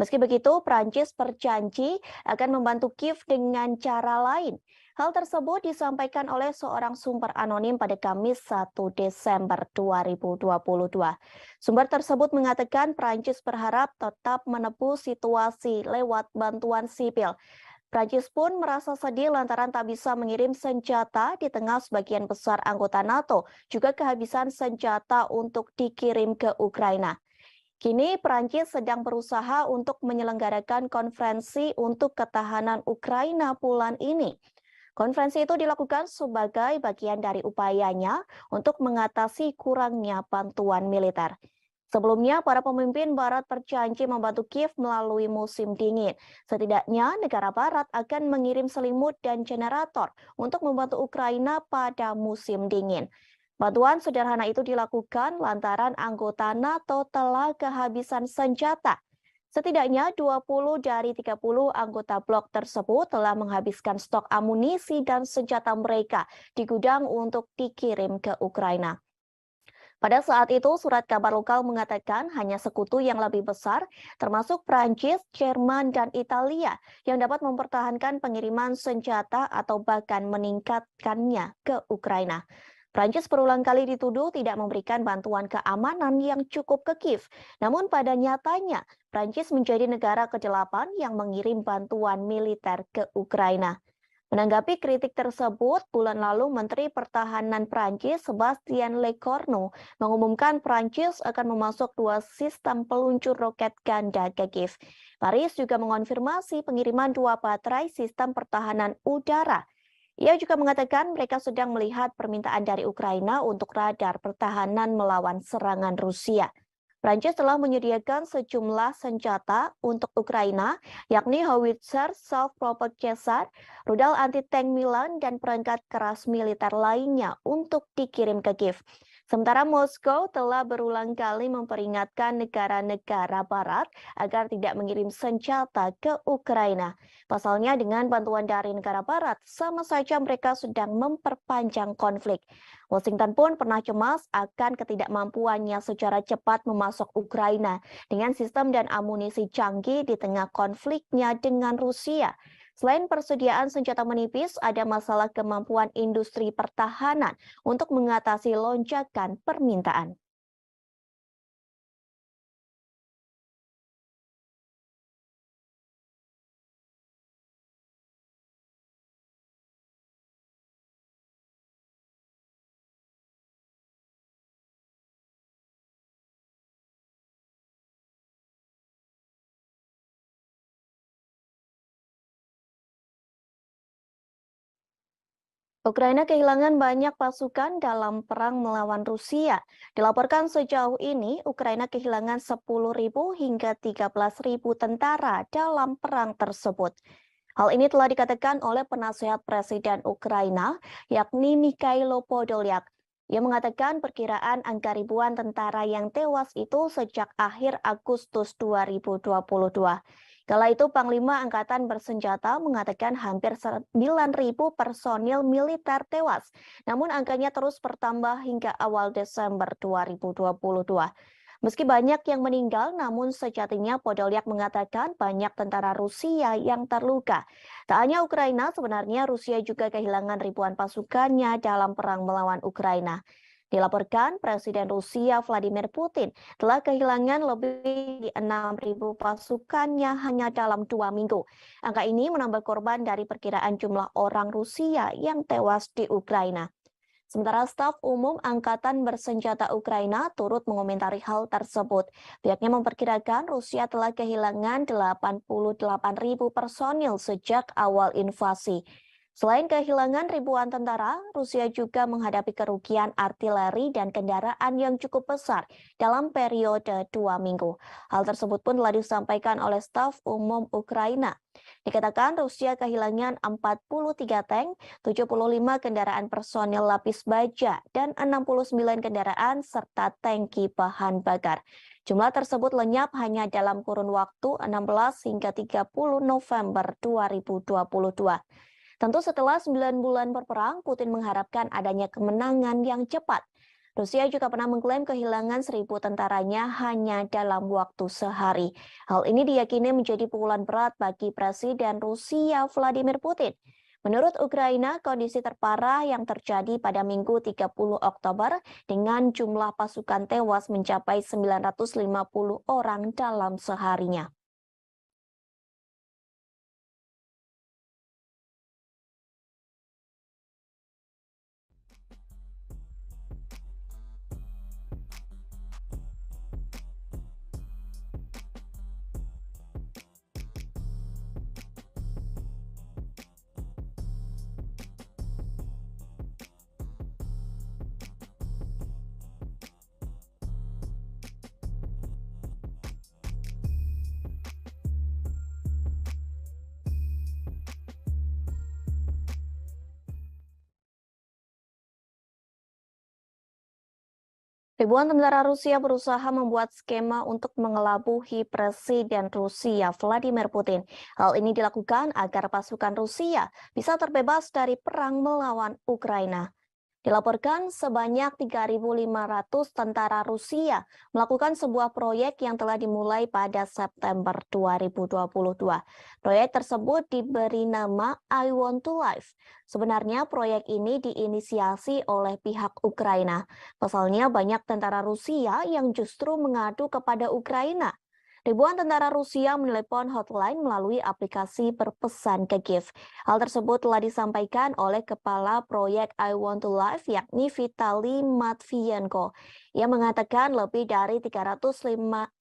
Meski begitu, Prancis berjanji akan membantu Kiev dengan cara lain. Hal tersebut disampaikan oleh seorang sumber anonim pada Kamis 1 Desember 2022. Sumber tersebut mengatakan Prancis berharap tetap menebus situasi lewat bantuan sipil. Prancis pun merasa sedih lantaran tak bisa mengirim senjata di tengah sebagian besar anggota NATO juga kehabisan senjata untuk dikirim ke Ukraina. Kini Prancis sedang berusaha untuk menyelenggarakan konferensi untuk ketahanan Ukraina bulan ini. Konferensi itu dilakukan sebagai bagian dari upayanya untuk mengatasi kurangnya bantuan militer. Sebelumnya, para pemimpin Barat berjanji membantu Kiev melalui musim dingin. Setidaknya, negara Barat akan mengirim selimut dan generator untuk membantu Ukraina pada musim dingin. Bantuan sederhana itu dilakukan lantaran anggota NATO telah kehabisan senjata. Setidaknya 20 dari 30 anggota blok tersebut telah menghabiskan stok amunisi dan senjata mereka di gudang untuk dikirim ke Ukraina. Pada saat itu, surat kabar lokal mengatakan hanya sekutu yang lebih besar, termasuk Prancis, Jerman, dan Italia, yang dapat mempertahankan pengiriman senjata atau bahkan meningkatkannya ke Ukraina. Prancis berulang kali dituduh tidak memberikan bantuan keamanan yang cukup ke Kiev. Namun pada nyatanya, Prancis menjadi negara ke-8 yang mengirim bantuan militer ke Ukraina. Menanggapi kritik tersebut, bulan lalu Menteri Pertahanan Prancis Sebastien Lecornu mengumumkan Prancis akan memasok 2 sistem peluncur roket ganda ke Kiev. Paris juga mengonfirmasi pengiriman 2 baterai sistem pertahanan udara. Ia juga mengatakan mereka sedang melihat permintaan dari Ukraina untuk radar pertahanan melawan serangan Rusia. Prancis telah menyediakan sejumlah senjata untuk Ukraina, yakni howitzer, self-propelled Caesar, rudal anti-tank Milan, dan perangkat keras militer lainnya untuk dikirim ke Kiev. Sementara Moskow telah berulang kali memperingatkan negara-negara barat agar tidak mengirim senjata ke Ukraina. Pasalnya dengan bantuan dari negara barat, sama saja mereka sedang memperpanjang konflik. Washington pun pernah cemas akan ketidakmampuannya secara cepat memasok Ukraina dengan sistem dan amunisi canggih di tengah konfliknya dengan Rusia. Selain persediaan senjata menipis, ada masalah kemampuan industri pertahanan untuk mengatasi lonjakan permintaan. Ukraina kehilangan banyak pasukan dalam perang melawan Rusia. Dilaporkan sejauh ini, Ukraina kehilangan 10.000 hingga 13.000 tentara dalam perang tersebut. Hal ini telah dikatakan oleh penasehat Presiden Ukraina, yakni Mikhailo Podolyak. Ia mengatakan perkiraan angka ribuan tentara yang tewas itu sejak akhir Agustus 2022. Kala itu Panglima Angkatan Bersenjata mengatakan hampir 9.000 personil militer tewas, namun angkanya terus bertambah hingga awal Desember 2022. Meski banyak yang meninggal, namun sejatinya Podolyak mengatakan banyak tentara Rusia yang terluka. Tak hanya Ukraina, sebenarnya Rusia juga kehilangan ribuan pasukannya dalam perang melawan Ukraina. Dilaporkan Presiden Rusia Vladimir Putin telah kehilangan lebih dari 6.000 pasukannya hanya dalam 2 minggu. Angka ini menambah korban dari perkiraan jumlah orang Rusia yang tewas di Ukraina. Sementara staf umum Angkatan Bersenjata Ukraina turut mengomentari hal tersebut. Pihaknya memperkirakan Rusia telah kehilangan 88.000 personil sejak awal invasi. Selain kehilangan ribuan tentara, Rusia juga menghadapi kerugian artileri dan kendaraan yang cukup besar dalam periode 2 minggu. Hal tersebut pun telah disampaikan oleh staf umum Ukraina. Dikatakan Rusia kehilangan 43 tank, 75 kendaraan personil lapis baja, dan 69 kendaraan serta tangki bahan bakar. Jumlah tersebut lenyap hanya dalam kurun waktu 16 hingga 30 November 2022. Tentu setelah 9 bulan berperang, Putin mengharapkan adanya kemenangan yang cepat. Rusia juga pernah mengklaim kehilangan 1.000 tentaranya hanya dalam waktu sehari. Hal ini diyakini menjadi pukulan berat bagi Presiden Rusia Vladimir Putin. Menurut Ukraina, kondisi terparah yang terjadi pada Minggu 30 Oktober dengan jumlah pasukan tewas mencapai 950 orang dalam seharinya. Ribuan tentara Rusia berusaha membuat skema untuk mengelabuhi Presiden Rusia Vladimir Putin. Hal ini dilakukan agar pasukan Rusia bisa terbebas dari perang melawan Ukraina. Dilaporkan sebanyak 3.500 tentara Rusia melakukan sebuah proyek yang telah dimulai pada September 2022. Proyek tersebut diberi nama I Want to Live. Sebenarnya proyek ini diinisiasi oleh pihak Ukraina. Pasalnya banyak tentara Rusia yang justru mengadu kepada Ukraina. Ribuan tentara Rusia menelepon hotline melalui aplikasi berpesan ke Kiev. Hal tersebut telah disampaikan oleh Kepala Proyek I Want to Live yakni Vitali Matvienko. Ia mengatakan lebih dari 3.500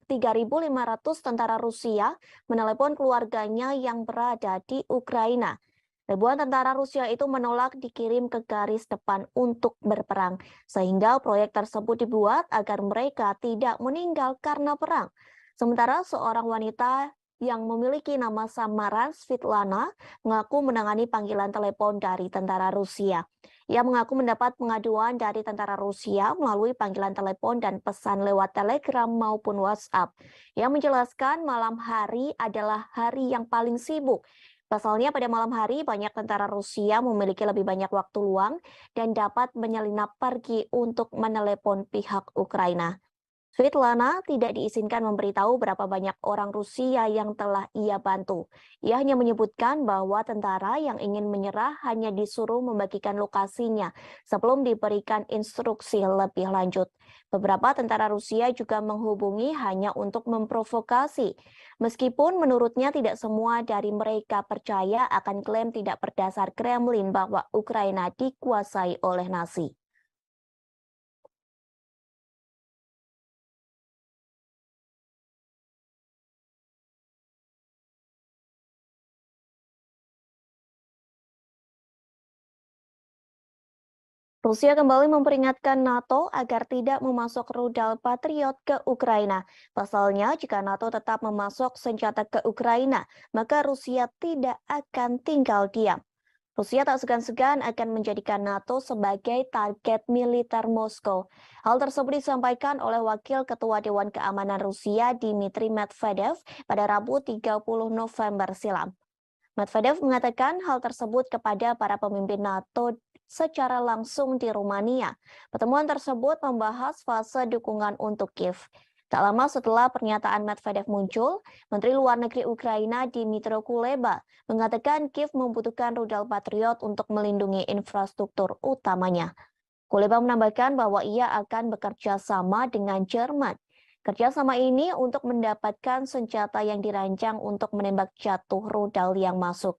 tentara Rusia menelepon keluarganya yang berada di Ukraina. Ribuan tentara Rusia itu menolak dikirim ke garis depan untuk berperang, sehingga proyek tersebut dibuat agar mereka tidak meninggal karena perang. Sementara seorang wanita yang memiliki nama samaran Svetlana mengaku menangani panggilan telepon dari tentara Rusia. Ia mengaku mendapat pengaduan dari tentara Rusia melalui panggilan telepon dan pesan lewat Telegram maupun WhatsApp. Ia menjelaskan malam hari adalah hari yang paling sibuk. Pasalnya pada malam hari banyak tentara Rusia memiliki lebih banyak waktu luang dan dapat menyelinap pergi untuk menelepon pihak Ukraina. Svetlana tidak diizinkan memberitahu berapa banyak orang Rusia yang telah ia bantu. Ia hanya menyebutkan bahwa tentara yang ingin menyerah hanya disuruh membagikan lokasinya sebelum diberikan instruksi lebih lanjut. Beberapa tentara Rusia juga menghubungi hanya untuk memprovokasi. Meskipun menurutnya tidak semua dari mereka percaya akan klaim tidak berdasar Kremlin bahwa Ukraina dikuasai oleh Nazi. Rusia kembali memperingatkan NATO agar tidak memasok rudal Patriot ke Ukraina. Pasalnya, jika NATO tetap memasok senjata ke Ukraina, maka Rusia tidak akan tinggal diam. Rusia tak segan-segan akan menjadikan NATO sebagai target militer Moskow. Hal tersebut disampaikan oleh Wakil Ketua Dewan Keamanan Rusia Dmitry Medvedev pada Rabu 30 November silam. Medvedev mengatakan hal tersebut kepada para pemimpin NATO secara langsung di Rumania. Pertemuan tersebut membahas fase dukungan untuk Kiev. Tak lama setelah pernyataan Medvedev muncul, Menteri Luar Negeri Ukraina Dmytro Kuleba mengatakan Kiev membutuhkan rudal Patriot untuk melindungi infrastruktur utamanya. Kuleba menambahkan bahwa ia akan bekerja sama dengan Jerman. Kerjasama ini untuk mendapatkan senjata yang dirancang untuk menembak jatuh rudal yang masuk.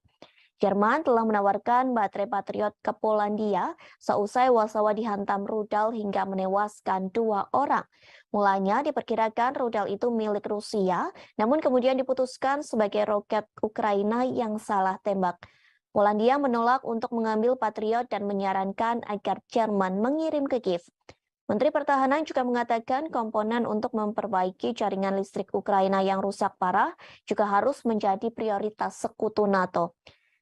Jerman telah menawarkan baterai Patriot ke Polandia seusai Warsawa dihantam rudal hingga menewaskan 2 orang. Mulanya diperkirakan rudal itu milik Rusia, namun kemudian diputuskan sebagai roket Ukraina yang salah tembak. Polandia menolak untuk mengambil Patriot dan menyarankan agar Jerman mengirim ke Kiev. Menteri Pertahanan juga mengatakan komponen untuk memperbaiki jaringan listrik Ukraina yang rusak parah juga harus menjadi prioritas sekutu NATO.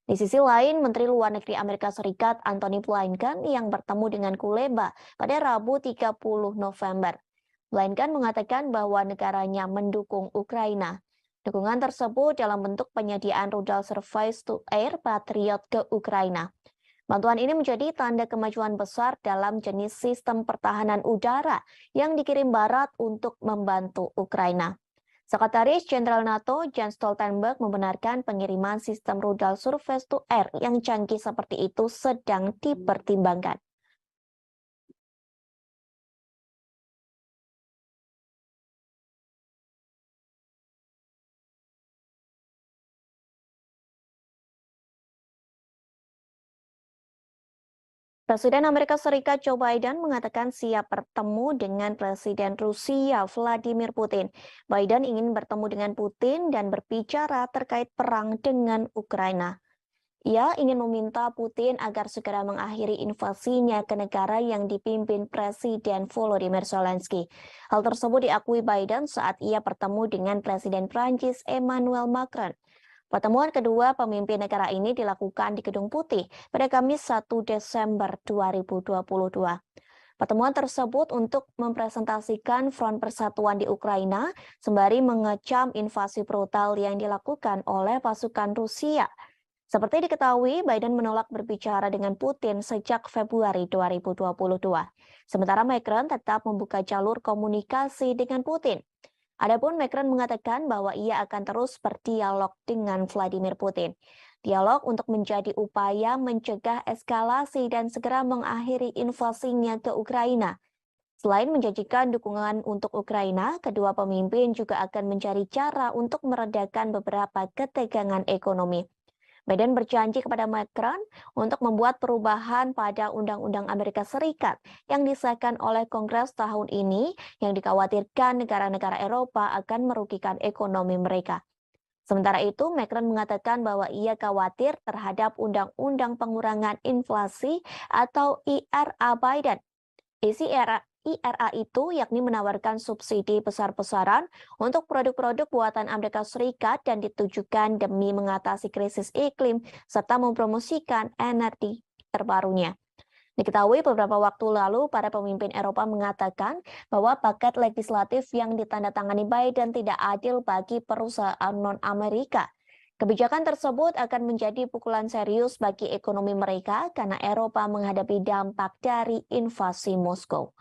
Di sisi lain, Menteri Luar Negeri Amerika Serikat Antony Blinken yang bertemu dengan Kuleba pada Rabu 30 November. Blinken mengatakan bahwa negaranya mendukung Ukraina. Dukungan tersebut dalam bentuk penyediaan rudal surface-to-air Patriot ke Ukraina. Bantuan ini menjadi tanda kemajuan besar dalam jenis sistem pertahanan udara yang dikirim Barat untuk membantu Ukraina. Sekretaris Jenderal NATO Jens Stoltenberg membenarkan pengiriman sistem rudal surface-to-air yang canggih seperti itu sedang dipertimbangkan. Presiden Amerika Serikat Joe Biden mengatakan siap bertemu dengan Presiden Rusia Vladimir Putin. Biden ingin bertemu dengan Putin dan berbicara terkait perang dengan Ukraina. Ia ingin meminta Putin agar segera mengakhiri invasinya ke negara yang dipimpin Presiden Volodymyr Zelensky. Hal tersebut diakui Biden saat ia bertemu dengan Presiden Prancis Emmanuel Macron. Pertemuan kedua pemimpin negara ini dilakukan di Gedung Putih pada Kamis 1 Desember 2022. Pertemuan tersebut untuk mempresentasikan front persatuan di Ukraina sembari mengecam invasi brutal yang dilakukan oleh pasukan Rusia. Seperti diketahui, Biden menolak berbicara dengan Putin sejak Februari 2022. Sementara Macron tetap membuka jalur komunikasi dengan Putin. Adapun Macron mengatakan bahwa ia akan terus berdialog dengan Vladimir Putin. Dialog untuk menjadi upaya mencegah eskalasi dan segera mengakhiri invasinya ke Ukraina. Selain menjanjikan dukungan untuk Ukraina, kedua pemimpin juga akan mencari cara untuk meredakan beberapa ketegangan ekonomi. Biden berjanji kepada Macron untuk membuat perubahan pada Undang-Undang Amerika Serikat yang disahkan oleh Kongres tahun ini yang dikhawatirkan negara-negara Eropa akan merugikan ekonomi mereka. Sementara itu, Macron mengatakan bahwa ia khawatir terhadap Undang-Undang Pengurangan Inflasi atau IRA Biden. Isi IRA itu yakni menawarkan subsidi besar-besaran untuk produk-produk buatan Amerika Serikat dan ditujukan demi mengatasi krisis iklim serta mempromosikan energi terbarunya. Diketahui beberapa waktu lalu para pemimpin Eropa mengatakan bahwa paket legislatif yang ditandatangani Biden tidak adil bagi perusahaan non-Amerika. Kebijakan tersebut akan menjadi pukulan serius bagi ekonomi mereka karena Eropa menghadapi dampak dari invasi Moskow.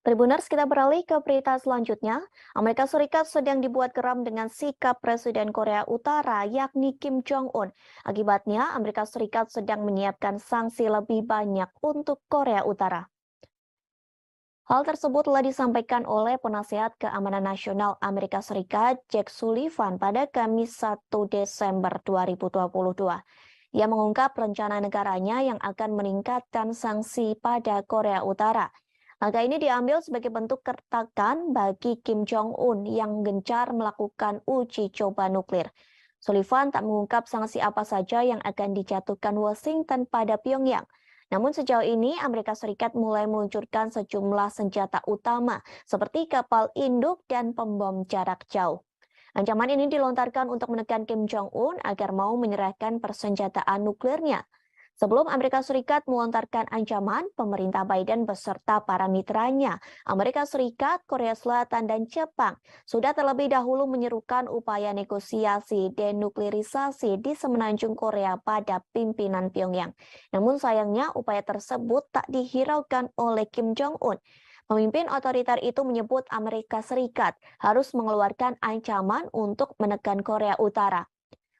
Tribuners, kita beralih ke berita selanjutnya. Amerika Serikat sedang dibuat geram dengan sikap Presiden Korea Utara yakni Kim Jong-un. Akibatnya, Amerika Serikat sedang menyiapkan sanksi lebih banyak untuk Korea Utara. Hal tersebut telah disampaikan oleh Penasihat Keamanan Nasional Amerika Serikat Jake Sullivan pada Kamis 1 Desember 2022. Ia mengungkap rencana negaranya yang akan meningkatkan sanksi pada Korea Utara. Langkah ini diambil sebagai bentuk kertakan bagi Kim Jong-un yang gencar melakukan uji coba nuklir. Sullivan tak mengungkap sanksi apa saja yang akan dijatuhkan Washington pada Pyongyang. Namun sejauh ini Amerika Serikat mulai meluncurkan sejumlah senjata utama seperti kapal induk dan pembom jarak jauh. Ancaman ini dilontarkan untuk menekan Kim Jong-un agar mau menyerahkan persenjataan nuklirnya. Sebelum Amerika Serikat melontarkan ancaman, pemerintah Biden beserta para mitranya, Amerika Serikat, Korea Selatan, dan Jepang, sudah terlebih dahulu menyerukan upaya negosiasi denuklirisasi di semenanjung Korea pada pimpinan Pyongyang. Namun sayangnya upaya tersebut tak dihiraukan oleh Kim Jong-un. Pemimpin otoriter itu menyebut Amerika Serikat harus mengeluarkan ancaman untuk menekan Korea Utara.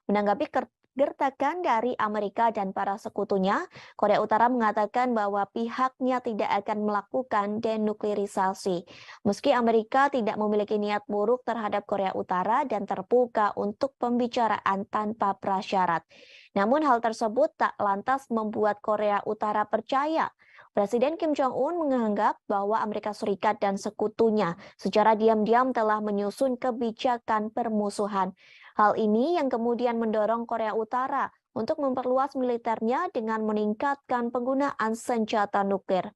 Menanggapi gertakan dari Amerika dan para sekutunya, Korea Utara mengatakan bahwa pihaknya tidak akan melakukan denuklirisasi. Meski Amerika tidak memiliki niat buruk terhadap Korea Utara dan terbuka untuk pembicaraan tanpa prasyarat. Namun hal tersebut tak lantas membuat Korea Utara percaya. Presiden Kim Jong-un menganggap bahwa Amerika Serikat dan sekutunya secara diam-diam telah menyusun kebijakan permusuhan. Hal ini yang kemudian mendorong Korea Utara untuk memperluas militernya dengan meningkatkan penggunaan senjata nuklir.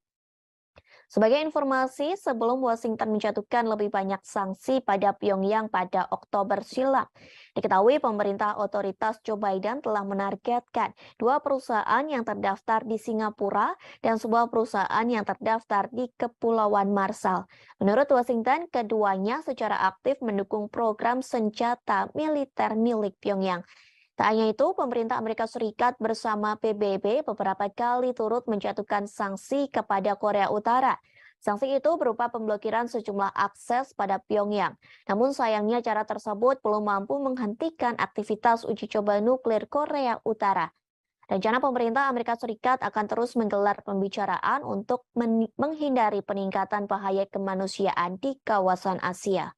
Sebagai informasi, sebelum Washington menjatuhkan lebih banyak sanksi pada Pyongyang pada Oktober silam, diketahui pemerintah otoritas Joe Biden telah menargetkan 2 perusahaan yang terdaftar di Singapura dan sebuah perusahaan yang terdaftar di Kepulauan Marshall. Menurut Washington, keduanya secara aktif mendukung program senjata militer milik Pyongyang. Tak hanya itu, pemerintah Amerika Serikat bersama PBB beberapa kali turut menjatuhkan sanksi kepada Korea Utara. Sanksi itu berupa pemblokiran sejumlah akses pada Pyongyang. Namun sayangnya cara tersebut belum mampu menghentikan aktivitas uji coba nuklir Korea Utara. Rencana pemerintah Amerika Serikat akan terus menggelar pembicaraan untuk menghindari peningkatan bahaya kemanusiaan di kawasan Asia.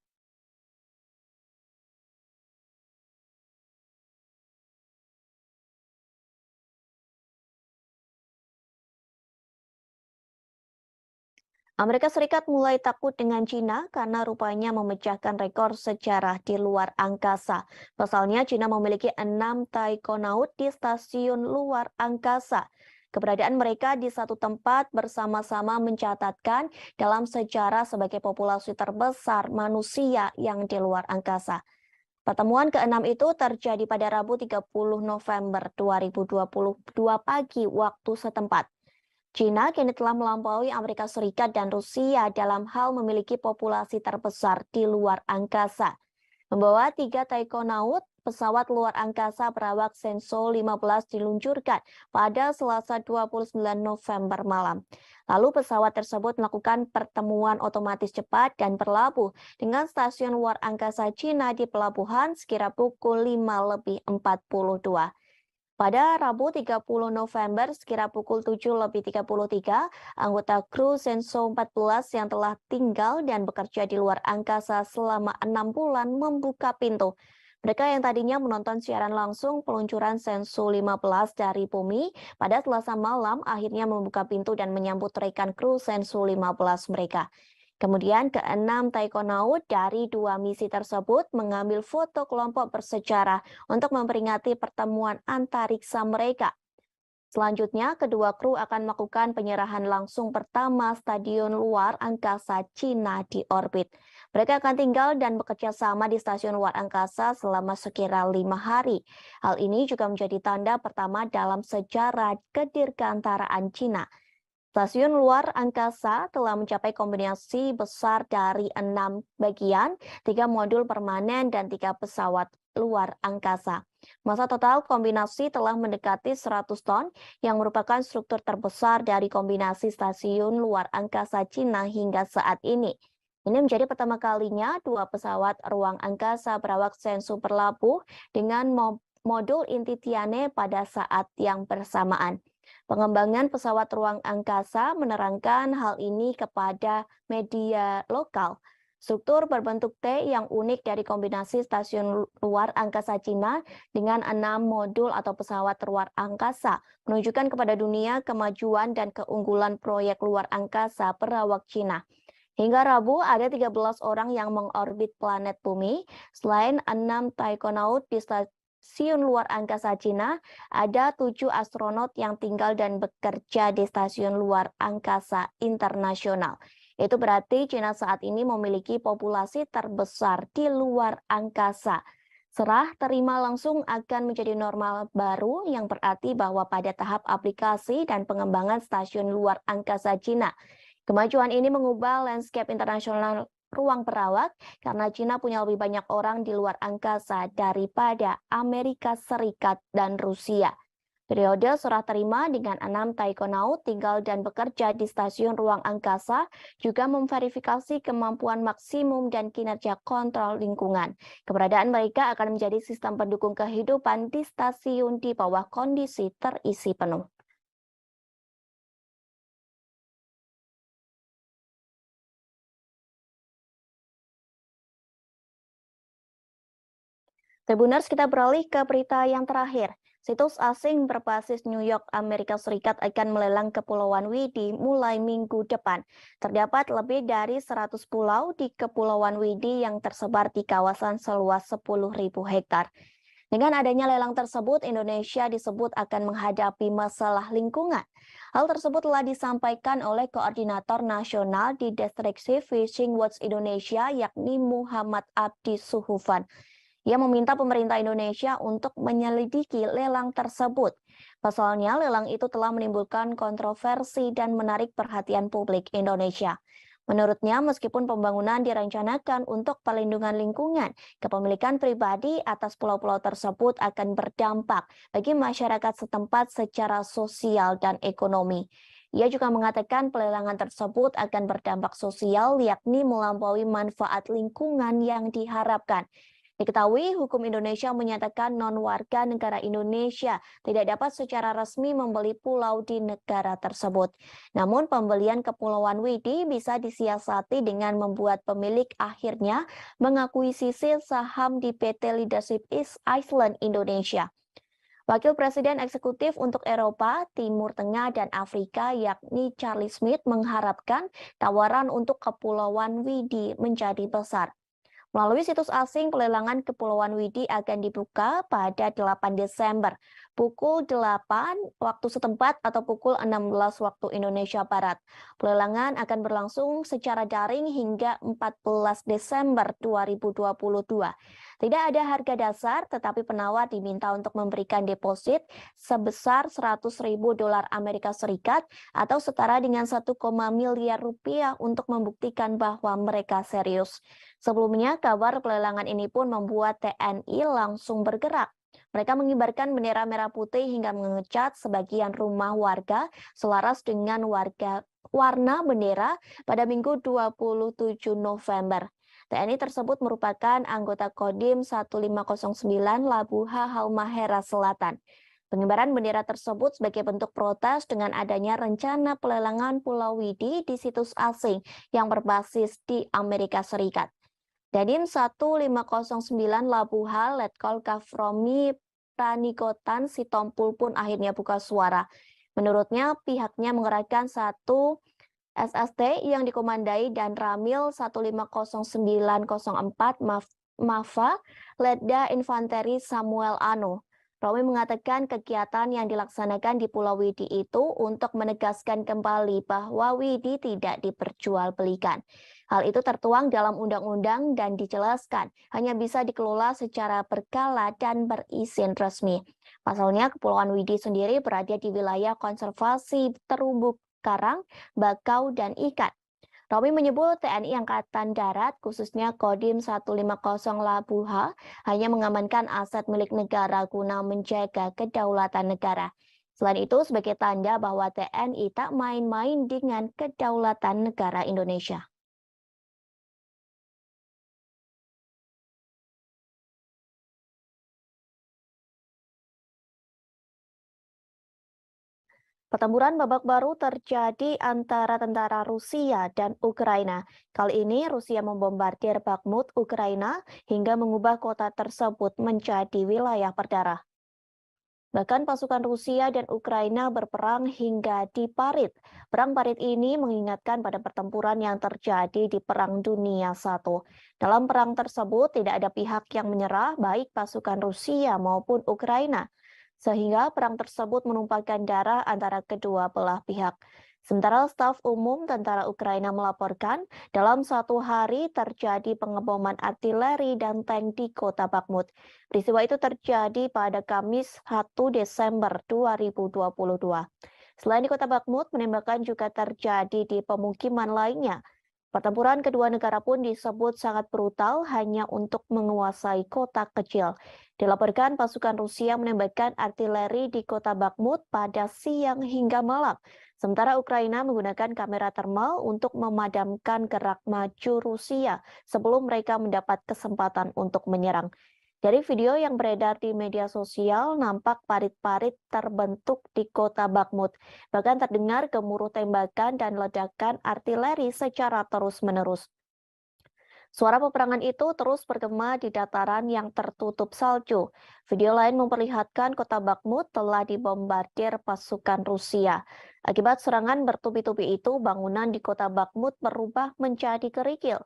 Amerika Serikat mulai takut dengan Cina karena rupanya memecahkan rekor sejarah di luar angkasa. Pasalnya, Cina memiliki 6 taikonaut di stasiun luar angkasa. Keberadaan mereka di satu tempat bersama-sama mencatatkan dalam sejarah sebagai populasi terbesar manusia yang di luar angkasa. Pertemuan ke-6 itu terjadi pada Rabu 30 November 2022 pagi waktu setempat. China kini telah melampaui Amerika Serikat dan Rusia dalam hal memiliki populasi terbesar di luar angkasa. Membawa 3 taikonaut, pesawat luar angkasa berawak Shenzhou 15 diluncurkan pada Selasa 29 November malam. Lalu pesawat tersebut melakukan pertemuan otomatis cepat dan berlabuh dengan stasiun luar angkasa China di pelabuhan sekira pukul 5:42. Pada Rabu 30 November sekira pukul 7:33, anggota kru Shenzhou 14 yang telah tinggal dan bekerja di luar angkasa selama 6 bulan membuka pintu. Mereka yang tadinya menonton siaran langsung peluncuran Shenzhou 15 dari bumi pada Selasa malam akhirnya membuka pintu dan menyambut rekan kru Shenzhou 15 mereka. Kemudian ke-6 taikonaut dari 2 misi tersebut mengambil foto kelompok bersejarah untuk memperingati pertemuan antariksa mereka. Selanjutnya, kedua kru akan melakukan penyerahan langsung pertama stadion luar angkasa Cina di orbit. Mereka akan tinggal dan bekerja sama di stasiun luar angkasa selama sekira 5 hari. Hal ini juga menjadi tanda pertama dalam sejarah kedirgantaraan Cina. Stasiun luar angkasa telah mencapai kombinasi besar dari 6 bagian, 3 modul permanen, dan 3 pesawat luar angkasa. Masa total kombinasi telah mendekati 100 ton, yang merupakan struktur terbesar dari kombinasi stasiun luar angkasa Cina hingga saat ini. Ini menjadi pertama kalinya 2 pesawat ruang angkasa berawak Shenzhou berlabuh dengan modul inti Tianhe pada saat yang bersamaan. Pengembangan pesawat ruang angkasa menerangkan hal ini kepada media lokal. Struktur berbentuk T yang unik dari kombinasi stasiun luar angkasa Cina dengan 6 modul atau pesawat luar angkasa menunjukkan kepada dunia kemajuan dan keunggulan proyek luar angkasa perawak Cina. Hingga Rabu, ada 13 orang yang mengorbit planet Bumi. Selain 6 taikonaut di stasiun luar angkasa Cina, ada 7 astronot yang tinggal dan bekerja di stasiun luar angkasa internasional. Itu berarti Cina saat ini memiliki populasi terbesar di luar angkasa. Serah terima langsung akan menjadi normal baru yang berarti bahwa pada tahap aplikasi dan pengembangan stasiun luar angkasa Cina, kemajuan ini mengubah landscape internasional ruang perawak karena Cina punya lebih banyak orang di luar angkasa daripada Amerika Serikat dan Rusia. Periode serah terima dengan 6 taikonaut tinggal dan bekerja di stasiun ruang angkasa juga memverifikasi kemampuan maksimum dan kinerja kontrol lingkungan. Keberadaan mereka akan menjadi sistem pendukung kehidupan di stasiun di bawah kondisi terisi penuh. Tribuners, kita beralih ke berita yang terakhir. Situs asing berbasis New York, Amerika Serikat akan melelang Kepulauan Widi mulai minggu depan. Terdapat lebih dari 100 pulau di Kepulauan Widi yang tersebar di kawasan seluas 10.000 hektar. Dengan adanya lelang tersebut, Indonesia disebut akan menghadapi masalah lingkungan. Hal tersebut telah disampaikan oleh Koordinator Nasional di Destruksi Fishing Watch Indonesia, yakni Muhammad Abdi Suhufan. Ia meminta pemerintah Indonesia untuk menyelidiki lelang tersebut. Pasalnya, lelang itu telah menimbulkan kontroversi dan menarik perhatian publik Indonesia. Menurutnya, meskipun pembangunan direncanakan untuk perlindungan lingkungan, kepemilikan pribadi atas pulau-pulau tersebut akan berdampak bagi masyarakat setempat secara sosial dan ekonomi. Ia juga mengatakan pelelangan tersebut akan berdampak sosial, yakni melampaui manfaat lingkungan yang diharapkan. Diketahui, hukum Indonesia menyatakan non-warga negara Indonesia tidak dapat secara resmi membeli pulau di negara tersebut. Namun, pembelian Kepulauan Widi bisa disiasati dengan membuat pemilik akhirnya mengakuisisi saham di PT Leadership East Island Indonesia. Wakil Presiden Eksekutif untuk Eropa, Timur Tengah, dan Afrika, yakni Charlie Smith, mengharapkan tawaran untuk Kepulauan Widi menjadi besar. Melalui situs asing, pelelangan Kepulauan Widi akan dibuka pada 8 Desember, pukul 8 waktu setempat atau pukul 16 waktu Indonesia Barat. Pelelangan akan berlangsung secara daring hingga 14 Desember 2022. Tidak ada harga dasar, tetapi penawar diminta untuk memberikan deposit sebesar 100.000 dolar Amerika Serikat atau setara dengan 1, miliar rupiah untuk membuktikan bahwa mereka serius. Sebelumnya, kabar pelelangan ini pun membuat TNI langsung bergerak. Mereka mengibarkan bendera merah putih hingga mengecat sebagian rumah warga selaras dengan warna bendera pada Minggu 27 November. TNI tersebut merupakan anggota Kodim 1509 Labuha Halmahera Selatan. Pengibaran bendera tersebut sebagai bentuk protes dengan adanya rencana pelelangan Pulau Widi di situs asing yang berbasis di Amerika Serikat. Dadim 1509 Labuha Letkol Kafromi Pranikotan Sitompul pun akhirnya buka suara. Menurutnya, pihaknya mengerahkan satu SST yang dikomandai dan Ramil 150904 MAFA Letda Infanteri Samuel Ano. Romi mengatakan kegiatan yang dilaksanakan di Pulau Widi itu untuk menegaskan kembali bahwa Widi tidak diperjualbelikan. Hal itu tertuang dalam undang-undang dan dijelaskan hanya bisa dikelola secara berkala dan berizin resmi. Pasalnya, Kepulauan Widi sendiri berada di wilayah konservasi terumbu karang, bakau, dan ikan. Romi menyebut TNI Angkatan Darat, khususnya Kodim 150 Labuha, hanya mengamankan aset milik negara guna menjaga kedaulatan negara. Selain itu, sebagai tanda bahwa TNI tak main-main dengan kedaulatan negara Indonesia. Pertempuran babak baru terjadi antara tentara Rusia dan Ukraina. Kali ini Rusia membombardir Bakhmut, Ukraina, hingga mengubah kota tersebut menjadi wilayah berdarah. Bahkan pasukan Rusia dan Ukraina berperang hingga di Parit. Perang Parit ini mengingatkan pada pertempuran yang terjadi di Perang Dunia I. Dalam perang tersebut tidak ada pihak yang menyerah, baik pasukan Rusia maupun Ukraina, sehingga perang tersebut menumpahkan darah antara kedua belah pihak. Sementara staf umum tentara Ukraina melaporkan, dalam satu hari terjadi pengeboman artileri dan tank di kota Bakhmut. Peristiwa itu terjadi pada Kamis 1 Desember 2022. Selain di kota Bakhmut, penembakan juga terjadi di pemukiman lainnya. Pertempuran kedua negara pun disebut sangat brutal hanya untuk menguasai kota kecil. Dilaporkan pasukan Rusia menembakkan artileri di kota Bakhmut pada siang hingga malam. Sementara Ukraina menggunakan kamera termal untuk memadamkan gerak maju Rusia sebelum mereka mendapat kesempatan untuk menyerang. Dari video yang beredar di media sosial, nampak parit-parit terbentuk di kota Bakhmut. Bahkan terdengar gemuruh tembakan dan ledakan artileri secara terus-menerus. Suara peperangan itu terus bergema di dataran yang tertutup salju. Video lain memperlihatkan kota Bakhmut telah dibombardir pasukan Rusia. Akibat serangan bertubi-tubi itu, bangunan di kota Bakhmut berubah menjadi kerikil.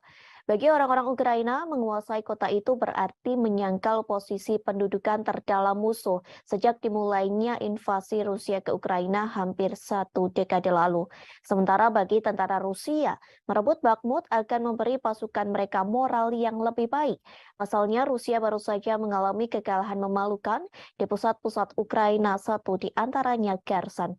Bagi orang-orang Ukraina, menguasai kota itu berarti menyangkal posisi pendudukan terdalam musuh sejak dimulainya invasi Rusia ke Ukraina hampir 1 dekade lalu. Sementara bagi tentara Rusia, merebut Bakhmut akan memberi pasukan mereka moral yang lebih baik. Pasalnya, Rusia baru saja mengalami kekalahan memalukan di pusat-pusat Ukraina, satu di antaranya Kherson.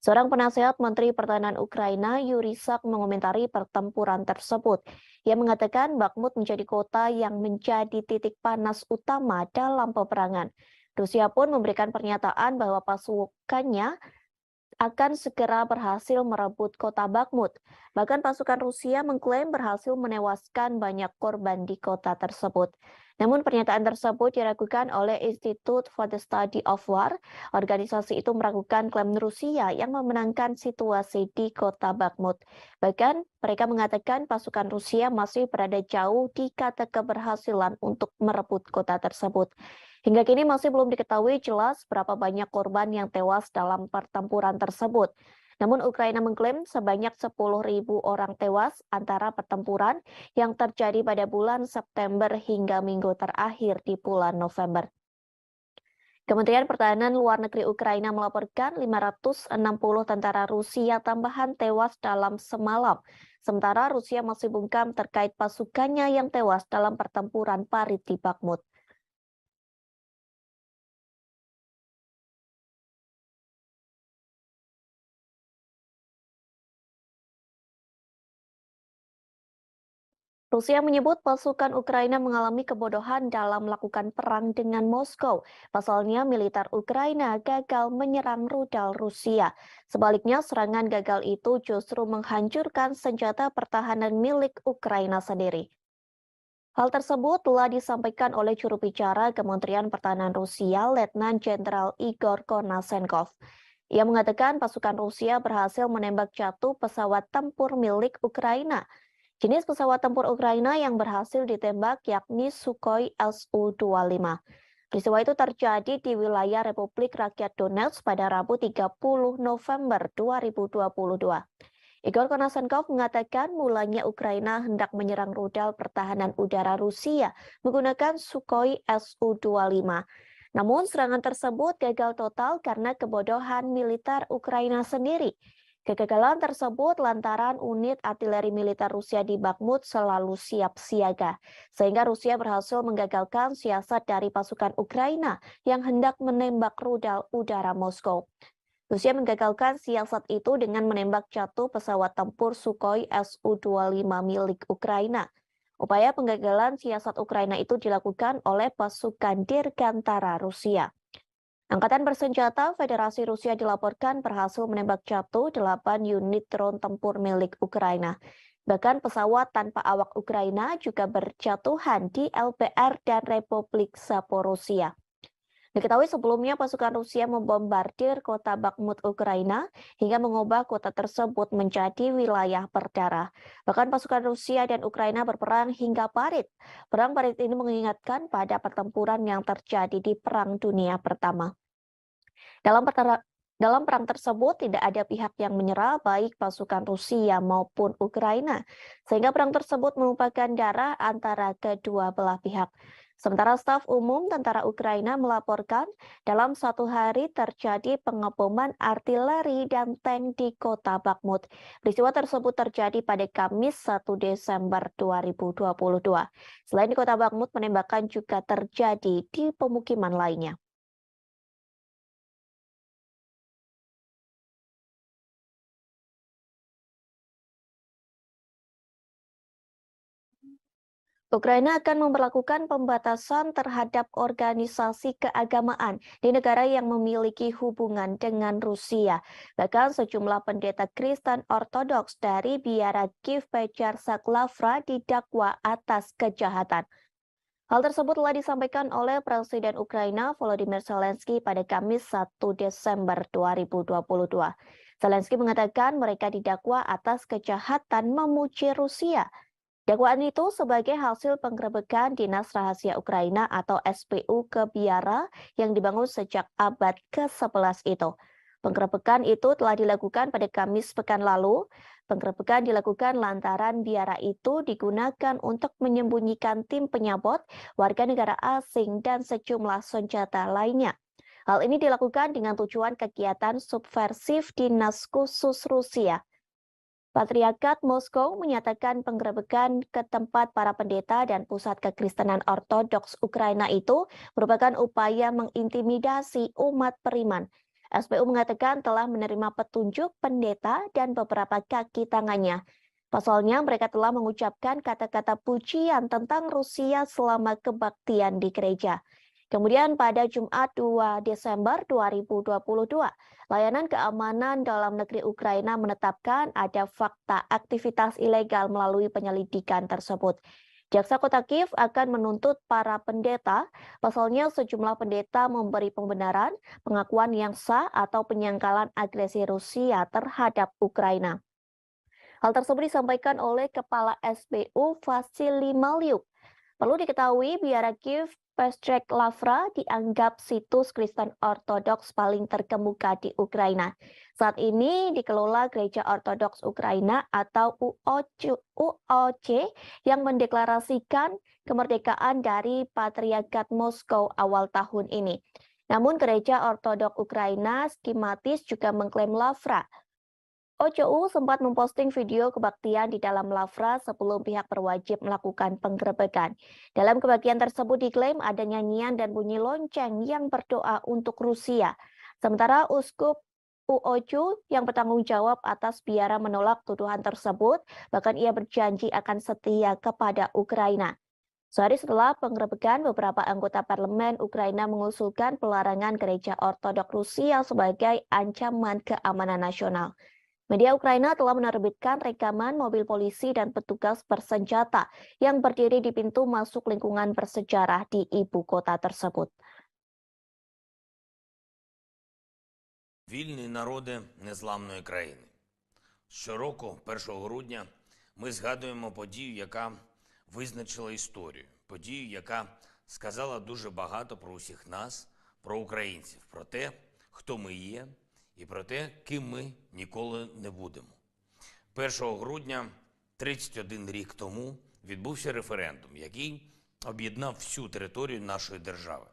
Seorang penasehat Menteri Pertahanan Ukraina, Yuri Sak, mengomentari pertempuran tersebut. Ia mengatakan Bakhmut menjadi kota yang menjadi titik panas utama dalam peperangan. Rusia pun memberikan pernyataan bahwa pasukannya akan segera berhasil merebut kota Bakhmut. Bahkan pasukan Rusia mengklaim berhasil menewaskan banyak korban di kota tersebut. Namun pernyataan tersebut diragukan oleh Institute for the Study of War. Organisasi itu meragukan klaim Rusia yang memenangkan situasi di kota Bakhmut. Bahkan mereka mengatakan pasukan Rusia masih berada jauh di kata keberhasilan untuk merebut kota tersebut. Hingga kini masih belum diketahui jelas berapa banyak korban yang tewas dalam pertempuran tersebut. Namun Ukraina mengklaim sebanyak 10.000 orang tewas antara pertempuran yang terjadi pada bulan September hingga minggu terakhir di bulan November. Kementerian Pertahanan Luar Negeri Ukraina melaporkan 560 tentara Rusia tambahan tewas dalam semalam. Sementara Rusia masih bungkam terkait pasukannya yang tewas dalam pertempuran Parit di Bakhmut. Rusia menyebut pasukan Ukraina mengalami kebodohan dalam melakukan perang dengan Moskow. Pasalnya, militer Ukraina gagal menyerang rudal Rusia. Sebaliknya, serangan gagal itu justru menghancurkan senjata pertahanan milik Ukraina sendiri. Hal tersebut telah disampaikan oleh juru bicara Kementerian Pertahanan Rusia, Letnan Jenderal Igor Konasenkov. Ia mengatakan pasukan Rusia berhasil menembak jatuh pesawat tempur milik Ukraina. Jenis pesawat tempur Ukraina yang berhasil ditembak yakni Sukhoi Su-25. Peristiwa itu terjadi di wilayah Republik Rakyat Donetsk pada Rabu 30 November 2022. Igor Konasenkov mengatakan mulanya Ukraina hendak menyerang rudal pertahanan udara Rusia menggunakan Sukhoi Su-25. Namun serangan tersebut gagal total karena kebodohan militer Ukraina sendiri. Kegagalan tersebut lantaran unit artileri militer Rusia di Bakhmut selalu siap siaga, sehingga Rusia berhasil menggagalkan siasat dari pasukan Ukraina yang hendak menembak rudal udara Moskow. Rusia menggagalkan siasat itu dengan menembak jatuh pesawat tempur Sukhoi Su-25 milik Ukraina. Upaya penggagalan siasat Ukraina itu dilakukan oleh pasukan Dirgantara Rusia. Angkatan bersenjata Federasi Rusia dilaporkan berhasil menembak jatuh 8 unit drone tempur milik Ukraina. Bahkan pesawat tanpa awak Ukraina juga berjatuhan di LPR dan Republik Zaporozhia. Diketahui sebelumnya pasukan Rusia membombardir kota Bakhmut, Ukraina, hingga mengubah kota tersebut menjadi wilayah berdarah. Bahkan pasukan Rusia dan Ukraina berperang hingga parit. Perang parit ini mengingatkan pada pertempuran yang terjadi di Perang Dunia Pertama. Dalam perang tersebut tidak ada pihak yang menyerah, baik pasukan Rusia maupun Ukraina, sehingga perang tersebut merupakan darah antara kedua belah pihak. Sementara staf umum tentara Ukraina melaporkan dalam satu hari terjadi pengeboman artileri dan tank di kota Bakhmut. Peristiwa tersebut terjadi pada Kamis 1 Desember 2022. Selain di kota Bakhmut, penembakan juga terjadi di pemukiman lainnya. Ukraina akan memperlakukan pembatasan terhadap organisasi keagamaan di negara yang memiliki hubungan dengan Rusia. Bahkan sejumlah pendeta Kristen Ortodoks dari biara Kiev Pechersk-Lavra didakwa atas kejahatan. Hal tersebut telah disampaikan oleh Presiden Ukraina Volodymyr Zelensky pada Kamis 1 Desember 2022. Zelensky mengatakan mereka didakwa atas kejahatan memuji Rusia. Dakwaan itu sebagai hasil penggerebekan Dinas Rahasia Ukraina atau SPU ke biara yang dibangun sejak abad ke-11 itu. Penggerebekan itu telah dilakukan pada Kamis pekan lalu. Penggerebekan dilakukan lantaran biara itu digunakan untuk menyembunyikan tim penyabot, warga negara asing, dan sejumlah senjata lainnya. Hal ini dilakukan dengan tujuan kegiatan subversif Dinas Khusus Rusia. Patriarkat Moskow menyatakan penggerebekan ke tempat para pendeta dan pusat kekristenan Ortodoks Ukraina itu merupakan upaya mengintimidasi umat beriman. SPU mengatakan telah menerima petunjuk pendeta dan beberapa kaki tangannya. Pasalnya mereka telah mengucapkan kata-kata pujian tentang Rusia selama kebaktian di gereja. Kemudian pada Jumat 2 Desember 2022, Layanan Keamanan Dalam Negeri Ukraina menetapkan ada fakta aktivitas ilegal melalui penyelidikan tersebut. Jaksa Kota Kiev akan menuntut para pendeta, pasalnya sejumlah pendeta memberi pembenaran, pengakuan yang sah atau penyangkalan agresi Rusia terhadap Ukraina. Hal tersebut disampaikan oleh Kepala SPU Vasily Maliuk. Perlu diketahui, biara Kiev Pechersk-Lavra dianggap situs Kristen Ortodoks paling terkemuka di Ukraina. Saat ini dikelola Gereja Ortodoks Ukraina atau UOC yang mendeklarasikan kemerdekaan dari Patriarkat Moskow awal tahun ini. Namun Gereja Ortodoks Ukraina skematis juga mengklaim Lavra. OCU sempat memposting video kebaktian di dalam Lavra sebelum pihak berwajib melakukan penggerebekan. Dalam kebaktian tersebut diklaim ada nyanyian dan bunyi lonceng yang berdoa untuk Rusia. Sementara Uskup UOCU yang bertanggung jawab atas biara menolak tuduhan tersebut, bahkan ia berjanji akan setia kepada Ukraina. Sehari setelah penggerebekan, beberapa anggota parlemen Ukraina mengusulkan pelarangan gereja Ortodoks Rusia sebagai ancaman keamanan nasional. Media Ukraina telah menerbitkan rekaman mobil polisi dan petugas bersenjata yang berdiri di pintu masuk lingkungan bersejarah di ibu kota tersebut. Вільні народи незламної країни. Щороку, 1 грудня, ми згадуємо подію, яка визначила історію. Подію, яка сказала дуже багато про усіх нас, про українців, про те, хто ми є, і про те, ким ми ніколи не будемо. 1 грудня 31 рік тому відбувся референдум, який об'єднав всю територію нашої держави.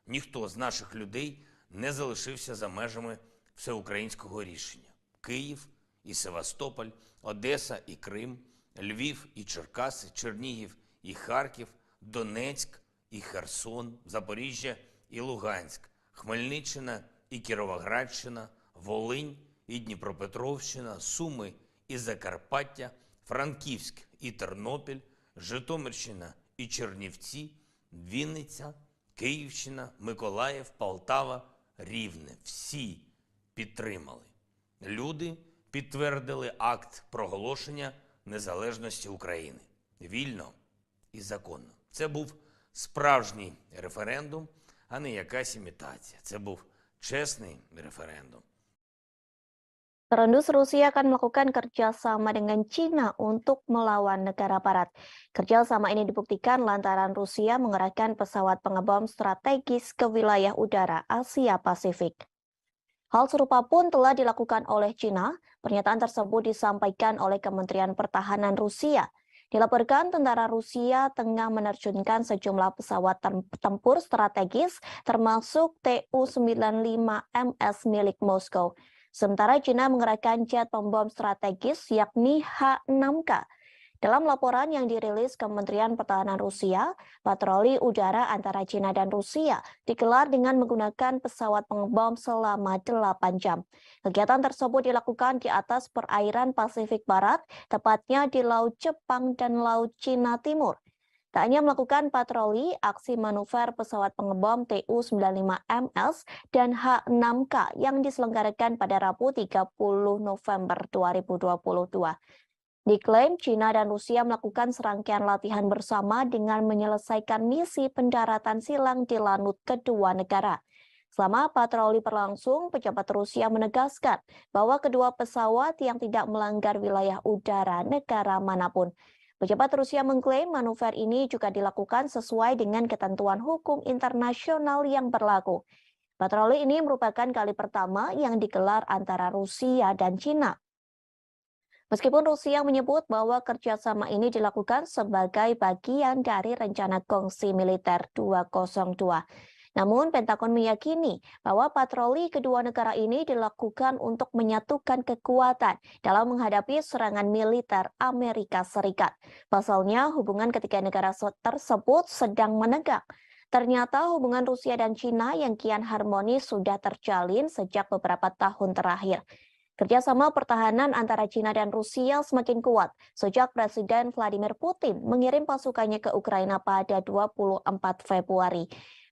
Ніхто з наших людей не залишився за межами всеукраїнського рішення. Київ і Севастополь, Одеса і Крим, Львів і Черкаси, Чернігів і Харків, Донецьк і Херсон, Запоріжжя і Луганськ, Хмельниччина і Кіровоградщина, Волинь і Дніпропетровщина, Суми і Закарпаття, Франківськ і Тернопіль, Житомирщина і Чернівці, Вінниця, Київщина, Миколаїв, Полтава, Рівне. Всі підтримали. Люди підтвердили акт проголошення незалежності України. Вільно і законно. Це був справжній референдум, а не якась імітація. Це був чесний референдум. Terendus Rusia akan melakukan kerjasama dengan China untuk melawan negara barat. Kerjasama ini dibuktikan lantaran Rusia mengerahkan pesawat pengebom strategis ke wilayah udara Asia Pasifik. Hal serupa pun telah dilakukan oleh China. Pernyataan tersebut disampaikan oleh Kementerian Pertahanan Rusia. Dilaporkan tentara Rusia tengah menerjunkan sejumlah pesawat tempur strategis termasuk Tu-95MS milik Moskow. Sementara China mengerahkan jet pembom strategis yakni H-6K. Dalam laporan yang dirilis Kementerian Pertahanan Rusia, patroli udara antara China dan Rusia digelar dengan menggunakan pesawat pengebom selama 8 jam. Kegiatan tersebut dilakukan di atas perairan Pasifik Barat, tepatnya di Laut Jepang dan Laut Cina Timur. Tak hanya melakukan patroli, aksi manuver pesawat pengebom Tu-95MS dan H-6K yang diselenggarakan pada Rabu 30 November 2022. Diklaim China dan Rusia melakukan serangkaian latihan bersama dengan menyelesaikan misi pendaratan silang di lanut kedua negara. Selama patroli berlangsung, pejabat Rusia menegaskan bahwa kedua pesawat yang tidak melanggar wilayah udara negara manapun. Pejabat Rusia mengklaim manuver ini juga dilakukan sesuai dengan ketentuan hukum internasional yang berlaku. Patroli ini merupakan kali pertama yang digelar antara Rusia dan China. Meskipun Rusia menyebut bahwa kerjasama ini dilakukan sebagai bagian dari rencana kongsi militer 202. Namun, Pentagon meyakini bahwa patroli kedua negara ini dilakukan untuk menyatukan kekuatan dalam menghadapi serangan militer Amerika Serikat. Pasalnya, hubungan ketiga negara tersebut sedang menegak. Ternyata hubungan Rusia dan China yang kian harmonis sudah terjalin sejak beberapa tahun terakhir. Kerjasama pertahanan antara China dan Rusia semakin kuat sejak Presiden Vladimir Putin mengirim pasukannya ke Ukraina pada 24 Februari.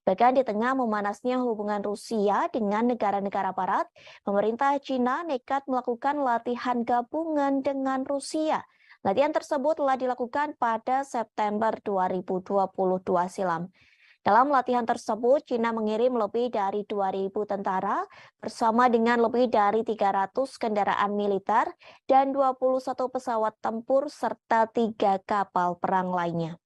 Bahkan di tengah memanasnya hubungan Rusia dengan negara-negara barat, pemerintah China nekat melakukan latihan gabungan dengan Rusia. Latihan tersebut telah dilakukan pada September 2022 silam. Dalam latihan tersebut, China mengirim lebih dari 2.000 tentara bersama dengan lebih dari 300 kendaraan militer dan 21 pesawat tempur serta 3 kapal perang lainnya.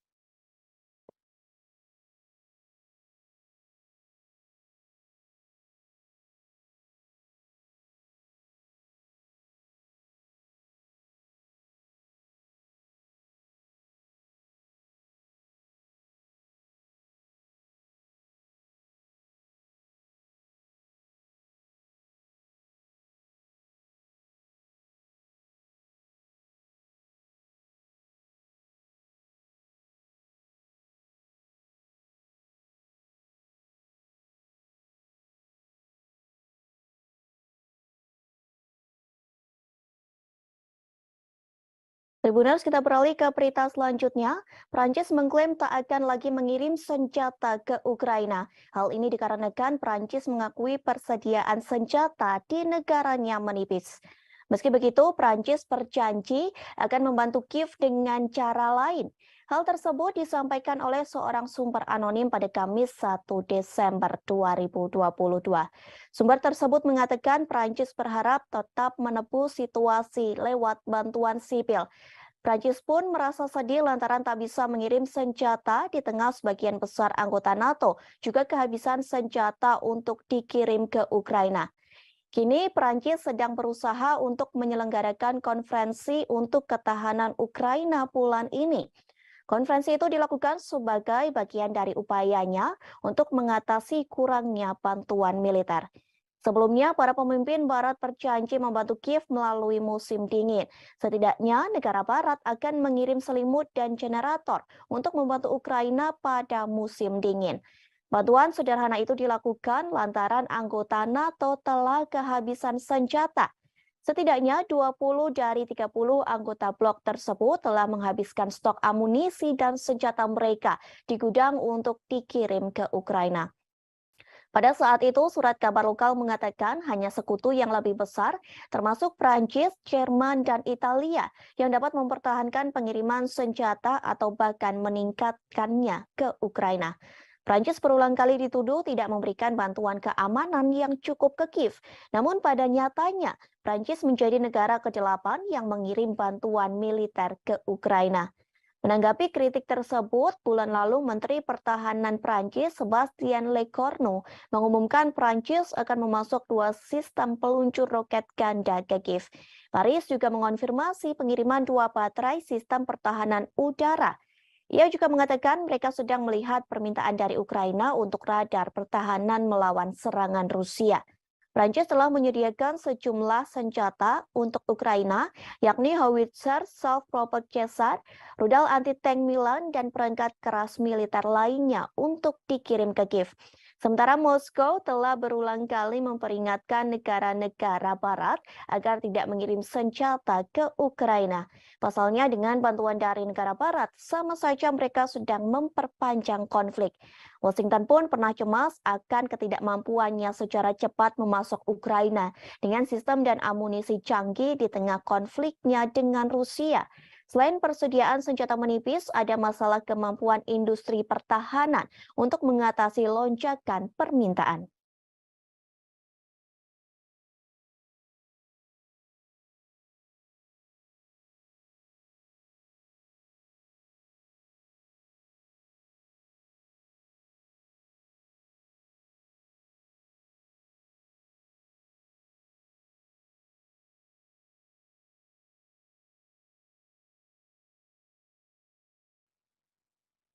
Tribuners, kita beralih ke berita selanjutnya. Prancis mengklaim tak akan lagi mengirim senjata ke Ukraina. Hal ini dikarenakan Prancis mengakui persediaan senjata di negaranya menipis. Meski begitu, Prancis berjanji akan membantu Kiev dengan cara lain. Hal tersebut disampaikan oleh seorang sumber anonim pada Kamis 1 Desember 2022. Sumber tersebut mengatakan Prancis berharap tetap menebus situasi lewat bantuan sipil. Prancis pun merasa sedih lantaran tak bisa mengirim senjata di tengah sebagian besar anggota NATO juga kehabisan senjata untuk dikirim ke Ukraina. Kini Prancis sedang berusaha untuk menyelenggarakan konferensi untuk ketahanan Ukraina bulan ini. Konferensi itu dilakukan sebagai bagian dari upayanya untuk mengatasi kurangnya bantuan militer. Sebelumnya, para pemimpin Barat berjanji membantu Kiev melalui musim dingin. Setidaknya, negara Barat akan mengirim selimut dan generator untuk membantu Ukraina pada musim dingin. Bantuan sederhana itu dilakukan lantaran anggota NATO telah kehabisan senjata. Setidaknya 20 dari 30 anggota blok tersebut telah menghabiskan stok amunisi dan senjata mereka di gudang untuk dikirim ke Ukraina. Pada saat itu, surat kabar lokal mengatakan hanya sekutu yang lebih besar, termasuk Prancis, Jerman, dan Italia, yang dapat mempertahankan pengiriman senjata atau bahkan meningkatkannya ke Ukraina. Prancis berulang kali dituduh tidak memberikan bantuan keamanan yang cukup ke Kiev. Namun pada nyatanya, Prancis menjadi negara ke-8 yang mengirim bantuan militer ke Ukraina. Menanggapi kritik tersebut, bulan lalu Menteri Pertahanan Prancis Sebastien Lecornu mengumumkan Prancis akan memasok 2 sistem peluncur roket ganda ke Kiev. Paris juga mengonfirmasi pengiriman 2 baterai sistem pertahanan udara. Ia juga mengatakan mereka sedang melihat permintaan dari Ukraina untuk radar pertahanan melawan serangan Rusia. Prancis telah menyediakan sejumlah senjata untuk Ukraina, yakni howitzer self-propelled Caesar, rudal anti-tank Milan, dan perangkat keras militer lainnya untuk dikirim ke Kiev. Sementara Moskow telah berulang kali memperingatkan negara-negara barat agar tidak mengirim senjata ke Ukraina. Pasalnya dengan bantuan dari negara barat, sama saja mereka sedang memperpanjang konflik. Washington pun pernah cemas akan ketidakmampuannya secara cepat memasok Ukraina dengan sistem dan amunisi canggih di tengah konfliknya dengan Rusia. Selain persediaan senjata menipis, ada masalah kemampuan industri pertahanan untuk mengatasi lonjakan permintaan.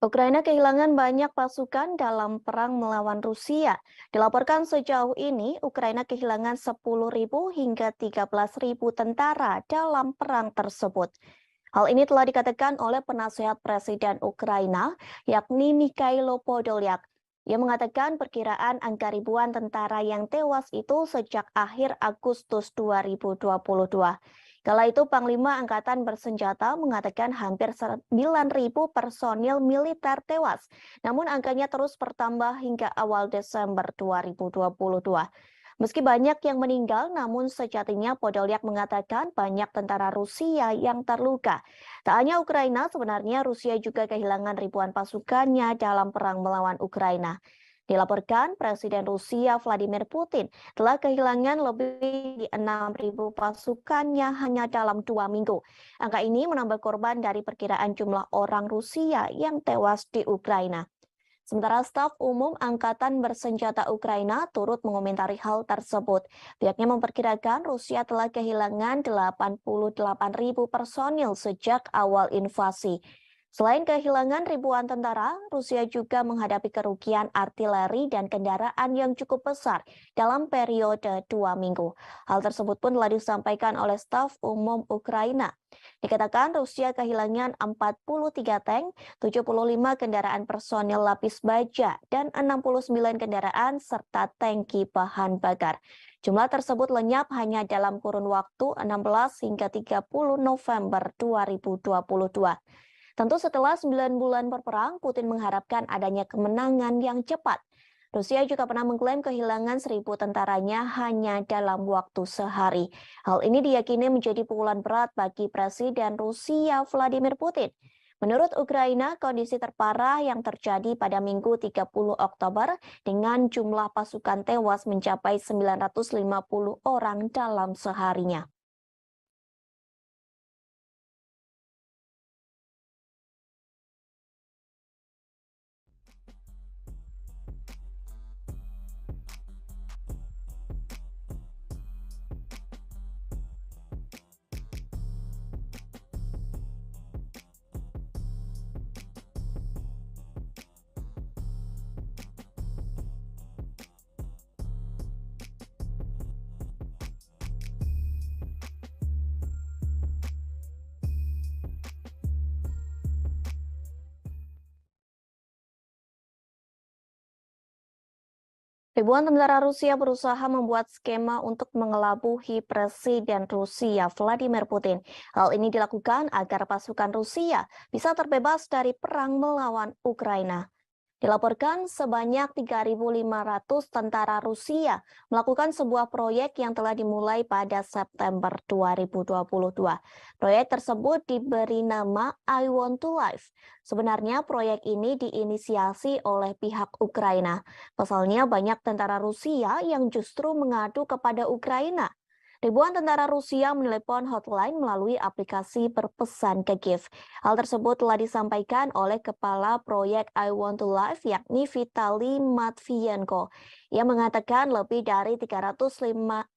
Ukraina kehilangan banyak pasukan dalam perang melawan Rusia. Dilaporkan sejauh ini, Ukraina kehilangan 10.000 hingga 13.000 tentara dalam perang tersebut. Hal ini telah dikatakan oleh penasehat Presiden Ukraina, yakni Mikhailo Podolyak. Ia mengatakan perkiraan angka ribuan tentara yang tewas itu sejak akhir Agustus 2022. Kala itu Panglima Angkatan Bersenjata mengatakan hampir 9.000 personil militer tewas, namun angkanya terus bertambah hingga awal Desember 2022. Meski banyak yang meninggal, namun sejatinya Podolyak mengatakan banyak tentara Rusia yang terluka. Tak hanya Ukraina, sebenarnya Rusia juga kehilangan ribuan pasukannya dalam perang melawan Ukraina. Dilaporkan Presiden Rusia Vladimir Putin telah kehilangan lebih dari 6.000 pasukannya hanya dalam 2 minggu. Angka ini menambah korban dari perkiraan jumlah orang Rusia yang tewas di Ukraina. Sementara staf umum Angkatan Bersenjata Ukraina turut mengomentari hal tersebut. Pihaknya memperkirakan Rusia telah kehilangan 88.000 personil sejak awal invasi. Selain kehilangan ribuan tentara, Rusia juga menghadapi kerugian artileri dan kendaraan yang cukup besar dalam periode 2 minggu. Hal tersebut pun telah disampaikan oleh staf umum Ukraina. Dikatakan Rusia kehilangan 43 tank, 75 kendaraan personil lapis baja, dan 69 kendaraan serta tangki bahan bakar. Jumlah tersebut lenyap hanya dalam kurun waktu 16 hingga 30 November 2022. Tentu setelah 9 bulan berperang, Putin mengharapkan adanya kemenangan yang cepat. Rusia juga pernah mengklaim kehilangan 1.000 tentaranya hanya dalam waktu sehari. Hal ini diyakini menjadi pukulan berat bagi Presiden Rusia Vladimir Putin. Menurut Ukraina, kondisi terparah yang terjadi pada Minggu 30 Oktober dengan jumlah pasukan tewas mencapai 950 orang dalam seharinya. Ribuan tentara Rusia berusaha membuat skema untuk mengelabuhi Presiden Rusia Vladimir Putin. Hal ini dilakukan agar pasukan Rusia bisa terbebas dari perang melawan Ukraina. Dilaporkan sebanyak 3.500 tentara Rusia melakukan sebuah proyek yang telah dimulai pada September 2022. Proyek tersebut diberi nama I Want to Live. Sebenarnya proyek ini diinisiasi oleh pihak Ukraina. Pasalnya banyak tentara Rusia yang justru mengadu kepada Ukraina. Ribuan tentara Rusia menelepon hotline melalui aplikasi berpesan ke Kiev. Hal tersebut telah disampaikan oleh Kepala Proyek I Want to Live yakni Vitali Matvienko. Ia mengatakan lebih dari 3.500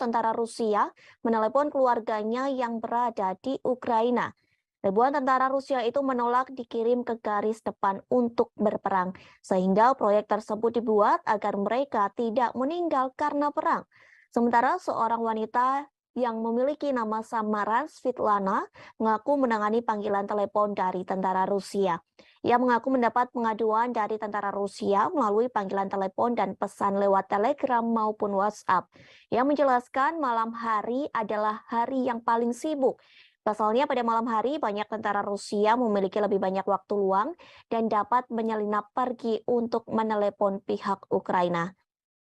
tentara Rusia menelepon keluarganya yang berada di Ukraina. Ribuan tentara Rusia itu menolak dikirim ke garis depan untuk berperang, sehingga proyek tersebut dibuat agar mereka tidak meninggal karena perang. Sementara seorang wanita yang memiliki nama samaran Svetlana mengaku menangani panggilan telepon dari tentara Rusia. Ia mengaku mendapat pengaduan dari tentara Rusia melalui panggilan telepon dan pesan lewat Telegram maupun WhatsApp. Ia menjelaskan malam hari adalah hari yang paling sibuk. Pasalnya pada malam hari banyak tentara Rusia memiliki lebih banyak waktu luang dan dapat menyelinap pergi untuk menelepon pihak Ukraina.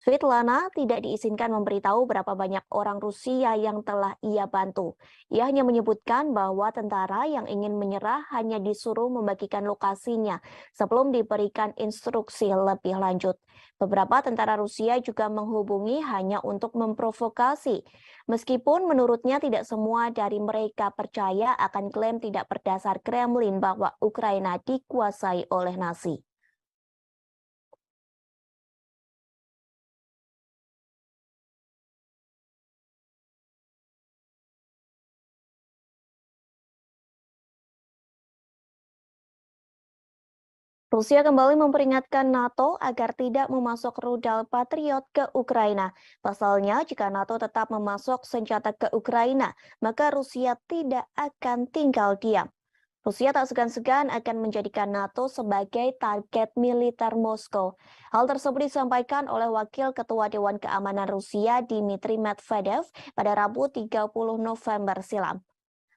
Svetlana tidak diizinkan memberitahu berapa banyak orang Rusia yang telah ia bantu. Ia hanya menyebutkan bahwa tentara yang ingin menyerah hanya disuruh membagikan lokasinya sebelum diberikan instruksi lebih lanjut. Beberapa tentara Rusia juga menghubungi hanya untuk memprovokasi. Meskipun menurutnya tidak semua dari mereka percaya akan klaim tidak berdasar Kremlin bahwa Ukraina dikuasai oleh Nazi. Rusia kembali memperingatkan NATO agar tidak memasok rudal Patriot ke Ukraina. Pasalnya, jika NATO tetap memasok senjata ke Ukraina, maka Rusia tidak akan tinggal diam. Rusia tak segan-segan akan menjadikan NATO sebagai target militer Moskow. Hal tersebut disampaikan oleh Wakil Ketua Dewan Keamanan Rusia Dmitry Medvedev pada Rabu 30 November silam.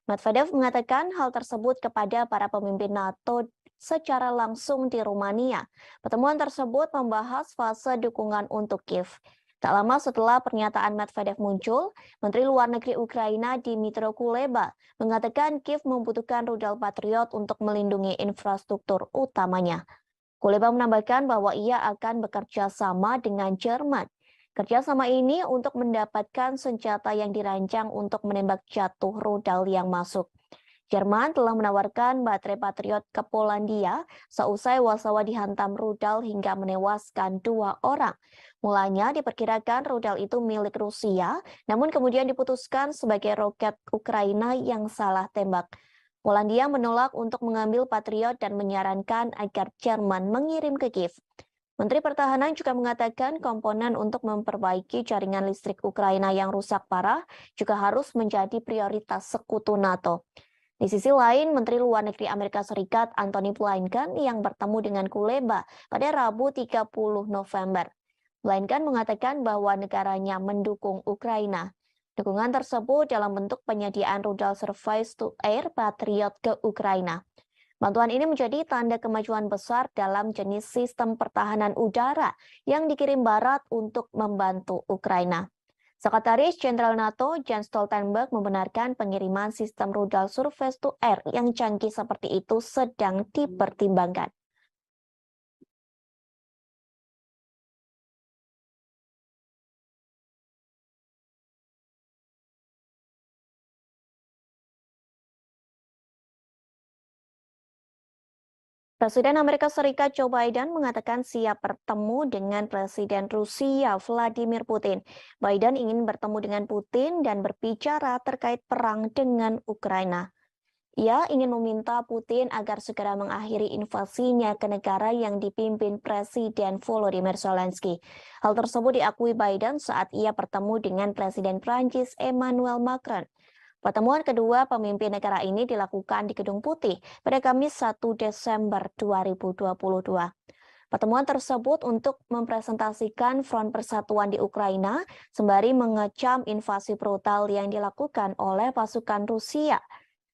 Medvedev mengatakan hal tersebut kepada para pemimpin NATO secara langsung di Rumania. Pertemuan tersebut membahas fase dukungan untuk Kiev. Tak lama setelah pernyataan Medvedev muncul, Menteri Luar Negeri Ukraina Dmytro Kuleba mengatakan Kiev membutuhkan rudal Patriot untuk melindungi infrastruktur utamanya. Kuleba menambahkan bahwa ia akan bekerja sama dengan Jerman. Kerjasama ini untuk mendapatkan senjata yang dirancang untuk menembak jatuh rudal yang masuk. Jerman telah menawarkan baterai Patriot ke Polandia seusai Warsawa dihantam rudal hingga menewaskan 2 orang. Mulanya diperkirakan rudal itu milik Rusia, namun kemudian diputuskan sebagai roket Ukraina yang salah tembak. Polandia menolak untuk mengambil Patriot dan menyarankan agar Jerman mengirim ke Kiev. Menteri Pertahanan juga mengatakan komponen untuk memperbaiki jaringan listrik Ukraina yang rusak parah juga harus menjadi prioritas sekutu NATO. Di sisi lain, Menteri Luar Negeri Amerika Serikat Antony Blinken yang bertemu dengan Kuleba pada Rabu 30 November. Blinken mengatakan bahwa negaranya mendukung Ukraina. Dukungan tersebut dalam bentuk penyediaan rudal surface-to-air Patriot ke Ukraina. Bantuan ini menjadi tanda kemajuan besar dalam jenis sistem pertahanan udara yang dikirim Barat untuk membantu Ukraina. Sekretaris Jenderal NATO Jens Stoltenberg membenarkan pengiriman sistem rudal surface-to-air yang canggih seperti itu sedang dipertimbangkan. Presiden Amerika Serikat Joe Biden mengatakan siap bertemu dengan Presiden Rusia Vladimir Putin. Biden ingin bertemu dengan Putin dan berbicara terkait perang dengan Ukraina. Ia ingin meminta Putin agar segera mengakhiri invasinya ke negara yang dipimpin Presiden Volodymyr Zelensky. Hal tersebut diakui Biden saat ia bertemu dengan Presiden Prancis Emmanuel Macron. Pertemuan kedua pemimpin negara ini dilakukan di Gedung Putih pada Kamis 1 Desember 2022. Pertemuan tersebut untuk mempresentasikan front persatuan di Ukraina sembari mengecam invasi brutal yang dilakukan oleh pasukan Rusia.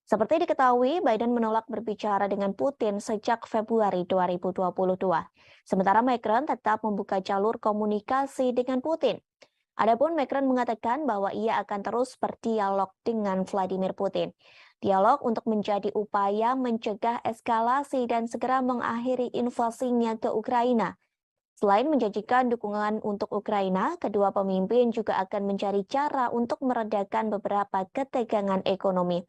Seperti diketahui, Biden menolak berbicara dengan Putin sejak Februari 2022. Sementara Macron tetap membuka jalur komunikasi dengan Putin. Adapun Macron mengatakan bahwa ia akan terus berdialog dengan Vladimir Putin. Dialog untuk menjadi upaya mencegah eskalasi dan segera mengakhiri invasinya ke Ukraina. Selain menjanjikan dukungan untuk Ukraina, kedua pemimpin juga akan mencari cara untuk meredakan beberapa ketegangan ekonomi.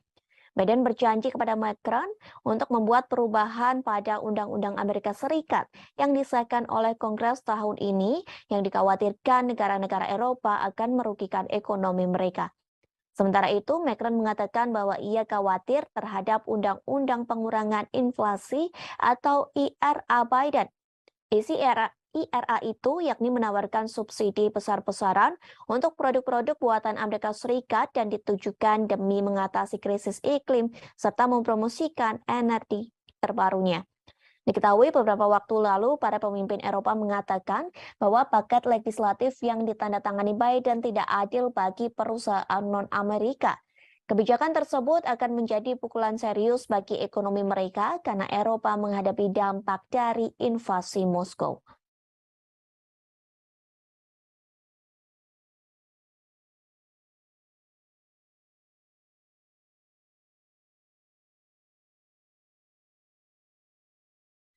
Biden berjanji kepada Macron untuk membuat perubahan pada Undang-Undang Amerika Serikat yang disahkan oleh Kongres tahun ini yang dikhawatirkan negara-negara Eropa akan merugikan ekonomi mereka. Sementara itu, Macron mengatakan bahwa ia khawatir terhadap Undang-Undang Pengurangan Inflasi atau IRA Biden. Isi IRA itu yakni menawarkan subsidi besar-besaran untuk produk-produk buatan Amerika Serikat dan ditujukan demi mengatasi krisis iklim serta mempromosikan energi terbarunya. Diketahui beberapa waktu lalu, para pemimpin Eropa mengatakan bahwa paket legislatif yang ditandatangani Biden tidak adil bagi perusahaan non-Amerika. Kebijakan tersebut akan menjadi pukulan serius bagi ekonomi mereka karena Eropa menghadapi dampak dari invasi Moskow.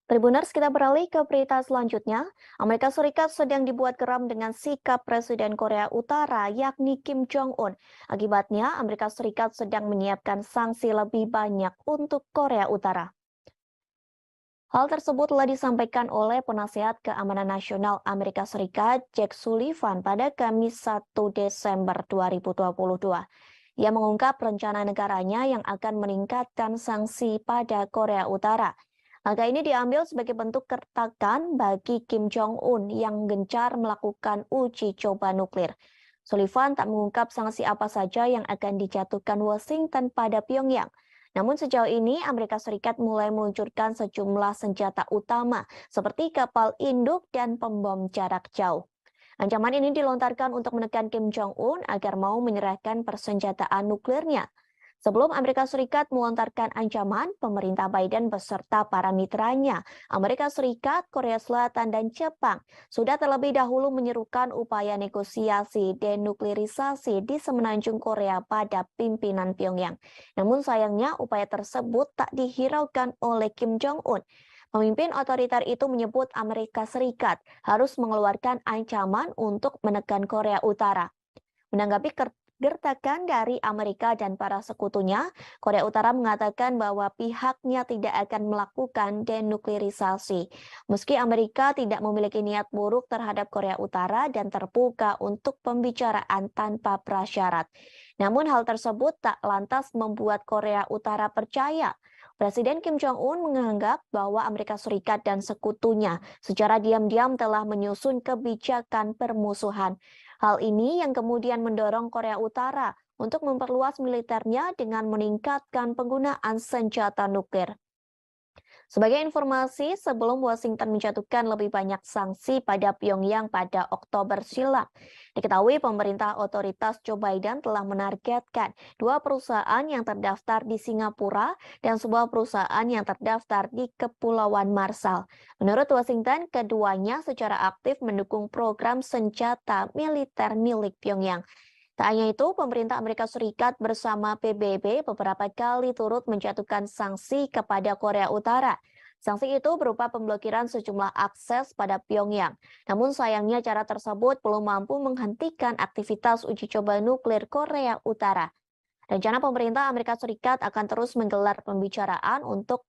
Tribuners, kita beralih ke berita selanjutnya. Amerika Serikat sedang dibuat geram dengan sikap Presiden Korea Utara, yakni Kim Jong-un. Akibatnya, Amerika Serikat sedang menyiapkan sanksi lebih banyak untuk Korea Utara. Hal tersebut telah disampaikan oleh Penasihat Keamanan Nasional Amerika Serikat, Jake Sullivan, pada Kamis 1 Desember 2022. Ia mengungkap rencana negaranya yang akan meningkatkan sanksi pada Korea Utara. Langkah ini diambil sebagai bentuk kertakan bagi Kim Jong-un yang gencar melakukan uji coba nuklir. Sullivan tak mengungkap sanksi apa saja yang akan dijatuhkan Washington pada Pyongyang. Namun sejauh ini Amerika Serikat mulai meluncurkan sejumlah senjata utama seperti kapal induk dan pembom jarak jauh. Ancaman ini dilontarkan untuk menekan Kim Jong-un agar mau menyerahkan persenjataan nuklirnya. Sebelum Amerika Serikat melontarkan ancaman, pemerintah Biden beserta para mitranya, Amerika Serikat, Korea Selatan, dan Jepang, sudah terlebih dahulu menyerukan upaya negosiasi denuklirisasi di semenanjung Korea pada pimpinan Pyongyang. Namun sayangnya upaya tersebut tak dihiraukan oleh Kim Jong-un. Pemimpin otoriter itu menyebut Amerika Serikat harus mengeluarkan ancaman untuk menekan Korea Utara. Menanggapi gertakan dari Amerika dan para sekutunya, Korea Utara mengatakan bahwa pihaknya tidak akan melakukan denuklirisasi. Meski Amerika tidak memiliki niat buruk terhadap Korea Utara dan terbuka untuk pembicaraan tanpa prasyarat. Namun hal tersebut tak lantas membuat Korea Utara percaya. Presiden Kim Jong-un menganggap bahwa Amerika Serikat dan sekutunya secara diam-diam telah menyusun kebijakan permusuhan. Hal ini yang kemudian mendorong Korea Utara untuk memperluas militernya dengan meningkatkan penggunaan senjata nuklir. Sebagai informasi, sebelum Washington menjatuhkan lebih banyak sanksi pada Pyongyang pada Oktober silam, diketahui pemerintah otoritas Joe Biden telah menargetkan 2 perusahaan yang terdaftar di Singapura dan sebuah perusahaan yang terdaftar di Kepulauan Marshall. Menurut Washington, keduanya secara aktif mendukung program senjata militer milik Pyongyang. Tak hanya itu, pemerintah Amerika Serikat bersama PBB beberapa kali turut menjatuhkan sanksi kepada Korea Utara. Sanksi itu berupa pemblokiran sejumlah akses pada Pyongyang. Namun sayangnya cara tersebut belum mampu menghentikan aktivitas uji coba nuklir Korea Utara. Rencana pemerintah Amerika Serikat akan terus menggelar pembicaraan untuk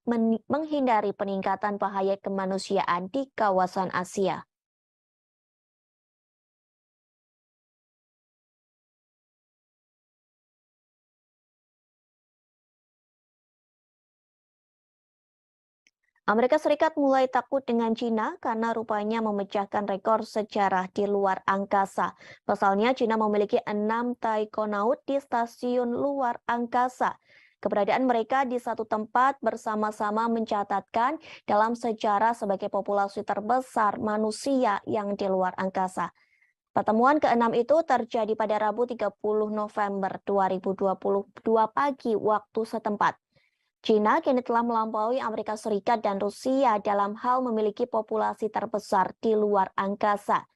menghindari peningkatan bahaya kemanusiaan di kawasan Asia. Amerika Serikat mulai takut dengan Cina karena rupanya memecahkan rekor sejarah di luar angkasa. Pasalnya, Cina memiliki 6 taikonaut di stasiun luar angkasa. Keberadaan mereka di satu tempat bersama-sama mencatatkan dalam sejarah sebagai populasi terbesar manusia yang di luar angkasa. Pertemuan ke-6 itu terjadi pada Rabu 30 November 2022 pagi waktu setempat. China kini telah melampaui Amerika Serikat dan Rusia dalam hal memiliki populasi terbesar di luar angkasa.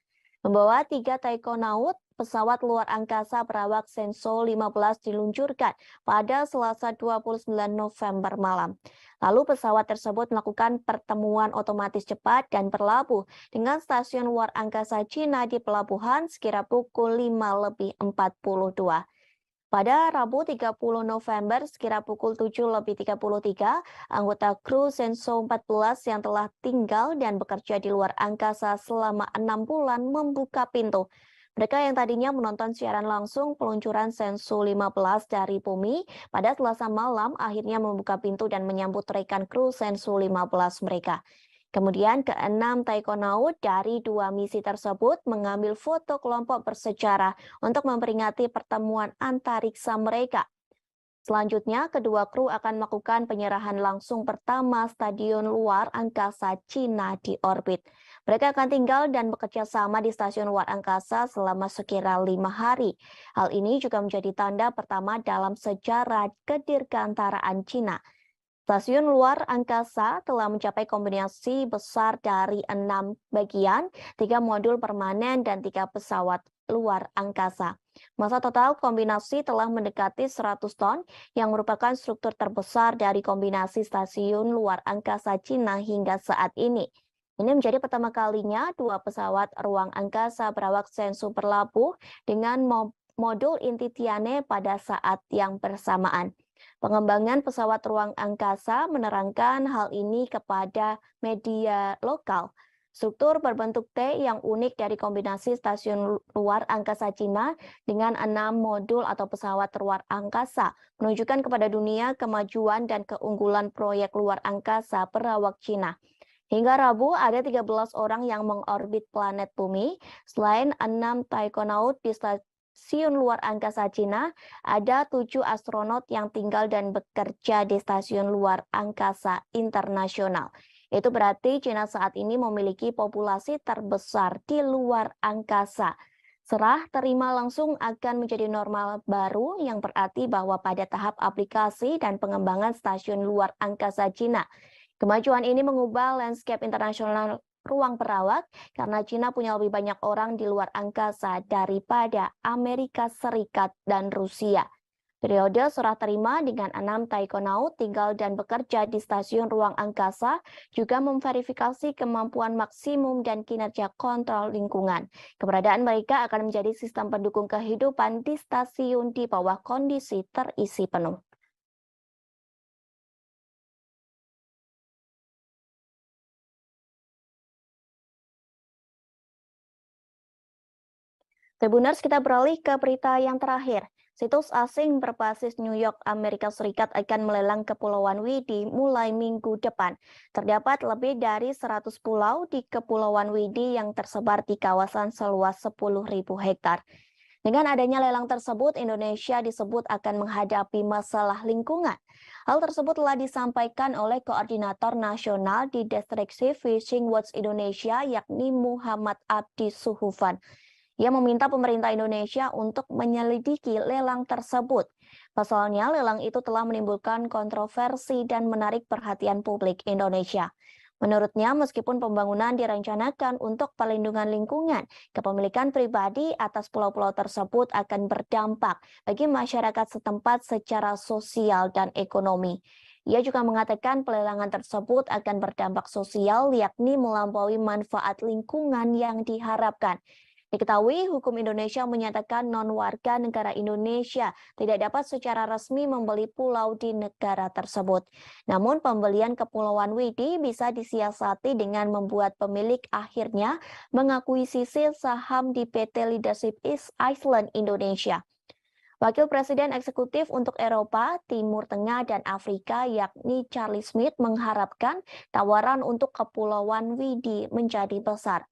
Membawa 3 taikonaut, pesawat luar angkasa berawak Shenzhou 15 diluncurkan pada Selasa 29 November malam. Lalu pesawat tersebut melakukan pertemuan otomatis cepat dan berlabuh dengan stasiun luar angkasa China di pelabuhan sekira pukul 5:42. Pada Rabu 30 November sekira pukul 7:33, anggota kru Shenzhou 14 yang telah tinggal dan bekerja di luar angkasa selama 6 bulan membuka pintu. Mereka yang tadinya menonton siaran langsung peluncuran Shenzhou 15 dari bumi pada Selasa malam akhirnya membuka pintu dan menyambut rekan kru Shenzhou 15 mereka. Kemudian ke-6 taikonaut dari 2 misi tersebut mengambil foto kelompok bersejarah untuk memperingati pertemuan antariksa mereka. Selanjutnya, kedua kru akan melakukan penyerahan langsung pertama stadion luar angkasa China di orbit. Mereka akan tinggal dan bekerja sama di stasiun luar angkasa selama sekira 5 hari. Hal ini juga menjadi tanda pertama dalam sejarah kedirgantaraan China. Stasiun luar angkasa telah mencapai kombinasi besar dari 6 bagian, 3 modul permanen, dan 3 pesawat luar angkasa. Masa total kombinasi telah mendekati 100 ton, yang merupakan struktur terbesar dari kombinasi stasiun luar angkasa Cina hingga saat ini. Ini menjadi pertama kalinya 2 pesawat ruang angkasa berawak Shenzhou berlabuh dengan modul inti Tianhe pada saat yang bersamaan. Pengembangan pesawat ruang angkasa menerangkan hal ini kepada media lokal. Struktur berbentuk T yang unik dari kombinasi stasiun luar angkasa Cina dengan 6 modul atau pesawat luar angkasa menunjukkan kepada dunia kemajuan dan keunggulan proyek luar angkasa berawak Cina. Hingga Rabu, ada 13 orang yang mengorbit planet bumi. Selain 6 taikonaut di stasiun luar angkasa Cina, ada 7 astronot yang tinggal dan bekerja di stasiun luar angkasa internasional. Itu berarti Cina saat ini memiliki populasi terbesar di luar angkasa. Serah terima langsung akan menjadi normal baru yang berarti bahwa pada tahap aplikasi dan pengembangan stasiun luar angkasa Cina, kemajuan ini mengubah landscape internasional ruang berawak karena Cina punya lebih banyak orang di luar angkasa daripada Amerika Serikat dan Rusia. Periode serah terima dengan 6 taikonaut tinggal dan bekerja di stasiun ruang angkasa juga memverifikasi kemampuan maksimum dan kinerja kontrol lingkungan. Keberadaan mereka akan menjadi sistem pendukung kehidupan di stasiun di bawah kondisi terisi penuh. Tribuners, kita beralih ke berita yang terakhir. Situs asing berbasis New York, Amerika Serikat akan melelang Kepulauan Widi mulai minggu depan. Terdapat lebih dari 100 pulau di Kepulauan Widi yang tersebar di kawasan seluas 10.000 hektar. Dengan adanya lelang tersebut, Indonesia disebut akan menghadapi masalah lingkungan. Hal tersebut telah disampaikan oleh Koordinator Nasional di Destructive Fishing Watch Indonesia, yakni Muhammad Abdi Suhufan. Ia meminta pemerintah Indonesia untuk menyelidiki lelang tersebut. Pasalnya, lelang itu telah menimbulkan kontroversi dan menarik perhatian publik Indonesia. Menurutnya, meskipun pembangunan direncanakan untuk perlindungan lingkungan, kepemilikan pribadi atas pulau-pulau tersebut akan berdampak bagi masyarakat setempat secara sosial dan ekonomi. Ia juga mengatakan pelelangan tersebut akan berdampak sosial, yakni melampaui manfaat lingkungan yang diharapkan. Diketahui, hukum Indonesia menyatakan non-warga negara Indonesia tidak dapat secara resmi membeli pulau di negara tersebut. Namun, pembelian Kepulauan Widi bisa disiasati dengan membuat pemilik akhirnya mengakuisisi saham di PT Leadership East Island Indonesia. Wakil Presiden Eksekutif untuk Eropa, Timur Tengah, dan Afrika, yakni Charlie Smith, mengharapkan tawaran untuk Kepulauan Widi menjadi besar.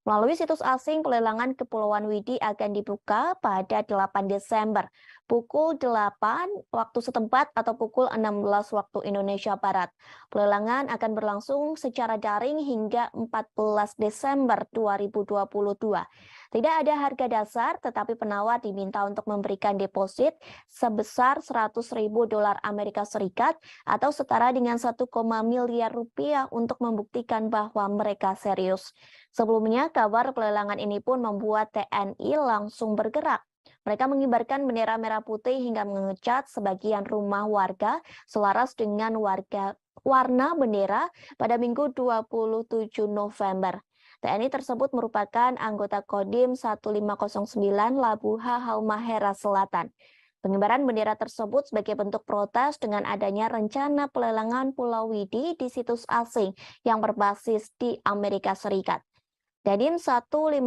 Melalui situs asing, pelelangan Kepulauan Widi akan dibuka pada 8 Desember, pukul 8 waktu setempat atau pukul 16 waktu Indonesia Barat. Pelelangan akan berlangsung secara daring hingga 14 Desember 2022. Tidak ada harga dasar, tetapi penawar diminta untuk memberikan deposit sebesar 100.000 dolar Amerika Serikat atau setara dengan 1, miliar rupiah untuk membuktikan bahwa mereka serius. Sebelumnya, kabar pelelangan ini pun membuat TNI langsung bergerak. Mereka mengibarkan bendera merah putih hingga mengecat sebagian rumah warga selaras dengan warna bendera pada Minggu 27 November. TNI tersebut merupakan anggota Kodim 1509 Labuha Halmahera Selatan. Pengibaran bendera tersebut sebagai bentuk protes dengan adanya rencana pelelangan Pulau Widi di situs asing yang berbasis di Amerika Serikat. Dadim 1509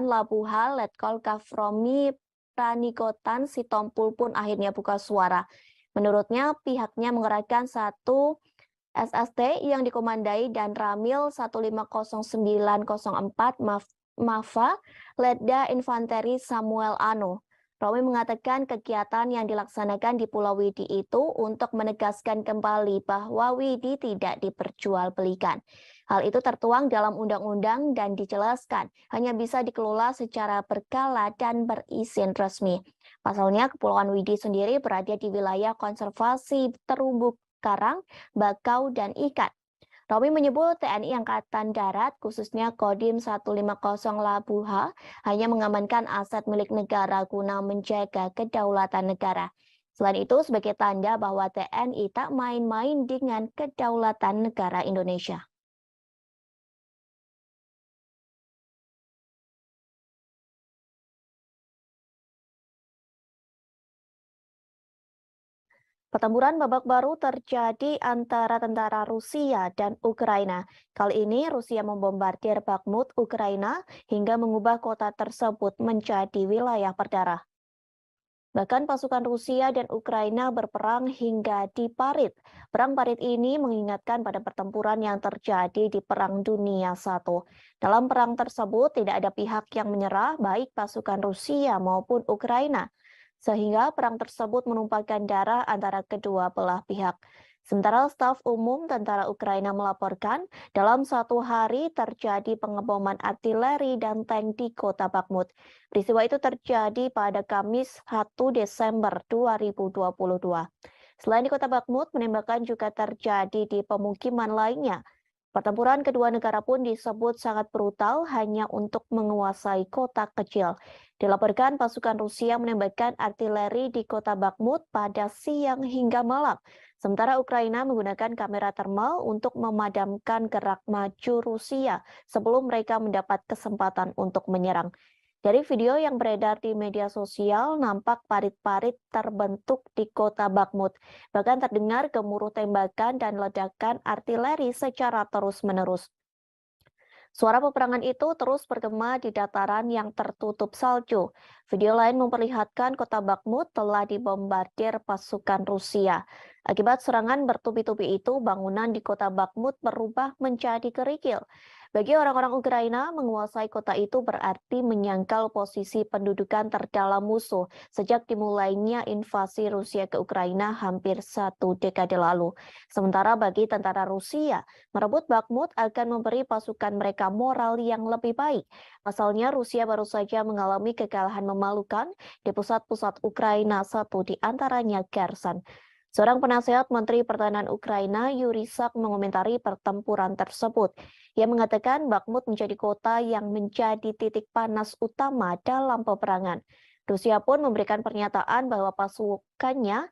Labuha Letkol Kafromi Pranikotan Sitompul pun akhirnya buka suara. Menurutnya, pihaknya mengerahkan satu SST yang dikomandai dan Ramil 150904 Mafa Letda Infanteri Samuel Ano. Romi mengatakan kegiatan yang dilaksanakan di Pulau Widi itu untuk menegaskan kembali bahwa Widi tidak diperjualbelikan. Hal itu tertuang dalam undang-undang dan dijelaskan hanya bisa dikelola secara berkala dan berizin resmi. Pasalnya, Kepulauan Widi sendiri berada di wilayah konservasi terumbu karang, bakau, dan ikan. Romi menyebut TNI Angkatan Darat, khususnya Kodim 150 Labuha, hanya mengamankan aset milik negara guna menjaga kedaulatan negara. Selain itu, sebagai tanda bahwa TNI tak main-main dengan kedaulatan negara Indonesia. Pertempuran babak baru terjadi antara tentara Rusia dan Ukraina. Kali ini Rusia membombardir Bakhmut, Ukraina, hingga mengubah kota tersebut menjadi wilayah berdarah. Bahkan pasukan Rusia dan Ukraina berperang hingga di Parit. Perang Parit ini mengingatkan pada pertempuran yang terjadi di Perang Dunia I. Dalam perang tersebut tidak ada pihak yang menyerah, baik pasukan Rusia maupun Ukraina, sehingga perang tersebut menumpahkan darah antara kedua belah pihak. Sementara staf umum tentara Ukraina melaporkan, dalam satu hari terjadi pengeboman artileri dan tank di kota Bakhmut. Peristiwa itu terjadi pada Kamis 1 Desember 2022. Selain di kota Bakhmut, penembakan juga terjadi di pemukiman lainnya. Pertempuran kedua negara pun disebut sangat brutal hanya untuk menguasai kota kecil. Dilaporkan pasukan Rusia menembakkan artileri di kota Bakhmut pada siang hingga malam. Sementara Ukraina menggunakan kamera termal untuk memadamkan gerak maju Rusia sebelum mereka mendapat kesempatan untuk menyerang. Dari video yang beredar di media sosial, nampak parit-parit terbentuk di kota Bakhmut. Bahkan terdengar gemuruh tembakan dan ledakan artileri secara terus-menerus. Suara peperangan itu terus bergema di dataran yang tertutup salju. Video lain memperlihatkan kota Bakhmut telah dibombardir pasukan Rusia. Akibat serangan bertubi-tubi itu, bangunan di kota Bakhmut berubah menjadi kerikil. Bagi orang-orang Ukraina, menguasai kota itu berarti menyangkal posisi pendudukan terdalam musuh sejak dimulainya invasi Rusia ke Ukraina hampir 1 dekade lalu. Sementara bagi tentara Rusia, merebut Bakhmut akan memberi pasukan mereka moral yang lebih baik. Pasalnya, Rusia baru saja mengalami kekalahan memalukan di pusat-pusat Ukraina, satu di antaranya Kherson. Seorang penasehat Menteri Pertahanan Ukraina, Yuri Sak, mengomentari pertempuran tersebut. Ia mengatakan Bakhmut menjadi kota yang menjadi titik panas utama dalam peperangan. Rusia pun memberikan pernyataan bahwa pasukannya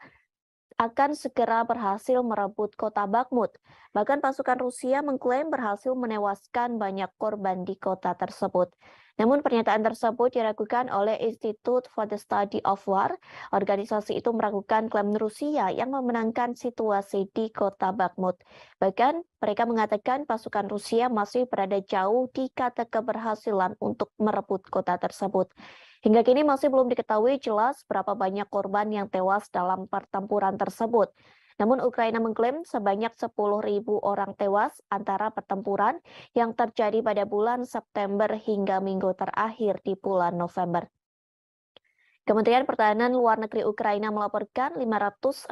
akan segera berhasil merebut kota Bakhmut. Bahkan pasukan Rusia mengklaim berhasil menewaskan banyak korban di kota tersebut. Namun pernyataan tersebut diragukan oleh Institute for the Study of War. Organisasi itu meragukan klaim Rusia yang memenangkan situasi di kota Bakhmut. Bahkan mereka mengatakan pasukan Rusia masih berada jauh di kata keberhasilan untuk merebut kota tersebut. Hingga kini masih belum diketahui jelas berapa banyak korban yang tewas dalam pertempuran tersebut. Namun Ukraina mengklaim sebanyak 10.000 orang tewas antara pertempuran yang terjadi pada bulan September hingga minggu terakhir di bulan November. Kementerian Pertahanan Luar Negeri Ukraina melaporkan 560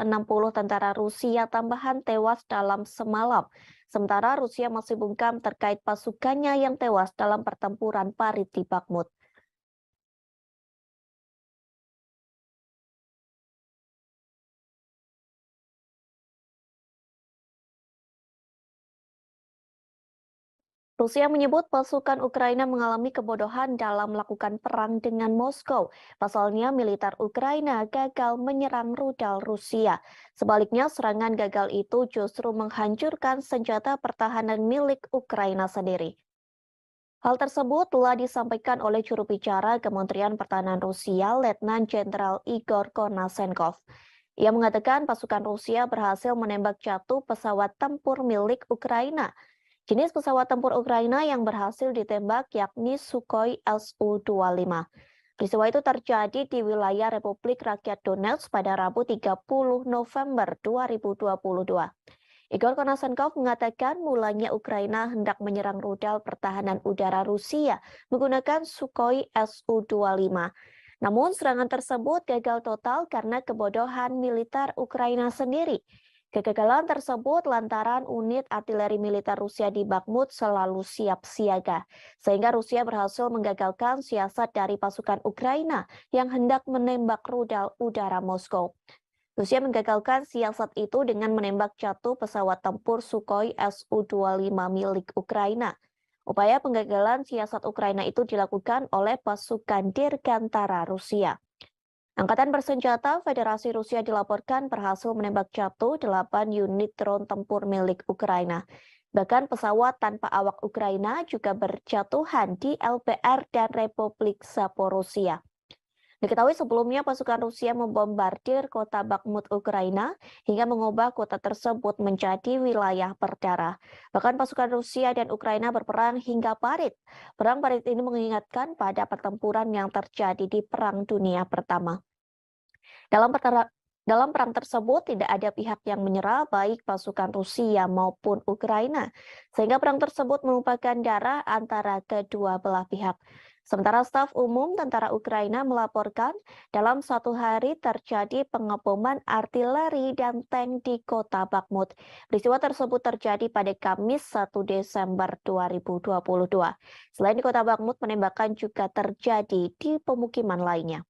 tentara Rusia tambahan tewas dalam semalam. Sementara Rusia masih bungkam terkait pasukannya yang tewas dalam pertempuran parit di Bakhmut. Rusia menyebut pasukan Ukraina mengalami kebodohan dalam melakukan perang dengan Moskow. Pasalnya, militer Ukraina gagal menyerang rudal Rusia. Sebaliknya, serangan gagal itu justru menghancurkan senjata pertahanan milik Ukraina sendiri. Hal tersebut telah disampaikan oleh juru bicara Kementerian Pertahanan Rusia, Letnan Jenderal Igor Konasenkov. Ia mengatakan pasukan Rusia berhasil menembak jatuh pesawat tempur milik Ukraina. Jenis pesawat tempur Ukraina yang berhasil ditembak yakni Sukhoi Su-25. Peristiwa itu terjadi di wilayah Republik Rakyat Donetsk pada Rabu 30 November 2022. Igor Konasenkov mengatakan mulanya Ukraina hendak menyerang rudal pertahanan udara Rusia menggunakan Sukhoi Su-25. Namun serangan tersebut gagal total karena kebodohan militer Ukraina sendiri. Kegagalan tersebut lantaran unit artileri militer Rusia di Bakhmut selalu siap siaga, sehingga Rusia berhasil menggagalkan siasat dari pasukan Ukraina yang hendak menembak rudal udara Moskow. Rusia menggagalkan siasat itu dengan menembak jatuh pesawat tempur Sukhoi Su-25 milik Ukraina. Upaya penggagalan siasat Ukraina itu dilakukan oleh pasukan Dirgantara Rusia. Angkatan bersenjata Federasi Rusia dilaporkan berhasil menembak jatuh 8 unit drone tempur milik Ukraina. Bahkan pesawat tanpa awak Ukraina juga berjatuhan di LPR dan Republik Zaporozhia. Diketahui sebelumnya pasukan Rusia membombardir kota Bakhmut Ukraina hingga mengubah kota tersebut menjadi wilayah berdarah. Bahkan pasukan Rusia dan Ukraina berperang hingga parit. Perang parit ini mengingatkan pada pertempuran yang terjadi di Perang Dunia Pertama. Dalam perang tersebut tidak ada pihak yang menyerah baik pasukan Rusia maupun Ukraina, sehingga perang tersebut menumpahkan darah antara kedua belah pihak. Sementara staf umum tentara Ukraina melaporkan dalam satu hari terjadi pengeboman artileri dan tank di kota Bakhmut. Peristiwa tersebut terjadi pada Kamis 1 Desember 2022. Selain di kota Bakhmut, penembakan juga terjadi di pemukiman lainnya.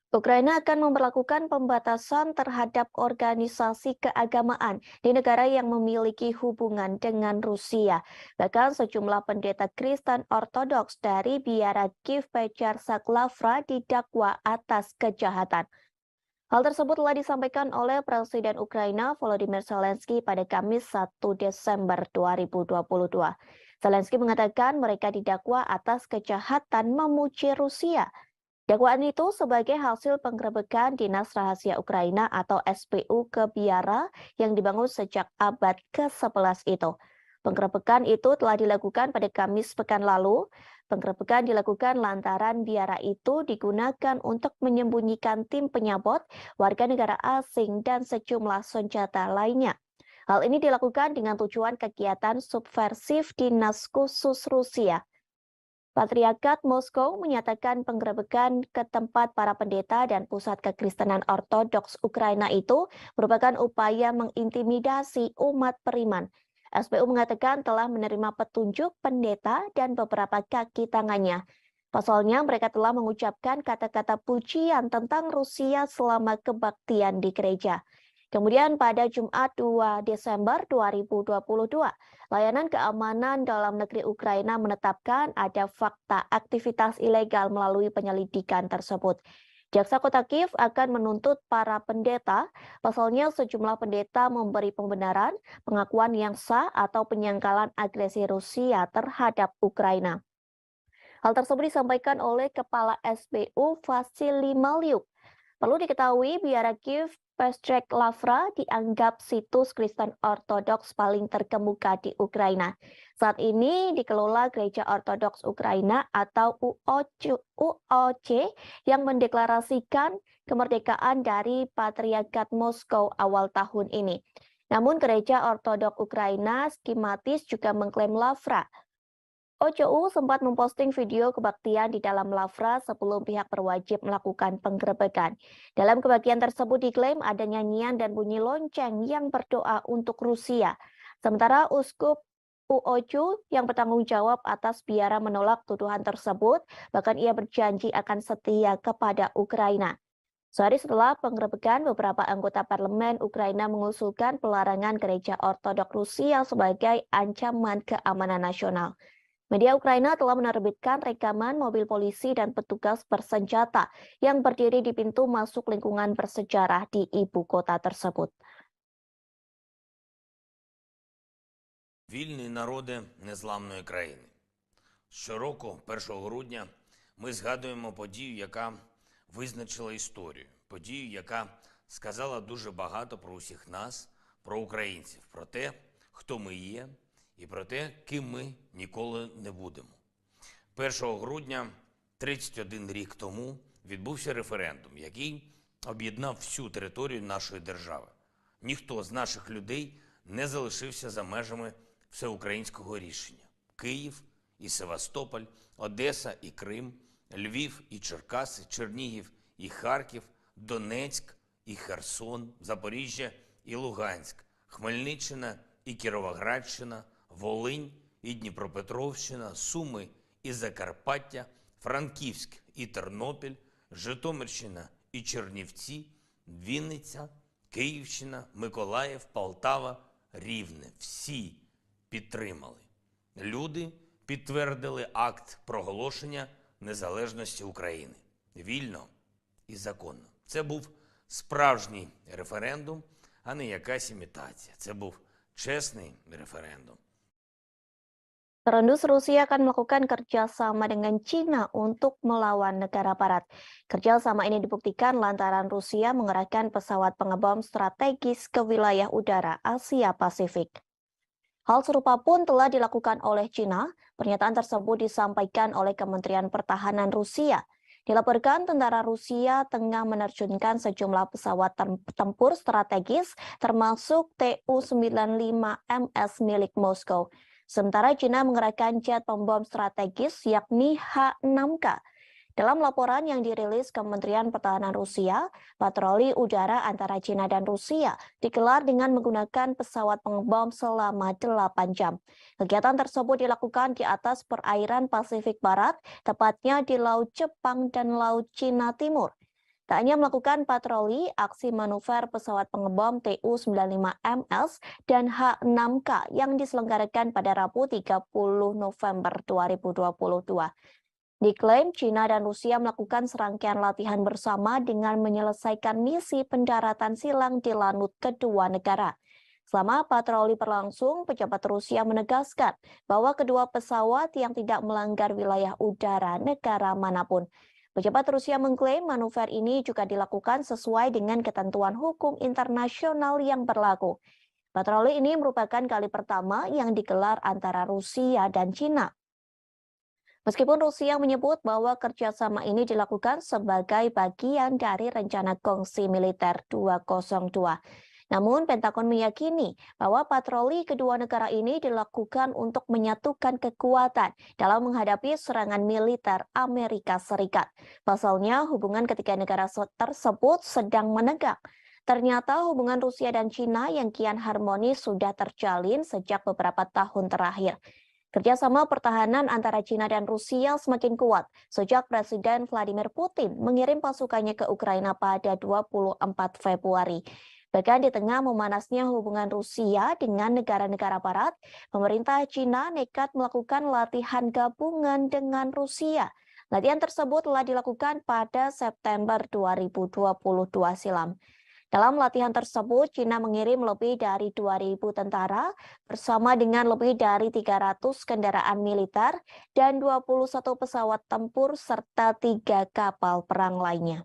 Ukraina akan memberlakukan pembatasan terhadap organisasi keagamaan di negara yang memiliki hubungan dengan Rusia. Bahkan sejumlah pendeta Kristen Ortodoks dari biara Kiev Pechersk-Lavra didakwa atas kejahatan. Hal tersebut telah disampaikan oleh Presiden Ukraina Volodymyr Zelensky pada Kamis 1 Desember 2022. Zelensky mengatakan mereka didakwa atas kejahatan memuji Rusia. Dakwaan itu sebagai hasil penggerebekan Dinas Rahasia Ukraina atau SPU ke biara yang dibangun sejak abad ke-11 itu. Penggerebekan itu telah dilakukan pada Kamis pekan lalu. Penggerebekan dilakukan lantaran biara itu digunakan untuk menyembunyikan tim penyabot, warga negara asing, dan sejumlah senjata lainnya. Hal ini dilakukan dengan tujuan kegiatan subversif Dinas Khusus Rusia. Patriarkat Moskow menyatakan penggerebekan ke tempat para pendeta dan pusat kekristenan Ortodoks Ukraina itu merupakan upaya mengintimidasi umat beriman. SBU mengatakan telah menerima petunjuk pendeta dan beberapa kaki tangannya. Pasalnya mereka telah mengucapkan kata-kata pujian tentang Rusia selama kebaktian di gereja. Kemudian pada Jumat 2 Desember 2022, Layanan Keamanan Dalam Negeri Ukraina menetapkan ada fakta aktivitas ilegal melalui penyelidikan tersebut. Jaksa Kota Kiev akan menuntut para pendeta, pasalnya sejumlah pendeta memberi pembenaran, pengakuan yang sah atau penyangkalan agresi Rusia terhadap Ukraina. Hal tersebut disampaikan oleh Kepala SBU Vasily Malyuk. Perlu diketahui, biara Kiev Pestrek Lavra dianggap situs Kristen Ortodoks paling terkemuka di Ukraina. Saat ini dikelola Gereja Ortodoks Ukraina atau UOC yang mendeklarasikan kemerdekaan dari Patriarkat Moskow awal tahun ini. Namun Gereja Ortodoks Ukraina skematis juga mengklaim Lavra. OCU sempat memposting video kebaktian di dalam Lavra sebelum pihak berwajib melakukan penggerebekan. Dalam kebaktian tersebut diklaim ada nyanyian dan bunyi lonceng yang berdoa untuk Rusia. Sementara Uskup UOCU yang bertanggung jawab atas biara menolak tuduhan tersebut, bahkan ia berjanji akan setia kepada Ukraina. Sehari setelah penggerebekan, beberapa anggota parlemen Ukraina mengusulkan pelarangan gereja Ortodoks Rusia sebagai ancaman keamanan nasional. Media Ukraina telah menerbitkan rekaman mobil polisi dan petugas bersenjata yang berdiri di pintu masuk lingkungan bersejarah di ibu kota tersebut. Вільні народи незламної країни. Щороку, 1 грудня, ми згадуємо подію, яка визначила історію. Подію, яка сказала дуже багато про усіх нас, про українців, про те, хто ми є, і про те, ким ми ніколи не будемо. 1 грудня 31 рік тому відбувся референдум, який об'єднав всю територію нашої держави. Ніхто з наших людей не залишився за межами всеукраїнського рішення. Київ і Севастополь, Одеса і Крим, Львів і Черкаси, Чернігів і Харків, Донецьк і Херсон, Запоріжжя і Луганськ, Хмельниччина і Кіровоградщина, Волинь і Дніпропетровщина, Суми і Закарпаття, Франківськ і Тернопіль, Житомирщина і Чернівці, Вінниця, Київщина, Миколаїв, Полтава, Рівне. Всі підтримали. Люди підтвердили акт проголошення незалежності України. Вільно і законно. Це був справжній референдум, а не якась імітація. Це був чесний референдум. Terendus Rusia akan melakukan kerjasama dengan China untuk melawan negara barat. Kerjasama ini dibuktikan lantaran Rusia mengerahkan pesawat pengebom strategis ke wilayah udara Asia Pasifik. Hal serupa pun telah dilakukan oleh China. Pernyataan tersebut disampaikan oleh Kementerian Pertahanan Rusia. Dilaporkan tentara Rusia tengah menerjunkan sejumlah pesawat tempur strategis termasuk Tu-95MS milik Moskow. Sementara China mengerahkan jet pembom strategis yakni H-6K. Dalam laporan yang dirilis Kementerian Pertahanan Rusia, patroli udara antara China dan Rusia digelar dengan menggunakan pesawat pengebom selama 8 jam. Kegiatan tersebut dilakukan di atas perairan Pasifik Barat, tepatnya di Laut Jepang dan Laut Cina Timur. Tak hanya melakukan patroli, aksi manuver pesawat pengebom Tu-95MS dan H-6K yang diselenggarakan pada Rabu 30 November 2022. Diklaim China dan Rusia melakukan serangkaian latihan bersama dengan menyelesaikan misi pendaratan silang di lanut kedua negara. Selama patroli berlangsung, pejabat Rusia menegaskan bahwa kedua pesawat yang tidak melanggar wilayah udara negara manapun. Pejabat Rusia mengklaim manuver ini juga dilakukan sesuai dengan ketentuan hukum internasional yang berlaku. Patroli ini merupakan kali pertama yang digelar antara Rusia dan China. Meskipun Rusia menyebut bahwa kerjasama ini dilakukan sebagai bagian dari rencana kongsi militer 202. Namun Pentagon meyakini bahwa patroli kedua negara ini dilakukan untuk menyatukan kekuatan dalam menghadapi serangan militer Amerika Serikat. Pasalnya hubungan ketiga negara tersebut sedang menegang. Ternyata hubungan Rusia dan China yang kian harmonis sudah terjalin sejak beberapa tahun terakhir. Kerjasama pertahanan antara China dan Rusia semakin kuat sejak Presiden Vladimir Putin mengirim pasukannya ke Ukraina pada 24 Februari. Bahkan di tengah memanasnya hubungan Rusia dengan negara-negara barat, pemerintah China nekat melakukan latihan gabungan dengan Rusia. Latihan tersebut telah dilakukan pada September 2022 silam. Dalam latihan tersebut, China mengirim lebih dari 2.000 tentara bersama dengan lebih dari 300 kendaraan militer dan 21 pesawat tempur serta 3 kapal perang lainnya.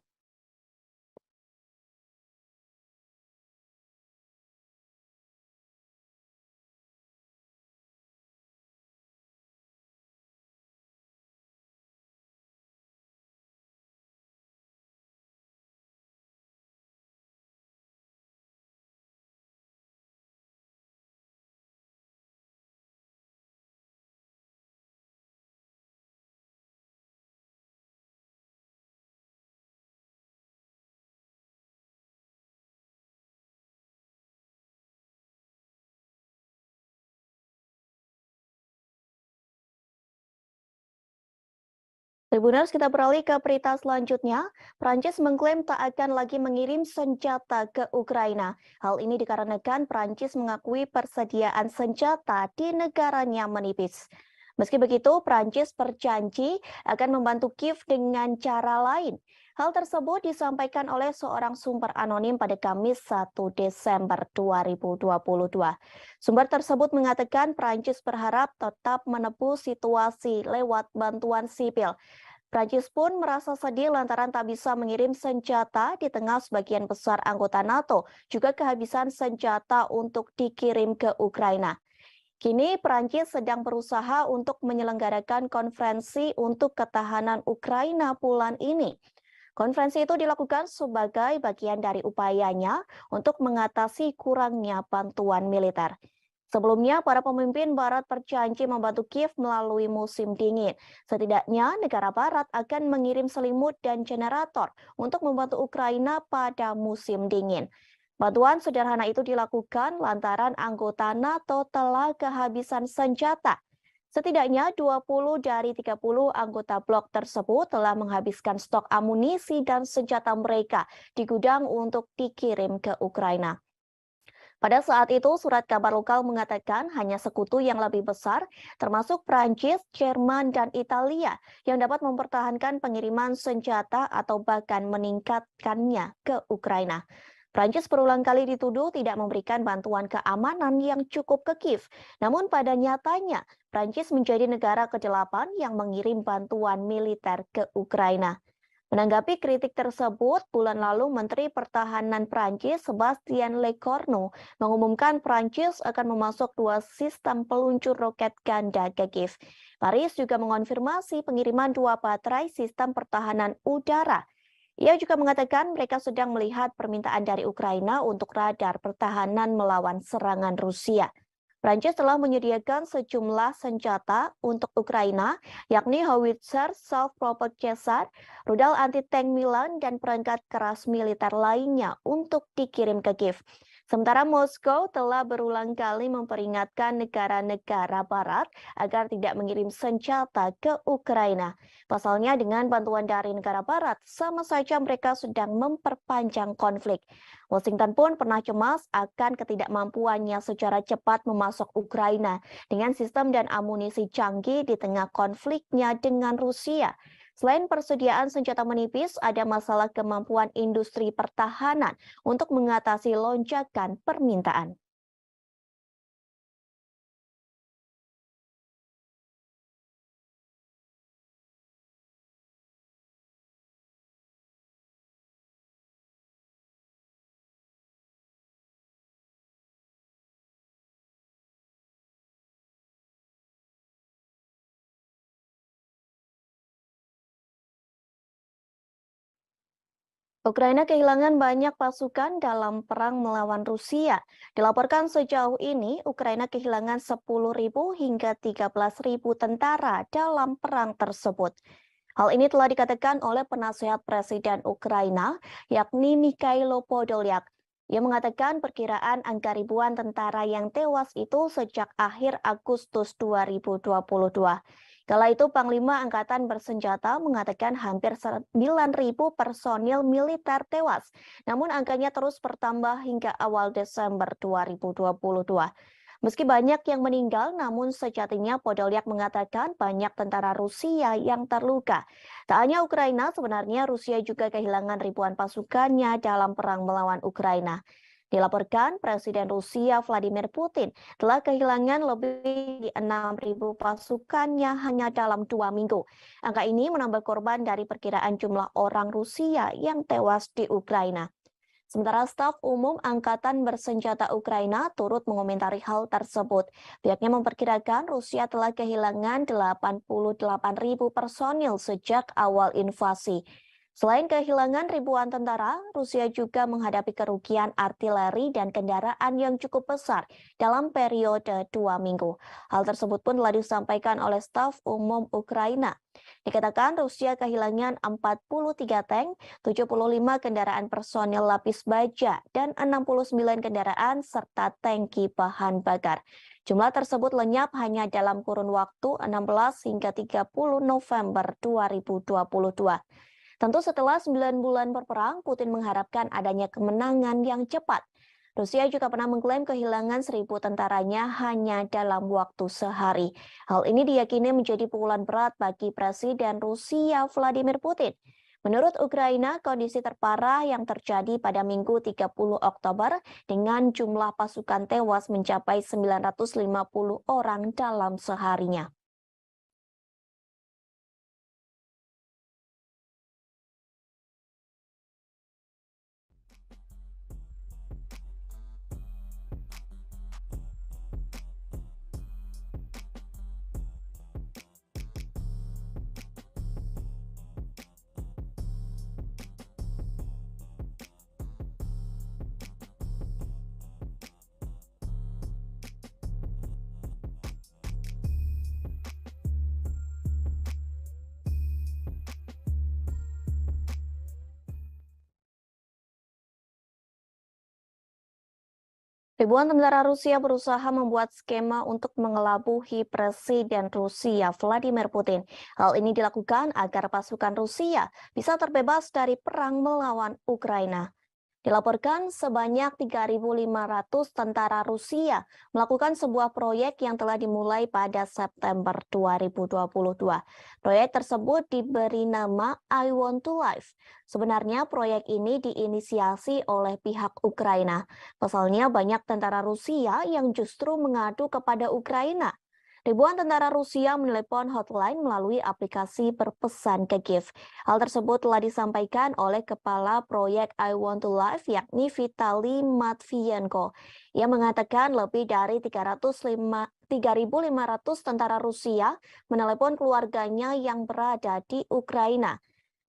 Tribuners, kita beralih ke berita selanjutnya. Prancis mengklaim tak akan lagi mengirim senjata ke Ukraina. Hal ini dikarenakan Prancis mengakui persediaan senjata di negaranya menipis. Meski begitu, Prancis berjanji akan membantu Kiev dengan cara lain. Hal tersebut disampaikan oleh seorang sumber anonim pada Kamis 1 Desember 2022. Sumber tersebut mengatakan Prancis berharap tetap menebus situasi lewat bantuan sipil. Prancis pun merasa sedih lantaran tak bisa mengirim senjata di tengah sebagian besar anggota NATO juga kehabisan senjata untuk dikirim ke Ukraina. Kini Prancis sedang berusaha untuk menyelenggarakan konferensi untuk ketahanan Ukraina bulan ini. Konferensi itu dilakukan sebagai bagian dari upayanya untuk mengatasi kurangnya bantuan militer. Sebelumnya, para pemimpin Barat berjanji membantu Kiev melalui musim dingin. Setidaknya, negara Barat akan mengirim selimut dan generator untuk membantu Ukraina pada musim dingin. Bantuan sederhana itu dilakukan lantaran anggota NATO telah kehabisan senjata. Setidaknya 20 dari 30 anggota blok tersebut telah menghabiskan stok amunisi dan senjata mereka di gudang untuk dikirim ke Ukraina. Pada saat itu, surat kabar lokal mengatakan hanya sekutu yang lebih besar, termasuk Prancis, Jerman, dan Italia, yang dapat mempertahankan pengiriman senjata atau bahkan meningkatkannya ke Ukraina. Prancis berulang kali dituduh tidak memberikan bantuan keamanan yang cukup ke Kiev. Namun pada nyatanya, Prancis menjadi negara ke-8 yang mengirim bantuan militer ke Ukraina. Menanggapi kritik tersebut, bulan lalu Menteri Pertahanan Prancis Sebastien Lecornu mengumumkan Prancis akan memasok 2 sistem peluncur roket ganda ke Kiev. Paris juga mengonfirmasi pengiriman 2 baterai sistem pertahanan udara. Ia juga mengatakan mereka sedang melihat permintaan dari Ukraina untuk radar pertahanan melawan serangan Rusia. Prancis telah menyediakan sejumlah senjata untuk Ukraina, yakni howitzer, self-propelled Caesar, rudal anti-tank Milan, dan perangkat keras militer lainnya untuk dikirim ke Kiev. Sementara Moskow telah berulang kali memperingatkan negara-negara Barat agar tidak mengirim senjata ke Ukraina. Pasalnya dengan bantuan dari negara Barat, sama saja mereka sedang memperpanjang konflik. Washington pun pernah cemas akan ketidakmampuannya secara cepat memasok Ukraina dengan sistem dan amunisi canggih di tengah konfliknya dengan Rusia. Selain persediaan senjata menipis, ada masalah kemampuan industri pertahanan untuk mengatasi lonjakan permintaan. Ukraina kehilangan banyak pasukan dalam perang melawan Rusia. Dilaporkan sejauh ini, Ukraina kehilangan 10.000 hingga 13.000 tentara dalam perang tersebut. Hal ini telah dikatakan oleh penasehat Presiden Ukraina, yakni Mikhailo Podolyak. Ia mengatakan perkiraan angka ribuan tentara yang tewas itu sejak akhir Agustus 2022. Kala itu Panglima Angkatan Bersenjata mengatakan hampir 9.000 personil militer tewas, namun angkanya terus bertambah hingga awal Desember 2022. Meski banyak yang meninggal, namun sejatinya Podolyak mengatakan banyak tentara Rusia yang terluka. Tak hanya Ukraina, sebenarnya Rusia juga kehilangan ribuan pasukannya dalam perang melawan Ukraina. Dilaporkan Presiden Rusia Vladimir Putin telah kehilangan lebih dari 6.000 pasukannya hanya dalam 2 minggu. Angka ini menambah korban dari perkiraan jumlah orang Rusia yang tewas di Ukraina. Sementara staf umum Angkatan Bersenjata Ukraina turut mengomentari hal tersebut. Pihaknya memperkirakan Rusia telah kehilangan 88.000 personil sejak awal invasi. Selain kehilangan ribuan tentara, Rusia juga menghadapi kerugian artileri dan kendaraan yang cukup besar dalam periode 2 minggu. Hal tersebut pun telah disampaikan oleh staf umum Ukraina. Dikatakan Rusia kehilangan 43 tank, 75 kendaraan personil lapis baja, dan 69 kendaraan serta tangki bahan bakar. Jumlah tersebut lenyap hanya dalam kurun waktu 16 hingga 30 November 2022. Tentu setelah 9 bulan berperang, Putin mengharapkan adanya kemenangan yang cepat. Rusia juga pernah mengklaim kehilangan 1.000 tentaranya hanya dalam waktu sehari. Hal ini diyakini menjadi pukulan berat bagi Presiden Rusia Vladimir Putin. Menurut Ukraina, kondisi terparah yang terjadi pada Minggu 30 Oktober dengan jumlah pasukan tewas mencapai 950 orang dalam seharinya. Ribuan tentara Rusia berusaha membuat skema untuk mengelabuhi Presiden Rusia Vladimir Putin. Hal ini dilakukan agar pasukan Rusia bisa terbebas dari perang melawan Ukraina. Dilaporkan sebanyak 3.500 tentara Rusia melakukan sebuah proyek yang telah dimulai pada September 2022. Proyek tersebut diberi nama I Want to Live. Sebenarnya proyek ini diinisiasi oleh pihak Ukraina. Pasalnya banyak tentara Rusia yang justru mengadu kepada Ukraina. Ribuan tentara Rusia menelepon hotline melalui aplikasi berpesan ke Kiev. Hal tersebut telah disampaikan oleh Kepala Proyek I Want to Live yakni Vitaly Matvienko. Ia mengatakan lebih dari 3.500 tentara Rusia menelepon keluarganya yang berada di Ukraina.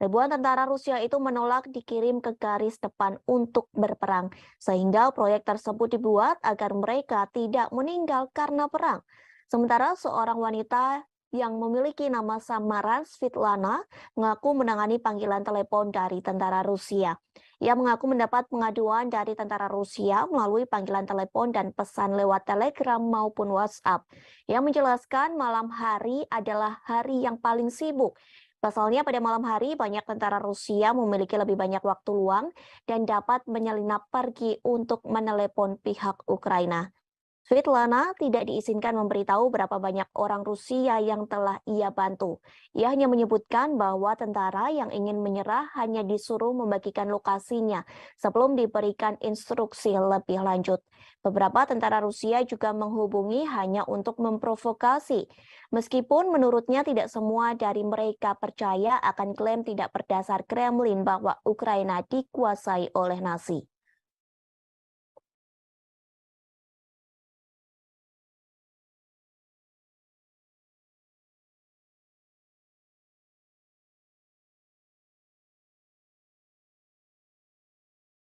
Ribuan tentara Rusia itu menolak dikirim ke garis depan untuk berperang, sehingga proyek tersebut dibuat agar mereka tidak meninggal karena perang. Sementara seorang wanita yang memiliki nama samaran Svitlana mengaku menangani panggilan telepon dari tentara Rusia. Ia mengaku mendapat pengaduan dari tentara Rusia melalui panggilan telepon dan pesan lewat Telegram maupun WhatsApp. Ia menjelaskan malam hari adalah hari yang paling sibuk. Pasalnya pada malam hari banyak tentara Rusia memiliki lebih banyak waktu luang dan dapat menyelinap pergi untuk menelepon pihak Ukraina. Svitlana tidak diizinkan memberitahu berapa banyak orang Rusia yang telah ia bantu. Ia hanya menyebutkan bahwa tentara yang ingin menyerah hanya disuruh membagikan lokasinya sebelum diberikan instruksi lebih lanjut. Beberapa tentara Rusia juga menghubungi hanya untuk memprovokasi. Meskipun menurutnya tidak semua dari mereka percaya akan klaim tidak berdasar Kremlin bahwa Ukraina dikuasai oleh Nazi.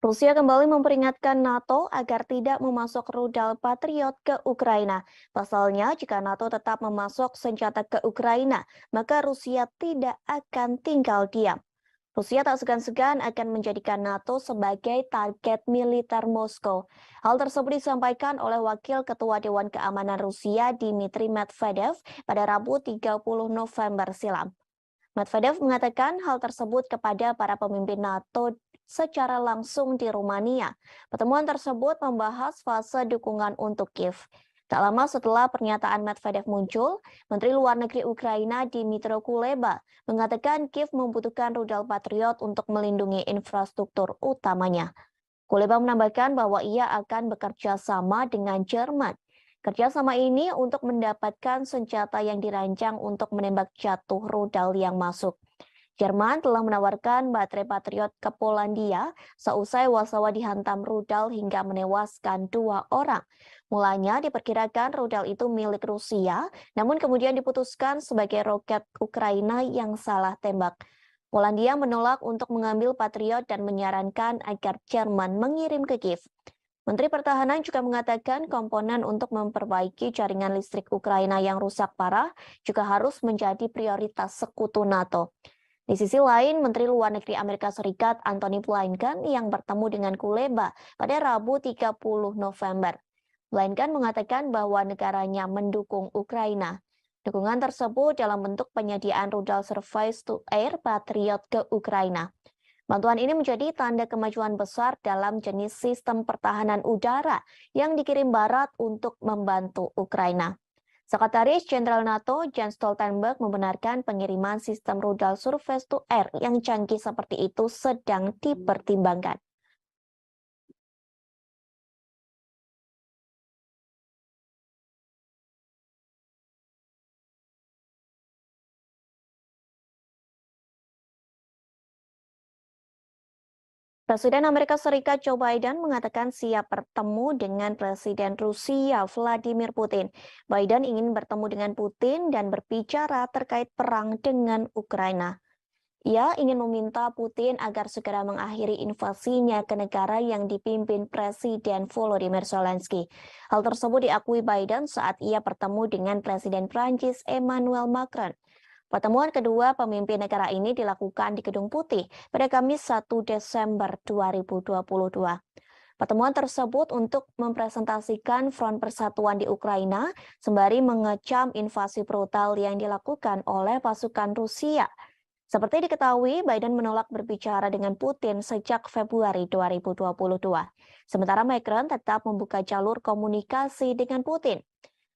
Rusia kembali memperingatkan NATO agar tidak memasok rudal Patriot ke Ukraina. Pasalnya, jika NATO tetap memasok senjata ke Ukraina, maka Rusia tidak akan tinggal diam. Rusia tak segan-segan akan menjadikan NATO sebagai target militer Moskow. Hal tersebut disampaikan oleh Wakil Ketua Dewan Keamanan Rusia Dmitry Medvedev pada Rabu 30 November silam. Medvedev mengatakan hal tersebut kepada para pemimpin NATO secara langsung di Rumania. Pertemuan tersebut membahas fase dukungan untuk Kiev. Tak lama setelah pernyataan Medvedev muncul, Menteri Luar Negeri Ukraina Dmytro Kuleba mengatakan Kiev membutuhkan rudal Patriot untuk melindungi infrastruktur utamanya. Kuleba menambahkan bahwa ia akan bekerja sama dengan Jerman. Kerjasama ini untuk mendapatkan senjata yang dirancang untuk menembak jatuh rudal yang masuk. Jerman telah menawarkan baterai Patriot ke Polandia seusai Warsawa dihantam rudal hingga menewaskan 2 orang. Mulanya diperkirakan rudal itu milik Rusia, namun kemudian diputuskan sebagai roket Ukraina yang salah tembak. Polandia menolak untuk mengambil Patriot dan menyarankan agar Jerman mengirim ke Kiev. Menteri Pertahanan juga mengatakan komponen untuk memperbaiki jaringan listrik Ukraina yang rusak parah juga harus menjadi prioritas sekutu NATO. Di sisi lain, Menteri Luar Negeri Amerika Serikat Antony Blinken yang bertemu dengan Kuleba pada Rabu 30 November. Blinken mengatakan bahwa negaranya mendukung Ukraina. Dukungan tersebut dalam bentuk penyediaan rudal surface-to-air Patriot ke Ukraina. Bantuan ini menjadi tanda kemajuan besar dalam jenis sistem pertahanan udara yang dikirim Barat untuk membantu Ukraina. Sekretaris Jenderal NATO Jens Stoltenberg membenarkan pengiriman sistem rudal surface-to-air yang canggih seperti itu sedang dipertimbangkan. Presiden Amerika Serikat Joe Biden mengatakan siap bertemu dengan Presiden Rusia Vladimir Putin. Biden ingin bertemu dengan Putin dan berbicara terkait perang dengan Ukraina. Ia ingin meminta Putin agar segera mengakhiri invasinya ke negara yang dipimpin Presiden Volodymyr Zelensky. Hal tersebut diakui Biden saat ia bertemu dengan Presiden Prancis Emmanuel Macron. Pertemuan kedua pemimpin negara ini dilakukan di Gedung Putih pada Kamis 1 Desember 2022. Pertemuan tersebut untuk mempresentasikan Front Persatuan di Ukraina sembari mengecam invasi brutal yang dilakukan oleh pasukan Rusia. Seperti diketahui, Biden menolak berbicara dengan Putin sejak Februari 2022. Sementara Macron tetap membuka jalur komunikasi dengan Putin.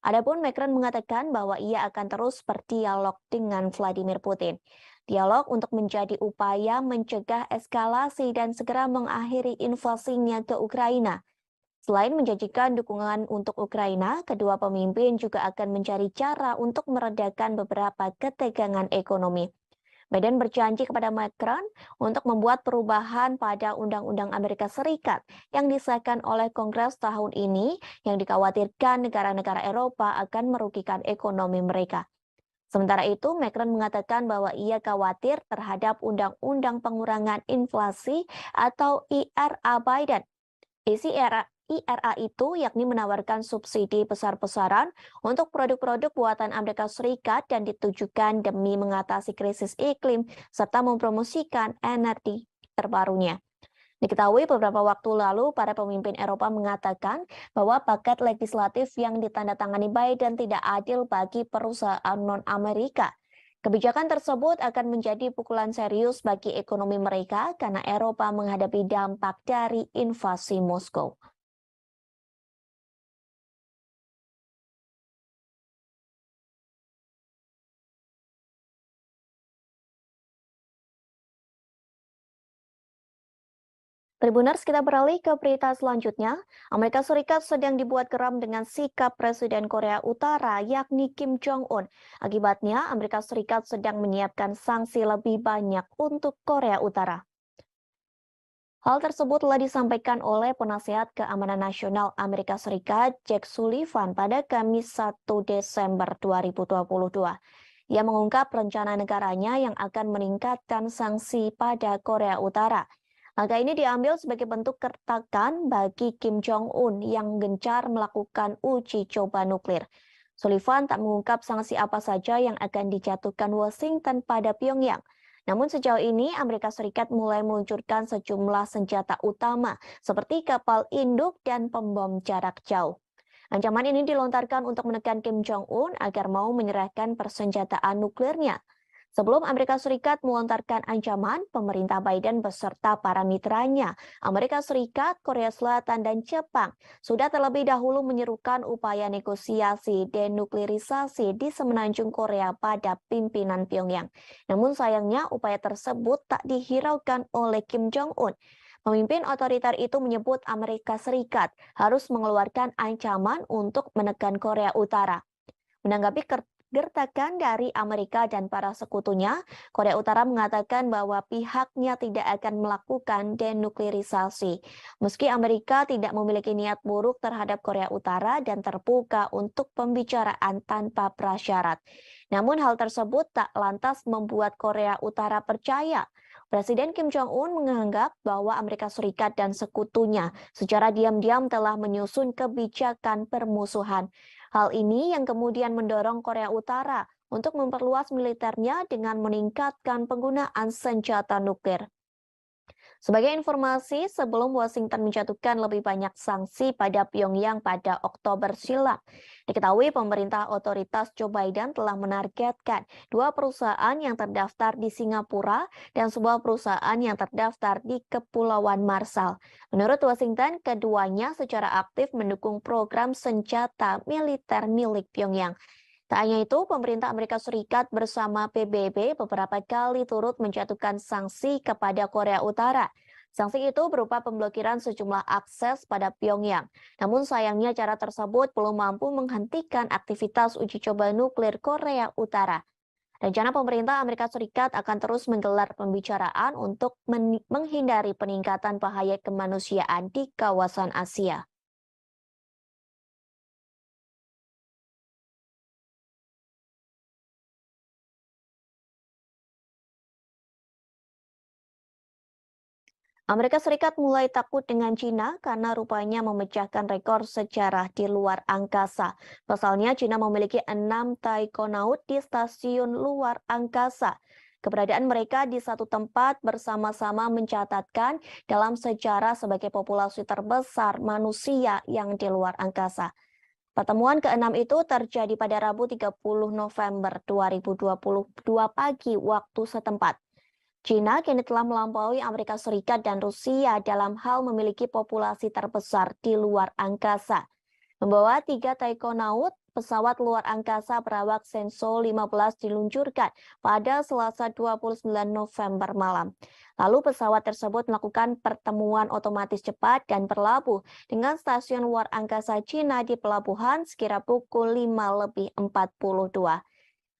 Adapun Macron mengatakan bahwa ia akan terus berdialog dengan Vladimir Putin. Dialog untuk menjadi upaya mencegah eskalasi dan segera mengakhiri invasinya ke Ukraina. Selain menjanjikan dukungan untuk Ukraina, kedua pemimpin juga akan mencari cara untuk meredakan beberapa ketegangan ekonomi. Biden berjanji kepada Macron untuk membuat perubahan pada Undang-Undang Amerika Serikat yang disahkan oleh Kongres tahun ini yang dikhawatirkan negara-negara Eropa akan merugikan ekonomi mereka. Sementara itu, Macron mengatakan bahwa ia khawatir terhadap Undang-Undang Pengurangan Inflasi atau IRA Biden. Isi IRA itu yakni menawarkan subsidi besar-besaran untuk produk-produk buatan Amerika Serikat dan ditujukan demi mengatasi krisis iklim serta mempromosikan energi terbarunya. Diketahui beberapa waktu lalu para pemimpin Eropa mengatakan bahwa paket legislatif yang ditandatangani Biden tidak adil bagi perusahaan non-Amerika. Kebijakan tersebut akan menjadi pukulan serius bagi ekonomi mereka karena Eropa menghadapi dampak dari invasi Moskow. Tribuners, kita beralih ke berita selanjutnya. Amerika Serikat sedang dibuat geram dengan sikap Presiden Korea Utara yakni Kim Jong-un. Akibatnya, Amerika Serikat sedang menyiapkan sanksi lebih banyak untuk Korea Utara. Hal tersebut telah disampaikan oleh Penasihat Keamanan Nasional Amerika Serikat Jake Sullivan pada Kamis 1 Desember 2022. Ia mengungkap rencana negaranya yang akan meningkatkan sanksi pada Korea Utara. Langkah ini diambil sebagai bentuk kertakan bagi Kim Jong-un yang gencar melakukan uji coba nuklir. Sullivan tak mengungkap sanksi apa saja yang akan dijatuhkan Washington pada Pyongyang. Namun sejauh ini Amerika Serikat mulai meluncurkan sejumlah senjata utama seperti kapal induk dan pembom jarak jauh. Ancaman ini dilontarkan untuk menekan Kim Jong-un agar mau menyerahkan persenjataan nuklirnya. Sebelum Amerika Serikat melontarkan ancaman, pemerintah Biden beserta para mitranya, Amerika Serikat, Korea Selatan, dan Jepang, sudah terlebih dahulu menyerukan upaya negosiasi denuklirisasi di semenanjung Korea pada pimpinan Pyongyang. Namun sayangnya upaya tersebut tak dihiraukan oleh Kim Jong-un. Pemimpin otoriter itu menyebut Amerika Serikat harus mengeluarkan ancaman untuk menekan Korea Utara. Menanggapi gertakan dari Amerika dan para sekutunya, Korea Utara mengatakan bahwa pihaknya tidak akan melakukan denuklirisasi. Meski Amerika tidak memiliki niat buruk terhadap Korea Utara dan terbuka untuk pembicaraan tanpa prasyarat. Namun hal tersebut tak lantas membuat Korea Utara percaya. Presiden Kim Jong-un menganggap bahwa Amerika Serikat dan sekutunya secara diam-diam telah menyusun kebijakan permusuhan. Hal ini yang kemudian mendorong Korea Utara untuk memperluas militernya dengan meningkatkan penggunaan senjata nuklir. Sebagai informasi, sebelum Washington menjatuhkan lebih banyak sanksi pada Pyongyang pada Oktober silam, diketahui pemerintah otoritas Joe Biden telah menargetkan 2 perusahaan yang terdaftar di Singapura dan sebuah perusahaan yang terdaftar di Kepulauan Marshall. Menurut Washington, keduanya secara aktif mendukung program senjata militer milik Pyongyang. Tak hanya itu, pemerintah Amerika Serikat bersama PBB beberapa kali turut menjatuhkan sanksi kepada Korea Utara. Sanksi itu berupa pemblokiran sejumlah akses pada Pyongyang. Namun sayangnya cara tersebut belum mampu menghentikan aktivitas uji coba nuklir Korea Utara. Rencana pemerintah Amerika Serikat akan terus menggelar pembicaraan untuk menghindari peningkatan bahaya kemanusiaan di kawasan Asia. Amerika Serikat mulai takut dengan Cina karena rupanya memecahkan rekor sejarah di luar angkasa. Pasalnya, Cina memiliki 6 taikonaut di stasiun luar angkasa. Keberadaan mereka di satu tempat bersama-sama mencatatkan dalam sejarah sebagai populasi terbesar manusia yang di luar angkasa. Pertemuan ke-6 itu terjadi pada Rabu 30 November 2022 pagi waktu setempat. China kini telah melampaui Amerika Serikat dan Rusia dalam hal memiliki populasi terbesar di luar angkasa. Membawa 3 taikonaut, pesawat luar angkasa berawak Shenzhou 15 diluncurkan pada Selasa 29 November malam. Lalu pesawat tersebut melakukan pertemuan otomatis cepat dan berlabuh dengan stasiun luar angkasa China di pelabuhan sekira pukul 5:42.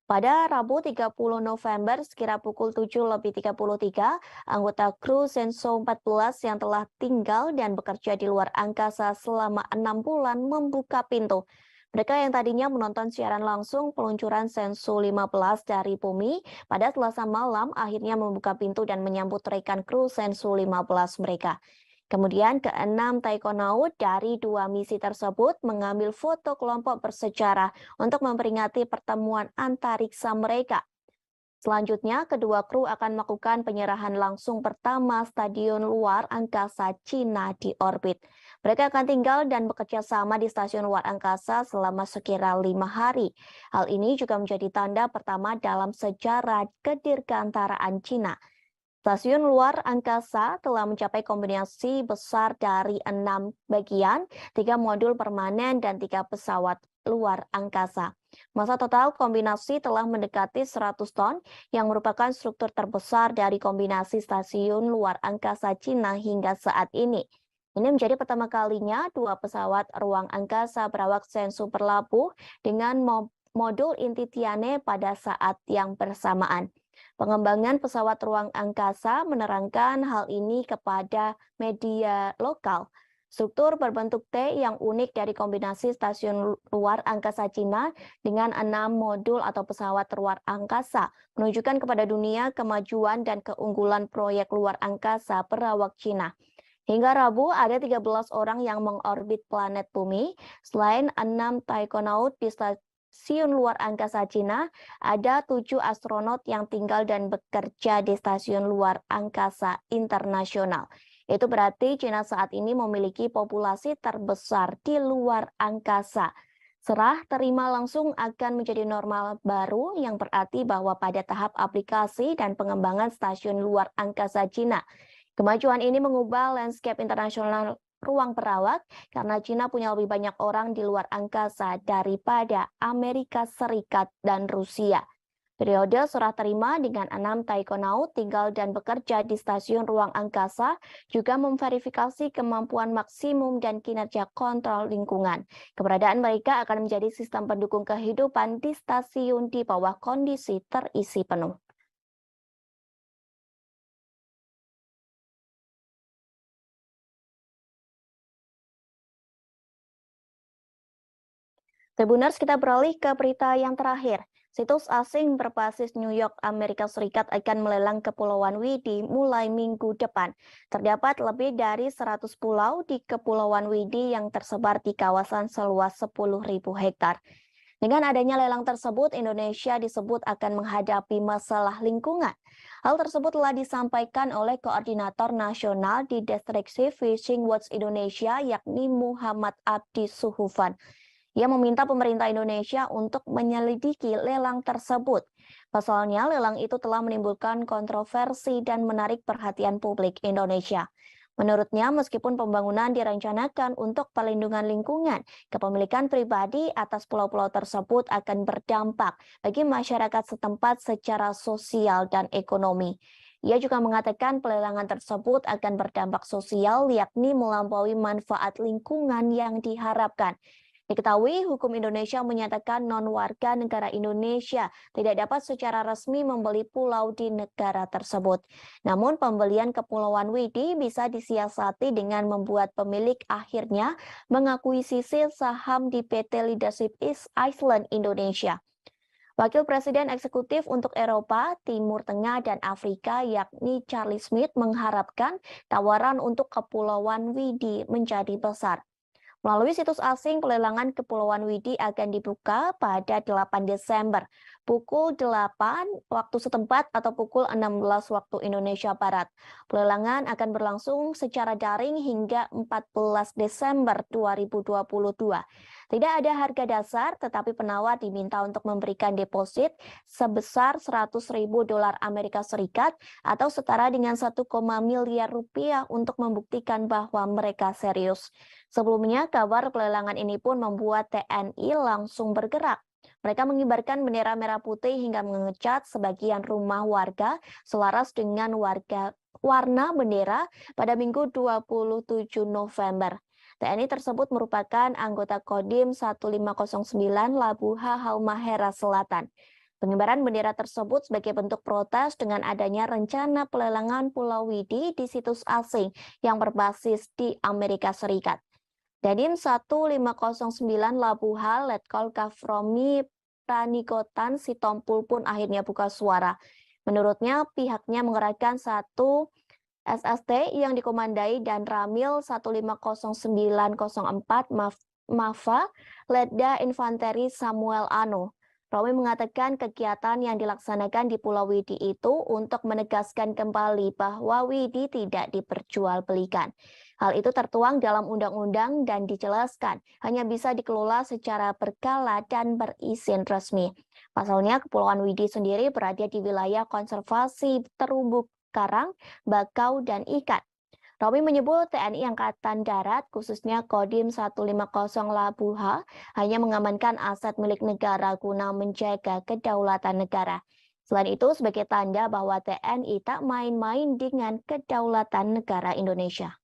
Pada Rabu 30 November sekira pukul 7:33, anggota kru Shenzhou 14 yang telah tinggal dan bekerja di luar angkasa selama 6 bulan membuka pintu. Mereka yang tadinya menonton siaran langsung peluncuran Shenzhou 15 dari bumi pada Selasa malam akhirnya membuka pintu dan menyambut rekan kru Shenzhou 15 mereka. Kemudian ke-6 taikonaut dari 2 misi tersebut mengambil foto kelompok bersejarah untuk memperingati pertemuan antariksa mereka. Selanjutnya, kedua kru akan melakukan penyerahan langsung pertama stadion luar angkasa Cina di orbit. Mereka akan tinggal dan bekerja sama di stasiun luar angkasa selama sekira 5 hari. Hal ini juga menjadi tanda pertama dalam sejarah kedirgantaraan Cina. Stasiun luar angkasa telah mencapai kombinasi besar dari 6 bagian, 3 modul permanen, dan 3 pesawat luar angkasa. Massa total kombinasi telah mendekati 100 ton, yang merupakan struktur terbesar dari kombinasi stasiun luar angkasa Cina hingga saat ini. Ini menjadi pertama kalinya 2 pesawat ruang angkasa berawak Shenzhou berlabuh dengan modul inti Tianhe pada saat yang bersamaan. Pengembangan pesawat ruang angkasa menerangkan hal ini kepada media lokal. Struktur berbentuk T yang unik dari kombinasi stasiun luar angkasa Cina dengan 6 modul atau pesawat luar angkasa menunjukkan kepada dunia kemajuan dan keunggulan proyek luar angkasa berawak Cina. Hingga Rabu, ada 13 orang yang mengorbit planet bumi. Selain 6 taikonaut di stasiun luar angkasa Cina, ada 7 astronot yang tinggal dan bekerja di stasiun luar angkasa internasional. Itu berarti Cina saat ini memiliki populasi terbesar di luar angkasa. Serah terima langsung akan menjadi normal baru yang berarti bahwa pada tahap aplikasi dan pengembangan stasiun luar angkasa Cina, kemajuan ini mengubah landscape internasional ruang perawak karena Cina punya lebih banyak orang di luar angkasa daripada Amerika Serikat dan Rusia. Periode serah terima dengan 6 taikonaut tinggal dan bekerja di stasiun ruang angkasa juga memverifikasi kemampuan maksimum dan kinerja kontrol lingkungan. Keberadaan mereka akan menjadi sistem pendukung kehidupan di stasiun di bawah kondisi terisi penuh. Tribuners, kita beralih ke berita yang terakhir. Situs asing berbasis New York, Amerika Serikat akan melelang Kepulauan Widi mulai minggu depan. Terdapat lebih dari 100 pulau di Kepulauan Widi yang tersebar di kawasan seluas 10.000 hektar. Dengan adanya lelang tersebut, Indonesia disebut akan menghadapi masalah lingkungan. Hal tersebut telah disampaikan oleh Koordinator Nasional di Destructive Fishing Watch Indonesia, yakni Muhammad Abdi Suhufan. Ia meminta pemerintah Indonesia untuk menyelidiki lelang tersebut. Pasalnya, lelang itu telah menimbulkan kontroversi dan menarik perhatian publik Indonesia. Menurutnya, meskipun pembangunan direncanakan untuk perlindungan lingkungan, kepemilikan pribadi atas pulau-pulau tersebut akan berdampak bagi masyarakat setempat secara sosial dan ekonomi. Ia juga mengatakan pelelangan tersebut akan berdampak sosial, yakni melampaui manfaat lingkungan yang diharapkan. Diketahui, hukum Indonesia menyatakan non-warga negara Indonesia tidak dapat secara resmi membeli pulau di negara tersebut. Namun, pembelian Kepulauan Widi bisa disiasati dengan membuat pemilik akhirnya mengakuisisi saham di PT Leadership East Island Indonesia. Wakil Presiden Eksekutif untuk Eropa, Timur Tengah, dan Afrika, yakni Charlie Smith, mengharapkan tawaran untuk Kepulauan Widi menjadi besar. Melalui situs asing, pelelangan Kepulauan Widi akan dibuka pada 8 Desember, pukul 8 waktu setempat atau pukul 16 waktu Indonesia Barat. Pelelangan akan berlangsung secara daring hingga 14 Desember 2022. Tidak ada harga dasar, tetapi penawar diminta untuk memberikan deposit sebesar 100.000 dolar Amerika Serikat atau setara dengan 1, miliar rupiah untuk membuktikan bahwa mereka serius. Sebelumnya, kabar pelelangan ini pun membuat TNI langsung bergerak. Mereka mengibarkan bendera merah putih hingga mengecat sebagian rumah warga selaras dengan warna bendera pada Minggu 27 November. TNI tersebut merupakan anggota Kodim 1509 Labuha Halmahera Selatan. Pengibaran bendera tersebut sebagai bentuk protes dengan adanya rencana pelelangan Pulau Widi di situs asing yang berbasis di Amerika Serikat. Dadim 1509 Labuha Letkol Kafromi Pranikotan Sitompul pun akhirnya buka suara. Menurutnya, pihaknya mengerahkan satu SST yang dikomandai dan Ramil 150904 MAFA Letda Infanteri Samuel Ano. Romi mengatakan kegiatan yang dilaksanakan di Pulau Widi itu untuk menegaskan kembali bahwa Widi tidak diperjualbelikan. Hal itu tertuang dalam undang-undang dan dijelaskan hanya bisa dikelola secara berkala dan berizin resmi. Pasalnya, Kepulauan Widi sendiri berada di wilayah konservasi terumbu karang, bakau, dan ikan. Romi menyebut TNI Angkatan Darat, khususnya Kodim 150 Labuha, hanya mengamankan aset milik negara guna menjaga kedaulatan negara. Selain itu, sebagai tanda bahwa TNI tak main-main dengan kedaulatan negara Indonesia.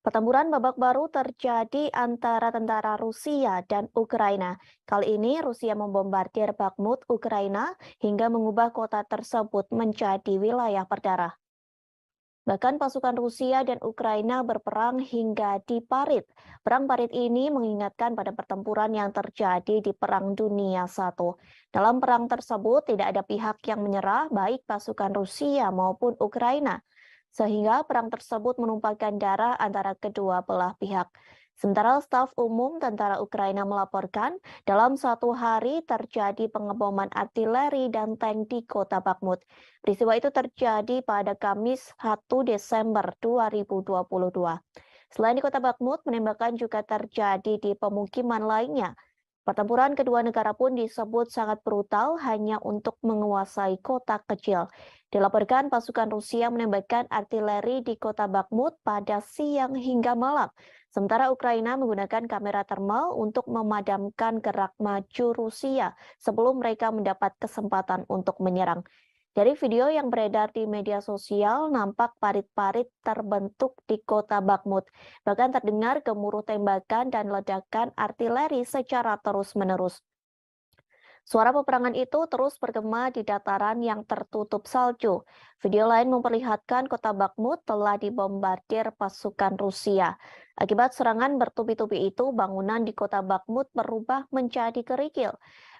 Pertempuran babak baru terjadi antara tentara Rusia dan Ukraina. Kali ini Rusia membombardir Bakhmut, Ukraina, hingga mengubah kota tersebut menjadi wilayah berdarah. Bahkan pasukan Rusia dan Ukraina berperang hingga di Parit. Perang Parit ini mengingatkan pada pertempuran yang terjadi di Perang Dunia I. Dalam perang tersebut tidak ada pihak yang menyerah, baik pasukan Rusia maupun Ukraina, sehingga perang tersebut menumpahkan darah antara kedua belah pihak. Sementara staf umum tentara Ukraina melaporkan, dalam satu hari terjadi pengeboman artileri dan tank di kota Bakhmut. Peristiwa itu terjadi pada Kamis 1 Desember 2022. Selain di kota Bakhmut, penembakan juga terjadi di pemukiman lainnya. Pertempuran kedua negara pun disebut sangat brutal hanya untuk menguasai kota kecil. Dilaporkan pasukan Rusia menembakkan artileri di kota Bakhmut pada siang hingga malam. Sementara Ukraina menggunakan kamera termal untuk memadamkan gerak maju Rusia sebelum mereka mendapat kesempatan untuk menyerang. Dari video yang beredar di media sosial, nampak parit-parit terbentuk di kota Bakhmut. Bahkan terdengar gemuruh tembakan dan ledakan artileri secara terus-menerus. Suara peperangan itu terus bergema di dataran yang tertutup salju. Video lain memperlihatkan kota Bakhmut telah dibombardir pasukan Rusia. Akibat serangan bertubi-tubi itu, bangunan di kota Bakhmut berubah menjadi kerikil.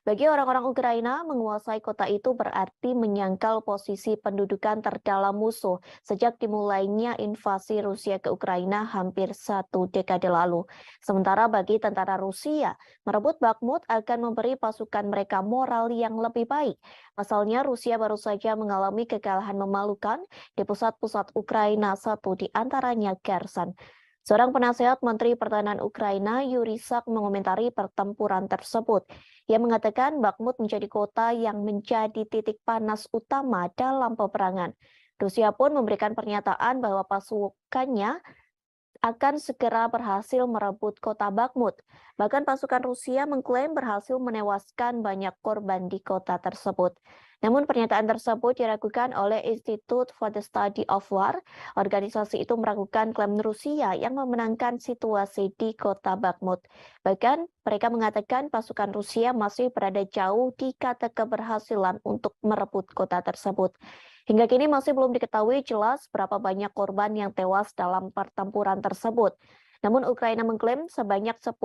Bagi orang-orang Ukraina, menguasai kota itu berarti menyangkal posisi pendudukan terdalam musuh sejak dimulainya invasi Rusia ke Ukraina hampir 1 dekade lalu. Sementara bagi tentara Rusia, merebut Bakhmut akan memberi pasukan mereka moral yang lebih baik. Pasalnya, Rusia baru saja mengalami kekalahan memalukan di pusat-pusat Ukraina, satu di antaranya Kherson. Seorang penasehat Menteri Pertahanan Ukraina, Yuri Sak, mengomentari pertempuran tersebut. Ia mengatakan Bakhmut menjadi kota yang menjadi titik panas utama dalam peperangan. Rusia pun memberikan pernyataan bahwa pasukannya akan segera berhasil merebut kota Bakhmut. Bahkan pasukan Rusia mengklaim berhasil menewaskan banyak korban di kota tersebut. Namun pernyataan tersebut diragukan oleh Institute for the Study of War. Organisasi itu meragukan klaim Rusia yang memenangkan situasi di kota Bakhmut. Bahkan mereka mengatakan pasukan Rusia masih berada jauh di kata keberhasilan untuk merebut kota tersebut. Hingga kini masih belum diketahui jelas berapa banyak korban yang tewas dalam pertempuran tersebut. Namun Ukraina mengklaim sebanyak 10.000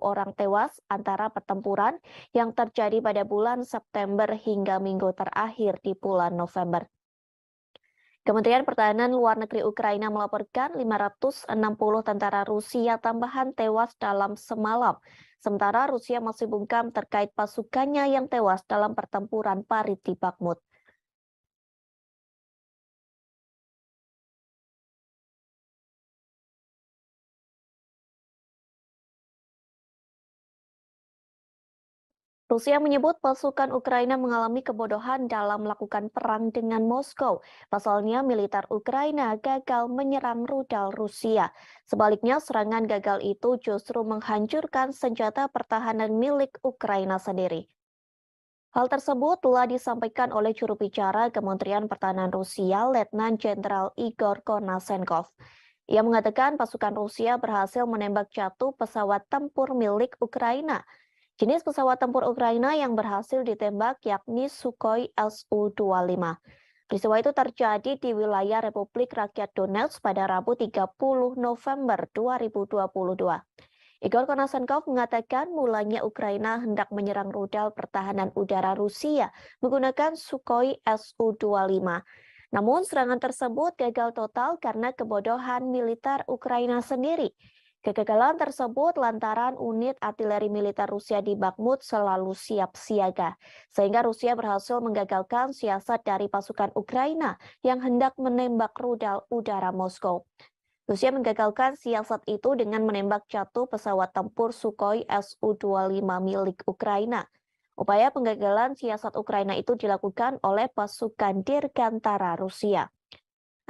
orang tewas antara pertempuran yang terjadi pada bulan September hingga minggu terakhir di bulan November. Kementerian Pertahanan Luar Negeri Ukraina melaporkan 560 tentara Rusia tambahan tewas dalam semalam. Sementara Rusia masih bungkam terkait pasukannya yang tewas dalam pertempuran parit di Bakhmut. Rusia menyebut pasukan Ukraina mengalami kebodohan dalam melakukan perang dengan Moskow. Pasalnya, militer Ukraina gagal menyerang rudal Rusia. Sebaliknya, serangan gagal itu justru menghancurkan senjata pertahanan milik Ukraina sendiri. Hal tersebut telah disampaikan oleh juru bicara Kementerian Pertahanan Rusia, Letnan Jenderal Igor Konasenkov. Ia mengatakan pasukan Rusia berhasil menembak jatuh pesawat tempur milik Ukraina. Jenis pesawat tempur Ukraina yang berhasil ditembak yakni Sukhoi Su-25. Peristiwa itu terjadi di wilayah Republik Rakyat Donetsk pada Rabu 30 November 2022. Igor Konasenkov mengatakan mulanya Ukraina hendak menyerang rudal pertahanan udara Rusia menggunakan Sukhoi Su-25. Namun serangan tersebut gagal total karena kebodohan militer Ukraina sendiri. Kegagalan tersebut lantaran unit artileri militer Rusia di Bakhmut selalu siap siaga, sehingga Rusia berhasil menggagalkan siasat dari pasukan Ukraina yang hendak menembak rudal udara Moskow. Rusia menggagalkan siasat itu dengan menembak jatuh pesawat tempur Sukhoi Su-25 milik Ukraina. Upaya penggagalan siasat Ukraina itu dilakukan oleh pasukan Dirgantara Rusia.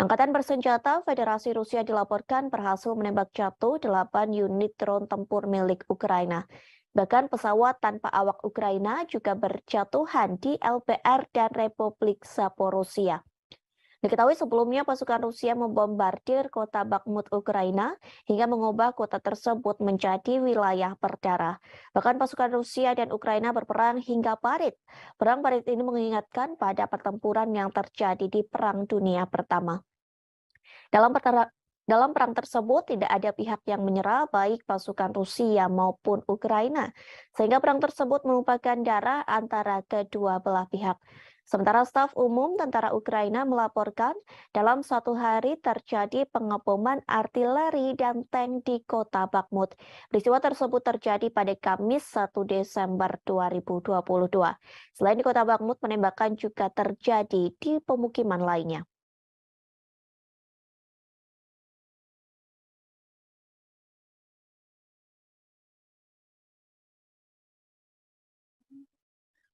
Angkatan bersenjata Federasi Rusia dilaporkan berhasil menembak jatuh 8 unit drone tempur milik Ukraina. Bahkan pesawat tanpa awak Ukraina juga berjatuhan di LPR dan Republik Zaporozhia. Diketahui sebelumnya pasukan Rusia membombardir kota Bakhmut Ukraina hingga mengubah kota tersebut menjadi wilayah berdarah. Bahkan pasukan Rusia dan Ukraina berperang hingga parit. Perang parit ini mengingatkan pada pertempuran yang terjadi di Perang Dunia Pertama. Dalam perang tersebut tidak ada pihak yang menyerah baik pasukan Rusia maupun Ukraina, sehingga perang tersebut merupakan darah antara kedua belah pihak. Sementara staf umum tentara Ukraina melaporkan dalam 1 hari terjadi pengeboman artileri dan tank di kota Bakhmut. Peristiwa tersebut terjadi pada Kamis 1 Desember 2022. Selain di kota Bakhmut, penembakan juga terjadi di pemukiman lainnya.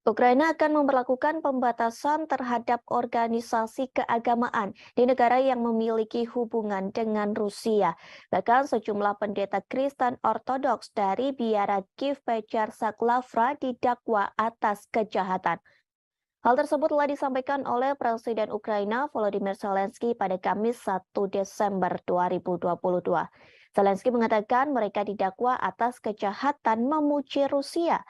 Ukraina akan memberlakukan pembatasan terhadap organisasi keagamaan di negara yang memiliki hubungan dengan Rusia. Bahkan sejumlah pendeta Kristen Ortodoks dari biara Kiev Petcharsak Lavra didakwa atas kejahatan. Hal tersebut telah disampaikan oleh Presiden Ukraina Volodymyr Zelensky pada Kamis 1 Desember 2022. Zelensky mengatakan mereka didakwa atas kejahatan memuji Rusia.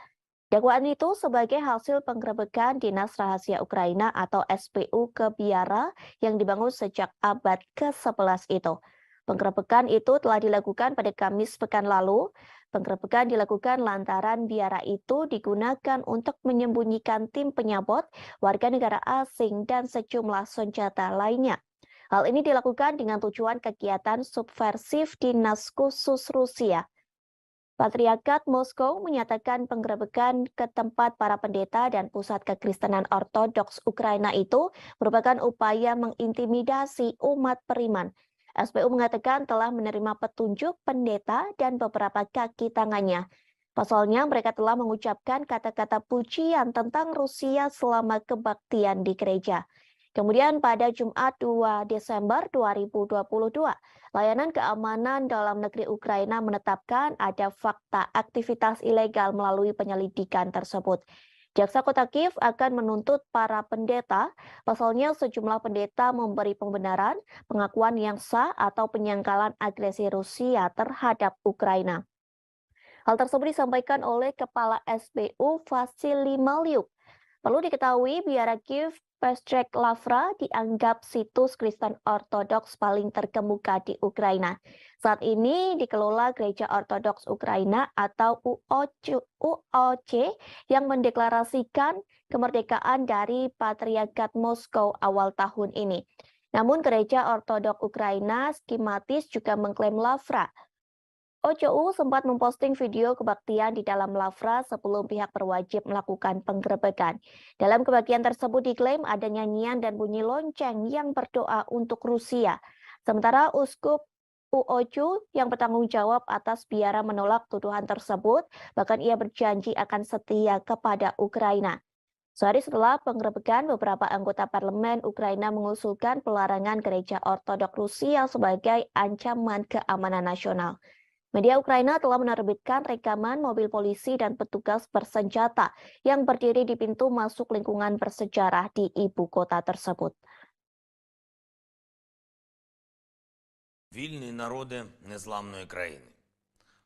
Dakwaan itu sebagai hasil penggerebekan Dinas Rahasia Ukraina atau SPU ke biara yang dibangun sejak abad ke-11 itu. Penggerebekan itu telah dilakukan pada Kamis pekan lalu. Penggerebekan dilakukan lantaran biara itu digunakan untuk menyembunyikan tim penyabot, warga negara asing, dan sejumlah senjata lainnya. Hal ini dilakukan dengan tujuan kegiatan subversif Dinas Khusus Rusia. Patriarkat Moskow menyatakan penggerebekan ke tempat para pendeta dan pusat kekristenan Ortodoks Ukraina itu merupakan upaya mengintimidasi umat beriman. SPU mengatakan telah menerima petunjuk pendeta dan beberapa kaki tangannya. Pasalnya mereka telah mengucapkan kata-kata pujian tentang Rusia selama kebaktian di gereja. Kemudian pada Jumat 2 Desember 2022, Layanan Keamanan Dalam Negeri Ukraina menetapkan ada fakta aktivitas ilegal melalui penyelidikan tersebut. Jaksa Kota Kiev akan menuntut para pendeta, pasalnya sejumlah pendeta memberi pembenaran, pengakuan yang sah atau penyangkalan agresi Rusia terhadap Ukraina. Hal tersebut disampaikan oleh Kepala SBU Vasily Maliuk. Perlu diketahui, biara Kiev Petcharsak Lavra dianggap situs Kristen Ortodoks paling terkemuka di Ukraina. Saat ini dikelola Gereja Ortodoks Ukraina atau UOC yang mendeklarasikan kemerdekaan dari Patriarkat Moskow awal tahun ini. Namun Gereja Ortodoks Ukraina skematis juga mengklaim Lavra. OCU sempat memposting video kebaktian di dalam Lavra sebelum pihak berwajib melakukan penggerebekan. Dalam kebaktian tersebut diklaim ada nyanyian dan bunyi lonceng yang berdoa untuk Rusia. Sementara Uskup UOCU yang bertanggung jawab atas biara menolak tuduhan tersebut, bahkan ia berjanji akan setia kepada Ukraina. Sehari setelah penggerebekan, beberapa anggota parlemen Ukraina mengusulkan pelarangan gereja Ortodoks Rusia sebagai ancaman keamanan nasional. Media Ukraina telah menerbitkan rekaman mobil polisi dan petugas bersenjata yang berdiri di pintu masuk lingkungan bersejarah di ibu kota tersebut. Вільні народи незламної країни.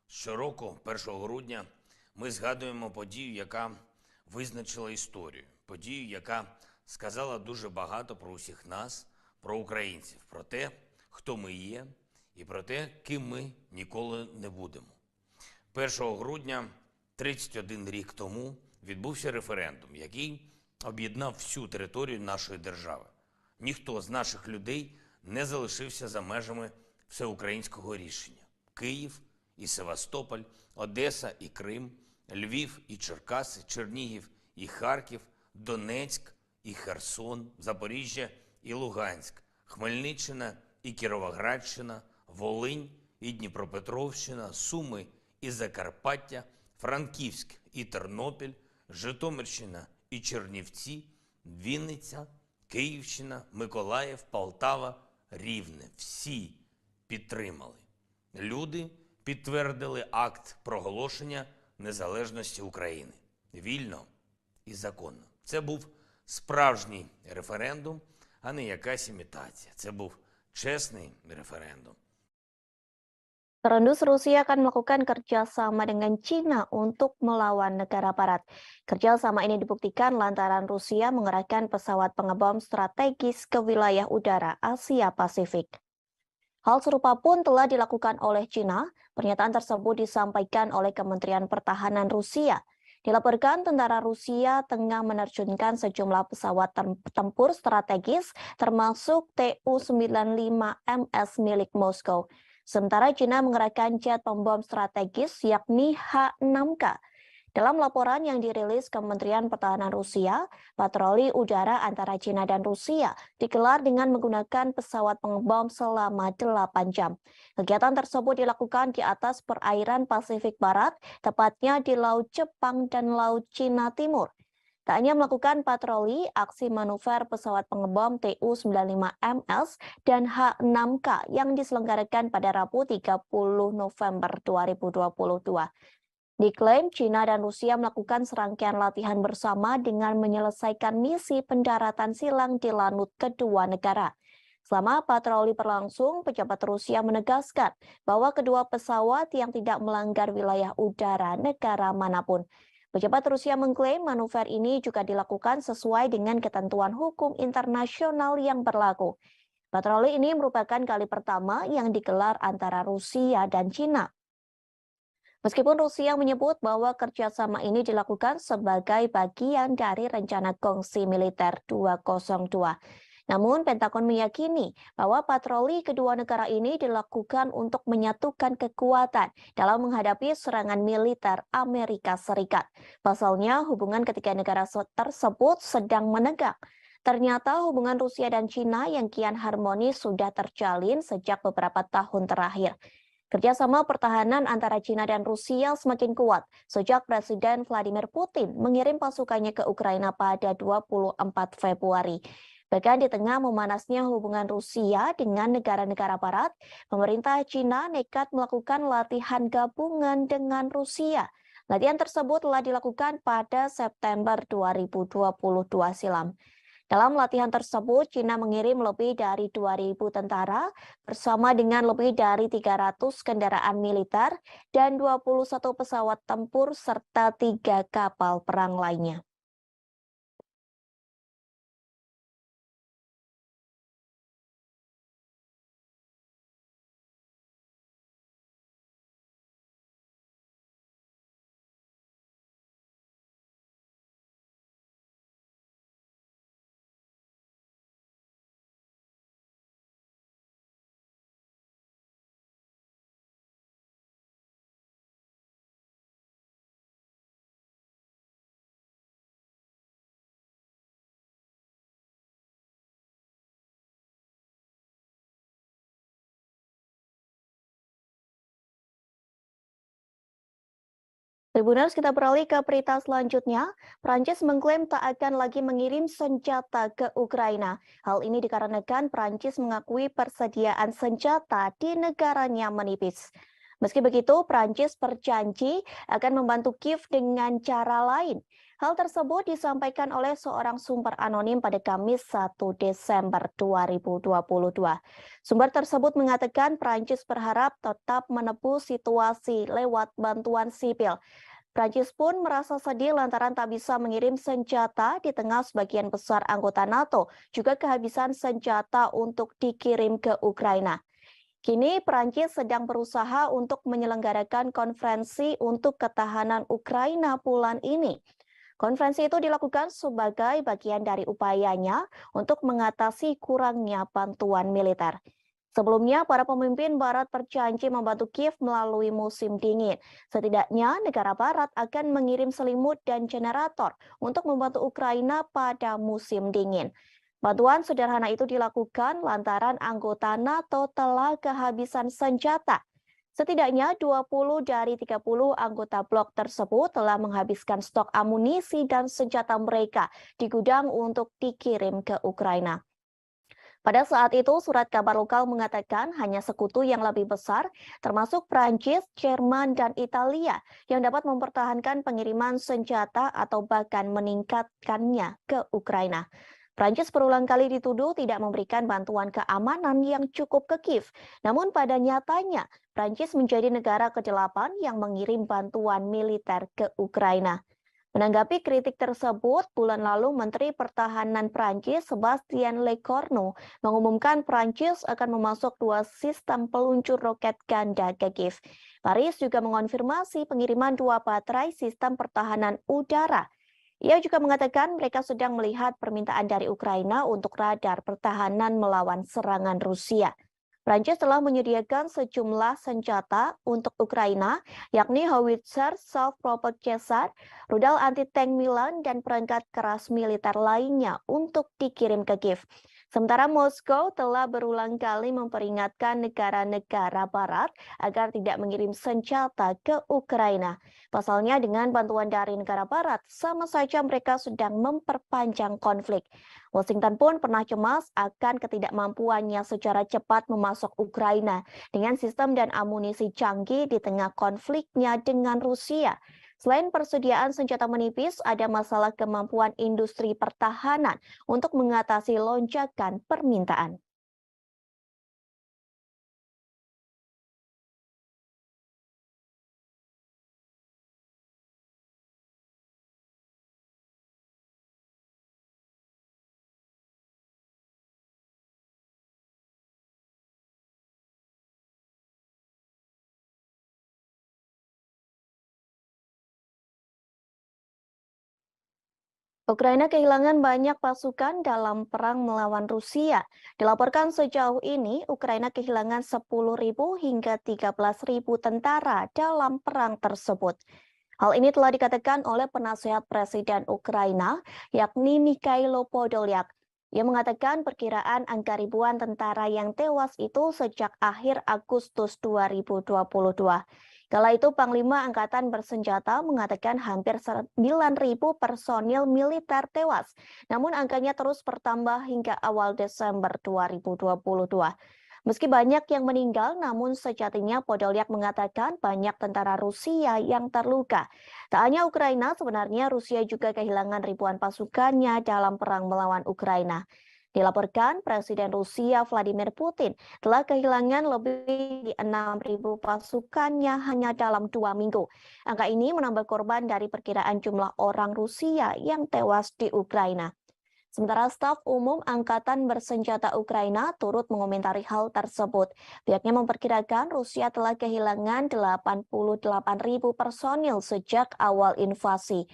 Щороку, 1 грудня, ми згадуємо подію, яка визначила історію. Подію, яка сказала дуже багато про усіх нас, про українців, про те, хто ми є, і про те, ким ми ніколи не будемо. 1 грудня 31 рік тому відбувся референдум, який об'єднав всю територію нашої держави. Ніхто з наших людей не залишився за межами всеукраїнського рішення. Київ і Севастополь, Одеса і Крим, Львів і Черкаси, Чернігів і Харків, Донецьк і Херсон, Запоріжжя і Луганськ, Хмельниччина і Кіровоградщина, Волинь і Дніпропетровщина, Суми і Закарпаття, Франківськ і Тернопіль, Житомирщина і Чернівці, Вінниця, Київщина, Миколаїв, Полтава, Рівне. Всі підтримали. Люди підтвердили акт проголошення незалежності України. Вільно і законно. Це був справжній референдум, а не якась імітація. Це був чесний референдум. Terendus Rusia akan melakukan kerjasama dengan China untuk melawan negara barat. Kerjasama ini dibuktikan lantaran Rusia mengerahkan pesawat pengebom strategis ke wilayah udara Asia Pasifik. Hal serupa pun telah dilakukan oleh China. Pernyataan tersebut disampaikan oleh Kementerian Pertahanan Rusia. Dilaporkan tentara Rusia tengah menerjunkan sejumlah pesawat tempur strategis termasuk Tu-95MS milik Moskow. Sementara China mengerahkan jet pembom strategis yakni H-6K. Dalam laporan yang dirilis Kementerian Pertahanan Rusia, patroli udara antara China dan Rusia digelar dengan menggunakan pesawat pengebom selama 8 jam. Kegiatan tersebut dilakukan di atas perairan Pasifik Barat, tepatnya di Laut Jepang dan Laut Cina Timur. Tak hanya melakukan patroli, aksi manuver pesawat pengebom Tu-95MS dan H-6K yang diselenggarakan pada Rabu 30 November 2022. Diklaim China dan Rusia melakukan serangkaian latihan bersama dengan menyelesaikan misi pendaratan silang di lanut kedua negara. Selama patroli berlangsung, pejabat Rusia menegaskan bahwa kedua pesawat yang tidak melanggar wilayah udara negara manapun. Pejabat Rusia mengklaim manuver ini juga dilakukan sesuai dengan ketentuan hukum internasional yang berlaku. Patroli ini merupakan kali pertama yang digelar antara Rusia dan China. Meskipun Rusia menyebut bahwa kerjasama ini dilakukan sebagai bagian dari rencana kongsi militer 202. Namun, Pentagon meyakini bahwa patroli kedua negara ini dilakukan untuk menyatukan kekuatan dalam menghadapi serangan militer Amerika Serikat. Pasalnya, hubungan ketiga negara tersebut sedang menegang. Ternyata hubungan Rusia dan China yang kian harmonis sudah terjalin sejak beberapa tahun terakhir. Kerjasama pertahanan antara China dan Rusia semakin kuat sejak Presiden Vladimir Putin mengirim pasukannya ke Ukraina pada 24 Februari. Bahkan di tengah memanasnya hubungan Rusia dengan negara-negara barat, pemerintah China nekat melakukan latihan gabungan dengan Rusia. Latihan tersebut telah dilakukan pada September 2022 silam. Dalam latihan tersebut, China mengirim lebih dari 2.000 tentara bersama dengan lebih dari 300 kendaraan militer dan 21 pesawat tempur serta 3 kapal perang lainnya. Tribuners, kita beralih ke berita selanjutnya. Prancis mengklaim tak akan lagi mengirim senjata ke Ukraina. Hal ini dikarenakan Prancis mengakui persediaan senjata di negaranya menipis. Meski begitu, Prancis berjanji akan membantu Kiev dengan cara lain. Hal tersebut disampaikan oleh seorang sumber anonim pada Kamis 1 Desember 2022. Sumber tersebut mengatakan Prancis berharap tetap menebus situasi lewat bantuan sipil. Prancis pun merasa sedih lantaran tak bisa mengirim senjata di tengah sebagian besar anggota NATO juga kehabisan senjata untuk dikirim ke Ukraina. Kini Prancis sedang berusaha untuk menyelenggarakan konferensi untuk ketahanan Ukraina bulan ini. Konferensi itu dilakukan sebagai bagian dari upayanya untuk mengatasi kurangnya bantuan militer. Sebelumnya, para pemimpin Barat berjanji membantu Kiev melalui musim dingin. Setidaknya, negara Barat akan mengirim selimut dan generator untuk membantu Ukraina pada musim dingin. Bantuan sederhana itu dilakukan lantaran anggota NATO telah kehabisan senjata. Setidaknya 20 dari 30 anggota blok tersebut telah menghabiskan stok amunisi dan senjata mereka di gudang untuk dikirim ke Ukraina. Pada saat itu, surat kabar lokal mengatakan hanya sekutu yang lebih besar, termasuk Prancis, Jerman, dan Italia, yang dapat mempertahankan pengiriman senjata atau bahkan meningkatkannya ke Ukraina. Prancis berulang kali dituduh tidak memberikan bantuan keamanan yang cukup ke Kiev. Namun pada nyatanya, Prancis menjadi negara ke-8 yang mengirim bantuan militer ke Ukraina. Menanggapi kritik tersebut, bulan lalu Menteri Pertahanan Prancis Sébastien Lecornu mengumumkan Prancis akan memasok 2 sistem peluncur roket ganda ke Kiev. Paris juga mengonfirmasi pengiriman 2 baterai sistem pertahanan udara. Ia juga mengatakan mereka sedang melihat permintaan dari Ukraina untuk radar pertahanan melawan serangan Rusia. Prancis telah menyediakan sejumlah senjata untuk Ukraina, yakni howitzer, self-propelled Caesar, rudal anti-tank Milan, dan perangkat keras militer lainnya untuk dikirim ke Kiev. Sementara Moskow telah berulang kali memperingatkan negara-negara barat agar tidak mengirim senjata ke Ukraina. Pasalnya dengan bantuan dari negara barat, sama saja mereka sedang memperpanjang konflik. Washington pun pernah cemas akan ketidakmampuannya secara cepat memasok Ukraina dengan sistem dan amunisi canggih di tengah konfliknya dengan Rusia. Selain persediaan senjata menipis, ada masalah kemampuan industri pertahanan untuk mengatasi lonjakan permintaan. Ukraina kehilangan banyak pasukan dalam perang melawan Rusia. Dilaporkan sejauh ini, Ukraina kehilangan 10.000 hingga 13.000 tentara dalam perang tersebut. Hal ini telah dikatakan oleh penasehat Presiden Ukraina, yakni Mikhailo Podolyak. Ia mengatakan perkiraan angka ribuan tentara yang tewas itu sejak akhir Agustus 2022. Kala itu Panglima Angkatan Bersenjata mengatakan hampir 9.000 personil militer tewas, namun angkanya terus bertambah hingga awal Desember 2022. Meski banyak yang meninggal, namun sejatinya Podolyak mengatakan banyak tentara Rusia yang terluka. Tak hanya Ukraina, sebenarnya Rusia juga kehilangan ribuan pasukannya dalam perang melawan Ukraina. Dilaporkan Presiden Rusia Vladimir Putin telah kehilangan lebih di 6.000 pasukannya hanya dalam 2 minggu. Angka ini menambah korban dari perkiraan jumlah orang Rusia yang tewas di Ukraina. Sementara staf umum Angkatan Bersenjata Ukraina turut mengomentari hal tersebut. Pihaknya memperkirakan Rusia telah kehilangan 88.000 personil sejak awal invasi.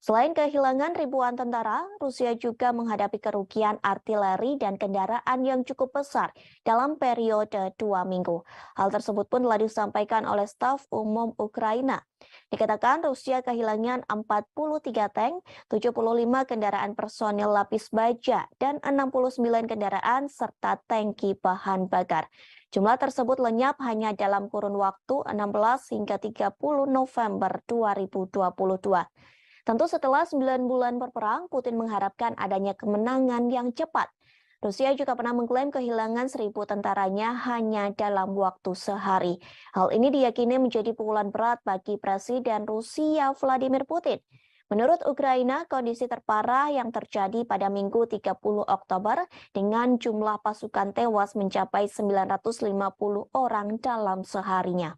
Selain kehilangan ribuan tentara, Rusia juga menghadapi kerugian artileri dan kendaraan yang cukup besar dalam periode 2 minggu. Hal tersebut pun telah disampaikan oleh staf umum Ukraina. Dikatakan Rusia kehilangan 43 tank, 75 kendaraan personil lapis baja, dan 69 kendaraan serta tangki bahan bakar. Jumlah tersebut lenyap hanya dalam kurun waktu 16 hingga 30 November 2022. Tentu setelah 9 bulan berperang, Putin mengharapkan adanya kemenangan yang cepat. Rusia juga pernah mengklaim kehilangan 1.000 tentaranya hanya dalam waktu sehari. Hal ini diyakini menjadi pukulan berat bagi Presiden Rusia Vladimir Putin. Menurut Ukraina, kondisi terparah yang terjadi pada Minggu 30 Oktober dengan jumlah pasukan tewas mencapai 950 orang dalam seharinya.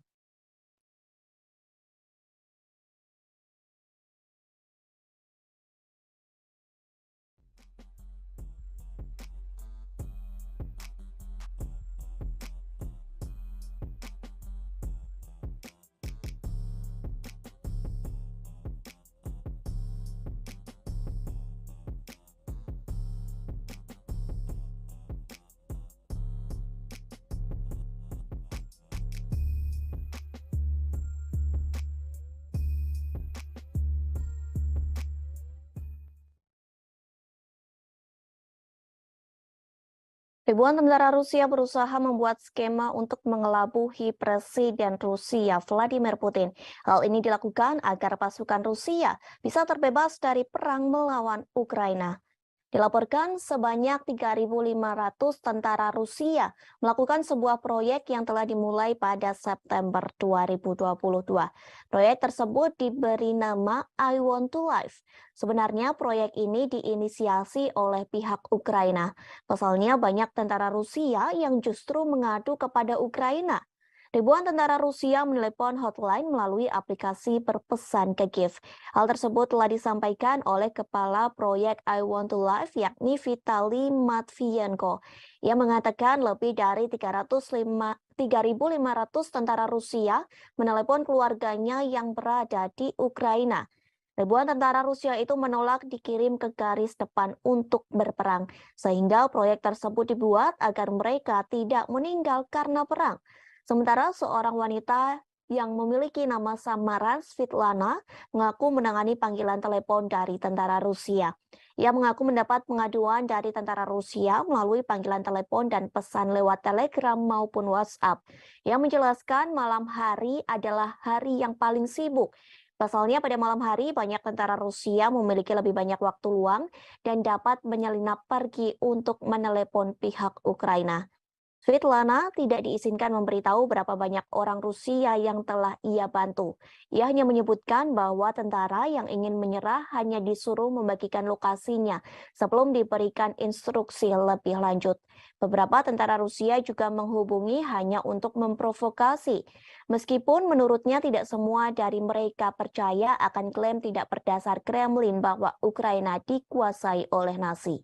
Ribuan tentara Rusia berusaha membuat skema untuk mengelabuhi Presiden Rusia Vladimir Putin. Hal ini dilakukan agar pasukan Rusia bisa terbebas dari perang melawan Ukraina. Dilaporkan sebanyak 3.500 tentara Rusia melakukan sebuah proyek yang telah dimulai pada September 2022. Proyek tersebut diberi nama I Want to Live. Sebenarnya proyek ini diinisiasi oleh pihak Ukraina. Pasalnya banyak tentara Rusia yang justru mengadu kepada Ukraina. Ribuan tentara Rusia menelepon hotline melalui aplikasi berpesan ke Kiev. Hal tersebut telah disampaikan oleh Kepala Proyek I Want to Live yakni Vitali Matvienko. Ia mengatakan lebih dari 3.500 tentara Rusia menelepon keluarganya yang berada di Ukraina. Ribuan tentara Rusia itu menolak dikirim ke garis depan untuk berperang, sehingga proyek tersebut dibuat agar mereka tidak meninggal karena perang. Sementara seorang wanita yang memiliki nama samaran Svetlana mengaku menangani panggilan telepon dari tentara Rusia. Ia mengaku mendapat pengaduan dari tentara Rusia melalui panggilan telepon dan pesan lewat Telegram maupun WhatsApp. Ia menjelaskan malam hari adalah hari yang paling sibuk. Pasalnya pada malam hari banyak tentara Rusia memiliki lebih banyak waktu luang dan dapat menyelinap pergi untuk menelepon pihak Ukraina. Svetlana tidak diizinkan memberitahu berapa banyak orang Rusia yang telah ia bantu. Ia hanya menyebutkan bahwa tentara yang ingin menyerah hanya disuruh membagikan lokasinya sebelum diberikan instruksi lebih lanjut. Beberapa tentara Rusia juga menghubungi hanya untuk memprovokasi. Meskipun menurutnya tidak semua dari mereka percaya akan klaim tidak berdasar Kremlin bahwa Ukraina dikuasai oleh Nazi.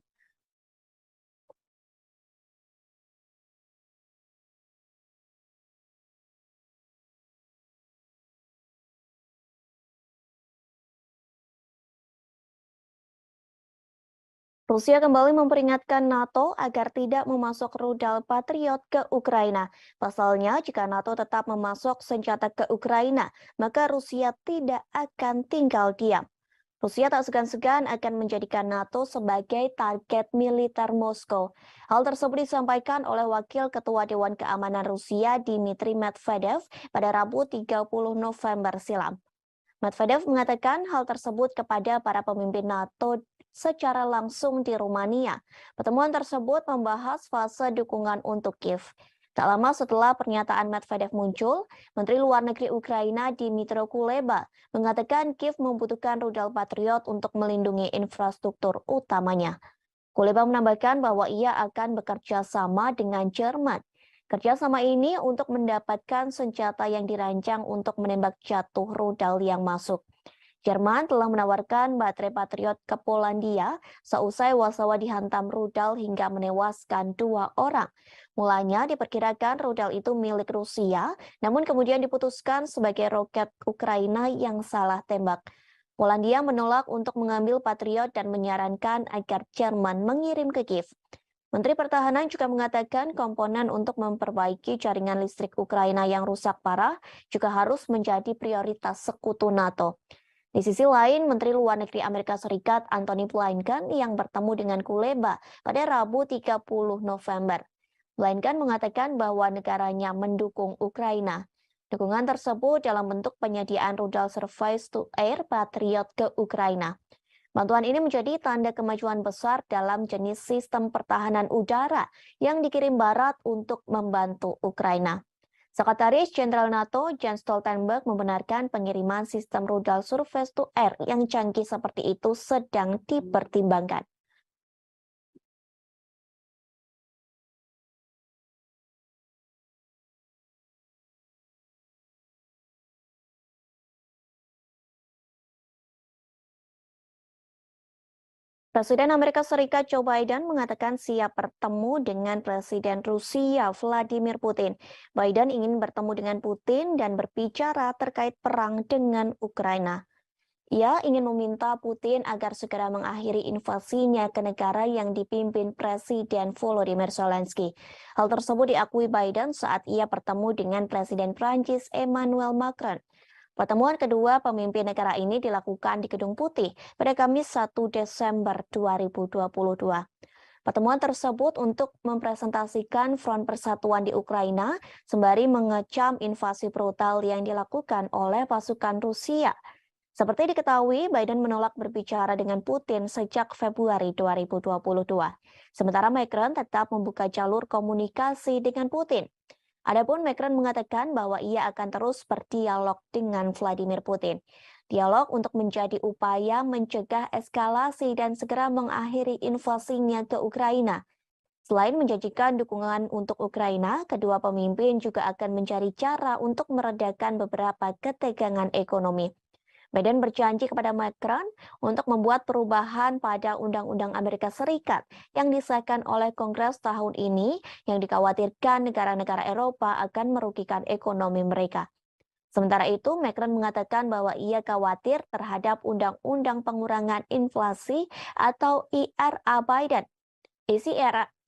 Rusia kembali memperingatkan NATO agar tidak memasok rudal Patriot ke Ukraina. Pasalnya, jika NATO tetap memasok senjata ke Ukraina, maka Rusia tidak akan tinggal diam. Rusia tak segan-segan akan menjadikan NATO sebagai target militer Moskow. Hal tersebut disampaikan oleh Wakil Ketua Dewan Keamanan Rusia Dmitry Medvedev pada Rabu 30 November silam. Medvedev mengatakan hal tersebut kepada para pemimpin NATO secara langsung di Rumania. Pertemuan tersebut membahas fase dukungan untuk Kiev. Tak lama setelah pernyataan Medvedev muncul, Menteri Luar Negeri Ukraina Dmytro Kuleba mengatakan Kiev membutuhkan rudal Patriot untuk melindungi infrastruktur utamanya. Kuleba menambahkan bahwa ia akan bekerja sama dengan Jerman. Kerjasama ini untuk mendapatkan senjata yang dirancang untuk menembak jatuh rudal yang masuk. Jerman telah menawarkan baterai Patriot ke Polandia seusai Warsawa dihantam rudal hingga menewaskan 2 orang. Mulanya diperkirakan rudal itu milik Rusia, namun kemudian diputuskan sebagai roket Ukraina yang salah tembak. Polandia menolak untuk mengambil Patriot dan menyarankan agar Jerman mengirim ke Kiev. Menteri Pertahanan juga mengatakan komponen untuk memperbaiki jaringan listrik Ukraina yang rusak parah juga harus menjadi prioritas sekutu NATO. Di sisi lain, Menteri Luar Negeri Amerika Serikat Antony Blinken yang bertemu dengan Kuleba pada Rabu 30 November. Blinken mengatakan bahwa negaranya mendukung Ukraina. Dukungan tersebut dalam bentuk penyediaan rudal surface-to-air Patriot ke Ukraina. Bantuan ini menjadi tanda kemajuan besar dalam jenis sistem pertahanan udara yang dikirim Barat untuk membantu Ukraina. Sekretaris Jenderal NATO Jens Stoltenberg membenarkan pengiriman sistem rudal surface-to-air yang canggih seperti itu sedang dipertimbangkan. Presiden Amerika Serikat Joe Biden mengatakan siap bertemu dengan Presiden Rusia Vladimir Putin. Biden ingin bertemu dengan Putin dan berbicara terkait perang dengan Ukraina. Ia ingin meminta Putin agar segera mengakhiri invasinya ke negara yang dipimpin Presiden Volodymyr Zelensky. Hal tersebut diakui Biden saat ia bertemu dengan Presiden Prancis Emmanuel Macron. Pertemuan kedua pemimpin negara ini dilakukan di Gedung Putih pada Kamis 1 Desember 2022. Pertemuan tersebut untuk mempresentasikan front persatuan di Ukraina sembari mengecam invasi brutal yang dilakukan oleh pasukan Rusia. Seperti diketahui, Biden menolak berbicara dengan Putin sejak Februari 2022. Sementara Macron tetap membuka jalur komunikasi dengan Putin. Adapun Macron mengatakan bahwa ia akan terus berdialog dengan Vladimir Putin. Dialog untuk menjadi upaya mencegah eskalasi dan segera mengakhiri invasinya ke Ukraina. Selain menjanjikan dukungan untuk Ukraina, kedua pemimpin juga akan mencari cara untuk meredakan beberapa ketegangan ekonomi. Biden berjanji kepada Macron untuk membuat perubahan pada Undang-Undang Amerika Serikat yang disahkan oleh Kongres tahun ini yang dikhawatirkan negara-negara Eropa akan merugikan ekonomi mereka. Sementara itu, Macron mengatakan bahwa ia khawatir terhadap Undang-Undang Pengurangan Inflasi atau IRA Biden. Isi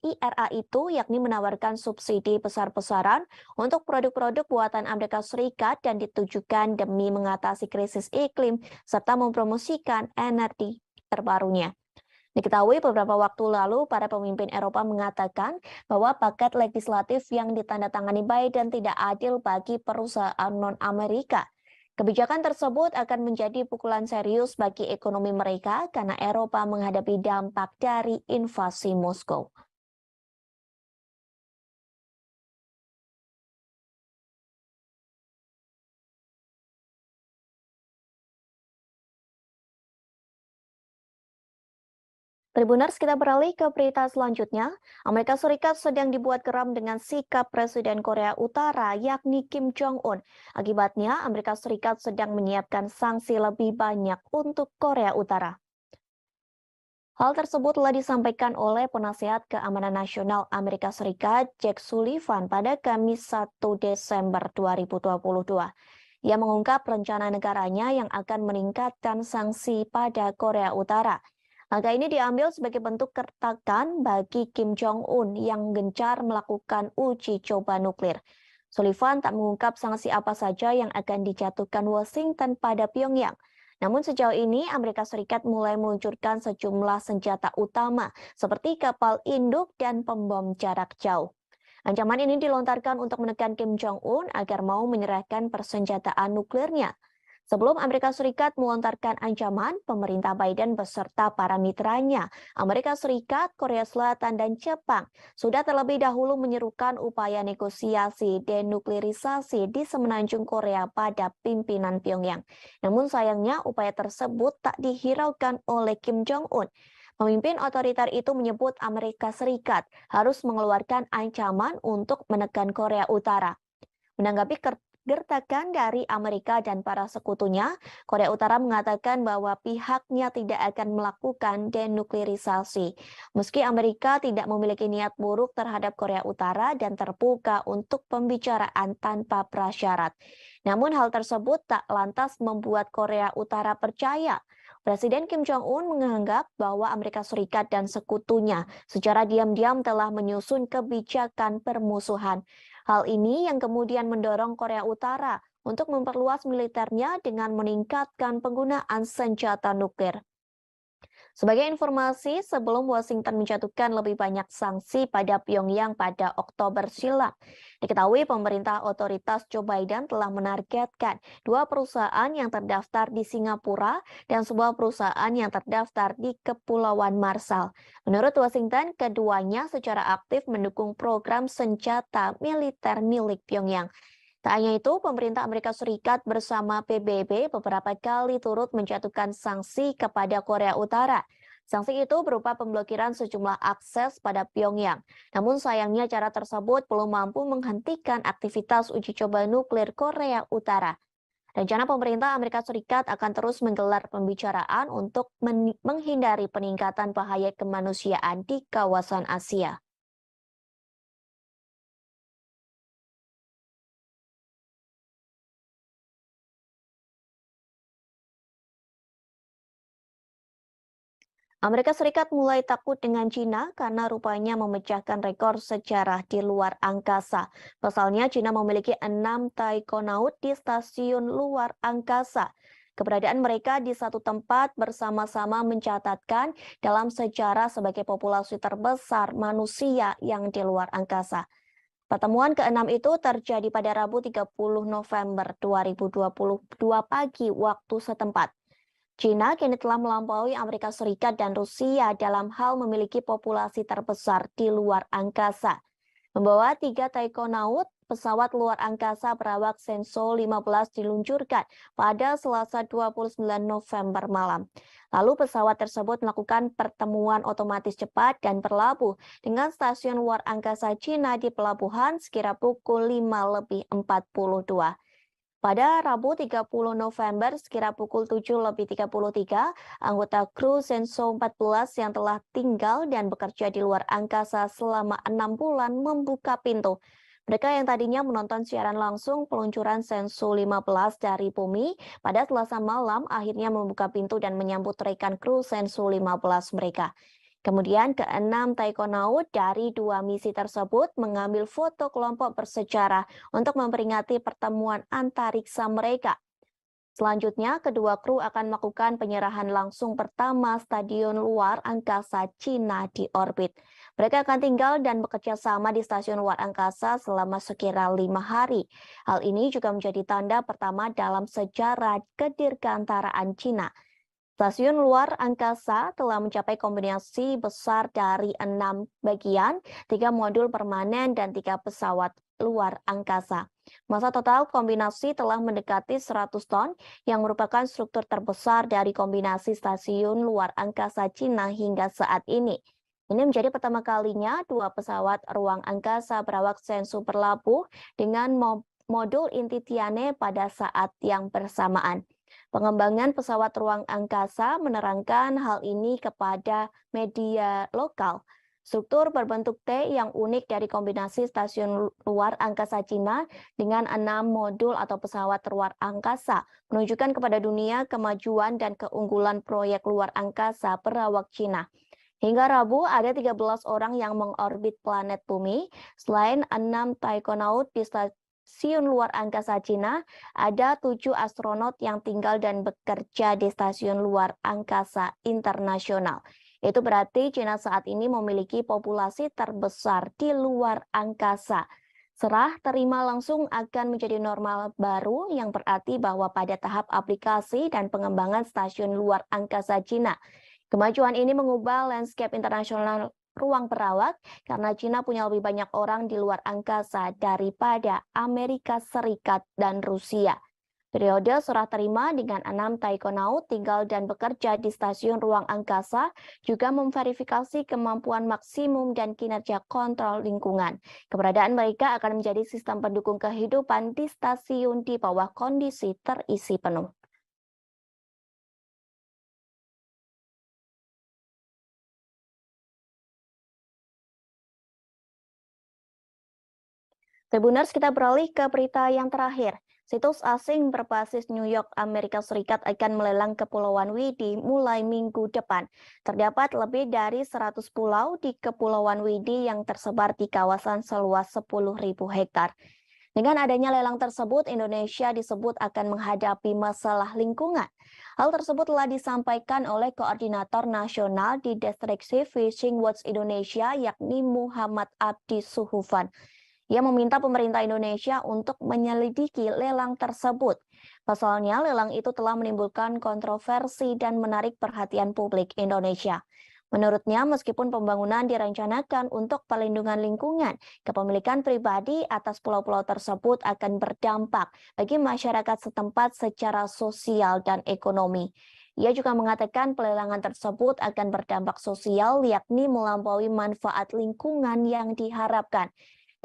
IRA itu yakni menawarkan subsidi besar-besaran untuk produk-produk buatan Amerika Serikat dan ditujukan demi mengatasi krisis iklim serta mempromosikan energi terbarunya. Diketahui beberapa waktu lalu, para pemimpin Eropa mengatakan bahwa paket legislatif yang ditandatangani Biden tidak adil bagi perusahaan non-Amerika. Kebijakan tersebut akan menjadi pukulan serius bagi ekonomi mereka karena Eropa menghadapi dampak dari invasi Moskow. Tribuners, kita beralih ke berita selanjutnya. Amerika Serikat sedang dibuat geram dengan sikap Presiden Korea Utara, yakni Kim Jong-un. Akibatnya, Amerika Serikat sedang menyiapkan sanksi lebih banyak untuk Korea Utara. Hal tersebut telah disampaikan oleh Penasihat Keamanan Nasional Amerika Serikat, Jake Sullivan, pada Kamis 1 Desember 2022. Ia mengungkap rencana negaranya yang akan meningkatkan sanksi pada Korea Utara. Langkah ini diambil sebagai bentuk kertakan bagi Kim Jong-un yang gencar melakukan uji coba nuklir. Sullivan tak mengungkap sanksi apa saja yang akan dijatuhkan Washington pada Pyongyang. Namun sejauh ini Amerika Serikat mulai meluncurkan sejumlah senjata utama seperti kapal induk dan pembom jarak jauh. Ancaman ini dilontarkan untuk menekan Kim Jong-un agar mau menyerahkan persenjataan nuklirnya. Sebelum Amerika Serikat melontarkan ancaman, pemerintah Biden beserta para mitranya, Amerika Serikat, Korea Selatan, dan Jepang, sudah terlebih dahulu menyerukan upaya negosiasi denuklirisasi di semenanjung Korea pada pimpinan Pyongyang. Namun sayangnya upaya tersebut tak dihiraukan oleh Kim Jong-un. Pemimpin otoriter itu menyebut Amerika Serikat harus mengeluarkan ancaman untuk menekan Korea Utara. Menanggapi gertakan dari Amerika dan para sekutunya, Korea Utara mengatakan bahwa pihaknya tidak akan melakukan denuklirisasi. Meski Amerika tidak memiliki niat buruk terhadap Korea Utara dan terbuka untuk pembicaraan tanpa prasyarat. Namun hal tersebut tak lantas membuat Korea Utara percaya. Presiden Kim Jong-un menganggap bahwa Amerika Serikat dan sekutunya secara diam-diam telah menyusun kebijakan permusuhan. Hal ini yang kemudian mendorong Korea Utara untuk memperluas militernya dengan meningkatkan penggunaan senjata nuklir. Sebagai informasi, sebelum Washington menjatuhkan lebih banyak sanksi pada Pyongyang pada Oktober silam, diketahui pemerintah otoritas Joe Biden telah menargetkan 2 perusahaan yang terdaftar di Singapura dan sebuah perusahaan yang terdaftar di Kepulauan Marshall. Menurut Washington, keduanya secara aktif mendukung program senjata militer milik Pyongyang. Tak hanya itu, pemerintah Amerika Serikat bersama PBB beberapa kali turut menjatuhkan sanksi kepada Korea Utara. Sanksi itu berupa pemblokiran sejumlah akses pada Pyongyang. Namun sayangnya cara tersebut belum mampu menghentikan aktivitas uji coba nuklir Korea Utara. Rencana pemerintah Amerika Serikat akan terus menggelar pembicaraan untuk menghindari peningkatan bahaya kemanusiaan di kawasan Asia. Amerika Serikat mulai takut dengan Cina karena rupanya memecahkan rekor sejarah di luar angkasa. Pasalnya, Cina memiliki 6 taikonaut di stasiun luar angkasa. Keberadaan mereka di satu tempat bersama-sama mencatatkan dalam sejarah sebagai populasi terbesar manusia yang di luar angkasa. Pertemuan ke-6 itu terjadi pada Rabu 30 November 2022 pagi waktu setempat. China kini telah melampaui Amerika Serikat dan Rusia dalam hal memiliki populasi terbesar di luar angkasa. Membawa 3 taikonaut, pesawat luar angkasa berawak Shenzhou 15 diluncurkan pada Selasa 29 November malam. Lalu pesawat tersebut melakukan pertemuan otomatis cepat dan berlabuh dengan stasiun luar angkasa China di pelabuhan sekira pukul 5:42. Pada Rabu 30 November sekira pukul 7:33, anggota kru Shenzhou 14 yang telah tinggal dan bekerja di luar angkasa selama 6 bulan membuka pintu. Mereka yang tadinya menonton siaran langsung peluncuran Shenzhou 15 dari bumi pada Selasa malam akhirnya membuka pintu dan menyambut rekan kru Shenzhou 15 mereka. Kemudian keenam taikonaut dari dua misi tersebut mengambil foto kelompok bersejarah untuk memperingati pertemuan antariksa mereka. Selanjutnya, kedua kru akan melakukan penyerahan langsung pertama stadion luar angkasa Cina di orbit. Mereka akan tinggal dan bekerja sama di stasiun luar angkasa selama sekira 5 hari. Hal ini juga menjadi tanda pertama dalam sejarah kedirgantaraan Cina. Stasiun luar angkasa telah mencapai kombinasi besar dari 6 bagian, 3 modul permanen, dan 3 pesawat luar angkasa. Masa total kombinasi telah mendekati 100 ton, yang merupakan struktur terbesar dari kombinasi stasiun luar angkasa Cina hingga saat ini. Ini menjadi pertama kalinya dua pesawat ruang angkasa berawak Shenzhou berlabuh dengan modul inti Tianhe pada saat yang bersamaan. Pengembangan pesawat ruang angkasa menerangkan hal ini kepada media lokal. Struktur berbentuk T yang unik dari kombinasi stasiun luar angkasa Cina dengan 6 modul atau pesawat luar angkasa menunjukkan kepada dunia kemajuan dan keunggulan proyek luar angkasa berawak Cina. Hingga Rabu, ada 13 orang yang mengorbit planet Bumi. Selain 6 taikonaut di stasiun luar angkasa Cina, ada 7 astronot yang tinggal dan bekerja di stasiun luar angkasa internasional. Itu berarti Cina saat ini memiliki populasi terbesar di luar angkasa. Serah terima langsung akan menjadi normal baru yang berarti bahwa pada tahap aplikasi dan pengembangan stasiun luar angkasa Cina, kemajuan ini mengubah landscape internasional ruang berawak karena Cina punya lebih banyak orang di luar angkasa daripada Amerika Serikat dan Rusia. Periode serah terima dengan 6 taikonaut tinggal dan bekerja di stasiun ruang angkasa juga memverifikasi kemampuan maksimum dan kinerja kontrol lingkungan. Keberadaan mereka akan menjadi sistem pendukung kehidupan di stasiun di bawah kondisi terisi penuh. Tribuners, kita beralih ke berita yang terakhir. Situs asing berbasis New York, Amerika Serikat akan melelang Kepulauan Widi mulai minggu depan. Terdapat lebih dari 100 pulau di Kepulauan Widi yang tersebar di kawasan seluas 10.000 hektar. Dengan adanya lelang tersebut, Indonesia disebut akan menghadapi masalah lingkungan. Hal tersebut telah disampaikan oleh Koordinator Nasional di Destruksi Fishing Watch Indonesia, yakni Muhammad Abdi Suhufan. Ia meminta pemerintah Indonesia untuk menyelidiki lelang tersebut. Pasalnya, lelang itu telah menimbulkan kontroversi dan menarik perhatian publik Indonesia. Menurutnya, meskipun pembangunan direncanakan untuk perlindungan lingkungan, kepemilikan pribadi atas pulau-pulau tersebut akan berdampak bagi masyarakat setempat secara sosial dan ekonomi. Ia juga mengatakan pelelangan tersebut akan berdampak sosial, yakni melampaui manfaat lingkungan yang diharapkan.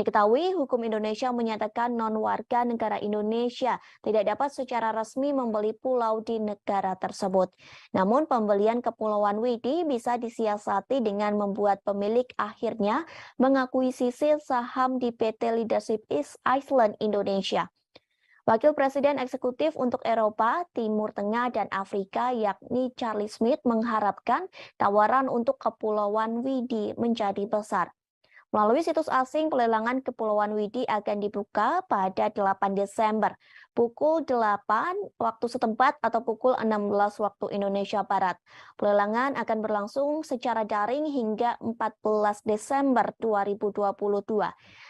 Diketahui, hukum Indonesia menyatakan non-warga negara Indonesia tidak dapat secara resmi membeli pulau di negara tersebut. Namun, pembelian Kepulauan Widi bisa disiasati dengan membuat pemilik akhirnya mengakuisisi saham di PT Leadership East Island Indonesia. Wakil Presiden Eksekutif untuk Eropa, Timur Tengah, dan Afrika, yakni Charlie Smith, mengharapkan tawaran untuk Kepulauan Widi menjadi besar. Melalui situs asing, pelelangan Kepulauan Widi akan dibuka pada 8 Desember, pukul 8 waktu setempat atau pukul 16 waktu Indonesia Barat. Pelelangan akan berlangsung secara daring hingga 14 Desember 2022.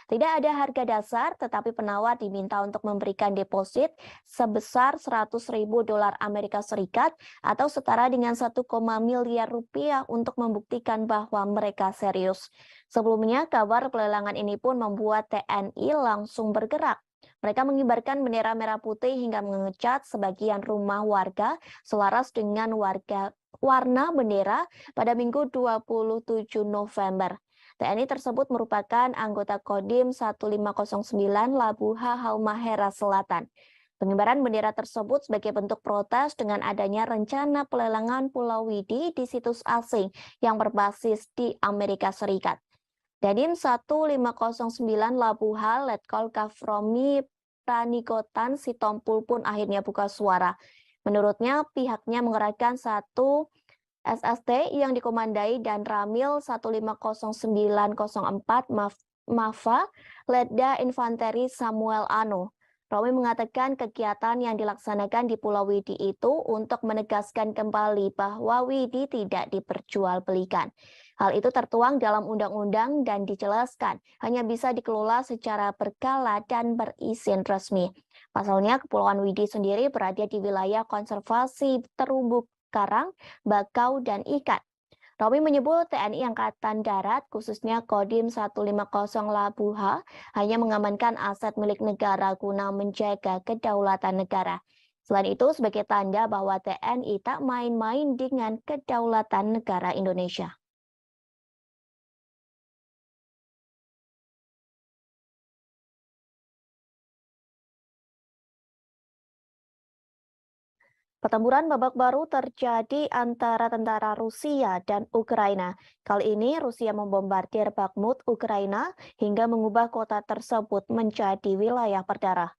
Tidak ada harga dasar, tetapi penawar diminta untuk memberikan deposit sebesar 100.000 dolar Amerika Serikat atau setara dengan 1, miliar rupiah untuk membuktikan bahwa mereka serius. Sebelumnya, kabar pelelangan ini pun membuat TNI langsung bergerak. Mereka mengibarkan bendera merah putih hingga mengecat sebagian rumah warga selaras dengan warna bendera pada Minggu 27 November. TNI tersebut merupakan anggota Kodim 1509 Labuha Halmahera Selatan. Pengibaran bendera tersebut sebagai bentuk protes dengan adanya rencana pelelangan Pulau Widi di situs asing yang berbasis di Amerika Serikat. Dadim 1509 Labuha Letkol Kafromi Pranikotan Sitompul pun akhirnya buka suara. Menurutnya, pihaknya mengerahkan 1 SST yang dikomandai dan Ramil 150904 Mava, Letda Infanteri Samuel Ano. Romi mengatakan kegiatan yang dilaksanakan di Pulau Widi itu untuk menegaskan kembali bahwa Widi tidak diperjualbelikan. Hal itu tertuang dalam undang-undang dan dijelaskan hanya bisa dikelola secara berkala dan berizin resmi. Pasalnya, Kepulauan Widi sendiri berada di wilayah konservasi terumbu karang, bakau, dan ikan. Romi menyebut TNI Angkatan Darat, khususnya Kodim 150 Labuha, hanya mengamankan aset milik negara guna menjaga kedaulatan negara. Selain itu, sebagai tanda bahwa TNI tak main-main dengan kedaulatan negara Indonesia. Pertempuran babak baru terjadi antara tentara Rusia dan Ukraina. Kali ini Rusia membombardir Bakhmut, Ukraina, hingga mengubah kota tersebut menjadi wilayah berdarah.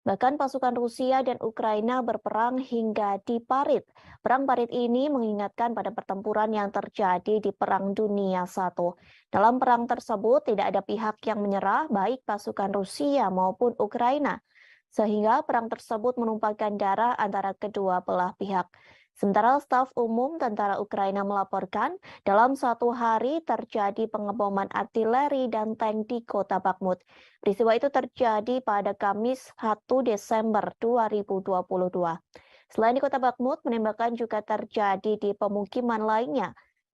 Bahkan pasukan Rusia dan Ukraina berperang hingga di Parit. Perang Parit ini mengingatkan pada pertempuran yang terjadi di Perang Dunia I. Dalam perang tersebut tidak ada pihak yang menyerah, baik pasukan Rusia maupun Ukraina, sehingga perang tersebut menumpahkan darah antara kedua belah pihak. Sementara staf umum tentara Ukraina melaporkan, dalam satu hari terjadi pengeboman artileri dan tank di kota Bakhmut. Peristiwa itu terjadi pada Kamis 1 Desember 2022. Selain di kota Bakhmut, penembakan juga terjadi di pemukiman lainnya.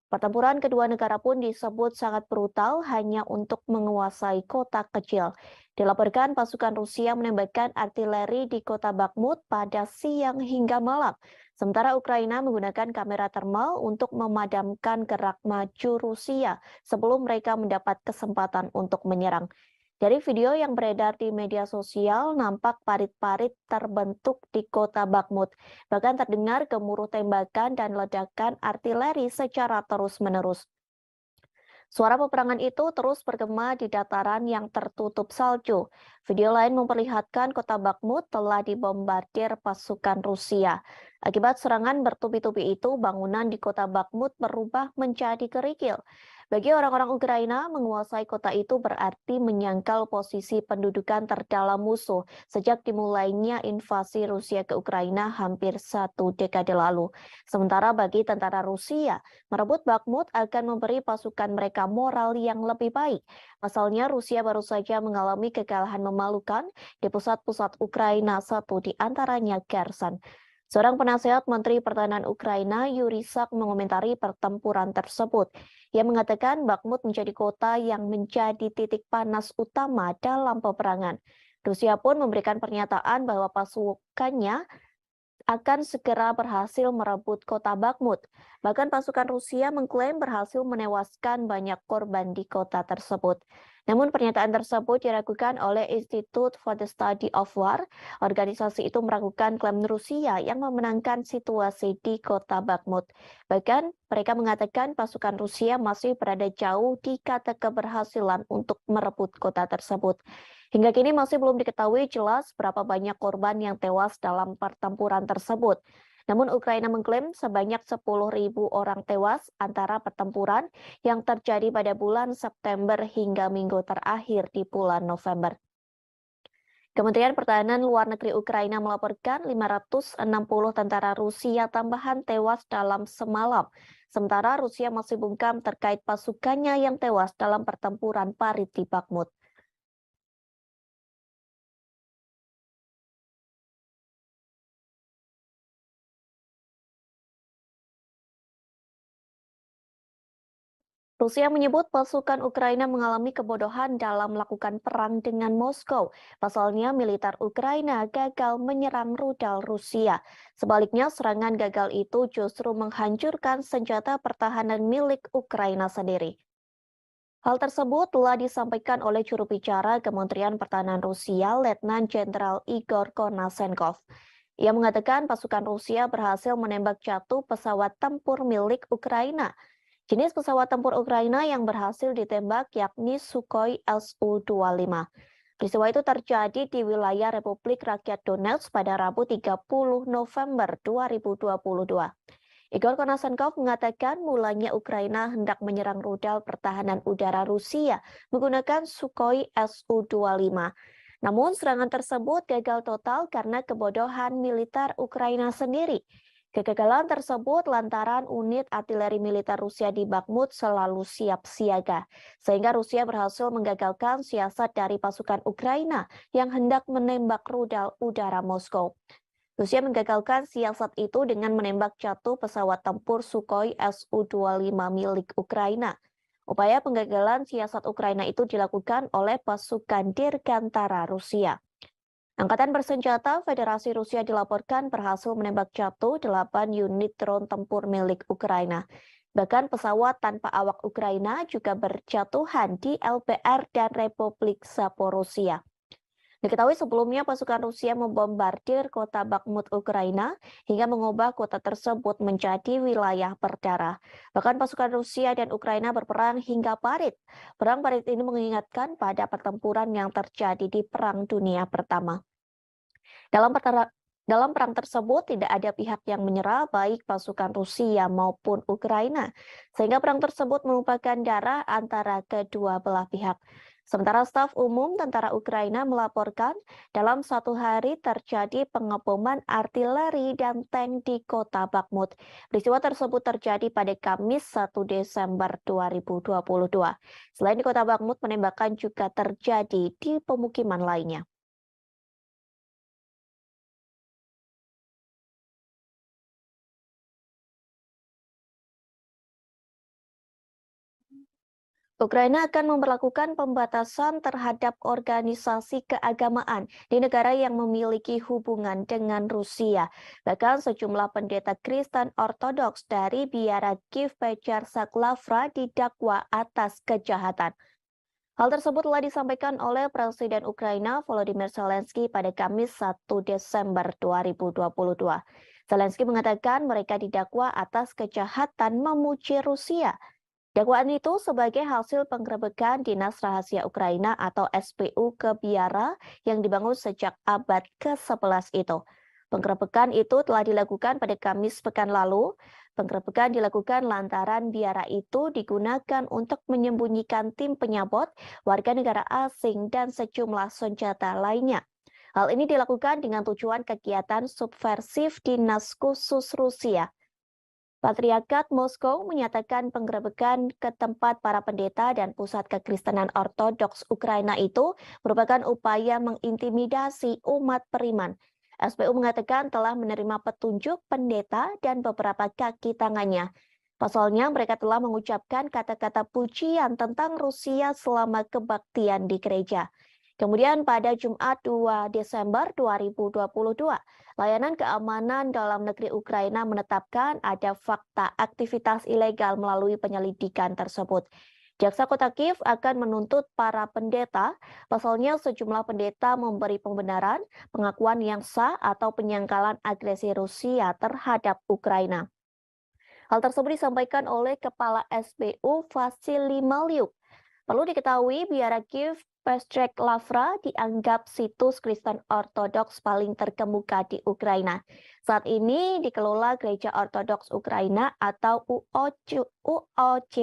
Pertempuran kedua negara pun disebut sangat brutal hanya untuk menguasai kota kecil. Dilaporkan pasukan Rusia menembakkan artileri di kota Bakhmut pada siang hingga malam. Sementara Ukraina menggunakan kamera termal untuk memadamkan gerak maju Rusia sebelum mereka mendapat kesempatan untuk menyerang. Dari video yang beredar di media sosial, nampak parit-parit terbentuk di kota Bakhmut. Bahkan terdengar gemuruh tembakan dan ledakan artileri secara terus-menerus. Suara peperangan itu terus bergema di dataran yang tertutup salju. Video lain memperlihatkan kota Bakhmut telah dibombardir pasukan Rusia. Akibat serangan bertubi-tubi itu, bangunan di kota Bakhmut berubah menjadi kerikil. Bagi orang-orang Ukraina, menguasai kota itu berarti menyangkal posisi pendudukan terdalam musuh sejak dimulainya invasi Rusia ke Ukraina hampir 1 dekade lalu. Sementara bagi tentara Rusia, merebut Bakhmut akan memberi pasukan mereka moral yang lebih baik. Pasalnya Rusia baru saja mengalami kekalahan memalukan di pusat-pusat Ukraina, satu di antaranya Kherson. Seorang penasehat Menteri Pertahanan Ukraina, Yuri Sak, mengomentari pertempuran tersebut. Ia mengatakan Bakhmut menjadi kota yang menjadi titik panas utama dalam peperangan. Rusia pun memberikan pernyataan bahwa pasukannya akan segera berhasil merebut kota Bakhmut. Bahkan pasukan Rusia mengklaim berhasil menewaskan banyak korban di kota tersebut. Namun pernyataan tersebut diragukan oleh Institute for the Study of War. Organisasi itu meragukan klaim Rusia yang memenangkan situasi di kota Bakhmut. Bahkan mereka mengatakan pasukan Rusia masih berada jauh di kata keberhasilan untuk merebut kota tersebut. Hingga kini masih belum diketahui jelas berapa banyak korban yang tewas dalam pertempuran tersebut. Namun Ukraina mengklaim sebanyak 10.000 orang tewas antara pertempuran yang terjadi pada bulan September hingga minggu terakhir di bulan November. Kementerian Pertahanan Luar Negeri Ukraina melaporkan 560 tentara Rusia tambahan tewas dalam semalam. Sementara Rusia masih bungkam terkait pasukannya yang tewas dalam pertempuran Parit di Bakhmut. Rusia menyebut pasukan Ukraina mengalami kebodohan dalam melakukan perang dengan Moskow. Pasalnya, militer Ukraina gagal menyerang rudal Rusia. Sebaliknya, serangan gagal itu justru menghancurkan senjata pertahanan milik Ukraina sendiri. Hal tersebut telah disampaikan oleh juru bicara Kementerian Pertahanan Rusia, Letnan Jenderal Igor Konasenkov. Ia mengatakan pasukan Rusia berhasil menembak jatuh pesawat tempur milik Ukraina. Jenis pesawat tempur Ukraina yang berhasil ditembak yakni Sukhoi Su-25. Peristiwa itu terjadi di wilayah Republik Rakyat Donetsk pada Rabu 30 November 2022. Igor Konashenkov mengatakan mulanya Ukraina hendak menyerang rudal pertahanan udara Rusia menggunakan Sukhoi Su-25. Namun serangan tersebut gagal total karena kebodohan militer Ukraina sendiri. Kegagalan tersebut lantaran unit artileri militer Rusia di Bakhmut selalu siap siaga, sehingga Rusia berhasil menggagalkan siasat dari pasukan Ukraina yang hendak menembak rudal udara Moskow. Rusia menggagalkan siasat itu dengan menembak jatuh pesawat tempur Sukhoi Su-25 milik Ukraina. Upaya penggagalan siasat Ukraina itu dilakukan oleh pasukan Dirgantara Rusia. Angkatan bersenjata Federasi Rusia dilaporkan berhasil menembak jatuh 8 unit drone tempur milik Ukraina. Bahkan pesawat tanpa awak Ukraina juga berjatuhan di LPR dan Republik Zaporozhia. Diketahui sebelumnya pasukan Rusia membombardir kota Bakhmut Ukraina hingga mengubah kota tersebut menjadi wilayah berdarah. Bahkan pasukan Rusia dan Ukraina berperang hingga parit. Perang parit ini mengingatkan pada pertempuran yang terjadi di Perang Dunia Pertama. Dalam perang tersebut tidak ada pihak yang menyerah baik pasukan Rusia maupun Ukraina, sehingga perang tersebut merupakan darah antara kedua belah pihak. Sementara staf umum tentara Ukraina melaporkan dalam satu hari terjadi pengeboman artileri dan tank di kota Bakhmut. Peristiwa tersebut terjadi pada Kamis 1 Desember 2022. Selain di kota Bakhmut, penembakan juga terjadi di pemukiman lainnya. Ukraina akan memberlakukan pembatasan terhadap organisasi keagamaan di negara yang memiliki hubungan dengan Rusia. Bahkan sejumlah pendeta Kristen Ortodoks dari biara Kiev Petr Lavra didakwa atas kejahatan. Hal tersebut telah disampaikan oleh Presiden Ukraina Volodymyr Zelensky pada Kamis 1 Desember 2022. Zelensky mengatakan mereka didakwa atas kejahatan memuji Rusia. Dakwaan itu sebagai hasil penggerebekan Dinas Rahasia Ukraina atau SPU ke biara yang dibangun sejak abad ke-11 itu. Penggerebekan itu telah dilakukan pada Kamis pekan lalu. Penggerebekan dilakukan lantaran biara itu digunakan untuk menyembunyikan tim penyabot, warga negara asing, dan sejumlah senjata lainnya. Hal ini dilakukan dengan tujuan kegiatan subversif Dinas Khusus Rusia. Patriarkat Moskow menyatakan penggerebekan ke tempat para pendeta dan pusat kekristenan Ortodoks Ukraina itu merupakan upaya mengintimidasi umat beriman. SPU mengatakan telah menerima petunjuk pendeta dan beberapa kaki tangannya. Pasalnya mereka telah mengucapkan kata-kata pujian tentang Rusia selama kebaktian di gereja. Kemudian pada Jumat 2 Desember 2022, Layanan Keamanan Dalam Negeri Ukraina menetapkan ada fakta aktivitas ilegal melalui penyelidikan tersebut. Jaksa Kota Kiev akan menuntut para pendeta, pasalnya sejumlah pendeta memberi pembenaran, pengakuan yang sah atau penyangkalan agresi Rusia terhadap Ukraina. Hal tersebut disampaikan oleh Kepala SBU Vasily Malyuk. Perlu diketahui, biara Kiev Petr Lavra dianggap situs Kristen Ortodoks paling terkemuka di Ukraina. Saat ini dikelola Gereja Ortodoks Ukraina atau UOC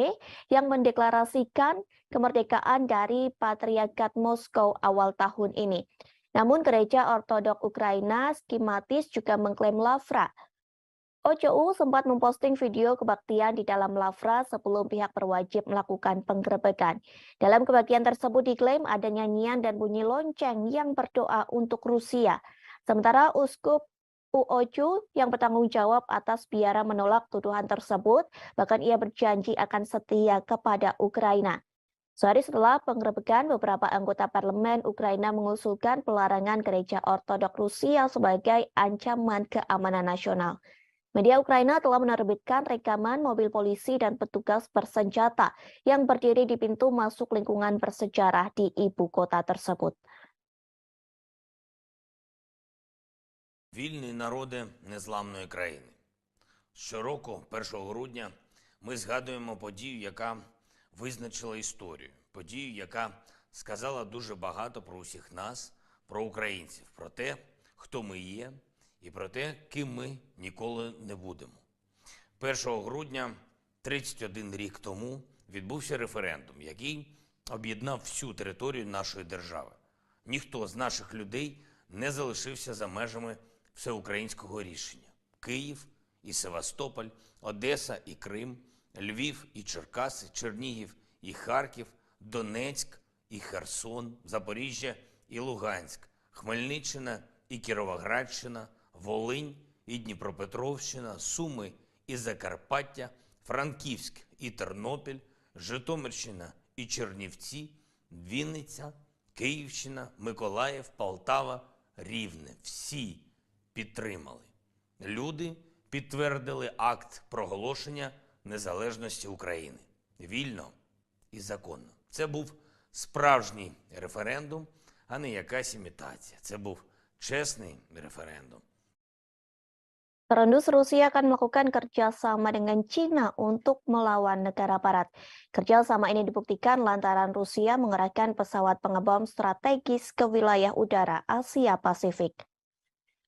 yang mendeklarasikan kemerdekaan dari Patriarkat Moskow awal tahun ini. Namun Gereja Ortodoks Ukraina skematis juga mengklaim Lavra. OCU sempat memposting video kebaktian di dalam Lavra sebelum pihak berwajib melakukan penggerebekan. Dalam kebaktian tersebut diklaim ada nyanyian dan bunyi lonceng yang berdoa untuk Rusia. Sementara Uskup UOCU yang bertanggung jawab atas biara menolak tuduhan tersebut, bahkan ia berjanji akan setia kepada Ukraina. Sehari setelah penggerebekan, beberapa anggota parlemen Ukraina mengusulkan pelarangan gereja Ortodoks Rusia sebagai ancaman keamanan nasional. Media Ukraina telah menerbitkan rekaman mobil polisi dan petugas bersenjata yang berdiri di pintu masuk lingkungan bersejarah di ibu kota tersebut. Вільні народи незламної країни. Щороку, 1 грудня, ми згадуємо подію, яка визначила історію. Подію, яка сказала дуже багато про усіх нас, про українців, про те, хто ми є, і про те, ким ми ніколи не будемо. 1 грудня 31 рік тому відбувся референдум, який об'єднав всю територію нашої держави. Ніхто з наших людей не залишився за межами всеукраїнського рішення. Київ і Севастополь, Одеса і Крим, Львів і Черкаси, Чернігів і Харків, Донецьк і Херсон, Запоріжжя і Луганськ, Хмельниччина і Кіровоградщина, Волинь і Дніпропетровщина, Суми і Закарпаття, Франківськ і Тернопіль, Житомирщина і Чернівці, Вінниця, Київщина, Миколаїв, Полтава, Рівне. Всі підтримали. Люди підтвердили акт проголошення незалежності України. Вільно і законно. Це був справжній референдум, а не якась імітація. Це був чесний референдум. Terendus Rusia akan melakukan kerjasama dengan Cina untuk melawan negara barat. Kerjasama ini dibuktikan lantaran Rusia mengerahkan pesawat pengebom strategis ke wilayah udara Asia Pasifik.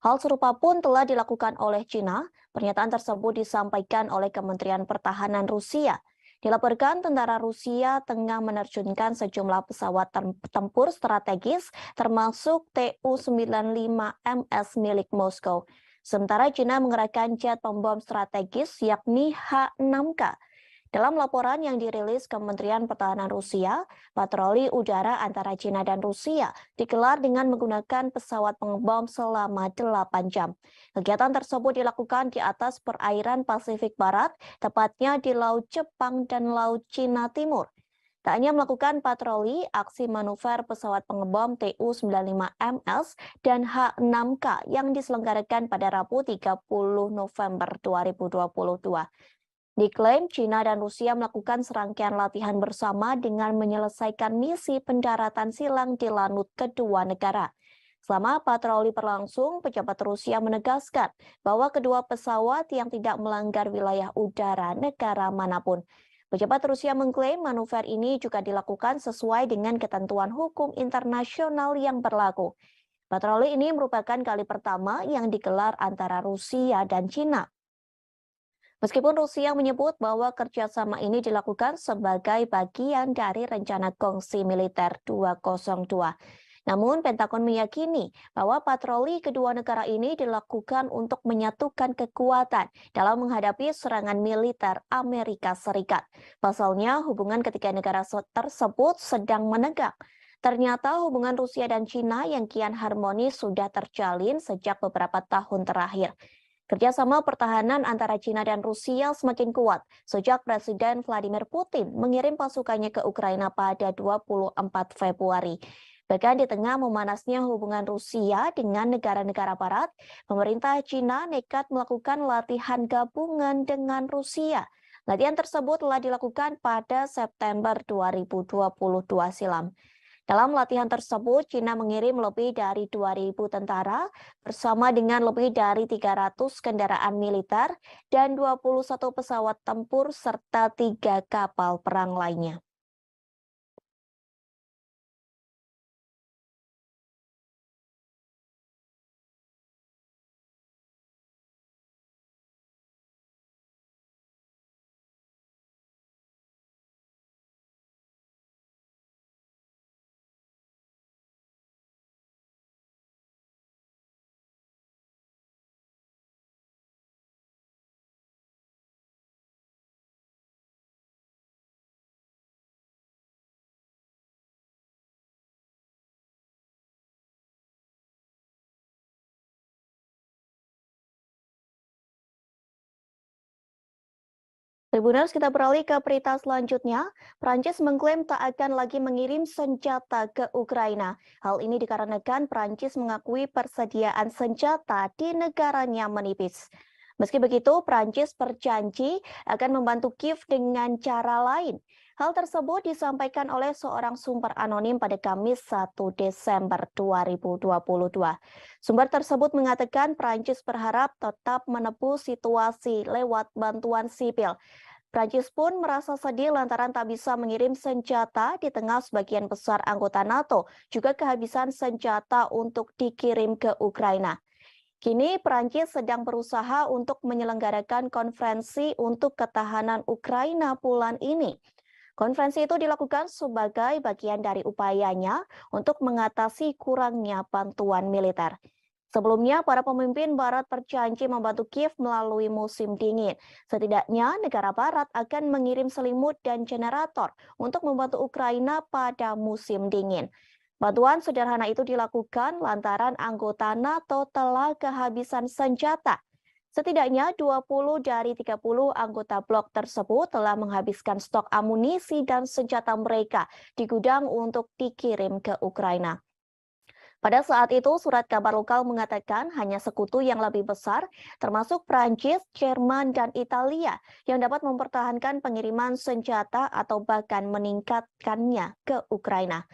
Hal serupa pun telah dilakukan oleh Cina. Pernyataan tersebut disampaikan oleh Kementerian Pertahanan Rusia. Dilaporkan tentara Rusia tengah menerjunkan sejumlah pesawat tempur strategis termasuk Tu-95MS milik Moskow. Sementara Cina mengerahkan jet pembom strategis yakni H-6K. Dalam laporan yang dirilis Kementerian Pertahanan Rusia, patroli udara antara Cina dan Rusia digelar dengan menggunakan pesawat pengebom selama 8 jam. Kegiatan tersebut dilakukan di atas perairan Pasifik Barat, tepatnya di Laut Jepang dan Laut Cina Timur. Tak hanya melakukan patroli, aksi manuver pesawat pengebom Tu-95MS dan H-6K yang diselenggarakan pada Rabu 30 November 2022. Diklaim Cina dan Rusia melakukan serangkaian latihan bersama dengan menyelesaikan misi pendaratan silang di lanut kedua negara. Selama patroli berlangsung, pejabat Rusia menegaskan bahwa kedua pesawat yang tidak melanggar wilayah udara negara manapun. Pejabat Rusia mengklaim manuver ini juga dilakukan sesuai dengan ketentuan hukum internasional yang berlaku. Patroli ini merupakan kali pertama yang digelar antara Rusia dan Cina. Meskipun Rusia menyebut bahwa kerjasama ini dilakukan sebagai bagian dari rencana kongsi militer 202. Namun, Pentagon meyakini bahwa patroli kedua negara ini dilakukan untuk menyatukan kekuatan dalam menghadapi serangan militer Amerika Serikat. Pasalnya, hubungan ketiga negara tersebut sedang menegak. Ternyata hubungan Rusia dan Cina yang kian harmonis sudah terjalin sejak beberapa tahun terakhir. Kerjasama pertahanan antara Cina dan Rusia semakin kuat sejak Presiden Vladimir Putin mengirim pasukannya ke Ukraina pada 24 Februari. Bahkan di tengah memanasnya hubungan Rusia dengan negara-negara barat, pemerintah Cina nekat melakukan latihan gabungan dengan Rusia. Latihan tersebut telah dilakukan pada September 2022 silam. Dalam latihan tersebut, Cina mengirim lebih dari 2.000 tentara bersama dengan lebih dari 300 kendaraan militer dan 21 pesawat tempur serta 3 kapal perang lainnya. Tribuners, kita beralih ke berita selanjutnya. Prancis mengklaim tak akan lagi mengirim senjata ke Ukraina. Hal ini dikarenakan Prancis mengakui persediaan senjata di negaranya menipis. Meski begitu, Prancis berjanji akan membantu Kiev dengan cara lain. Hal tersebut disampaikan oleh seorang sumber anonim pada Kamis 1 Desember 2022. Sumber tersebut mengatakan Prancis berharap tetap menebus situasi lewat bantuan sipil. Prancis pun merasa sedih lantaran tak bisa mengirim senjata di tengah sebagian besar anggota NATO juga kehabisan senjata untuk dikirim ke Ukraina. Kini Perancis sedang berusaha untuk menyelenggarakan konferensi untuk ketahanan Ukraina bulan ini. Konferensi itu dilakukan sebagai bagian dari upayanya untuk mengatasi kurangnya bantuan militer. Sebelumnya, para pemimpin Barat berjanji membantu Kiev melalui musim dingin. Setidaknya, negara Barat akan mengirim selimut dan generator untuk membantu Ukraina pada musim dingin. Bantuan sederhana itu dilakukan lantaran anggota NATO telah kehabisan senjata. Setidaknya 20 dari 30 anggota blok tersebut telah menghabiskan stok amunisi dan senjata mereka di gudang untuk dikirim ke Ukraina. Pada saat itu, surat kabar lokal mengatakan hanya sekutu yang lebih besar, termasuk Prancis, Jerman, dan Italia, yang dapat mempertahankan pengiriman senjata atau bahkan meningkatkannya ke Ukraina.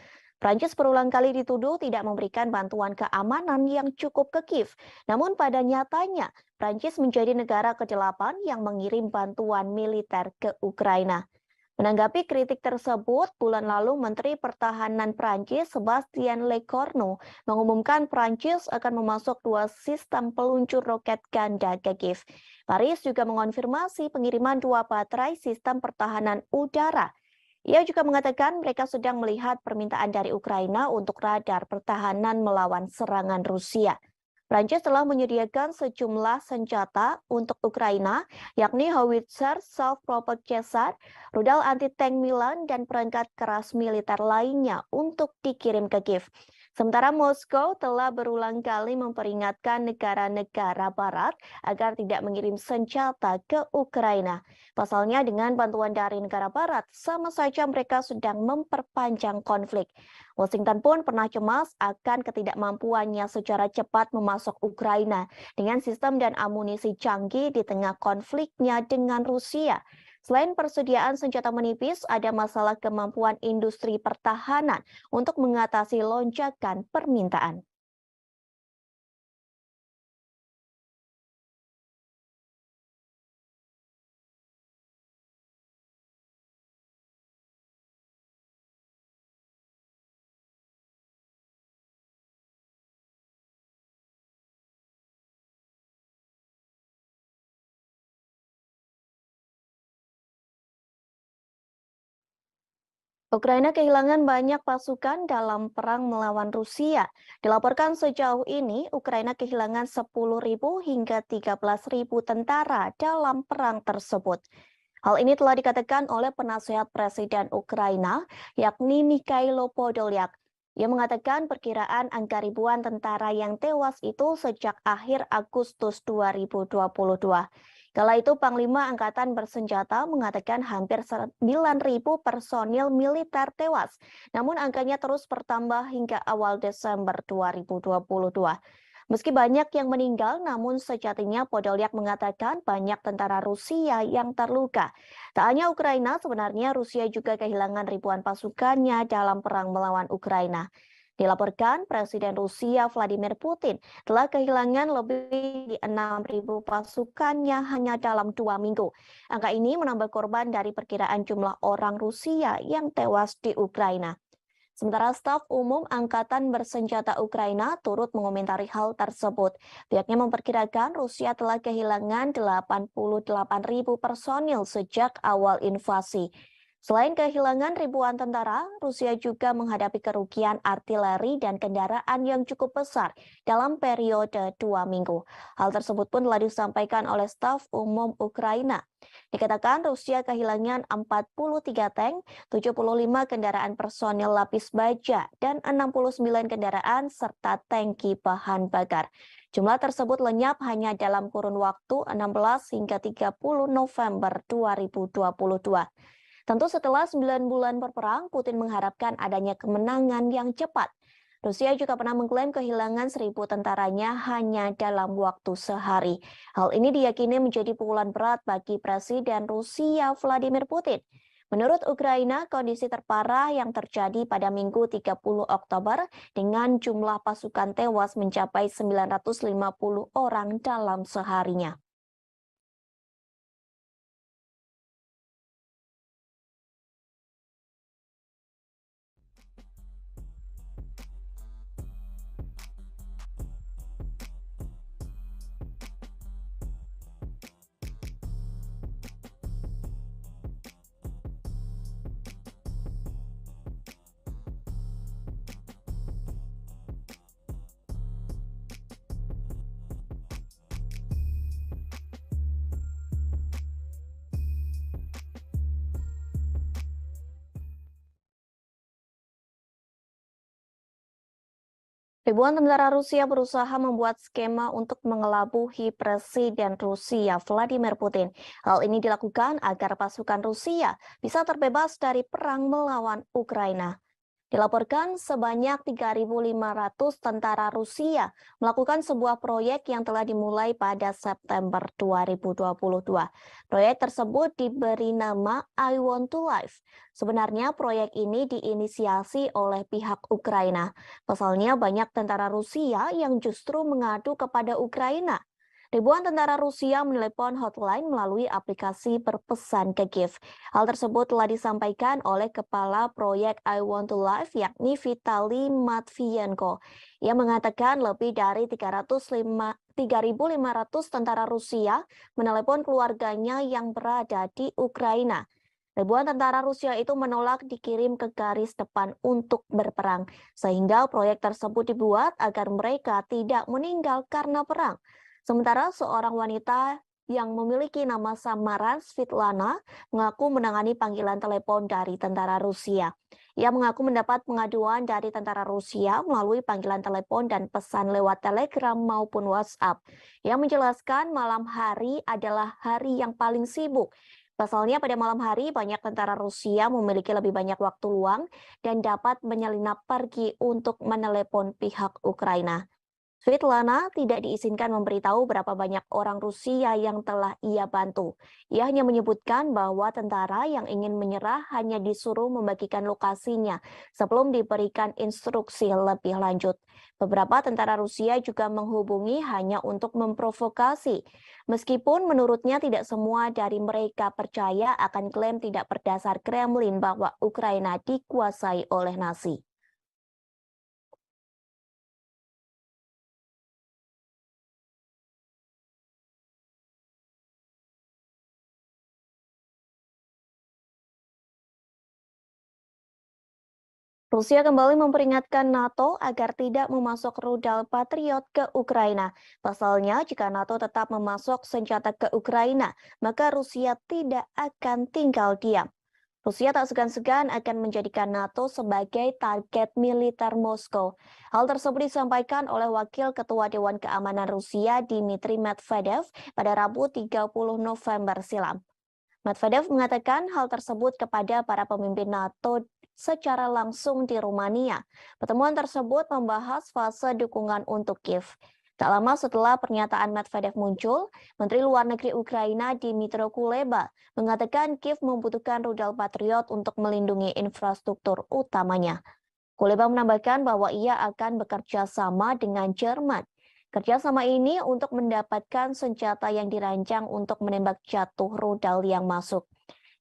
Prancis berulang kali dituduh tidak memberikan bantuan keamanan yang cukup ke Kiev. Namun pada nyatanya, Prancis menjadi negara ke-8 yang mengirim bantuan militer ke Ukraina. Menanggapi kritik tersebut, bulan lalu Menteri Pertahanan Prancis Sebastien Lecornu mengumumkan Prancis akan memasok 2 sistem peluncur roket ganda ke Kiev. Paris juga mengonfirmasi pengiriman 2 baterai sistem pertahanan udara. Ia juga mengatakan mereka sedang melihat permintaan dari Ukraina untuk radar pertahanan melawan serangan Rusia. Prancis telah menyediakan sejumlah senjata untuk Ukraina, yakni howitzer, self-propelled Caesar, rudal anti-tank Milan, dan perangkat keras militer lainnya untuk dikirim ke Kiev. Sementara Moskow telah berulang kali memperingatkan negara-negara Barat agar tidak mengirim senjata ke Ukraina. Pasalnya dengan bantuan dari negara Barat, sama saja mereka sedang memperpanjang konflik. Washington pun pernah cemas akan ketidakmampuannya secara cepat memasok Ukraina dengan sistem dan amunisi canggih di tengah konfliknya dengan Rusia. Selain persediaan senjata menipis, ada masalah kemampuan industri pertahanan untuk mengatasi lonjakan permintaan. Ukraina kehilangan banyak pasukan dalam perang melawan Rusia. Dilaporkan sejauh ini, Ukraina kehilangan 10.000 hingga 13.000 tentara dalam perang tersebut. Hal ini telah dikatakan oleh penasehat Presiden Ukraina, yakni Mikhailo Podolyak. Ia mengatakan perkiraan angka ribuan tentara yang tewas itu sejak akhir Agustus 2022. Kala itu Panglima Angkatan Bersenjata mengatakan hampir 9.000 personil militer tewas, namun angkanya terus bertambah hingga awal Desember 2022. Meski banyak yang meninggal, namun sejatinya Podolyak mengatakan banyak tentara Rusia yang terluka. Tak hanya Ukraina, sebenarnya Rusia juga kehilangan ribuan pasukannya dalam perang melawan Ukraina. Dilaporkan Presiden Rusia Vladimir Putin telah kehilangan lebih dari 6.000 pasukannya hanya dalam 2 minggu. Angka ini menambah korban dari perkiraan jumlah orang Rusia yang tewas di Ukraina. Sementara staf umum Angkatan Bersenjata Ukraina turut mengomentari hal tersebut. Pihaknya memperkirakan Rusia telah kehilangan 88.000 personil sejak awal invasi. Selain kehilangan ribuan tentara, Rusia juga menghadapi kerugian artileri dan kendaraan yang cukup besar dalam periode 2 minggu. Hal tersebut pun telah disampaikan oleh staf umum Ukraina. Dikatakan Rusia kehilangan 43 tank, 75 kendaraan personil lapis baja, dan 69 kendaraan serta tangki bahan bakar. Jumlah tersebut lenyap hanya dalam kurun waktu 16 hingga 30 November 2022. Tentu setelah 9 bulan berperang, Putin mengharapkan adanya kemenangan yang cepat. Rusia juga pernah mengklaim kehilangan 1.000 tentaranya hanya dalam waktu sehari. Hal ini diyakini menjadi pukulan berat bagi Presiden Rusia Vladimir Putin. Menurut Ukraina, kondisi terparah yang terjadi pada Minggu 30 Oktober dengan jumlah pasukan tewas mencapai 950 orang dalam seharinya. Ribuan tentara Rusia berusaha membuat skema untuk mengelabuhi Presiden Rusia Vladimir Putin. Hal ini dilakukan agar pasukan Rusia bisa terbebas dari perang melawan Ukraina. Dilaporkan sebanyak 3.500 tentara Rusia melakukan sebuah proyek yang telah dimulai pada September 2022. Proyek tersebut diberi nama I Want to Live. Sebenarnya proyek ini diinisiasi oleh pihak Ukraina. Pasalnya banyak tentara Rusia yang justru mengadu kepada Ukraina. Ribuan tentara Rusia menelepon hotline melalui aplikasi berpesan ke Kiev. Hal tersebut telah disampaikan oleh Kepala Proyek I Want to Live yakni Vitali Matvienko. Ia mengatakan lebih dari 3.500 tentara Rusia menelepon keluarganya yang berada di Ukraina. Ribuan tentara Rusia itu menolak dikirim ke garis depan untuk berperang, sehingga proyek tersebut dibuat agar mereka tidak meninggal karena perang. Sementara seorang wanita yang memiliki nama samaran Svitlana mengaku menangani panggilan telepon dari tentara Rusia. Ia mengaku mendapat pengaduan dari tentara Rusia melalui panggilan telepon dan pesan lewat Telegram maupun WhatsApp. Ia menjelaskan malam hari adalah hari yang paling sibuk. Pasalnya pada malam hari banyak tentara Rusia memiliki lebih banyak waktu luang dan dapat menyelinap pergi untuk menelepon pihak Ukraina. Svetlana tidak diizinkan memberitahu berapa banyak orang Rusia yang telah ia bantu. Ia hanya menyebutkan bahwa tentara yang ingin menyerah hanya disuruh membagikan lokasinya sebelum diberikan instruksi lebih lanjut. Beberapa tentara Rusia juga menghubungi hanya untuk memprovokasi. Meskipun menurutnya tidak semua dari mereka percaya akan klaim tidak berdasar Kremlin bahwa Ukraina dikuasai oleh Nazi. Rusia kembali memperingatkan NATO agar tidak memasok rudal Patriot ke Ukraina. Pasalnya, jika NATO tetap memasok senjata ke Ukraina, maka Rusia tidak akan tinggal diam. Rusia tak segan-segan akan menjadikan NATO sebagai target militer Moskow. Hal tersebut disampaikan oleh Wakil Ketua Dewan Keamanan Rusia Dmitry Medvedev pada Rabu 30 November silam. Medvedev mengatakan hal tersebut kepada para pemimpin NATO secara langsung di Rumania. Pertemuan tersebut membahas fase dukungan untuk Kiev. Tak lama setelah pernyataan Medvedev muncul, Menteri Luar Negeri Ukraina Dmytro Kuleba mengatakan Kiev membutuhkan rudal Patriot untuk melindungi infrastruktur utamanya. Kuleba menambahkan bahwa ia akan bekerja sama dengan Jerman. Kerjasama ini untuk mendapatkan senjata yang dirancang untuk menembak jatuh rudal yang masuk.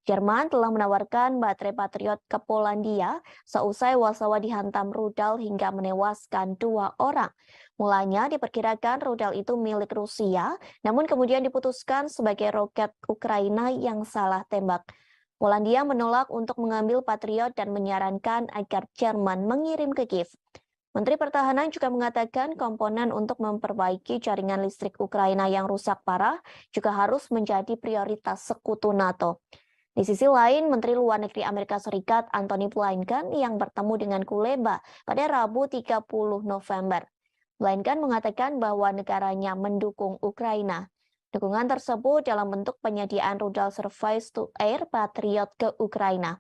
Jerman telah menawarkan baterai Patriot ke Polandia seusai Warsawa dihantam rudal hingga menewaskan 2 orang. Mulanya diperkirakan rudal itu milik Rusia, namun kemudian diputuskan sebagai roket Ukraina yang salah tembak. Polandia menolak untuk mengambil Patriot dan menyarankan agar Jerman mengirim ke Kiev. Menteri Pertahanan juga mengatakan komponen untuk memperbaiki jaringan listrik Ukraina yang rusak parah juga harus menjadi prioritas sekutu NATO. Di sisi lain, Menteri Luar Negeri Amerika Serikat Antony Blinken yang bertemu dengan Kuleba pada Rabu 30 November. Blinken mengatakan bahwa negaranya mendukung Ukraina. Dukungan tersebut dalam bentuk penyediaan rudal surface-to-air Patriot ke Ukraina.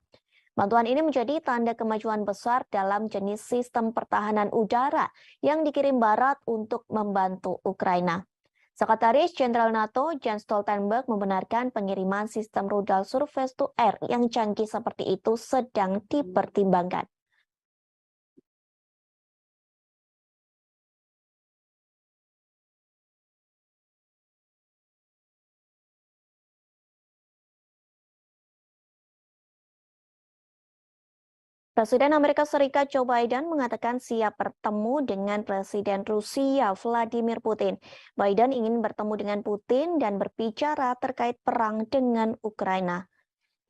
Bantuan ini menjadi tanda kemajuan besar dalam jenis sistem pertahanan udara yang dikirim Barat untuk membantu Ukraina. Sekretaris Jenderal NATO Jens Stoltenberg membenarkan pengiriman sistem rudal surface-to-air yang canggih seperti itu sedang dipertimbangkan. Presiden Amerika Serikat Joe Biden mengatakan siap bertemu dengan Presiden Rusia Vladimir Putin. Biden ingin bertemu dengan Putin dan berbicara terkait perang dengan Ukraina.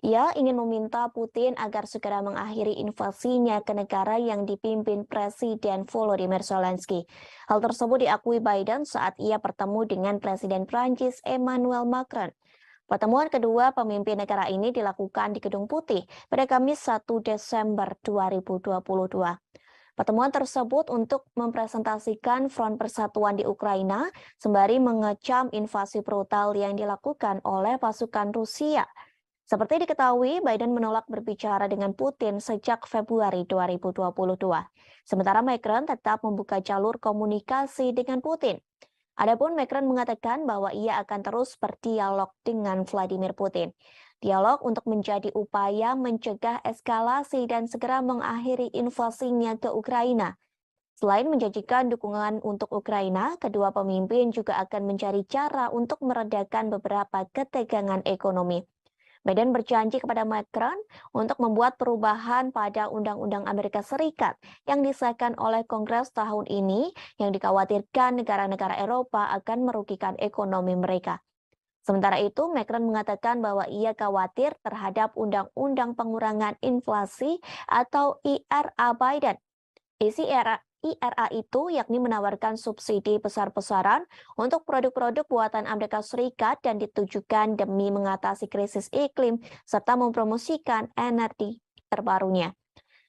Ia ingin meminta Putin agar segera mengakhiri invasinya ke negara yang dipimpin Presiden Volodymyr Zelensky. Hal tersebut diakui Biden saat ia bertemu dengan Presiden Prancis Emmanuel Macron. Pertemuan kedua pemimpin negara ini dilakukan di Gedung Putih pada Kamis 1 Desember 2022. Pertemuan tersebut untuk mempresentasikan Front Persatuan di Ukraina sembari mengecam invasi brutal yang dilakukan oleh pasukan Rusia. Seperti diketahui, Biden menolak berbicara dengan Putin sejak Februari 2022. Sementara Macron tetap membuka jalur komunikasi dengan Putin. Adapun Macron mengatakan bahwa ia akan terus berdialog dengan Vladimir Putin. Dialog untuk menjadi upaya mencegah eskalasi dan segera mengakhiri invasinya ke Ukraina. Selain menjanjikan dukungan untuk Ukraina, kedua pemimpin juga akan mencari cara untuk meredakan beberapa ketegangan ekonomi. Biden berjanji kepada Macron untuk membuat perubahan pada Undang-Undang Amerika Serikat yang disahkan oleh Kongres tahun ini yang dikhawatirkan negara-negara Eropa akan merugikan ekonomi mereka. Sementara itu, Macron mengatakan bahwa ia khawatir terhadap Undang-Undang Pengurangan Inflasi atau IRA Biden. Isi IRA itu yakni menawarkan subsidi besar-besaran untuk produk-produk buatan Amerika Serikat dan ditujukan demi mengatasi krisis iklim serta mempromosikan energi terbarunya.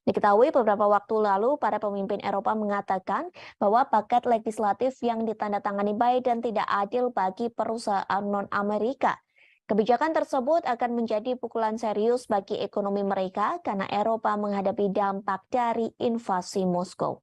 Diketahui beberapa waktu lalu, para pemimpin Eropa mengatakan bahwa paket legislatif yang ditandatangani Biden tidak adil bagi perusahaan non-Amerika. Kebijakan tersebut akan menjadi pukulan serius bagi ekonomi mereka karena Eropa menghadapi dampak dari invasi Moskow.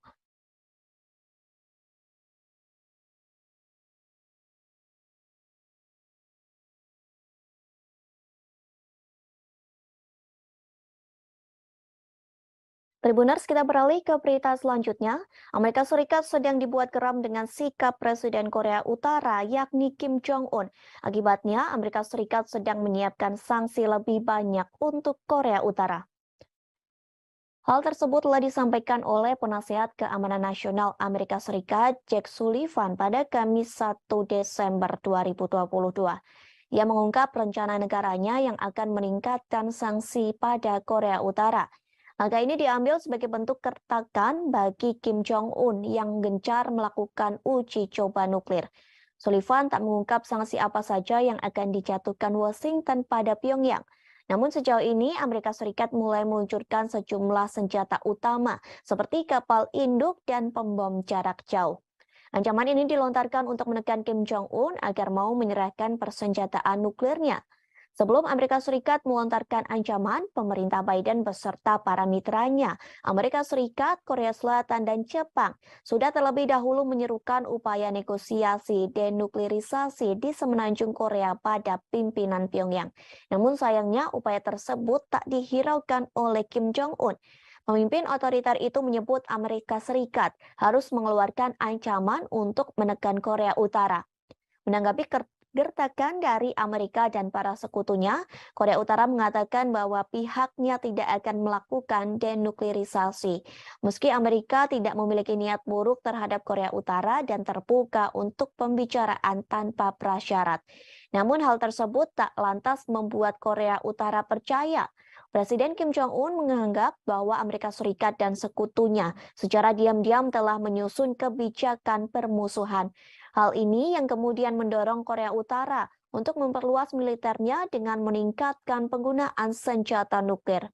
Tribuners, kita beralih ke berita selanjutnya. Amerika Serikat sedang dibuat geram dengan sikap Presiden Korea Utara, yakni Kim Jong-un. Akibatnya, Amerika Serikat sedang menyiapkan sanksi lebih banyak untuk Korea Utara. Hal tersebut telah disampaikan oleh Penasihat Keamanan Nasional Amerika Serikat, Jake Sullivan, pada Kamis 1 Desember 2022. Ia mengungkap rencana negaranya yang akan meningkatkan sanksi pada Korea Utara. Langkah ini diambil sebagai bentuk kertakan bagi Kim Jong-un yang gencar melakukan uji coba nuklir. Sullivan tak mengungkap sanksi apa saja yang akan dijatuhkan Washington pada Pyongyang. Namun sejauh ini Amerika Serikat mulai meluncurkan sejumlah senjata utama seperti kapal induk dan pembom jarak jauh. Ancaman ini dilontarkan untuk menekan Kim Jong-un agar mau menyerahkan persenjataan nuklirnya. Sebelum Amerika Serikat melontarkan ancaman, pemerintah Biden beserta para mitranya, Amerika Serikat, Korea Selatan, dan Jepang, sudah terlebih dahulu menyerukan upaya negosiasi denuklirisasi di semenanjung Korea pada pimpinan Pyongyang. Namun sayangnya upaya tersebut tak dihiraukan oleh Kim Jong-un. Pemimpin otoriter itu menyebut Amerika Serikat harus mengeluarkan ancaman untuk menekan Korea Utara. Menanggapi gertakan dari Amerika dan para sekutunya, Korea Utara mengatakan bahwa pihaknya tidak akan melakukan denuklirisasi. Meski Amerika tidak memiliki niat buruk terhadap Korea Utara dan terbuka untuk pembicaraan tanpa prasyarat. Namun hal tersebut tak lantas membuat Korea Utara percaya. Presiden Kim Jong-un menganggap bahwa Amerika Serikat dan sekutunya secara diam-diam telah menyusun kebijakan permusuhan. Hal ini yang kemudian mendorong Korea Utara untuk memperluas militernya dengan meningkatkan penggunaan senjata nuklir.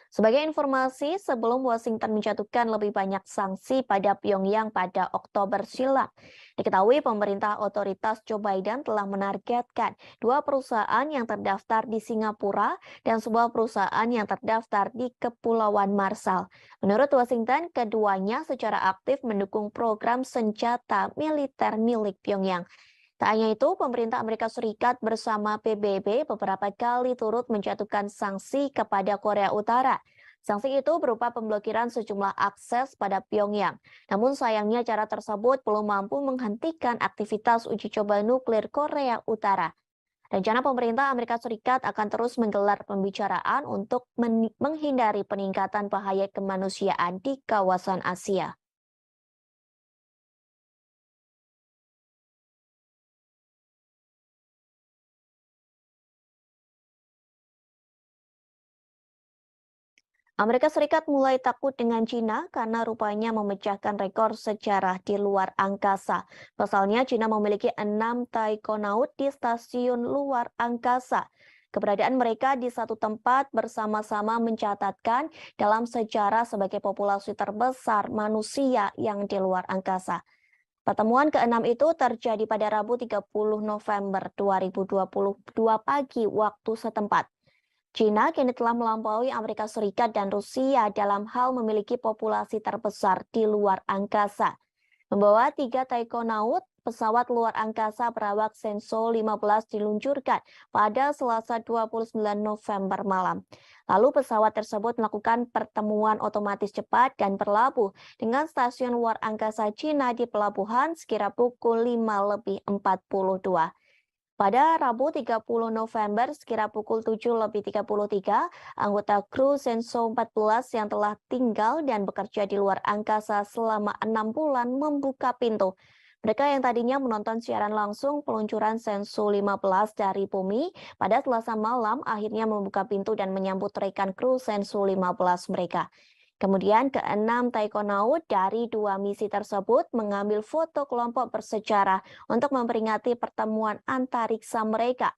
Sebagai informasi, sebelum Washington menjatuhkan lebih banyak sanksi pada Pyongyang pada Oktober silam, diketahui pemerintah otoritas Joe Biden telah menargetkan 2 perusahaan yang terdaftar di Singapura dan sebuah perusahaan yang terdaftar di Kepulauan Marshall. Menurut Washington, keduanya secara aktif mendukung program senjata militer milik Pyongyang. Tak hanya itu, pemerintah Amerika Serikat bersama PBB beberapa kali turut menjatuhkan sanksi kepada Korea Utara. Sanksi itu berupa pemblokiran sejumlah akses pada Pyongyang. Namun sayangnya cara tersebut belum mampu menghentikan aktivitas uji coba nuklir Korea Utara. Rencana pemerintah Amerika Serikat akan terus menggelar pembicaraan untuk menghindari peningkatan bahaya kemanusiaan di kawasan Asia. Amerika Serikat mulai takut dengan Cina karena rupanya memecahkan rekor sejarah di luar angkasa. Pasalnya, Cina memiliki 6 taikonaut di stasiun luar angkasa. Keberadaan mereka di satu tempat bersama-sama mencatatkan dalam sejarah sebagai populasi terbesar manusia yang di luar angkasa. Pertemuan ke-6 itu terjadi pada Rabu 30 November 2022 pagi waktu setempat. China kini telah melampaui Amerika Serikat dan Rusia dalam hal memiliki populasi terbesar di luar angkasa. Membawa 3 taikonaut, pesawat luar angkasa berawak Shenzhou 15 diluncurkan pada Selasa 29 November malam. Lalu pesawat tersebut melakukan pertemuan otomatis cepat dan berlabuh dengan stasiun luar angkasa China di pelabuhan sekira pukul 5:42. Pada Rabu 30 November sekira pukul 7:33, anggota kru Shenzhou 14 yang telah tinggal dan bekerja di luar angkasa selama 6 bulan membuka pintu. Mereka yang tadinya menonton siaran langsung peluncuran Shenzhou 15 dari bumi pada Selasa malam akhirnya membuka pintu dan menyambut rekan kru Shenzhou 15 mereka. Kemudian ke-6 taikonaut dari 2 misi tersebut mengambil foto kelompok bersejarah untuk memperingati pertemuan antariksa mereka.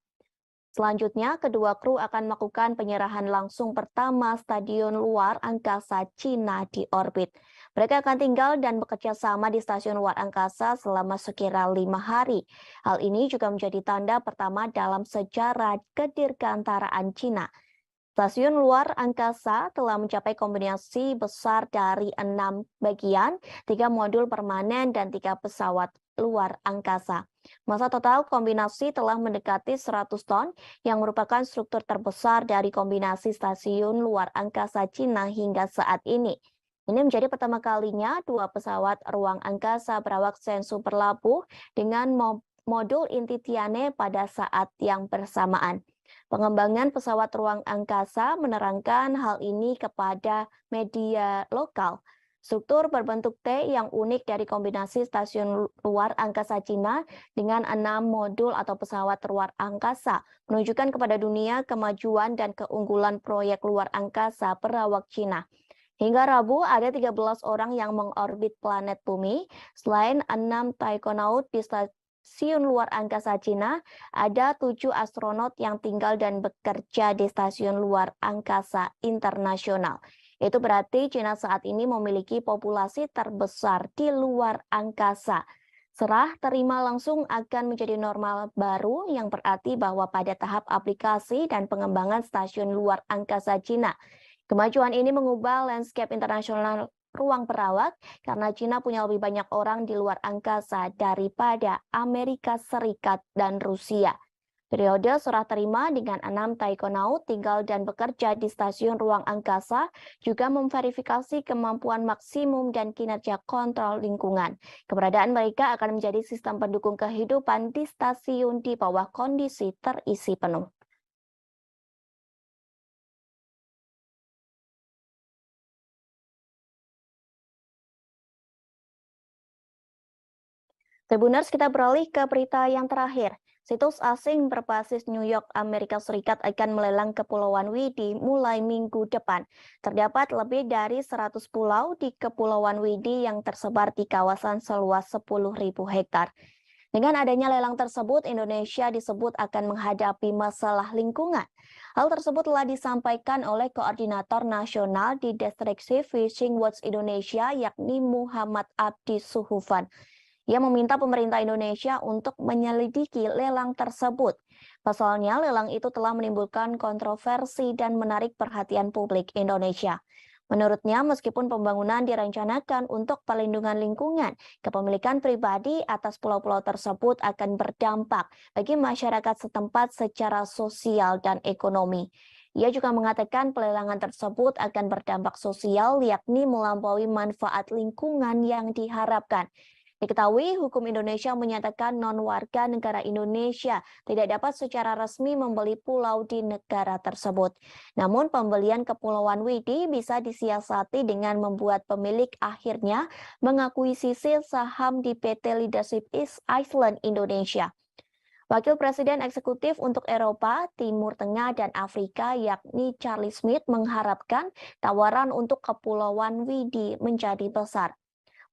Selanjutnya, kedua kru akan melakukan penyerahan langsung pertama stadion luar angkasa China di orbit. Mereka akan tinggal dan bekerja sama di stasiun luar angkasa selama sekira 5 hari. Hal ini juga menjadi tanda pertama dalam sejarah kedirgantaraan China. Stasiun luar angkasa telah mencapai kombinasi besar dari 6 bagian, 3 modul permanen, dan 3 pesawat luar angkasa. Masa total kombinasi telah mendekati 100 ton, yang merupakan struktur terbesar dari kombinasi stasiun luar angkasa Cina hingga saat ini. Ini menjadi pertama kalinya 2 pesawat ruang angkasa berawak Shenzhou berlabuh dengan modul inti Tianhe pada saat yang bersamaan. Pengembangan pesawat ruang angkasa menerangkan hal ini kepada media lokal. Struktur berbentuk T yang unik dari kombinasi stasiun luar angkasa Cina dengan 6 modul atau pesawat luar angkasa menunjukkan kepada dunia kemajuan dan keunggulan proyek luar angkasa berawak Cina. Hingga Rabu, ada 13 orang yang mengorbit planet bumi. Selain 6 taikonaut di stasiun luar angkasa Cina, ada 7 astronot yang tinggal dan bekerja di stasiun luar angkasa internasional. Itu berarti Cina saat ini memiliki populasi terbesar di luar angkasa. Serah terima langsung akan menjadi normal baru yang berarti bahwa pada tahap aplikasi dan pengembangan stasiun luar angkasa Cina, kemajuan ini mengubah landscape internasional ruang perawak karena Cina punya lebih banyak orang di luar angkasa daripada Amerika Serikat dan Rusia. Periode serah terima dengan 6 taikonaut tinggal dan bekerja di stasiun ruang angkasa juga memverifikasi kemampuan maksimum dan kinerja kontrol lingkungan. Keberadaan mereka akan menjadi sistem pendukung kehidupan di stasiun di bawah kondisi terisi penuh. Tribuners, kita beralih ke berita yang terakhir. Situs asing berbasis New York, Amerika Serikat akan melelang Kepulauan Widi mulai minggu depan. Terdapat lebih dari 100 pulau di Kepulauan Widi yang tersebar di kawasan seluas 10.000 hektar. Dengan adanya lelang tersebut, Indonesia disebut akan menghadapi masalah lingkungan. Hal tersebut telah disampaikan oleh Koordinator Nasional di Destructive Fishing Watch Indonesia, yakni Muhammad Abdi Suhufan. Ia meminta pemerintah Indonesia untuk menyelidiki lelang tersebut. Pasalnya, lelang itu telah menimbulkan kontroversi dan menarik perhatian publik Indonesia. Menurutnya, meskipun pembangunan direncanakan untuk perlindungan lingkungan, kepemilikan pribadi atas pulau-pulau tersebut akan berdampak bagi masyarakat setempat secara sosial dan ekonomi. Ia juga mengatakan pelelangan tersebut akan berdampak sosial, yakni melampaui manfaat lingkungan yang diharapkan. Diketahui, hukum Indonesia menyatakan non-warga negara Indonesia tidak dapat secara resmi membeli pulau di negara tersebut. Namun, pembelian Kepulauan Widi bisa disiasati dengan membuat pemilik akhirnya mengakuisisi saham di PT Leadership East Island Indonesia. Wakil Presiden Eksekutif untuk Eropa, Timur Tengah, dan Afrika, yakni Charlie Smith, mengharapkan tawaran untuk Kepulauan Widi menjadi besar.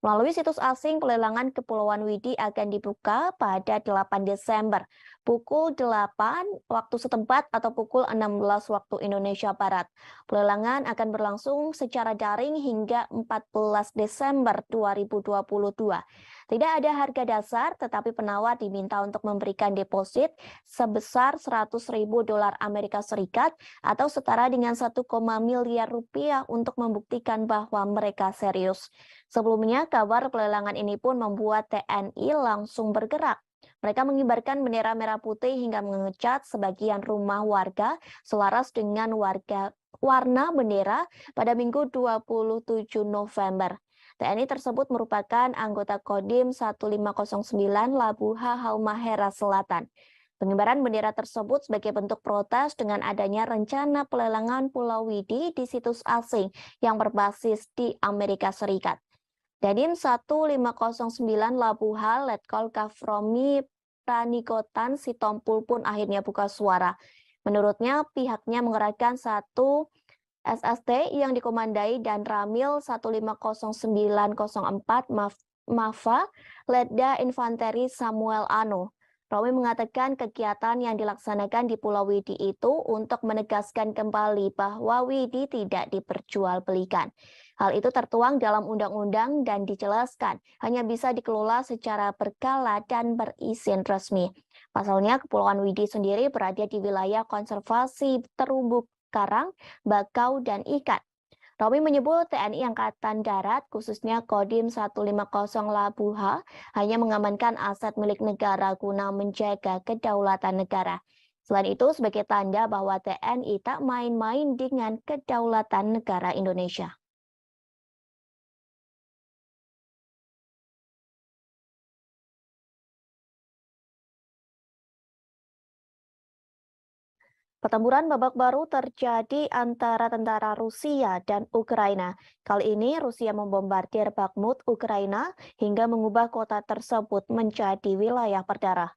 Melalui situs asing, pelelangan Kepulauan Widi akan dibuka pada 8 Desember, pukul 8 waktu setempat atau pukul 16 waktu Indonesia Barat. Pelelangan akan berlangsung secara daring hingga 14 Desember 2022. Tidak ada harga dasar, tetapi penawar diminta untuk memberikan deposit sebesar 100.000 dolar Amerika Serikat atau setara dengan 1, miliar rupiah untuk membuktikan bahwa mereka serius. Sebelumnya, kabar pelelangan ini pun membuat TNI langsung bergerak. Mereka mengibarkan bendera merah putih hingga mengecat sebagian rumah warga selaras dengan warna bendera pada Minggu 27 November. TNI tersebut merupakan anggota Kodim 1509 Labuha Halmahera Selatan. Pengibaran bendera tersebut sebagai bentuk protes dengan adanya rencana pelelangan Pulau Widi di situs asing yang berbasis di Amerika Serikat. Dadim 1509 Labuha Letkol Kafromi Pranikotan Sitompul pun akhirnya buka suara. Menurutnya, pihaknya mengerahkan satu SST yang dikomandai dan Ramil 150904 MAFA Letda Infanteri Samuel Ano. Romi mengatakan kegiatan yang dilaksanakan di Pulau Widi itu untuk menegaskan kembali bahwa Widi tidak diperjualbelikan. Hal itu tertuang dalam undang-undang dan dijelaskan hanya bisa dikelola secara berkala dan berizin resmi. Pasalnya, Kepulauan Widi sendiri berada di wilayah konservasi terumbu karang, bakau, dan ikan. Romi menyebut TNI Angkatan Darat, khususnya Kodim 150 Labuha, hanya mengamankan aset milik negara guna menjaga kedaulatan negara. Selain itu, sebagai tanda bahwa TNI tak main-main dengan kedaulatan negara Indonesia. Pertempuran babak baru terjadi antara tentara Rusia dan Ukraina. Kali ini Rusia membombardir Bakhmut, Ukraina, hingga mengubah kota tersebut menjadi wilayah berdarah.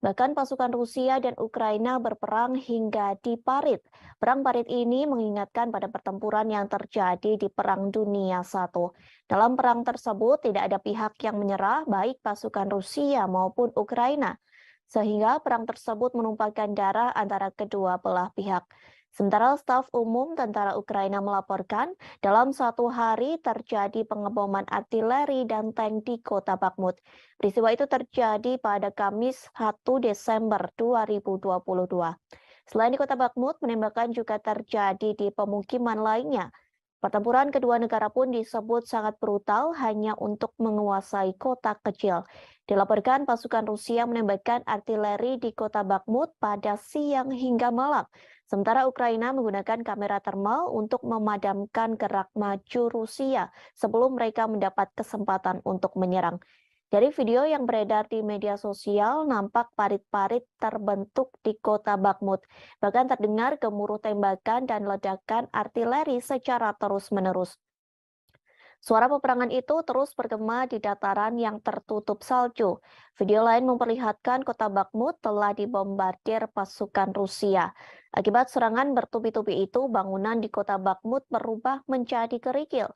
Bahkan pasukan Rusia dan Ukraina berperang hingga di Parit. Perang Parit ini mengingatkan pada pertempuran yang terjadi di Perang Dunia I. Dalam perang tersebut tidak ada pihak yang menyerah, baik pasukan Rusia maupun Ukraina, sehingga perang tersebut menumpahkan darah antara kedua belah pihak. Sementara staf umum tentara Ukraina melaporkan, dalam satu hari terjadi pengeboman artileri dan tank di kota Bakhmut. Peristiwa itu terjadi pada Kamis 1 Desember 2022. Selain di kota Bakhmut, penembakan juga terjadi di pemukiman lainnya. Pertempuran kedua negara pun disebut sangat brutal hanya untuk menguasai kota kecil. Dilaporkan pasukan Rusia menembakkan artileri di kota Bakhmut pada siang hingga malam. Sementara Ukraina menggunakan kamera termal untuk memadamkan gerak maju Rusia sebelum mereka mendapat kesempatan untuk menyerang. Dari video yang beredar di media sosial, nampak parit-parit terbentuk di kota Bakhmut. Bahkan terdengar gemuruh tembakan dan ledakan artileri secara terus-menerus. Suara peperangan itu terus bergema di dataran yang tertutup salju. Video lain memperlihatkan kota Bakhmut telah dibombardir pasukan Rusia. Akibat serangan bertubi-tubi itu, bangunan di kota Bakhmut berubah menjadi kerikil.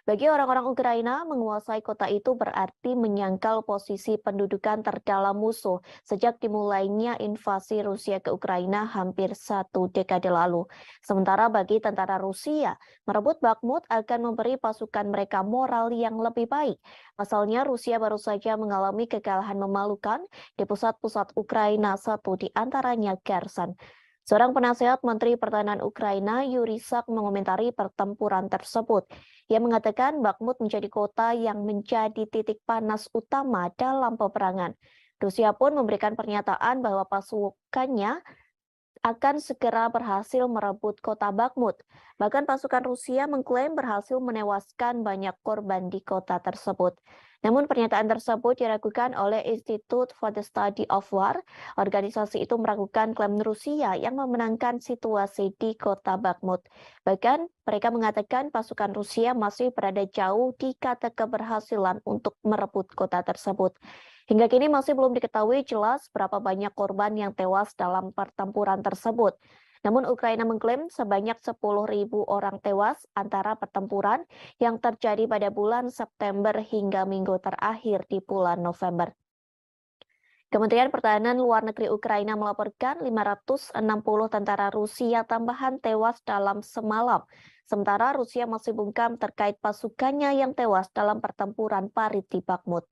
Bagi orang-orang Ukraina, menguasai kota itu berarti menyangkal posisi pendudukan terdalam musuh sejak dimulainya invasi Rusia ke Ukraina hampir 1 dekade lalu. Sementara bagi tentara Rusia, merebut Bakhmut akan memberi pasukan mereka moral yang lebih baik. Pasalnya, Rusia baru saja mengalami kekalahan memalukan di pusat-pusat Ukraina, satu di antaranya Kherson. Seorang penasehat Menteri Pertahanan Ukraina, Yuri Sak, mengomentari pertempuran tersebut. Ia mengatakan Bakhmut menjadi kota yang menjadi titik panas utama dalam peperangan. Rusia pun memberikan pernyataan bahwa pasukannya akan segera berhasil merebut kota Bakhmut. Bahkan pasukan Rusia mengklaim berhasil menewaskan banyak korban di kota tersebut. Namun pernyataan tersebut diragukan oleh Institute for the Study of War. Organisasi itu meragukan klaim Rusia yang memenangkan situasi di kota Bakhmut. Bahkan mereka mengatakan pasukan Rusia masih berada jauh di kata keberhasilan untuk merebut kota tersebut. Hingga kini masih belum diketahui jelas berapa banyak korban yang tewas dalam pertempuran tersebut. Namun Ukraina mengklaim sebanyak 10.000 orang tewas antara pertempuran yang terjadi pada bulan September hingga minggu terakhir di bulan November. Kementerian Pertahanan Luar Negeri Ukraina melaporkan 560 tentara Rusia tambahan tewas dalam semalam. Sementara Rusia masih bungkam terkait pasukannya yang tewas dalam pertempuran parit di Bakhmut.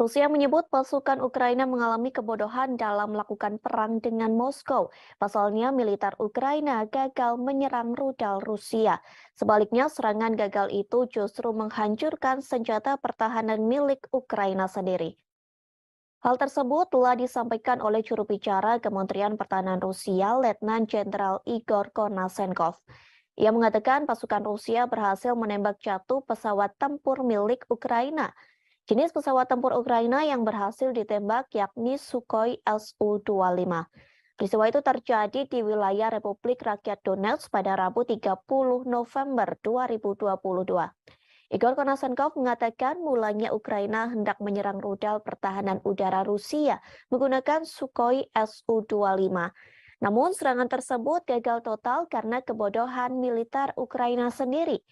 Rusia menyebut pasukan Ukraina mengalami kebodohan dalam melakukan perang dengan Moskow. Pasalnya, militer Ukraina gagal menyerang rudal Rusia. Sebaliknya, serangan gagal itu justru menghancurkan senjata pertahanan milik Ukraina sendiri. Hal tersebut telah disampaikan oleh juru bicara Kementerian Pertahanan Rusia, Letnan Jenderal Igor Konasenkov. Ia mengatakan pasukan Rusia berhasil menembak jatuh pesawat tempur milik Ukraina. Jenis pesawat tempur Ukraina yang berhasil ditembak yakni Sukhoi Su-25. Peristiwa itu terjadi di wilayah Republik Rakyat Donetsk pada Rabu 30 November 2022. Igor Konasenkov mengatakan mulanya Ukraina hendak menyerang rudal pertahanan udara Rusia menggunakan Sukhoi Su-25. Namun serangan tersebut gagal total karena kebodohan militer Ukraina sendiri.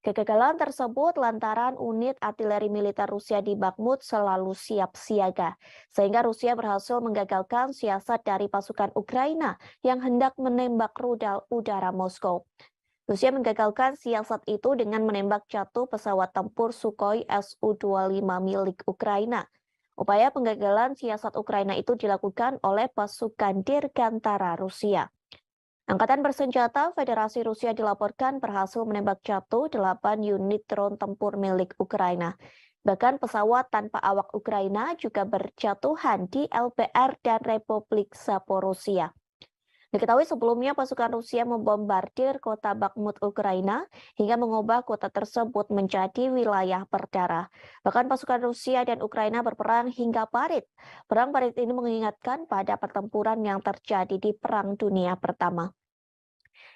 Kegagalan tersebut lantaran unit artileri militer Rusia di Bakhmut selalu siap siaga, sehingga Rusia berhasil menggagalkan siasat dari pasukan Ukraina yang hendak menembak rudal udara Moskow. Rusia menggagalkan siasat itu dengan menembak jatuh pesawat tempur Sukhoi Su-25 milik Ukraina. Upaya penggagalan siasat Ukraina itu dilakukan oleh pasukan Dirgantara Rusia. Angkatan bersenjata Federasi Rusia dilaporkan berhasil menembak jatuh 8 unit drone tempur milik Ukraina. Bahkan pesawat tanpa awak Ukraina juga berjatuhan di LPR dan Republik Zaporozhia. Diketahui sebelumnya pasukan Rusia membombardir kota Bakhmut Ukraina hingga mengubah kota tersebut menjadi wilayah berdarah. Bahkan pasukan Rusia dan Ukraina berperang hingga parit. Perang parit ini mengingatkan pada pertempuran yang terjadi di Perang Dunia Pertama.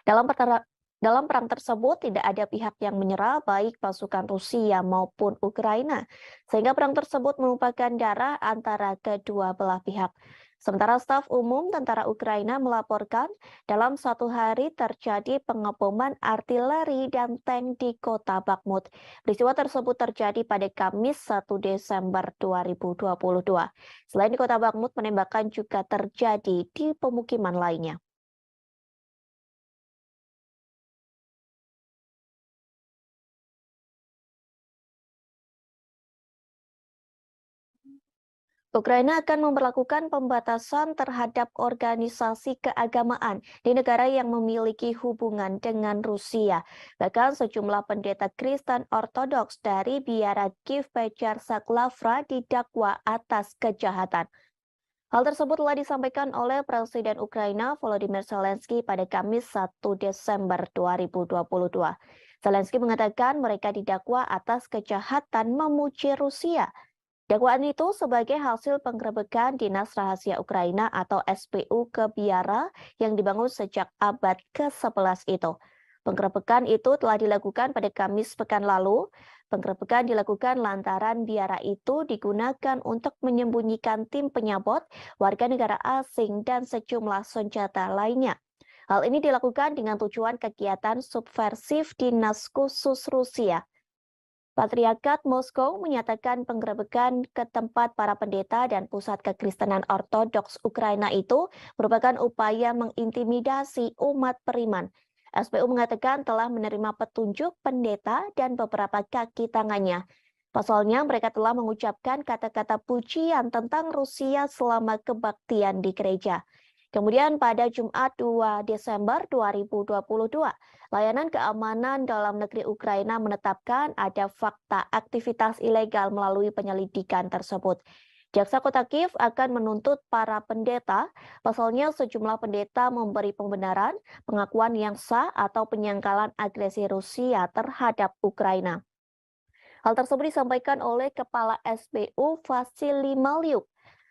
Dalam perang tersebut tidak ada pihak yang menyerah baik pasukan Rusia maupun Ukraina, sehingga perang tersebut menumpahkan darah antara kedua belah pihak. Sementara staf umum tentara Ukraina melaporkan dalam satu hari terjadi pengeboman artileri dan tank di kota Bakhmut. Peristiwa tersebut terjadi pada Kamis 1 Desember 2022. Selain di kota Bakhmut, penembakan juga terjadi di pemukiman lainnya. Ukraina akan memberlakukan pembatasan terhadap organisasi keagamaan di negara yang memiliki hubungan dengan Rusia. Bahkan sejumlah pendeta Kristen Ortodoks dari biara Kiev Pechersk-Lavra didakwa atas kejahatan. Hal tersebut telah disampaikan oleh Presiden Ukraina Volodymyr Zelensky pada Kamis 1 Desember 2022. Zelensky mengatakan mereka didakwa atas kejahatan memuji Rusia. Dakwaan itu sebagai hasil penggerebekan Dinas Rahasia Ukraina atau SPU ke biara yang dibangun sejak abad ke-11 itu. Penggerebekan itu telah dilakukan pada Kamis pekan lalu. Penggerebekan dilakukan lantaran biara itu digunakan untuk menyembunyikan tim penyabot, warga negara asing, dan sejumlah senjata lainnya. Hal ini dilakukan dengan tujuan kegiatan subversif Dinas Khusus Rusia. Patriarkat Moskow menyatakan penggerebekan ke tempat para pendeta dan pusat kekristenan Ortodoks Ukraina itu merupakan upaya mengintimidasi umat beriman. SPU mengatakan telah menerima petunjuk pendeta dan beberapa kaki tangannya. Pasalnya mereka telah mengucapkan kata-kata pujian tentang Rusia selama kebaktian di gereja. Kemudian pada Jumat 2 Desember 2022, Layanan Keamanan Dalam Negeri Ukraina menetapkan ada fakta aktivitas ilegal melalui penyelidikan tersebut. Jaksa Kota Kiev akan menuntut para pendeta, pasalnya sejumlah pendeta memberi pembenaran, pengakuan yang sah atau penyangkalan agresi Rusia terhadap Ukraina. Hal tersebut disampaikan oleh Kepala SBU Vasily Malyuk.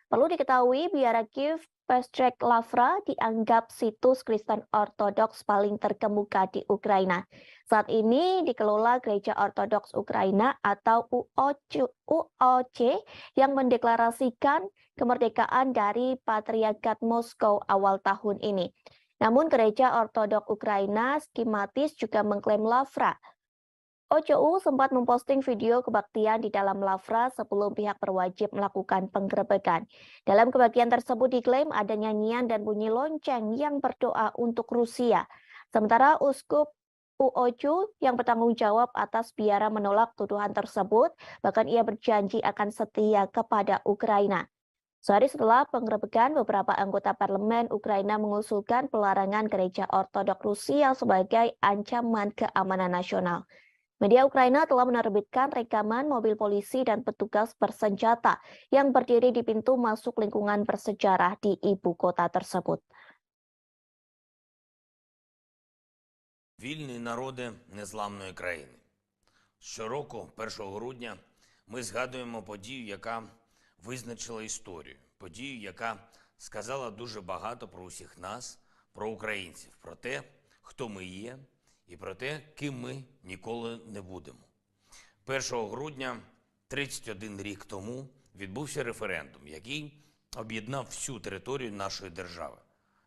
Perlu diketahui, Biara Kiev Pestrek Lavra dianggap situs Kristen Ortodoks paling terkemuka di Ukraina. Saat ini dikelola Gereja Ortodoks Ukraina atau UOC yang mendeklarasikan kemerdekaan dari Patriarkat Moskow awal tahun ini. Namun Gereja Ortodoks Ukraina skematis juga mengklaim Lavra. OCU sempat memposting video kebaktian di dalam Lavra sebelum pihak berwajib melakukan penggerebekan. Dalam kebagian tersebut diklaim ada nyanyian dan bunyi lonceng yang berdoa untuk Rusia. Sementara Uskup UOCU yang bertanggung jawab atas biara menolak tuduhan tersebut, bahkan ia berjanji akan setia kepada Ukraina. Sehari setelah penggerebekan, beberapa anggota parlemen Ukraina mengusulkan pelarangan gereja Ortodoks Rusia sebagai ancaman keamanan nasional. Media Ukraina telah menerbitkan rekaman mobil polisi dan petugas bersenjata yang berdiri di pintu masuk lingkungan bersejarah di ibu kota tersebut. Вільні народи незламної країни. Щороку, 1 грудня, ми згадуємо подію, яка визначила історію. Подію, яка сказала дуже багато про усіх нас, про українців, про те, хто ми є, і про те, ким ми ніколи не будемо. 1 грудня 31 рік тому відбувся референдум, який об'єднав всю територію нашої держави.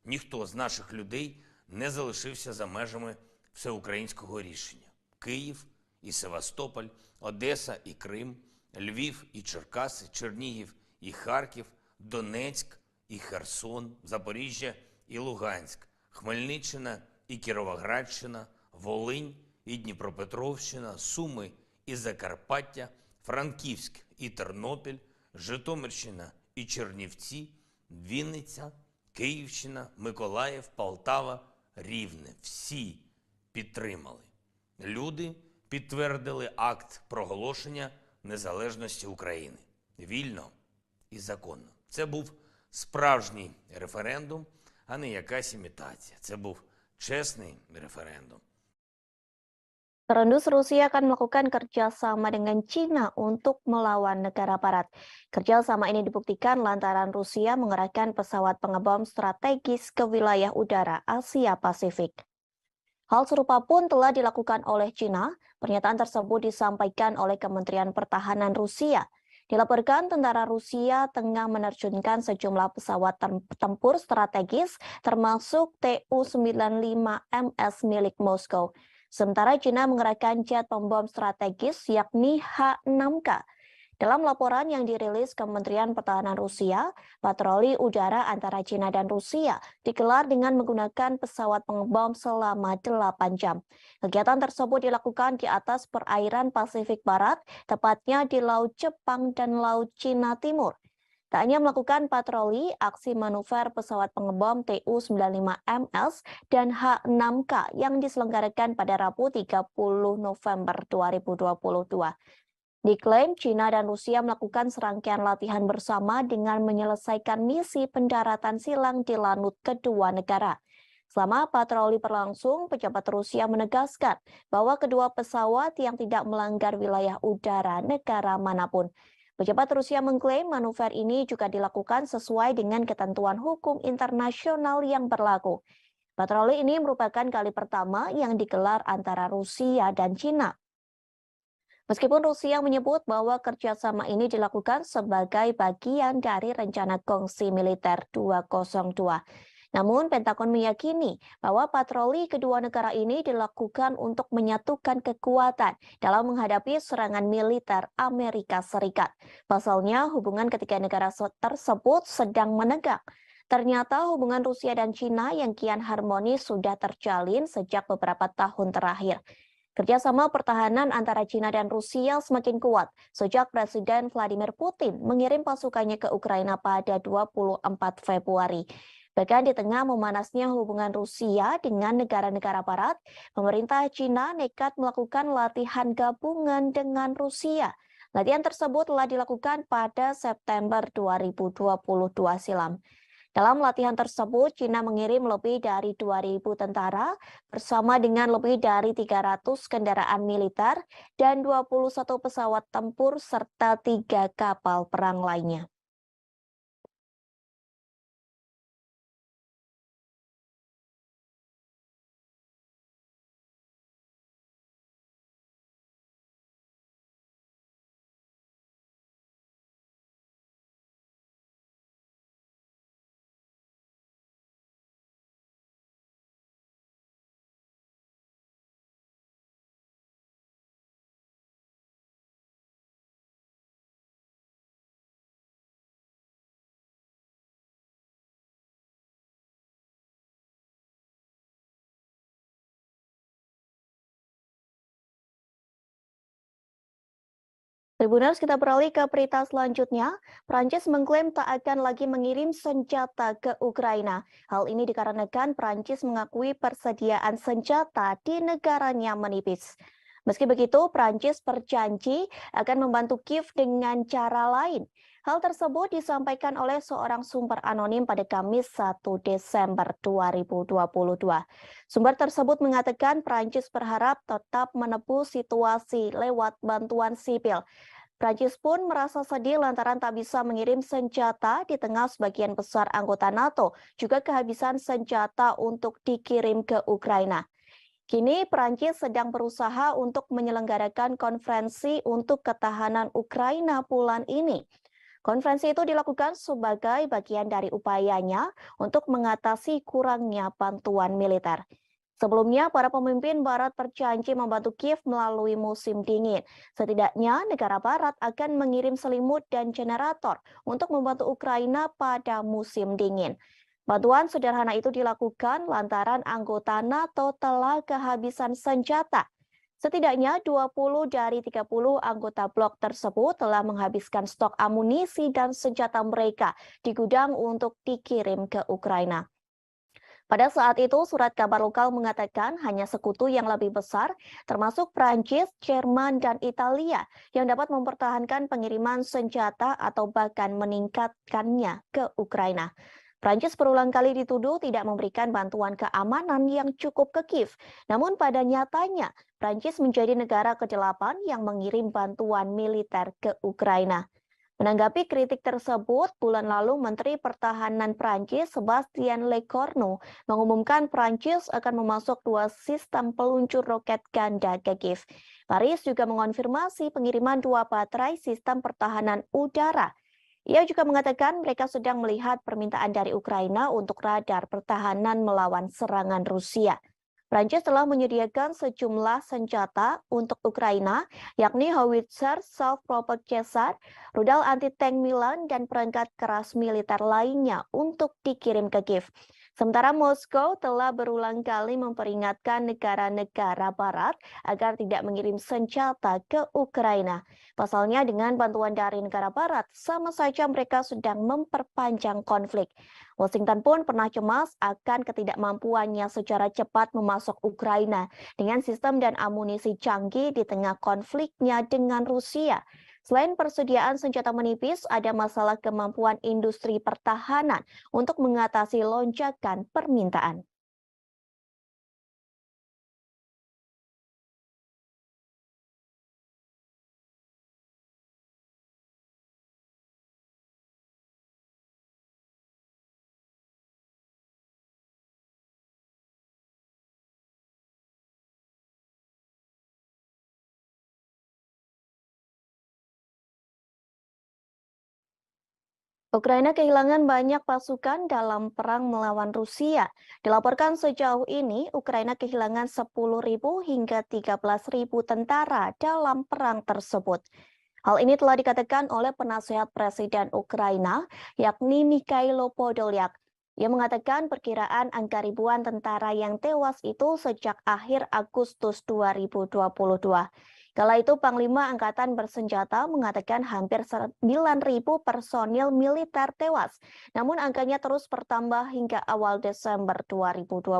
Ніхто з наших людей не залишився за межами всеукраїнського рішення. Київ і Севастополь, Одеса і Крим, Львів і Черкаси, Чернігів і Харків, Донецьк і Херсон, Запоріжжя і Луганськ, Хмельниччина і Кіровоградщина, Волинь і Дніпропетровщина, Суми і Закарпаття, Франківськ і Тернопіль, Житомирщина і Чернівці, Вінниця, Київщина, Миколаїв, Полтава, Рівне. Всі підтримали. Люди підтвердили акт проголошення незалежності України. Вільно і законно. Це був справжній референдум, а не якась імітація. Це був чесний референдум. Terendus Rusia akan melakukan kerjasama dengan China untuk melawan negara barat. Kerjasama ini dibuktikan lantaran Rusia mengerahkan pesawat pengebom strategis ke wilayah udara Asia Pasifik. Hal serupa pun telah dilakukan oleh China. Pernyataan tersebut disampaikan oleh Kementerian Pertahanan Rusia. Dilaporkan tentara Rusia tengah menerjunkan sejumlah pesawat tempur strategis termasuk Tu-95MS milik Moskow. Sementara China mengerahkan jet pembom strategis yakni H-6K. Dalam laporan yang dirilis Kementerian Pertahanan Rusia, patroli udara antara China dan Rusia digelar dengan menggunakan pesawat pengebom selama 8 jam. Kegiatan tersebut dilakukan di atas perairan Pasifik Barat, tepatnya di Laut Jepang dan Laut Cina Timur. Tak hanya melakukan patroli, aksi manuver pesawat pengebom Tu-95MS dan H-6K yang diselenggarakan pada Rabu 30 November 2022. Diklaim China dan Rusia melakukan serangkaian latihan bersama dengan menyelesaikan misi pendaratan silang di lanut kedua negara. Selama patroli berlangsung, pejabat Rusia menegaskan bahwa kedua pesawat yang tidak melanggar wilayah udara negara manapun. Pejabat Rusia mengklaim manuver ini juga dilakukan sesuai dengan ketentuan hukum internasional yang berlaku. Patroli ini merupakan kali pertama yang digelar antara Rusia dan China. Meskipun Rusia menyebut bahwa kerjasama ini dilakukan sebagai bagian dari rencana kongsi militer 202. Namun, Pentagon meyakini bahwa patroli kedua negara ini dilakukan untuk menyatukan kekuatan dalam menghadapi serangan militer Amerika Serikat. Pasalnya, hubungan ketiga negara tersebut sedang menegang. Ternyata hubungan Rusia dan China yang kian harmonis sudah terjalin sejak beberapa tahun terakhir. Kerjasama pertahanan antara China dan Rusia semakin kuat sejak Presiden Vladimir Putin mengirim pasukannya ke Ukraina pada 24 Februari. Bahkan di tengah memanasnya hubungan Rusia dengan negara-negara barat, pemerintah China nekat melakukan latihan gabungan dengan Rusia. Latihan tersebut telah dilakukan pada September 2022 silam. Dalam latihan tersebut, China mengirim lebih dari 2.000 tentara bersama dengan lebih dari 300 kendaraan militer dan 21 pesawat tempur serta 3 kapal perang lainnya. Tribuners, kita beralih ke berita selanjutnya. Prancis mengklaim tak akan lagi mengirim senjata ke Ukraina. Hal ini dikarenakan Prancis mengakui persediaan senjata di negaranya menipis. Meski begitu, Prancis berjanji akan membantu Kiev dengan cara lain. Hal tersebut disampaikan oleh seorang sumber anonim pada Kamis 1 Desember 2022. Sumber tersebut mengatakan Prancis berharap tetap menebus situasi lewat bantuan sipil. Prancis pun merasa sedih lantaran tak bisa mengirim senjata di tengah sebagian besar anggota NATO juga kehabisan senjata untuk dikirim ke Ukraina. Kini Prancis sedang berusaha untuk menyelenggarakan konferensi untuk ketahanan Ukraina bulan ini. Konferensi itu dilakukan sebagai bagian dari upayanya untuk mengatasi kurangnya bantuan militer. Sebelumnya, para pemimpin Barat berjanji membantu Kiev melalui musim dingin. Setidaknya, negara Barat akan mengirim selimut dan generator untuk membantu Ukraina pada musim dingin. Bantuan sederhana itu dilakukan lantaran anggota NATO telah kehabisan senjata. Setidaknya 20 dari 30 anggota blok tersebut telah menghabiskan stok amunisi dan senjata mereka di gudang untuk dikirim ke Ukraina. Pada saat itu, surat kabar lokal mengatakan hanya sekutu yang lebih besar, termasuk Prancis, Jerman, dan Italia, yang dapat mempertahankan pengiriman senjata atau bahkan meningkatkannya ke Ukraina. Prancis berulang kali dituduh tidak memberikan bantuan keamanan yang cukup ke Kiev. Namun pada nyatanya, Prancis menjadi negara ke-8 yang mengirim bantuan militer ke Ukraina. Menanggapi kritik tersebut, bulan lalu Menteri Pertahanan Prancis Sebastien Lecornu mengumumkan Prancis akan memasok 2 sistem peluncur roket ganda ke Kiev. Paris juga mengonfirmasi pengiriman 2 baterai sistem pertahanan udara. Ia juga mengatakan mereka sedang melihat permintaan dari Ukraina untuk radar pertahanan melawan serangan Rusia. Prancis telah menyediakan sejumlah senjata untuk Ukraina, yakni howitzer, self-propelled Caesar, rudal anti-tank Milan, dan perangkat keras militer lainnya untuk dikirim ke Kiev. Sementara Moskow telah berulang kali memperingatkan negara-negara Barat agar tidak mengirim senjata ke Ukraina. Pasalnya dengan bantuan dari negara Barat, sama saja mereka sedang memperpanjang konflik. Washington pun pernah cemas akan ketidakmampuannya secara cepat memasok Ukraina dengan sistem dan amunisi canggih di tengah konfliknya dengan Rusia. Selain persediaan senjata menipis, ada masalah kemampuan industri pertahanan untuk mengatasi lonjakan permintaan. Ukraina kehilangan banyak pasukan dalam perang melawan Rusia. Dilaporkan sejauh ini, Ukraina kehilangan 10.000 hingga 13.000 tentara dalam perang tersebut. Hal ini telah dikatakan oleh penasehat Presiden Ukraina, yakni Mikhailo Podolyak. Ia mengatakan perkiraan angka ribuan tentara yang tewas itu sejak akhir Agustus 2022. Kala itu Panglima Angkatan Bersenjata mengatakan hampir 9.000 personil militer tewas, namun angkanya terus bertambah hingga awal Desember 2022.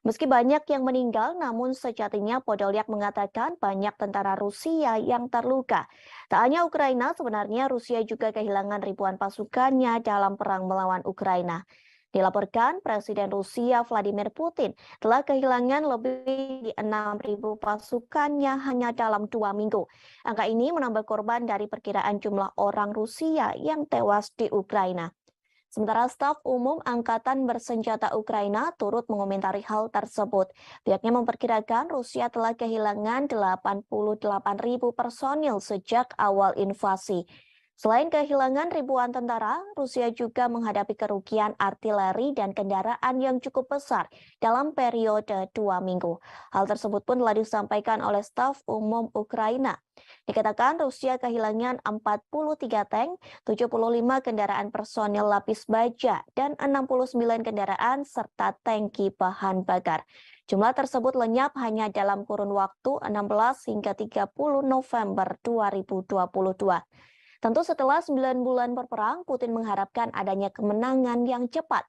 Meski banyak yang meninggal, namun sejatinya Podolyak mengatakan banyak tentara Rusia yang terluka. Tak hanya Ukraina, sebenarnya Rusia juga kehilangan ribuan pasukannya dalam perang melawan Ukraina. Dilaporkan Presiden Rusia Vladimir Putin telah kehilangan lebih dari 6.000 pasukannya hanya dalam 2 minggu. Angka ini menambah korban dari perkiraan jumlah orang Rusia yang tewas di Ukraina. Sementara staf umum Angkatan Bersenjata Ukraina turut mengomentari hal tersebut. Pihaknya memperkirakan Rusia telah kehilangan 88.000 personil sejak awal invasi. Selain kehilangan ribuan tentara, Rusia juga menghadapi kerugian artileri dan kendaraan yang cukup besar dalam periode 2 minggu. Hal tersebut pun telah disampaikan oleh staf umum Ukraina. Dikatakan Rusia kehilangan 43 tank, 75 kendaraan personil lapis baja, dan 69 kendaraan serta tangki bahan bakar. Jumlah tersebut lenyap hanya dalam kurun waktu 16 hingga 30 November 2022. Tentu setelah 9 bulan berperang, Putin mengharapkan adanya kemenangan yang cepat.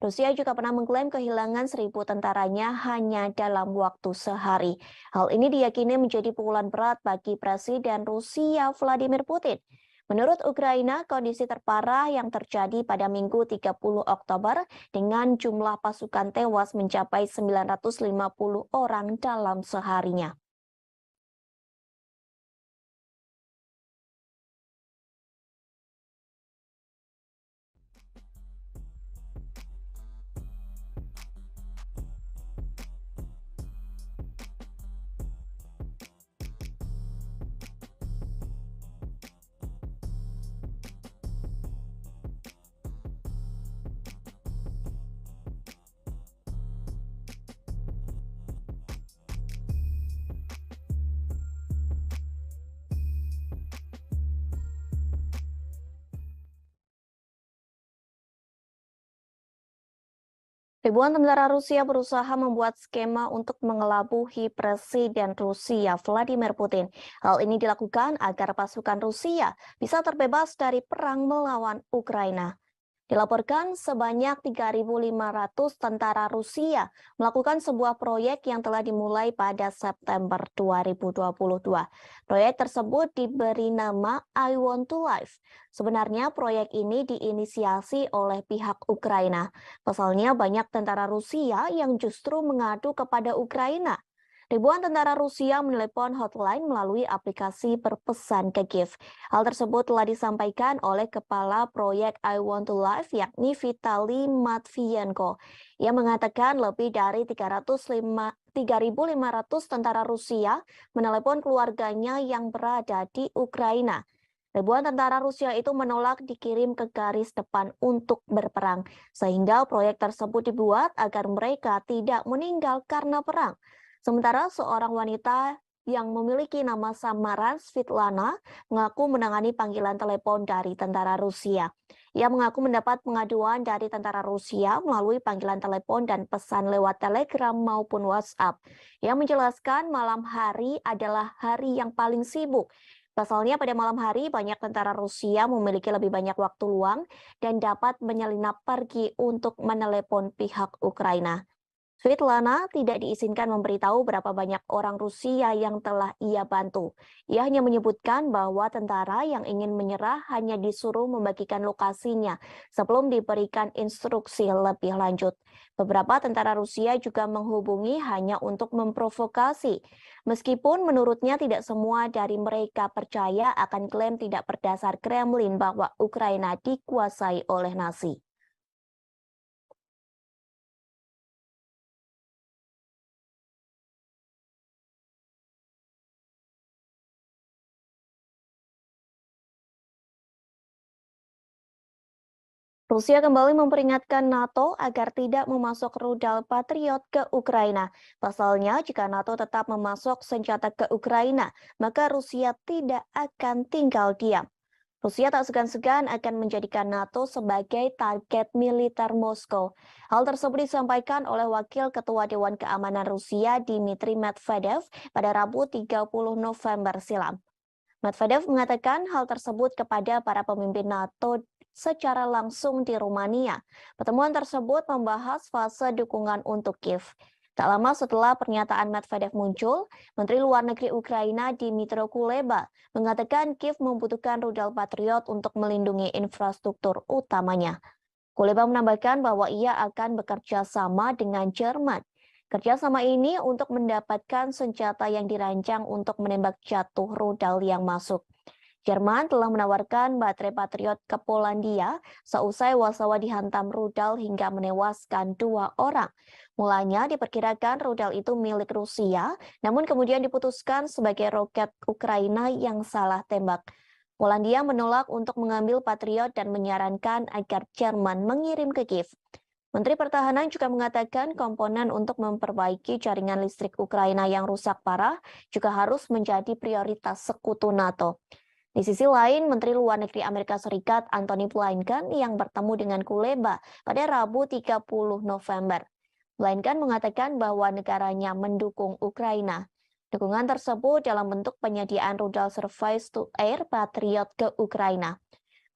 Rusia juga pernah mengklaim kehilangan 1.000 tentaranya hanya dalam waktu sehari. Hal ini diyakini menjadi pukulan berat bagi Presiden Rusia Vladimir Putin. Menurut Ukraina, kondisi terparah yang terjadi pada Minggu 30 Oktober dengan jumlah pasukan tewas mencapai 950 orang dalam seharinya. Ribuan tentara Rusia berusaha membuat skema untuk mengelabuhi Presiden Rusia Vladimir Putin. Hal ini dilakukan agar pasukan Rusia bisa terbebas dari perang melawan Ukraina. Dilaporkan sebanyak 3.500 tentara Rusia melakukan sebuah proyek yang telah dimulai pada September 2022. Proyek tersebut diberi nama I Want to Live. Sebenarnya proyek ini diinisiasi oleh pihak Ukraina. Pasalnya banyak tentara Rusia yang justru mengadu kepada Ukraina. Ribuan tentara Rusia menelepon hotline melalui aplikasi berpesan ke Kiev. Hal tersebut telah disampaikan oleh Kepala Proyek I Want to Live yakni Vitali Matvienko. Ia mengatakan lebih dari 3.500 tentara Rusia menelepon keluarganya yang berada di Ukraina. Ribuan tentara Rusia itu menolak dikirim ke garis depan untuk berperang, sehingga proyek tersebut dibuat agar mereka tidak meninggal karena perang. Sementara seorang wanita yang memiliki nama samaran Svetlana mengaku menangani panggilan telepon dari tentara Rusia. Ia mengaku mendapat pengaduan dari tentara Rusia melalui panggilan telepon dan pesan lewat Telegram maupun WhatsApp. Ia menjelaskan malam hari adalah hari yang paling sibuk. Pasalnya pada malam hari banyak tentara Rusia memiliki lebih banyak waktu luang dan dapat menyelinap pergi untuk menelepon pihak Ukraina. Svetlana tidak diizinkan memberitahu berapa banyak orang Rusia yang telah ia bantu. Ia hanya menyebutkan bahwa tentara yang ingin menyerah hanya disuruh membagikan lokasinya sebelum diberikan instruksi lebih lanjut. Beberapa tentara Rusia juga menghubungi hanya untuk memprovokasi. Meskipun menurutnya tidak semua dari mereka percaya akan klaim tidak berdasar Kremlin bahwa Ukraina dikuasai oleh Nazi. Rusia kembali memperingatkan NATO agar tidak memasok rudal Patriot ke Ukraina. Pasalnya, jika NATO tetap memasok senjata ke Ukraina, maka Rusia tidak akan tinggal diam. Rusia tak segan-segan akan menjadikan NATO sebagai target militer Moskow. Hal tersebut disampaikan oleh Wakil Ketua Dewan Keamanan Rusia Dmitry Medvedev pada Rabu 30 November silam. Medvedev mengatakan hal tersebut kepada para pemimpin NATO secara langsung di Rumania. Pertemuan tersebut membahas fase dukungan untuk Kiev. Tak lama setelah pernyataan Medvedev muncul, Menteri Luar Negeri Ukraina Dmytro Kuleba mengatakan Kiev membutuhkan rudal Patriot untuk melindungi infrastruktur utamanya. Kuleba menambahkan bahwa ia akan bekerja sama dengan Jerman. Kerjasama ini untuk mendapatkan senjata yang dirancang untuk menembak jatuh rudal yang masuk. Jerman telah menawarkan baterai Patriot ke Polandia seusai Warsawa dihantam rudal hingga menewaskan 2 orang. Mulanya diperkirakan rudal itu milik Rusia, namun kemudian diputuskan sebagai roket Ukraina yang salah tembak. Polandia menolak untuk mengambil Patriot dan menyarankan agar Jerman mengirim ke Kiev. Menteri Pertahanan juga mengatakan komponen untuk memperbaiki jaringan listrik Ukraina yang rusak parah juga harus menjadi prioritas sekutu NATO. Di sisi lain, Menteri Luar Negeri Amerika Serikat Antony Blinken yang bertemu dengan Kuleba pada Rabu 30 November. Blinken mengatakan bahwa negaranya mendukung Ukraina. Dukungan tersebut dalam bentuk penyediaan rudal surface-to-air Patriot ke Ukraina.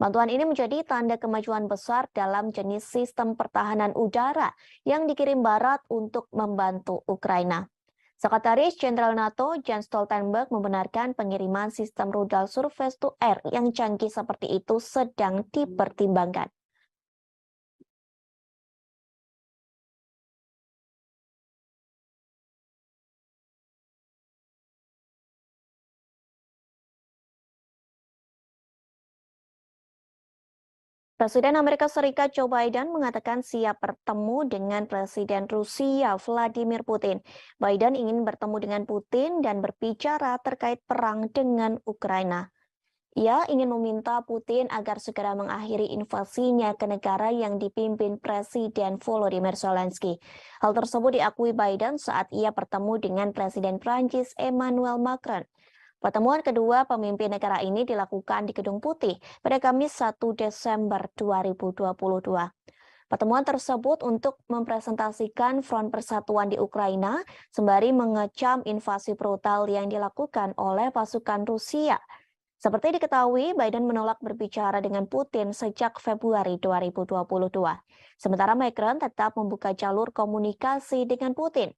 Bantuan ini menjadi tanda kemajuan besar dalam jenis sistem pertahanan udara yang dikirim Barat untuk membantu Ukraina. Sekretaris Jenderal NATO Jens Stoltenberg membenarkan pengiriman sistem rudal surface-to-air yang canggih seperti itu sedang dipertimbangkan. Presiden Amerika Serikat Joe Biden mengatakan siap bertemu dengan Presiden Rusia Vladimir Putin. Biden ingin bertemu dengan Putin dan berbicara terkait perang dengan Ukraina. Ia ingin meminta Putin agar segera mengakhiri invasinya ke negara yang dipimpin Presiden Volodymyr Zelensky. Hal tersebut diakui Biden saat ia bertemu dengan Presiden Prancis Emmanuel Macron. Pertemuan kedua pemimpin negara ini dilakukan di Gedung Putih pada Kamis 1 Desember 2022. Pertemuan tersebut untuk mempresentasikan front persatuan di Ukraina sembari mengecam invasi brutal yang dilakukan oleh pasukan Rusia. Seperti diketahui, Biden menolak berbicara dengan Putin sejak Februari 2022. Sementara Macron tetap membuka jalur komunikasi dengan Putin.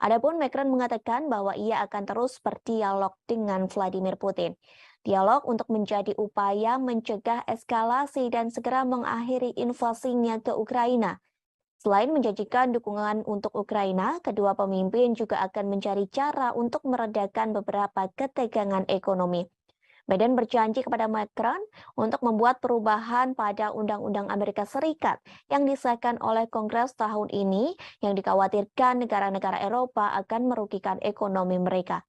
Adapun Macron mengatakan bahwa ia akan terus berdialog dengan Vladimir Putin. Dialog untuk menjadi upaya mencegah eskalasi dan segera mengakhiri invasinya ke Ukraina. Selain menjanjikan dukungan untuk Ukraina, kedua pemimpin juga akan mencari cara untuk meredakan beberapa ketegangan ekonomi. Biden berjanji kepada Macron untuk membuat perubahan pada Undang-Undang Amerika Serikat yang disahkan oleh Kongres tahun ini yang dikhawatirkan negara-negara Eropa akan merugikan ekonomi mereka.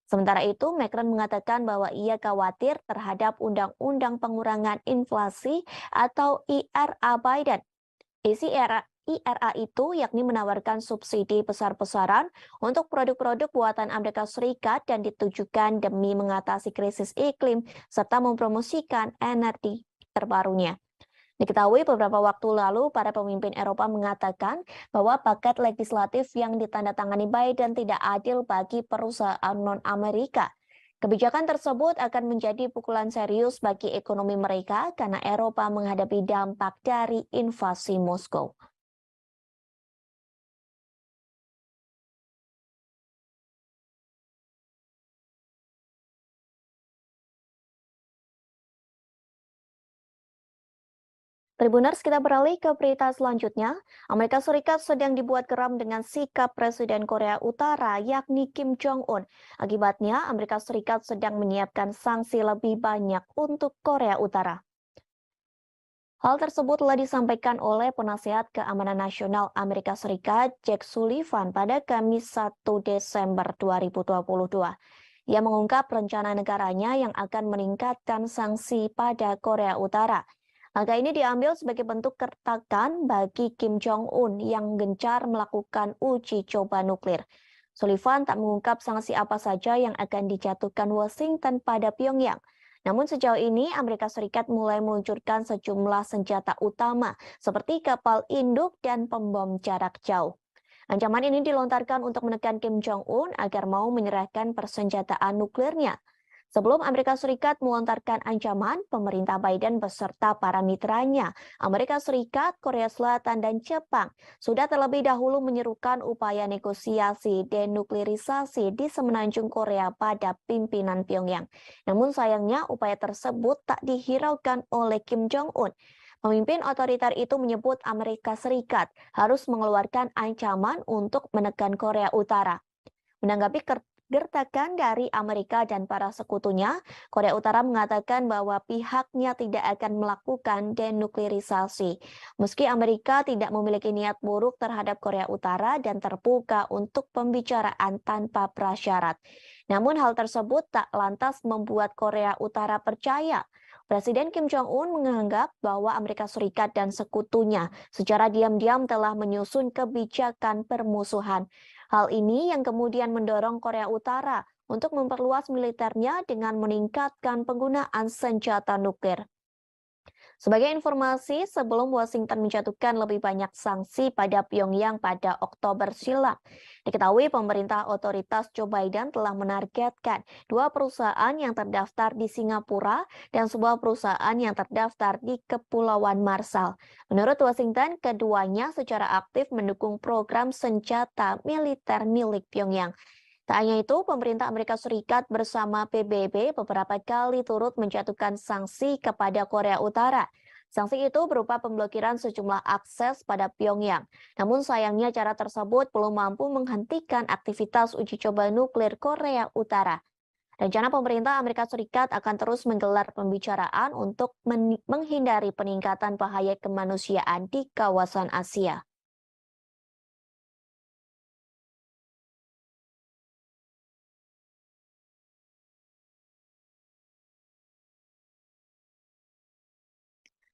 Sementara itu, Macron mengatakan bahwa ia khawatir terhadap Undang-Undang Pengurangan Inflasi atau IRA Biden. Isi IRA itu yakni menawarkan subsidi besar-besaran untuk produk-produk buatan Amerika Serikat dan ditujukan demi mengatasi krisis iklim serta mempromosikan energi terbarunya. Diketahui beberapa waktu lalu para pemimpin Eropa mengatakan bahwa paket legislatif yang ditandatangani Biden tidak adil bagi perusahaan non-Amerika. Kebijakan tersebut akan menjadi pukulan serius bagi ekonomi mereka karena Eropa menghadapi dampak dari invasi Moskow. Tribuners, kita beralih ke berita selanjutnya. Amerika Serikat sedang dibuat geram dengan sikap Presiden Korea Utara yakni Kim Jong-un. Akibatnya, Amerika Serikat sedang menyiapkan sanksi lebih banyak untuk Korea Utara. Hal tersebut telah disampaikan oleh Penasihat Keamanan Nasional Amerika Serikat Jake Sullivan pada Kamis 1 Desember 2022. Ia mengungkap rencana negaranya yang akan meningkatkan sanksi pada Korea Utara. Langkah ini diambil sebagai bentuk kertakan bagi Kim Jong-un yang gencar melakukan uji coba nuklir. Sullivan tak mengungkap sanksi apa saja yang akan dijatuhkan Washington pada Pyongyang. Namun sejauh ini Amerika Serikat mulai meluncurkan sejumlah senjata utama seperti kapal induk dan pembom jarak jauh. Ancaman ini dilontarkan untuk menekan Kim Jong-un agar mau menyerahkan persenjataan nuklirnya. Sebelum Amerika Serikat melontarkan ancaman, pemerintah Biden beserta para mitranya, Amerika Serikat, Korea Selatan, dan Jepang, sudah terlebih dahulu menyerukan upaya negosiasi denuklirisasi di semenanjung Korea pada pimpinan Pyongyang. Namun sayangnya upaya tersebut tak dihiraukan oleh Kim Jong-un. Pemimpin otoriter itu menyebut Amerika Serikat harus mengeluarkan ancaman untuk menekan Korea Utara. Menanggapi gertakan dari Amerika dan para sekutunya, Korea Utara mengatakan bahwa pihaknya tidak akan melakukan denuklirisasi. Meski Amerika tidak memiliki niat buruk terhadap Korea Utara dan terbuka untuk pembicaraan tanpa prasyarat. Namun hal tersebut tak lantas membuat Korea Utara percaya. Presiden Kim Jong-un menganggap bahwa Amerika Serikat dan sekutunya secara diam-diam telah menyusun kebijakan permusuhan. Hal ini yang kemudian mendorong Korea Utara untuk memperluas militernya dengan meningkatkan penggunaan senjata nuklir. Sebagai informasi, sebelum Washington menjatuhkan lebih banyak sanksi pada Pyongyang pada Oktober silam, diketahui pemerintah otoritas Joe Biden telah menargetkan 2 perusahaan yang terdaftar di Singapura dan sebuah perusahaan yang terdaftar di Kepulauan Marshall. Menurut Washington, keduanya secara aktif mendukung program senjata militer milik Pyongyang. Tak hanya itu, pemerintah Amerika Serikat bersama PBB beberapa kali turut menjatuhkan sanksi kepada Korea Utara. Sanksi itu berupa pemblokiran sejumlah akses pada Pyongyang. Namun sayangnya cara tersebut belum mampu menghentikan aktivitas uji coba nuklir Korea Utara. Rencana pemerintah Amerika Serikat akan terus menggelar pembicaraan untuk menghindari peningkatan bahaya kemanusiaan di kawasan Asia.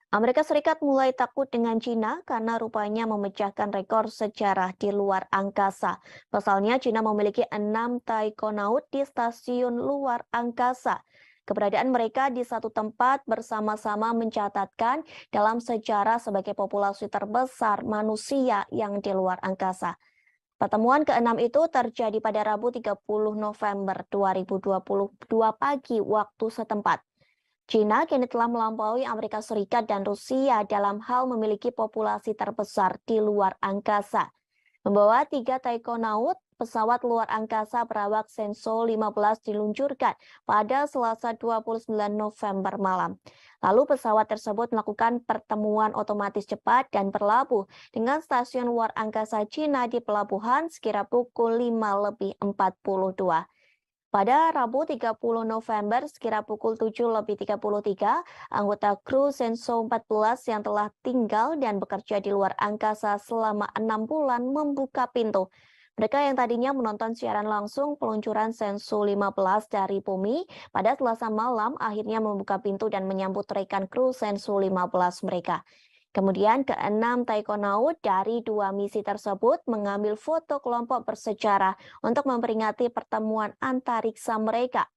Amerika Serikat mulai takut dengan Cina karena rupanya memecahkan rekor sejarah di luar angkasa. Pasalnya, Cina memiliki 6 taikonaut di stasiun luar angkasa. Keberadaan mereka di satu tempat bersama-sama mencatatkan dalam sejarah sebagai populasi terbesar manusia yang di luar angkasa. Pertemuan ke-6 itu terjadi pada Rabu 30 November 2022 pagi waktu setempat. China kini telah melampaui Amerika Serikat dan Rusia dalam hal memiliki populasi terbesar di luar angkasa. Membawa 3 taikonaut, pesawat luar angkasa berawak Shenzhou 15 diluncurkan pada Selasa 29 November malam. Lalu pesawat tersebut melakukan pertemuan otomatis cepat dan berlabuh dengan stasiun luar angkasa China di pelabuhan sekira pukul 5:42. Pada Rabu 30 November sekira pukul 7:33, anggota kru Shenzhou 14 yang telah tinggal dan bekerja di luar angkasa selama 6 bulan membuka pintu. Mereka yang tadinya menonton siaran langsung peluncuran Shenzhou 15 dari bumi pada Selasa malam akhirnya membuka pintu dan menyambut rekan kru Shenzhou 15 mereka. Kemudian ke-6 taikonaut dari 2 misi tersebut mengambil foto kelompok bersejarah untuk memperingati pertemuan antariksa mereka.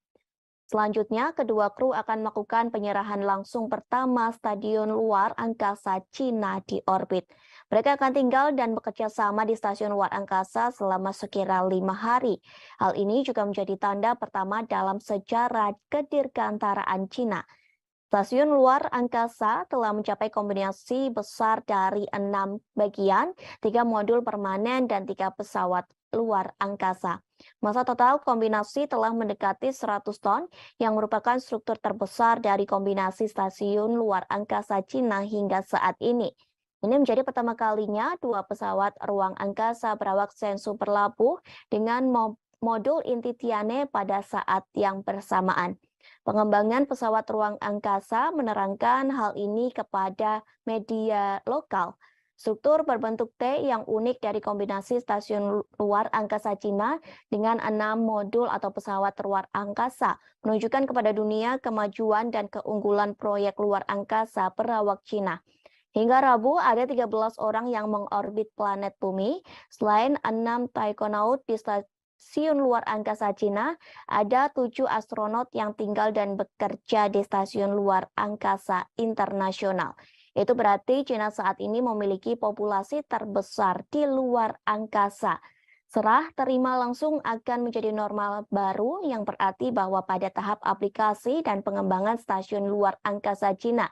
Selanjutnya, kedua kru akan melakukan penyerahan langsung pertama stadion luar angkasa Cina di orbit. Mereka akan tinggal dan bekerja sama di stasiun luar angkasa selama sekira 5 hari. Hal ini juga menjadi tanda pertama dalam sejarah kedirgantaraan Cina. Stasiun luar angkasa telah mencapai kombinasi besar dari 6 bagian, 3 modul permanen, dan 3 pesawat luar angkasa. Masa total kombinasi telah mendekati 100 ton, yang merupakan struktur terbesar dari kombinasi stasiun luar angkasa Cina hingga saat ini. Ini menjadi pertama kalinya 2 pesawat ruang angkasa berawak Shenzhou berlabuh dengan modul inti Tianhe pada saat yang bersamaan. Pengembangan pesawat ruang angkasa menerangkan hal ini kepada media lokal. Struktur berbentuk T yang unik dari kombinasi stasiun luar angkasa Cina dengan 6 modul atau pesawat luar angkasa menunjukkan kepada dunia kemajuan dan keunggulan proyek luar angkasa berawak Cina. Hingga Rabu, ada 13 orang yang mengorbit planet bumi. Selain 6 taikonaut di stasiun luar angkasa Cina, ada 7 astronot yang tinggal dan bekerja di stasiun luar angkasa internasional. Itu berarti Cina saat ini memiliki populasi terbesar di luar angkasa. Serah terima langsung akan menjadi normal baru yang berarti bahwa pada tahap aplikasi dan pengembangan stasiun luar angkasa Cina,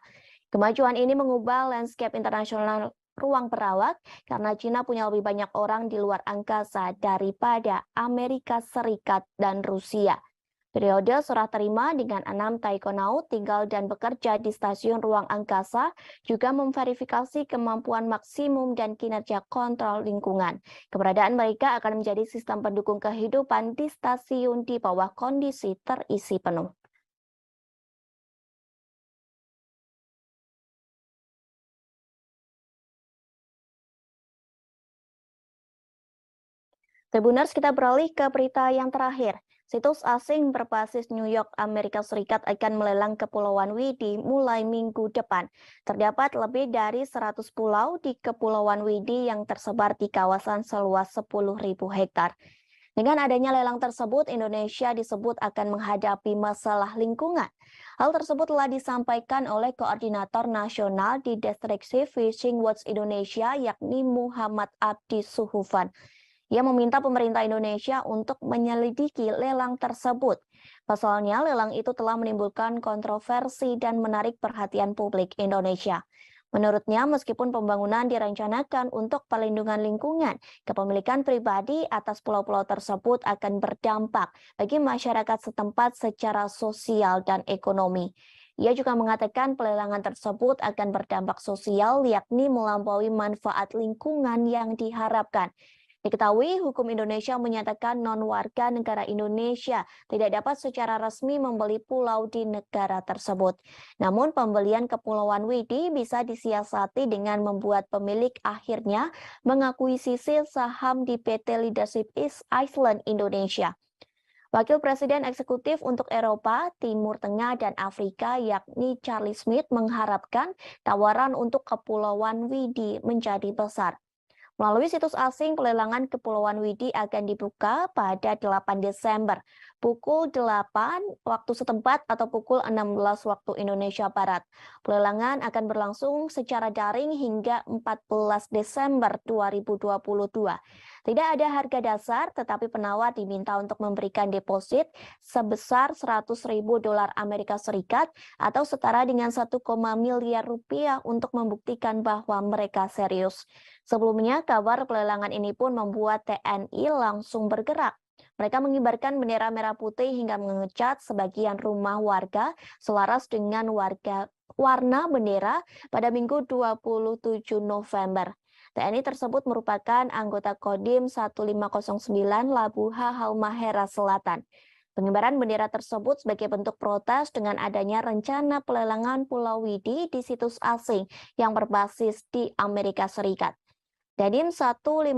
kemajuan ini mengubah landscape internasional ruang perawak karena Cina punya lebih banyak orang di luar angkasa daripada Amerika Serikat dan Rusia. Periode serah terima dengan 6 taikonaut tinggal dan bekerja di stasiun ruang angkasa juga memverifikasi kemampuan maksimum dan kinerja kontrol lingkungan. Keberadaan mereka akan menjadi sistem pendukung kehidupan di stasiun di bawah kondisi terisi penuh. Tribuners, kita beralih ke berita yang terakhir. Situs asing berbasis New York, Amerika Serikat akan melelang Kepulauan Widi mulai minggu depan. Terdapat lebih dari 100 pulau di Kepulauan Widi yang tersebar di kawasan seluas 10.000 hektar. Dengan adanya lelang tersebut, Indonesia disebut akan menghadapi masalah lingkungan. Hal tersebut telah disampaikan oleh Koordinator Nasional di Destruksi Fishing Watch Indonesia, yakni Muhammad Abdi Suhufan. Ia meminta pemerintah Indonesia untuk menyelidiki lelang tersebut. Pasalnya, lelang itu telah menimbulkan kontroversi dan menarik perhatian publik Indonesia. Menurutnya, meskipun pembangunan direncanakan untuk perlindungan lingkungan, kepemilikan pribadi atas pulau-pulau tersebut akan berdampak bagi masyarakat setempat secara sosial dan ekonomi. Ia juga mengatakan pelelangan tersebut akan berdampak sosial, yakni melampaui manfaat lingkungan yang diharapkan. Diketahui, hukum Indonesia menyatakan non-warga negara Indonesia tidak dapat secara resmi membeli pulau di negara tersebut. Namun, pembelian Kepulauan Widi bisa disiasati dengan membuat pemilik akhirnya mengakuisisi saham di PT Leadership East Island Indonesia. Wakil Presiden Eksekutif untuk Eropa, Timur Tengah, dan Afrika, yakni Charlie Smith, mengharapkan tawaran untuk Kepulauan Widi menjadi besar. Melalui situs asing, pelelangan Kepulauan Widi akan dibuka pada 8 Desember, pukul 8 waktu setempat atau pukul 16 waktu Indonesia Barat. Pelelangan akan berlangsung secara daring hingga 14 Desember 2022. Tidak ada harga dasar, tetapi penawar diminta untuk memberikan deposit sebesar 100.000 dolar Amerika Serikat atau setara dengan 1, miliar rupiah untuk membuktikan bahwa mereka serius. Sebelumnya, kabar pelelangan ini pun membuat TNI langsung bergerak. Mereka mengibarkan bendera merah putih hingga mengecat sebagian rumah warga selaras dengan warna bendera pada Minggu 27 November. TNI tersebut merupakan anggota Kodim 1509 Labuha Halmahera Selatan. Pengibaran bendera tersebut sebagai bentuk protes dengan adanya rencana pelelangan Pulau Widi di situs asing yang berbasis di Amerika Serikat. Dadim 1509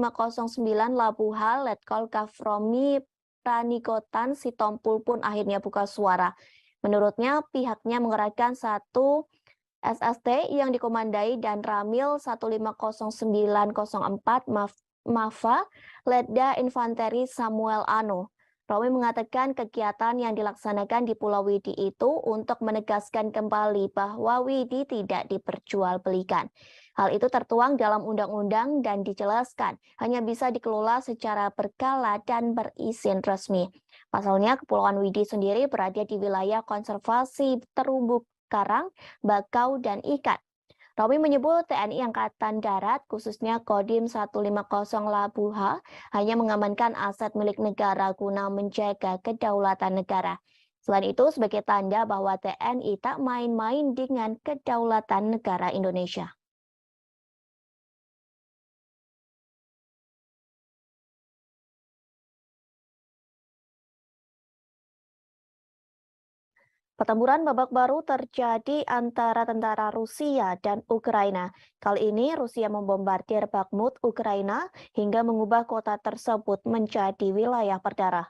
Labuha Letkol Kafromi Pranikotan Sitompul pun akhirnya buka suara. Menurutnya, pihaknya mengerahkan satu SST yang dikomandai dan Ramil 150904 MAFA Letda Infanteri Samuel Ano. Romi mengatakan kegiatan yang dilaksanakan di Pulau Widi itu untuk menegaskan kembali bahwa Widi tidak diperjualbelikan. Hal itu tertuang dalam undang-undang dan dijelaskan hanya bisa dikelola secara berkala dan berizin resmi. Pasalnya, Kepulauan Widi sendiri berada di wilayah konservasi terumbu karang, bakau, dan ikan. Romi menyebut TNI Angkatan Darat, khususnya Kodim 150 Labuha, hanya mengamankan aset milik negara guna menjaga kedaulatan negara. Selain itu, sebagai tanda bahwa TNI tak main-main dengan kedaulatan negara Indonesia. Pertempuran babak baru terjadi antara tentara Rusia dan Ukraina. Kali ini Rusia membombardir Bakhmut, Ukraina, hingga mengubah kota tersebut menjadi wilayah berdarah.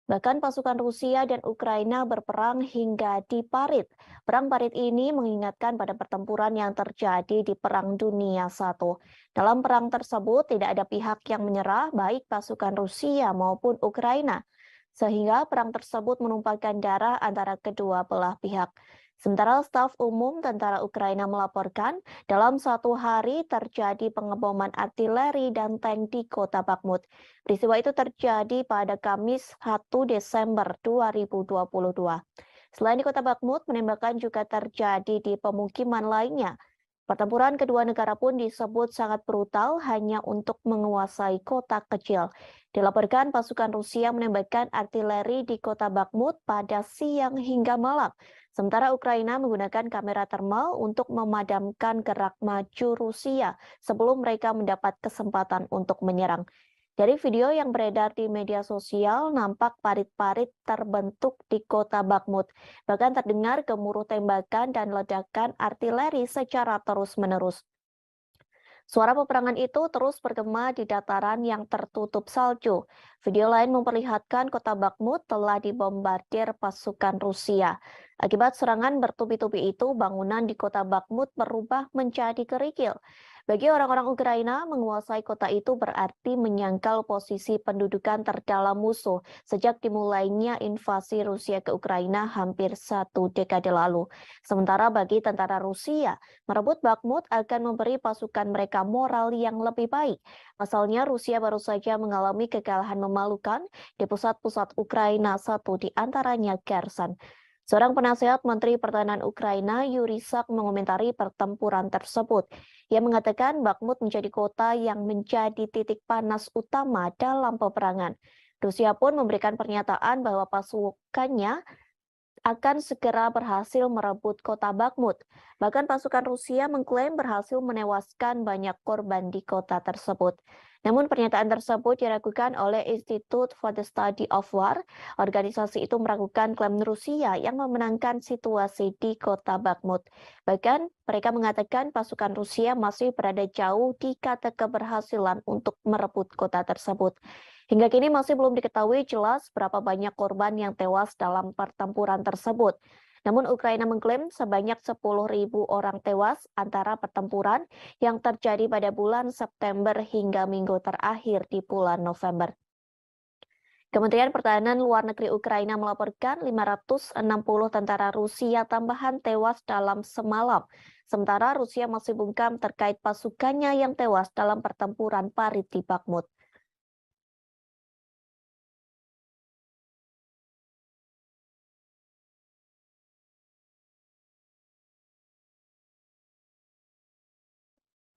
Bahkan pasukan Rusia dan Ukraina berperang hingga di Parit. Perang Parit ini mengingatkan pada pertempuran yang terjadi di Perang Dunia I. Dalam perang tersebut tidak ada pihak yang menyerah, baik pasukan Rusia maupun Ukraina, sehingga perang tersebut menumpahkan darah antara kedua belah pihak. Sementara staf umum tentara Ukraina melaporkan, dalam satu hari terjadi pengeboman artileri dan tank di kota Bakhmut. Peristiwa itu terjadi pada Kamis 1 Desember 2022. Selain di kota Bakhmut, penembakan juga terjadi di pemukiman lainnya. Pertempuran kedua negara pun disebut sangat brutal hanya untuk menguasai kota kecil. Dilaporkan pasukan Rusia menembakkan artileri di kota Bakhmut pada siang hingga malam. Sementara Ukraina menggunakan kamera termal untuk memadamkan gerak maju Rusia sebelum mereka mendapat kesempatan untuk menyerang. Dari video yang beredar di media sosial, nampak parit-parit terbentuk di kota Bakhmut. Bahkan terdengar gemuruh tembakan dan ledakan artileri secara terus-menerus. Suara peperangan itu terus bergema di dataran yang tertutup salju. Video lain memperlihatkan kota Bakhmut telah dibombardir pasukan Rusia. Akibat serangan bertubi-tubi itu, bangunan di kota Bakhmut berubah menjadi kerikil. Bagi orang-orang Ukraina, menguasai kota itu berarti menyangkal posisi pendudukan terdalam musuh sejak dimulainya invasi Rusia ke Ukraina hampir 1 dekade lalu. Sementara bagi tentara Rusia, merebut Bakhmut akan memberi pasukan mereka moral yang lebih baik. Pasalnya, Rusia baru saja mengalami kekalahan memalukan di pusat-pusat Ukraina, satu di antaranya Kherson. Seorang penasehat Menteri Pertahanan Ukraina, Yuri Sak, mengomentari pertempuran tersebut. Ia mengatakan Bakhmut menjadi kota yang menjadi titik panas utama dalam peperangan. Rusia pun memberikan pernyataan bahwa pasukannya akan segera berhasil merebut kota Bakhmut. Bahkan pasukan Rusia mengklaim berhasil menewaskan banyak korban di kota tersebut. Namun pernyataan tersebut diragukan oleh Institute for the Study of War. Organisasi itu meragukan klaim Rusia yang memenangkan situasi di kota Bakhmut. Bahkan mereka mengatakan pasukan Rusia masih berada jauh di kata keberhasilan untuk merebut kota tersebut. Hingga kini masih belum diketahui jelas berapa banyak korban yang tewas dalam pertempuran tersebut. Namun Ukraina mengklaim sebanyak 10.000 orang tewas antara pertempuran yang terjadi pada bulan September hingga minggu terakhir di bulan November. Kementerian Pertahanan Luar Negeri Ukraina melaporkan 560 tentara Rusia tambahan tewas dalam semalam. Sementara Rusia masih bungkam terkait pasukannya yang tewas dalam pertempuran parit di Bakhmut.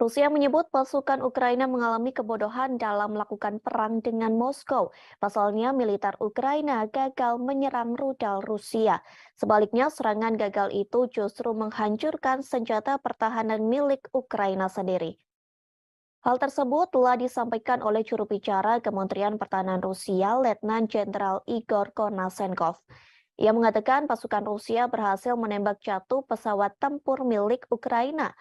Rusia menyebut pasukan Ukraina mengalami kebodohan dalam melakukan perang dengan Moskow. Pasalnya, militer Ukraina gagal menyerang rudal Rusia. Sebaliknya, serangan gagal itu justru menghancurkan senjata pertahanan milik Ukraina sendiri. Hal tersebut telah disampaikan oleh juru bicara Kementerian Pertahanan Rusia, Letnan Jenderal Igor Konasenkov. Ia mengatakan pasukan Rusia berhasil menembak jatuh pesawat tempur milik Ukraina.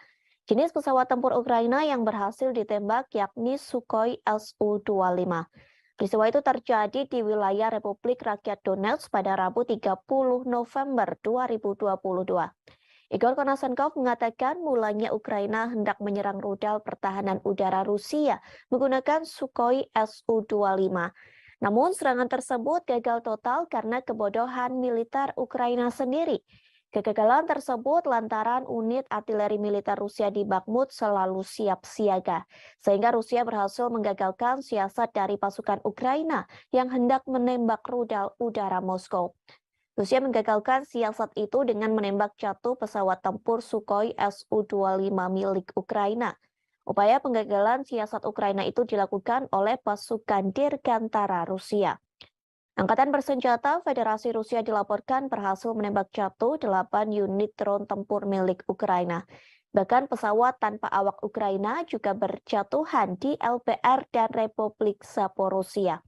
Jenis pesawat tempur Ukraina yang berhasil ditembak yakni Sukhoi Su-25. Peristiwa itu terjadi di wilayah Republik Rakyat Donetsk pada Rabu 30 November 2022. Igor Konasenkov mengatakan mulanya Ukraina hendak menyerang rudal pertahanan udara Rusia menggunakan Sukhoi Su-25. Namun serangan tersebut gagal total karena kebodohan militer Ukraina sendiri. Kegagalan tersebut lantaran unit artileri militer Rusia di Bakhmut selalu siap siaga, sehingga Rusia berhasil menggagalkan siasat dari pasukan Ukraina yang hendak menembak rudal udara Moskow. Rusia menggagalkan siasat itu dengan menembak jatuh pesawat tempur Sukhoi Su-25 milik Ukraina. Upaya penggagalan siasat Ukraina itu dilakukan oleh pasukan Dirgantara Rusia. Angkatan bersenjata Federasi Rusia dilaporkan berhasil menembak jatuh 8 unit drone tempur milik Ukraina. Bahkan pesawat tanpa awak Ukraina juga berjatuhan di LPR dan Republik Zaporozhia.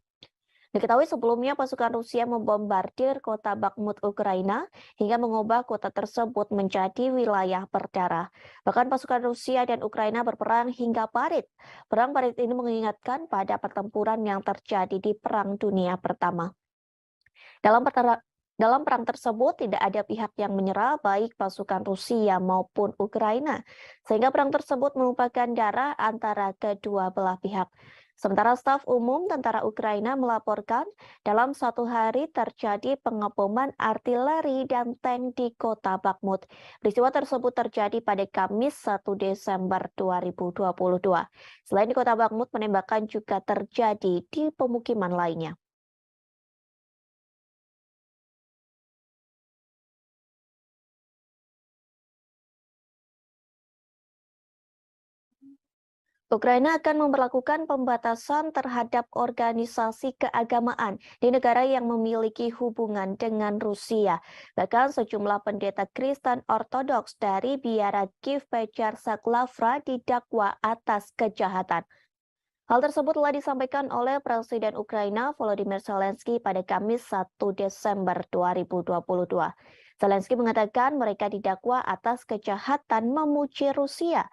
Diketahui sebelumnya pasukan Rusia membombardir kota Bakhmut Ukraina hingga mengubah kota tersebut menjadi wilayah berdarah. Bahkan pasukan Rusia dan Ukraina berperang hingga parit. Perang parit ini mengingatkan pada pertempuran yang terjadi di Perang Dunia Pertama. Dalam perang tersebut tidak ada pihak yang menyerah baik pasukan Rusia maupun Ukraina, sehingga perang tersebut merupakan darah antara kedua belah pihak. Sementara staf umum tentara Ukraina melaporkan dalam 1 hari terjadi pengeboman artileri dan tank di kota Bakhmut. Peristiwa tersebut terjadi pada Kamis 1 Desember 2022. Selain di kota Bakhmut, penembakan juga terjadi di pemukiman lainnya. Ukraina akan memberlakukan pembatasan terhadap organisasi keagamaan di negara yang memiliki hubungan dengan Rusia. Bahkan sejumlah pendeta Kristen Ortodoks dari biara Kiev Petcharsak Lavra didakwa atas kejahatan. Hal tersebut telah disampaikan oleh Presiden Ukraina Volodymyr Zelensky pada Kamis 1 Desember 2022. Zelensky mengatakan mereka didakwa atas kejahatan memuji Rusia.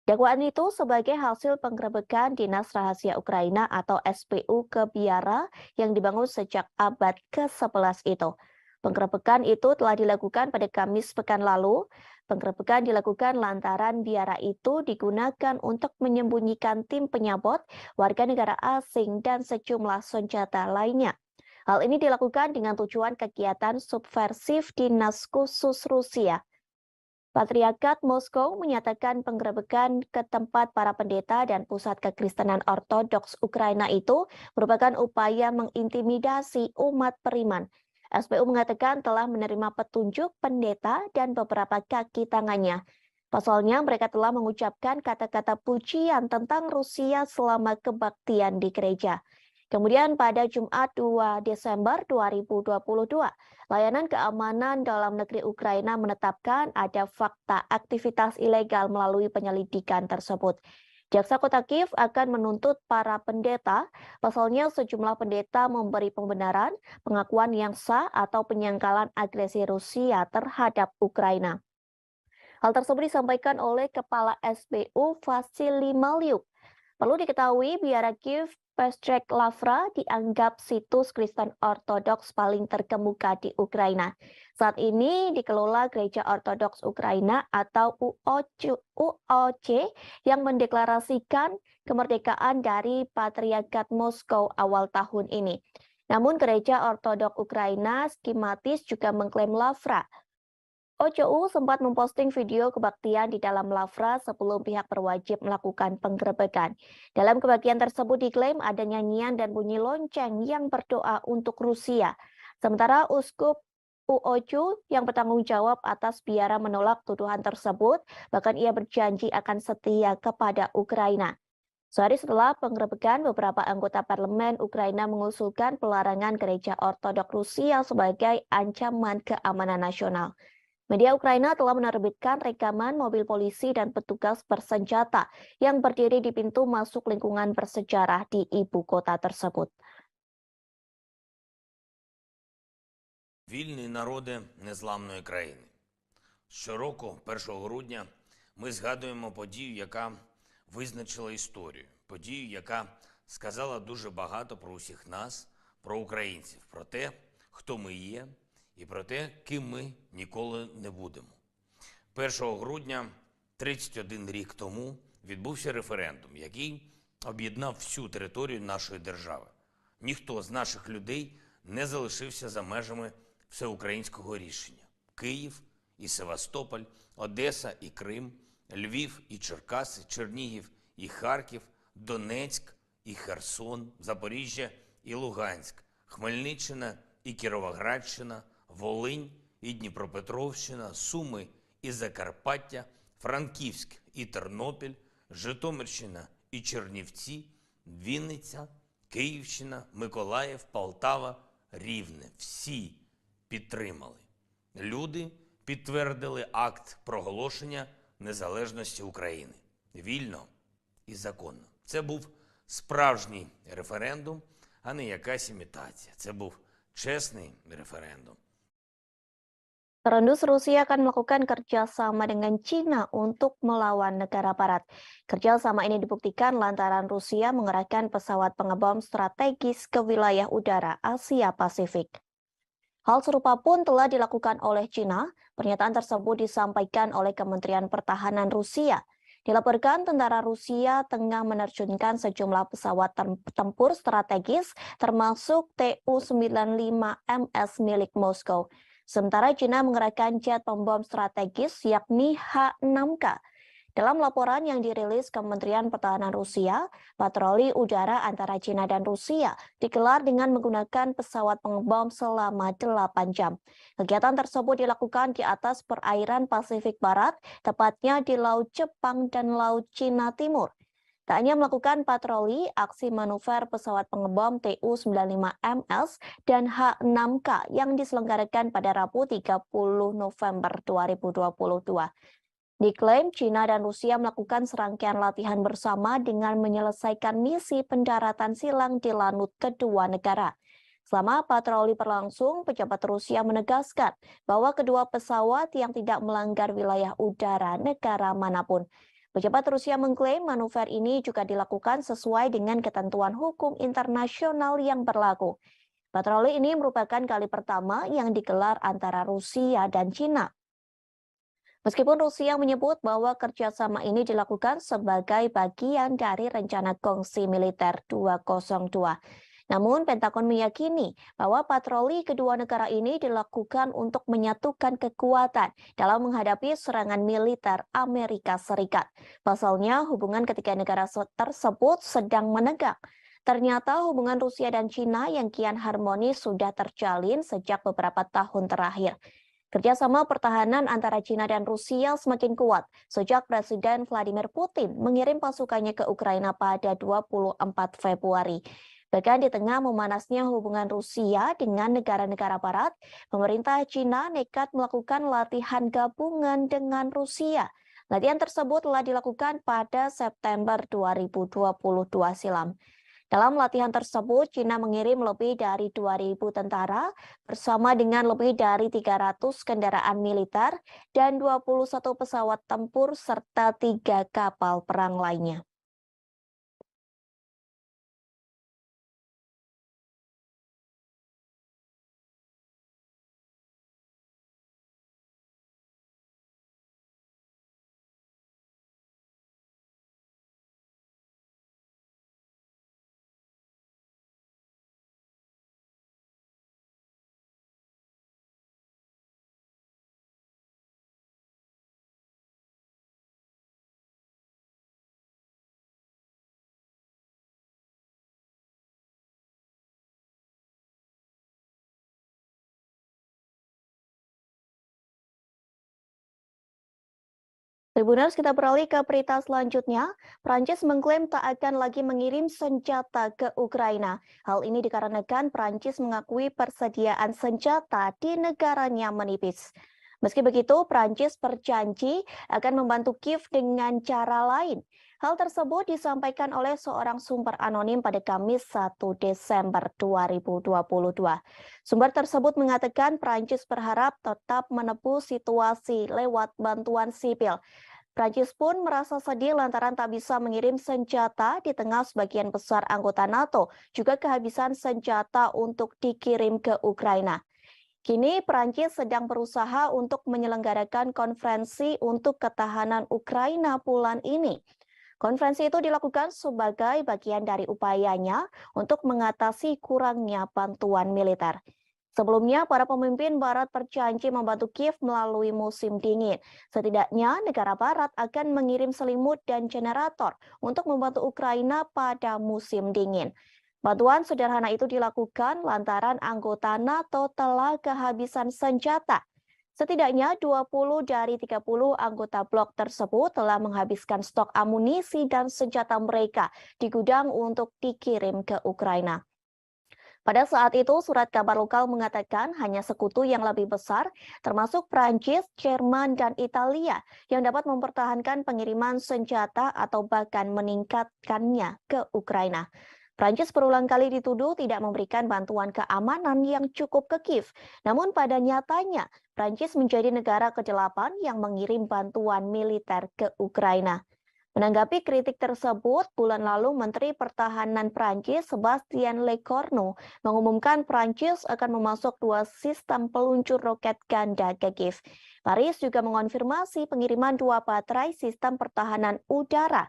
Dakwaan itu sebagai hasil penggerebekan Dinas Rahasia Ukraina atau SPU ke biara yang dibangun sejak abad ke-11 itu. Penggerebekan itu telah dilakukan pada Kamis pekan lalu. Penggerebekan dilakukan lantaran biara itu digunakan untuk menyembunyikan tim penyabot, warga negara asing, dan sejumlah senjata lainnya. Hal ini dilakukan dengan tujuan kegiatan subversif Dinas Khusus Rusia. Patriarkat Moskow menyatakan penggerebekan ke tempat para pendeta dan pusat kekristenan Ortodoks Ukraina itu merupakan upaya mengintimidasi umat beriman. SPU mengatakan telah menerima petunjuk pendeta dan beberapa kaki tangannya. Pasalnya mereka telah mengucapkan kata-kata pujian tentang Rusia selama kebaktian di gereja. Kemudian pada Jumat 2 Desember 2022, Layanan Keamanan Dalam Negeri Ukraina menetapkan ada fakta aktivitas ilegal melalui penyelidikan tersebut. Jaksa Kota Kiev akan menuntut para pendeta, pasalnya sejumlah pendeta memberi pembenaran, pengakuan yang sah atau penyangkalan agresi Rusia terhadap Ukraina. Hal tersebut disampaikan oleh Kepala SBU Vasily Malyuk. Perlu diketahui, biara Kiev Petcharsak Lavra dianggap situs Kristen Ortodoks paling terkemuka di Ukraina. Saat ini dikelola Gereja Ortodoks Ukraina atau UOC yang mendeklarasikan kemerdekaan dari Patriarkat Moskow awal tahun ini. Namun Gereja Ortodoks Ukraina skematis juga mengklaim Lavra. OCU sempat memposting video kebaktian di dalam Lavra sebelum pihak berwajib melakukan penggerebekan. Dalam kebaktian tersebut diklaim ada nyanyian dan bunyi lonceng yang berdoa untuk Rusia. Sementara Uskup UOCU yang bertanggung jawab atas biara menolak tuduhan tersebut, bahkan ia berjanji akan setia kepada Ukraina. Sehari setelah penggerebekan, beberapa anggota parlemen Ukraina mengusulkan pelarangan gereja Ortodoks Rusia sebagai ancaman keamanan nasional. Media Ukraina telah menerbitkan rekaman mobil polisi dan petugas bersenjata yang berdiri di pintu masuk lingkungan bersejarah di ibu kota tersebut. Вільні народи незламної країни. Щороку, 1 грудня, ми згадуємо подію, яка визначила історію. Подію, яка сказала дуже багато про усіх нас, про українців, про те, хто ми є, і про те, ким ми ніколи не будемо. 1 грудня 31 рік тому відбувся референдум, який об'єднав всю територію нашої держави. Ніхто з наших людей не залишився за межами всеукраїнського рішення. Київ і Севастополь, Одеса і Крим, Львів і Черкаси, Чернігів і Харків, Донецьк і Херсон, Запоріжжя і Луганськ, Хмельниччина і Кіровоградщина, Волинь і Дніпропетровщина, Суми і Закарпаття, Франківськ і Тернопіль, Житомирщина і Чернівці, Вінниця, Київщина, Миколаїв, Полтава, Рівне. Всі підтримали. Люди підтвердили акт проголошення незалежності України. Вільно і законно. Це був справжній референдум, а не якась імітація. Це був чесний референдум. Terendus Rusia akan melakukan kerjasama dengan China untuk melawan negara barat. Kerjasama ini dibuktikan lantaran Rusia mengerahkan pesawat pengebom strategis ke wilayah udara Asia Pasifik. Hal serupa pun telah dilakukan oleh China. Pernyataan tersebut disampaikan oleh Kementerian Pertahanan Rusia. Dilaporkan tentara Rusia tengah menerjunkan sejumlah pesawat tempur strategis termasuk Tu-95MS milik Moskow. Sementara China mengerahkan jet pembom strategis yakni H-6K. Dalam laporan yang dirilis Kementerian Pertahanan Rusia, patroli udara antara China dan Rusia digelar dengan menggunakan pesawat pengebom selama 8 jam. Kegiatan tersebut dilakukan di atas perairan Pasifik Barat, tepatnya di Laut Jepang dan Laut Cina Timur. Tak hanya melakukan patroli, aksi manuver pesawat pengebom Tu-95MS dan H-6K yang diselenggarakan pada Rabu 30 November 2022. Diklaim China dan Rusia melakukan serangkaian latihan bersama dengan menyelesaikan misi pendaratan silang di lanut kedua negara. Selama patroli berlangsung, pejabat Rusia menegaskan bahwa kedua pesawat yang tidak melanggar wilayah udara negara manapun. Pejabat Rusia mengklaim manuver ini juga dilakukan sesuai dengan ketentuan hukum internasional yang berlaku. Patroli ini merupakan kali pertama yang digelar antara Rusia dan China. Meskipun Rusia menyebut bahwa kerjasama ini dilakukan sebagai bagian dari rencana kongsi militer 202. Namun, Pentagon meyakini bahwa patroli kedua negara ini dilakukan untuk menyatukan kekuatan dalam menghadapi serangan militer Amerika Serikat. Pasalnya, hubungan ketiga negara tersebut sedang menegang. Ternyata hubungan Rusia dan China yang kian harmonis sudah terjalin sejak beberapa tahun terakhir. Kerjasama pertahanan antara China dan Rusia semakin kuat sejak Presiden Vladimir Putin mengirim pasukannya ke Ukraina pada 24 Februari. Bahkan di tengah memanasnya hubungan Rusia dengan negara-negara barat, pemerintah China nekat melakukan latihan gabungan dengan Rusia. Latihan tersebut telah dilakukan pada September 2022 silam. Dalam latihan tersebut, China mengirim lebih dari 2.000 tentara bersama dengan lebih dari 300 kendaraan militer dan 21 pesawat tempur serta 3 kapal perang lainnya. Tribuners, kita beralih ke berita selanjutnya. Prancis mengklaim tak akan lagi mengirim senjata ke Ukraina. Hal ini dikarenakan Prancis mengakui persediaan senjata di negaranya menipis. Meski begitu, Prancis berjanji akan membantu Kiev dengan cara lain. Hal tersebut disampaikan oleh seorang sumber anonim pada Kamis 1 Desember 2022. Sumber tersebut mengatakan Prancis berharap tetap menebus situasi lewat bantuan sipil. Prancis pun merasa sedih lantaran tak bisa mengirim senjata di tengah sebagian besar anggota NATO juga kehabisan senjata untuk dikirim ke Ukraina. Kini Prancis sedang berusaha untuk menyelenggarakan konferensi untuk ketahanan Ukraina bulan ini. Konferensi itu dilakukan sebagai bagian dari upayanya untuk mengatasi kurangnya bantuan militer. Sebelumnya, para pemimpin Barat berjanji membantu Kiev melalui musim dingin. Setidaknya, negara Barat akan mengirim selimut dan generator untuk membantu Ukraina pada musim dingin. Bantuan sederhana itu dilakukan lantaran anggota NATO telah kehabisan senjata. Setidaknya 20 dari 30 anggota blok tersebut telah menghabiskan stok amunisi dan senjata mereka di gudang untuk dikirim ke Ukraina. Pada saat itu, surat kabar lokal mengatakan hanya sekutu yang lebih besar, termasuk Prancis, Jerman, dan Italia, yang dapat mempertahankan pengiriman senjata atau bahkan meningkatkannya ke Ukraina. Prancis berulang kali dituduh tidak memberikan bantuan keamanan yang cukup ke Kiev. Namun pada nyatanya, Prancis menjadi negara ke-8 yang mengirim bantuan militer ke Ukraina. Menanggapi kritik tersebut, bulan lalu Menteri Pertahanan Prancis Sebastien Lecornu mengumumkan Prancis akan memasok 2 sistem peluncur roket ganda ke Kiev. Paris juga mengonfirmasi pengiriman 2 baterai sistem pertahanan udara.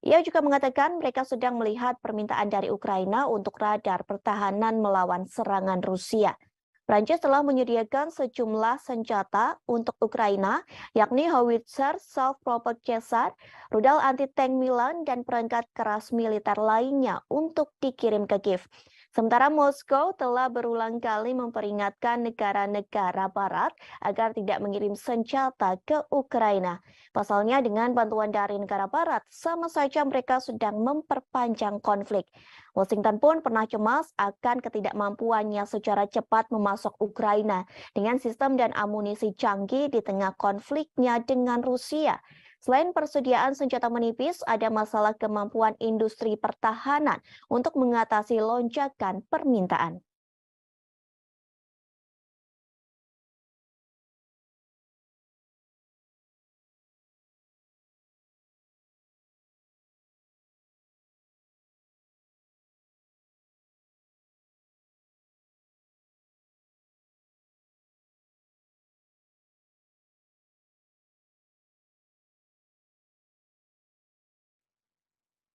Ia juga mengatakan mereka sedang melihat permintaan dari Ukraina untuk radar pertahanan melawan serangan Rusia. Prancis telah menyediakan sejumlah senjata untuk Ukraina, yakni howitzer, self-propelled Caesar, rudal anti-tank Milan, dan perangkat keras militer lainnya untuk dikirim ke Kiev. Sementara Moskow telah berulang kali memperingatkan negara-negara Barat agar tidak mengirim senjata ke Ukraina. Pasalnya, dengan bantuan dari negara Barat, sama saja mereka sedang memperpanjang konflik. Washington pun pernah cemas akan ketidakmampuannya secara cepat memasok Ukraina dengan sistem dan amunisi canggih di tengah konfliknya dengan Rusia. Selain persediaan senjata menipis, ada masalah kemampuan industri pertahanan untuk mengatasi lonjakan permintaan.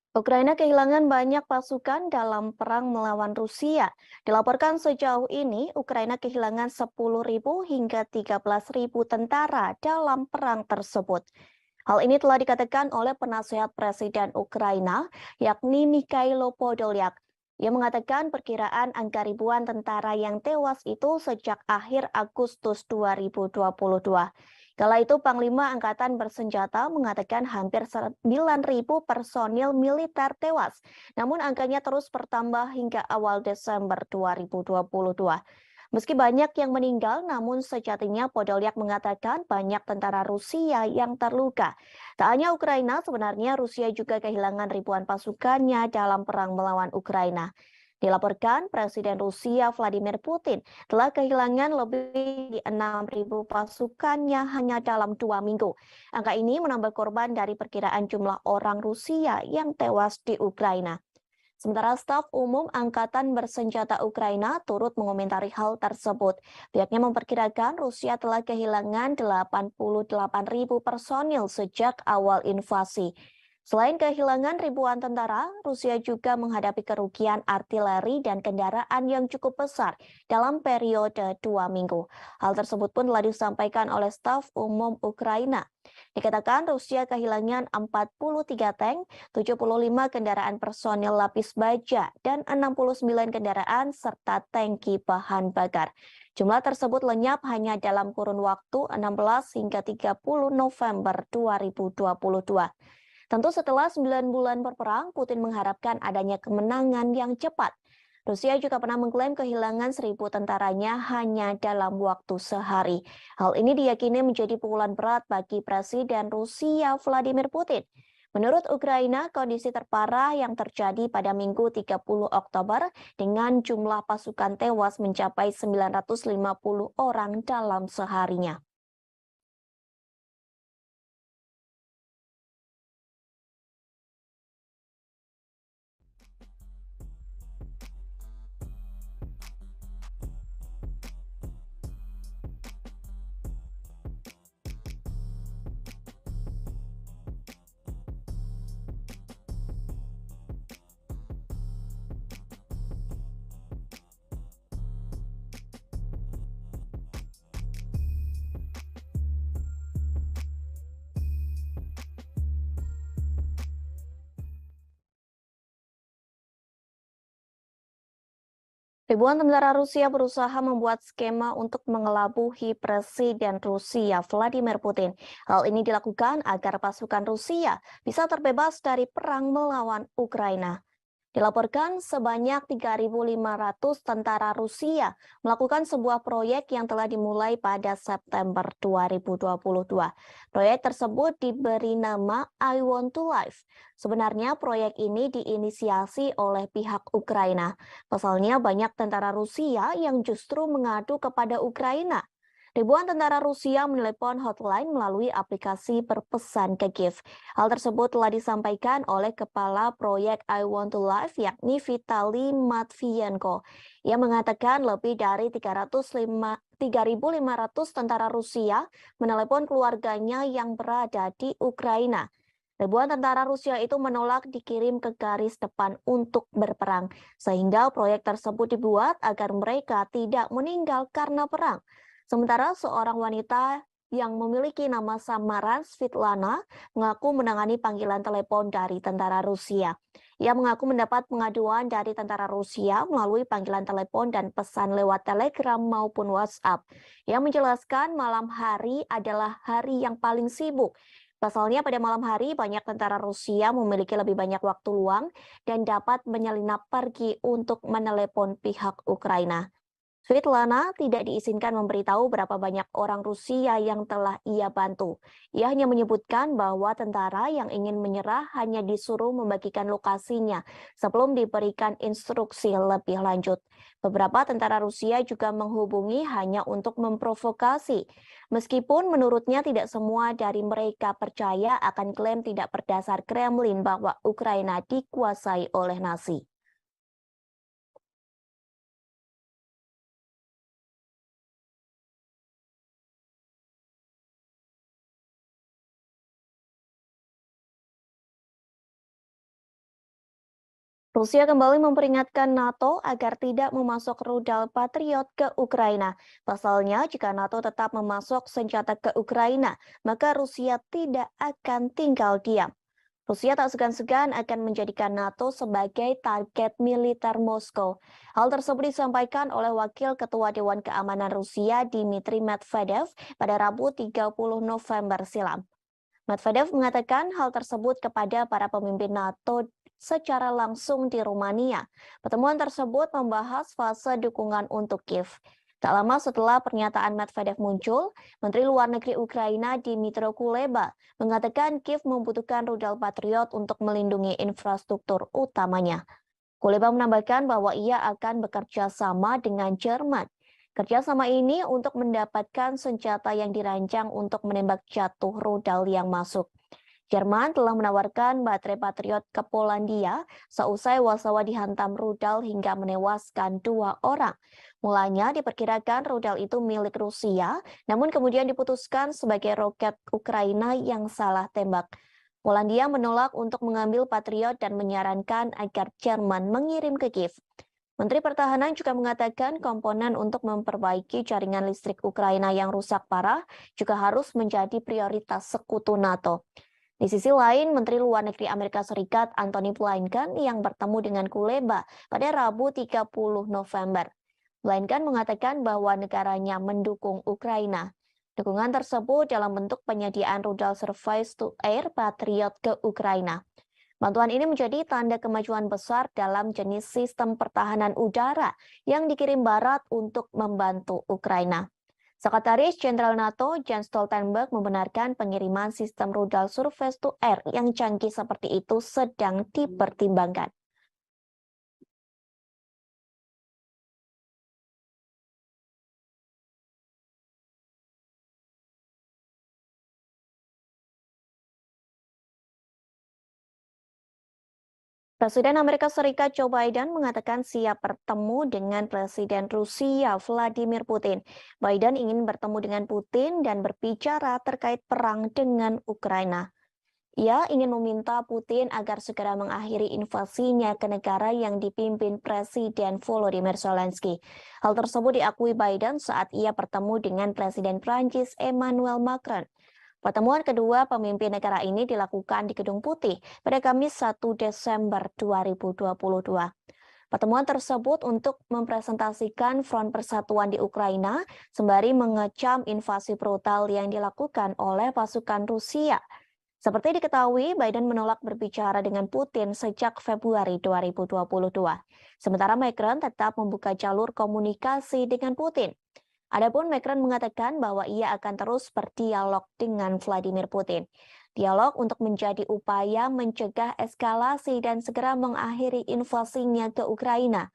Ukraina kehilangan banyak pasukan dalam perang melawan Rusia. Dilaporkan sejauh ini, Ukraina kehilangan 10.000 hingga 13.000 tentara dalam perang tersebut. Hal ini telah dikatakan oleh penasehat Presiden Ukraina, yakni Mikhailo Podolyak. Ia mengatakan perkiraan angka ribuan tentara yang tewas itu sejak akhir Agustus 2022. Kala itu, Panglima Angkatan Bersenjata mengatakan hampir 9.000 personil militer tewas, namun angkanya terus bertambah hingga awal Desember 2022. Meski banyak yang meninggal, namun sejatinya Podolyak mengatakan banyak tentara Rusia yang terluka. Tak hanya Ukraina, sebenarnya Rusia juga kehilangan ribuan pasukannya dalam perang melawan Ukraina. Dilaporkan Presiden Rusia Vladimir Putin telah kehilangan lebih di 6.000 pasukannya hanya dalam 2 minggu. Angka ini menambah korban dari perkiraan jumlah orang Rusia yang tewas di Ukraina. Sementara staf umum Angkatan Bersenjata Ukraina turut mengomentari hal tersebut. Pihaknya memperkirakan Rusia telah kehilangan 88.000 personil sejak awal invasi. Selain kehilangan ribuan tentara, Rusia juga menghadapi kerugian artileri dan kendaraan yang cukup besar dalam periode 2 minggu. Hal tersebut pun telah disampaikan oleh staf umum Ukraina. Dikatakan Rusia kehilangan 43 tank, 75 kendaraan personil lapis baja, dan 69 kendaraan serta tangki bahan bakar. Jumlah tersebut lenyap hanya dalam kurun waktu 16 hingga 30 November 2022. Tentu setelah 9 bulan berperang, Putin mengharapkan adanya kemenangan yang cepat. Rusia juga pernah mengklaim kehilangan 1.000 tentaranya hanya dalam waktu sehari. Hal ini diyakini menjadi pukulan berat bagi Presiden Rusia Vladimir Putin. Menurut Ukraina, kondisi terparah yang terjadi pada Minggu 30 Oktober dengan jumlah pasukan tewas mencapai 950 orang dalam seharinya. Ribuan tentara Rusia berusaha membuat skema untuk mengelabuhi Presiden Rusia Vladimir Putin. Hal ini dilakukan agar pasukan Rusia bisa terbebas dari perang melawan Ukraina. Dilaporkan sebanyak 3.500 tentara Rusia melakukan sebuah proyek yang telah dimulai pada September 2022. Proyek tersebut diberi nama I Want to Live. Sebenarnya proyek ini diinisiasi oleh pihak Ukraina. Pasalnya banyak tentara Rusia yang justru mengadu kepada Ukraina. Ribuan tentara Rusia menelepon hotline melalui aplikasi berpesan ke Kiev. Hal tersebut telah disampaikan oleh Kepala Proyek I Want to Live, yakni Vitali Matvienko. Ia mengatakan lebih dari 3.500 tentara Rusia menelepon keluarganya yang berada di Ukraina. Ribuan tentara Rusia itu menolak dikirim ke garis depan untuk berperang, sehingga proyek tersebut dibuat agar mereka tidak meninggal karena perang. Sementara seorang wanita yang memiliki nama samaran Svetlana mengaku menangani panggilan telepon dari tentara Rusia. Ia mengaku mendapat pengaduan dari tentara Rusia melalui panggilan telepon dan pesan lewat Telegram maupun WhatsApp. Ia menjelaskan malam hari adalah hari yang paling sibuk. Pasalnya pada malam hari banyak tentara Rusia memiliki lebih banyak waktu luang dan dapat menyelinap pergi untuk menelepon pihak Ukraina. Svetlana tidak diizinkan memberitahu berapa banyak orang Rusia yang telah ia bantu. Ia hanya menyebutkan bahwa tentara yang ingin menyerah hanya disuruh membagikan lokasinya sebelum diberikan instruksi lebih lanjut. Beberapa tentara Rusia juga menghubungi hanya untuk memprovokasi. Meskipun menurutnya tidak semua dari mereka percaya akan klaim tidak berdasar Kremlin bahwa Ukraina dikuasai oleh Nazi. Rusia kembali memperingatkan NATO agar tidak memasok rudal Patriot ke Ukraina. Pasalnya, jika NATO tetap memasok senjata ke Ukraina, maka Rusia tidak akan tinggal diam. Rusia tak segan-segan akan menjadikan NATO sebagai target militer Moskow. Hal tersebut disampaikan oleh Wakil Ketua Dewan Keamanan Rusia Dmitry Medvedev pada Rabu 30 November silam. Medvedev mengatakan hal tersebut kepada para pemimpin NATO secara langsung di Rumania. Pertemuan tersebut membahas fase dukungan untuk Kiev. Tak lama setelah pernyataan Medvedev muncul, Menteri Luar Negeri Ukraina Dmytro Kuleba mengatakan Kiev membutuhkan rudal Patriot untuk melindungi infrastruktur utamanya. Kuleba menambahkan bahwa ia akan bekerja sama dengan Jerman. Kerjasama ini untuk mendapatkan senjata yang dirancang untuk menembak jatuh rudal yang masuk. Jerman telah menawarkan baterai Patriot ke Polandia seusai Warsawa dihantam rudal hingga menewaskan 2 orang. Mulanya diperkirakan rudal itu milik Rusia, namun kemudian diputuskan sebagai roket Ukraina yang salah tembak. Polandia menolak untuk mengambil Patriot dan menyarankan agar Jerman mengirim ke Kiev. Menteri Pertahanan juga mengatakan komponen untuk memperbaiki jaringan listrik Ukraina yang rusak parah juga harus menjadi prioritas sekutu NATO. Di sisi lain, Menteri Luar Negeri Amerika Serikat Antony Blinken yang bertemu dengan Kuleba pada Rabu 30 November. Blinken mengatakan bahwa negaranya mendukung Ukraina. Dukungan tersebut dalam bentuk penyediaan rudal surface-to-air Patriot ke Ukraina. Bantuan ini menjadi tanda kemajuan besar dalam jenis sistem pertahanan udara yang dikirim Barat untuk membantu Ukraina. Sekretaris Jenderal NATO Jens Stoltenberg membenarkan pengiriman sistem rudal surface-to-air yang canggih seperti itu sedang dipertimbangkan. Presiden Amerika Serikat Joe Biden mengatakan siap bertemu dengan Presiden Rusia Vladimir Putin. Biden ingin bertemu dengan Putin dan berbicara terkait perang dengan Ukraina. Ia ingin meminta Putin agar segera mengakhiri invasinya ke negara yang dipimpin Presiden Volodymyr Zelensky. Hal tersebut diakui Biden saat ia bertemu dengan Presiden Prancis Emmanuel Macron. Pertemuan kedua pemimpin negara ini dilakukan di Gedung Putih pada Kamis 1 Desember 2022. Pertemuan tersebut untuk mempresentasikan front persatuan di Ukraina sembari mengecam invasi brutal yang dilakukan oleh pasukan Rusia. Seperti diketahui, Biden menolak berbicara dengan Putin sejak Februari 2022. Sementara Macron tetap membuka jalur komunikasi dengan Putin. Adapun Macron mengatakan bahwa ia akan terus berdialog dengan Vladimir Putin. Dialog untuk menjadi upaya mencegah eskalasi dan segera mengakhiri invasinya ke Ukraina.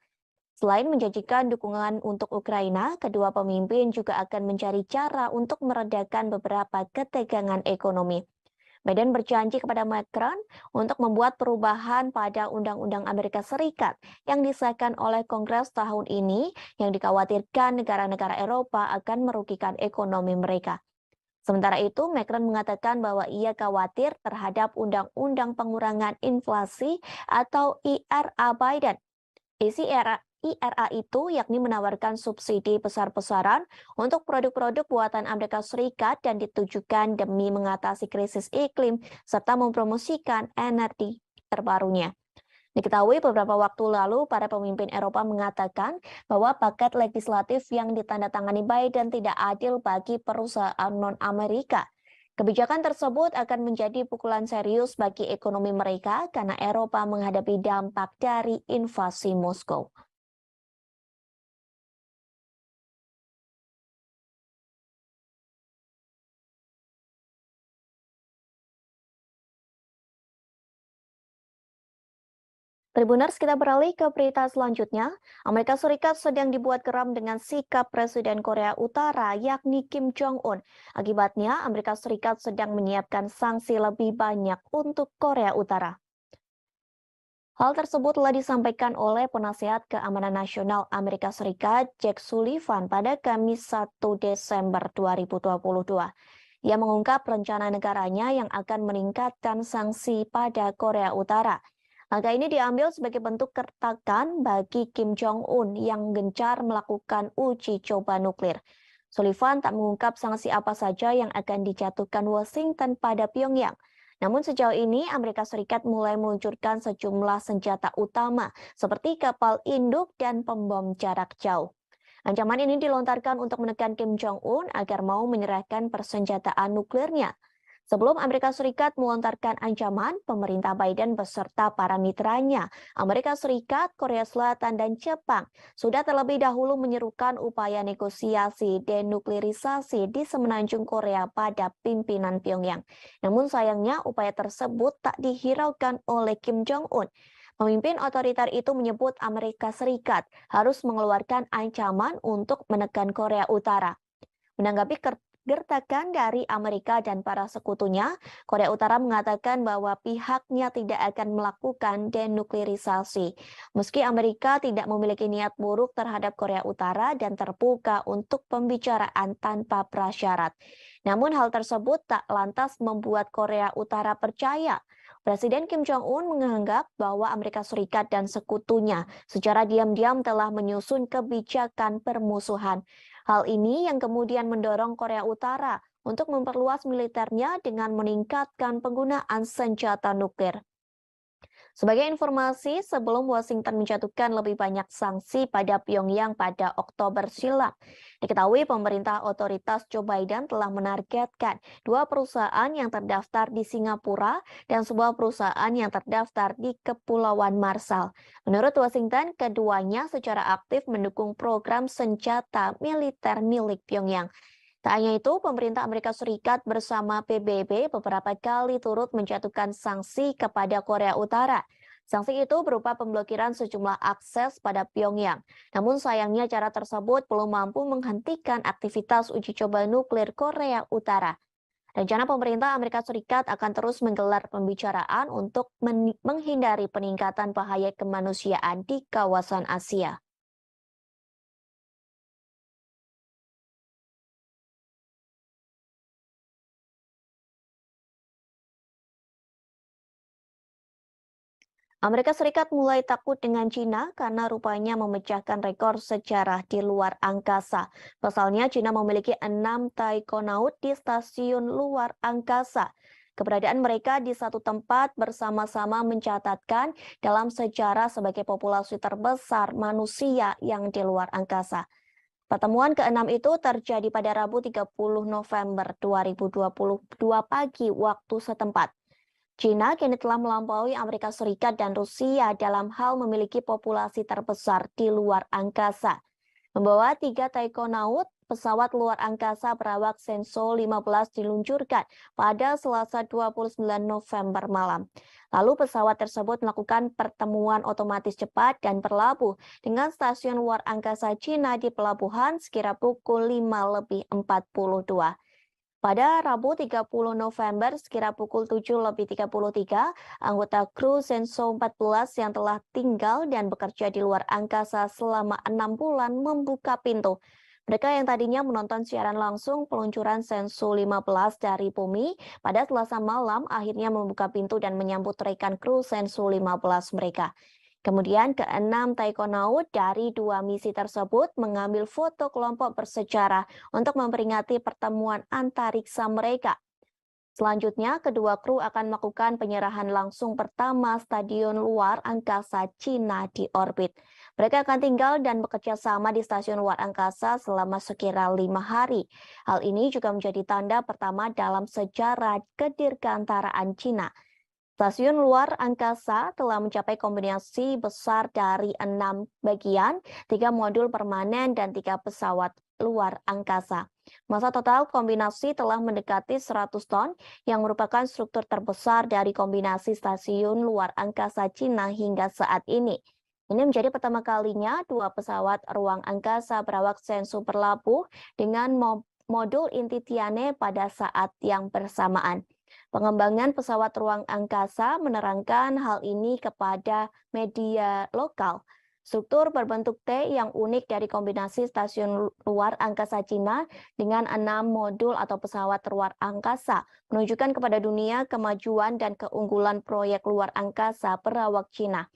Selain menjanjikan dukungan untuk Ukraina, kedua pemimpin juga akan mencari cara untuk meredakan beberapa ketegangan ekonomi. Biden berjanji kepada Macron untuk membuat perubahan pada Undang-Undang Amerika Serikat yang disahkan oleh Kongres tahun ini yang dikhawatirkan negara-negara Eropa akan merugikan ekonomi mereka. Sementara itu, Macron mengatakan bahwa ia khawatir terhadap Undang-Undang Pengurangan Inflasi atau IRA Biden. Isi IRA itu yakni menawarkan subsidi besar-besaran untuk produk-produk buatan Amerika Serikat dan ditujukan demi mengatasi krisis iklim serta mempromosikan energi terbarunya. Diketahui beberapa waktu lalu, para pemimpin Eropa mengatakan bahwa paket legislatif yang ditandatangani Biden tidak adil bagi perusahaan non-Amerika. Kebijakan tersebut akan menjadi pukulan serius bagi ekonomi mereka karena Eropa menghadapi dampak dari invasi Moskow. Tribuners, kita beralih ke berita selanjutnya. Amerika Serikat sedang dibuat geram dengan sikap Presiden Korea Utara, yakni Kim Jong-un. Akibatnya, Amerika Serikat sedang menyiapkan sanksi lebih banyak untuk Korea Utara. Hal tersebut telah disampaikan oleh Penasihat Keamanan Nasional Amerika Serikat, Jake Sullivan, pada Kamis 1 Desember 2022. Ia mengungkap rencana negaranya yang akan meningkatkan sanksi pada Korea Utara. Langkah ini diambil sebagai bentuk kertakan bagi Kim Jong-un yang gencar melakukan uji coba nuklir. Sullivan tak mengungkap sanksi apa saja yang akan dijatuhkan Washington pada Pyongyang. Namun sejauh ini Amerika Serikat mulai meluncurkan sejumlah senjata utama seperti kapal induk dan pembom jarak jauh. Ancaman ini dilontarkan untuk menekan Kim Jong-un agar mau menyerahkan persenjataan nuklirnya. Sebelum Amerika Serikat melontarkan ancaman, pemerintah Biden beserta para mitranya, Amerika Serikat, Korea Selatan, dan Jepang, sudah terlebih dahulu menyerukan upaya negosiasi denuklirisasi di semenanjung Korea pada pimpinan Pyongyang. Namun sayangnya upaya tersebut tak dihiraukan oleh Kim Jong-un. Pemimpin otoriter itu menyebut Amerika Serikat harus mengeluarkan ancaman untuk menekan Korea Utara. Menanggapi gertakan dari Amerika dan para sekutunya, Korea Utara mengatakan bahwa pihaknya tidak akan melakukan denuklirisasi. Meski Amerika tidak memiliki niat buruk terhadap Korea Utara dan terbuka untuk pembicaraan tanpa prasyarat. Namun hal tersebut tak lantas membuat Korea Utara percaya. Presiden Kim Jong-un menganggap bahwa Amerika Serikat dan sekutunya secara diam-diam telah menyusun kebijakan permusuhan. Hal ini yang kemudian mendorong Korea Utara untuk memperluas militernya dengan meningkatkan penggunaan senjata nuklir. Sebagai informasi, sebelum Washington menjatuhkan lebih banyak sanksi pada Pyongyang pada Oktober silam, diketahui pemerintah otoritas Joe Biden telah menargetkan 2 perusahaan yang terdaftar di Singapura dan sebuah perusahaan yang terdaftar di Kepulauan Marshall. Menurut Washington, keduanya secara aktif mendukung program senjata militer milik Pyongyang. Tak hanya itu, pemerintah Amerika Serikat bersama PBB beberapa kali turut menjatuhkan sanksi kepada Korea Utara. Sanksi itu berupa pemblokiran sejumlah akses pada Pyongyang. Namun sayangnya cara tersebut belum mampu menghentikan aktivitas uji coba nuklir Korea Utara. Rencana pemerintah Amerika Serikat akan terus menggelar pembicaraan untuk menghindari peningkatan bahaya kemanusiaan di kawasan Asia. Amerika Serikat mulai takut dengan Cina karena rupanya memecahkan rekor sejarah di luar angkasa. Pasalnya, Cina memiliki 6 taikonaut di stasiun luar angkasa. Keberadaan mereka di satu tempat bersama-sama mencatatkan dalam sejarah sebagai populasi terbesar manusia yang di luar angkasa. Pertemuan ke-6 itu terjadi pada Rabu 30 November 2022 pagi waktu setempat. China kini telah melampaui Amerika Serikat dan Rusia dalam hal memiliki populasi terbesar di luar angkasa. Membawa 3 taikonaut, pesawat luar angkasa berawak Shenzhou 15 diluncurkan pada Selasa 29 November malam. Lalu pesawat tersebut melakukan pertemuan otomatis cepat dan berlabuh dengan stasiun luar angkasa China di pelabuhan sekira pukul 5:42. Pada Rabu 30 November sekira pukul 7:33, anggota kru Shenzhou 14 yang telah tinggal dan bekerja di luar angkasa selama 6 bulan membuka pintu. Mereka yang tadinya menonton siaran langsung peluncuran Shenzhou 15 dari bumi pada Selasa malam akhirnya membuka pintu dan menyambut rekan kru Shenzhou 15 mereka. Kemudian keenam taikonaut dari 2 misi tersebut mengambil foto kelompok bersejarah untuk memperingati pertemuan antariksa mereka. Selanjutnya, kedua kru akan melakukan penyerahan langsung pertama stadion luar angkasa Cina di orbit. Mereka akan tinggal dan bekerja sama di stasiun luar angkasa selama sekira 5 hari. Hal ini juga menjadi tanda pertama dalam sejarah kedirgantaraan Cina. Stasiun luar angkasa telah mencapai kombinasi besar dari 6 bagian, 3 modul permanen, dan 3 pesawat luar angkasa. Masa total kombinasi telah mendekati 100 ton, yang merupakan struktur terbesar dari kombinasi stasiun luar angkasa Cina hingga saat ini. Ini menjadi pertama kalinya 2 pesawat ruang angkasa berawak Shenzhou berlabuh dengan modul inti Tianhe pada saat yang bersamaan. Pengembangan pesawat ruang angkasa menerangkan hal ini kepada media lokal. Struktur berbentuk T yang unik dari kombinasi stasiun luar angkasa Cina dengan 6 modul atau pesawat luar angkasa menunjukkan kepada dunia kemajuan dan keunggulan proyek luar angkasa berawak Cina.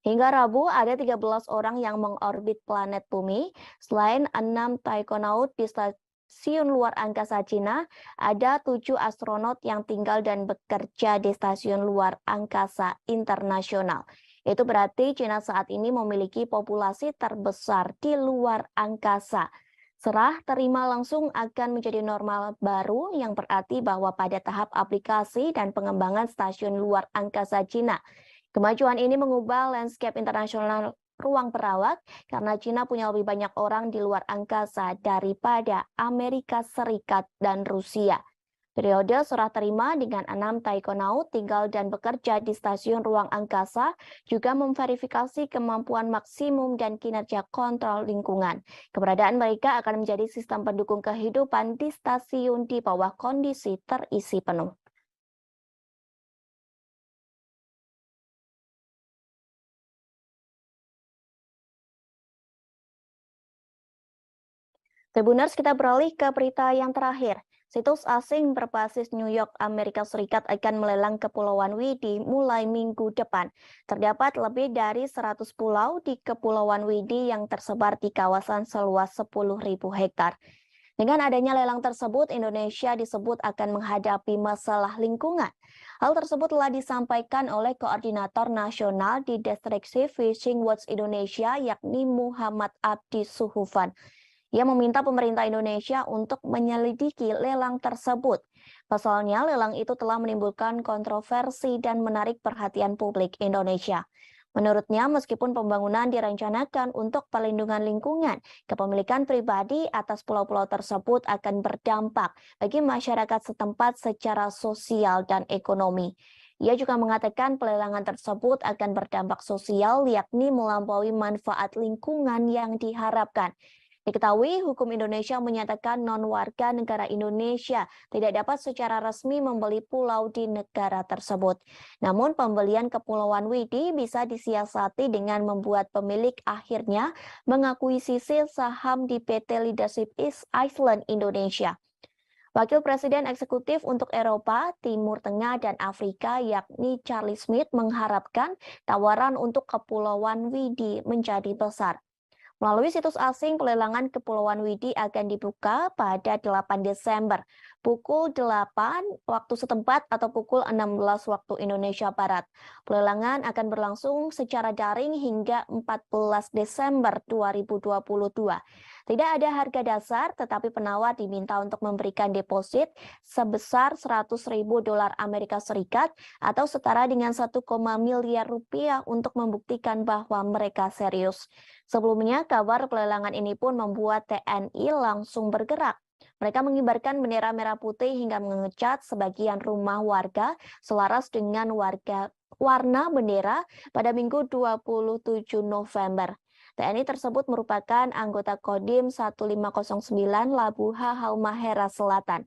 Hingga Rabu, ada 13 orang yang mengorbit planet Bumi. Selain 6 taikonaut di stasiun luar angkasa Cina, ada 7 astronot yang tinggal dan bekerja di stasiun luar angkasa internasional. Itu berarti Cina saat ini memiliki populasi terbesar di luar angkasa. Serah terima langsung akan menjadi normal baru yang berarti bahwa pada tahap aplikasi dan pengembangan stasiun luar angkasa Cina, kemajuan ini mengubah landscape internasional ruang perawak karena Cina punya lebih banyak orang di luar angkasa daripada Amerika Serikat dan Rusia. Periode serah terima dengan 6 taikonaut tinggal dan bekerja di stasiun ruang angkasa juga memverifikasi kemampuan maksimum dan kinerja kontrol lingkungan. Keberadaan mereka akan menjadi sistem pendukung kehidupan di stasiun di bawah kondisi terisi penuh. Tribuners, kita beralih ke berita yang terakhir. Situs asing berbasis New York, Amerika Serikat akan melelang Kepulauan Widi mulai minggu depan. Terdapat lebih dari 100 pulau di Kepulauan Widi yang tersebar di kawasan seluas 10.000 hektar. Dengan adanya lelang tersebut, Indonesia disebut akan menghadapi masalah lingkungan. Hal tersebut telah disampaikan oleh Koordinator Nasional di Destruksi Fishing Watch Indonesia, yakni Muhammad Abdi Suhufan. Ia meminta pemerintah Indonesia untuk menyelidiki lelang tersebut. Pasalnya, lelang itu telah menimbulkan kontroversi dan menarik perhatian publik Indonesia. Menurutnya, meskipun pembangunan direncanakan untuk perlindungan lingkungan, kepemilikan pribadi atas pulau-pulau tersebut akan berdampak bagi masyarakat setempat secara sosial dan ekonomi. Ia juga mengatakan pelelangan tersebut akan berdampak sosial, yakni melampaui manfaat lingkungan yang diharapkan. Diketahui, hukum Indonesia menyatakan non-warga negara Indonesia tidak dapat secara resmi membeli pulau di negara tersebut. Namun, pembelian Kepulauan Widi bisa disiasati dengan membuat pemilik akhirnya mengakuisisi saham di PT Leadership East Island Indonesia. Wakil Presiden Eksekutif untuk Eropa, Timur Tengah, dan Afrika, yakni Charlie Smith, mengharapkan tawaran untuk Kepulauan Widi menjadi besar. Melalui situs asing, pelelangan Kepulauan Widi akan dibuka pada 8 Desember, pukul 8 waktu setempat atau pukul 16 waktu Indonesia Barat. Pelelangan akan berlangsung secara daring hingga 14 Desember 2022. Tidak ada harga dasar, tetapi penawar diminta untuk memberikan deposit sebesar 100.000 dolar Amerika Serikat atau setara dengan 1, miliar rupiah untuk membuktikan bahwa mereka serius. Sebelumnya, kabar pelelangan ini pun membuat TNI langsung bergerak. Mereka mengibarkan bendera merah putih hingga mengecat sebagian rumah warga selaras dengan warna bendera pada Minggu 27 November. TNI tersebut merupakan anggota Kodim 1509 Labuha Halmahera Selatan.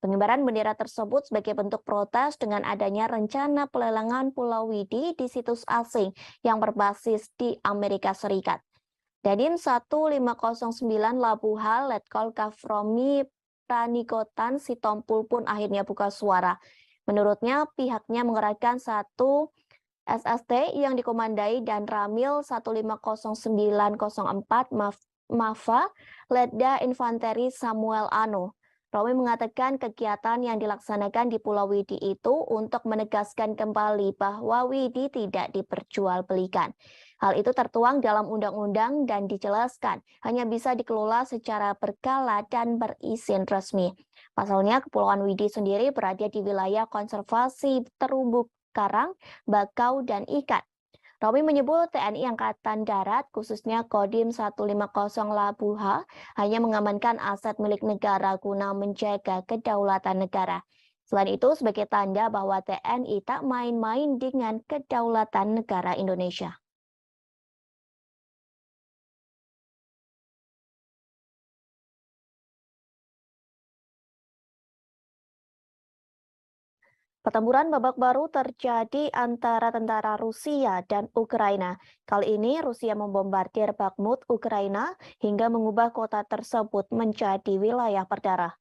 Pengibaran bendera tersebut sebagai bentuk protes dengan adanya rencana pelelangan Pulau Widi di situs asing yang berbasis di Amerika Serikat. Dadim 1509 Labuha Letkol Kafromi Pranikotan Sitompul pun akhirnya buka suara. Menurutnya, pihaknya mengerahkan 1 SST yang dikomandai dan Ramil 1509004 Mava, Letda Infanteri Samuel Ano. Romi mengatakan kegiatan yang dilaksanakan di Pulau Widi itu untuk menegaskan kembali bahwa Widi tidak diperjualbelikan. Hal itu tertuang dalam undang-undang dan dijelaskan hanya bisa dikelola secara berkala dan berizin resmi. Pasalnya, Kepulauan Widi sendiri berada di wilayah konservasi terumbu karang, bakau, dan ikan. Romi menyebut TNI Angkatan Darat, khususnya Kodim 150 Labuha, hanya mengamankan aset milik negara guna menjaga kedaulatan negara. Selain itu, sebagai tanda bahwa TNI tak main-main dengan kedaulatan negara Indonesia. Pertempuran babak baru terjadi antara tentara Rusia dan Ukraina. Kali ini Rusia membombardir Bakhmut, Ukraina, hingga mengubah kota tersebut menjadi wilayah berdarah.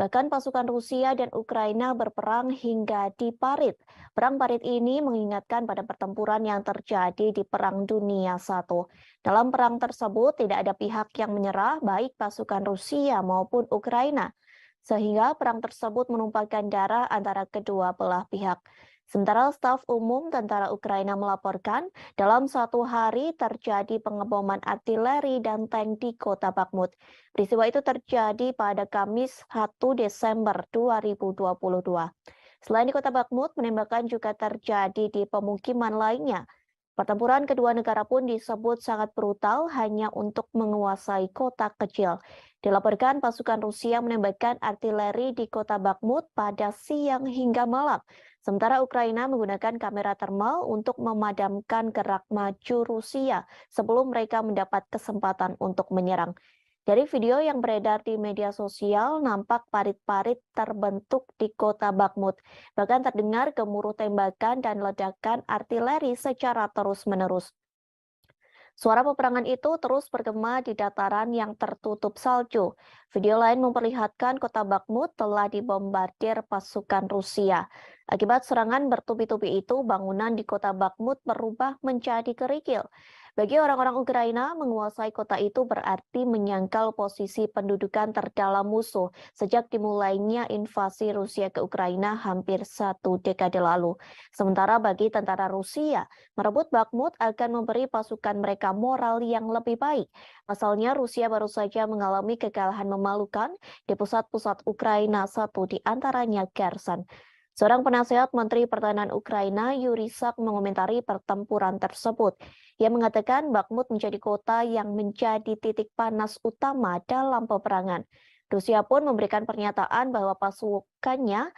Bahkan pasukan Rusia dan Ukraina berperang hingga di Parit. Perang Parit ini mengingatkan pada pertempuran yang terjadi di Perang Dunia I. Dalam perang tersebut tidak ada pihak yang menyerah, baik pasukan Rusia maupun Ukraina, sehingga perang tersebut menumpahkan darah antara kedua belah pihak. Sementara staf umum tentara Ukraina melaporkan, dalam satu hari terjadi pengeboman artileri dan tank di kota Bakhmut. Peristiwa itu terjadi pada Kamis 1 Desember 2022. Selain di kota Bakhmut, penembakan juga terjadi di pemukiman lainnya. Pertempuran kedua negara pun disebut sangat brutal hanya untuk menguasai kota kecil. Dilaporkan pasukan Rusia menembakkan artileri di kota Bakhmut pada siang hingga malam. Sementara Ukraina menggunakan kamera termal untuk memadamkan gerak maju Rusia sebelum mereka mendapat kesempatan untuk menyerang. Dari video yang beredar di media sosial, nampak parit-parit terbentuk di kota Bakhmut. Bahkan terdengar gemuruh tembakan dan ledakan artileri secara terus-menerus. Suara peperangan itu terus bergema di dataran yang tertutup salju. Video lain memperlihatkan kota Bakhmut telah dibombardir pasukan Rusia. Akibat serangan bertubi-tubi itu, bangunan di kota Bakhmut berubah menjadi kerikil. Bagi orang-orang Ukraina, menguasai kota itu berarti menyangkal posisi pendudukan terdalam musuh sejak dimulainya invasi Rusia ke Ukraina hampir 1 dekade lalu. Sementara bagi tentara Rusia, merebut Bakhmut akan memberi pasukan mereka moral yang lebih baik. Pasalnya Rusia baru saja mengalami kekalahan memalukan di pusat-pusat Ukraina, satu di antaranya Kherson. Seorang penasehat Menteri Pertahanan Ukraina, Yuri Sak, mengomentari pertempuran tersebut. Ia mengatakan Bakhmut menjadi kota yang menjadi titik panas utama dalam peperangan. Rusia pun memberikan pernyataan bahwa pasukannya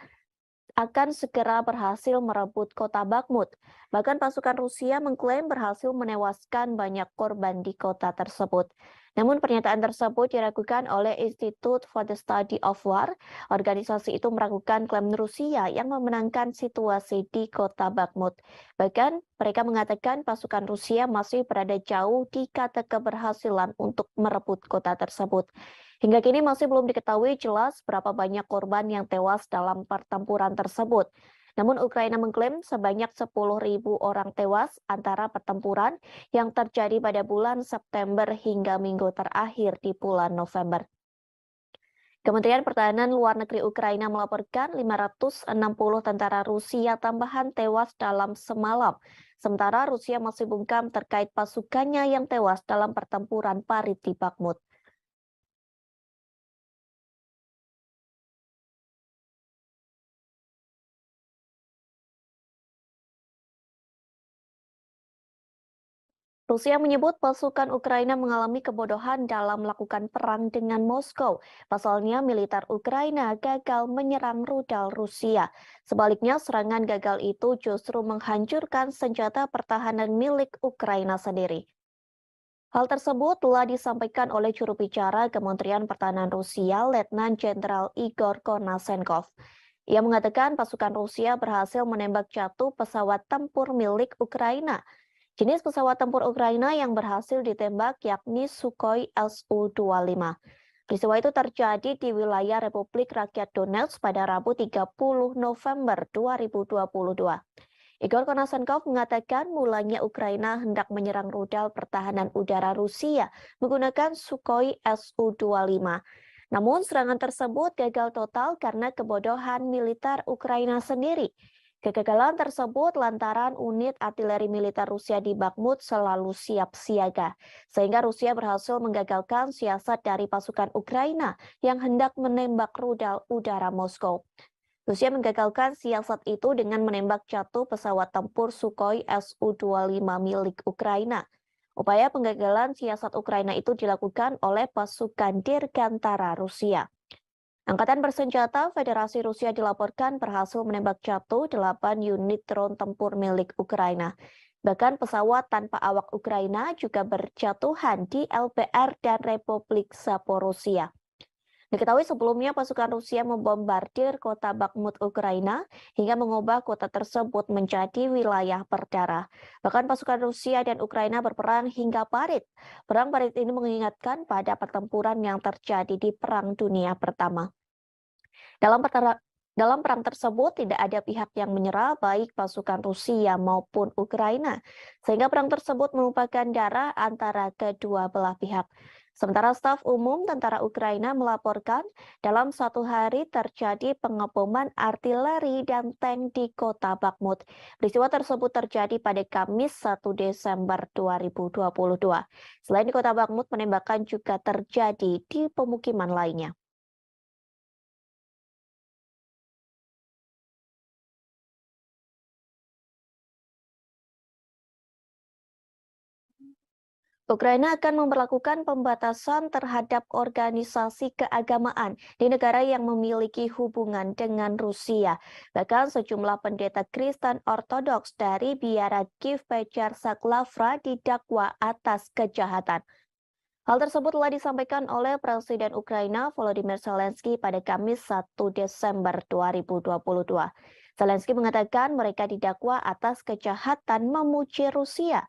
akan segera berhasil merebut kota Bakhmut. Bahkan pasukan Rusia mengklaim berhasil menewaskan banyak korban di kota tersebut. Namun pernyataan tersebut diragukan oleh Institute for the Study of War. Organisasi itu meragukan klaim Rusia yang memenangkan situasi di kota Bakhmut. Bahkan mereka mengatakan pasukan Rusia masih berada jauh di kata keberhasilan untuk merebut kota tersebut. Hingga kini masih belum diketahui jelas berapa banyak korban yang tewas dalam pertempuran tersebut. Namun Ukraina mengklaim sebanyak 10.000 orang tewas antara pertempuran yang terjadi pada bulan September hingga minggu terakhir di bulan November. Kementerian Pertahanan Luar Negeri Ukraina melaporkan 560 tentara Rusia tambahan tewas dalam semalam. Sementara Rusia masih bungkam terkait pasukannya yang tewas dalam pertempuran Parit di Bakhmut. Rusia menyebut pasukan Ukraina mengalami kebodohan dalam melakukan perang dengan Moskow. Pasalnya, militer Ukraina gagal menyerang rudal Rusia. Sebaliknya, serangan gagal itu justru menghancurkan senjata pertahanan milik Ukraina sendiri. Hal tersebut telah disampaikan oleh juru bicara Kementerian Pertahanan Rusia, Letnan Jenderal Igor Konasenkov. Ia mengatakan pasukan Rusia berhasil menembak jatuh pesawat tempur milik Ukraina. Jenis pesawat tempur Ukraina yang berhasil ditembak yakni Sukhoi Su-25. Peristiwa itu terjadi di wilayah Republik Rakyat Donetsk pada Rabu 30 November 2022. Igor Konashenkov mengatakan mulanya Ukraina hendak menyerang rudal pertahanan udara Rusia menggunakan Sukhoi Su-25. Namun serangan tersebut gagal total karena kebodohan militer Ukraina sendiri. Kegagalan tersebut lantaran unit artileri militer Rusia di Bakhmut selalu siap siaga, sehingga Rusia berhasil menggagalkan siasat dari pasukan Ukraina yang hendak menembak rudal udara Moskow. Rusia menggagalkan siasat itu dengan menembak jatuh pesawat tempur Sukhoi Su-25 milik Ukraina. Upaya penggagalan siasat Ukraina itu dilakukan oleh pasukan Dirgantara Rusia. Angkatan bersenjata Federasi Rusia dilaporkan berhasil menembak jatuh 8 unit drone tempur milik Ukraina. Bahkan pesawat tanpa awak Ukraina juga berjatuhan di LPR dan Republik Zaporozhia. Diketahui sebelumnya pasukan Rusia membombardir kota Bakhmut Ukraina hingga mengubah kota tersebut menjadi wilayah berdarah. Bahkan pasukan Rusia dan Ukraina berperang hingga parit. Perang parit ini mengingatkan pada pertempuran yang terjadi di Perang Dunia Pertama. Dalam perang tersebut tidak ada pihak yang menyerah baik pasukan Rusia maupun Ukraina, sehingga perang tersebut merupakan darah antara kedua belah pihak. Sementara staf umum tentara Ukraina melaporkan dalam satu hari terjadi pengeboman artileri dan tank di kota Bakhmut. Peristiwa tersebut terjadi pada Kamis 1 Desember 2022. Selain di kota Bakhmut, penembakan juga terjadi di pemukiman lainnya. Ukraina akan memberlakukan pembatasan terhadap organisasi keagamaan di negara yang memiliki hubungan dengan Rusia. Bahkan sejumlah pendeta Kristen Ortodoks dari biara Kiev Petchersk-Lavra didakwa atas kejahatan. Hal tersebut telah disampaikan oleh Presiden Ukraina Volodymyr Zelensky pada Kamis 1 Desember 2022. Zelensky mengatakan mereka didakwa atas kejahatan memuji Rusia.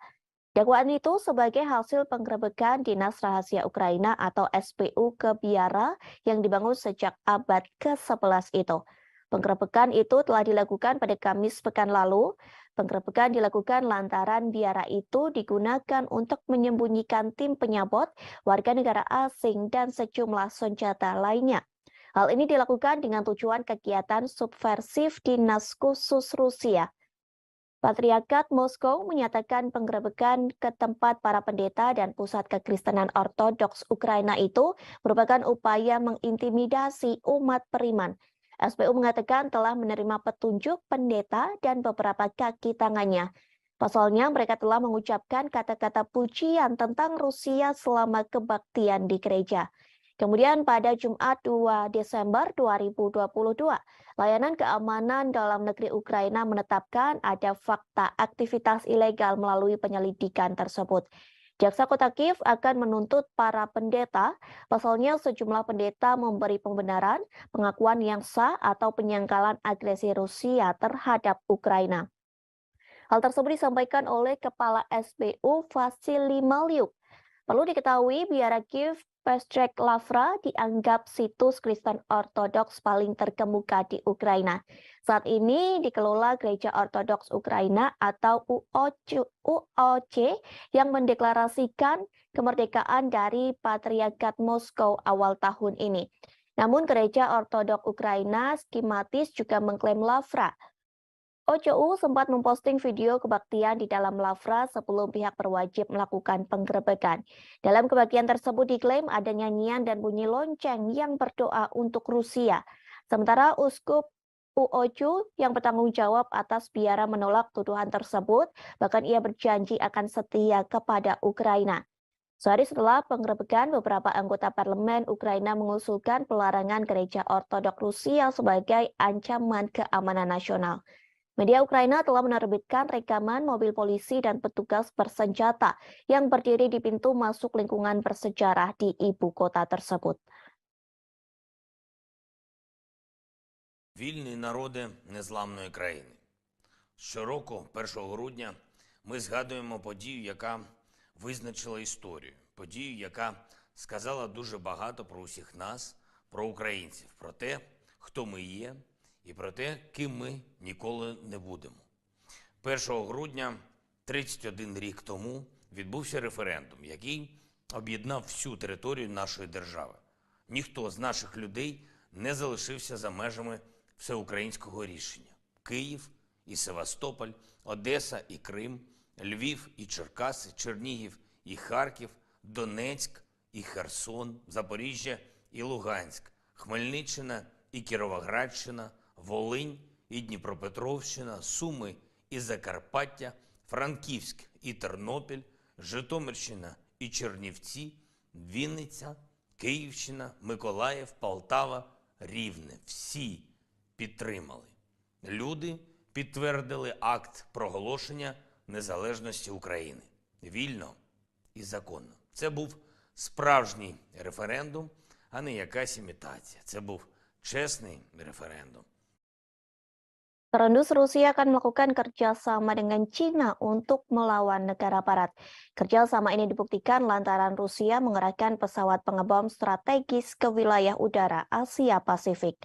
Dakwaan itu sebagai hasil penggerebekan Dinas Rahasia Ukraina atau SPU ke biara yang dibangun sejak abad ke-11 itu. Penggerebekan itu telah dilakukan pada Kamis pekan lalu. Penggerebekan dilakukan lantaran biara itu digunakan untuk menyembunyikan tim penyabot, warga negara asing, dan sejumlah senjata lainnya. Hal ini dilakukan dengan tujuan kegiatan subversif Dinas Khusus Rusia. Patriarkat Moskow menyatakan penggerebekan ke tempat para pendeta dan pusat kekristenan Ortodoks Ukraina itu merupakan upaya mengintimidasi umat beriman. SPU mengatakan telah menerima petunjuk pendeta dan beberapa kaki tangannya. Pasalnya mereka telah mengucapkan kata-kata pujian tentang Rusia selama kebaktian di gereja. Kemudian pada Jumat 2 Desember 2022, Layanan Keamanan Dalam Negeri Ukraina menetapkan ada fakta aktivitas ilegal melalui penyelidikan tersebut. Jaksa Kota Kiev akan menuntut para pendeta, pasalnya sejumlah pendeta memberi pembenaran, pengakuan yang sah atau penyangkalan agresi Rusia terhadap Ukraina. Hal tersebut disampaikan oleh Kepala SBU Vasily Malyuk. Perlu diketahui, biara Kiev Petchersk-Lavra dianggap situs Kristen Ortodoks paling terkemuka di Ukraina. Saat ini dikelola Gereja Ortodoks Ukraina atau UOC yang mendeklarasikan kemerdekaan dari Patriarkat Moskow awal tahun ini. Namun Gereja Ortodoks Ukraina skematis juga mengklaim Lavra. OCU sempat memposting video kebaktian di dalam Lavra sebelum pihak berwajib melakukan penggerebekan. Dalam kebaktian tersebut diklaim ada nyanyian dan bunyi lonceng yang berdoa untuk Rusia. Sementara Uskup UOCU yang bertanggung jawab atas biara menolak tuduhan tersebut, bahkan ia berjanji akan setia kepada Ukraina. Sehari setelah penggerebekan, beberapa anggota parlemen Ukraina mengusulkan pelarangan gereja Ortodoks Rusia sebagai ancaman keamanan nasional. Media Ukraina telah menerbitkan rekaman mobil polisi dan petugas bersenjata yang berdiri di pintu masuk lingkungan bersejarah di ibu kota tersebut. Вільні народи незламної країни. Щороку, 1 грудня, ми згадуємо подію, яка визначила історію. Подію, яка сказала дуже багато про усіх нас, про українців, про те, хто ми є, і про те, ким ми ніколи не будемо. 1 грудня 31 рік тому відбувся референдум, який об'єднав всю територію нашої держави. Ніхто з наших людей не залишився за межами всеукраїнського рішення. Київ і Севастополь, Одеса і Крим, Львів і Черкаси, Чернігів і Харків, Донецьк і Херсон, Запоріжжя і Луганськ, Хмельниччина і Кіровоградщина, Волинь і Дніпропетровщина, Суми і Закарпаття, Франківськ і Тернопіль, Житомирщина і Чернівці, Вінниця, Київщина, Миколаїв, Полтава, Рівне. Всі підтримали. Люди підтвердили акт проголошення незалежності України. Вільно і законно. Це був справжній референдум, а не якась імітація. Це був чесний референдум. Terendus Rusia akan melakukan kerjasama dengan China untuk melawan negara barat. Kerjasama ini dibuktikan lantaran Rusia mengerahkan pesawat pengebom strategis ke wilayah udara Asia Pasifik.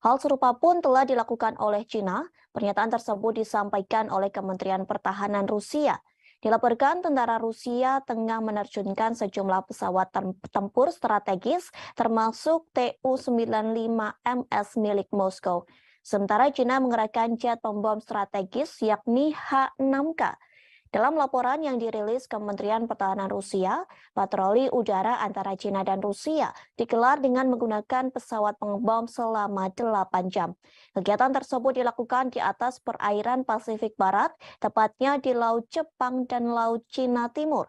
Hal serupa pun telah dilakukan oleh China. Pernyataan tersebut disampaikan oleh Kementerian Pertahanan Rusia. Dilaporkan tentara Rusia tengah menerjunkan sejumlah pesawat tempur strategis termasuk Tu-95MS milik Moskow. Sementara China mengerahkan jet pembom strategis yakni H-6K. Dalam laporan yang dirilis Kementerian Pertahanan Rusia, patroli udara antara China dan Rusia digelar dengan menggunakan pesawat pengebom selama 8 jam. Kegiatan tersebut dilakukan di atas perairan Pasifik Barat, tepatnya di Laut Jepang dan Laut Cina Timur.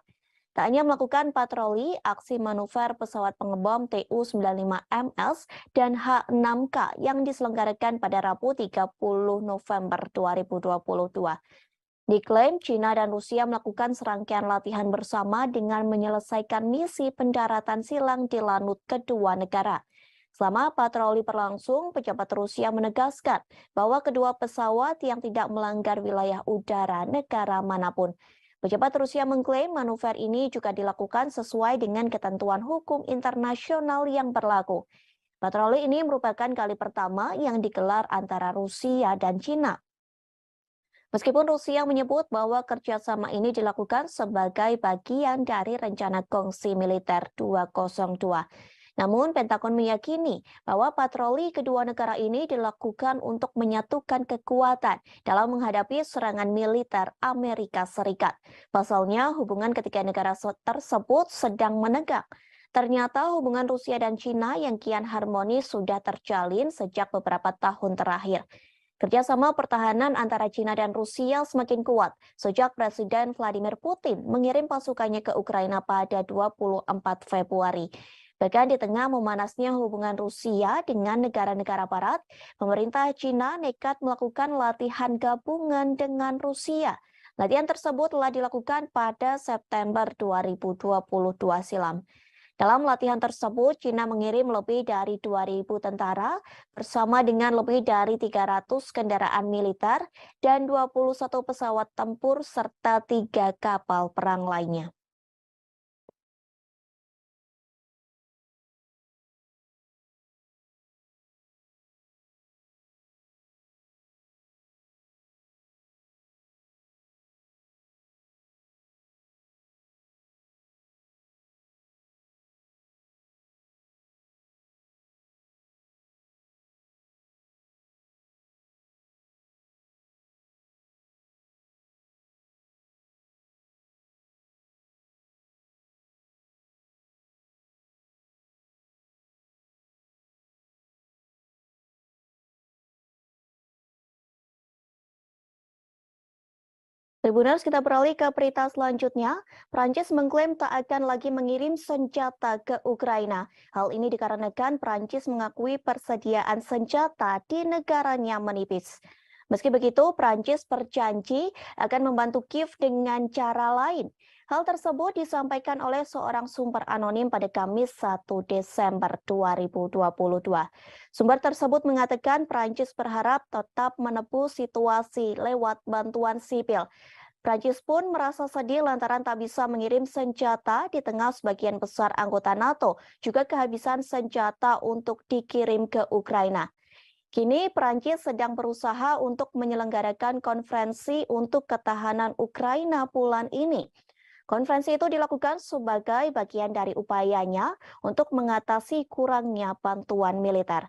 Tak hanya melakukan patroli, aksi manuver pesawat pengebom Tu-95MS dan H-6K yang diselenggarakan pada Rabu 30 November 2022. Diklaim China dan Rusia melakukan serangkaian latihan bersama dengan menyelesaikan misi pendaratan silang di lanut kedua negara. Selama patroli berlangsung, pejabat Rusia menegaskan bahwa kedua pesawat yang tidak melanggar wilayah udara negara manapun. Pejabat Rusia mengklaim manuver ini juga dilakukan sesuai dengan ketentuan hukum internasional yang berlaku. Patroli ini merupakan kali pertama yang digelar antara Rusia dan China. Meskipun Rusia menyebut bahwa kerjasama ini dilakukan sebagai bagian dari rencana kongsi militer 202. Namun, Pentagon meyakini bahwa patroli kedua negara ini dilakukan untuk menyatukan kekuatan dalam menghadapi serangan militer Amerika Serikat. Pasalnya, hubungan ketiga negara tersebut sedang menegang. Ternyata hubungan Rusia dan China yang kian harmonis sudah terjalin sejak beberapa tahun terakhir. Kerjasama pertahanan antara China dan Rusia semakin kuat sejak Presiden Vladimir Putin mengirim pasukannya ke Ukraina pada 24 Februari. Bahkan di tengah memanasnya hubungan Rusia dengan negara-negara barat, pemerintah China nekat melakukan latihan gabungan dengan Rusia. Latihan tersebut telah dilakukan pada September 2022 silam. Dalam latihan tersebut, China mengirim lebih dari 2.000 tentara bersama dengan lebih dari 300 kendaraan militer dan 21 pesawat tempur serta 3 kapal perang lainnya. Tribuners, kita beralih ke berita selanjutnya. Prancis mengklaim tak akan lagi mengirim senjata ke Ukraina. Hal ini dikarenakan Prancis mengakui persediaan senjata di negaranya menipis. Meski begitu, Prancis berjanji akan membantu Kiev dengan cara lain. Hal tersebut disampaikan oleh seorang sumber anonim pada Kamis 1 Desember 2022. Sumber tersebut mengatakan Prancis berharap tetap menebus situasi lewat bantuan sipil. Prancis pun merasa sedih lantaran tak bisa mengirim senjata di tengah sebagian besar anggota NATO juga kehabisan senjata untuk dikirim ke Ukraina. Kini Prancis sedang berusaha untuk menyelenggarakan konferensi untuk ketahanan Ukraina bulan ini. Konferensi itu dilakukan sebagai bagian dari upayanya untuk mengatasi kurangnya bantuan militer.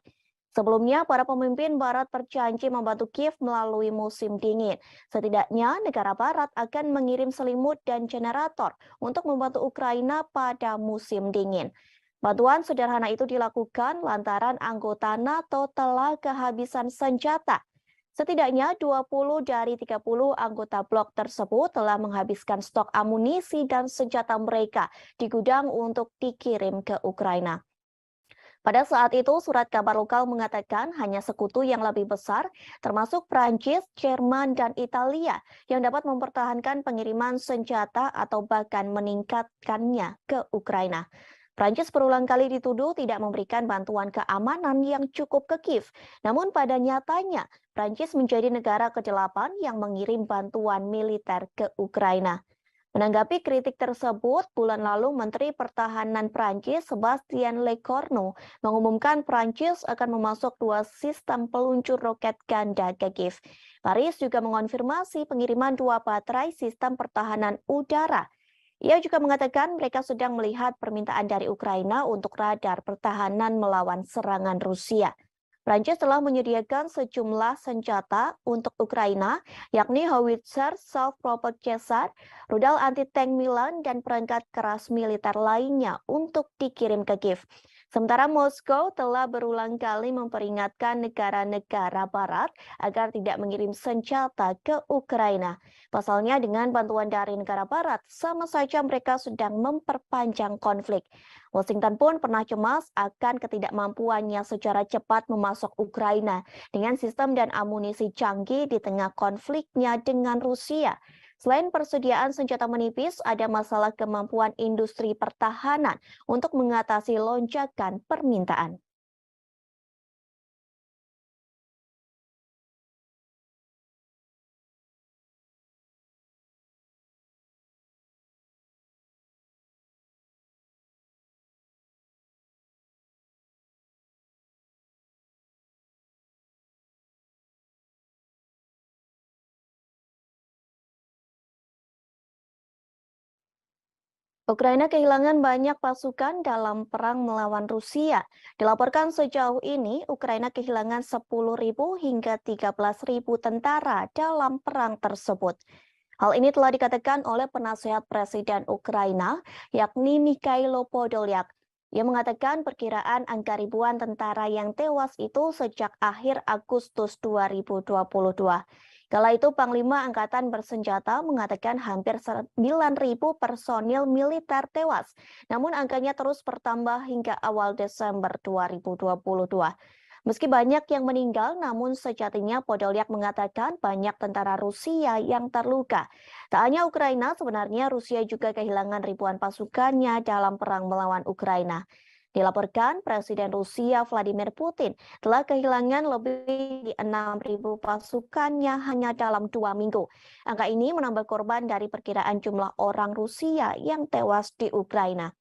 Sebelumnya, para pemimpin Barat berjanji membantu Kiev melalui musim dingin. Setidaknya, negara Barat akan mengirim selimut dan generator untuk membantu Ukraina pada musim dingin. Bantuan sederhana itu dilakukan lantaran anggota NATO telah kehabisan senjata. Setidaknya 20 dari 30 anggota blok tersebut telah menghabiskan stok amunisi dan senjata mereka di gudang untuk dikirim ke Ukraina. Pada saat itu, surat kabar lokal mengatakan hanya sekutu yang lebih besar, termasuk Prancis, Jerman, dan Italia, yang dapat mempertahankan pengiriman senjata atau bahkan meningkatkannya ke Ukraina. Prancis berulang kali dituduh tidak memberikan bantuan keamanan yang cukup ke Kiev. Namun pada nyatanya, Prancis menjadi negara ke-8 yang mengirim bantuan militer ke Ukraina. Menanggapi kritik tersebut, bulan lalu Menteri Pertahanan Prancis Sebastien Lecornu mengumumkan Prancis akan memasok 2 sistem peluncur roket ganda ke Kiev. Paris juga mengonfirmasi pengiriman 2 baterai sistem pertahanan udara. Ia juga mengatakan mereka sedang melihat permintaan dari Ukraina untuk radar pertahanan melawan serangan Rusia. Prancis telah menyediakan sejumlah senjata untuk Ukraina, yakni howitzer, self-propelled Caesar, rudal anti-tank Milan, dan perangkat keras militer lainnya untuk dikirim ke Kiev. Sementara Moskow telah berulang kali memperingatkan negara-negara Barat agar tidak mengirim senjata ke Ukraina. Pasalnya dengan bantuan dari negara Barat, sama saja mereka sedang memperpanjang konflik. Washington pun pernah cemas akan ketidakmampuannya secara cepat memasok Ukraina dengan sistem dan amunisi canggih di tengah konfliknya dengan Rusia. Selain persediaan senjata menipis, ada masalah kemampuan industri pertahanan untuk mengatasi lonjakan permintaan. Ukraina kehilangan banyak pasukan dalam perang melawan Rusia. Dilaporkan sejauh ini, Ukraina kehilangan 10.000 hingga 13.000 tentara dalam perang tersebut. Hal ini telah dikatakan oleh penasehat Presiden Ukraina, yakni Mikhailo Podolyak. Ia mengatakan perkiraan angka ribuan tentara yang tewas itu sejak akhir Agustus 2022. Kala itu Panglima Angkatan Bersenjata mengatakan hampir 9.000 personil militer tewas, namun angkanya terus bertambah hingga awal Desember 2022. Meski banyak yang meninggal, namun sejatinya Podolyak mengatakan banyak tentara Rusia yang terluka. Tak hanya Ukraina, sebenarnya Rusia juga kehilangan ribuan pasukannya dalam perang melawan Ukraina. Dilaporkan Presiden Rusia Vladimir Putin telah kehilangan lebih dari 6.000 pasukannya hanya dalam 2 minggu. Angka ini menambah korban dari perkiraan jumlah orang Rusia yang tewas di Ukraina.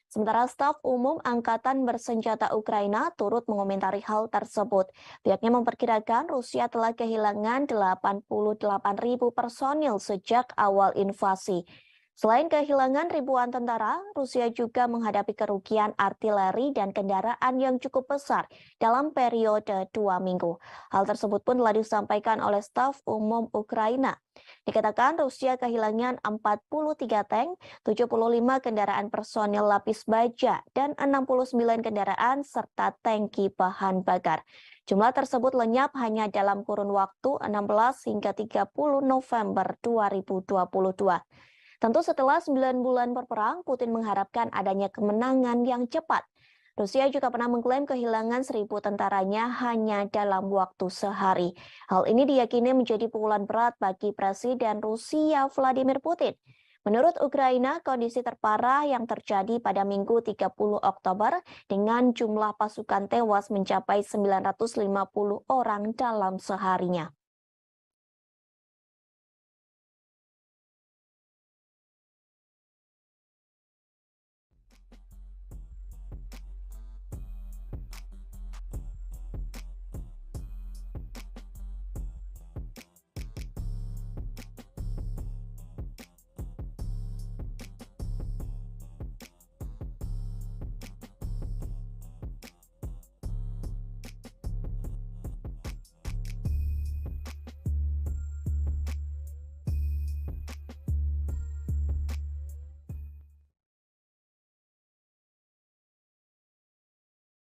Sementara staf umum Angkatan Bersenjata Ukraina turut mengomentari hal tersebut. Pihaknya memperkirakan Rusia telah kehilangan 88.000 personil sejak awal invasi. Selain kehilangan ribuan tentara, Rusia juga menghadapi kerugian artileri dan kendaraan yang cukup besar dalam periode 2 minggu. Hal tersebut pun telah disampaikan oleh staf umum Ukraina. Dikatakan Rusia kehilangan 43 tank, 75 kendaraan personil lapis baja, dan 69 kendaraan serta tangki bahan bakar. Jumlah tersebut lenyap hanya dalam kurun waktu 16 hingga 30 November 2022. Tentu setelah 9 bulan berperang, Putin mengharapkan adanya kemenangan yang cepat. Rusia juga pernah mengklaim kehilangan 1.000 tentaranya hanya dalam waktu sehari. Hal ini diyakini menjadi pukulan berat bagi Presiden Rusia Vladimir Putin. Menurut Ukraina, kondisi terparah yang terjadi pada Minggu 30 Oktober dengan jumlah pasukan tewas mencapai 950 orang dalam seharinya.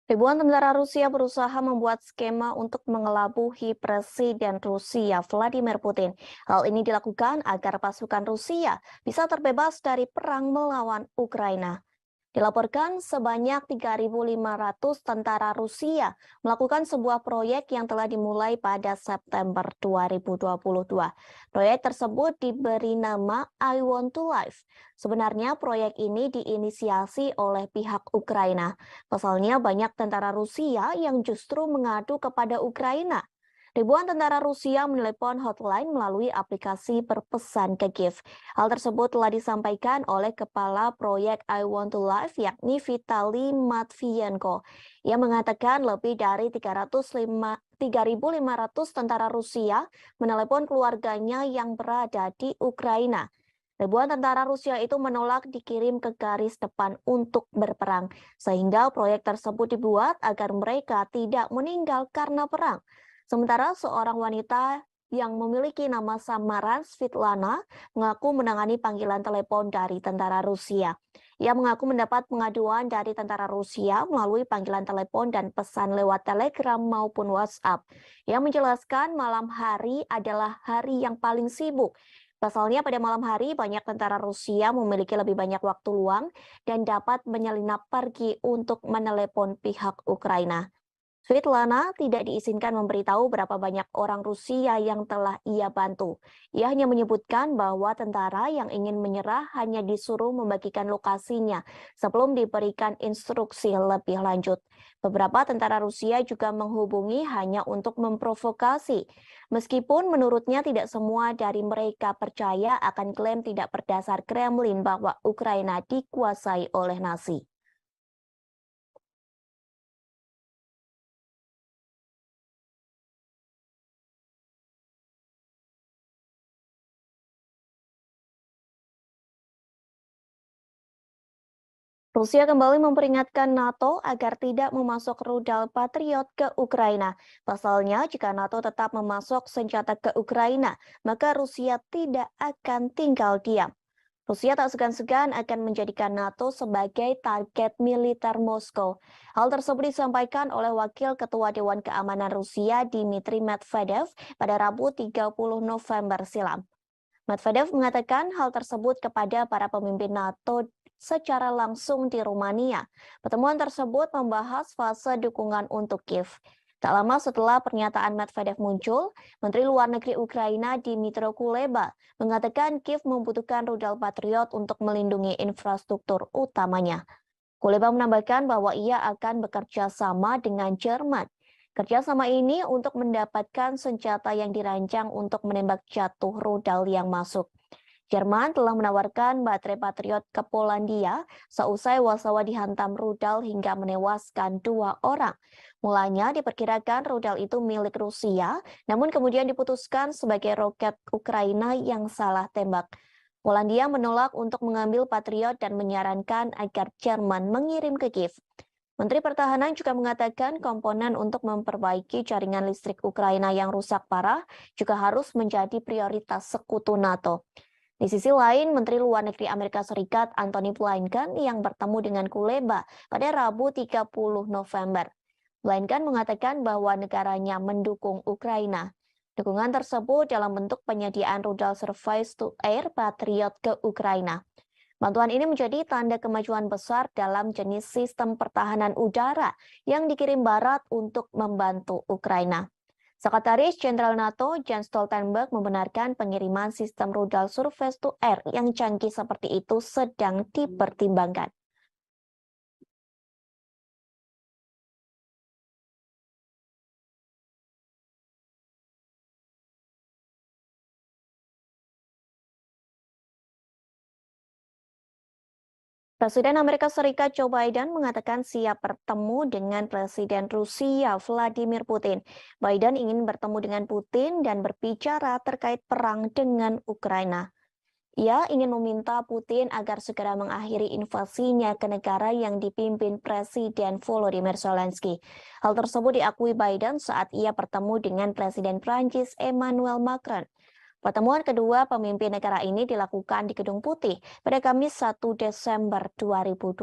Ribuan tentara Rusia berusaha membuat skema untuk mengelabuhi Presiden Rusia Vladimir Putin. Hal ini dilakukan agar pasukan Rusia bisa terbebas dari perang melawan Ukraina. Dilaporkan sebanyak 3.500 tentara Rusia melakukan sebuah proyek yang telah dimulai pada September 2022. Proyek tersebut diberi nama I Want to Live. Sebenarnya proyek ini diinisiasi oleh pihak Ukraina. Pasalnya banyak tentara Rusia yang justru mengadu kepada Ukraina. Ribuan tentara Rusia menelepon hotline melalui aplikasi berpesan ke Kiev. Hal tersebut telah disampaikan oleh Kepala Proyek I Want to Live yakni Vitali Matvienko. Ia mengatakan lebih dari 3.500 tentara Rusia menelepon keluarganya yang berada di Ukraina. Ribuan tentara Rusia itu menolak dikirim ke garis depan untuk berperang, sehingga proyek tersebut dibuat agar mereka tidak meninggal karena perang. Sementara seorang wanita yang memiliki nama samaran Svitlana mengaku menangani panggilan telepon dari tentara Rusia. Ia mengaku mendapat pengaduan dari tentara Rusia melalui panggilan telepon dan pesan lewat Telegram maupun WhatsApp. Ia menjelaskan malam hari adalah hari yang paling sibuk. Pasalnya pada malam hari banyak tentara Rusia memiliki lebih banyak waktu luang dan dapat menyelinap pergi untuk menelepon pihak Ukraina. Svetlana tidak diizinkan memberitahu berapa banyak orang Rusia yang telah ia bantu. Ia hanya menyebutkan bahwa tentara yang ingin menyerah hanya disuruh membagikan lokasinya sebelum diberikan instruksi lebih lanjut. Beberapa tentara Rusia juga menghubungi hanya untuk memprovokasi. Meskipun menurutnya tidak semua dari mereka percaya akan klaim tidak berdasar Kremlin bahwa Ukraina dikuasai oleh Nazi. Rusia kembali memperingatkan NATO agar tidak memasok rudal Patriot ke Ukraina. Pasalnya, jika NATO tetap memasok senjata ke Ukraina, maka Rusia tidak akan tinggal diam. Rusia tak segan-segan akan menjadikan NATO sebagai target militer Moskow. Hal tersebut disampaikan oleh Wakil Ketua Dewan Keamanan Rusia Dmitry Medvedev pada Rabu 30 November silam. Medvedev mengatakan hal tersebut kepada para pemimpin NATO secara langsung di Rumania. Pertemuan tersebut membahas fase dukungan untuk Kiev. Tak lama setelah pernyataan Medvedev muncul, Menteri Luar Negeri Ukraina Dmytro Kuleba mengatakan Kiev membutuhkan rudal Patriot untuk melindungi infrastruktur utamanya. Kuleba menambahkan bahwa ia akan bekerja sama dengan Jerman. Kerjasama ini untuk mendapatkan senjata yang dirancang untuk menembak jatuh rudal yang masuk. Jerman telah menawarkan baterai Patriot ke Polandia seusai Warsawa dihantam rudal hingga menewaskan 2 orang. Mulanya diperkirakan rudal itu milik Rusia, namun kemudian diputuskan sebagai roket Ukraina yang salah tembak. Polandia menolak untuk mengambil Patriot dan menyarankan agar Jerman mengirim ke Kiev. Menteri Pertahanan juga mengatakan komponen untuk memperbaiki jaringan listrik Ukraina yang rusak parah juga harus menjadi prioritas sekutu NATO. Di sisi lain, Menteri Luar Negeri Amerika Serikat Antony Blinken yang bertemu dengan Kuleba pada Rabu 30 November. Blinken mengatakan bahwa negaranya mendukung Ukraina. Dukungan tersebut dalam bentuk penyediaan rudal surface-to-air Patriot ke Ukraina. Bantuan ini menjadi tanda kemajuan besar dalam jenis sistem pertahanan udara yang dikirim Barat untuk membantu Ukraina. Sekretaris Jenderal NATO Jens Stoltenberg membenarkan pengiriman sistem rudal surface-to-air yang canggih seperti itu sedang dipertimbangkan. Presiden Amerika Serikat Joe Biden mengatakan siap bertemu dengan Presiden Rusia Vladimir Putin. Biden ingin bertemu dengan Putin dan berbicara terkait perang dengan Ukraina. Ia ingin meminta Putin agar segera mengakhiri invasinya ke negara yang dipimpin Presiden Volodymyr Zelensky. Hal tersebut diakui Biden saat ia bertemu dengan Presiden Prancis Emmanuel Macron. Pertemuan kedua pemimpin negara ini dilakukan di Gedung Putih pada Kamis 1 Desember 2022.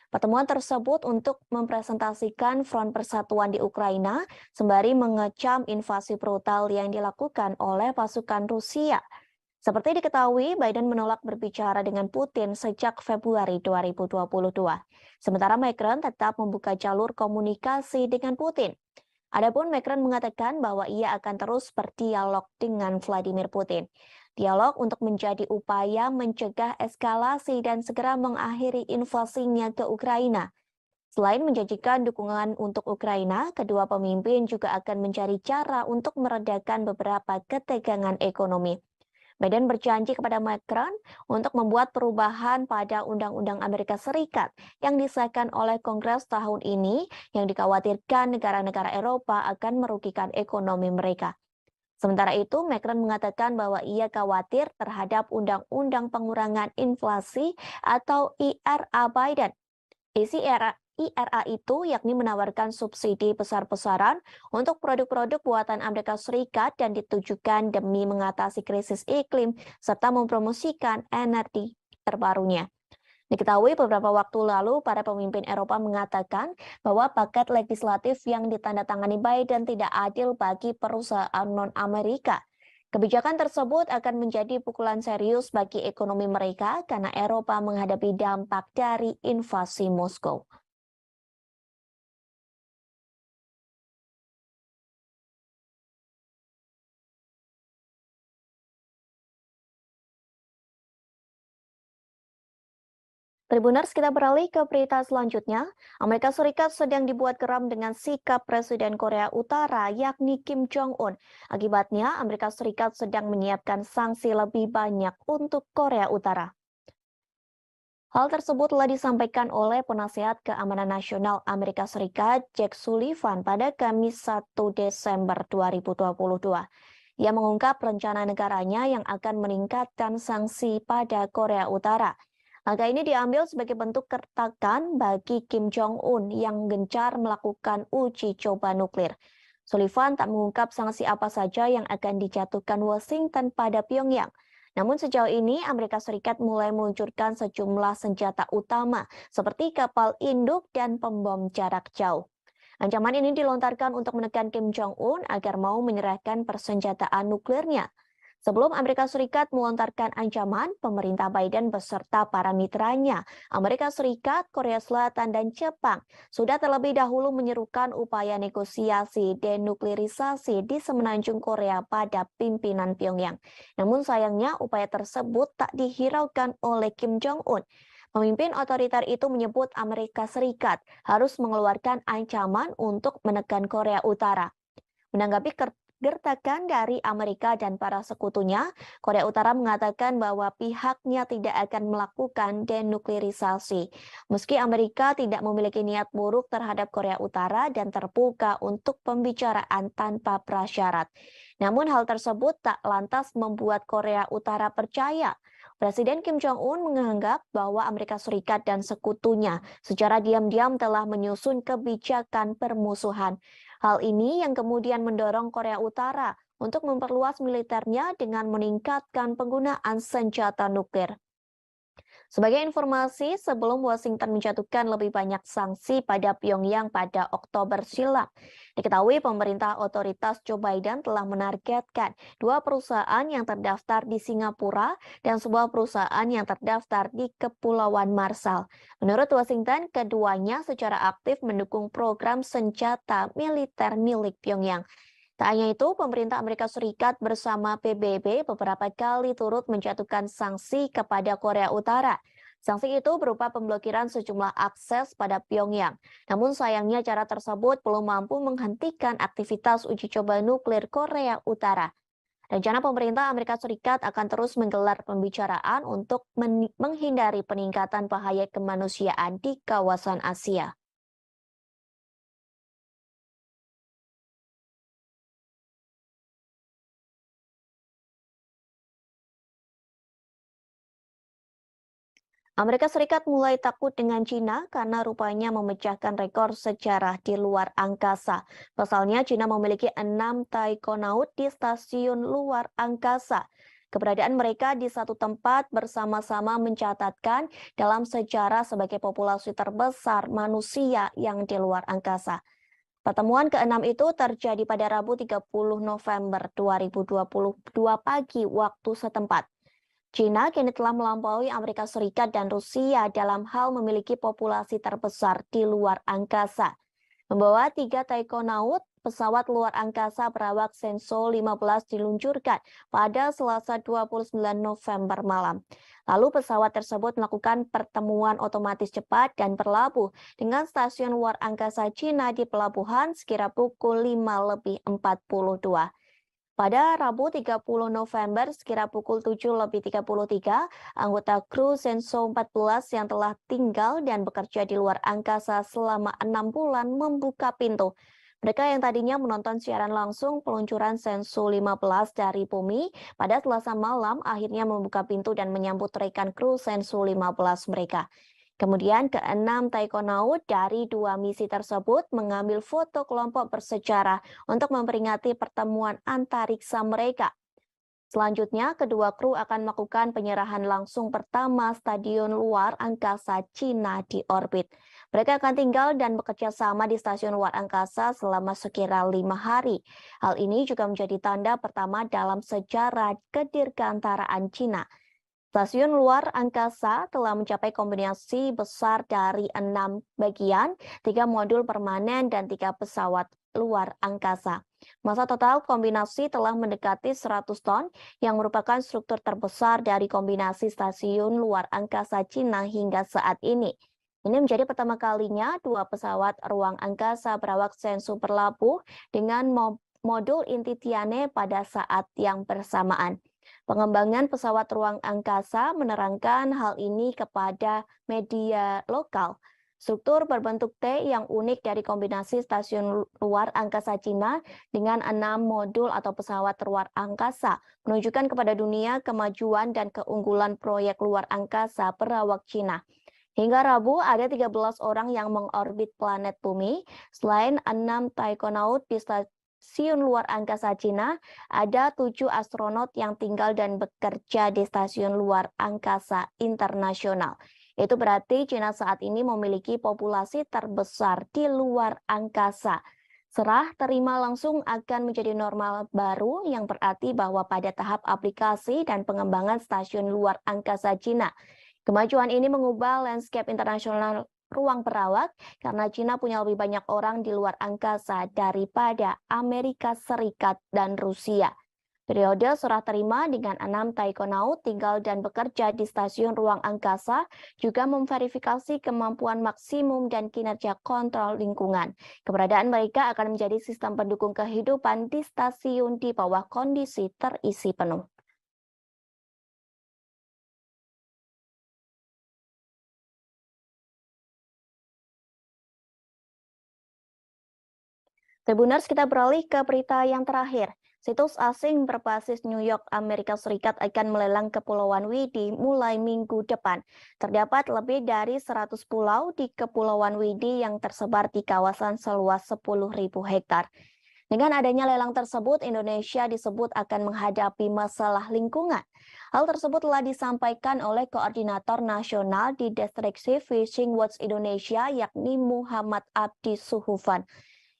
Pertemuan tersebut untuk mempresentasikan Front Persatuan di Ukraina sembari mengecam invasi brutal yang dilakukan oleh pasukan Rusia. Seperti diketahui, Biden menolak berbicara dengan Putin sejak Februari 2022. Sementara Macron tetap membuka jalur komunikasi dengan Putin. Adapun Macron mengatakan bahwa ia akan terus berdialog dengan Vladimir Putin. Dialog untuk menjadi upaya mencegah eskalasi dan segera mengakhiri invasinya ke Ukraina. Selain menjanjikan dukungan untuk Ukraina, kedua pemimpin juga akan mencari cara untuk meredakan beberapa ketegangan ekonomi. Biden berjanji kepada Macron untuk membuat perubahan pada Undang-Undang Amerika Serikat yang disahkan oleh Kongres tahun ini yang dikhawatirkan negara-negara Eropa akan merugikan ekonomi mereka. Sementara itu, Macron mengatakan bahwa ia khawatir terhadap Undang-Undang Pengurangan Inflasi atau IRA Biden. Isi IRA itu yakni menawarkan subsidi besar-besaran untuk produk-produk buatan Amerika Serikat dan ditujukan demi mengatasi krisis iklim serta mempromosikan energi terbarunya. Diketahui beberapa waktu lalu, para pemimpin Eropa mengatakan bahwa paket legislatif yang ditandatangani Biden tidak adil bagi perusahaan non-Amerika. Kebijakan tersebut akan menjadi pukulan serius bagi ekonomi mereka karena Eropa menghadapi dampak dari invasi Moskow. Tribuners, kita beralih ke berita selanjutnya. Amerika Serikat sedang dibuat geram dengan sikap Presiden Korea Utara, yakni Kim Jong-un. Akibatnya, Amerika Serikat sedang menyiapkan sanksi lebih banyak untuk Korea Utara. Hal tersebut telah disampaikan oleh Penasihat Keamanan Nasional Amerika Serikat, Jake Sullivan, pada Kamis 1 Desember 2022. Ia mengungkap rencana negaranya yang akan meningkatkan sanksi pada Korea Utara. Langkah ini diambil sebagai bentuk kertakan bagi Kim Jong-un yang gencar melakukan uji coba nuklir. Sullivan tak mengungkap sanksi apa saja yang akan dijatuhkan Washington pada Pyongyang. Namun sejauh ini Amerika Serikat mulai meluncurkan sejumlah senjata utama seperti kapal induk dan pembom jarak jauh. Ancaman ini dilontarkan untuk menekan Kim Jong-un agar mau menyerahkan persenjataan nuklirnya. Sebelum Amerika Serikat melontarkan ancaman, pemerintah Biden beserta para mitranya, Amerika Serikat, Korea Selatan, dan Jepang, sudah terlebih dahulu menyerukan upaya negosiasi denuklirisasi di semenanjung Korea pada pimpinan Pyongyang. Namun sayangnya upaya tersebut tak dihiraukan oleh Kim Jong-un. Pemimpin otoriter itu menyebut Amerika Serikat harus mengeluarkan ancaman untuk menekan Korea Utara. Menanggapi gertakan dari Amerika dan para sekutunya, Korea Utara mengatakan bahwa pihaknya tidak akan melakukan denuklirisasi. Meski Amerika tidak memiliki niat buruk terhadap Korea Utara dan terbuka untuk pembicaraan tanpa prasyarat. Namun hal tersebut tak lantas membuat Korea Utara percaya. Presiden Kim Jong-un menganggap bahwa Amerika Serikat dan sekutunya secara diam-diam telah menyusun kebijakan permusuhan. Hal ini yang kemudian mendorong Korea Utara untuk memperluas militernya dengan meningkatkan penggunaan senjata nuklir. Sebagai informasi, sebelum Washington menjatuhkan lebih banyak sanksi pada Pyongyang pada Oktober silam, diketahui pemerintah otoritas Joe Biden telah menargetkan 2 perusahaan yang terdaftar di Singapura dan sebuah perusahaan yang terdaftar di Kepulauan Marshall. Menurut Washington, keduanya secara aktif mendukung program senjata militer milik Pyongyang. Tak hanya itu, pemerintah Amerika Serikat bersama PBB beberapa kali turut menjatuhkan sanksi kepada Korea Utara. Sanksi itu berupa pemblokiran sejumlah akses pada Pyongyang. Namun sayangnya cara tersebut belum mampu menghentikan aktivitas uji coba nuklir Korea Utara. Rencana pemerintah Amerika Serikat akan terus menggelar pembicaraan untuk menghindari peningkatan bahaya kemanusiaan di kawasan Asia. Amerika Serikat mulai takut dengan Cina karena rupanya memecahkan rekor sejarah di luar angkasa. Pasalnya, Cina memiliki 6 taikonaut di stasiun luar angkasa. Keberadaan mereka di satu tempat bersama-sama mencatatkan dalam sejarah sebagai populasi terbesar manusia yang di luar angkasa. Pertemuan ke-6 itu terjadi pada Rabu 30 November 2022 pagi waktu setempat. China kini telah melampaui Amerika Serikat dan Rusia dalam hal memiliki populasi terbesar di luar angkasa. Membawa 3 taikonaut, pesawat luar angkasa berawak Shenzhou 15 diluncurkan pada Selasa 29 November malam. Lalu pesawat tersebut melakukan pertemuan otomatis cepat dan berlabuh dengan stasiun luar angkasa China di pelabuhan sekira pukul 5:42. Pada Rabu 30 November sekira pukul 7:33, anggota kru Shenzhou 14 yang telah tinggal dan bekerja di luar angkasa selama 6 bulan membuka pintu. Mereka yang tadinya menonton siaran langsung peluncuran Shenzhou 15 dari bumi pada Selasa malam akhirnya membuka pintu dan menyambut rekan kru Shenzhou 15 mereka. Kemudian ke-6 taikonaut dari 2 misi tersebut mengambil foto kelompok bersejarah untuk memperingati pertemuan antariksa mereka. Selanjutnya, kedua kru akan melakukan penyerahan langsung pertama stadion luar angkasa China di orbit. Mereka akan tinggal dan bekerja sama di stasiun luar angkasa selama sekira 5 hari. Hal ini juga menjadi tanda pertama dalam sejarah kedirgantaraan China. Stasiun luar angkasa telah mencapai kombinasi besar dari 6 bagian, 3 modul permanen, dan 3 pesawat luar angkasa. Masa total kombinasi telah mendekati 100 ton, yang merupakan struktur terbesar dari kombinasi stasiun luar angkasa China hingga saat ini. Ini menjadi pertama kalinya 2 pesawat ruang angkasa berawak Shenzhou berlabuh dengan modul inti Tianhe pada saat yang bersamaan. Pengembangan pesawat ruang angkasa menerangkan hal ini kepada media lokal. Struktur berbentuk T yang unik dari kombinasi stasiun luar angkasa Cina dengan 6 modul atau pesawat luar angkasa menunjukkan kepada dunia kemajuan dan keunggulan proyek luar angkasa berawak Cina. Hingga Rabu, ada 13 orang yang mengorbit planet bumi. Selain 6 taikonaut di stasiun luar angkasa Cina, ada 7 astronot yang tinggal dan bekerja di stasiun luar angkasa internasional. Itu berarti Cina saat ini memiliki populasi terbesar di luar angkasa. Serah terima langsung akan menjadi normal baru yang berarti bahwa pada tahap aplikasi dan pengembangan stasiun luar angkasa Cina, kemajuan ini mengubah landscape internasional ruang perawak karena Cina punya lebih banyak orang di luar angkasa daripada Amerika Serikat dan Rusia. Periode serah terima dengan 6 taikonaut tinggal dan bekerja di stasiun ruang angkasa juga memverifikasi kemampuan maksimum dan kinerja kontrol lingkungan. Keberadaan mereka akan menjadi sistem pendukung kehidupan di stasiun di bawah kondisi terisi penuh. Tribuners, kita beralih ke berita yang terakhir. Situs asing berbasis New York, Amerika Serikat akan melelang Kepulauan Widi mulai minggu depan. Terdapat lebih dari 100 pulau di Kepulauan Widi yang tersebar di kawasan seluas 10.000 hektar. Dengan adanya lelang tersebut, Indonesia disebut akan menghadapi masalah lingkungan. Hal tersebut telah disampaikan oleh Koordinator Nasional di Destructive Fishing Watch Indonesia, yakni Muhammad Abdi Suhufan.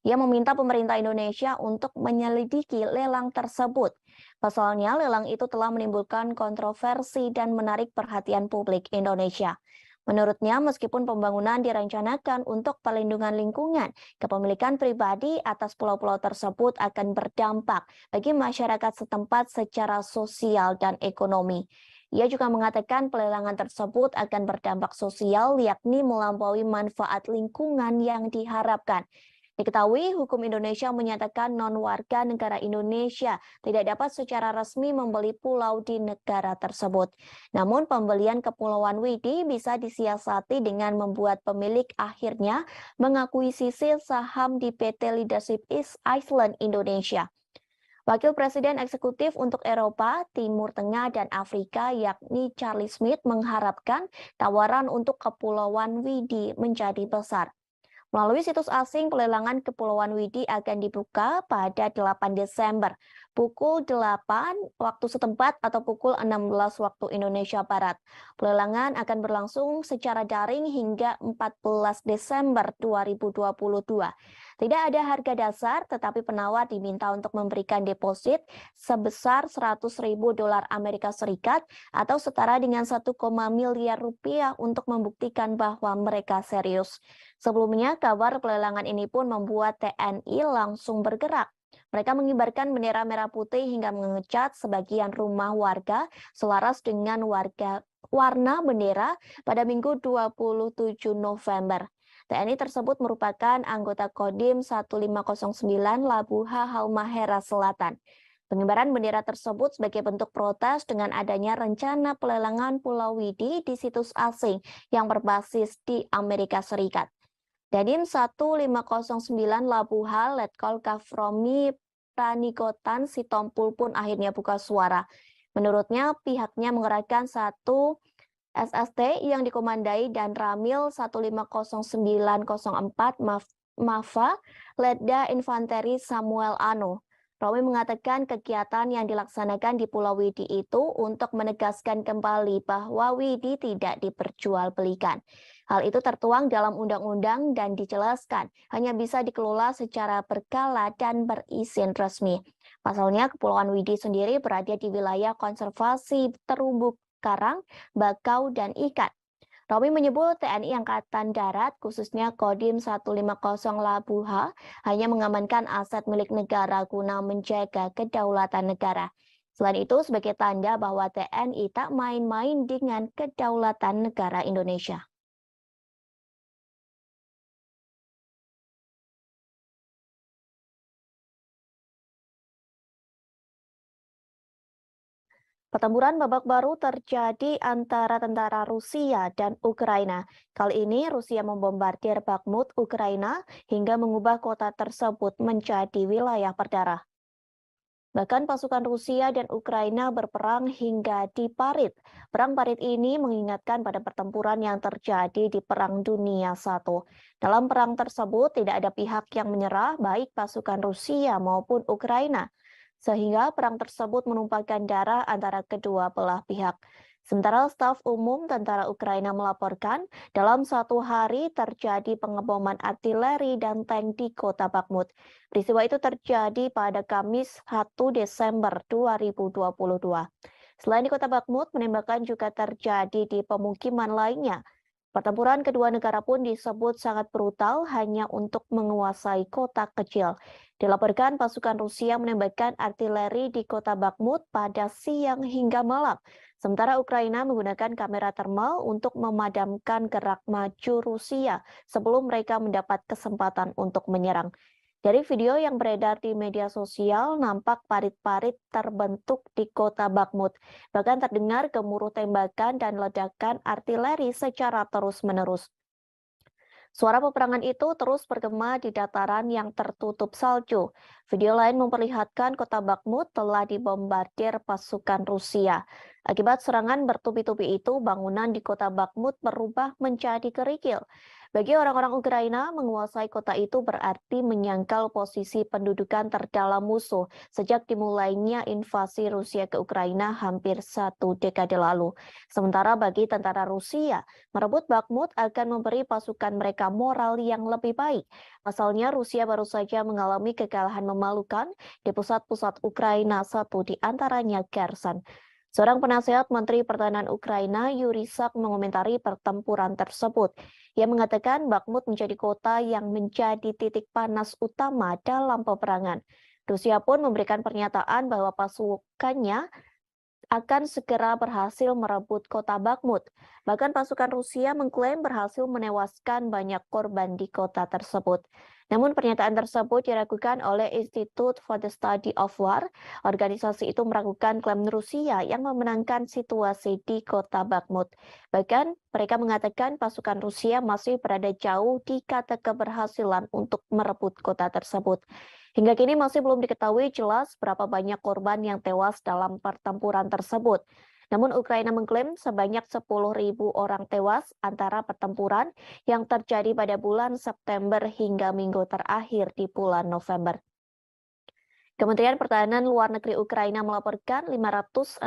Ia meminta pemerintah Indonesia untuk menyelidiki lelang tersebut. Pasalnya, lelang itu telah menimbulkan kontroversi dan menarik perhatian publik Indonesia. Menurutnya, meskipun pembangunan direncanakan untuk perlindungan lingkungan, kepemilikan pribadi atas pulau-pulau tersebut akan berdampak bagi masyarakat setempat secara sosial dan ekonomi. Ia juga mengatakan pelelangan tersebut akan berdampak sosial, yakni melampaui manfaat lingkungan yang diharapkan. Diketahui, hukum Indonesia menyatakan non-warga negara Indonesia tidak dapat secara resmi membeli pulau di negara tersebut. Namun, pembelian Kepulauan Widi bisa disiasati dengan membuat pemilik akhirnya mengakuisisi saham di PT Leadership East Island Indonesia. Wakil Presiden Eksekutif untuk Eropa, Timur Tengah, dan Afrika, yakni Charlie Smith, mengharapkan tawaran untuk Kepulauan Widi menjadi besar. Melalui situs asing, pelelangan Kepulauan Widi akan dibuka pada 8 Desember. pukul 8 waktu setempat atau pukul 16 waktu Indonesia Barat. Pelelangan akan berlangsung secara daring hingga 14 Desember 2022. Tidak ada harga dasar, tetapi penawar diminta untuk memberikan deposit sebesar 100.000 dolar Amerika Serikat atau setara dengan 1, miliar rupiah untuk membuktikan bahwa mereka serius. Sebelumnya, kabar pelelangan ini pun membuat TNI langsung bergerak. Mereka mengibarkan bendera merah putih hingga mengecat sebagian rumah warga selaras dengan warna bendera pada Minggu 27 November. TNI tersebut merupakan anggota Kodim 1509 Labuha Halmahera Selatan. Pengibaran bendera tersebut sebagai bentuk protes dengan adanya rencana pelelangan Pulau Widi di situs asing yang berbasis di Amerika Serikat. Dadim 1509 Labuha Letkol Kafromi Pranikotan Sitompul pun akhirnya buka suara. Menurutnya, pihaknya mengerahkan satu SST yang dikomandai dan Ramil 150904 Mafa Letda Infanteri Samuel Ano. Romi mengatakan kegiatan yang dilaksanakan di Pulau Widi itu untuk menegaskan kembali bahwa Widi tidak diperjualbelikan. Hal itu tertuang dalam undang-undang dan dijelaskan hanya bisa dikelola secara berkala dan berizin resmi. Pasalnya, Kepulauan Widi sendiri berada di wilayah konservasi terumbu karang, bakau, dan ikan. Romi menyebut TNI Angkatan Darat, khususnya Kodim 150 Labuha, hanya mengamankan aset milik negara guna menjaga kedaulatan negara. Selain itu, sebagai tanda bahwa TNI tak main-main dengan kedaulatan negara Indonesia. Pertempuran babak baru terjadi antara tentara Rusia dan Ukraina. Kali ini Rusia membombardir Bakhmut, Ukraina, hingga mengubah kota tersebut menjadi wilayah berdarah. Bahkan pasukan Rusia dan Ukraina berperang hingga di Parit. Perang Parit ini mengingatkan pada pertempuran yang terjadi di Perang Dunia I. Dalam perang tersebut tidak ada pihak yang menyerah, baik pasukan Rusia maupun Ukraina, sehingga perang tersebut menumpahkan darah antara kedua belah pihak. Sementara staf umum tentara Ukraina melaporkan, dalam satu hari terjadi pengeboman artileri dan tank di kota Bakhmut. Peristiwa itu terjadi pada Kamis 1 Desember 2022. Selain di kota Bakhmut, penembakan juga terjadi di pemukiman lainnya. Pertempuran kedua negara pun disebut sangat brutal hanya untuk menguasai kota kecil. Dilaporkan pasukan Rusia menembakkan artileri di kota Bakhmut pada siang hingga malam. Sementara Ukraina menggunakan kamera termal untuk memadamkan gerak maju Rusia sebelum mereka mendapat kesempatan untuk menyerang. Dari video yang beredar di media sosial, nampak parit-parit terbentuk di kota Bakhmut. Bahkan terdengar gemuruh tembakan dan ledakan artileri secara terus-menerus. Suara peperangan itu terus bergema di dataran yang tertutup salju. Video lain memperlihatkan kota Bakhmut telah dibombardir pasukan Rusia. Akibat serangan bertubi-tubi itu, bangunan di kota Bakhmut berubah menjadi kerikil. Bagi orang-orang Ukraina, menguasai kota itu berarti menyangkal posisi pendudukan terdalam musuh sejak dimulainya invasi Rusia ke Ukraina hampir 1 dekade lalu. Sementara bagi tentara Rusia, merebut Bakhmut akan memberi pasukan mereka moral yang lebih baik. Pasalnya, Rusia baru saja mengalami kekalahan memalukan di pusat-pusat Ukraina, satu di antaranya Kherson. Seorang penasehat Menteri Pertahanan Ukraina, Yuri Sak, mengomentari pertempuran tersebut. Ia mengatakan Bakhmut menjadi kota yang menjadi titik panas utama dalam peperangan. Rusia pun memberikan pernyataan bahwa pasukannya akan segera berhasil merebut kota Bakhmut. Bahkan pasukan Rusia mengklaim berhasil menewaskan banyak korban di kota tersebut. Namun pernyataan tersebut diragukan oleh Institute for the Study of War. Organisasi itu meragukan klaim Rusia yang memenangkan situasi di kota Bakhmut. Bahkan mereka mengatakan pasukan Rusia masih berada jauh di kata keberhasilan untuk merebut kota tersebut. Hingga kini masih belum diketahui jelas berapa banyak korban yang tewas dalam pertempuran tersebut. Namun Ukraina mengklaim sebanyak 10.000 orang tewas antara pertempuran yang terjadi pada bulan September hingga minggu terakhir di bulan November. Kementerian Pertahanan Luar Negeri Ukraina melaporkan 560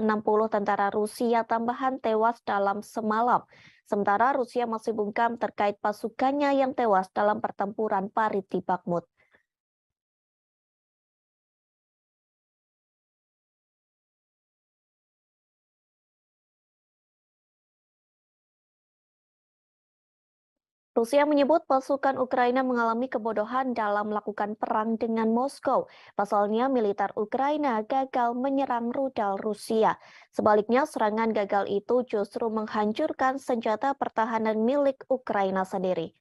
tentara Rusia tambahan tewas dalam semalam. Sementara Rusia masih bungkam terkait pasukannya yang tewas dalam pertempuran parit di Bakhmut. Rusia menyebut pasukan Ukraina mengalami kebodohan dalam melakukan perang dengan Moskow. Pasalnya, militer Ukraina gagal menyerang rudal Rusia. Sebaliknya, serangan gagal itu justru menghancurkan senjata pertahanan milik Ukraina sendiri.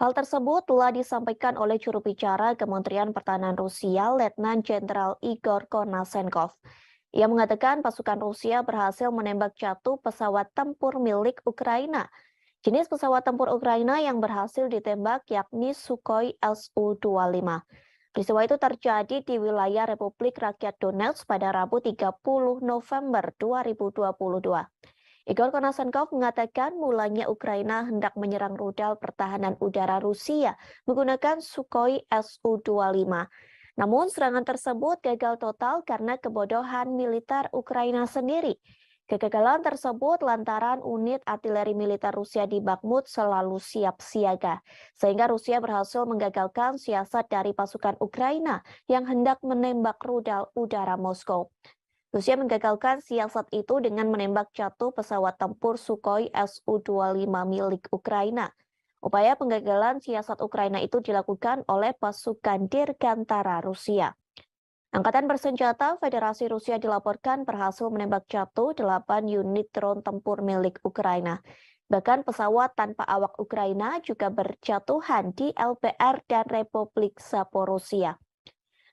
Hal tersebut telah disampaikan oleh juru bicara Kementerian Pertahanan Rusia, Letnan Jenderal Igor Konasenkov. Ia mengatakan pasukan Rusia berhasil menembak jatuh pesawat tempur milik Ukraina. Jenis pesawat tempur Ukraina yang berhasil ditembak yakni Sukhoi Su-25. Peristiwa itu terjadi di wilayah Republik Rakyat Donetsk pada Rabu 30 November 2022. Igor Konasenkov mengatakan mulanya Ukraina hendak menyerang rudal pertahanan udara Rusia menggunakan Sukhoi Su-25. Namun serangan tersebut gagal total karena kebodohan militer Ukraina sendiri. Kegagalan tersebut lantaran unit artileri militer Rusia di Bakhmut selalu siap siaga, sehingga Rusia berhasil menggagalkan siasat dari pasukan Ukraina yang hendak menembak rudal udara Moskow. Rusia menggagalkan siasat itu dengan menembak jatuh pesawat tempur Sukhoi Su-25 milik Ukraina. Upaya penggagalan siasat Ukraina itu dilakukan oleh pasukan Dirgantara Rusia. Angkatan bersenjata Federasi Rusia dilaporkan berhasil menembak jatuh 8 unit drone tempur milik Ukraina. Bahkan pesawat tanpa awak Ukraina juga berjatuhan di LPR dan Republik Zaporozhia.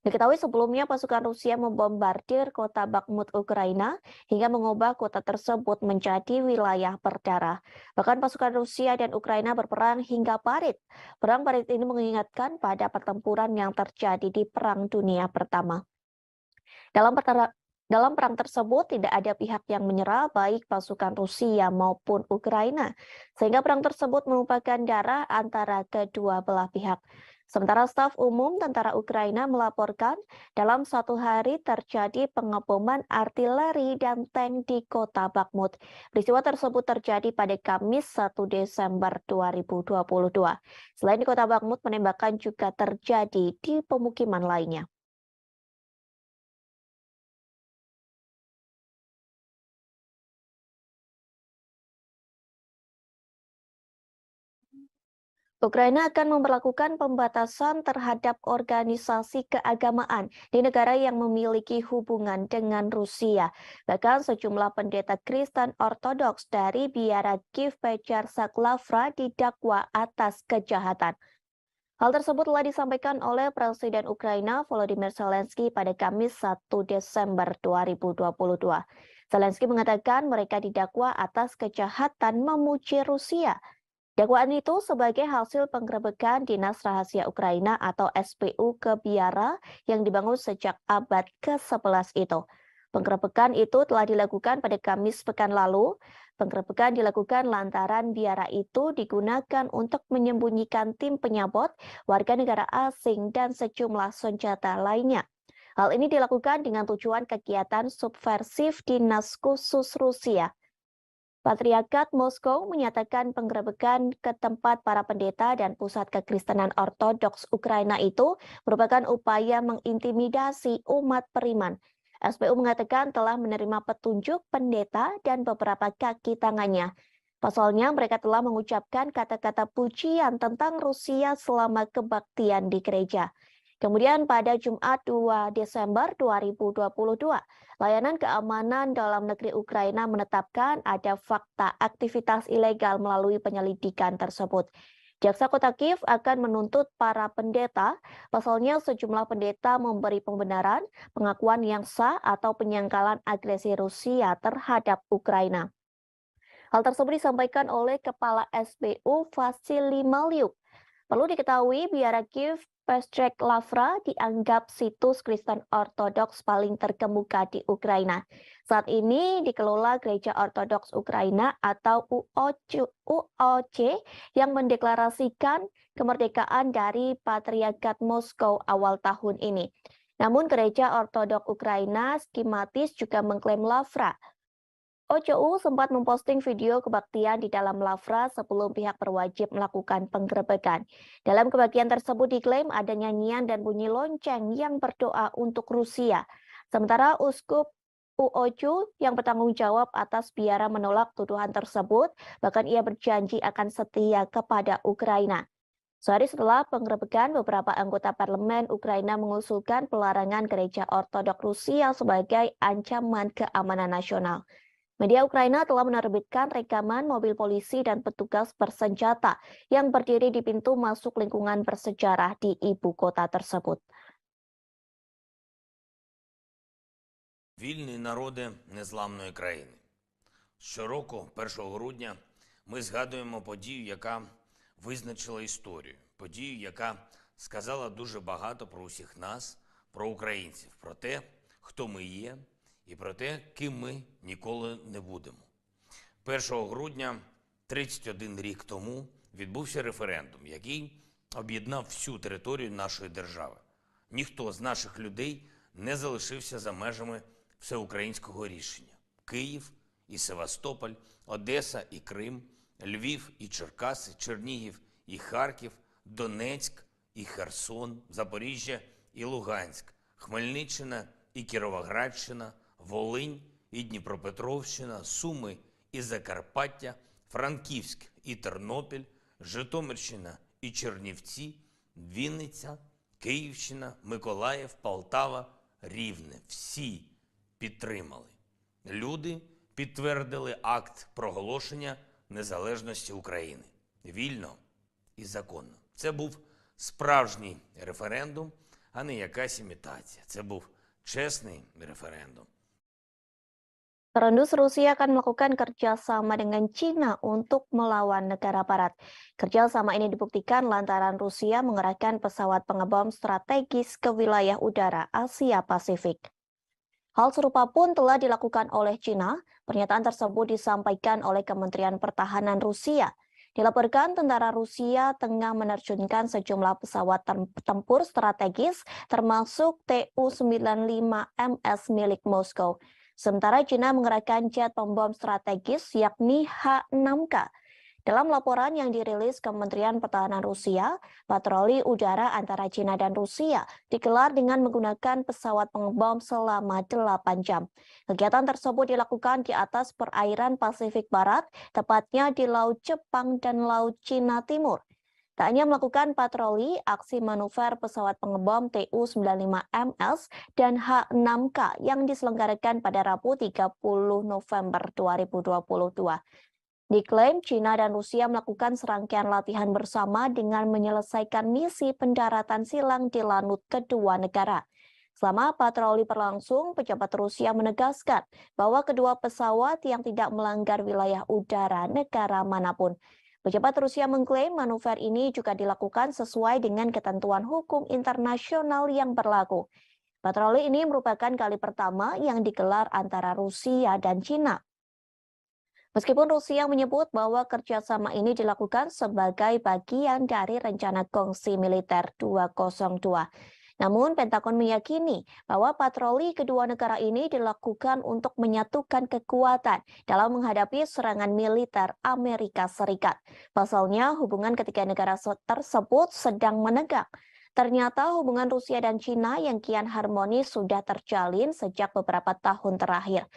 Diketahui sebelumnya pasukan Rusia membombardir kota Bakhmut Ukraina hingga mengubah kota tersebut menjadi wilayah berdarah. Bahkan pasukan Rusia dan Ukraina berperang hingga parit. Perang parit ini mengingatkan pada pertempuran yang terjadi di Perang Dunia Pertama. Dalam perang tersebut tidak ada pihak yang menyerah baik pasukan Rusia maupun Ukraina, sehingga perang tersebut merupakan darah antara kedua belah pihak. Sementara staf umum tentara Ukraina melaporkan dalam satu hari terjadi pengeboman artileri dan tank di kota Bakhmut. Peristiwa tersebut terjadi pada Kamis 1 Desember 2022. Selain di kota Bakhmut, penembakan juga terjadi di pemukiman lainnya. Ukraina akan memperlakukan pembatasan terhadap organisasi keagamaan di negara yang memiliki hubungan dengan Rusia. Bahkan sejumlah pendeta Kristen Ortodoks dari biara Kiev Pecharsek Lavra didakwa atas kejahatan. Hal tersebut telah disampaikan oleh Presiden Ukraina Volodymyr Zelensky pada Kamis 1 Desember 2022. Zelensky mengatakan mereka didakwa atas kejahatan memuji Rusia. Dakwaan itu sebagai hasil penggerebekan Dinas Rahasia Ukraina atau SPU ke biara yang dibangun sejak abad ke-11 itu. Penggerebekan itu telah dilakukan pada Kamis pekan lalu. Penggerebekan dilakukan lantaran biara itu digunakan untuk menyembunyikan tim penyabot, warga negara asing, dan sejumlah senjata lainnya. Hal ini dilakukan dengan tujuan kegiatan subversif Dinas Khusus Rusia. Patriarkat Moskow menyatakan penggerebekan ke tempat para pendeta dan pusat kekristenan Ortodoks Ukraina itu merupakan upaya mengintimidasi umat beriman. SPU mengatakan telah menerima petunjuk pendeta dan beberapa kaki tangannya. Pasalnya mereka telah mengucapkan kata-kata pujian tentang Rusia selama kebaktian di gereja. Kemudian pada Jumat 2 Desember 2022, Layanan Keamanan Dalam Negeri Ukraina menetapkan ada fakta aktivitas ilegal melalui penyelidikan tersebut. Jaksa Kota Kiev akan menuntut para pendeta, pasalnya sejumlah pendeta memberi pembenaran, pengakuan yang sah atau penyangkalan agresi Rusia terhadap Ukraina. Hal tersebut disampaikan oleh Kepala SBU Vasily Malyuk. Perlu diketahui, biara Kiev Pecharsek Lavra dianggap situs Kristen Ortodoks paling terkemuka di Ukraina. Saat ini dikelola Gereja Ortodoks Ukraina atau UOC yang mendeklarasikan kemerdekaan dari Patriarkat Moskow awal tahun ini. Namun gereja Ortodok Ukraina skematis juga mengklaim Lavra. OCU sempat memposting video kebaktian di dalam Lavra sebelum pihak berwajib melakukan penggerebekan. Dalam kebagian tersebut diklaim ada nyanyian dan bunyi lonceng yang berdoa untuk Rusia. Sementara Uskup UOCU yang bertanggung jawab atas biara menolak tuduhan tersebut, bahkan ia berjanji akan setia kepada Ukraina. Sehari setelah penggerebekan, beberapa anggota parlemen Ukraina mengusulkan pelarangan gereja Ortodok Rusia sebagai ancaman keamanan nasional. Media Ukraina telah menerbitkan rekaman mobil polisi dan petugas bersenjata yang berdiri di pintu masuk lingkungan bersejarah di ibu kota tersebut. Вільні народи незламної країни. Щороку, 1 грудня, ми згадуємо подію, яка визначила історію. Подію, яка сказала дуже багато про усіх нас, про українців, про те, хто ми є, і про те, ким ми ніколи не будемо. 1 грудня 31 рік тому відбувся референдум, який об'єднав всю територію нашої держави. Ніхто з наших людей не залишився за межами всеукраїнського рішення. Київ і Севастополь, Одеса і Крим, Львів і Черкаси, Чернігів і Харків, Донецьк і Херсон, Запоріжжя і Луганськ, Хмельниччина і Кіровоградщина, Волинь і Дніпропетровщина, Суми і Закарпаття, Франківськ і Тернопіль, Житомирщина і Чернівці, Вінниця, Київщина, Миколаїв, Полтава, Рівне. Всі підтримали. Люди підтвердили акт проголошення незалежності України. Вільно і законно. Це був справжній референдум, а не якась імітація. Це був чесний референдум. Terendus Rusia akan melakukan kerjasama dengan China untuk melawan negara barat. Kerjasama ini dibuktikan lantaran Rusia mengerahkan pesawat pengebom strategis ke wilayah udara Asia Pasifik. Hal serupa pun telah dilakukan oleh China. Pernyataan tersebut disampaikan oleh Kementerian Pertahanan Rusia. Dilaporkan tentara Rusia tengah menerjunkan sejumlah pesawat tempur strategis termasuk Tu-95MS milik Moskow. Sementara China mengerahkan jet pembom strategis yakni H-6K. Dalam laporan yang dirilis Kementerian Pertahanan Rusia, patroli udara antara China dan Rusia digelar dengan menggunakan pesawat pengebom selama 8 jam. Kegiatan tersebut dilakukan di atas perairan Pasifik Barat, tepatnya di Laut Jepang dan Laut Cina Timur. Tak hanya melakukan patroli, aksi manuver pesawat pengebom Tu-95MS dan H-6K yang diselenggarakan pada Rabu 30 November 2022. Diklaim China dan Rusia melakukan serangkaian latihan bersama dengan menyelesaikan misi pendaratan silang di lanut kedua negara. Selama patroli berlangsung, pejabat Rusia menegaskan bahwa kedua pesawat yang tidak melanggar wilayah udara negara manapun. Pejabat Rusia mengklaim manuver ini juga dilakukan sesuai dengan ketentuan hukum internasional yang berlaku. Patroli ini merupakan kali pertama yang digelar antara Rusia dan China. Meskipun Rusia menyebut bahwa kerjasama ini dilakukan sebagai bagian dari rencana kongsi militer 202. Namun Pentagon meyakini bahwa patroli kedua negara ini dilakukan untuk menyatukan kekuatan dalam menghadapi serangan militer Amerika Serikat. Pasalnya hubungan ketiga negara tersebut sedang menegang. Ternyata hubungan Rusia dan China yang kian harmonis sudah terjalin sejak beberapa tahun terakhir.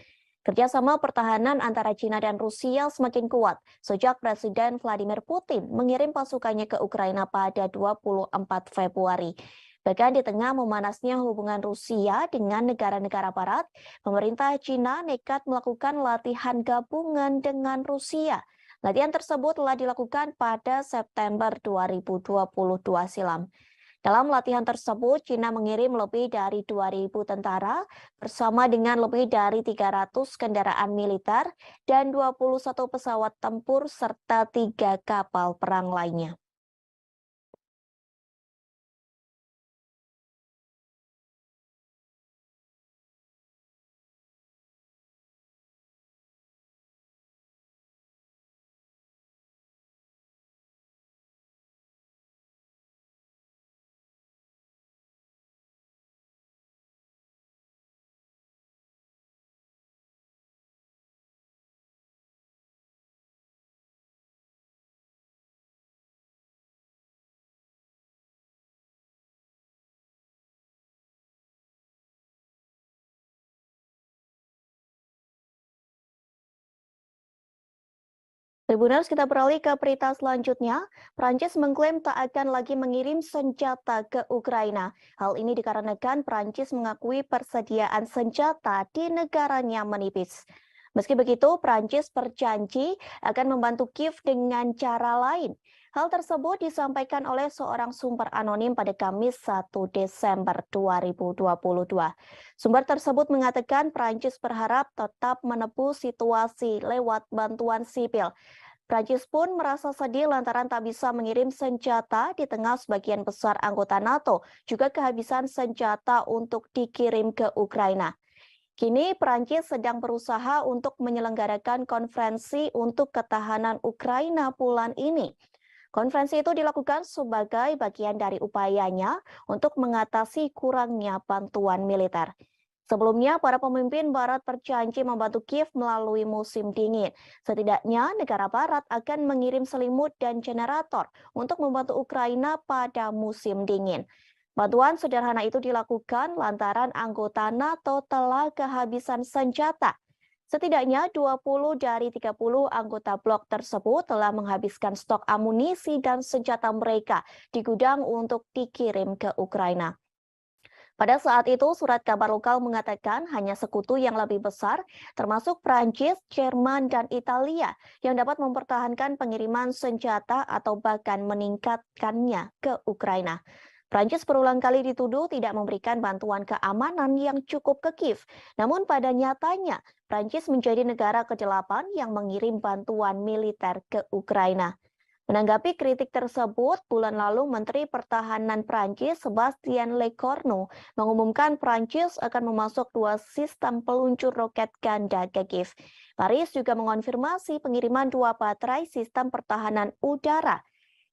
Kerjasama pertahanan antara China dan Rusia semakin kuat sejak Presiden Vladimir Putin mengirim pasukannya ke Ukraina pada 24 Februari. Bahkan di tengah memanasnya hubungan Rusia dengan negara-negara barat, pemerintah China nekat melakukan latihan gabungan dengan Rusia. Latihan tersebut telah dilakukan pada September 2022 silam. Dalam latihan tersebut, China mengirim lebih dari 2.000 tentara bersama dengan lebih dari 300 kendaraan militer dan 21 pesawat tempur serta 3 kapal perang lainnya. Tribuners, kita beralih ke berita selanjutnya. Prancis mengklaim tak akan lagi mengirim senjata ke Ukraina. Hal ini dikarenakan Prancis mengakui persediaan senjata di negaranya menipis. Meski begitu, Prancis berjanji akan membantu Kiev dengan cara lain. Hal tersebut disampaikan oleh seorang sumber anonim pada Kamis 1 Desember 2022. Sumber tersebut mengatakan Prancis berharap tetap menebus situasi lewat bantuan sipil. Prancis pun merasa sedih lantaran tak bisa mengirim senjata di tengah sebagian besar anggota NATO juga kehabisan senjata untuk dikirim ke Ukraina. Kini Prancis sedang berusaha untuk menyelenggarakan konferensi untuk ketahanan Ukraina bulan ini. Konferensi itu dilakukan sebagai bagian dari upayanya untuk mengatasi kurangnya bantuan militer. Sebelumnya, para pemimpin Barat berjanji membantu Kiev melalui musim dingin. Setidaknya, negara Barat akan mengirim selimut dan generator untuk membantu Ukraina pada musim dingin. Bantuan sederhana itu dilakukan lantaran anggota NATO telah kehabisan senjata. Setidaknya 20 dari 30 anggota blok tersebut telah menghabiskan stok amunisi dan senjata mereka di gudang untuk dikirim ke Ukraina. Pada saat itu, surat kabar lokal mengatakan hanya sekutu yang lebih besar, termasuk Prancis, Jerman, dan Italia, yang dapat mempertahankan pengiriman senjata atau bahkan meningkatkannya ke Ukraina. Prancis berulang kali dituduh tidak memberikan bantuan keamanan yang cukup ke Kiev. Namun pada nyatanya, Prancis menjadi negara ke-8 yang mengirim bantuan militer ke Ukraina. Menanggapi kritik tersebut, bulan lalu Menteri Pertahanan Prancis Sebastien Lecornu mengumumkan Prancis akan memasok 2 sistem peluncur roket ganda ke Kiev. Paris juga mengonfirmasi pengiriman 2 baterai sistem pertahanan udara.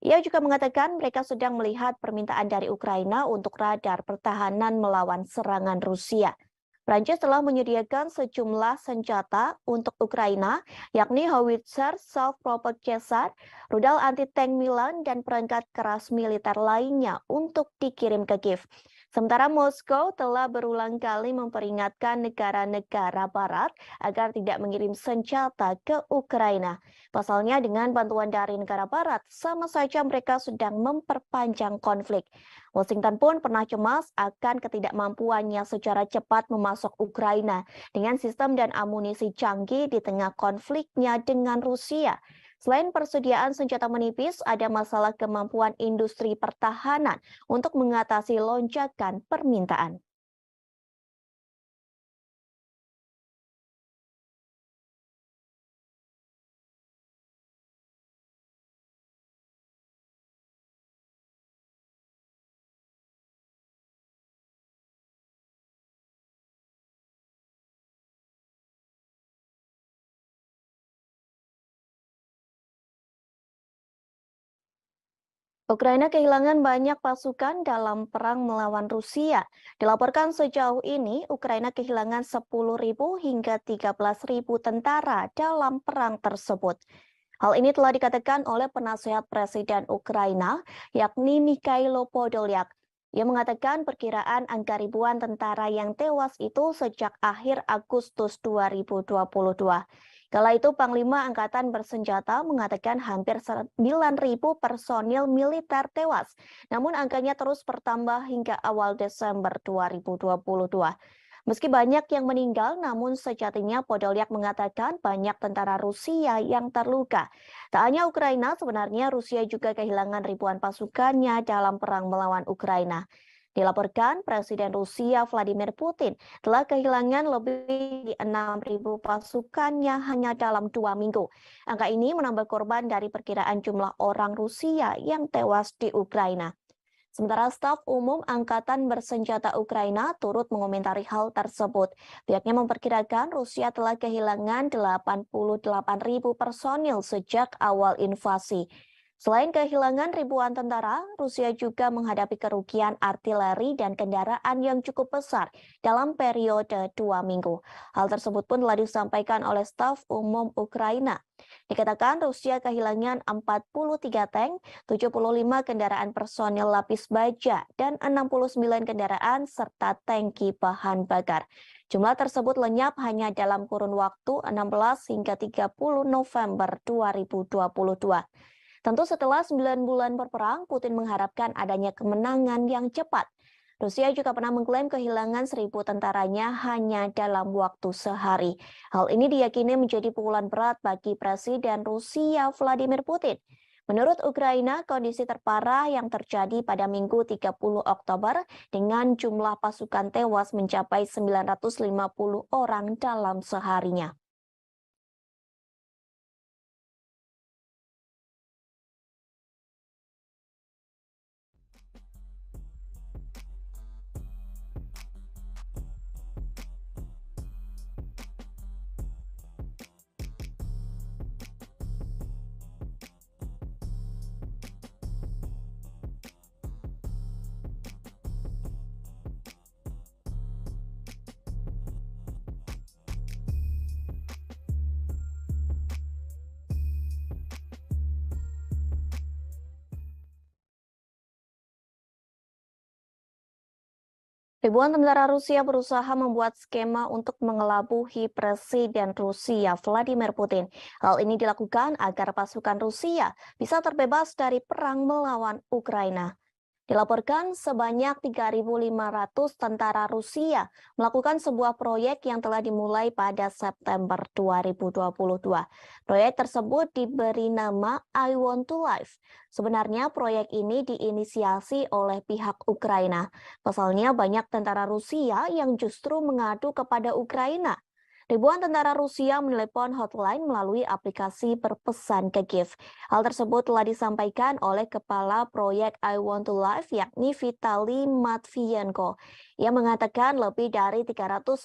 Ia juga mengatakan mereka sedang melihat permintaan dari Ukraina untuk radar pertahanan melawan serangan Rusia. Prancis telah menyediakan sejumlah senjata untuk Ukraina, yakni howitzer, self-propelled Caesar, rudal anti-tank Milan, dan perangkat keras militer lainnya untuk dikirim ke Kiev. Sementara Moskow telah berulang kali memperingatkan negara-negara Barat agar tidak mengirim senjata ke Ukraina. Pasalnya dengan bantuan dari negara Barat, sama saja mereka sedang memperpanjang konflik. Washington pun pernah cemas akan ketidakmampuannya secara cepat memasok Ukraina dengan sistem dan amunisi canggih di tengah konfliknya dengan Rusia. Selain persediaan senjata menipis, ada masalah kemampuan industri pertahanan untuk mengatasi lonjakan permintaan. Ukraina kehilangan banyak pasukan dalam perang melawan Rusia. Dilaporkan sejauh ini, Ukraina kehilangan 10.000 hingga 13.000 tentara dalam perang tersebut. Hal ini telah dikatakan oleh penasehat Presiden Ukraina, yakni Mikhailo Podolyak. Ia mengatakan perkiraan angka ribuan tentara yang tewas itu sejak akhir Agustus 2022. Kala itu Panglima Angkatan Bersenjata mengatakan hampir 9.000 personil militer tewas, namun angkanya terus bertambah hingga awal Desember 2022. Meski banyak yang meninggal, namun sejatinya Podolyak mengatakan banyak tentara Rusia yang terluka. Tak hanya Ukraina, sebenarnya Rusia juga kehilangan ribuan pasukannya dalam perang melawan Ukraina. Dilaporkan Presiden Rusia Vladimir Putin telah kehilangan lebih di 6.000 pasukannya hanya dalam 2 minggu. Angka ini menambah korban dari perkiraan jumlah orang Rusia yang tewas di Ukraina. Sementara staf umum Angkatan Bersenjata Ukraina turut mengomentari hal tersebut. Pihaknya memperkirakan Rusia telah kehilangan 88.000 personil sejak awal invasi. Selain kehilangan ribuan tentara, Rusia juga menghadapi kerugian artileri dan kendaraan yang cukup besar dalam periode 2 minggu. Hal tersebut pun telah disampaikan oleh staf umum Ukraina. Dikatakan Rusia kehilangan 43 tank, 75 kendaraan personil lapis baja, dan 69 kendaraan serta tangki bahan bakar. Jumlah tersebut lenyap hanya dalam kurun waktu 16 hingga 30 November 2022. Tentu setelah 9 bulan berperang, Putin mengharapkan adanya kemenangan yang cepat. Rusia juga pernah mengklaim kehilangan 1.000 tentaranya hanya dalam waktu sehari. Hal ini diyakini menjadi pukulan berat bagi Presiden Rusia Vladimir Putin. Menurut Ukraina, kondisi terparah yang terjadi pada Minggu 30 Oktober dengan jumlah pasukan tewas mencapai 950 orang dalam seharinya. Ribuan tentara Rusia berusaha membuat skema untuk mengelabuhi Presiden Rusia Vladimir Putin. Hal ini dilakukan agar pasukan Rusia bisa terbebas dari perang melawan Ukraina. Dilaporkan sebanyak 3.500 tentara Rusia melakukan sebuah proyek yang telah dimulai pada September 2022. Proyek tersebut diberi nama I Want to Live. Sebenarnya proyek ini diinisiasi oleh pihak Ukraina. Pasalnya banyak tentara Rusia yang justru mengadu kepada Ukraina. Ribuan tentara Rusia menelepon hotline melalui aplikasi berpesan ke Kiev. Hal tersebut telah disampaikan oleh Kepala Proyek I Want to Live yakni Vitali Matvienko. Ia mengatakan lebih dari 3.500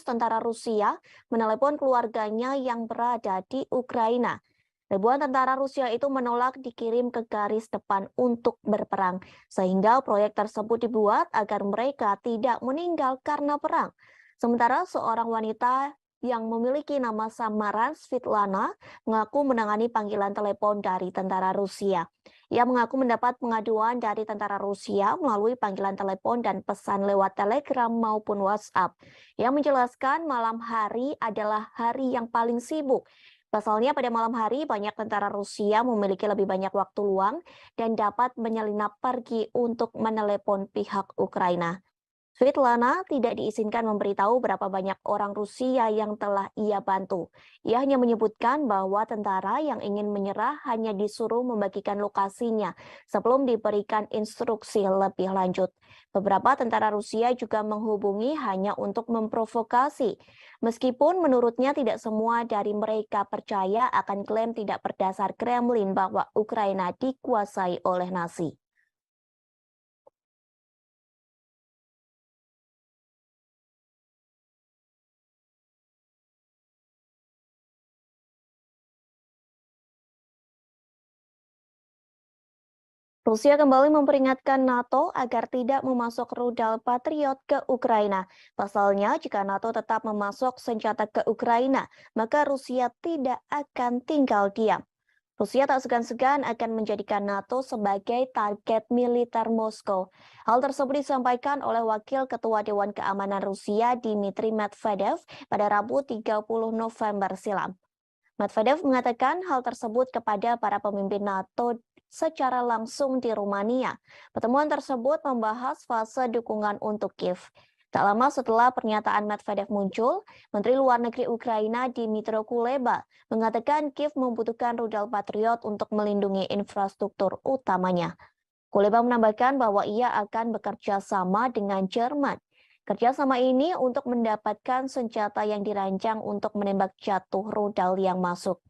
tentara Rusia menelepon keluarganya yang berada di Ukraina. Ribuan tentara Rusia itu menolak dikirim ke garis depan untuk berperang, sehingga proyek tersebut dibuat agar mereka tidak meninggal karena perang. Sementara seorang wanita yang memiliki nama samaran Svetlana mengaku menangani panggilan telepon dari tentara Rusia. Ia mengaku mendapat pengaduan dari tentara Rusia melalui panggilan telepon dan pesan lewat Telegram maupun WhatsApp. Ia menjelaskan malam hari adalah hari yang paling sibuk. Pasalnya pada malam hari banyak tentara Rusia memiliki lebih banyak waktu luang dan dapat menyelinap pergi untuk menelepon pihak Ukraina. Svetlana tidak diizinkan memberitahu berapa banyak orang Rusia yang telah ia bantu. Ia hanya menyebutkan bahwa tentara yang ingin menyerah hanya disuruh membagikan lokasinya sebelum diberikan instruksi lebih lanjut. Beberapa tentara Rusia juga menghubungi hanya untuk memprovokasi. Meskipun menurutnya tidak semua dari mereka percaya akan klaim tidak berdasar Kremlin bahwa Ukraina dikuasai oleh Nazi. Rusia kembali memperingatkan NATO agar tidak memasok rudal Patriot ke Ukraina. Pasalnya, jika NATO tetap memasok senjata ke Ukraina, maka Rusia tidak akan tinggal diam. Rusia tak segan-segan akan menjadikan NATO sebagai target militer Moskow. Hal tersebut disampaikan oleh Wakil Ketua Dewan Keamanan Rusia Dmitry Medvedev pada Rabu 30 November silam. Medvedev mengatakan hal tersebut kepada para pemimpin NATO secara langsung di Rumania. Pertemuan tersebut membahas fase dukungan untuk Kiev. Tak lama setelah pernyataan Medvedev muncul, Menteri Luar Negeri Ukraina Dmytro Kuleba mengatakan Kiev membutuhkan rudal Patriot untuk melindungi infrastruktur utamanya. Kuleba menambahkan bahwa ia akan bekerja sama dengan Jerman. Kerjasama ini untuk mendapatkan senjata yang dirancang untuk menembak jatuh rudal yang masuk.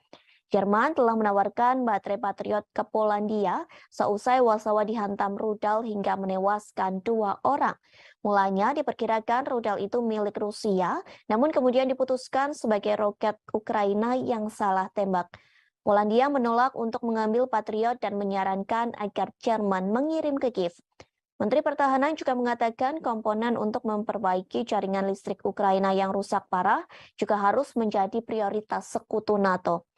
Jerman telah menawarkan baterai Patriot ke Polandia seusai Warsawa dihantam rudal hingga menewaskan 2 orang. Mulanya diperkirakan rudal itu milik Rusia, namun kemudian diputuskan sebagai roket Ukraina yang salah tembak. Polandia menolak untuk mengambil Patriot dan menyarankan agar Jerman mengirim ke Kiev. Menteri Pertahanan juga mengatakan komponen untuk memperbaiki jaringan listrik Ukraina yang rusak parah juga harus menjadi prioritas sekutu NATO.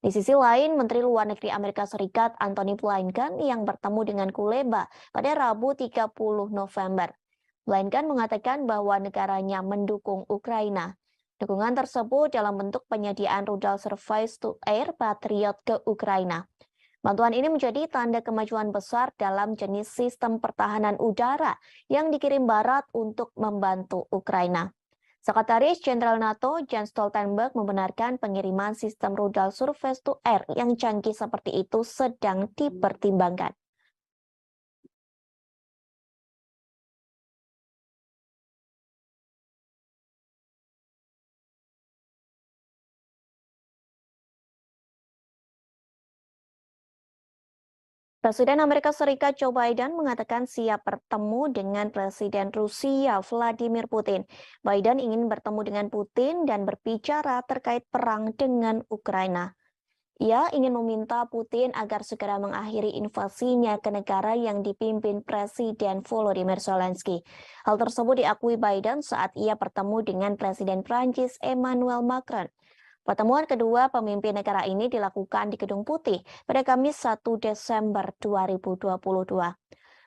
Di sisi lain, Menteri Luar Negeri Amerika Serikat Antony Blinken yang bertemu dengan Kuleba pada Rabu 30 November. melainkan mengatakan bahwa negaranya mendukung Ukraina. Dukungan tersebut dalam bentuk penyediaan rudal surface-to-air Patriot ke Ukraina. Bantuan ini menjadi tanda kemajuan besar dalam jenis sistem pertahanan udara yang dikirim Barat untuk membantu Ukraina. Sekretaris Jenderal NATO Jens Stoltenberg membenarkan pengiriman sistem rudal surface-to-air yang canggih seperti itu sedang dipertimbangkan. Presiden Amerika Serikat Joe Biden mengatakan siap bertemu dengan Presiden Rusia Vladimir Putin. Biden ingin bertemu dengan Putin dan berbicara terkait perang dengan Ukraina. Ia ingin meminta Putin agar segera mengakhiri invasinya ke negara yang dipimpin Presiden Volodymyr Zelensky. Hal tersebut diakui Biden saat ia bertemu dengan Presiden Prancis Emmanuel Macron. Pertemuan kedua pemimpin negara ini dilakukan di Gedung Putih pada Kamis 1 Desember 2022.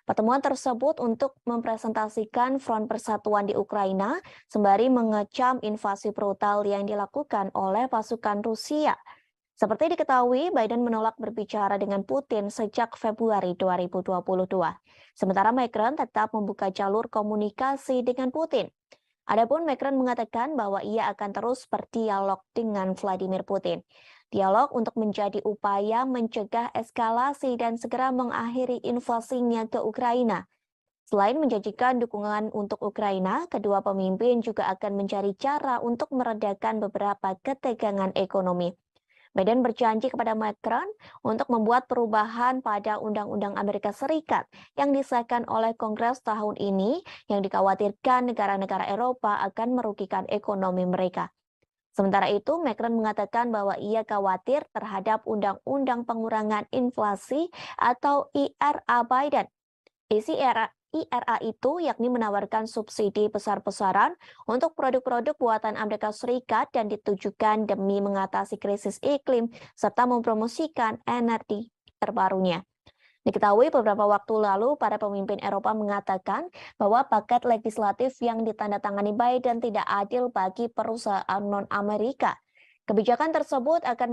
Pertemuan tersebut untuk mempresentasikan front persatuan di Ukraina sembari mengecam invasi brutal yang dilakukan oleh pasukan Rusia. Seperti diketahui, Biden menolak berbicara dengan Putin sejak Februari 2022. Sementara Macron tetap membuka jalur komunikasi dengan Putin. Adapun Macron mengatakan bahwa ia akan terus berdialog dengan Vladimir Putin. Dialog untuk menjadi upaya mencegah eskalasi dan segera mengakhiri invasinya ke Ukraina. Selain menjanjikan dukungan untuk Ukraina, kedua pemimpin juga akan mencari cara untuk meredakan beberapa ketegangan ekonomi. Biden berjanji kepada Macron untuk membuat perubahan pada Undang-Undang Amerika Serikat yang disahkan oleh Kongres tahun ini yang dikhawatirkan negara-negara Eropa akan merugikan ekonomi mereka. Sementara itu, Macron mengatakan bahwa ia khawatir terhadap Undang-Undang Pengurangan Inflasi atau IRA Biden. Isi IRA itu yakni menawarkan subsidi besar-besaran untuk produk-produk buatan Amerika Serikat dan ditujukan demi mengatasi krisis iklim serta mempromosikan energi terbarunya. Diketahui beberapa waktu lalu para pemimpin Eropa mengatakan bahwa paket legislatif yang ditandatangani Biden tidak adil bagi perusahaan non-Amerika. Kebijakan tersebut akan